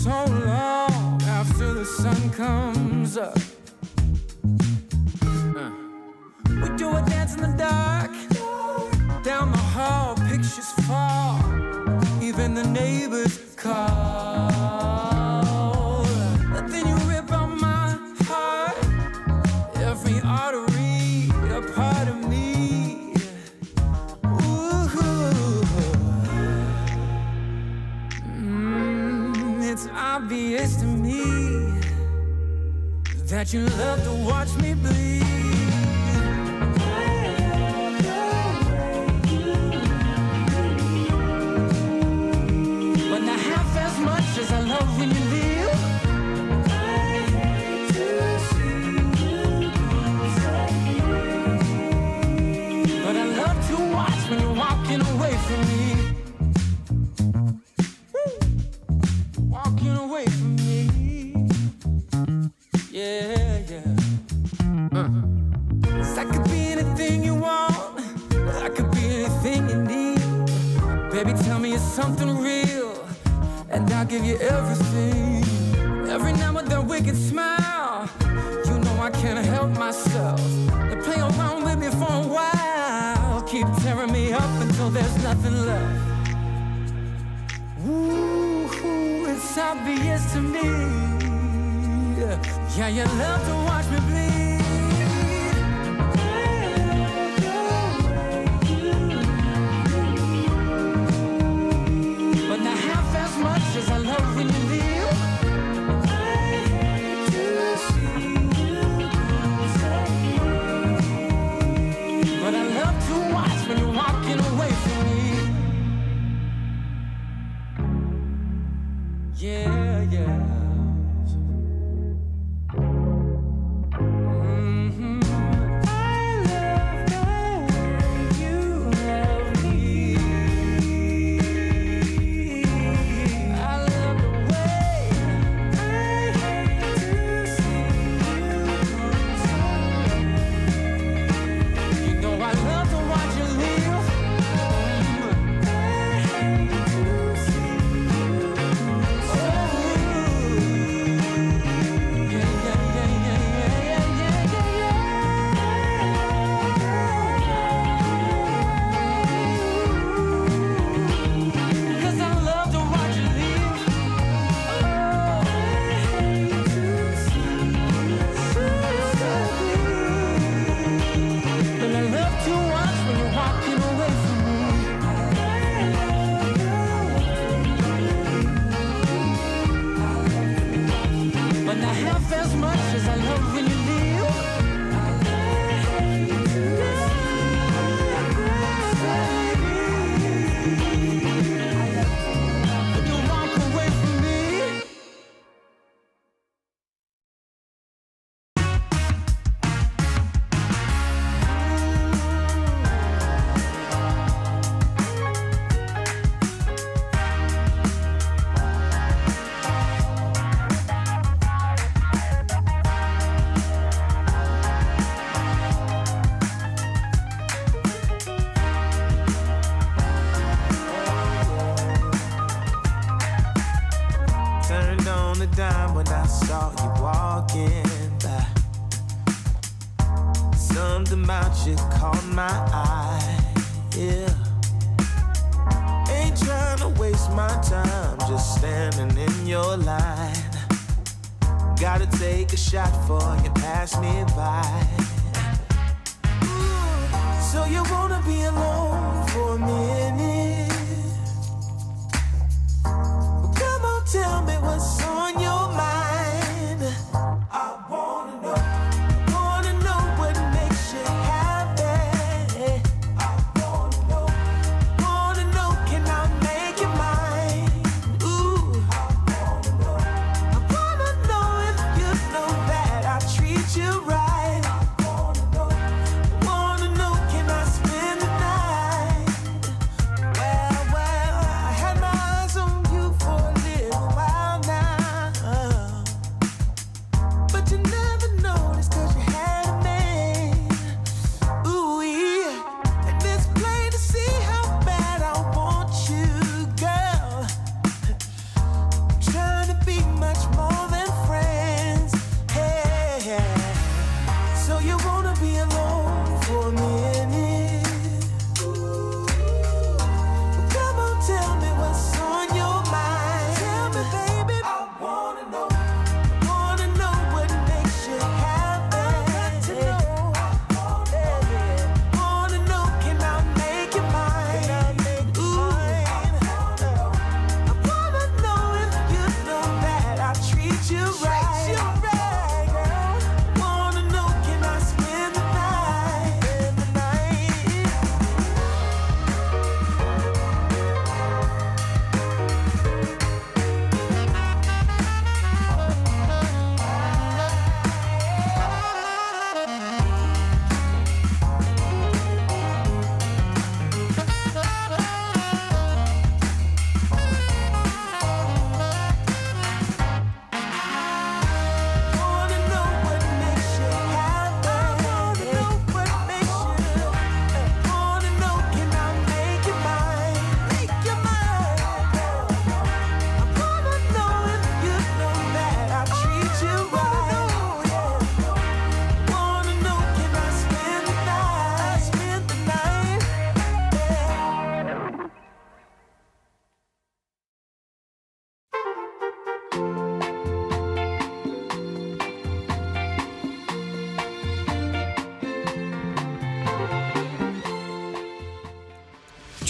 so long after the sun comes up. We do a dance in the dark, down the hall, pictures fall, even the neighbors call. But then you rip out my heart, every artery, a part of me. It's obvious to me that you love to watch me bleed. But not half as much as I love when you leave. But I love to watch when you're walking away from me. Walking away from me. Yeah, yeah. 'Cause I could be anything you want. I could be anything you need. Baby, tell me it's something real, and I'll give you everything. Every now and then wicked smile. You know I can't help myself. They play around with me for a while. Keep tearing me up until there's nothing left. Ooh, it's obvious to me. Yeah, you love to watch me bleed. But not half as much as I love when you leave. But I love to watch when you're walking away from me. Yeah, yeah. Something about you caught my eye, yeah. Ain't trying to waste my time, just standing in your line. Gotta take a shot before you pass me by. So you wanna be alone for a minute? Well, come on, tell me what's on your mind. I wanna know. Now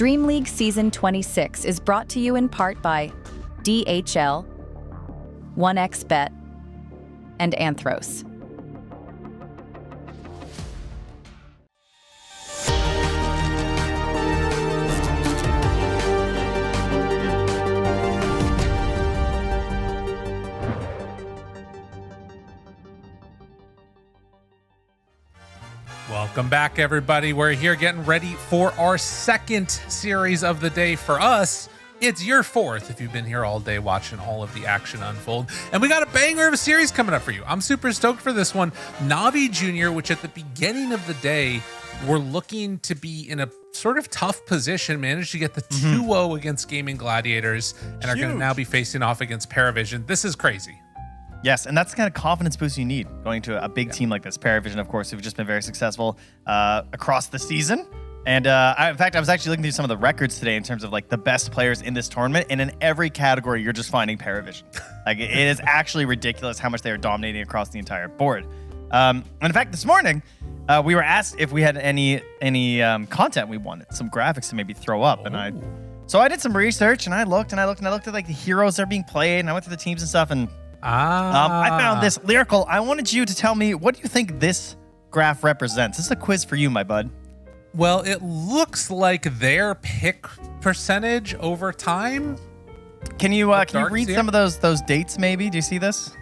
DreamLeague Season 26 is brought to you in part by DHL, 1xBet, and Anthros. Welcome back, everybody. We're here getting ready for our second series of the day. For us, it's your fourth if you've been here all day watching all of the action unfold. And we got a banger of a series coming up for you. I'm super stoked for this one. Navi Jr., which at the beginning of the day, we're looking to be in a sort of tough position, managed to get the 2-0 against Gaming Gladiators, and are going to now be facing off against Paravision. This is crazy. Yes, and that's the kind of confidence boost you need going to a big team like this. Paravision, of course, who've just been very successful across the season. And in fact, I was actually looking through some of the records today in terms of like the best players in this tournament. And in every category, you're just finding Paravision. Like it is actually ridiculous how much they are dominating across the entire board. And in fact, this morning, we were asked if we had any content we wanted, some graphics to maybe throw up. And so I did some research and I looked at like the heroes that are being played, and I went through the teams and stuff, and I found this. Lyrical, I wanted you to tell me, what do you think this graph represents? This is a quiz for you, my bud. Well, it looks like their pick percentage over time. Can you read some of those dates maybe? Do you see this?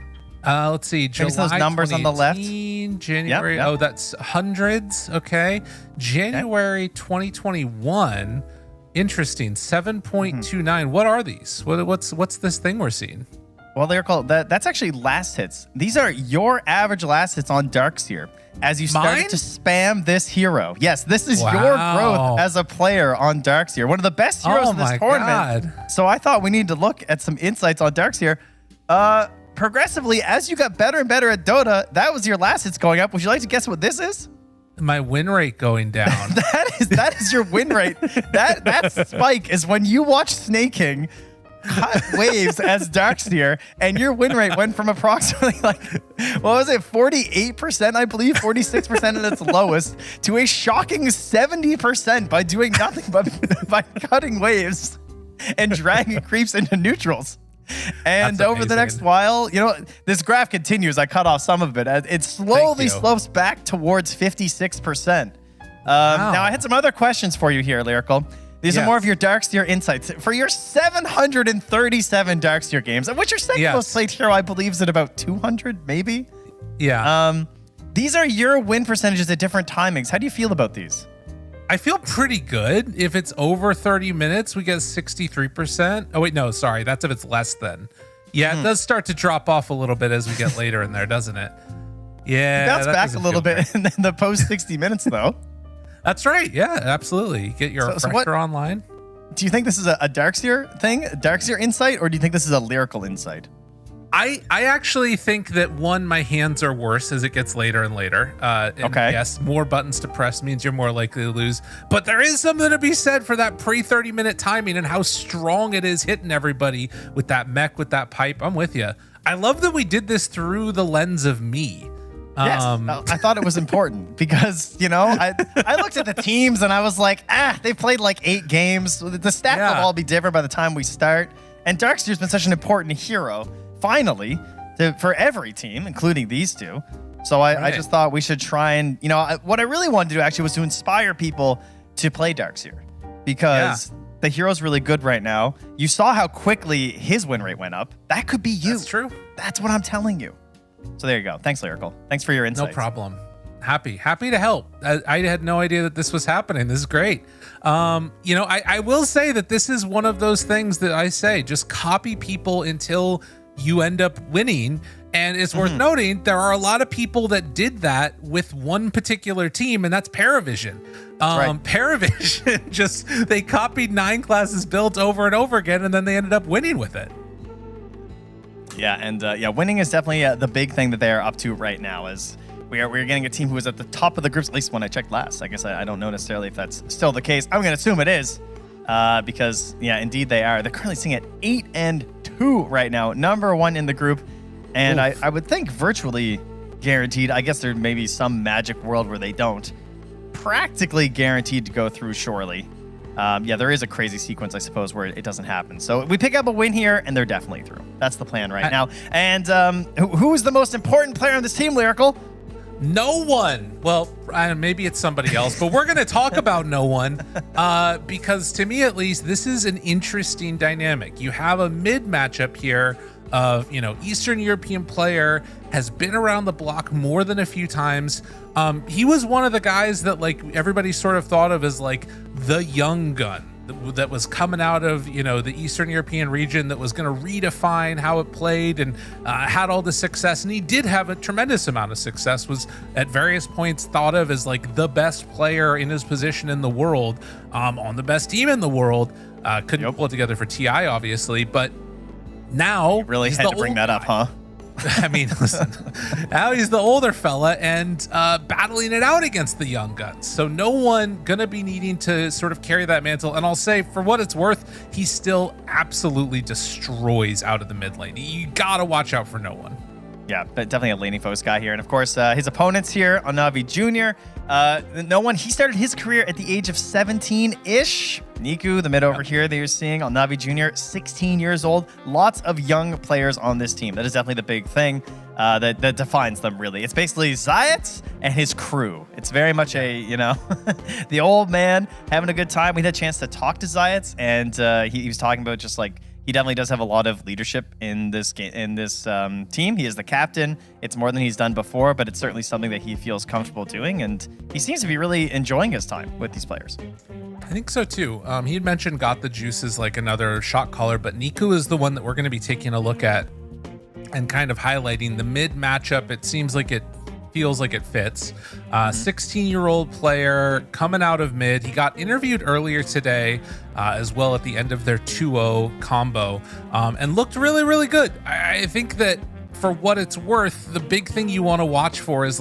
Let's see. Maybe those numbers on the left. January. Yep. Oh, that's hundreds. Okay. January 2021. Interesting. 7.29. What are these? What's this thing we're seeing? Well, they're called that's actually last hits. These are your average last hits on Darkseer as you started to spam this hero. Yes, this is your growth as a player on Darkseer. One of the best heroes in this tournament. God. So I thought we need to look at some insights on Darkseer. Progressively, as you got better and better at Dota, that was your last hits going up. Would you like to guess what this is? My win rate going down. that is your win rate. That spike is when you watch Snaking cut waves as Darkseer, and your win rate went from approximately like, what was it, 48%, I believe, 46% at its lowest, to a shocking 70% by doing nothing but by cutting waves and dragging creeps into neutrals. And over the next while, this graph continues. I cut off some of it. It slowly slopes back towards 56%. Now, I had some other questions for you here, Lyrical. These are more of your Darkseer insights. For your 737 Darkseer games, of which your second most played hero, I believe, is at about 200, maybe? Yeah. These are your win percentages at different timings. How do you feel about these? I feel pretty good. If it's over 30 minutes, we get 63%. Oh, wait, no, sorry. That's if it's less than. Yeah, it does start to drop off a little bit as we get later in there, doesn't it? Yeah. Bounce back a little bit in the post 60 minutes, though. That's right. Yeah, absolutely. Get your refresher online. Do you think this is a Darkseer thing, a Darkseer insight, or do you think this is a Lyrical insight? I actually think that my hands are worse as it gets later and later. Okay. Yes, more buttons to press means you're more likely to lose. But there is something to be said for that pre-30-minute timing and how strong it is hitting everybody with that mech, with that pipe. I'm with you. I love that we did this through the lens of me. Yes, I thought it was important because, I looked at the teams and I was like, they played like 8 games. The stats will all be different by the time we start. And Darkseer's been such an important hero, finally, for every team, including these two. So I just thought we should try and, what I really wanted to do actually was to inspire people to play Darkseer because the hero's really good right now. You saw how quickly his win rate went up. That could be you. That's true. That's what I'm telling you. So there you go. Thanks, Lyrical. Thanks for your insights. No problem. Happy to help. I had no idea that this was happening. This is great. I will say that this is one of those things that I say, just copy people until you end up winning. And it's worth noting, there are a lot of people that did that with one particular team, and that's Paravision. Paravision, they copied 9 classes built over and over again, and then they ended up winning with it. Yeah, and winning is definitely the big thing that they are up to right now. Is we're getting a team who is at the top of the groups, at least when I checked last. I guess I don't know necessarily if that's still the case. I'm going to assume it is, because indeed they are. They're currently sitting at 8-2 right now, number 1 in the group, and I would think virtually guaranteed. I guess there may be some magic world where they don't. Practically guaranteed to go through, surely. yeah, there is a crazy sequence, I suppose, where it doesn't happen. So we pick up a win here, and they're definitely through. That's the plan right now. And who is the most important player on this team, Lyrical? No one. Well, maybe it's somebody else, but we're going to talk about no one because to me, at least, this is an interesting dynamic. You have a mid matchup here of, Eastern European player, has been around the block more than a few times. He was one of the guys that everybody sort of thought of as the young gun that was coming out of the Eastern European region that was going to redefine how it played and had all the success, and he did have a tremendous amount of success, was at various points thought of as the best player in his position in the world, on the best team in the world. Couldn't pull it together for TI, obviously, but now you really had to bring that up, huh? I mean, listen, now he's the older fella and battling it out against the young guns. So no one gonna be needing to sort of carry that mantle. And I'll say, for what it's worth, he still absolutely destroys out of the mid lane. You gotta watch out for no one. Yeah, but definitely a laning focus guy here. And of course, his opponents here on Navi Jr. No one, he started his career at the age of 17-ish. Niku, the mid over here that you're seeing on Navi Jr., 16 years old. Lots of young players on this team. That is definitely the big thing that defines them, really. It's basically Zayat and his crew. It's very much a, the old man having a good time. We had a chance to talk to Zayat, and he was talking about just he definitely does have a lot of leadership in this game, in this team. He is the captain. It's more than he's done before, but it's certainly something that he feels comfortable doing, and he seems to be really enjoying his time with these players. I think so too. He had mentioned Got the Juice is another shot caller, but Niku is the one that we're going to be taking a look at and kind of highlighting the mid matchup. It seems like it feels like it fits. 16-year-old player coming out of mid. He got interviewed earlier today as well at the end of their 2-0 combo and looked really, really good. I think that for what it's worth, the big thing you want to watch for is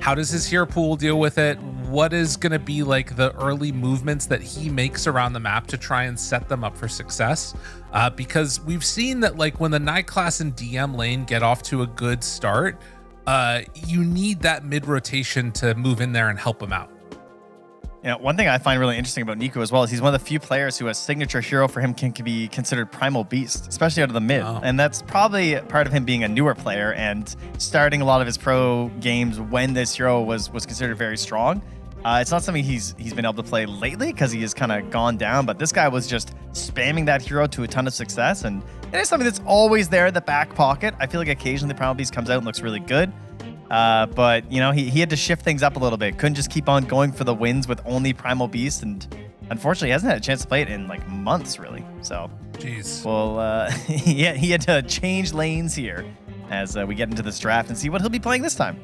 how does his hero pool deal with it? What is going to be the early movements that he makes around the map to try and set them up for success? Because we've seen that when the Night Class and DM lane get off to a good start, you need that mid rotation to move in there and help him out. One thing I find really interesting about Niku as well is he's one of the few players who a signature hero for him can be considered Primal Beast, especially out of the mid. Oh. And that's probably part of him being a newer player and starting a lot of his pro games when this hero was considered very strong. It's not something he's been able to play lately because he has kind of gone down, but this guy was just spamming that hero to a ton of success, and it is something that's always there in the back pocket. I feel like occasionally Primal Beast comes out and looks really good. But he had to shift things up a little bit. Couldn't just keep on going for the wins with only Primal Beast, and unfortunately he hasn't had a chance to play it in months, really. So, jeez. Well, he had to change lanes here as we get into this draft and see what he'll be playing this time.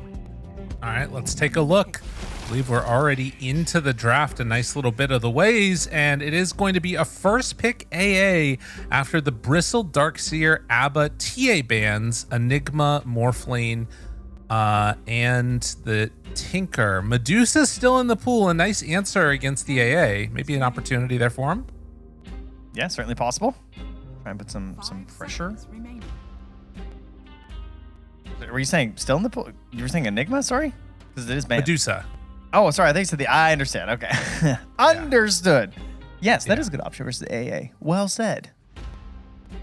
All right, let's take a look. I believe we're already into the draft a nice little bit of the ways, and it is going to be a first pick AA after the Bristle, Darkseer, Abba, TA bans, Enigma, Morphling, and the Tinker. Medusa's still in the pool. A nice answer against the AA. Maybe an opportunity there for him. Yeah, certainly possible. Try and put some pressure. Were you saying still in the pool? You were saying Enigma, sorry? Because it is banned. Medusa. Oh, sorry. I think you said I understand. Okay. Understood. Yes, that is a good option versus the AA. Well said.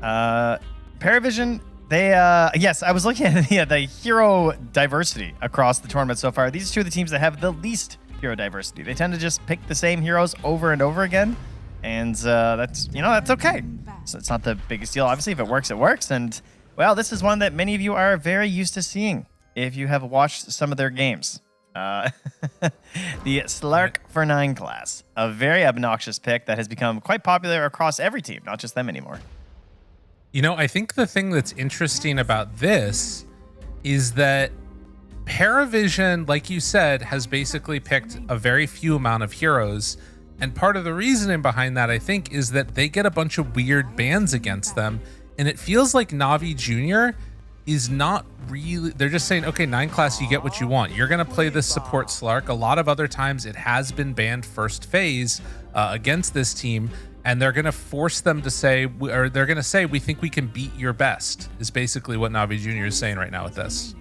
Paravision, yes, I was looking at the hero diversity across the tournament so far. These are two of the teams that have the least hero diversity. They tend to just pick the same heroes over and over again, and that's okay. So it's not the biggest deal. Obviously, if it works, it works. And well, this is one that many of you are very used to seeing if you have watched some of their games. The Slark for 9 class, a very obnoxious pick that has become quite popular across every team, not just them anymore. I think the thing that's interesting about this is that Paravision, like you said, has basically picked a very few amount of heroes. And part of the reasoning behind that, I think, is that they get a bunch of weird bans against them. And it feels like Navi Jr. is not really, they're just saying, okay, 9 class, you get what you want. You're going to play this support Slark. A lot of other times it has been banned first phase against this team. And they're going to force them to say, or they're going to say, we think we can beat your best, is basically what Navi Jr. is saying right now with this.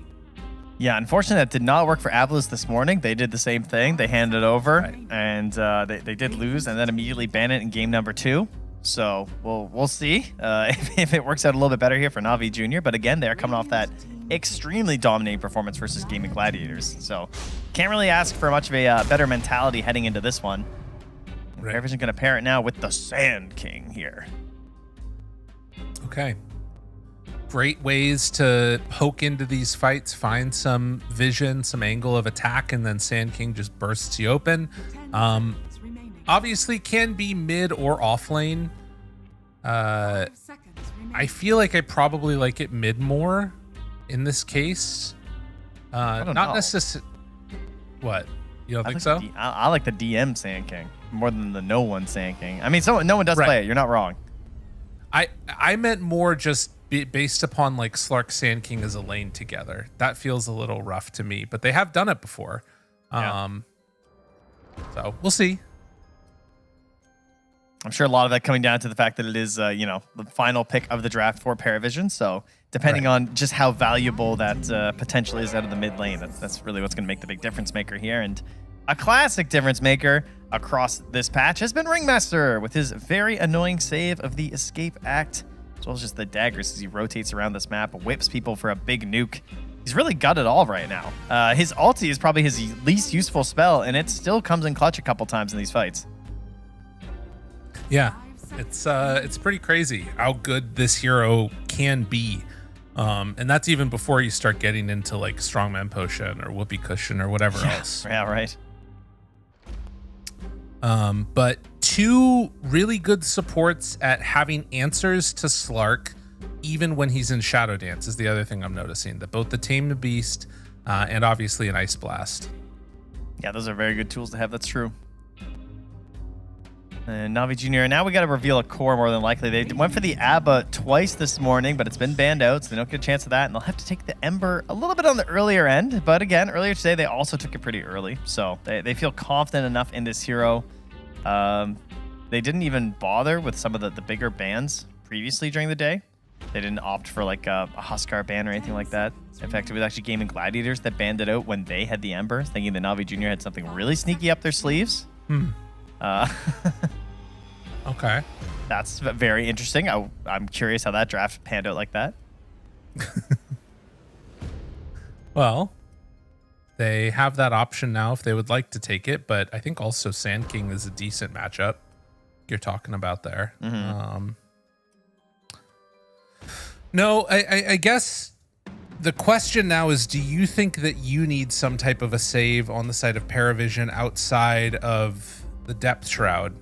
Yeah, unfortunately, that did not work for Avalos this morning. They did the same thing. They handed it over, and they did lose, and then immediately ban it in game number 2. So we'll see if it works out a little bit better here for Navi Junior. But again, they're coming off that extremely dominating performance versus Gaming Gladiators. So can't really ask for much of a better mentality heading into this one. Right. Paravision going to pair it now with the Sand King here. Okay. Great ways to poke into these fights, find some vision, some angle of attack, and then Sand King just bursts you open. Obviously can be mid or off lane. I feel like I probably like it mid more in this case. Not necessarily. What? You don't think so? I like the DM Sand King more than the no one Sand King. I mean, no one does play it. You're not wrong. I meant more just based upon like Slark Sand King as a lane together. That feels a little rough to me, but they have done it before. So we'll see. I'm sure a lot of that coming down to the fact that it is, the final pick of the draft for Paravision. So depending on just how valuable that potential is out of the mid lane, that's really what's going to make the big difference maker here. And a classic difference maker across this patch has been Ringmaster with his very annoying save of the Escape Act, as well as just the daggers as he rotates around this map, whips people for a big nuke. He's really got it all right now. His ulti is probably his least useful spell, and it still comes in clutch a couple times in these fights. Yeah, it's pretty crazy how good this hero can be. And that's even before you start getting into like Strongman Potion or Whoopee Cushion or whatever else. Yeah, right. But two really good supports at having answers to Slark, even when he's in Shadow Dance, is the other thing I'm noticing. That both the Tamed Beast and obviously an Ice Blast. Yeah, those are very good tools to have. That's true. And Navi Junior, now we got to reveal a core more than likely. They went for the Abba twice this morning, but it's been banned out, so they don't get a chance of that. And they'll have to take the Ember a little bit on the earlier end. But again, earlier today, they also took it pretty early. So they feel confident enough in this hero. They didn't even bother with some of the bigger bans previously during the day. They didn't opt for like a Huskar ban or anything like that. In fact, it was actually Gaming Gladiators that banned it out when they had the Ember, thinking the Navi Junior had something really sneaky up their sleeves. Okay. That's very interesting. I'm curious how that draft panned out like that. Well, they have that option now if they would like to take it, but I think also Sand King is a decent matchup you're talking about there. No, I guess the question now is, do you think that you need some type of a save on the side of Paravision outside of the Depth Shroud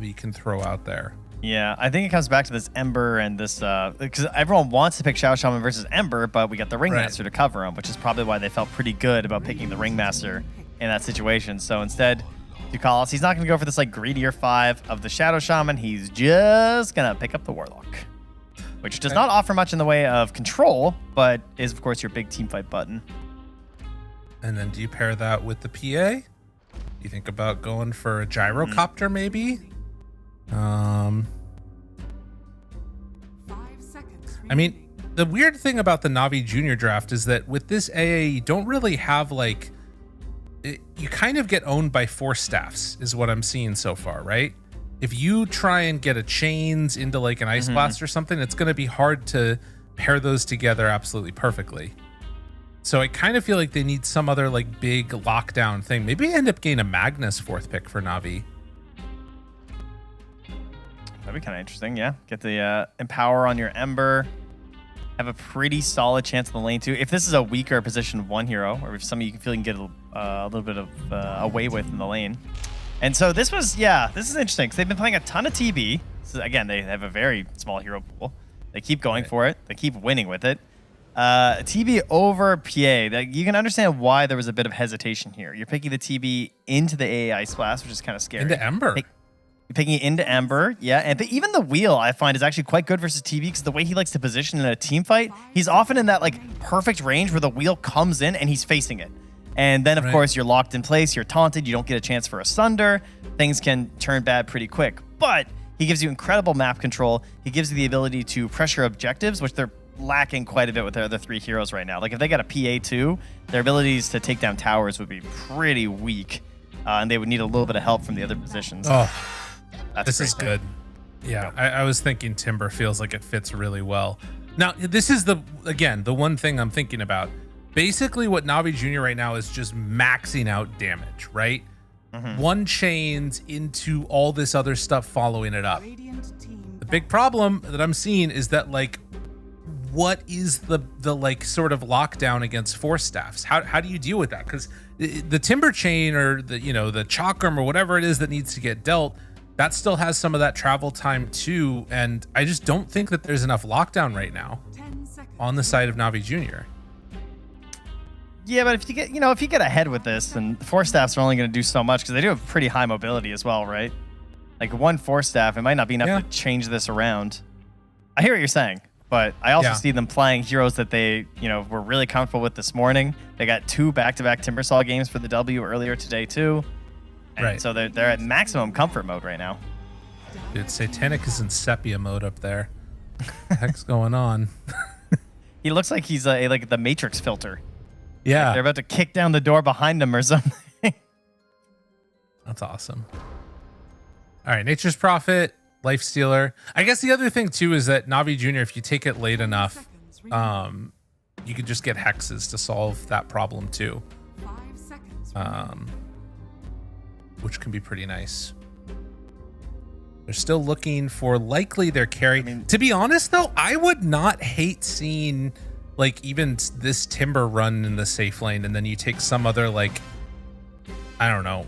we can throw out there? Yeah, I think it comes back to this Ember and this, because everyone wants to pick Shadow Shaman versus Ember, but we got the Ringmaster to cover him, which is probably why they felt pretty good about picking the Ringmaster in that situation. So instead, Ducalis, he's not going to go for this like greedier 5 of the Shadow Shaman. He's just going to pick up the Warlock, which does not offer much in the way of control, but is, of course, your big teamfight button. And then do you pair that with the PA? You think about going for a Gyrocopter, maybe? I mean, the weird thing about the Navi Junior draft is that with this AA, you don't really have like... you kind of get owned by 4 staffs, is what I'm seeing so far, right? If you try and get a Chains into like an Ice Blast or something, it's going to be hard to pair those together absolutely perfectly. So I kind of feel like they need some other like big lockdown thing. Maybe end up getting a Magnus 4th pick for Navi. That'd be kind of interesting, yeah. Get the Empower on your Ember. Have a pretty solid chance in the lane, too. If this is a weaker position 1 hero, or if somebody you feel you can get a little bit of away with in the lane. And so this was, this is interesting, because they've been playing a ton of TB. So again, they have a very small hero pool. They keep going for it. They keep winning with it. TB over PA. You can understand why there was a bit of hesitation here. You're picking the TB into the AA Ice Blast, which is kind of scary. Into Ember. You're picking it into Ember, and but even the wheel I find is actually quite good versus TB because the way he likes to position in a team fight, he's often in that like perfect range where the wheel comes in and he's facing it. And then of course you're locked in place, you're taunted, you don't get a chance for a Sunder. Things can turn bad pretty quick. But he gives you incredible map control. He gives you the ability to pressure objectives, which they're lacking quite a bit with their other 3 heroes right now. Like if they got a PA2, their abilities to take down towers would be pretty weak, and they would need a little bit of help from the other positions. Oh, That's this is good. Yeah, I was thinking Timber feels like it fits really well. Now, this is the one thing I'm thinking about. Basically, what Navi Jr. right now is just maxing out damage, right? One chains into all this other stuff following it up. The big problem that I'm seeing is that, like, what is the like sort of lockdown against Force Staffs? How do you deal with that? Because the Timber chain or the Chakram or whatever it is that needs to get dealt, that still has some of that travel time too, and I just don't think that there's enough lockdown right now on the side of Navi Jr. Yeah, but if you get ahead with this, then Force Staffs are only going to do so much because they do have pretty high mobility as well, right? Like one Force Staff, it might not be enough to change this around. I hear what you're saying, but I also see them playing heroes that they, were really comfortable with this morning. They got 2 back-to-back Timbersaw games for the W earlier today too. And so they're at maximum comfort mode right now. Dude, Satanic is in sepia mode up there. What the heck's going on? He looks like he's like the Matrix filter. Yeah. Like they're about to kick down the door behind him or something. That's awesome. All right, Nature's Prophet, Life Stealer. I guess the other thing too is that Navi Jr., if you take it late enough, you could just get hexes to solve that problem too. Which can be pretty nice. They're still looking for likely their carry. To be honest though, I would not hate seeing like even this Timber run in the safe lane and then you take some other like, I don't know,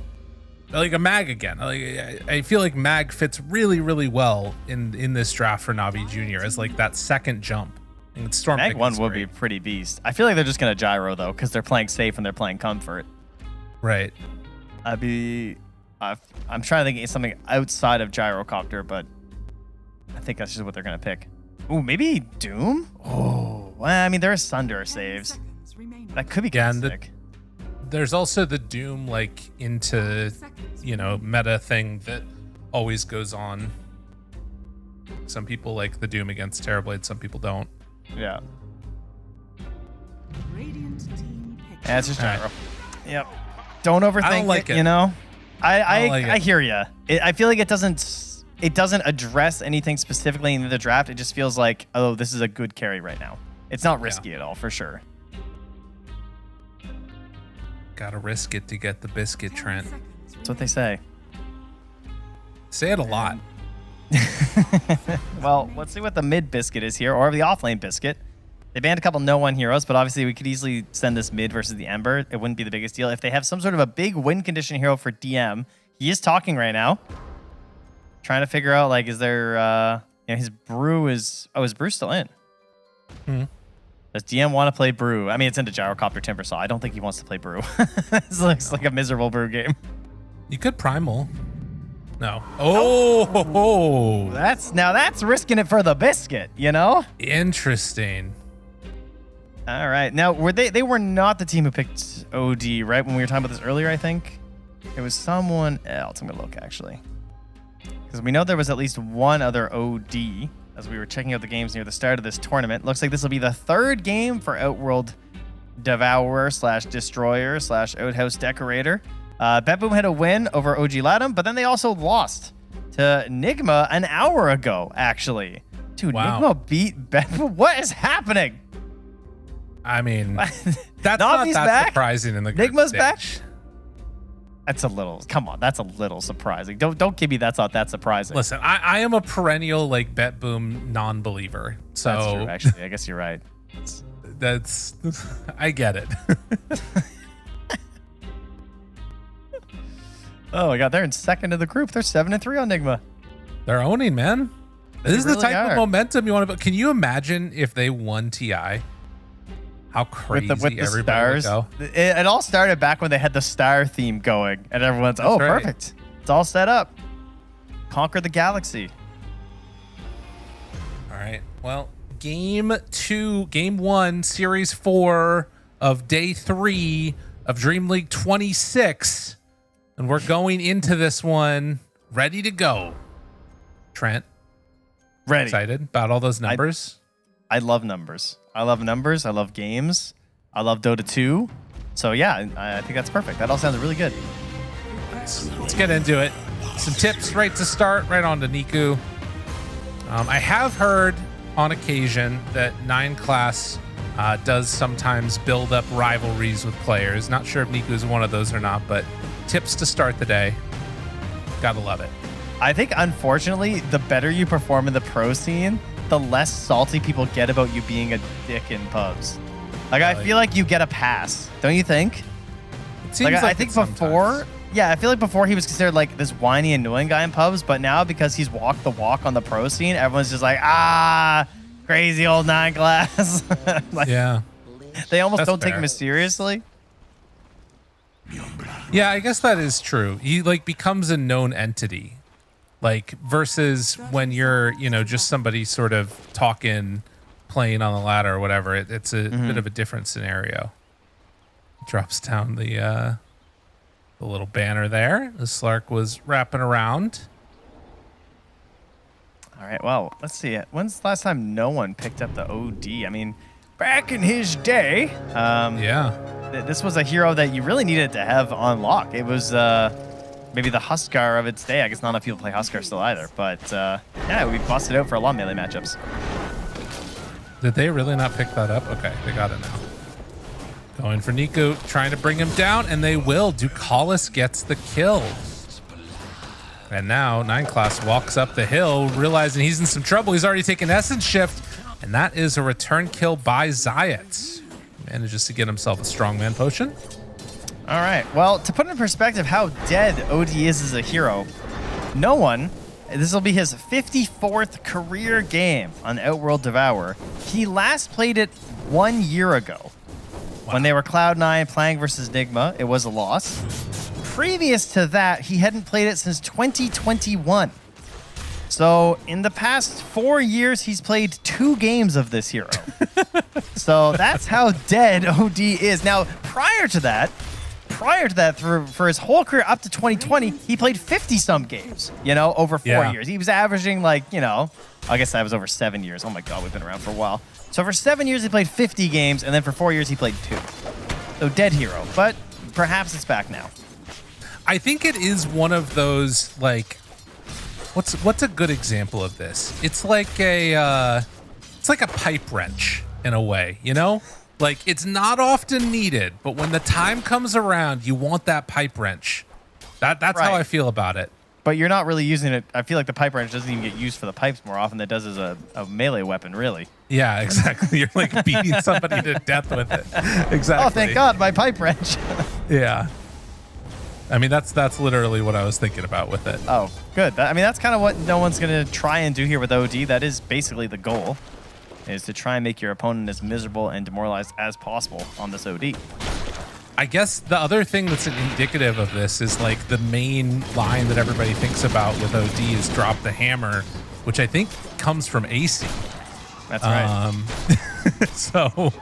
like a Mag again. Like I feel like Mag fits really, really well in this draft for Navi Jr. as like that second jump. And Storm Mag 1 would be pretty beast. I feel like they're just going to gyro though because they're playing safe and they're playing comfort. Right. I'm trying to think of something outside of Gyrocopter, but I think that's just what they're going to pick. Ooh, maybe Doom? Oh, well, I mean, there are Sunder saves. That could be kind of sick. There's also the Doom, like, into, meta thing that always goes on. Some people like the Doom against Terrorblade, some people don't. Yeah. Yeah, it's just Gyro. Yep. Don't overthink I don't like it. I hear you. I feel like it doesn't address anything specifically in the draft. It just feels like, oh, this is a good carry right now. It's not risky at all, for sure. Gotta risk it to get the biscuit, Trent. That's what they say. Say it a lot. Well, let's see what the mid biscuit is here, or the offlane biscuit. They banned a couple no-one heroes, but obviously we could easily send this mid versus the Ember. It wouldn't be the biggest deal. If they have some sort of a big win condition hero for DM, he is talking right now. Trying to figure out, like, is there... his Brew is... Oh, is Brew still in? Does DM want to play Brew? I mean, it's into Gyrocopter Timbersaw. I don't think he wants to play Brew. This looks like a miserable Brew game. You could Primal. No. Oh! That's risking it for the biscuit, Interesting. All right. Now, they were not the team who picked OD, right? When we were talking about this earlier, I think. It was someone else. I'm going to look, actually. Because we know there was at least one other OD as we were checking out the games near the start of this tournament. Looks like this will be the 3rd game for Outworld Devourer / Destroyer / Outhouse Decorator. BetBoom had a win over OG Latham, but then they also lost to Nigma an hour ago, actually. Dude, wow. Nigma beat BetBoom. What is happening? I mean, that's not that back? surprising in the group Nigma's stage. back? That's a little surprising. Don't give me that's not that surprising. Listen, I am a perennial like BetBoom non-believer. So that's true, actually. I guess you're right. I get it. Oh my god, they're in second of the group. They're 7-3 on Nigma. They're owning, man. This is really the type are. of momentum you want to. Can you imagine if they won TI? How crazy with the everybody stars. would go. It all started back when they had the star theme going, and everyone's That's right. Perfect. It's all set up. Conquer the galaxy. All right. Well, game 1, series 4 of day 3 of DreamLeague 26, and we're going into this one ready to go. Trent, ready? Excited about all those numbers? I love numbers. I love numbers. I love games. I love Dota 2. So yeah, I think that's perfect. That all sounds really good. Let's get into it. Some tips right to start, right on to Niku. I have heard on occasion that 9 class does sometimes build up rivalries with players. Not sure if Niku is one of those or not, but tips to start the day. Gotta love it. I think, unfortunately, the better you perform in the pro scene, the less salty people get about you being a dick in pubs. Like, I feel like you get a pass, don't you think? It seems like I think before, yeah, I feel like before he was considered like this whiny, annoying guy in pubs, but now because he's walked the walk on the pro scene, everyone's just like, crazy old 9 class. Like, yeah. They almost That's don't take fair. him seriously. Yeah, I guess that is true. He like becomes a known entity. Like versus when you're, just somebody sort of talking, playing on the ladder or whatever. It's a bit of a different scenario. Drops down the little banner there. The Slark was wrapping around. All right, well, let's see. When's the last time no one picked up the OD? I mean, back in his day, this was a hero that you really needed to have on lock. It was maybe the Huskar of its day. I guess not enough people play Huskar still either. But yeah, we busted out for a lot of melee matchups. Did they really not pick that up? Okay, they got it now. Going for Niku, trying to bring him down, and they will. Ducalis gets the kill. And now 9 class walks up the hill, realizing he's in some trouble. He's already taken Essence Shift, and that is a return kill by Zayat. Manages to get himself a strongman potion. All right, well, to put in perspective how dead OD is as a hero, no one, this will be his 54th career game on Outworld Devour. He last played it 1 year ago. When they were Cloud9 playing versus Nigma, it was a loss. Previous to that, he hadn't played it since 2021. So in the past 4 years, he's played 2 games of this hero. So that's how dead OD is. Now, prior to that, for his whole career up to 2020, he played 50-some games, over 4 years. He was averaging I guess that was over 7 years. Oh my God, we've been around for a while. So for 7 years, he played 50 games, and then for 4 years, he played 2. So dead hero, but perhaps it's back now. I think it is one of those, what's a good example of this? It's like a pipe wrench in a way, Like, it's not often needed, but when the time comes around, you want that pipe wrench. That's right. how I feel about it. But you're not really using it. I feel like the pipe wrench doesn't even get used for the pipes more often than it does as a melee weapon, really. Yeah, exactly. You're like beating somebody to death with it. Exactly. Oh, thank God, my pipe wrench. Yeah. I mean, that's literally what I was thinking about with it. Oh, good. That's kind of what no one's going to try and do here with OD. That is basically the goal, is to try and make your opponent as miserable and demoralized as possible on this OD. I guess the other thing that's indicative of this is like the main line that everybody thinks about with OD is drop the hammer, which I think comes from AC. That's right. So,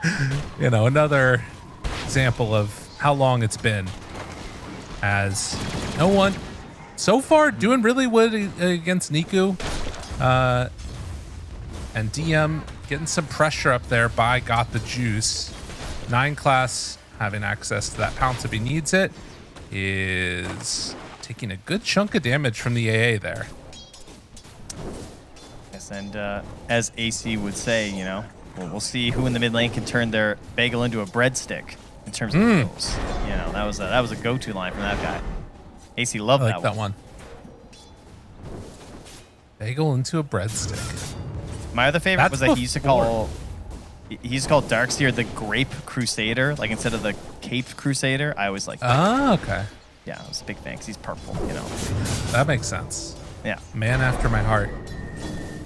another example of how long it's been, as no one so far doing really good against Niku. And DM getting some pressure up there by Got the Juice. 9 class having access to that pounce if he needs it, is taking a good chunk of damage from the AA there. Yes, and as AC would say, we'll see who in the mid lane can turn their bagel into a breadstick in terms of kills. That was a go-to line from that guy. AC loved that one. Bagel into a breadstick. My other favorite was that he used to call Darkseer the Grape Crusader, like instead of the Cape Crusader. I always liked that. Oh, okay. Yeah, I was a big fan because he's purple, That makes sense. Yeah. Man after my heart.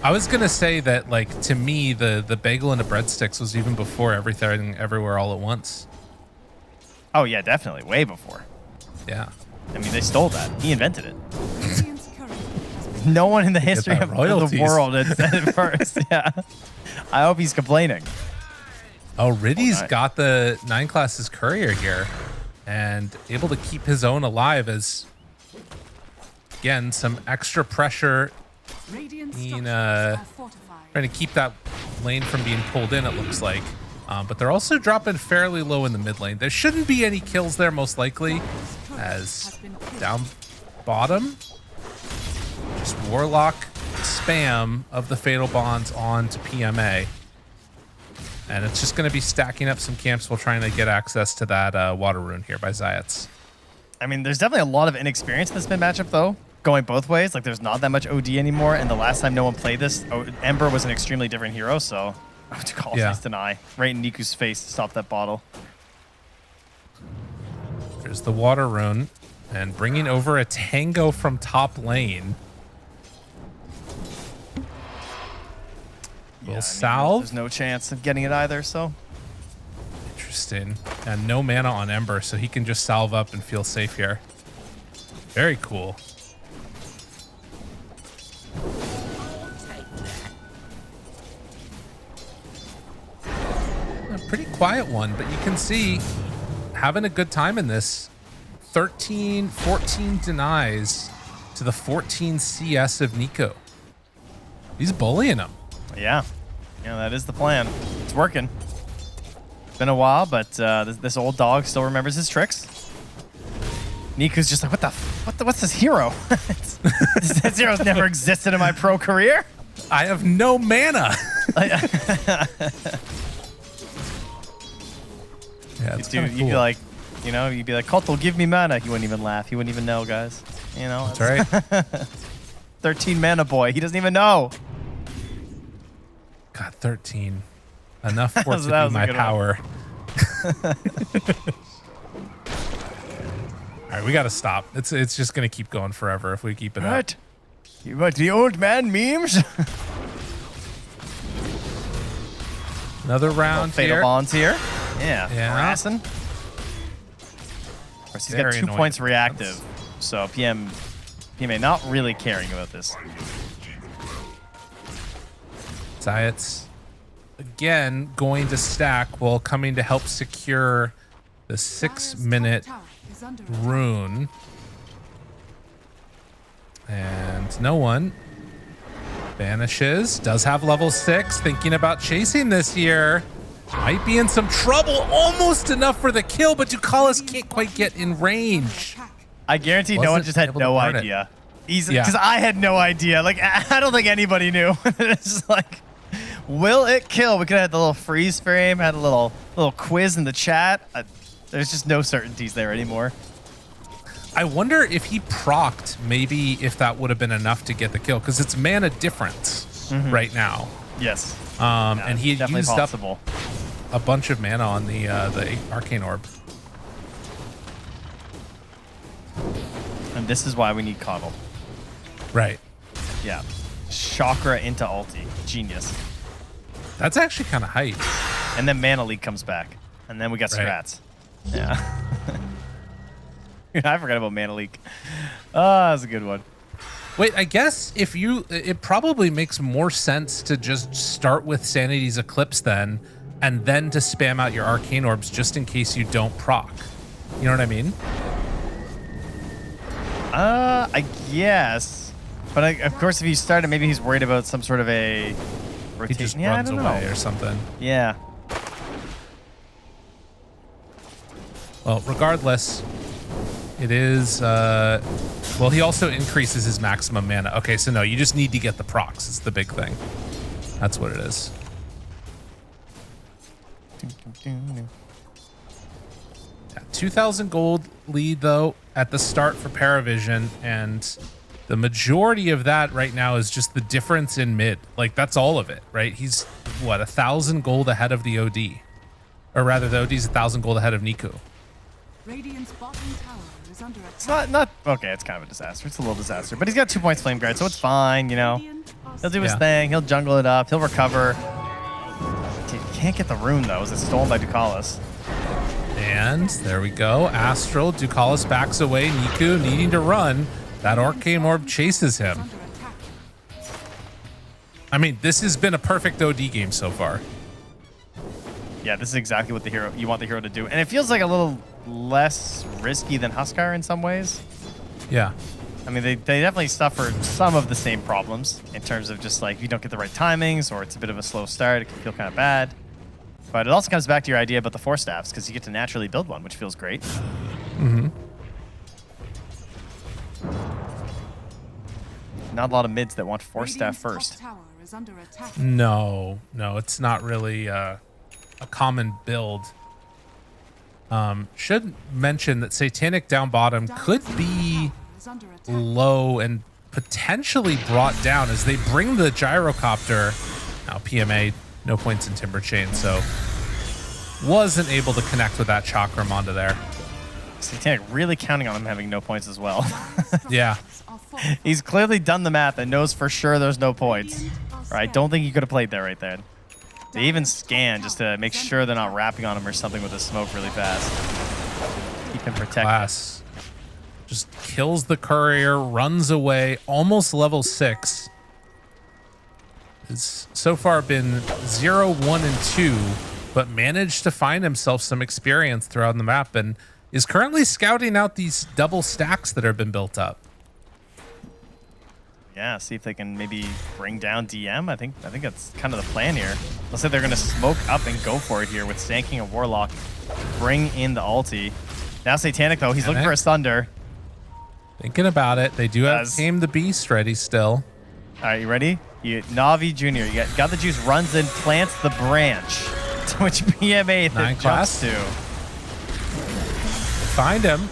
I was going to say that, to me, the bagel and the breadsticks was even before Everything Everywhere All at Once. Oh, yeah, definitely. Way before. Yeah. They stole that. He invented it. No one in the history of the world had said it first. Yeah. I hope he's complaining. Oh, Riddy's got the 9 class's courier here and able to keep his own alive as, again, some extra pressure being trying to keep that lane from being pulled in, it looks like. But they're also dropping fairly low in the mid lane. There shouldn't be any kills there, most likely, as down bottom, just Warlock spam of the Fatal Bonds onto PMA. And it's just going to be stacking up some camps while trying to get access to that Water Rune here by Zayats. I mean, there's definitely a lot of inexperience in this mid matchup, though, going both ways. Like, there's not that much OD anymore, and the last time no one played this, Ember was an extremely different hero, so to call face deny right in Niku's face to stop that bottle. There's the Water Rune, and bringing over a Tango from top lane. Will salve. There's no chance of getting it either, so. Interesting. And no mana on Ember, so he can just salve up and feel safe here. Very cool. A pretty quiet one, but you can see having a good time in this. 13, 14 denies to the 14 CS of Nico. He's bullying him. Yeah. Yeah, that is the plan. It's working. It's been a while, but this old dog still remembers his tricks. Niku's just like, what's this hero? This hero's never existed in my pro career. I have no mana. Yeah, it's dude, cool. you'd be like, you'd be like, Kotal, give me mana. He wouldn't even laugh. He wouldn't even know, guys. That's right. 13 mana boy. He doesn't even know. God, 13. Enough for it to That be was a my good power. All right, we got to stop. It's just going to keep going forever if we keep it up. You want the old man memes? Another round Fatal here. Bonds here. Yeah. Harassing. Of course, he's got 2 points reactive. So PMA not really caring about this. Zayats again going to stack while coming to help secure the 6-minute rune. And no one vanishes. Does have level 6. Thinking about chasing this here. Might be in some trouble. Almost enough for the kill, but Ducalis can't quite get in range. I guarantee no one just had no idea. Because I had no idea. Like, I don't think anybody knew. It's just like, will it kill? We could have had the little freeze frame, had a little quiz in the chat. There's just no certainties there anymore. I wonder if he procced, maybe if that would have been enough to get the kill, because it's mana difference right now. Yes. And he had used possible. up a bunch of mana on the Arcane Orb. And this is why we need Coddle. Right. Yeah. Chakra into ulti. Genius. That's actually kind of hype. And then Mana Leak comes back. And then we got strats. Yeah. I forgot about Mana Leak. Oh, that's a good one. Wait, I guess it probably makes more sense to just start with Sanity's Eclipse then, and then to spam out your Arcane Orbs just in case you don't proc. You know what I mean? I guess. But of course, if he started, maybe he's worried about some sort of a rotation. He just yeah, runs I don't away know. or something. Yeah. Well, regardless, it is... well, he also increases his maximum mana. Okay, so no, you just need to get the procs. It's the big thing. That's what it is. Yeah, 2,000 gold lead, though, at the start for Paravision, and the majority of that right now is just the difference in mid. Like, that's all of it, right? He's, what, 1,000 gold ahead of the OD. Or rather, the OD's 1,000 gold ahead of Niku. Radiant's bottom tower is under attack. It's not okay, it's kind of a disaster. It's a little disaster. But he's got 2 points Flame Guard, so it's fine, you know. He'll do his thing. He'll jungle it up. He'll recover. Can't get the rune, though. It's stolen by Ducalis. And there we go. Astral, Ducalis backs away. Niku needing to run. That Arcane Orb chases him. I mean, this has been a perfect OD game so far. Yeah, this is exactly what you want the hero to do. And it feels like a little less risky than Huskar in some ways. Yeah. I mean, they definitely suffer some of the same problems in terms of just like if you don't get the right timings or it's a bit of a slow start, it can feel kind of bad. But it also comes back to your idea about the Force Staffs because you get to naturally build one, which feels great. Mm-hmm. Not a lot of mids that want Force Staff first. No, it's not really a common build. Should mention that Satanic down bottom could be low and potentially brought down as they bring the gyrocopter. Now PMA, no points in Timber Chain, so wasn't able to connect with that chakram onto there. Satanic really counting on him having no points as well. Yeah. He's clearly done the math and knows for sure there's no points. I don't think he could have played there right there. They even scan just to make sure they're not wrapping on him or something with the smoke really fast. Keep him protected. Class. Just kills the courier, runs away, almost level 6. It's so far been 0, 1, and 2, but managed to find himself some experience throughout the map and is currently scouting out these double stacks that have been built up. Yeah, see if they can maybe bring down DM. I think that's kind of the plan here. Looks like they're going to smoke up and go for it here with Stanking a Warlock. Bring in the ulti. Now Satanic, though, he's looking for a Thunder. Thinking about it. They do have Tame the Beast ready still. All right, you ready? Navi Jr., you got the juice, runs and plants the branch, to which PMA 9 class to. Find him.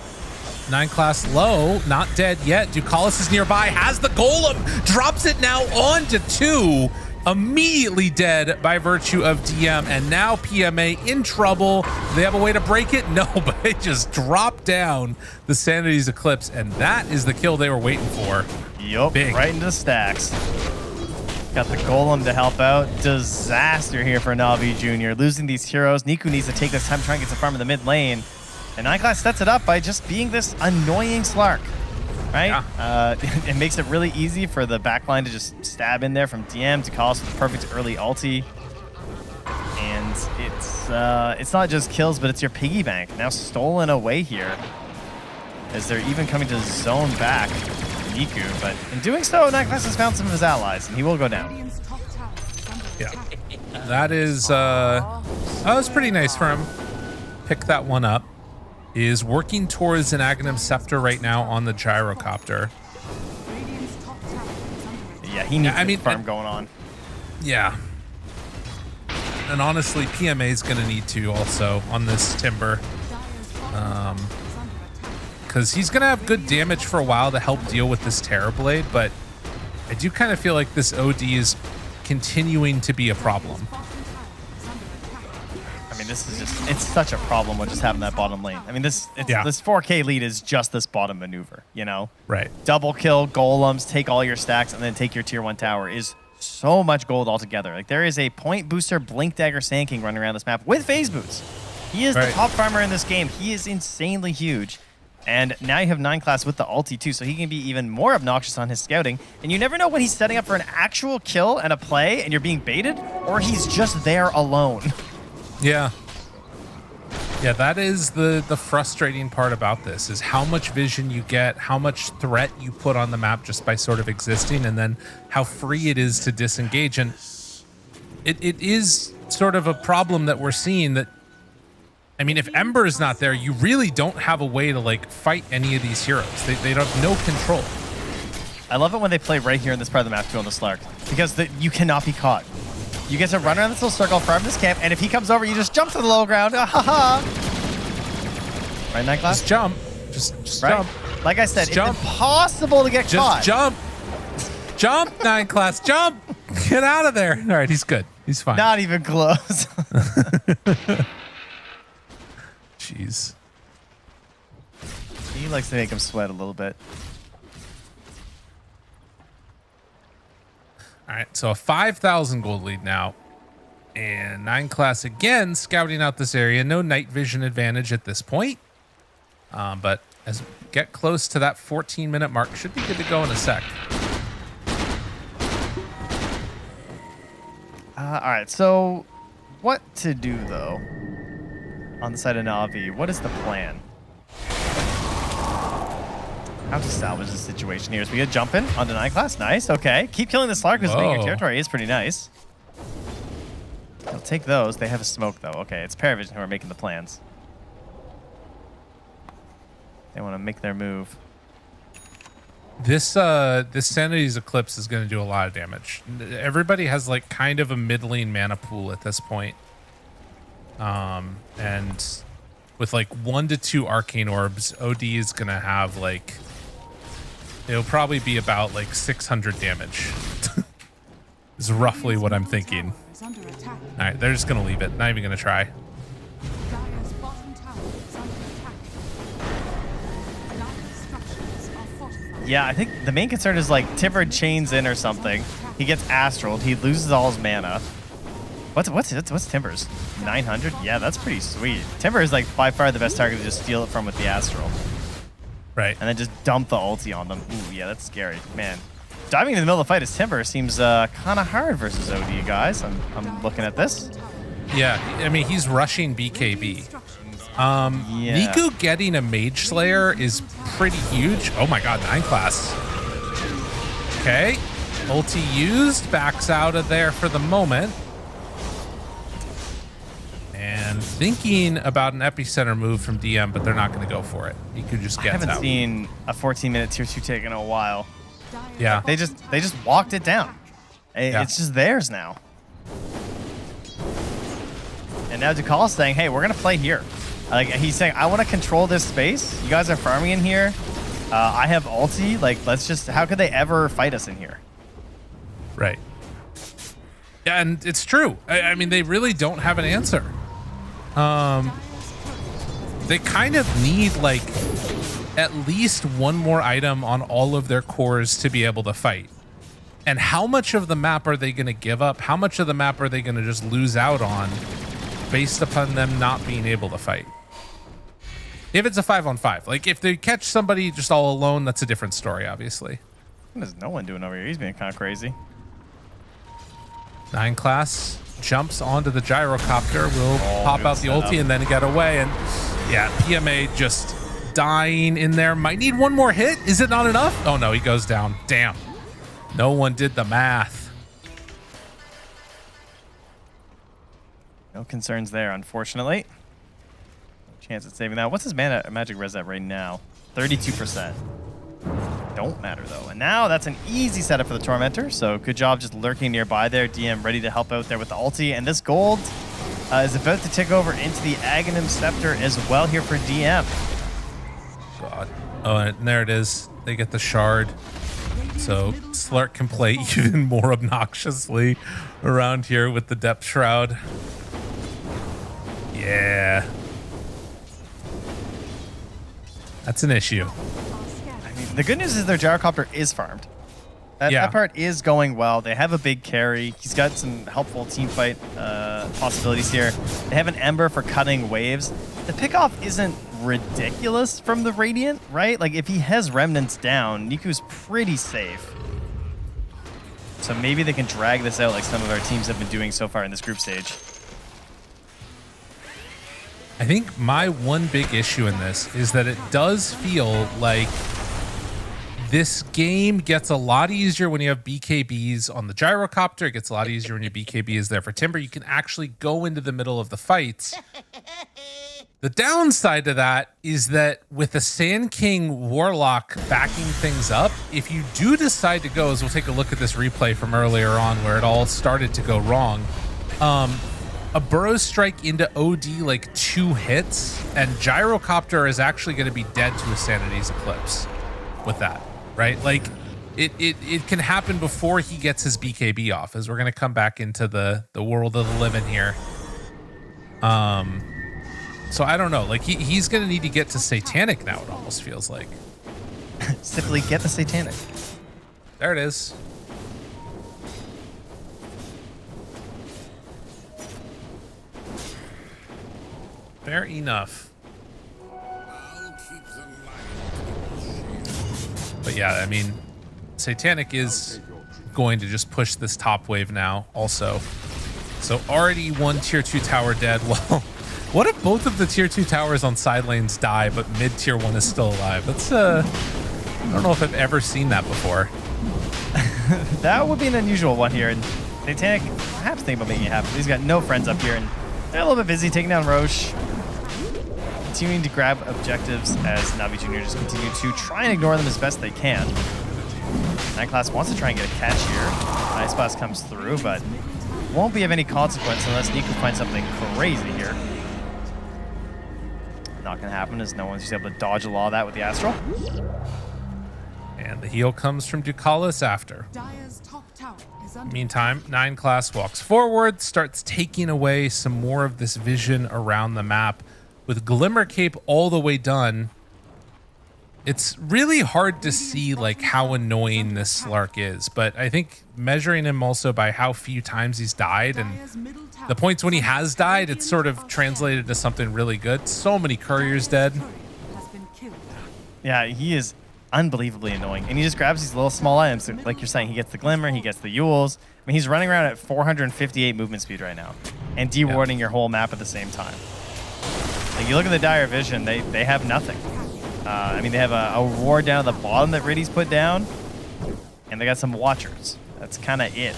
9 class low, not dead yet. Ducalis is nearby, has the golem, drops it now onto 2. Immediately dead by virtue of DM, and now PMA in trouble. They have a way to break it? No, but they just drop down the Sanity's Eclipse, and that is the kill they were waiting for. Yup, right into the stacks. Got the golem to help out. Disaster here for Navi Jr. Losing these heroes. Niku needs to take this time, try and get some farm in the mid lane. And 9 class sets it up by just being this annoying Slark, right? Yeah. It makes it really easy for the backline to just stab in there from DM to call us with the perfect early ulti. And it's not just kills, but it's your piggy bank now stolen away here, as they're even coming to zone back Niku. But in doing so, 9 class has found some of his allies, and he will go down. Yeah, that is that was pretty nice for him. Pick that one up. Is working towards an Aghanim Scepter right now on the gyrocopter. Yeah, he needs farm going on. Yeah. And honestly, PMA is going to need to also on this Timber. Because he's going to have good damage for a while to help deal with this Terrorblade, but I do kind of feel like this OD is continuing to be a problem. I mean, this is just—it's such a problem with just having that bottom lane. I mean, this 4K lead is just this bottom maneuver, you know? Right. Double kill, golems, take all your stacks, and then take your tier 1 tower is so much gold altogether. Like, there is a point booster Blink Dagger Sand King running around this map with phase boots. He is the top farmer in this game. He is insanely huge. And now you have 9 class with the ulti too, so he can be even more obnoxious on his scouting. And you never know when he's setting up for an actual kill and a play and you're being baited, or he's just there alone. Yeah. Yeah, that is the frustrating part about this, is how much vision you get, how much threat you put on the map just by sort of existing, and then how free it is to disengage. And it is sort of a problem that we're seeing that, I mean, if Ember is not there, you really don't have a way to like fight any of these heroes. They don't have no control. I love it when they play right here in this part of the map too on the Slark, because you cannot be caught. You get to run around this little circle, farm this camp, and if he comes over, you just jump to the low ground. Ah, ha, ha. Right, 9 class? Just jump. Just right? jump. Like I said, just it's impossible to get caught. Just jump. Jump, 9 class. Jump. Get out of there. All right, he's good. He's fine. Not even close. Jeez. He likes to make him sweat a little bit. All right, so a 5,000 gold lead now. And 9 class again scouting out this area. No night vision advantage at this point. But as we get close to that 14-minute mark, should be good to go in a sec. All right, so what to do, though, on the side of Navi? What is the plan? how to salvage the situation here. So we get jumping onto 9 class. Nice. Okay. Keep killing the Slark because making your territory is pretty nice. They'll take those. They have a smoke though. Okay, it's Paravision who are making the plans. They want to make their move. This Sanity's Eclipse is going to do a lot of damage. Everybody has like kind of a middling mana pool at this point. And with like 1 to 2 arcane orbs, OD is going to have like, it'll probably be about like 600 damage. Is roughly what I'm thinking. All right, they're just going to leave it. Not even going to try. Yeah, I think the main concern is like Timber chains in or something. He gets astraled. He loses all his mana. What's Timber's? 900? Yeah, that's pretty sweet. Timber is like by far the best target to just steal it from with the astral. Right. And then just dump the ulti on them. Ooh, yeah, that's scary. Man. Diving in the middle of the fight as Timber seems kind of hard versus OD, guys. I'm looking at this. Yeah, I mean, he's rushing BKB. Yeah. Niku getting a Mage Slayer is pretty huge. Oh my god, 9 class. Okay. Ulti used, backs out of there for the moment. And thinking about an epicenter move from DM, but they're not going to go for it. Niku just gets out. I haven't seen a 14-minute tier 2 take in a while. Yeah. They just walked it down. It's just theirs now. And now Dukal's saying, hey, we're going to play here. Like he's saying, I want to control this space. You guys are farming in here. I have ulti. Like, let's just, how could they ever fight us in here? Right. Yeah, and it's true. I mean, they really don't have an answer. They kind of need like at least one more item on all of their cores to be able to fight. And how much of the map are they going to give up? How much of the map are they going to just lose out on based upon them not being able to fight? If it's a 5-on-5, like if they catch somebody just all alone, that's a different story, obviously. What is no one doing over here? He's being kind of crazy. 9 class jumps onto the gyrocopter, will pop out the ulti and then get away. And yeah, PMA just dying in there. Might need one more hit. Is it not enough? Oh no, he goes down. Damn. No one did the math. No concerns there, unfortunately. No chance at saving that. What's his mana magic res at right now? 32%. Don't matter though. And now that's an easy setup for the Tormentor. So good job just lurking nearby there. DM ready to help out there with the ulti. And this gold is about to tick over into the Aghanim Scepter as well here for DM. God. Oh, and there it is. They get the shard. So Slark can play even more obnoxiously around here with the Depth Shroud. Yeah. That's an issue. The good news is their gyrocopter is farmed. That part is going well. They have a big carry. He's got some helpful team fight possibilities here. They have an Ember for cutting waves. The pickoff isn't ridiculous from the Radiant, right? Like if he has Remnants down, Niku's pretty safe. So maybe they can drag this out like some of our teams have been doing so far in this group stage. I think my one big issue in this is that it does feel like this game gets a lot easier when you have BKBs on the gyrocopter. It gets a lot easier when your BKB is there for Timber. You can actually go into the middle of the fights. The downside to that is that with the Sand King Warlock backing things up, if you do decide to go, as we'll take a look at this replay from earlier on where it all started to go wrong, a Burrow Strike into OD like 2 hits, and Gyrocopter is actually going to be dead to a Sanity's Eclipse with that, right? Like, it can happen before he gets his BKB off, as we're going to come back into the world of the living here. So I don't know. Like, he's going to need to get to Satanic now, it almost feels like. Simply get the Satanic. There it is. Fair enough. But yeah, I mean, Satanic is going to just push this top wave now also. So already one tier 2 tower dead. Well, what if both of the tier 2 towers on side lanes die, but mid tier 1 is still alive? I don't know if I've ever seen that before. That would be an unusual one here. And Satanic perhaps think about making it happen. He's got no friends up here, and they're a little bit busy taking down Roche. Continuing to grab objectives as Navi Jr. just continue to try and ignore them as best they can. Night Class wants to try and get a catch here. Ice Blast comes through, but won't be of any consequence unless Niku finds something crazy here. Not going to happen as no one's just able to dodge a lot of that with the Astral. And the heal comes from Ducalis after. Dire's top tower is under Meantime, 9 Class walks forward, starts taking away some more of this vision around the map. With Glimmer Cape all the way done, it's really hard to see like how annoying this Slark is, but I think measuring him also by how few times he's died and the points when he has died, it's sort of translated to something really good. So many couriers dead. Yeah, he is unbelievably annoying. And he just grabs these little small items. Like you're saying, he gets the Glimmer, he gets the Yules. I mean, he's running around at 458 movement speed right now and dewarding your whole map at the same time. Like you look at the Dire Vision, they have nothing. I mean, they have a ward down at the bottom that Riddy's put down, and they got some Watchers. That's kind of it.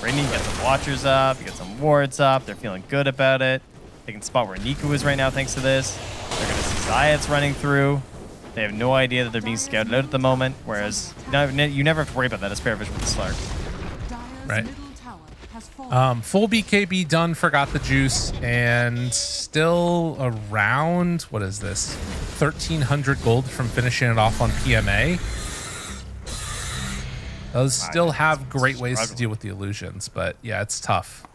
Riddy got some Watchers up, he got some wards up. They're feeling good about it. They can spot where Niku is right now thanks to this. They're going to see Zayat's running through. They have no idea that they're being scouted out at the moment, whereas you never have to worry about that as Fair Vision with the Slark. Right. Full BKB done, forgot the juice, and still around, what is this? 1,300 gold from finishing it off on PMA. Those still have great ways to deal with the illusions, but yeah, it's tough.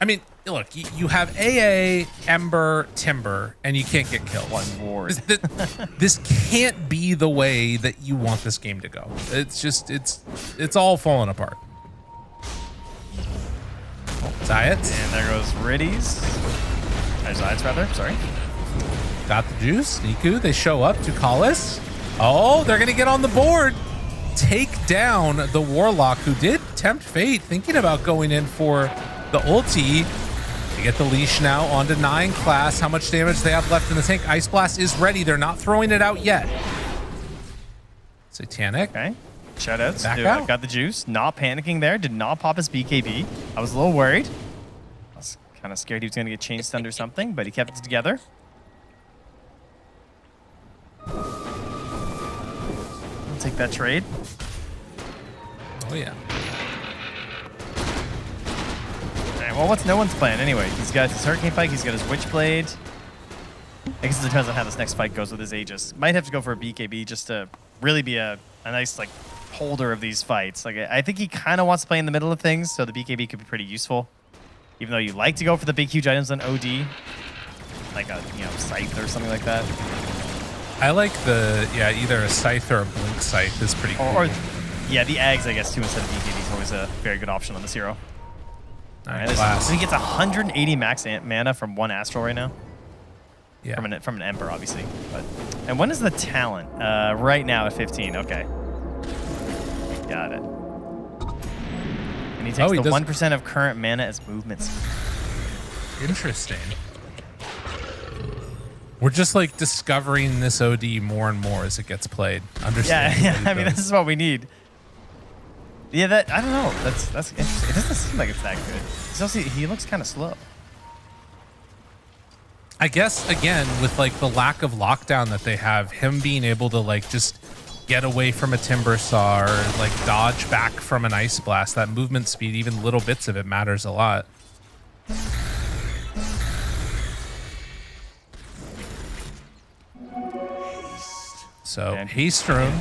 I mean, look, you have AA, Ember, Timber, and you can't get killed. One ward. This can't be the way that you want this game to go. It's just, it's all falling apart. Zayat. And there goes Riddy's. Zayat's rather, sorry. Got the juice. Niku, they show up. Ducalis. Oh, they're going to get on the board. Take down the Warlock, who did tempt fate, thinking about going in for the ulti. They get the leash now onto 9 Class. How much damage they have left in the tank? Ice Blast is ready. They're not throwing it out yet. Satanic. Okay. Shoutouts. Back out. Got the juice. Not panicking there. Did not pop his BKB. I was a little worried. I was kind of scared he was going to get chain stunned or something, but he kept it together. I'll take that trade. Oh, yeah. Right, well, what's no one's plan anyway? He's got his Hurricane Pike, he's got his Witchblade. I guess it depends on how this next fight goes with his Aegis. Might have to go for a BKB just to really be a nice like holder of these fights. Like I think he kind of wants to play in the middle of things, so the BKB could be pretty useful. Even though you like to go for the big huge items on OD, like a Scythe or something like that. I like the either a Scythe or a Blink Scythe is pretty cool. Or yeah, the Ags I guess too instead of BKB is always a very good option on this hero. Alright, so he gets 180 max mana from one Astral right now. Yeah. From an Emperor, obviously. And when is the talent? Right now at 15. Okay. Got it. And he takes the 1% of current mana as movement speed. Interesting. We're just like discovering this OD more and more as it gets played. Yeah. I mean, this is what we need. Yeah, I don't know. That's interesting. It doesn't seem like it's that good. He's also, he looks kind of slow. I guess again with like the lack of lockdown that they have, him being able to like just get away from a Timber Saw or like dodge back from an Ice Blast, that movement speed, even little bits of it matters a lot. So haste room.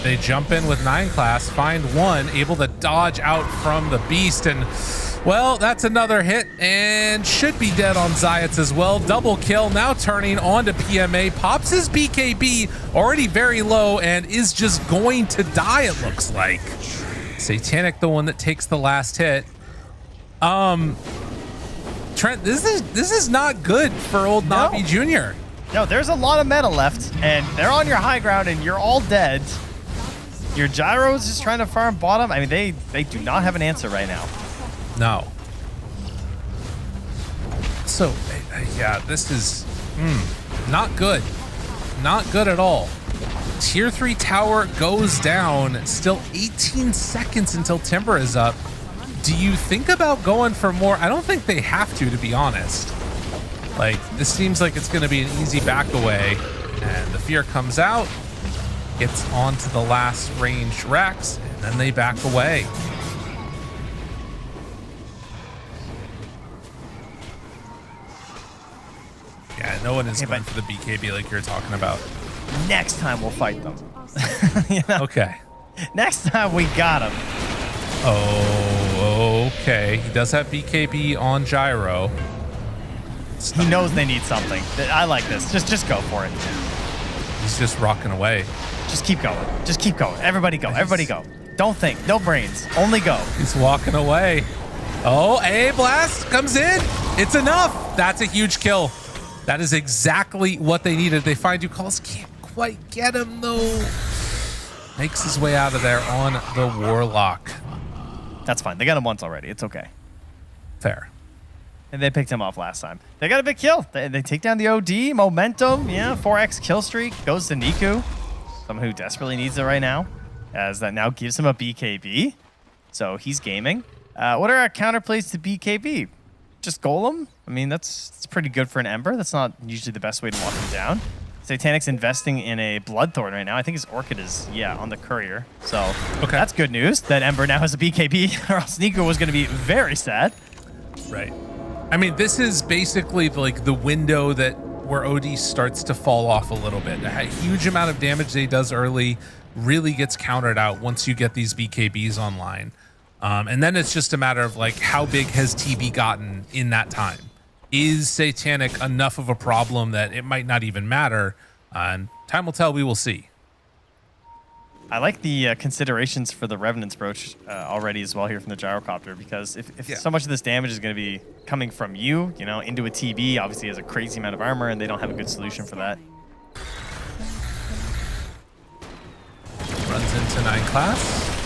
They jump in with 9 Class, find one, able to dodge out from the beast, and well, that's another hit and should be dead on Zayats as well. Double kill, now turning onto PMA, pops his BKB, already very low, and is just going to die, it looks like. Satanic, the one that takes the last hit. Trent, this is not good for old Navi Jr. No, there's a lot of meta left, and they're on your high ground, and you're all dead. Your Gyro's just trying to farm bottom. I mean, they do not have an answer right now. No. also, yeah, this is not good. Not good at all. Tier 3 tower goes down. Still 18 seconds until Timber is up. Do you think about going for more? I don't think they have to be honest. Like, this seems like it's going to be an easy back away. And the fear comes out, gets onto the last ranged Rex, and then they back away. Yeah, no one is going for the BKB like you're talking about. Next time we'll fight them. Okay. Next time we got him. Oh, okay. He does have BKB on Gyro. He knows they need something. I like this. Just go for it. He's just rocking away. Just keep going. Just keep going. Everybody go. Everybody go. Don't think. No brains. Only go. He's walking away. Oh, A blast comes in. It's enough. That's a huge kill. That is exactly what they needed. They find you calls. Can't quite get him though. Makes his way out of there on the Warlock. That's fine. They got him once already. It's okay. Fair. And they picked him off last time. They got a big kill. They take down the OD. Momentum. Yeah, 4x kill streak. Goes to Niku. Someone who desperately needs it right now. As that now gives him a BKB. So he's gaming. What are our counterplays to BKB? Just Golem? I mean, that's pretty good for an Ember. That's not usually the best way to lock him down. Satanic's investing in a Bloodthorn right now. I think his Orchid is, on the Courier. So that's good news that Ember now has a BKB, or else Niku was going to be very sad. Right. I mean, this is basically like the window that where OD starts to fall off a little bit. A huge amount of damage that he does early really gets countered out once you get these BKBs online. And then it's just a matter of like, how big has TB gotten in that time? Is Satanic enough of a problem that it might not even matter? And time will tell, we will see. I like the considerations for the Revenant's Brooch already as well here from the Gyrocopter, because if so much of this damage is going to be coming from you, into a TB, obviously has a crazy amount of armor, and they don't have a good solution for that. Runs into 9 class.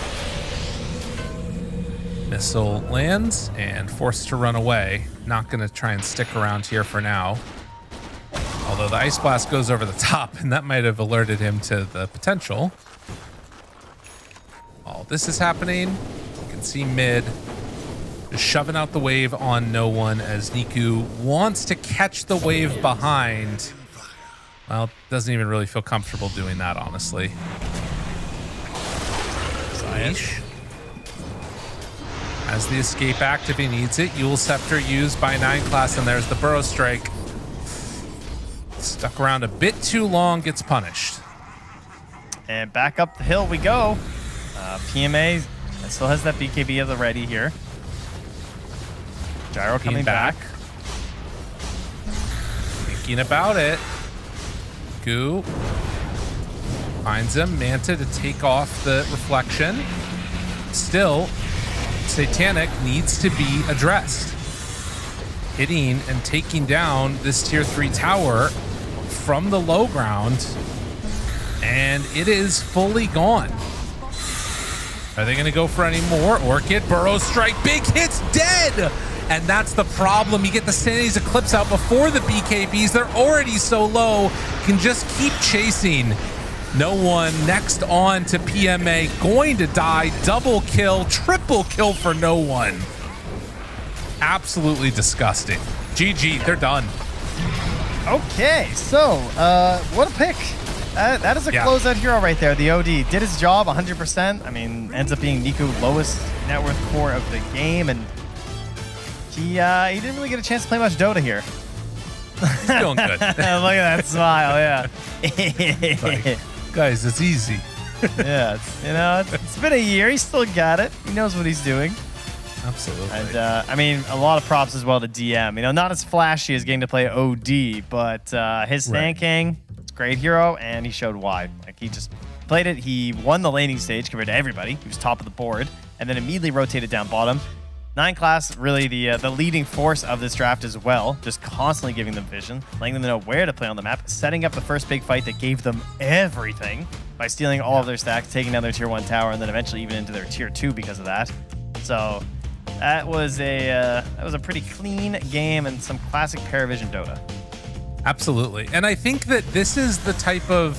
Missile lands and forced to run away. Not going to try and stick around here for now. Although the Ice Blast goes over the top, and that might have alerted him to the potential. All this is happening. You can see mid. Just shoving out the wave on no one as Niku wants to catch the wave behind. Well, doesn't even really feel comfortable doing that, honestly. Saish. As the escape act, if he needs it. Yule Scepter used by 9 class, and there's the Burrow Strike. Stuck around a bit too long, gets punished. And back up the hill we go. PMA still has that BKB at the ready here. Gyro coming back. Thinking about it. Goo finds him. Manta to take off the reflection. Still, Satanic needs to be addressed. Hitting and taking down this tier 3 tower from the low ground, and it is fully gone. Are they going to go for any more? Orchid, Burrow Strike, big hits, dead! And that's the problem. You get the Sanity's Eclipse out before the BKBs. They're already so low. Can just keep chasing. No one next on to PMA. Going to die. Double kill, triple kill for no one. Absolutely disgusting. GG, they're done. Okay, so what a pick. That is a closeout hero right there. The OD did his job 100%. I mean, ends up being Niku lowest net worth core of the game, and he didn't really get a chance to play much Dota here. He's feeling good. Look at that smile, yeah. Like, guys, it's easy. Yeah, it's been a year. He's still got it. He knows what he's doing. Absolutely. And I mean, a lot of props as well to DM. Not as flashy as getting to play OD, but his tanking, it's a great hero, and he showed why. Like, he just played it. He won the laning stage compared to everybody. He was top of the board, and then immediately rotated down bottom. 9 class, really the leading force of this draft as well, just constantly giving them vision, letting them know where to play on the map, setting up the first big fight that gave them everything by stealing all of their stacks, taking down their tier 1 tower, and then eventually even into their tier 2 because of that. So That was a pretty clean game and some classic Paravision Dota. Absolutely. And I think that this is the type of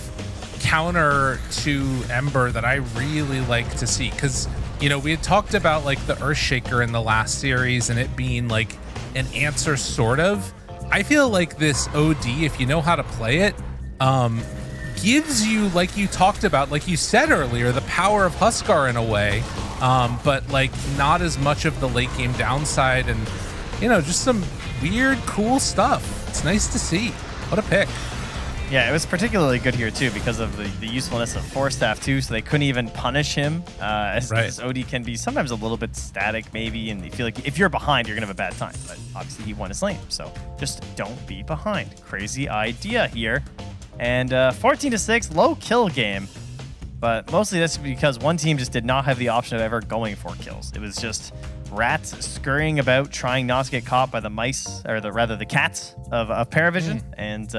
counter to Ember that I really like to see, because we had talked about like the Earthshaker in the last series and it being like an answer sort of. I feel like this OD, if you know how to play it, gives you, like you talked about, like you said earlier, the power of Huskar in a way, but like not as much of the late game downside, and just some weird cool stuff. It's nice to see. What a pick. Yeah, it was particularly good here too because of the usefulness of Force Staff too, so they couldn't even punish him. As OD can be sometimes a little bit static maybe, and you feel like if you're behind, you're gonna have a bad time. But obviously he won his lane, so just don't be behind. Crazy idea here. And 14-6, low kill game. But mostly that's because one team just did not have the option of ever going for kills. It was just rats scurrying about, trying not to get caught by the mice, or the cats of Paravision. And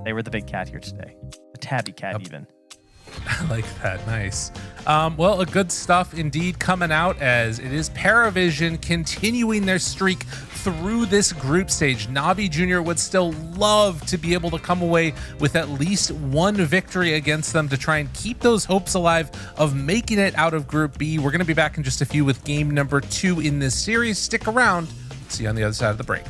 they were the big cat here today. The tabby cat even. I like that. Nice. Well, a good stuff indeed coming out, as it is Paravision continuing their streak through this group stage. Navi Jr. would still love to be able to come away with at least one victory against them to try and keep those hopes alive of making it out of Group B. We're going to be back in just a few with game number 2 in this series. Stick around. See you on the other side of the break.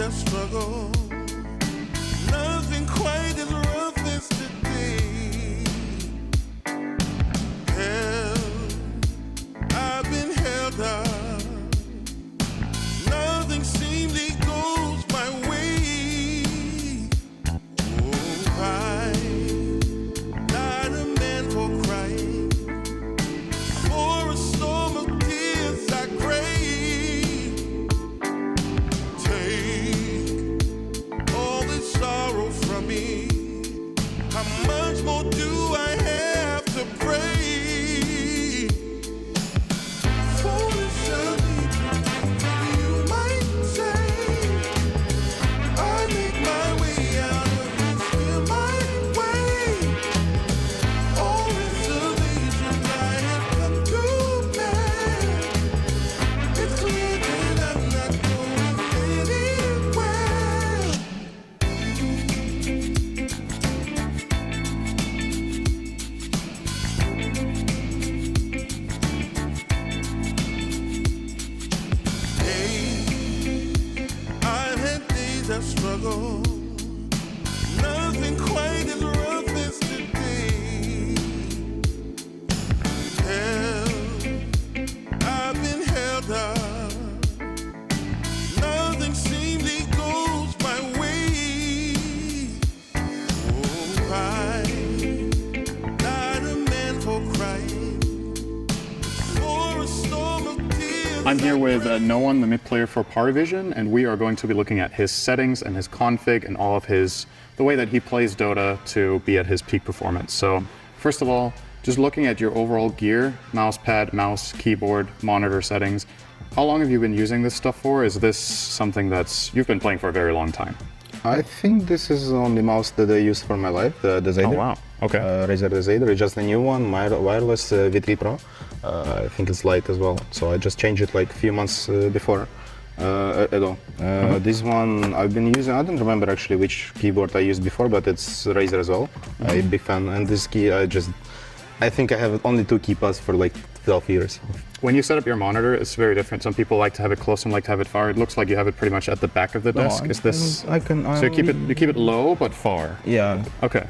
I struggle. Nothing quite as rough as today. Held, I've been held up. Nothing seemingly goes my way. Oh, I, not a man for crying. For a storm of tears I crave. Take all this sorrow from me. How much more do I have to pray? Foolish of me, you might say. I make my way out of this here my way. All reservations I have come to bear. It's clear that I'm not going anywhere. I've had days I struggle. Nothing quite as rough as today. Held, I've been held up. Nothing seemingly goes my way. Oh, I, not a man for crying. For a storm of tears. I'm here with Noan, the mid player for Parvision, and we are going to be looking at his settings and his config and all of the way that he plays Dota to be at his peak performance. So, first of all, just looking at your overall gear, mouse pad, mouse, keyboard, monitor settings, how long have you been using this stuff for? Is this something you've been playing for a very long time? I think this is the only mouse that I use for my life, the Zader. Oh wow, okay. Razer Zader, it's just a new one, my wireless V3 Pro. I think it's light as well, so I just changed it like a few months before ago. This one I've been using, I don't remember actually which keyboard I used before, but it's Razer as well. I'm a big fan, and this key I think I have only two keypads for like 12 years. When you set up your monitor, it's very different. Some people like to have it close, some like to have it far. It looks like you have it pretty much at the back of the desk. Is this? So you keep it low but far. Yeah. Okay.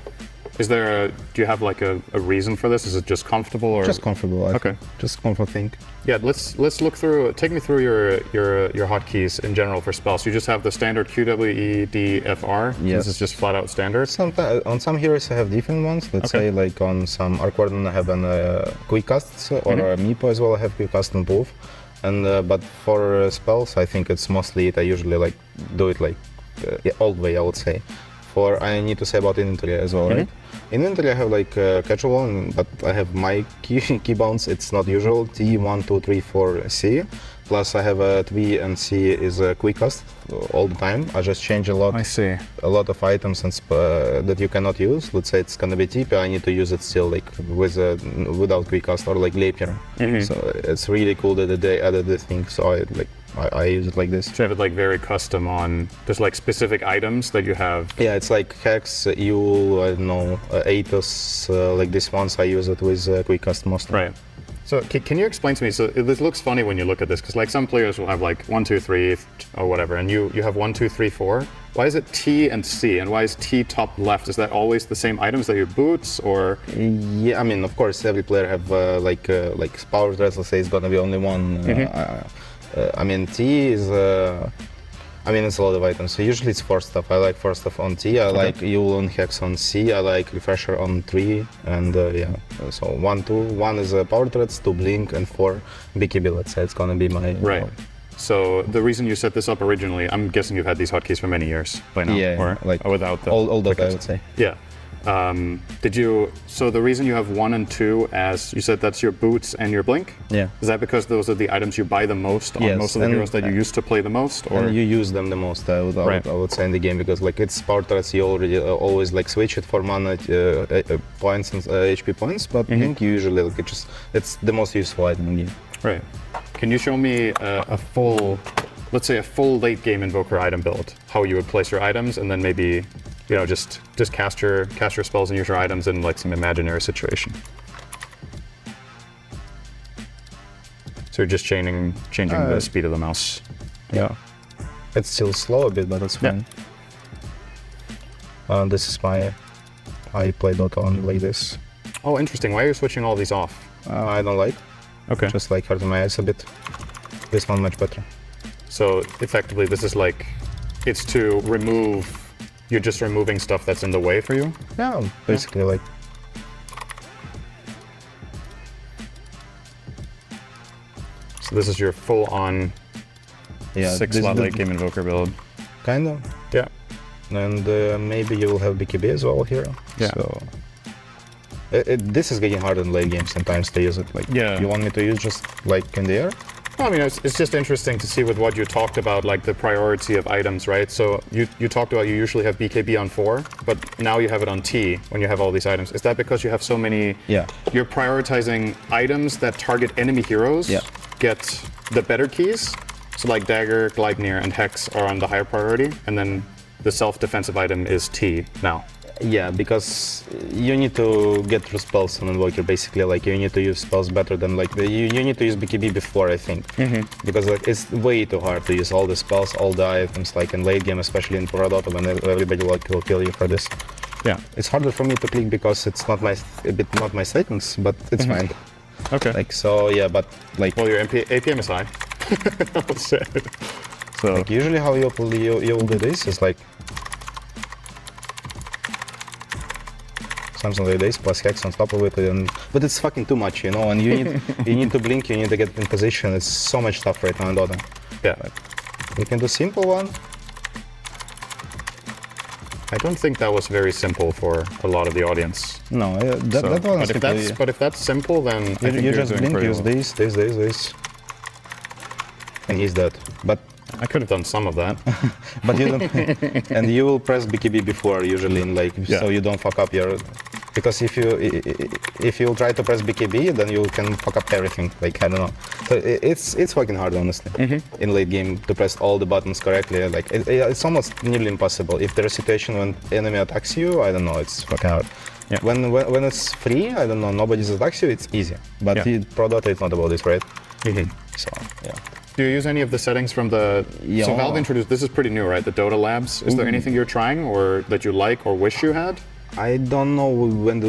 Do you have like a reason for this? Is it just comfortable or? Just comfortable. Okay. Just comfort thing. Yeah. Let's look through. Take me through your hotkeys in general for spells. You just have the standard QWE DFR. Yes. This is just flat out standard. On some heroes I have different ones. Let's say like on some Arc Warden I have a quick cast, or a Meepo as well. I have quick cast on both. And but for spells, I think it's mostly it. I usually like do it like old way, I would say. I need to say about inventory as well, right? Inventory I have like casual, but I have my key bounds. It's not usual. T 1, 2, 3, 4 C. Plus I have a T and C is a quick cast all the time. I just change a lot. I see. A lot of items and that you cannot use. Let's say it's gonna be TP. I need to use it still like without quick cast or like Glapier. So it's really cool that they added this thing. So I use it like this. So you have it like very custom on, there's like specific items that you have. Yeah, it's like Hex, I don't know, Aethos, like this ones I use it with quick cast mostly. Right. So can you explain to me, so this looks funny when you look at this, because like some players will have like 1, 2, 3, or whatever, and you have 1, 2, 3, 4. Why is it T and C, and why is T top left? Is that always the same items that your boots, or? Yeah, I mean, of course, every player have like power threats, let's say it's gonna be only one. I mean, T is, it's a lot of items. So usually it's 4 stuff. I like 4 stuff on T. I like Yule and Hex on C. I like Refresher on 3. And yeah, so 1, 2. 1 is Power Threats, 2 Blink, and 4 BKB. Let's say it's gonna be my. Right. So the reason you set this up originally, I'm guessing you've had these hotkeys for many years by now. Yeah, or like without the. All Dota, I would say. Yeah. So the reason you have 1 and 2 as you said, that's your boots and your blink? Yeah. Is that because those are the items you buy the most on most of the heroes that you used to play the most? Or? And you use them the most, I would say in the game, because like it's power threats, you already always like switch it for mana points and HP points, but blink usually like it's the most useful item in the game. Right. Can you show me a full, let's say a full late game invoker item build, how you would place your items, and then maybe just cast your spells and use your items in like some imaginary situation. So you're just changing the speed of the mouse. Yeah. It's still slow a bit, but it's fine. This is I play Dota only like this. Oh, interesting. Why are you switching all these off? I don't like. Okay. Just like hurting my eyes a bit. This one much better. So effectively, this is like, it's to remove, you're just removing stuff that's in the way for you? Yeah, basically like. So this is your full-on 6-slot late game invoker build. Kind of. Yeah. And maybe you will have BKB as well here. Yeah. So this is getting hard in late game sometimes to use it. Like, you want me to use just like in the air? Well, I mean, it's just interesting to see with what you talked about, like the priority of items, right? So you talked about you usually have BKB on 4, but now you have it on T when you have all these items. Is that because you have so many? Yeah. You're prioritizing items that target enemy heroes. Yeah. Get the better keys. So like Dagger, Gleipnir, and Hex are on the higher priority, and then the self-defensive item is T now. Yeah, because you need to get through spells on Invoker, basically. Like, you need to use spells better than, like, you need to use BKB before, I think. Because, like, it's way too hard to use all the spells, all the items, like, in late game, especially in Pro Dota, when everybody, like, will kill you for this. Yeah. It's harder for me to click because it's not my settings, but it's fine. Okay. Like, so, yeah, but, like... Well, your APM is high. I'll say. So... Like, usually how you will do this is, like... Something like this, plus Hex on top of it, but it's fucking too much, you know, and you need to blink, you need to get in position. It's so much stuff right now in Dota. Yeah. We can do simple one. I don't think that was very simple for a lot one. No, that one but if that's simple, then I think you just blink, use this. And he's dead. But I could have done some of that. But you don't, and you will press BKB before usually, in like, so you don't fuck up your. Because if you try to press BKB, then you can fuck up everything. Like, I don't know. So it's fucking hard, honestly, in late game to press all the buttons correctly. Like, it's almost nearly impossible. If there's a situation when enemy attacks you, I don't know, it's fucking hard. Yeah. When it's free, I don't know, nobody attacks you, it's easy. But Pro Dota, it's not about this, right? So yeah. Do you use any of the settings from the... Yeah. So Valve introduced, this is pretty new, right? The Dota Labs. Is there anything you're trying or that you like or wish you had? I don't know when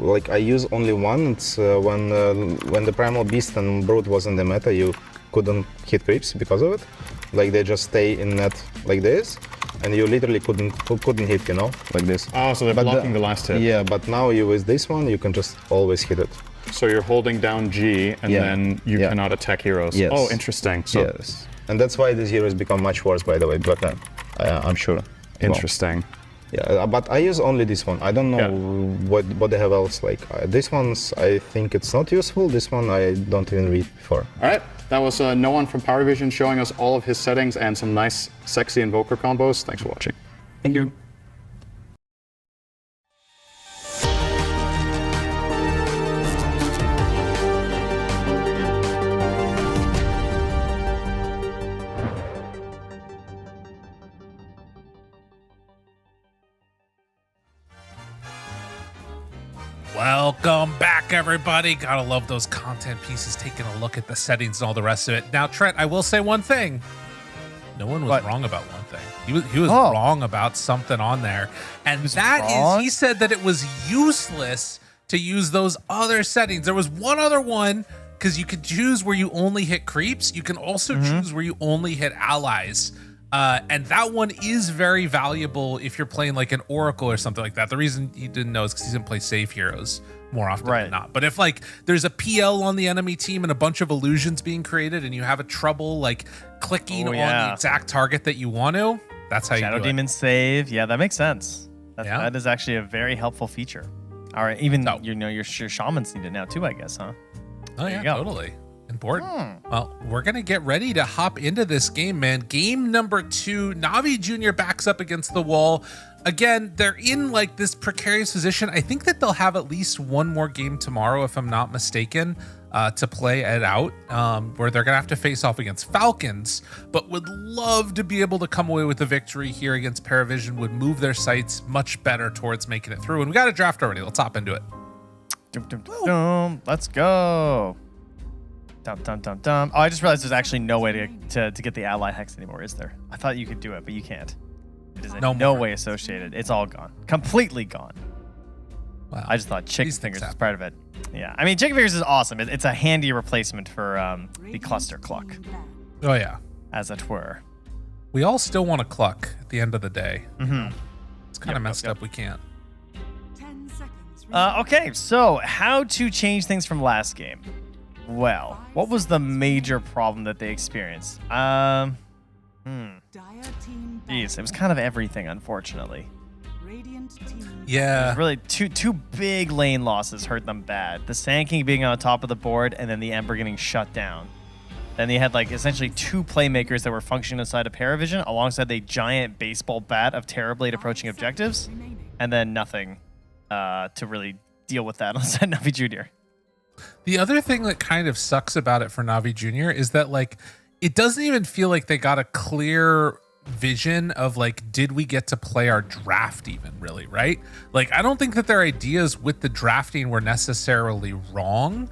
like, I use only one. It's when the Primal Beast and Brute was in the meta, you couldn't hit creeps because of it. Like, they just stay in net like this, and you literally couldn't hit, you know, like this. Oh, so they're blocking the last hit. Yeah, but now you with this one, you can just always hit it. So you're holding down G, and then you cannot attack heroes. Yes. Oh, interesting. So yes. And that's why these heroes become much worse, by the way, but I'm sure. Interesting. Yeah, but I use only this one. I don't know what they have else. Like, this one's, I think it's not useful. This one I don't even read before. All right, that was No One from Power Vision showing us all of his settings and some nice, sexy Invoker combos. Thanks for watching. Thank you. Welcome back, everybody. Gotta love those content pieces, taking a look at the settings and all the rest of it. Now, Trent, I will say one thing. No one was wrong about one thing. He was wrong about something on there. And that is, he said that it was useless to use those other settings. There was one other one, because you could choose where you only hit creeps. You can also choose where you only hit allies. And that one is very valuable if you're playing like an Oracle or something like that. The reason you didn't know is because he didn't play safe heroes more often than not. But if like there's a PL on the enemy team and a bunch of illusions being created and you have a trouble like clicking on the exact target that you want to, that's how Shadow you do Demon save. Yeah, that makes sense. That is actually a very helpful feature. All right, even your shamans need it now too, I guess, huh? Oh yeah, totally. Important. Well, we're going to get ready to hop into this game, man. Game number 2, Navi Jr. backs up against the wall. Again, they're in like this precarious position. I think that they'll have at least one more game tomorrow, if I'm not mistaken, to play it out, where they're going to have to face off against Falcons, but would love to be able to come away with a victory here against Paravision, would move their sights much better towards making it through. And we got a draft already. Let's hop into it. Let's go. Oh, I just realized there's actually no way to get the ally hex anymore, is there? I thought you could do it, but you can't. It is in no way associated. It's all gone. Completely gone. Wow. I just thought Chicken Fingers was part of it. Yeah. I mean, Chicken Fingers is awesome. It's a handy replacement for the cluster cluck. Oh, yeah. As it were. We all still want to cluck at the end of the day. Mm-hmm. It's kind of messed up. We can't. Okay, so how to change things from last game? Well, what was the major problem that they experienced? Jeez, it was kind of everything, unfortunately. Yeah. Really, two big lane losses hurt them bad. The Sand King being on top of the board, and then the Ember getting shut down. Then they had like essentially two playmakers that were functioning inside of Paravision, alongside the giant baseball bat of Terrorblade approaching objectives, and then nothing to really deal with that inside Navi Jr. The other thing that kind of sucks about it for Navi Jr. is that like it doesn't even feel like they got a clear vision of like, did we get to play our draft even really, right? Like, I don't think that their ideas with the drafting were necessarily wrong.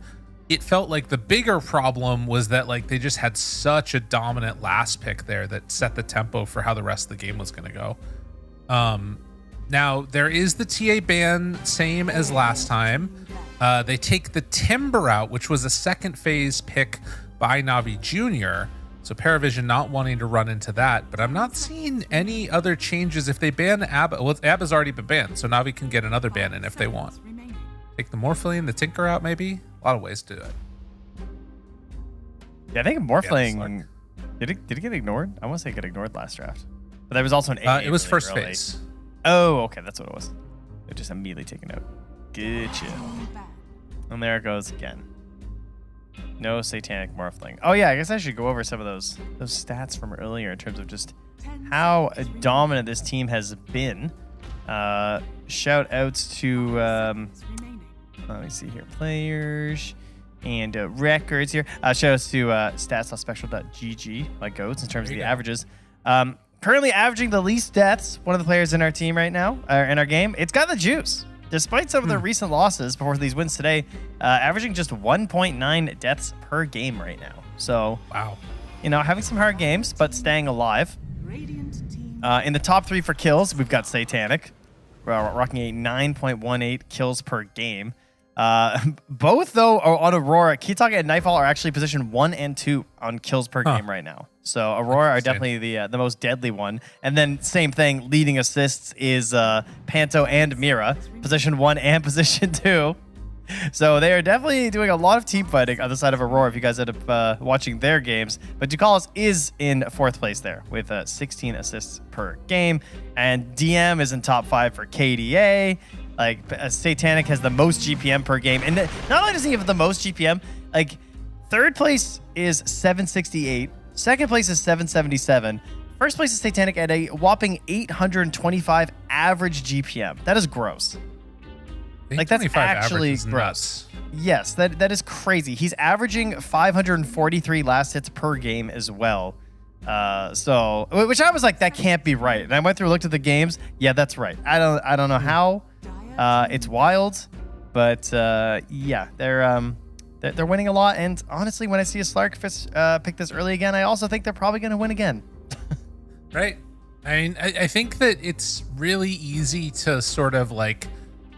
It felt like the bigger problem was that like they just had such a dominant last pick there that set the tempo for how the rest of the game was going to go. Now there is the TA ban, same as last time. They take the Timber out, which was a second phase pick by Navi Jr. So Paravision not wanting to run into that, but I'm not seeing any other changes. If they ban Abba, well, Abba's already been banned, so Navi can get another ban in if they want. Take the Morphling, the Tinker out, maybe. A lot of ways to do it. Yeah, I think Morphling did it get ignored? I want to say it got ignored last draft, but there was also an AA it was really first early. phase. Oh, okay, that's what it was. It just immediately taken out. Getcha. And there it goes again. No Satanic Morphling. Oh yeah, I guess I should go over some of those stats from earlier in terms of just how dominant this team has been. Shout outs to let me see here, players and records here. Shout outs to stats.spectral.gg, my goats, in terms of the averages. Currently averaging the least deaths, one of the players in our team right now, in our game. It's got the juice. Despite some of the recent losses before these wins today, averaging just 1.9 deaths per game right now. So, wow, you know, having some hard games, but staying alive. In the top 3 for kills, we've got Satanic, rocking a 9.18 kills per game. Both, though, are on Aurora. Kitaka and Nightfall are actually positioned 1 and 2 on kills per game right now. So Aurora are definitely the most deadly one. And then same thing, leading assists is Panto and Mira, position 1 and position 2. So they are definitely doing a lot of team fighting on the side of Aurora if you guys end up watching their games. But Ducalis is in 4th place there with 16 assists per game. And DM is in top 5 for KDA. Like, Satanic has the most GPM per game. And not only does he have the most GPM, like, 3rd place is 768. 2nd place is 777. 1st place is Satanic at a whopping 825 average GPM. That is gross. Like, that's actually gross. Nuts. Yes, that is crazy. He's averaging 543 last hits per game as well. So, which I was like, that can't be right. And I went through and looked at the games. Yeah, that's right. I don't know how. It's wild, but yeah, they're winning a lot. And honestly, when I see a Slark pick this early again, I also think they're probably going to win again. Right. I mean, I think that it's really easy to sort of like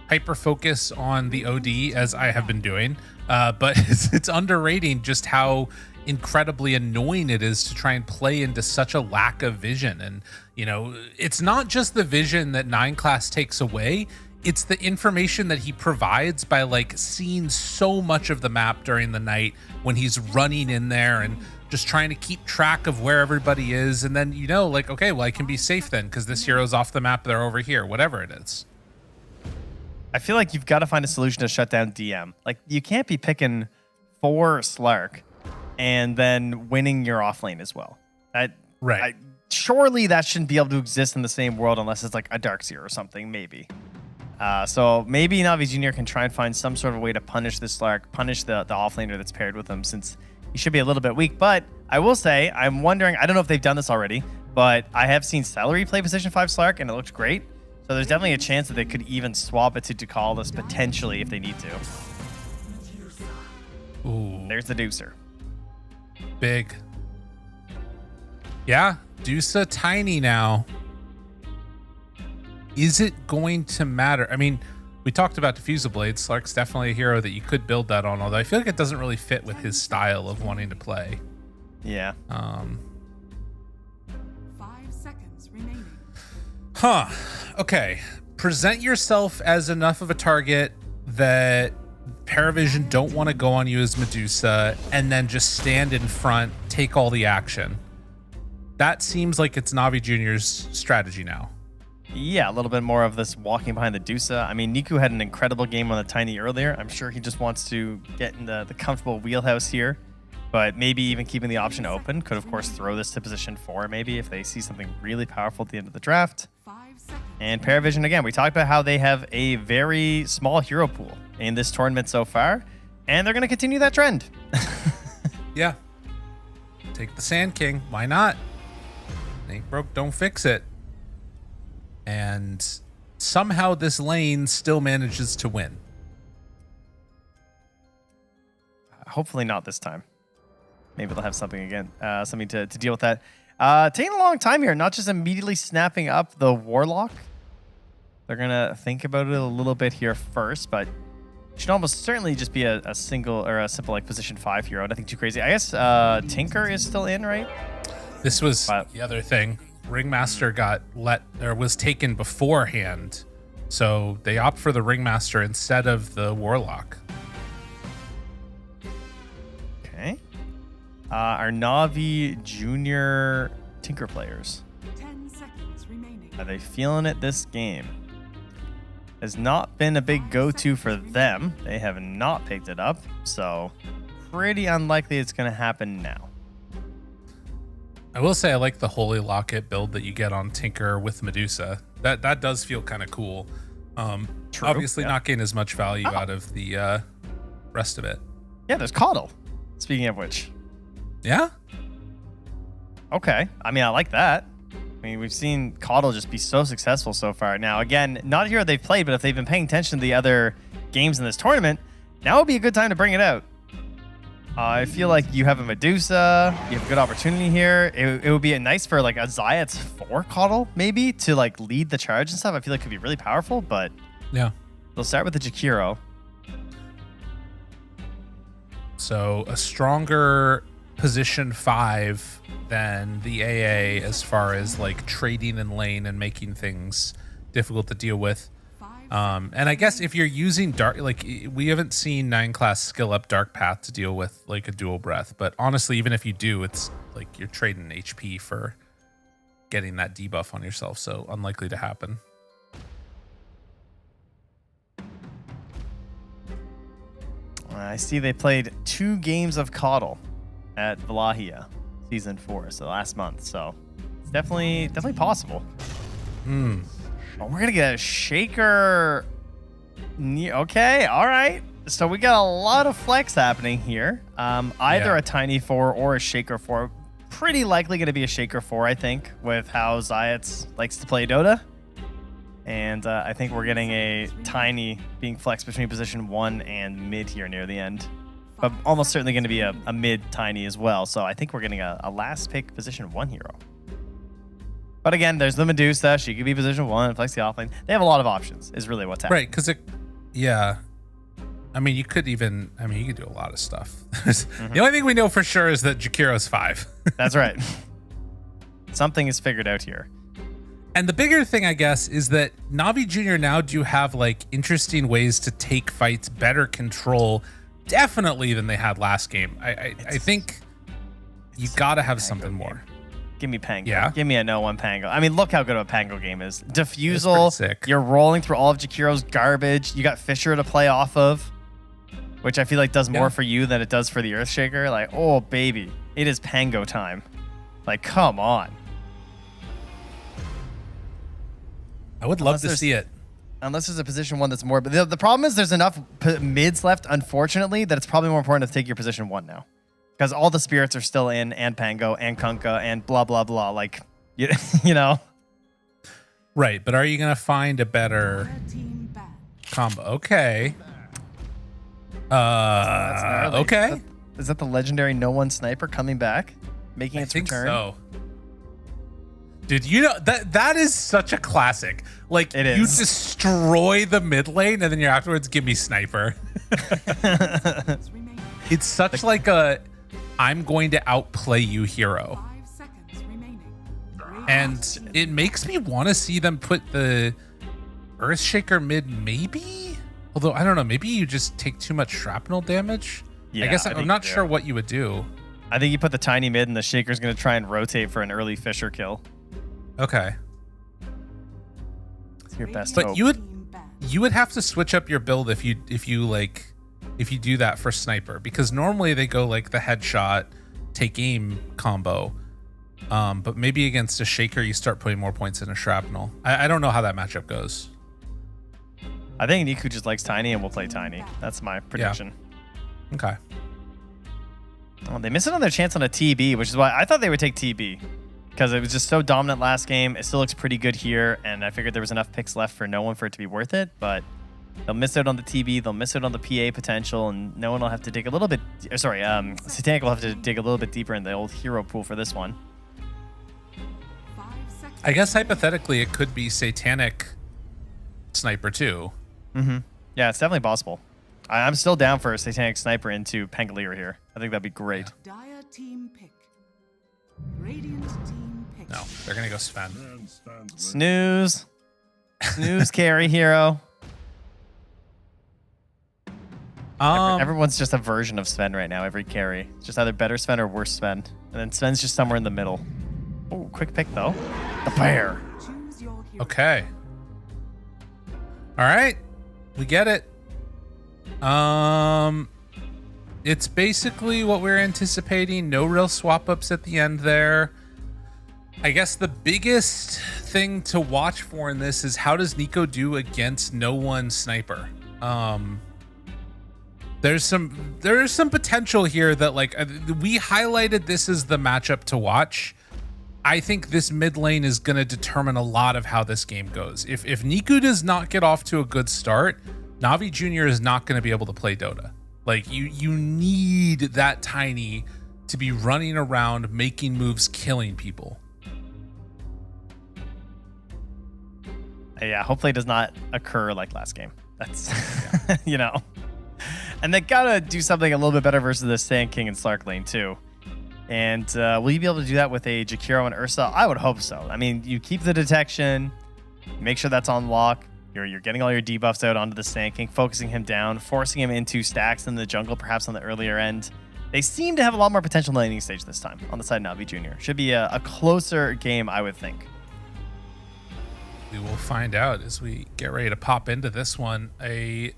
hyper focus on the OD, as I have been doing, but it's underrating just how incredibly annoying it is to try and play into such a lack of vision. And, you know, it's not just the vision that 9 class takes away. It's the information that he provides by like seeing so much of the map during the night when he's running in there and just trying to keep track of where everybody is. And then, you know, like, okay, well, I can be safe then because this hero's off the map, they're over here, whatever it is. I feel like you've got to find a solution to shut down DM. Like, you can't be picking 4 Slark and then winning your offlane as well. Right. Surely that shouldn't be able to exist in the same world unless it's like a Darkseer or something, maybe. So maybe Navi Jr. can try and find some sort of way to punish this Slark, punish the offlaner that's paired with him, since he should be a little bit weak. But I will say, I'm wondering, I don't know if they've done this already, but I have seen Celery play position 5 Slark, and it looked great. So there's definitely a chance that they could even swap it to Ducalis potentially if they need to. Ooh. There's the Deucer. Big. Yeah, Dusa tiny now. Is it going to matter? I mean, we talked about Diffusal Blade. Slark's definitely a hero that you could build that on, although I feel like it doesn't really fit with his style of wanting to play. Yeah. 5 seconds remaining. Huh. Okay. Present yourself as enough of a target that Paravision don't want to go on you as Medusa, and then just stand in front, take all the action. That seems like it's Navi Jr.'s strategy now. Yeah, a little bit more of this walking behind the Dusa. I mean, Niku had an incredible game on the Tiny earlier. I'm sure he just wants to get in the comfortable wheelhouse here, but maybe even keeping the option open. Could, of course, throw this to position 4 maybe if they see something really powerful at the end of the draft. And Paravision, again, we talked about how they have a very small hero pool in this tournament so far, and they're going to continue that trend. Yeah. Take the Sand King. Why not? Ain't broke, don't fix it. And somehow this lane still manages to win. Hopefully not this time. Maybe they'll have something again, something to deal with that. Taking a long time here, not just immediately snapping up the Warlock. They're going to think about it a little bit here first, but should almost certainly just be a single or a simple like position 5 hero. Nothing too crazy. I guess Tinker is still in, right? This was the other thing. Ringmaster was taken beforehand, so they opt for the Ringmaster instead of the Warlock. Okay. Our Navi Junior Tinker players. 10 seconds remaining. Are they feeling it this game? Has not been a big go-to for them. They have not picked it up, so pretty unlikely it's going to happen now. I will say I like the Holy Locket build that you get on Tinker with Medusa. That does feel kind of cool. True, obviously yeah. not getting as much value out of the rest of it. Yeah, there's Coddle. Speaking of which. Yeah? Okay. I mean, I like that. I mean, we've seen Coddle just be so successful so far. Now, again, not a hero they've played, but if they've been paying attention to the other games in this tournament, now would be a good time to bring it out. I feel like you have a Medusa, you have a good opportunity here. It would be nice for like a Zayat's 4 Coddle, maybe, to like lead the charge and stuff. I feel like it could be really powerful, but yeah, they'll start with the Jakiro. So a stronger position 5 than the AA as far as like trading in lane and making things difficult to deal with. And I guess if you're using dark, like we haven't seen 9 class skill up Dark Path to deal with like a dual breath, but honestly, even if you do, it's like you're trading HP for getting that debuff on yourself. So unlikely to happen. I see they played 2 games of Coddle at Valahia season 4, so last month. So it's definitely possible. Oh, we're gonna get a Shaker. Okay, all right. So we got a lot of flex happening here. Either a Tiny 4 or a Shaker 4. Pretty likely gonna be a Shaker 4, I think, with how Zayats likes to play Dota. And I think we're getting a Tiny being flexed between position 1 and mid here near the end. But almost certainly going to be a mid Tiny as well. So I think we're getting a last pick position 1 hero. But again, there's the Medusa. She could be position 1, flex the offlane. They have a lot of options, is really what's happening. Right, because yeah. I mean, you could do a lot of stuff. The only thing we know for sure is that Jakiro's 5. That's right. Something is figured out here. And the bigger thing, I guess, is that Navi Jr. now do have like interesting ways to take fights, better control, definitely than they had last game. I think you gotta have something more. Give me Pango. Yeah. Give me a no-1 Pango. I mean, look how good of a Pango game is. Diffusal. Sick. You're rolling through all of Jakiro's garbage. You got Fisher to play off of, which I feel like does more for you than it does for the Earthshaker. Like, oh, baby. It is Pango time. Like, come on. I would love to see it. Unless there's a position 1 that's more. But the problem is there's enough mids left, unfortunately, that it's probably more important to take your position 1 now. Because all the spirits are still in, and Pango, and Kunkka, and blah, blah, blah. Like, you know? Right, but are you going to find a better combo? Okay. Okay. that the legendary no one sniper coming back, making its return? So. Dude, you know that is such a classic. Like It you is. destroy the mid lane and then you're afterwards give me sniper. It's such like a I'm going to outplay you hero. And it makes me want to see them put the Earthshaker mid maybe? Although I don't know, maybe you just take too much shrapnel damage. Yeah, I guess I I'm think not you sure do. what you would do. I think you put the tiny mid and the Shaker's going to try and rotate for an early Fisher kill. Okay. It's your best But hope. you would have to switch up your build if you do that for sniper, because normally they go like the headshot take aim combo. But maybe against a Shaker you start putting more points in a shrapnel. I don't know how that matchup goes. I think Niku just likes tiny and will play tiny. That's my prediction. Okay. Oh, they missed another chance on a TB, which is why I thought they would take TB. Because it was just so dominant last game. It still looks pretty good here, and I figured there was enough picks left for no one for it to be worth it, but they'll miss out on the TB, they'll miss out on the PA potential, and no one will have to dig a little bit... Sorry, Satanic will have to dig a little bit deeper in the old hero pool for this one. I guess hypothetically it could be Satanic Sniper too. Mm-hmm. Yeah, it's definitely possible. I'm still down for a Satanic Sniper into Pangolier here. I think that'd be great. Dire team pick. Radiant team pick. No, they're gonna go Sven. Snooze. Snooze carry hero. Everyone's just a version of Sven right now, every carry. It's just either better Sven or worse Sven. And then Sven's just somewhere in the middle. Oh, quick pick though. The bear. Okay. All right. We get it. It's basically what we're anticipating. No real swap ups at the end there. I guess the biggest thing to watch for in this is how does Nico do against no one sniper? There's some potential here that like we highlighted this as the matchup to watch. I think this mid lane is going to determine a lot of how this game goes. If Niku does not get off to a good start, Navi Jr. is not going to be able to play Dota. Like you need that tiny to be running around, making moves, killing people. Yeah, hopefully it does not occur like last game. That's, you know. And they gotta do something a little bit better versus the Sand King and Slark lane too. And will you be able to do that with a Jakiro and Ursa? I would hope so. I mean, you keep the detection, make sure that's on lock. You're getting all your debuffs out onto the Sand King, focusing him down, forcing him into stacks in the jungle, perhaps on the earlier end. They seem to have a lot more potential in the laning stage this time on the side of Navi Jr. Should be a closer game, I would think. We will find out as we get ready to pop into this one. A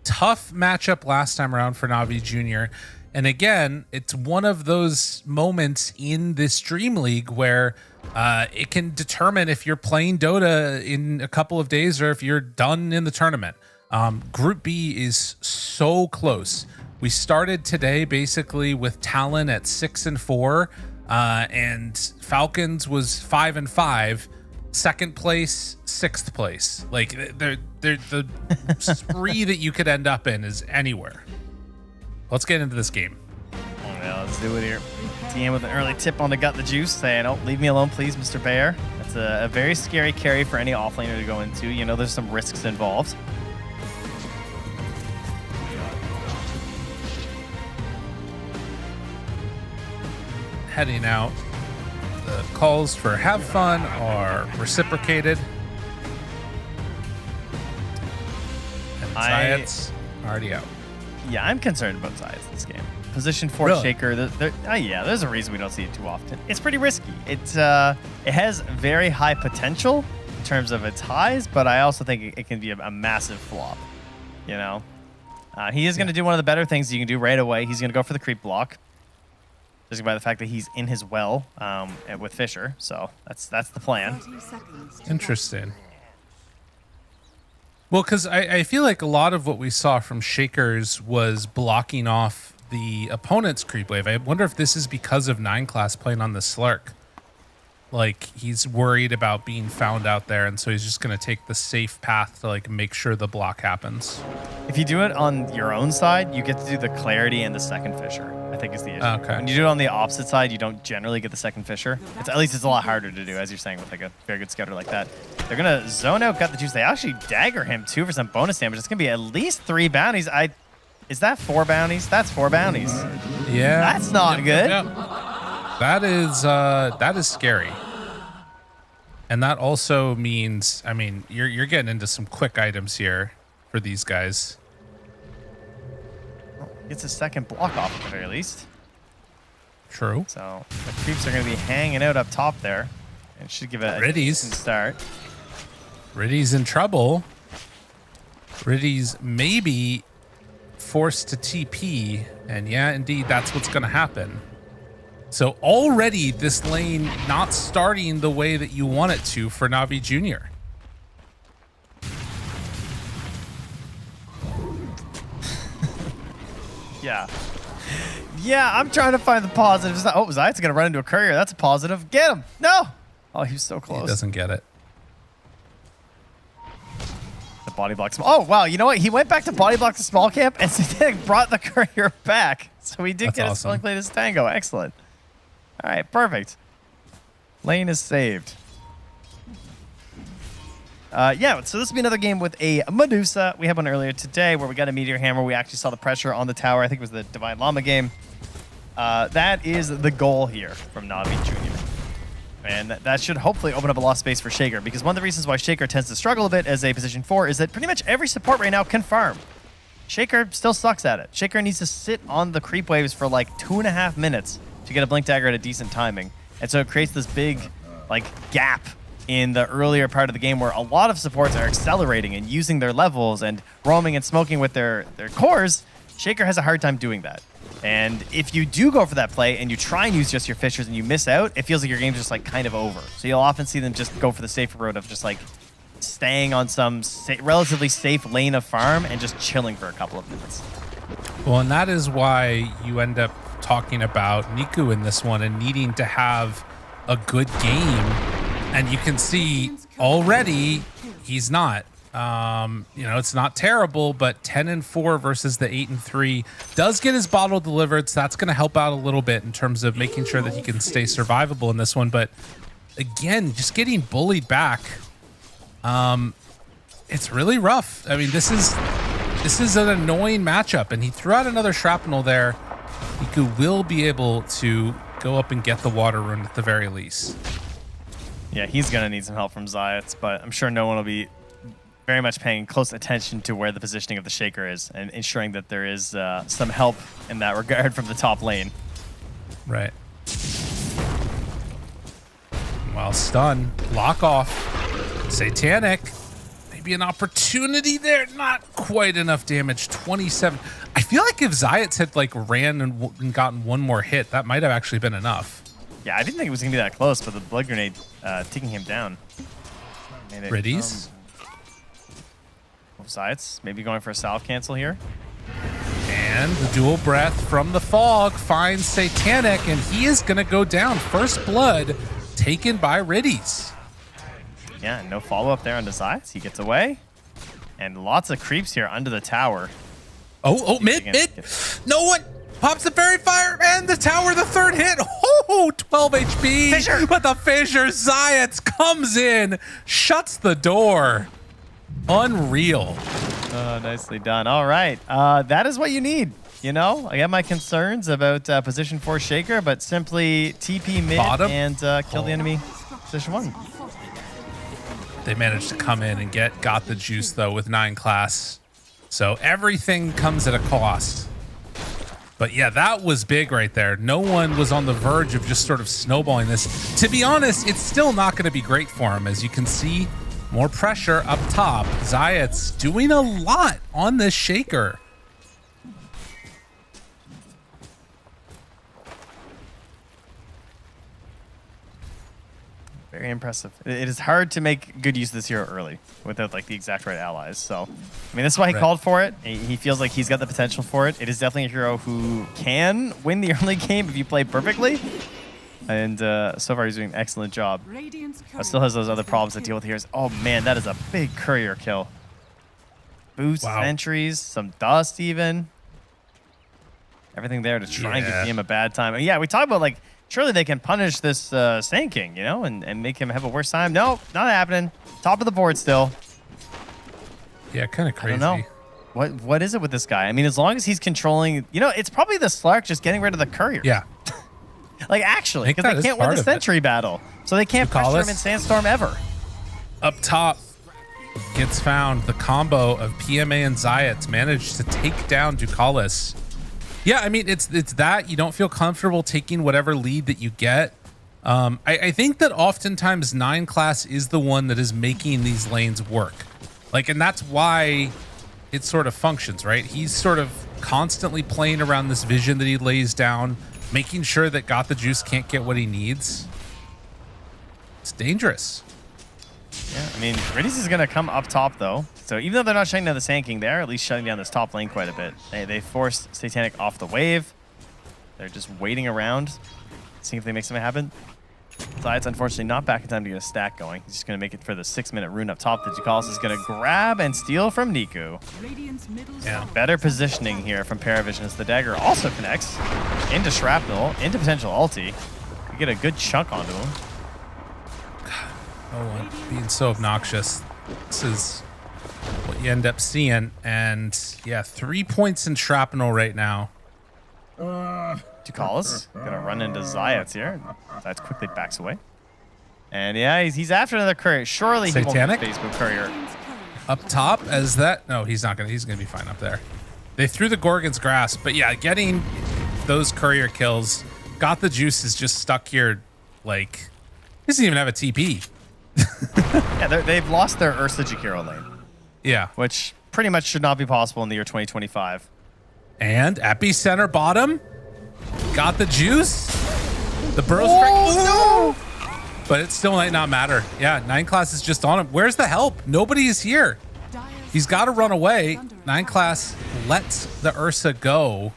tough matchup last time around for Navi Jr. And again, it's one of those moments in this DreamLeague where it can determine if you're playing Dota in a couple of days or if you're done in the tournament. Group B is so close. We started today basically with Talon at 6-4, and Falcons was 5-5. Second place, sixth place. Like the spree that you could end up in is anywhere. Let's get into this game. Oh yeah, let's do it here. TM with an early tip on the gut the juice, saying, "Oh, leave me alone, please, Mr. Bear." That's a very scary carry for any offlaner to go into. You know, there's some risks involved. Heading out. The calls for have fun are reciprocated. And Zayat's already out. Yeah, I'm concerned about Zayat this game. Position 4 Really? Shaker. Yeah, there's a reason we don't see it too often. It's pretty risky. It has very high potential in terms of its highs, but I also think it can be a massive flop. You know, he is going to do one of the better things you can do right away. He's going to go for the creep block, just by the fact that he's in his well with Fisher. So that's the plan. Interesting. Well, because I feel like a lot of what we saw from Shakers was blocking off the opponent's creep wave. I wonder if this is because of 9 class playing on the Slark. Like, he's worried about being found out there, and so he's just going to take the safe path to, like, make sure the block happens. If you do it on your own side, you get to do the clarity and the second fissure, I think is the issue. Okay. When you do it on the opposite side, you don't generally get the second fissure. At least it's a lot harder to do, as you're saying, with like a very good scouter like that. They're going to zone out Gut the Juice. They actually dagger him, too, for some bonus damage. It's going to be at least 3 bounties. Is that 4 bounties? That's 4 bounties. Yeah. That's not good. Yep. That is scary. And that also means, I mean, you're getting into some quick items here for these guys. Gets a second block off at the very least. True. So the creeps are going to be hanging out up top there. And should give it a decent start. Riddy's in trouble. Riddy's maybe forced to TP. And yeah, indeed, that's what's going to happen. So already this lane not starting the way that you want it to for Navi Jr. Yeah. Yeah, I'm trying to find the positives. Oh, Zayat's going to run into a courier. That's a positive. Get him. No. Oh, he was so close. He doesn't get it. The body blocks. Oh, wow. You know what? He went back to body block the small camp and Satanic brought the courier back. So he did get a spelling plate as Tango. Excellent. All right, perfect. Lane is saved. Yeah, so this will be another game with a Medusa. We had one earlier today where we got a Meteor Hammer. We actually saw the pressure on the tower. I think it was the Divine Llama game. That is the goal here from Navi Jr. And that should hopefully open up a lot of space for Shaker, because one of the reasons why Shaker tends to struggle a bit as a position 4 is that pretty much every support right now can farm. Shaker still sucks at it. Shaker needs to sit on the creep waves for like 2.5 minutes to get a Blink Dagger at a decent timing. And so it creates this big like gap in the earlier part of the game where a lot of supports are accelerating and using their levels and roaming and smoking with their cores. Shaker has a hard time doing that. And if you do go for that play and you try and use just your fishers and you miss out, it feels like your game's just like kind of over. So you'll often see them just go for the safer road of just like staying on some relatively safe lane of farm and just chilling for a couple of minutes. Well, and that is why you end up talking about Niku in this one and needing to have a good game. And you can see already he's not. You know, it's not terrible, but 10-4 versus the 8-3 does get his bottle delivered. So that's going to help out a little bit in terms of making sure that he can stay survivable in this one. But again, just getting bullied back. It's really rough. I mean, this is an annoying matchup, and he threw out another shrapnel there. Niku will be able to go up and get the water rune at the very least. Yeah, he's going to need some help from Zayats, but I'm sure no one will be very much paying close attention to where the positioning of the Shaker is and ensuring that there is some help in that regard from the top lane. Right. While stun, lock off, Satanic, maybe an opportunity there, not quite enough damage, 27. I feel like if Zayats had like ran and gotten one more hit, that might have actually been enough. Yeah, I didn't think it was going to be that close, but the blood grenade taking him down. Riddies. Zayats maybe going for a salve cancel here. And the dual breath from the fog finds Satanic, and he is going to go down. First blood taken by Riddies. Yeah, no follow-up there on the Zayats. He gets away. And lots of creeps here under the tower. Oh, mid. No one pops the fairy fire, and the tower, the third hit. Oh, 12 HP. Fissure. But the Fissure Zayats comes in, shuts the door. Unreal. Nicely done. All right. That is what you need. You know, I have my concerns about position 4 Shaker, but simply TP mid Bottom. and kill the enemy position 1. They managed to come in and got the juice, though, with 9 class. So everything comes at a cost. But yeah, that was big right there. No one was on the verge of just sort of snowballing this. To be honest, it's still not going to be great for him. As you can see, more pressure up top. Zayats doing a lot on this Shaker. Very impressive. It is hard to make good use of this hero early without like the exact right allies. So, I mean, that's why he called for it. He feels like he's got the potential for it. It is definitely a hero who can win the early game if you play perfectly. And so far, he's doing an excellent job. But still has those other problems to deal with here. Oh, man, that is a big courier kill. boost, sentries, some dust even. Everything there to try and give him a bad time. And yeah, we talk about like, surely they can punish this Sand King, you know, and make him have a worse time. No, not happening. Top of the board still. Yeah, kind of crazy. I don't know. What is it with this guy? I mean, as long as he's controlling, you know, it's probably the Slark just getting rid of the courier. Yeah. Like, actually, because they can't win the sentry battle. So they can't pressure him in Sandstorm ever. Up top gets found. The combo of PMA and Zayat managed to take down Ducalis. Yeah, I mean, it's that. You don't feel comfortable taking whatever lead that you get. I think that oftentimes 9 class is the one that is making these lanes work. Like, and that's why it sort of functions, right? He's sort of constantly playing around this vision that he lays down, making sure that Got the Juice can't get what he needs. It's dangerous. Yeah, I mean, Riddies is going to come up top, though. So even though they're not shutting down the Sand King, they're at least shutting down this top lane quite a bit. They forced Satanic off the wave. They're just waiting around, seeing if they make something happen. Zayat's unfortunately not back in time to get a stack going. He's just going to make it for the 6-minute rune up top that Ducalis is going to grab and steal from Niku. Yeah, better positioning here from Paravision as the dagger also connects into Shrapnel, into potential ulti. You get a good chunk onto him. Oh, one being so obnoxious. This is what you end up seeing. And yeah, 3 points in Shrapnel right now. Ducalis gonna run into Zayat here. Zayat quickly backs away. And yeah, he's after another courier. Surely Satanic? he won't Facebook courier. Up top as that. No, he's not gonna. He's gonna be fine up there. They threw the Gorgon's Grasp, but yeah, getting those courier kills. Got the Juice is just stuck here. Like, he doesn't even have a TP. Yeah, they've lost their Ursa Jakiro lane. Yeah, which pretty much should not be possible in the year 2025. And Epicenter bottom. Got the Juice. The burrow strike. No! But it still might not matter. Yeah, 9 class is just on him. Where's the help? Nobody is here. He's got to run away. 9 class lets the Ursa go.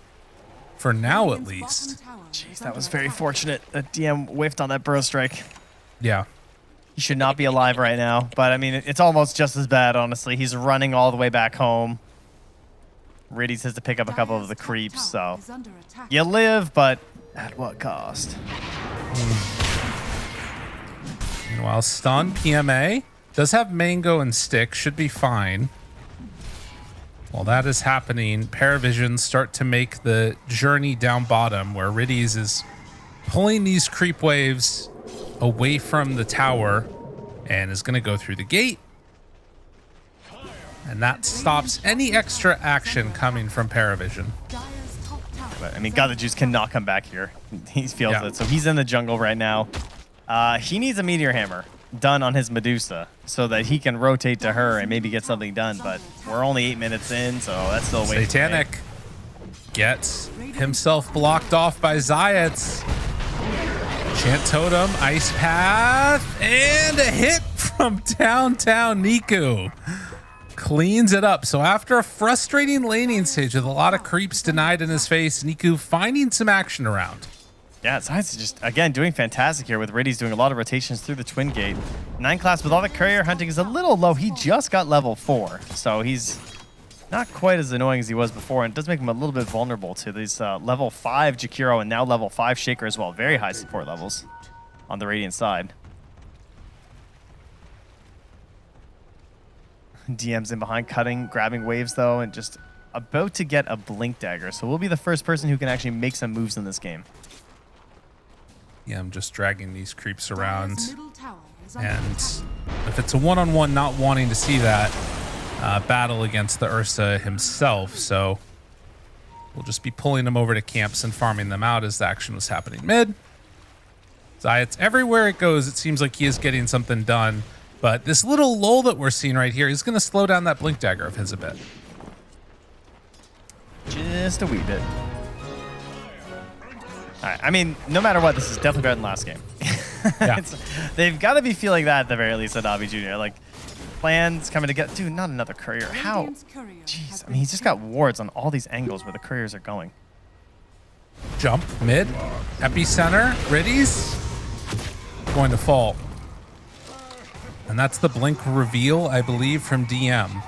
For now, at least. Jeez, that was very fortunate that DM whiffed on that burrow strike. Yeah. He should not be alive right now. But, I mean, it's almost just as bad, honestly. He's running all the way back home. Riddies has to pick up a couple of the creeps, so you live, but at what cost? Meanwhile, stun PMA does have Mango and Stick, should be fine. While that is happening, Paravisions start to make the journey down bottom, where Riddies is pulling these creep waves away from the tower and is going to go through the gate. And that stops any extra action coming from Paravision. But, I mean, God the Juice cannot come back here. He feels it. So he's in the jungle right now. He needs a Meteor Hammer done on his Medusa so that he can rotate to her and maybe get something done. But we're only 8 minutes in, so that's still waiting. Satanic gets himself blocked off by Zayats. Chant Totem, Ice Path, and a hit from downtown Niku. Cleans it up. So after a frustrating laning stage with a lot of creeps denied in his face, Niku finding some action around. Yeah, Zayat's just, again, doing fantastic here with Riddies doing a lot of rotations through the Twin Gate. 9 class with all the courier hunting is a little low. He just got level 4, so he's not quite as annoying as he was before, and it does make him a little bit vulnerable to these level 5 Jakiro and now level 5 Shaker as well. Very high support levels on the Radiant side. DM's in behind, cutting, grabbing waves though, and just about to get a Blink Dagger. So we'll be the first person who can actually make some moves in this game. Yeah, I'm just dragging these creeps around. And if it's a one-on-one, not wanting to see that battle against the Ursa himself. So we'll just be pulling them over to camps and farming them out as the action was happening mid. Zayat's everywhere it goes, it seems like he is getting something done. But this little lull that we're seeing right here is going to slow down that Blink Dagger of his a bit. Just a wee bit. All right, I mean, no matter what, this is definitely better than last game. Yeah. They've got to be feeling that at the very least at Navi Jr. Like, plans coming together. Dude, not another courier. How? Jeez, I mean, he's just got wards on all these angles where the couriers are going. Jump, mid, Epicenter, Riddies, going to fall. And that's the Blink reveal, I believe, from DM.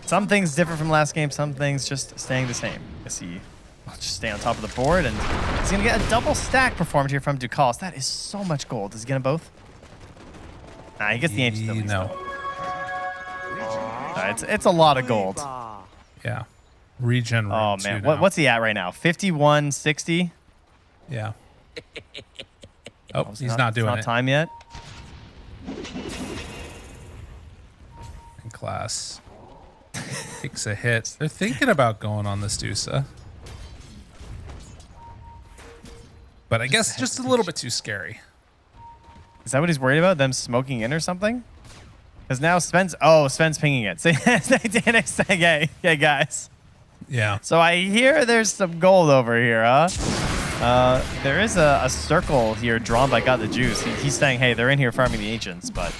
Some things different from last game, some things just staying the same. I see. I'll just stay on top of the board, and he's going to get a double stack performance here from Ducalis. That is so much gold. Is he getting both? Nah, he gets the ancient at least. No. It's a lot of gold. Yeah. Regen. Oh, man. What's he at right now? 51.60? Yeah. Oh, he's not doing it. It's not time yet. In class. Takes a hit. They're thinking about going on this Dusa. But I guess just a little bit too scary. Is that what he's worried about? Them smoking in or something? Because now Sven's pinging it. Satanic saying, hey, guys. Yeah. So I hear there's some gold over here, huh? There is a circle here drawn by God the Juice. He's saying, hey, they're in here farming the ancients, but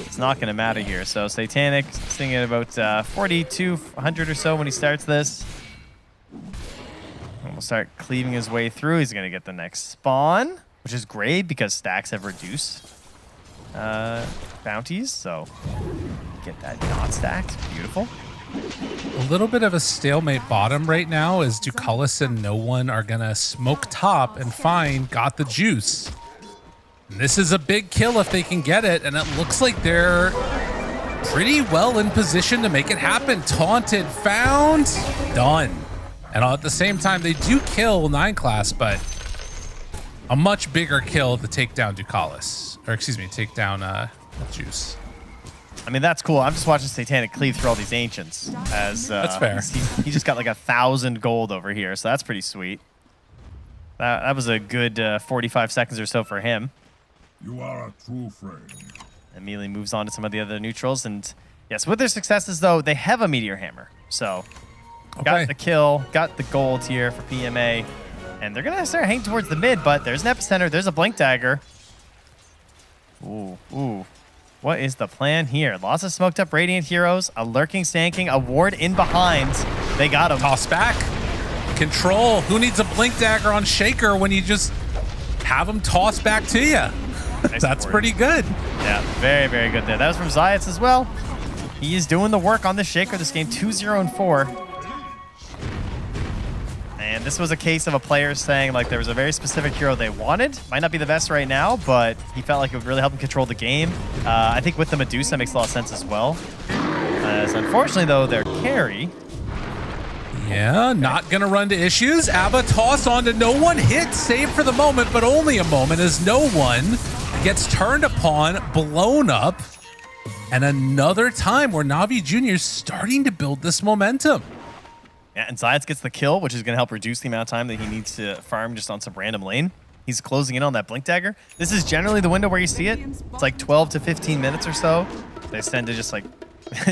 it's not going to matter here. So Satanic sitting at about 4,200 or so when he starts this. And we'll start cleaving his way through. He's going to get the next spawn, which is great because stacks have reduced bounties. So get that not stacked. Beautiful. A little bit of a stalemate bottom right now as Ducalis and no one are going to smoke top and find Got the Juice. And this is a big kill if they can get it, and it looks like they're pretty well in position to make it happen. Taunted, found, done. And at the same time, they do kill 9 class, but a much bigger kill to take down Ducalis. Or excuse me, take down Juice. I mean, that's cool. I'm just watching Satanic cleave through all these ancients. As that's fair. He just got like 1,000 gold over here, so that's pretty sweet. That was a good 45 seconds or so for him. You are a true friend. Immediately moves on to some of the other neutrals, and yes, with their successes though, they have a meteor hammer. So got the kill, got the gold here for PMA, and they're gonna start hanging towards the mid. But there's an epicenter, there's a blink dagger. Ooh. What is the plan here? Lots of smoked up Radiant heroes, a lurking stanking, a ward in behind. They got him. Toss back. Control. Who needs a blink dagger on Shaker when you just have him toss back to you? Nice That's ward. pretty good. Yeah, very, very good there. That was from Zayats as well. He is doing the work on the Shaker this game, 2-0-4. And this was a case of a player saying like there was a very specific hero they wanted. Might not be the best right now, but he felt like it would really help him control the game. I think with the Medusa makes a lot of sense as well. As unfortunately though, their carry. Yeah, not gonna run to issues. Abba toss onto no one. Hit, save for the moment, but only a moment as no one gets turned upon, blown up. And another time where Navi Jr. is starting to build this momentum. Yeah, and Zayats gets the kill, which is going to help reduce the amount of time that he needs to farm just on some random lane. He's closing in on that blink dagger. This is generally the window where you see it. It's like 12 to 15 minutes or so. They tend to just like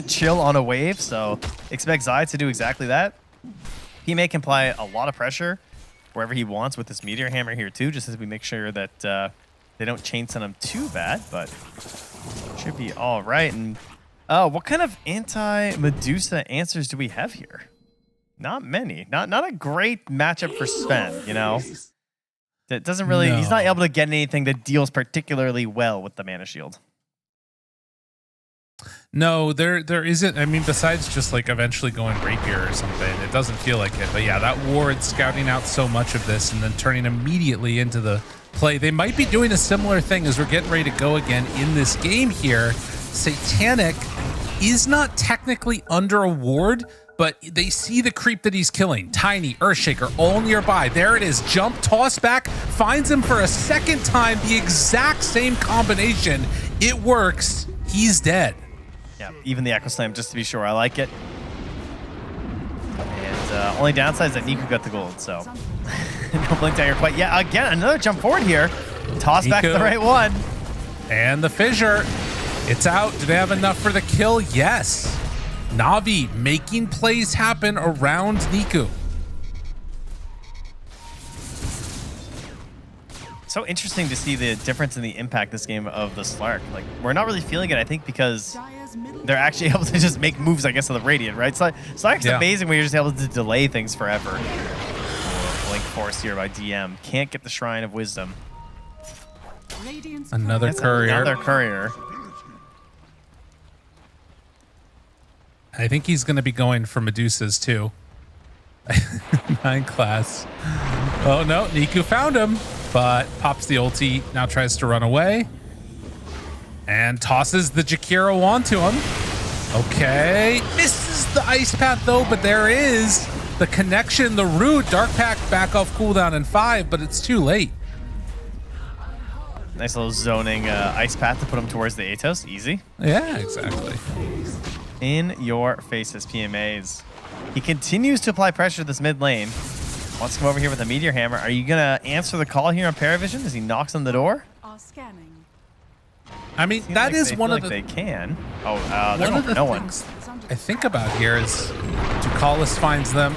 chill on a wave, so expect Zayats to do exactly that. PMA can apply a lot of pressure wherever he wants with this meteor hammer here too, just as we make sure that they don't chain send him too bad, but should be all right. And what kind of anti-Medusa answers do we have here? Not many. Not a great matchup for Sven, you know? That doesn't really... No. He's not able to get anything that deals particularly well with the mana shield. No, there isn't. I mean, besides just like eventually going rapier or something, it doesn't feel like it. But yeah, that ward scouting out so much of this and then turning immediately into the play. They might be doing a similar thing as we're getting ready to go again in this game here. Satanic is not technically under a ward, but they see the creep that he's killing. Tiny, Earthshaker, all nearby. There it is. Jump, toss back, finds him for a second time. The exact same combination. It works. He's dead. Yeah, even the Echo Slam, just to be sure. I like it. And only downside is that Niku got the gold, so no blink dagger quite. Yeah, again, another jump forward here. Toss back the right one. And the fissure. It's out. Do they have enough for the kill? Yes. Navi making plays happen around Niku. So interesting to see the difference in the impact this game of the Slark. Like, we're not really feeling it, I think, because they're actually able to just make moves, I guess, on the Radiant, right? So Slark's amazing when you're just able to delay things forever. Blink Force here by DM. Can't get the Shrine of Wisdom. Another courier. Another courier. I think he's going to be going for Medusas too. 9 class. Oh no, Niku found him, but pops the ulti, now tries to run away. And tosses the Jakiro onto him. Okay, misses the ice path though, but there is the connection, the root. Dark Pact back off cooldown in 5, but it's too late. Nice little zoning ice path to put him towards the Atos. Easy. Yeah, exactly. In your faces, PMAs. He continues to apply pressure to this mid lane. Wants to come over here with a Meteor Hammer. Are you going to answer the call here on Paravision as he knocks on the door? I mean, Seems that like is they one feel of the... like they can. Oh, they're one going of for the no one. things I think about here is Ducalis finds them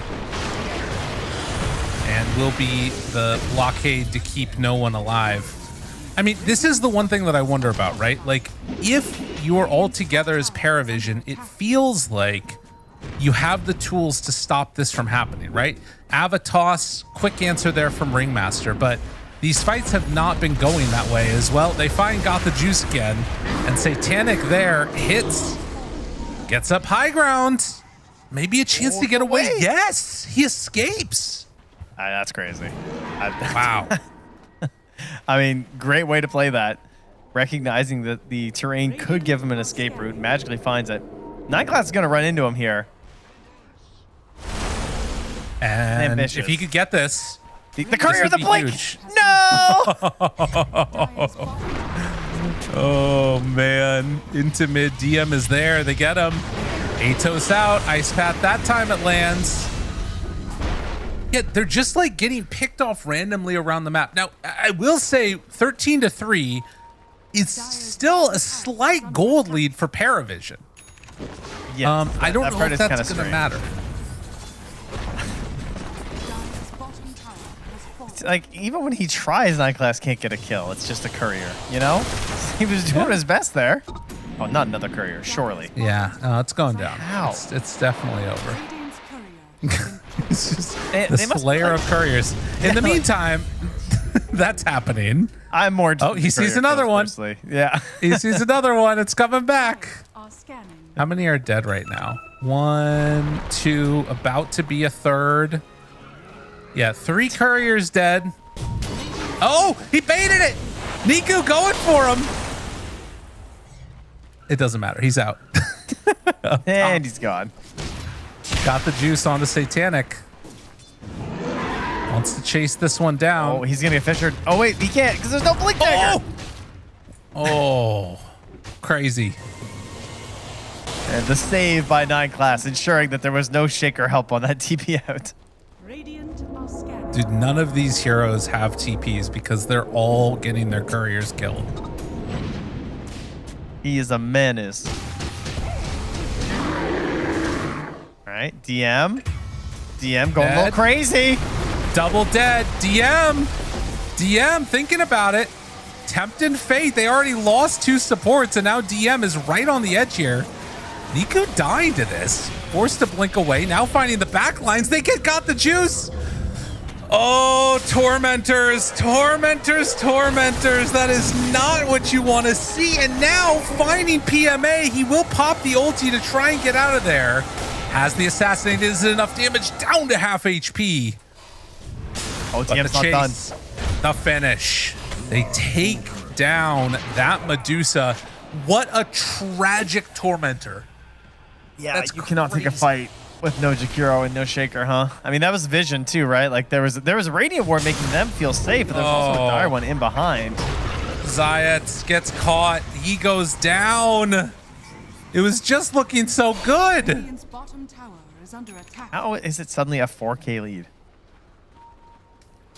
and will be the blockade to keep no one alive. I mean, this is the one thing that I wonder about, right? Like, if you're all together as Paravision, it feels like you have the tools to stop this from happening, right? Avatos, quick answer there from Ringmaster, but these fights have not been going that way as well. They find Got the Juice again, and Satanic there hits, gets up high ground, maybe a chance to get away. Yes, he escapes. That's crazy. Wow. I mean, great way to play that. Recognizing that the terrain could give him an escape route, magically finds it. 9 class is going to run into him here. And Ambitious. if he could get this, the courier of the blink. Huge. No. Oh man, into mid. DM is there. They get him. Atos out. Ice Path. That time it lands. Yeah, they're just like getting picked off randomly around the map. Now, I will say 13-3 is still a slight gold lead for Paravision. Yeah, I don't know if that's going to matter. It's like, even when he tries, 9 class can't get a kill. It's just a courier, you know? He was doing his best there. Oh, not another courier, surely. Yeah, it's going down. How? It's definitely over. It's just They the must slayer like- of couriers. In the meantime, that's happening. I'm more. Oh, he sees another one. Personally. Yeah. He sees another one. It's coming back. How many are dead right now? 1, 2, about to be a third. Yeah, 3 couriers dead. Oh, he baited it. Niku going for him. It doesn't matter. He's out. And he's gone. Got the juice on the Satanic. Wants to chase this one down. Oh, he's going to get fissured. Oh, wait, he can't because there's no blink dagger. Oh, crazy. And the save by 9 class, ensuring that there was no shaker help on that TP out. Dude, none of these heroes have TPs because they're all getting their couriers killed. He is a menace. All right, DM. DM going a little crazy. Double dead. DM thinking about it. Tempting fate. They already lost 2 supports and now DM is right on the edge here. Niku dying to this. Forced to blink away. Now finding the back lines. They got the juice. Oh, Tormentors. That is not what you want to see. And now finding PMA. He will pop the ulti to try and get out of there. Has the assassinate. Is it enough damage? Down to half HP. Oh, But TM's the not done. chase, the finish. They take down that Medusa. What a tragic Tormentor. Yeah, That's you cannot take a fight with no Jakiro and no Shaker, huh? I mean, that was Vision too, right? Like there was a Radiant Ward making them feel safe, but there's also a dire one in behind. Zayat gets caught. He goes down. It was just looking so good. How is it suddenly a 4K lead?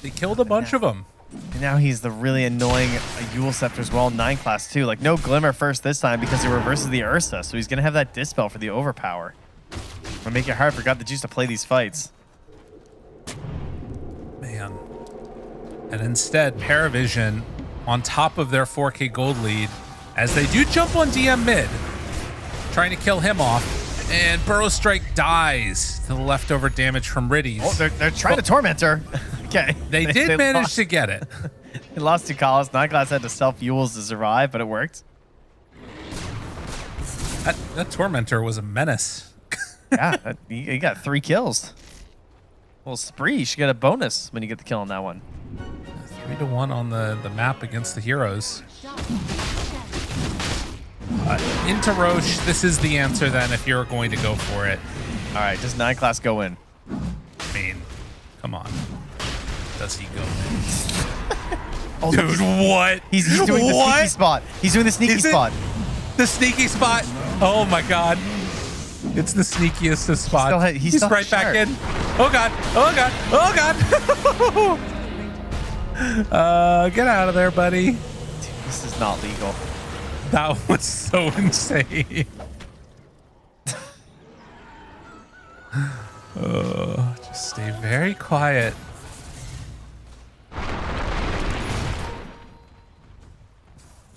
They killed a bunch of them. And now he's the really annoying Yule Scepter as well, 9 class too. Like no Glimmer first this time because he reverses the Ursa, so he's gonna have that Dispel for the overpower. Gonna make it hard for God the Juice to play these fights. Man. And instead, Paravision on top of their 4K gold lead as they do jump on DM mid, trying to kill him off. And Burrow Strike dies to the leftover damage from Riddies. Oh, they're trying to torment her. Okay. They did manage to get it. They lost to Collis. 9 class had to self-Yules to survive, but it worked. That Tormentor was a menace. Yeah, he got 3 kills. Well, spree. You should get a bonus when you get the kill on that one. 3-1 on the map against the heroes. Into Roche, this is the answer then if you're going to go for it. All right, does 9 class go in? I mean, come on. Does he go in? Oh, Dude, what? He's doing the sneaky spot. He's doing the sneaky spot. The sneaky spot. Oh my god. It's the sneakiest spot. He's right back in. Oh god. Oh god. Oh god. Get out of there, buddy. Dude, this is not legal. That was so insane. Just stay very quiet.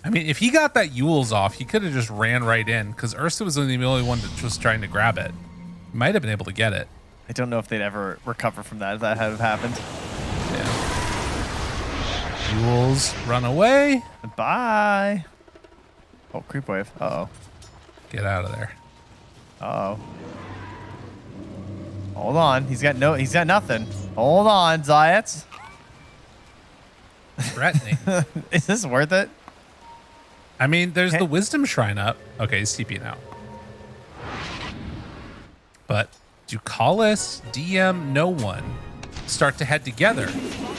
I mean, if he got that Yule's off, he could have just ran right in because Ursa was the only one that was trying to grab it. He might have been able to get it. I don't know if they'd ever recover from that if that had happened. Yeah. Yule's run away. Bye. Oh, creep wave. Uh-oh. Get out of there. Uh-oh. Hold on. He's got nothing. Hold on, Zayats. Threatening. Is this worth it? I mean, there's the wisdom shrine up. Okay, he's TP now. But Ducalis, DM, no one start to head together.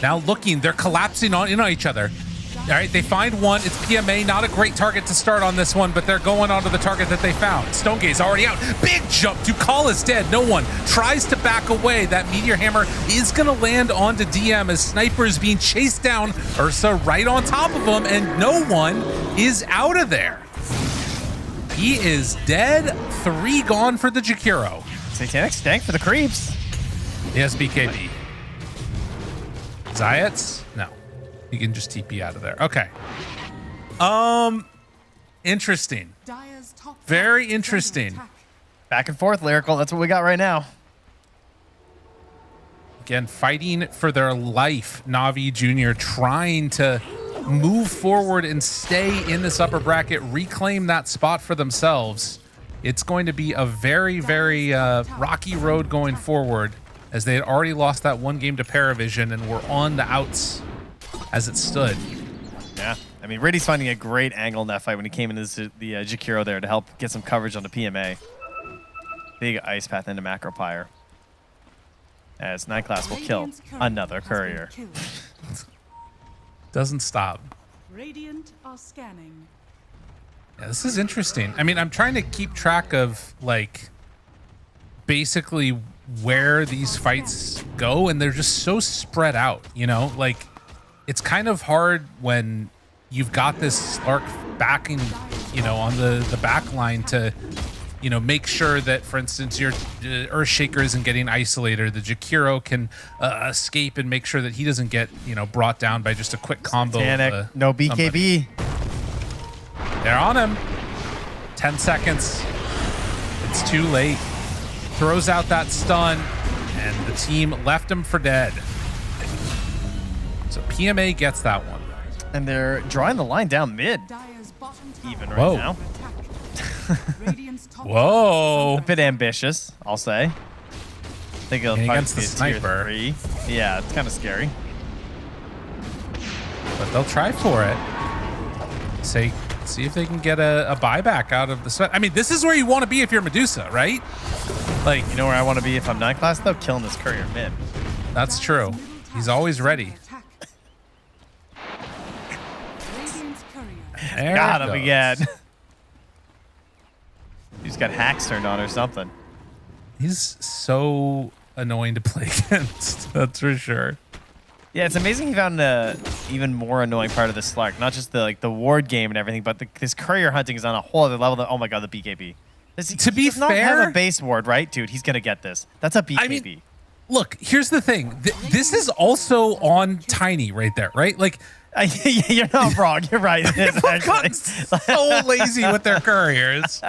Now looking, they're collapsing in on each other. All right, they find one. It's PMA, not a great target to start on this one, but they're going on to the target that they found. Stonegate's already out. Big jump. Ducalis dead. No one tries to back away. That meteor hammer is going to land onto DM as Sniper is being chased down. Ursa right on top of him, and no one is out of there. He is dead. 3 gone for the Jakiro. Satanic stank for the creeps. Yes, BKB. Zayats? No. You can just TP out of there. Okay. Interesting. Very interesting. Back and forth, Lyrical. That's what we got right now. Again, fighting for their life. Navi Jr. trying to move forward and stay in this upper bracket, reclaim that spot for themselves. It's going to be a very, very rocky road going forward as they had already lost that 1 game to Paravision and were on the outs as it stood. Yeah, I mean, Riddy's finding a great angle in that fight when he came into the Jakiro there to help get some coverage on the PMA. Big ice path into Macro Pyre. As 9 class will kill another courier. Doesn't stop. Radiant are scanning. Yeah, this is interesting. I mean, I'm trying to keep track of, like, basically where these fights go, and they're just so spread out, you know? Like, it's kind of hard when you've got this Slark backing, you know, on the back line to, you know, make sure that, for instance, your Earthshaker isn't getting isolated. The Jakiro can escape and make sure that he doesn't get, you know, brought down by just a quick combo. No BKB. They're on him. 10 seconds. It's too late. Throws out that stun, and the team left him for dead. So PMA gets that one. And they're drawing the line down mid. Even right Whoa. now. Whoa. A bit ambitious, I'll say. I think it'll probably against be the a tier sniper. 3. Yeah, it's kind of scary. But they'll try for it. See if they can get a buyback out of the sweat. I mean, this is where you want to be if you're Medusa, right? Like, you know where I want to be if I'm 9 class, though? Killing this courier mid. That's true. He's always ready. There Got it him goes. again. He's got hacks turned on or something. He's so annoying to play against. That's for sure. Yeah, it's amazing he found an even more annoying part of this Slark. Not just the ward game and everything, but this courier hunting is on a whole other level. Oh my god, the BKB. To be does not fair, have a base ward, right? Dude, he's going to get this. That's a BKB. I mean, look, here's the thing. This is also on Tiny right there, right? Like, you're not wrong. You're right. It is, actually. So lazy with their couriers.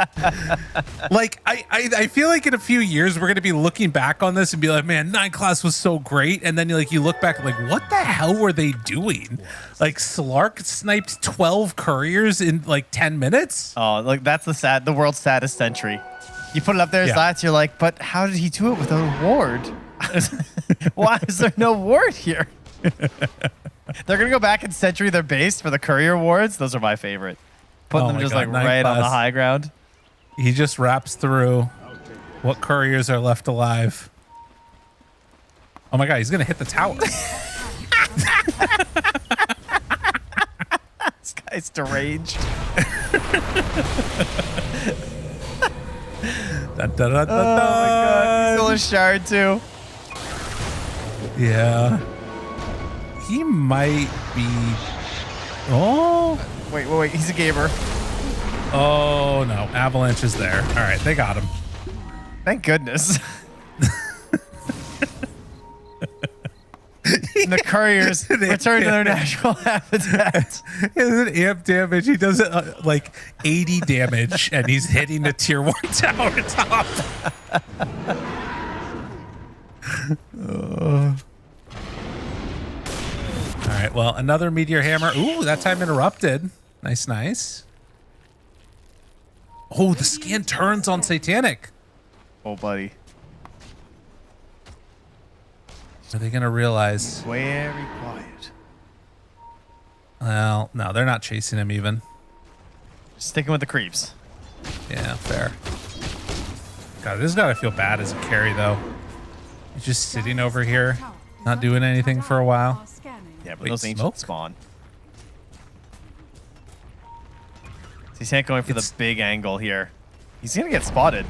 Like, I feel like in a few years we're gonna be looking back on this and be like, man, 9 class was so great, and then you look back like, what the hell were they doing? Like, Slark sniped 12 couriers in like 10 minutes. Oh, like that's the world's saddest century. You put it up there as that, you're like, but how did he do it without a ward? Why is there no ward here? They're going to go back and sentry their base for the courier wards. Those are my favorite. Put them just like right on the high ground. He just wraps through. What couriers are left alive? Oh my god, he's going to hit the tower. This guy's deranged. Da, da, da, da, Oh my god, he's still a shard too. Yeah. He might be. Oh. Wait. He's a gamer. Oh no. Avalanche is there. All right. They got him. Thank goodness. And the couriers return to their natural habitat. His amp damage. He does it like 80 damage, and he's hitting the tier 1 tower top. All right. Well, another meteor hammer. Ooh, that time interrupted. Nice. Oh, the scan turns on Satanic. Oh, buddy. Are they gonna realize? Very quiet. Well, no, they're not chasing him even. Sticking with the creeps. Yeah, fair. God, this has gotta feel bad as a carry though. He's just sitting over here, not doing anything for a while. Yeah, but those ancients spawn. He's not going for the big angle here. He's gonna get spotted.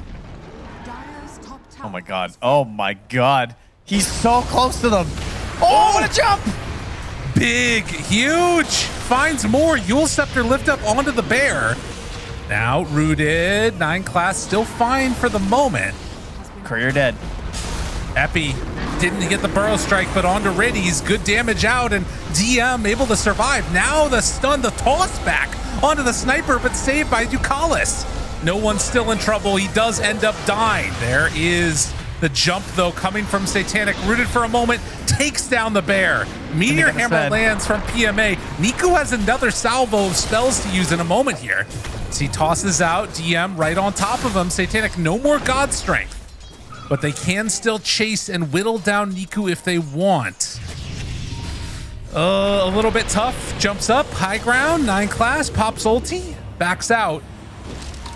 Oh my god. Oh my god. He's so close to them. Oh, what a jump! Big, huge. Finds more. Yule Scepter lift up onto the bear. Now rooted. 9 class still fine for the moment. Courier dead. Epi didn't get the burrow strike, but onto Riddy's. Good damage out, and DM able to survive. Now the stun, the toss back onto the sniper, but saved by Ducalis. No one's still in trouble. He does end up dying. There is the jump, though, coming from Satanic. Rooted for a moment, takes down the bear. Meteor Hammer lands from PMA. Niku has another salvo of spells to use in a moment here. So he tosses out DM right on top of him. Satanic, no more God Strength. But they can still chase and whittle down Niku if they want. A little bit tough. Jumps up, high ground, 9 class, pops ulti, backs out.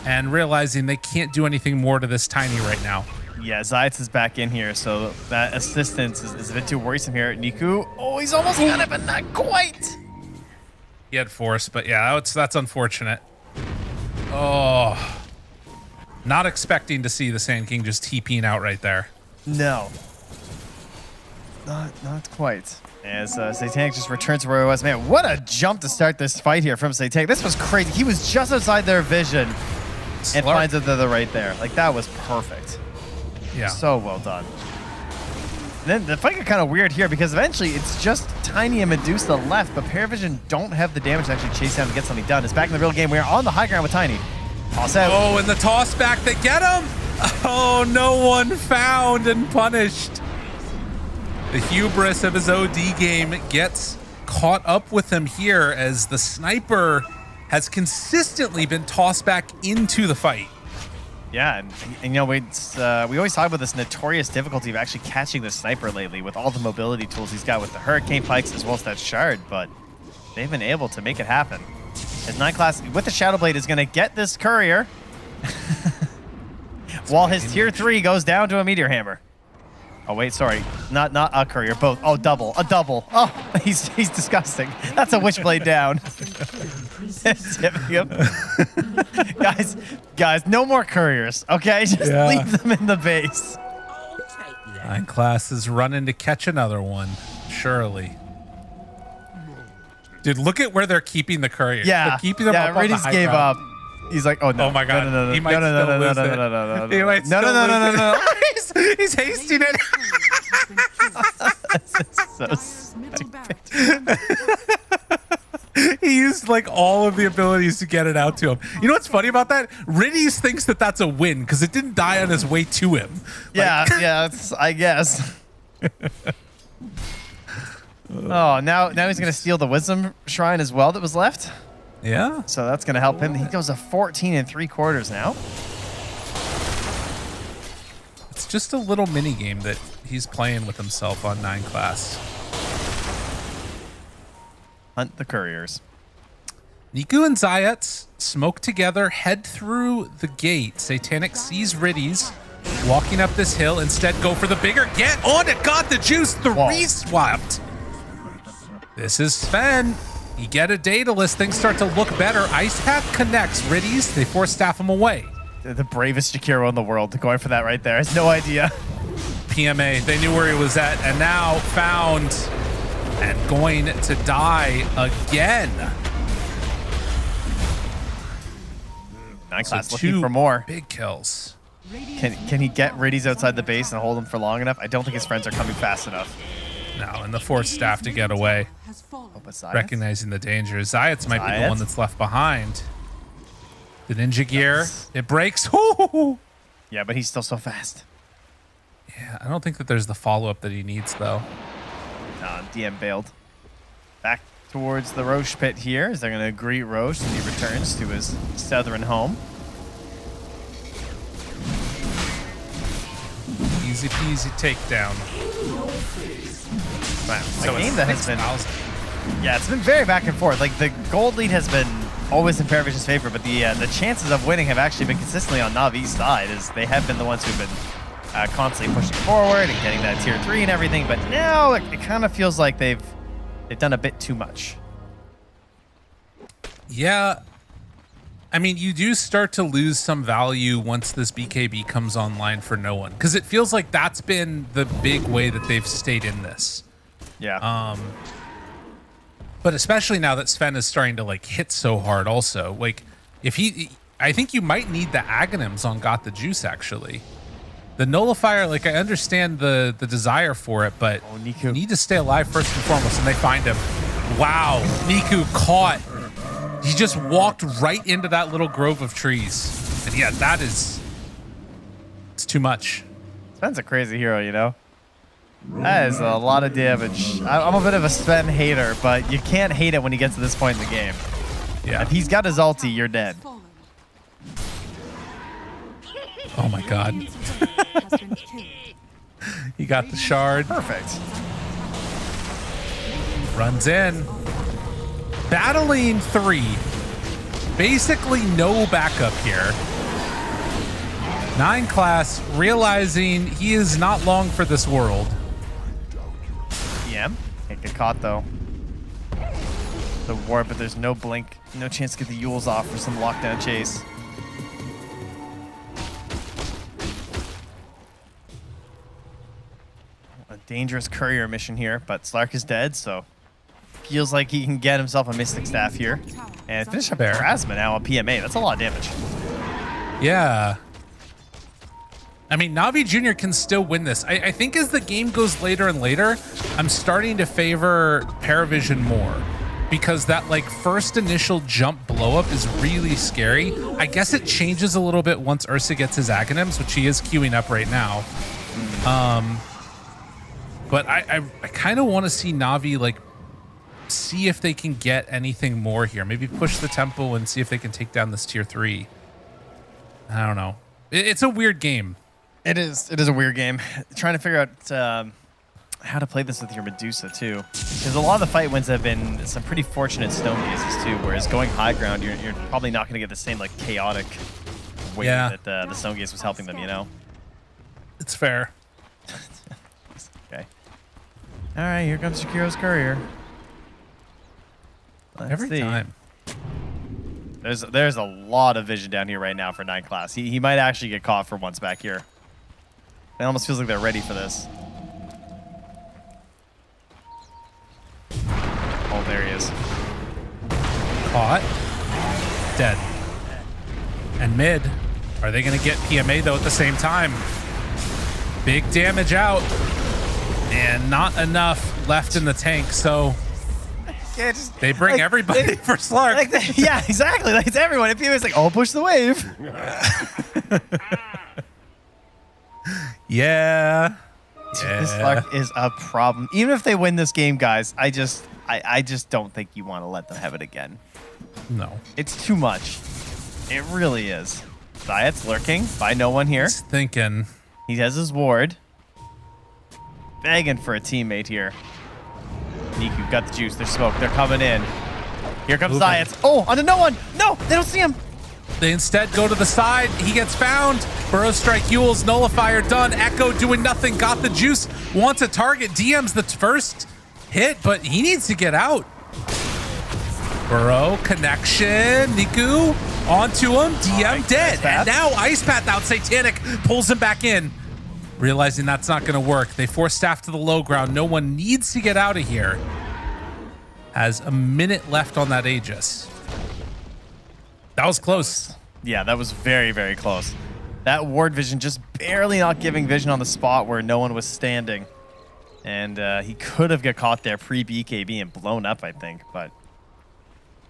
And realizing they can't do anything more to this Tiny right now. Yeah, Zaitz is back in here, so that assistance is a bit too worrisome here. Niku, oh, he's almost got it, but not quite. He had force, but yeah, that's unfortunate. Oh. Not expecting to see the Sand King just TPing out right there. No. Not quite. As Satanic just returns to where he was. Man, what a jump to start this fight here from Satanic. This was crazy. He was just outside their vision and finds that they're right there. Like, that was perfect. Yeah. So well done. And then the fight got kind of weird here because eventually it's just Tiny and Medusa left, but Paravision don't have the damage to actually chase down and get something done. It's back in the real game. We are on the high ground with Tiny. Toss out. Oh, and the toss back to get him. Oh, no one found and punished. The hubris of his OD game gets caught up with him here as the sniper has consistently been tossed back into the fight. Yeah, and you know, we always talk about this notorious difficulty of actually catching the sniper lately with all the mobility tools he's got with the Hurricane Pikes as well as that Shard, but they've been able to make it happen. His 9 class with the Shadow Blade is going to get this courier while his tier 3 goes down to a Meteor Hammer. Oh wait, sorry, not a courier, both. Oh, a double. Oh, he's disgusting. That's a Witchblade down. guys, no more couriers, okay? Just leave them in the base. 9 class is running to catch another one, surely. Dude, look at where they're keeping the courier. Yeah, they're keeping them up on the high gave ground. up. He's like, oh no. Oh my god. No. He might still lose it. He might still lose it. He's hasting it. This is so stupid. He used like all of the abilities to get it out to him. You know what's funny about that? Riddies thinks that that's a win because it didn't die on his way to him. Yeah, I guess. Oh, now he's gonna steal the Wisdom Shrine as well that was left. Yeah. So that's gonna help him. He goes to 14 3/4 now. just a little mini game that he's playing with himself on 9 class. Hunt the couriers. Niku and Zayats smoke together, head through the gate. Satanic sees Riddies walking up this hill. Instead, go for the bigger get on it. Got the juice. 3 swapped. This is Sven. You get a Daedalus. Things start to look better. Ice Path connects. Riddies, they force staff him away. The bravest Jakiro in the world going for that right there. Has no idea. PMA, they knew where he was at, and now found and going to die again. 9 class looking for more. Big kills. Can he get Riddies outside the base and hold him for long enough? I don't think his friends are coming fast enough. No, and the forced staff to get away. Recognizing the danger. Zayats might be the one that's left behind. The ninja gear, it breaks. Yeah, but he's still so fast. Yeah, I don't think that there's the follow-up that he needs, though. Nah, DM bailed. Back towards the Roche pit here. Is they're going to greet Roche as he returns to his southern home. Easy peasy takedown. Wow. So A game that has 6,000. been... Yeah, it's been very back and forth. Like, the gold lead has been always in Paravision's favor, but the chances of winning have actually been consistently on Navi's side, as they have been the ones who've been constantly pushing forward and getting that tier 3 and everything, but now it kind of feels like they've done a bit too much. Yeah. I mean, you do start to lose some value once this BKB comes online for no one, because it feels like that's been the big way that they've stayed in this. Yeah. But especially now that Sven is starting to like hit so hard also. Like I think you might need the Aghanims on Got the Juice actually. The Nullifier, like I understand the desire for it, but you need to stay alive first and foremost, and they find him. Wow, Niku caught. He just walked right into that little grove of trees. And yeah, it's too much. Sven's a crazy hero, you know? That is a lot of damage. I'm a bit of a Sven hater, but you can't hate it when he gets to this point in the game. Yeah. If he's got his ulti, you're dead. Oh my god. He got the shard. Perfect. Runs in. Battling 3. Basically no backup here. 9 class realizing he is not long for this world. PM. Can't get caught though. The ward, but there's no blink. No chance to get the Yules off for some lockdown chase. A dangerous courier mission here, but Slark is dead, so feels like he can get himself a Mystic Staff here. And finish up Erasma now on PMA. That's a lot of damage. Yeah. I mean, Navi Jr. can still win this. I think as the game goes later and later, I'm starting to favor Paravision more. Because that like first initial jump blow up is really scary. I guess it changes a little bit once Ursa gets his Aghanims, which he is queuing up right now. But I kind of want to see Navi like see if they can get anything more here. Maybe push the tempo and see if they can take down this tier 3. I don't know. It's a weird game. It is a weird game. Trying to figure out how to play this with your Medusa too. Because a lot of the fight wins have been some pretty fortunate stone gazes too, whereas going high ground, you're probably not going to get the same like chaotic way that the stone gaze was helping them, you know? It's fair. Okay. All right, here comes Shakiro's courier. Every time. There's a lot of vision down here right now for 9 class. He might actually get caught for once back here. It almost feels like they're ready for this. Oh, there he is. Caught. Dead. And mid. Are they going to get PMA though at the same time? Big damage out. And not enough left in the tank, so they bring everybody for Slark. Yeah, exactly. Like, it's everyone. If PMA's like, oh, push the wave. Yeah. This Slark is a problem. Even if they win this game, guys, I just don't think you want to let them have it again. No. It's too much. It really is. Zayat's lurking by no one here. Just thinking. He has his ward. Begging for a teammate here. Niku got the juice. There's smoke. They're coming in. Here comes Zayats. Oh, onto no one. No, they don't see him. They instead go to the side. He gets found. Burrow strike, Yule's nullifier done. Echo doing nothing. Got the juice. Wants a target. DM's the first hit, but he needs to get out. Burrow, connection. Niku onto him. DM dead. And now Ice Path out. Satanic pulls him back in. Realizing that's not going to work. They force staff to the low ground. No one needs to get out of here. Has a minute left on that Aegis. That was close. Yeah, that was very, very close. That ward vision just barely not giving vision on the spot where no one was standing. And he could have got caught there pre-BKB and blown up, I think, but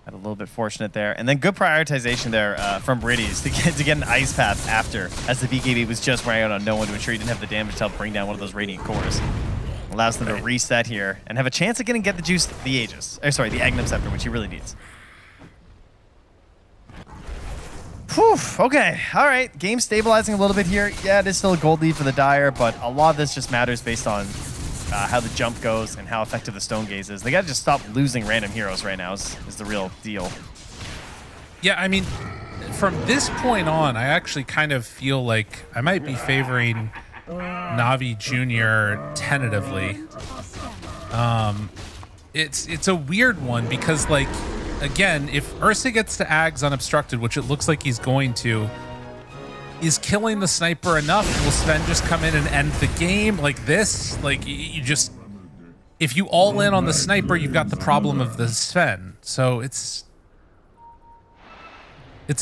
got a little bit fortunate there. And then good prioritization there from Briddies to get an Ice Path after, as the BKB was just wearing out on no one to ensure he didn't have the damage to help bring down one of those Radiant cores. Allows them to reset here and have a chance of getting the juice, the Aegis. Sorry, the Aghanim Scepter, which he really needs. Whew, okay, all right. Game stabilizing a little bit here. Yeah, it is still a gold lead for the Dire, but a lot of this just matters based on how the jump goes and how effective the Stone Gaze is. They got to just stop losing random heroes right now is the real deal. Yeah, I mean, from this point on, I actually kind of feel like I might be favoring Navi Jr. tentatively. It's a weird one because, like, again, if Ursa gets to Ags unobstructed, which it looks like he's going to, is killing the sniper enough? Will Sven just come in and end the game like this? Like, you just, if you all in on the sniper, you've got the problem of the Sven. So it's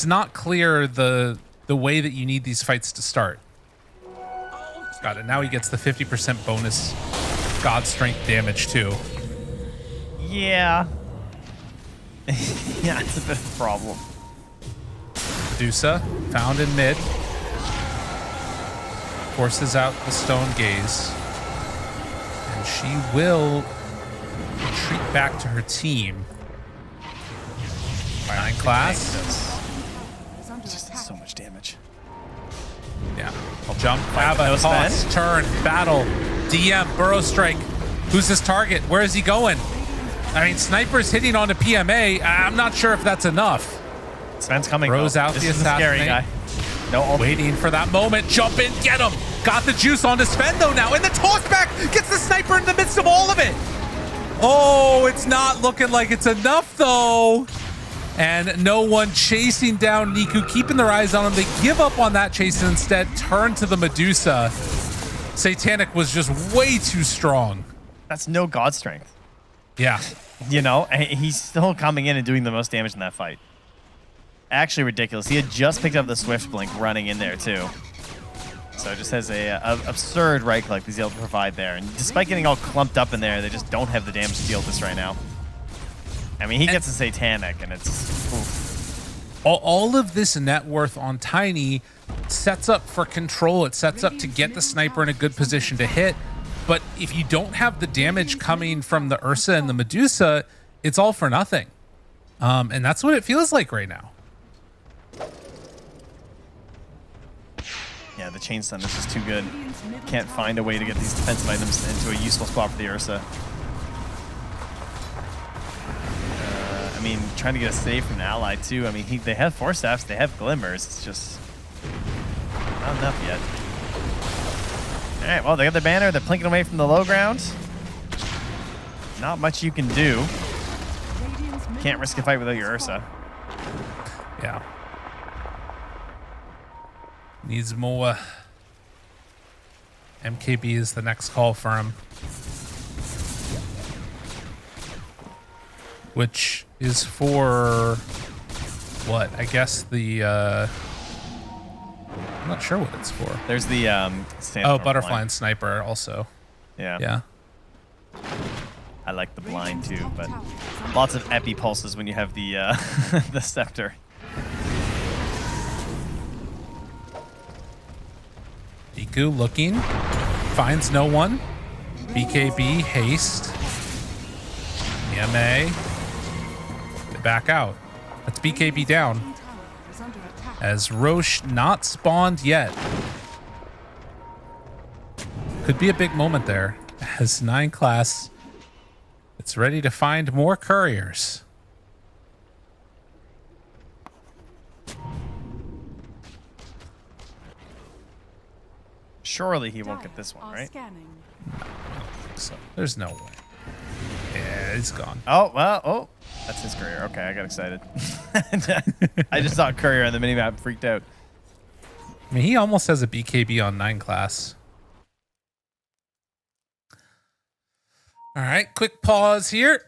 not clear the way that you need these fights to start. Got it. Now he gets the 50% bonus God Strength damage too. Yeah. Yeah, it's a bit of a problem. Medusa found in mid. Forces out the Stone Gaze. And she will retreat back to her team. Nine class. Just so much damage. Yeah. I'll jump. Faba, toss, turn, battle, DM, Burrow Strike. Who's his target? Where is he going? I mean, Sniper's hitting on a PMA. I'm not sure if that's enough. Sven's coming. Throws out this the is a scary assassinate. guy. No, waiting for that moment. Jump in, get him. Got the juice onto Sven though now. And the toss back gets the Sniper in the midst of all of it. Oh, it's not looking like it's enough though. And no one chasing down Niku, keeping their eyes on him. They give up on that chase and instead turn to the Medusa. Satanic was just way too strong. That's no God Strength. Yeah. You know, he's still coming in and doing the most damage in that fight. Actually ridiculous. He had just picked up the Swift Blink running in there too. So it just has a absurd right click he's able to provide there. And despite getting all clumped up in there, they just don't have the damage to deal with this right now. I mean, he gets a Satanic and it's... Oof. All of this net worth on Tiny sets up for control. It sets up to get the Sniper in a good position to hit. But if you don't have the damage coming from the Ursa and the Medusa, it's all for nothing. And that's what it feels like right now. Yeah, the Chain Stun is just too good. Can't find a way to get these defensive items into a useful spot for the Ursa. I mean, trying to get a save from an ally too. I mean, they have Force Staffs, they have Glimmers. It's just not enough yet. All right, well, they got the banner. They're plinking away from the low ground. Not much you can do. Can't risk a fight without your Ursa. Yeah. Needs more. MKB is the next call for him. Which is for what? I guess the I'm not sure what it's for. There's the Butterfly and Sniper also. Yeah. Yeah. I like the blind too, but lots of epi pulses when you have the the scepter. Iku looking, finds no one. BKB haste. EMA. They back out. That's BKB down. As Roche not spawned yet. Could be a big moment there as 9 class. It's ready to find more couriers. Surely he won't get this one, right? So there's no way. Yeah, he's gone. Oh, well, oh, that's his courier. Okay, I got excited. I just saw courier on the minimap, freaked out. I mean, he almost has a BKB on 9 class. All right, quick pause here.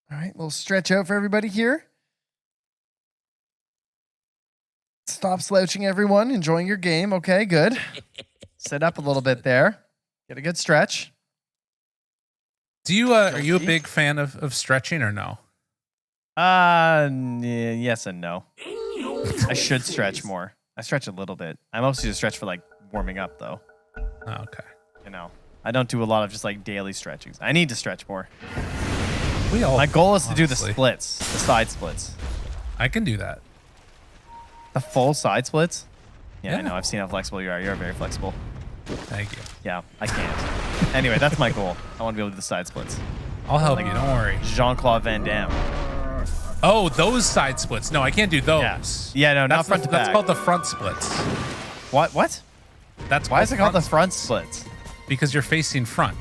All right, little stretch out for everybody here. Stop slouching, everyone. Enjoying your game. Okay, good. Sit up a little bit there. Get a good stretch. Do you are you a big fan of stretching or no? Yes and no. I should stretch more. I stretch a little bit. I mostly just stretch for like warming up though. Oh, okay. You know, I don't do a lot of just like daily stretchings. I need to stretch more. My goal is to do the splits, the side splits. I can do that. The full side splits? Yeah, I Yeah. know. I've seen how flexible you are. You're very flexible. Thank you. Yeah, I can't. Anyway, that's my goal. I want to be able to do the side splits. I'll help you. Don't worry. Jean-Claude Van Damme. Oh, those side splits. No, I can't do those. Yeah, no, not That's front to back. That's called the front splits. What? That's Why is it called the front splits? Because you're facing front.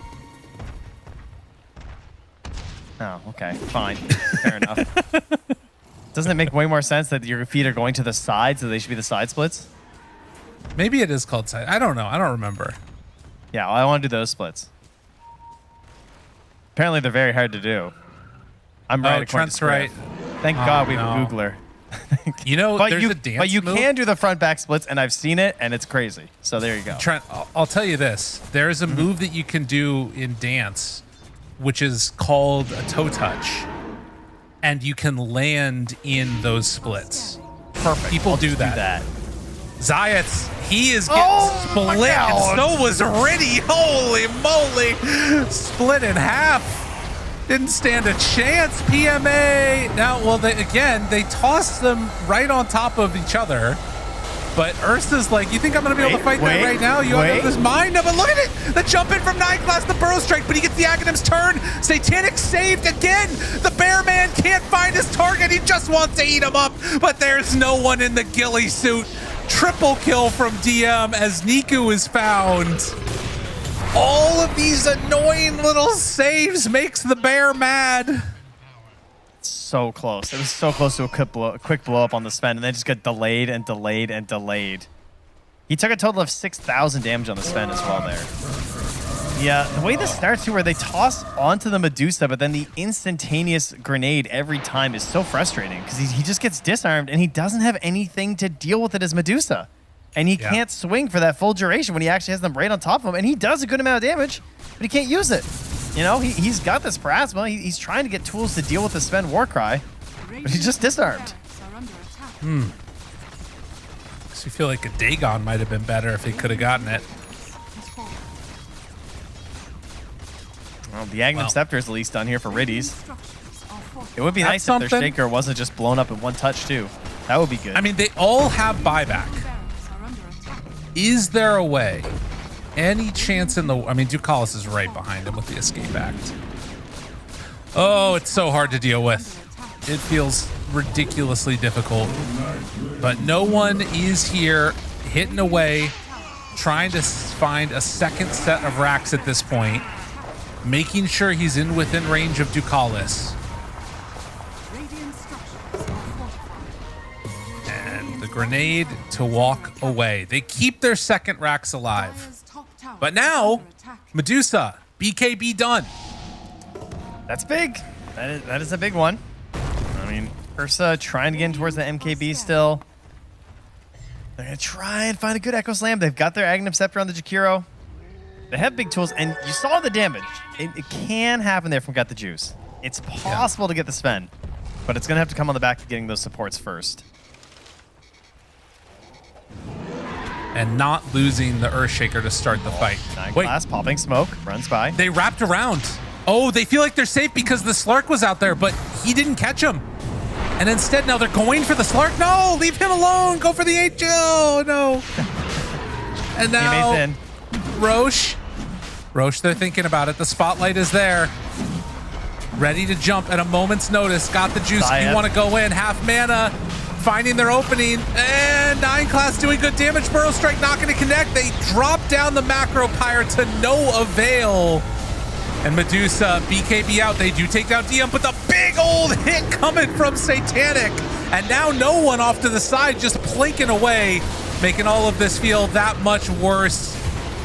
Oh, okay. Fine. Fair enough. Doesn't it make way more sense that your feet are going to the side, so they should be the side splits? Maybe it is called side. I don't know. I don't remember. Yeah, well, I want to do those splits. Apparently, they're very hard to do. I'm right. according to Trent's Script. right. Thank God we have no. a Googler. You know, But there's you, a dance but you move. can do the front back splits, and I've seen it, and it's crazy. So there you go. Trent, I'll tell you this. There is a move that you can do in dance, which is called a toe touch. And you can land in those splits. Perfect. People I'll do just that. Zayats, he is getting split. And so was Riddy. Holy moly. Split in half. Didn't stand a chance. PMA. Now, well, they tossed them right on top of each other. But Ursa's like, you think I'm going to be able to fight that right now? You have this mind? No, but look at it. The jump in from 9 class, the burrow strike, but he gets the Aghanim's turn. Satanic saved again. The bear man can't find his target. He just wants to eat him up, but there's no one in the ghillie suit. Triple kill from DM as Niku is found. All of these annoying little saves makes the bear mad. So close. It was so close to a quick blow up on the Sven, and then just got delayed and delayed and delayed. He took a total of 6,000 damage on the Sven as well there. Yeah, the way this starts too, where they toss onto the Medusa, but then the instantaneous grenade every time is so frustrating because he just gets disarmed and he doesn't have anything to deal with it as Medusa. And he can't swing for that full duration when he actually has them right on top of him, and he does a good amount of damage, but he can't use it. You know, he's got this Parasma. He's trying to get tools to deal with the Sven Warcry, but he's just disarmed. So you feel like a Dagon might have been better if he could have gotten it. Well, the Aghanim Scepter is at least done here for Riddies. It would be That's nice if their something. Shaker wasn't just blown up in one touch too. That would be good. I mean, they all have buyback. Is there a way? Any chance in the... I mean, Ducalis is right behind him with the Escape Act. Oh, it's so hard to deal with. It feels ridiculously difficult. But no one is here hitting away, trying to find a second set of racks at this point, making sure he's within range of Ducalis. And the grenade to walk away. They keep their second racks alive. But now, Medusa, BKB done. That's big. That is a big one. I mean, Ursa trying to get in towards the MKB still. They're going to try and find a good Echo Slam. They've got their Aghanim Scepter on the Jakiro. They have big tools, and you saw the damage. It can happen there from Got the Juice. It's possible to get the Sven, but it's going to have to come on the back of getting those supports first. And not losing the Earthshaker to start the fight. 9 class, popping smoke, runs by. They wrapped around. Oh, they feel like they're safe because the Slark was out there, but he didn't catch him. And instead, now they're going for the Slark. No, leave him alone. Go for the HL. No. And now Roche, they're thinking about it. The spotlight is there. Ready to jump at a moment's notice. Got the juice. If you want to go in. Half mana. Finding their opening. And 9 class doing good damage. Burrow Strike not going to connect. They drop down the Macro Pyre to no avail. And Medusa, BKB out. They do take down DM, but the big old hit coming from Satanic. And now no one off to the side just plinking away, making all of this feel that much worse.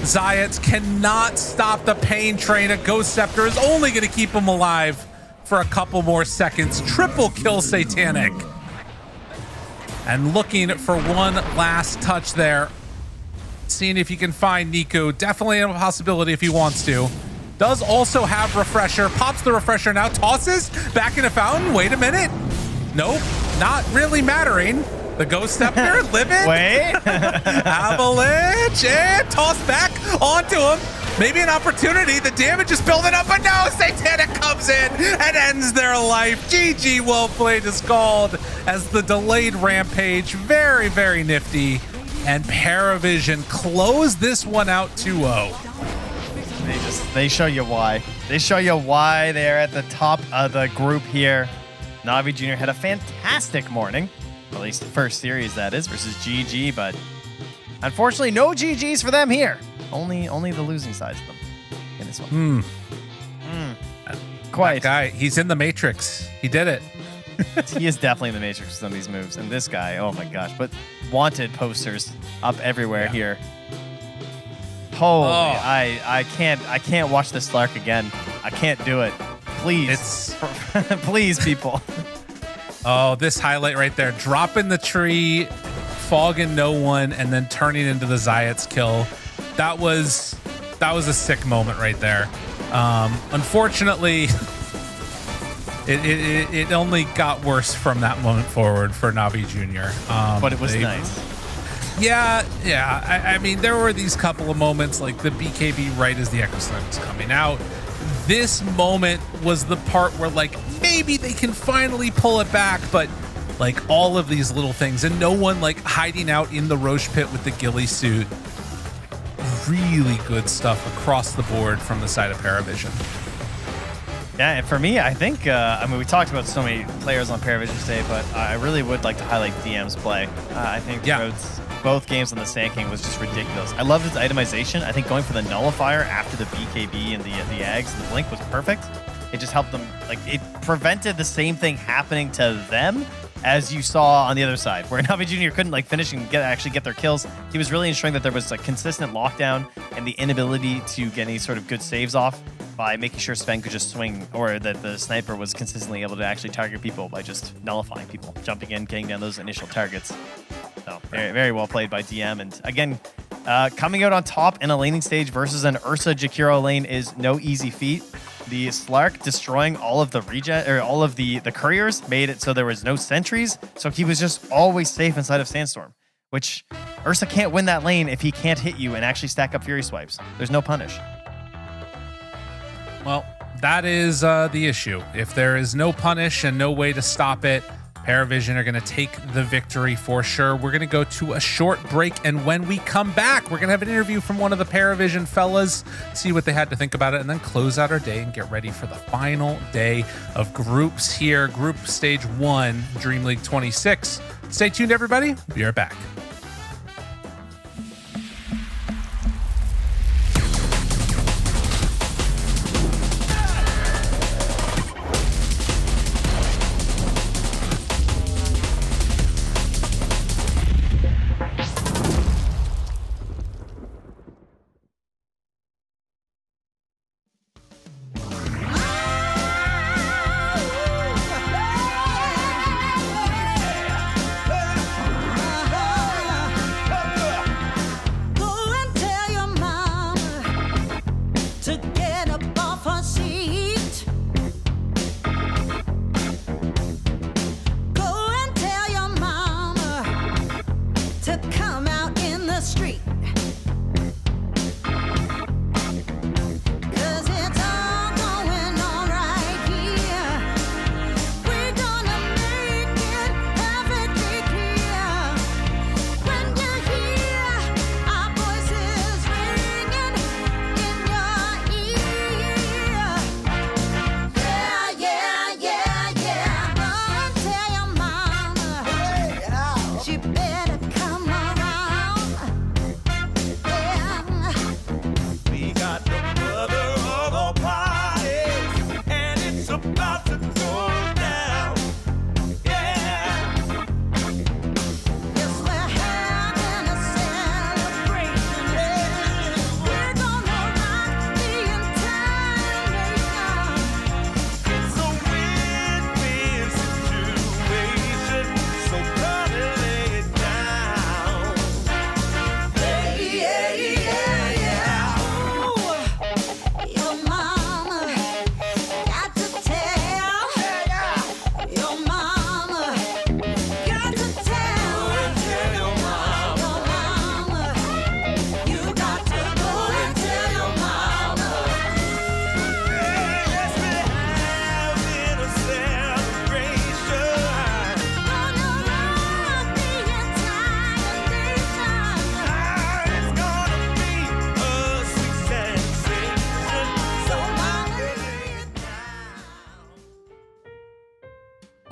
Zayats cannot stop the pain train. A Ghost Scepter is only going to keep him alive for a couple more seconds. Triple kill Satanic. And looking for one last touch there. Seeing if he can find Nico. Definitely a possibility if he wants to. Does also have Refresher. Pops the Refresher now. Tosses back into Fountain. Wait a minute. Nope. Not really mattering. The Ghost Scepter living. Wait. Avalanche and toss back onto him. Maybe an opportunity. The damage is building up, but no, Satanic comes in and ends their life. GG, well played is called as the delayed rampage. Very, very nifty. And Paravision close this one out 2-0. They show you why. They show you why they're at the top of the group here. Navi Jr. had a fantastic morning. At least the first series, that is, versus GG, but unfortunately, no GGs for them here. Only the losing sides of them in this one. Quite. That guy, he's in the Matrix. He did it. He is definitely in the Matrix with some of these moves. And this guy, oh my gosh. But wanted posters up everywhere here. Holy, I can't watch this Slark again. I can't do it. Please. Please, people. Oh, this highlight right there. Dropping the tree, fogging no one, and then turning into the Zayats kill. That was a sick moment right there. Unfortunately, it only got worse from that moment forward for Navi Jr. But it was nice. Yeah. I mean, there were these couple of moments like the BKB right as the Echo Slam was coming out. This moment was the part where like maybe they can finally pull it back, but like all of these little things and no one like hiding out in the Roche pit with the ghillie suit. Really good stuff across the board from the side of Paravision. Yeah, and for me, I think, I mean, we talked about so many players on Paravision today, but I really would like to highlight DM's play. I think both games on the Sand King was just ridiculous. I loved his itemization. I think going for the Nullifier after the BKB and the Ags and the Blink was perfect. It just helped them, like, it prevented the same thing happening to them as you saw on the other side, where Navi Jr. couldn't like finish and actually get their kills. He was really ensuring that there was a consistent lockdown and the inability to get any sort of good saves off by making sure Sven could just swing, or that the sniper was consistently able to actually target people by just nullifying people, jumping in, getting down those initial targets. So very, very well played by DM. And again, coming out on top in a laning stage versus an Ursa Jakiro lane is no easy feat. The Slark destroying all of the all of the couriers made it so there was no sentries, so he was just always safe inside of Sandstorm, which Ursa can't win that lane if he can't hit you and actually stack up Fury Swipes. There's no punish. Well, that is the issue. If there is no punish and no way to stop it, Paravision are going to take the victory for sure. We're going to go to a short break, and when we come back, we're going to have an interview from one of the Paravision fellas, see what they had to think about it, and then close out our day and get ready for the final day of groups here. Group Stage 1, DreamLeague 26. Stay tuned, everybody. Be right back.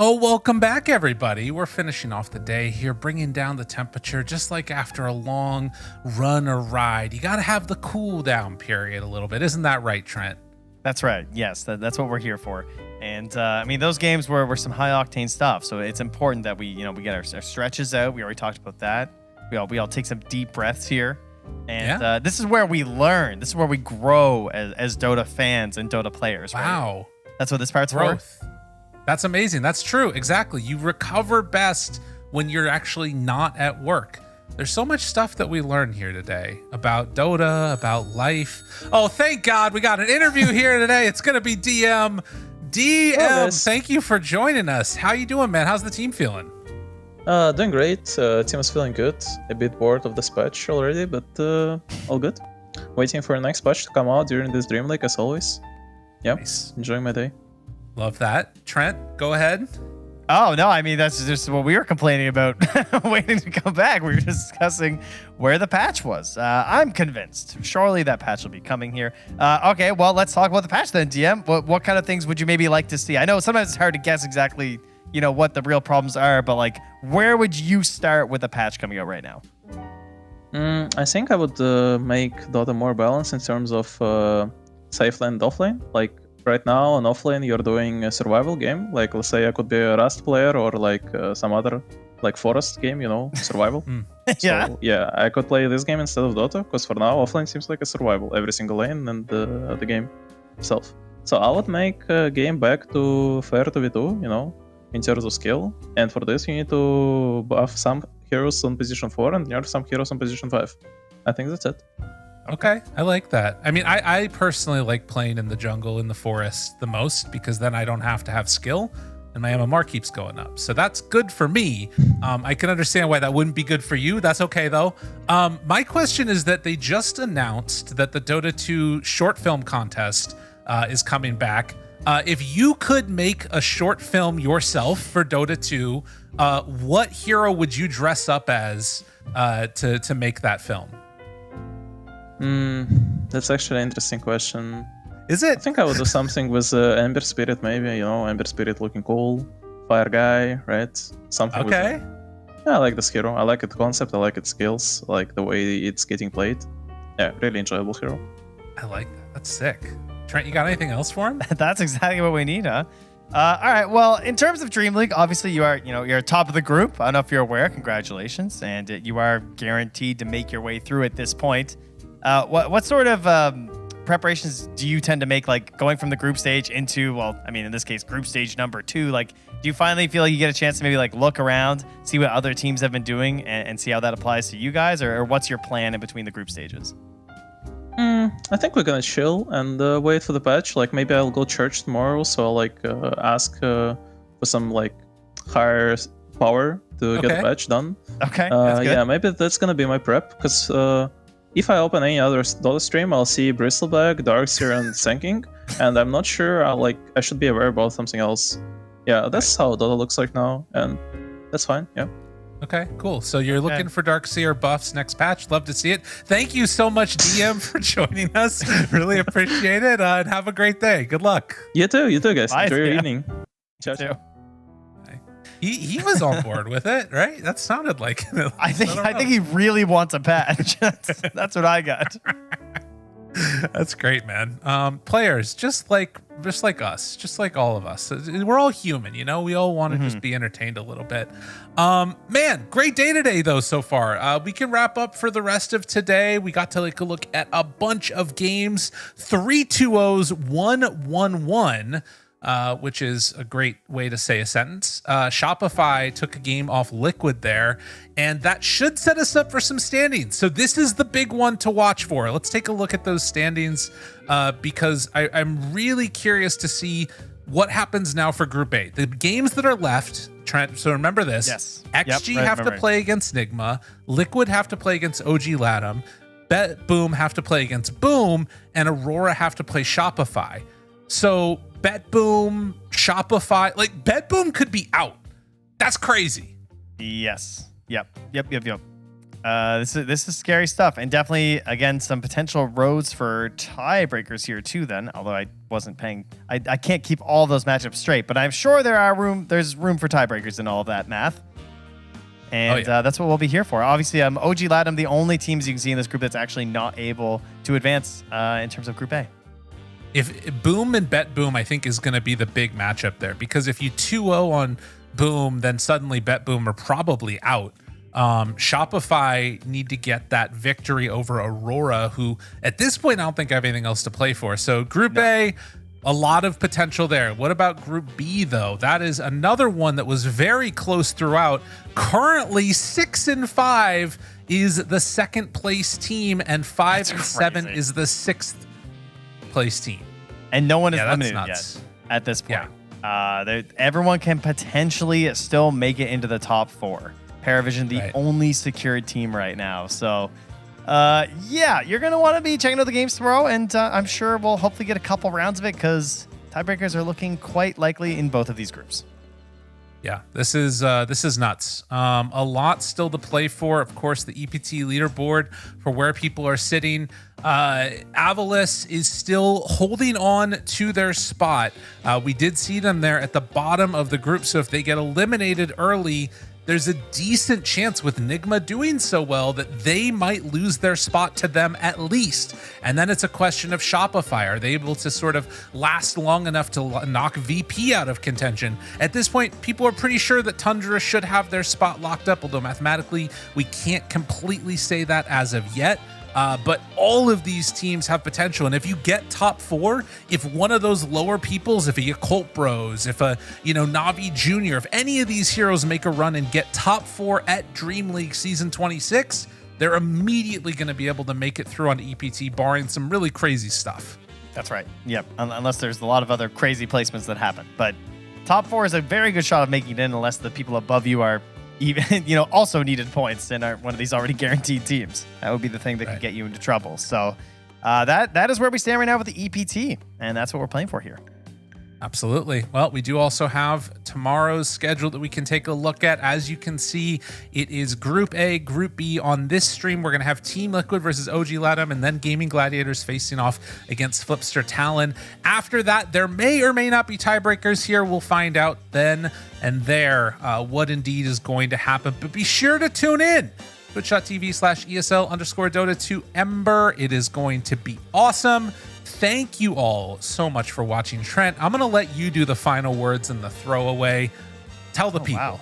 Oh, welcome back, everybody. We're finishing off the day here, bringing down the temperature, just like after a long run or ride. You got to have the cool down period a little bit. Isn't that right, Trent? That's right. Yes, that's what we're here for. And I mean, those games were some high octane stuff. So it's important that we get our stretches out. We already talked about that. We all take some deep breaths here. And this is where we learn. This is where we grow as Dota fans and Dota players. Wow. Right? That's what this part's Growth. That's amazing. That's true. Exactly. You recover best when you're actually not at work. There's so much stuff that we learn here today about Dota, about life. Oh, thank God we got an interview here today. It's going to be DM. DM, thank you for joining us. How you doing, man? How's the team feeling? Doing great. Team is feeling good. A bit bored of this patch already, but all good. Waiting for the next patch to come out during this DreamLeague as always. Yep. Nice. Enjoying my day. Love that. Trent, go ahead. Oh, no, I mean, that's just what we were complaining about, waiting to come back. We were discussing where the patch was. I'm convinced. Surely that patch will be coming here. Okay, well, let's talk about the patch then, DM. What kind of things would you maybe like to see? I know sometimes it's hard to guess exactly, what the real problems are, but, like, where would you start with a patch coming out right now? I think I would make Dota more balanced in terms of safe lane and offlane. Like, right now on offlane you're doing a survival game, like let's say I could be a Rust player or like some other like forest game, survival. So I could play this game instead of Dota, because for now offlane seems like a survival, every single lane and the game itself. So I would make a game back to fair 2v2, in terms of skill, and for this you need to buff some heroes on position 4 and nerf some heroes on position 5. I think that's it. Okay, I like that. I mean, I personally like playing in the jungle, in the forest the most, because then I don't have to have skill and my MMR keeps going up. So that's good for me. I can understand why that wouldn't be good for you. That's okay, though. My question is that they just announced that the Dota 2 short film contest is coming back. If you could make a short film yourself for Dota 2, what hero would you dress up as to make that film? That's actually an interesting question. Is it? I think I would do something with Ember Spirit, maybe, Ember Spirit looking cool. Fire guy, right? Something okay. I like this hero. I like its concept, I like its skills, I like the way it's getting played. Yeah, really enjoyable hero. I like that. That's sick. Trent, you got anything else for him? That's exactly what we need, huh? All right. Well, in terms of DreamLeague, obviously you are, you're top of the group. I don't know if you're aware. Congratulations, and you are guaranteed to make your way through at this point. What sort of preparations do you tend to make, like going from the group stage into, well, I mean, in this case, group stage number 2? Like, do you finally feel like you get a chance to maybe like look around, see what other teams have been doing, and see how that applies to you guys, or what's your plan in between the group stages? I think we're gonna chill and wait for the patch. Like maybe I'll go church tomorrow, so I'll like ask for some like higher power to get the patch done. Okay. That's good. Yeah, maybe that's gonna be my prep, because if I open any other Dota stream, I'll see Bristleback, Darkseer, and Senking, and I'm not sure. I should be aware about something else. Yeah, that's how Dota looks like now, and that's fine. Yeah. Okay, cool. So you're looking for Darkseer buffs next patch. Love to see it. Thank you so much, DM, for joining us. Really appreciate it. And have a great day. Good luck. You too, guys. Bye, enjoy your yeah. evening. Ciao. He was on board with it, right? That sounded like I think he really wants a patch. That's what I got. That's great, man. Players, just like us, just like all of us. We're all human, we all want to just be entertained a little bit. Man, great day today though so far. We can wrap up for the rest of today. We got to like a look at a bunch of games, 3 2-0s, 1-1-1. Which is a great way to say a sentence. Shopify took a game off Liquid there, and that should set us up for some standings. So this is the big one to watch for. Let's take a look at those standings because I'm really curious to see what happens now for Group A. The games that are left, Trent, so remember this. Yes. XG have to play against Nigma, Liquid have to play against OG Latam, Bet Boom have to play against Boom, and Aurora have to play Shopify. So Bet Boom, Shopify, like Bet Boom could be out. That's crazy. Yes. Yep. This is scary stuff, and definitely again some potential roads for tiebreakers here too. Then, although I wasn't paying, I can't keep all those matchups straight, but I'm sure there's room for tiebreakers in all of that math, and that's what we'll be here for. Obviously, OG Latam, the only teams you can see in this group that's actually not able to advance in terms of Group A. If Boom and Bet Boom, I think, is going to be the big matchup there, because if you 2-0 on Boom, then suddenly Bet Boom are probably out. Shopify need to get that victory over Aurora, who at this point I don't think I have anything else to play for. So Group A, a lot of potential there. What about Group B though? That is another one that was very close throughout. Currently 6-5 is the second place team, and 5-7 is the sixth place team. And no one is limited yet at this point. Everyone can potentially still make it into the top 4. Paravision, the only secured team right now. So, you're going to want to be checking out the games tomorrow, and I'm sure we'll hopefully get a couple rounds of it because tiebreakers are looking quite likely in both of these groups. Yeah, this is nuts. A lot still to play for. Of course, the EPT leaderboard for where people are sitting. Avalis is still holding on to their spot. We did see them there at the bottom of the group, so if they get eliminated early, there's a decent chance with Nigma doing so well that they might lose their spot to them at least. And then it's a question of Shopify. Are they able to sort of last long enough to knock VP out of contention? At this point, people are pretty sure that Tundra should have their spot locked up, although mathematically, we can't completely say that as of yet. But all of these teams have potential. And if you get top 4, if one of those lower peoples, if a Occult Bros, if a, Navi Jr., if any of these heroes make a run and get top 4 at DreamLeague Season 26, they're immediately going to be able to make it through on EPT, barring some really crazy stuff. That's right. Yep. Unless there's a lot of other crazy placements that happen. But top 4 is a very good shot of making it in unless the people above you are even, also needed points and are one of these already guaranteed teams. That would be the thing that could get you into trouble. So that is where we stand right now with the EPT, and that's what we're playing for here. Absolutely. Well, we do also have tomorrow's schedule that we can take a look at. As you can see, it is Group A, Group B. On this stream, we're going to have Team Liquid versus OG Latam, and then Gaming Gladiators facing off against Flipster Talon. After that, there may or may not be tiebreakers here. We'll find out then and there what indeed is going to happen. But be sure to tune in. Twitch.tv/ESL_Dota to Ember. It is going to be awesome. Thank you all so much for watching. Trent, I'm going to let you do the final words and the throwaway. Tell the people.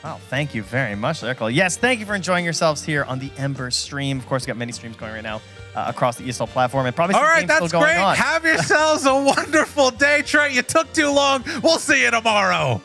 Wow, thank you very much, Eric. Yes, thank you for enjoying yourselves here on the Ember stream. Of course, we've got many streams going right now across the ESL platform, and probably some games still going on. Have yourselves a wonderful day, Trent. You took too long. We'll see you tomorrow.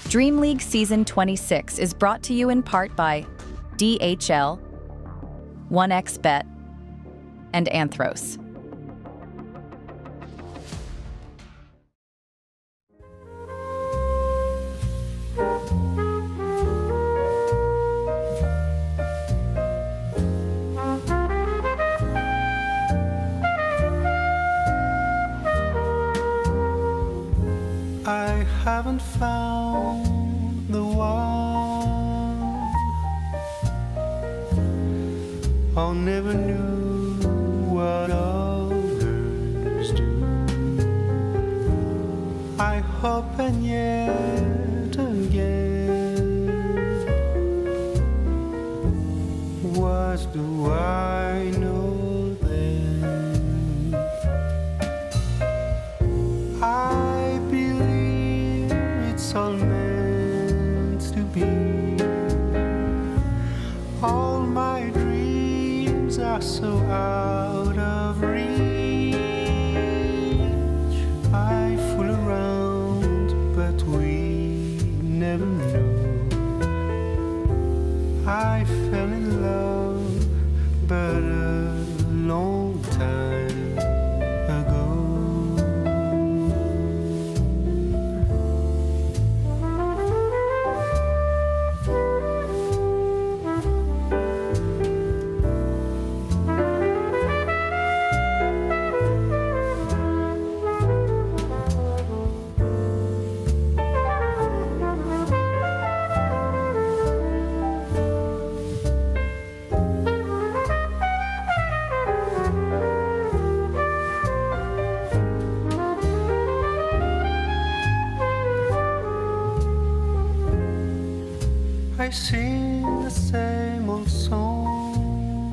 DreamLeague Season 26 is brought to you in part by DHL, 1xBet, and Anthros. I haven't found the one. I never knew what others do. I hope and yet again. What do I know then? I believe it's all meant to be. All my dreams are so out of reach. I fool around, but we never know. I fell in love, but a long time ago. I sing the same old song.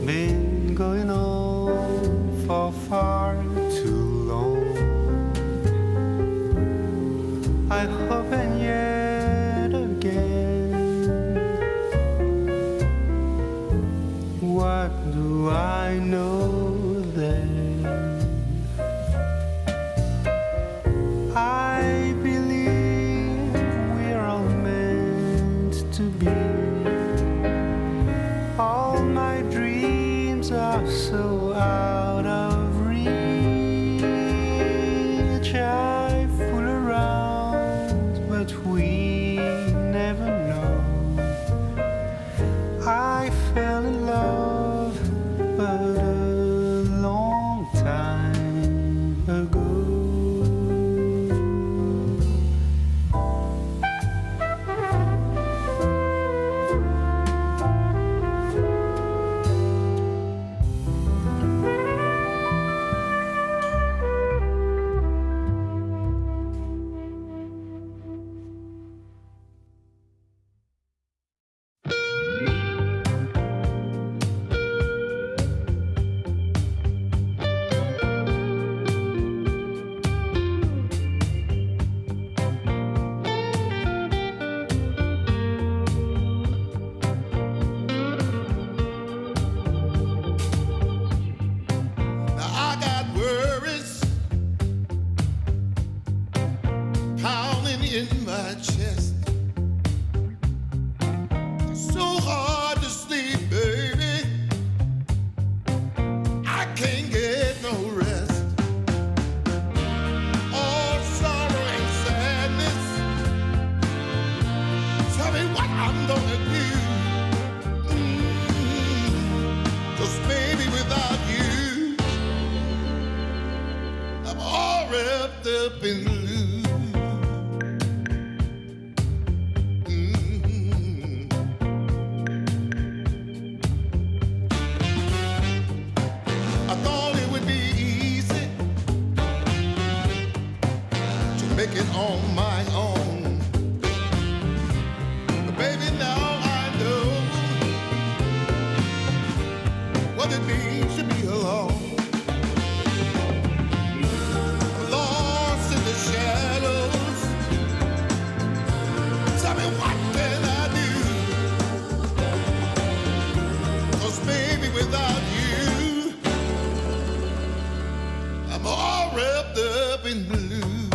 Been going on for far too long. I hope and yet again. What do I know then? I believe we're all meant to be. All my dreams are so out of reach. I fool around, but we never know. I fell in love, but a long time ago. I got worries pounding in my chest. It's so hard to sleep, baby. I can't get no rest. All sorrow and sadness. Tell me what I'm gonna do. 'Cause baby, without you, I'm all wrapped up in blue. I thought it would be easy to make it on my own. But baby, now I know what it means to be alone. Lost in the shadows. Tell me what can I do? 'Cause baby, without you, I'm all wrapped up in blue.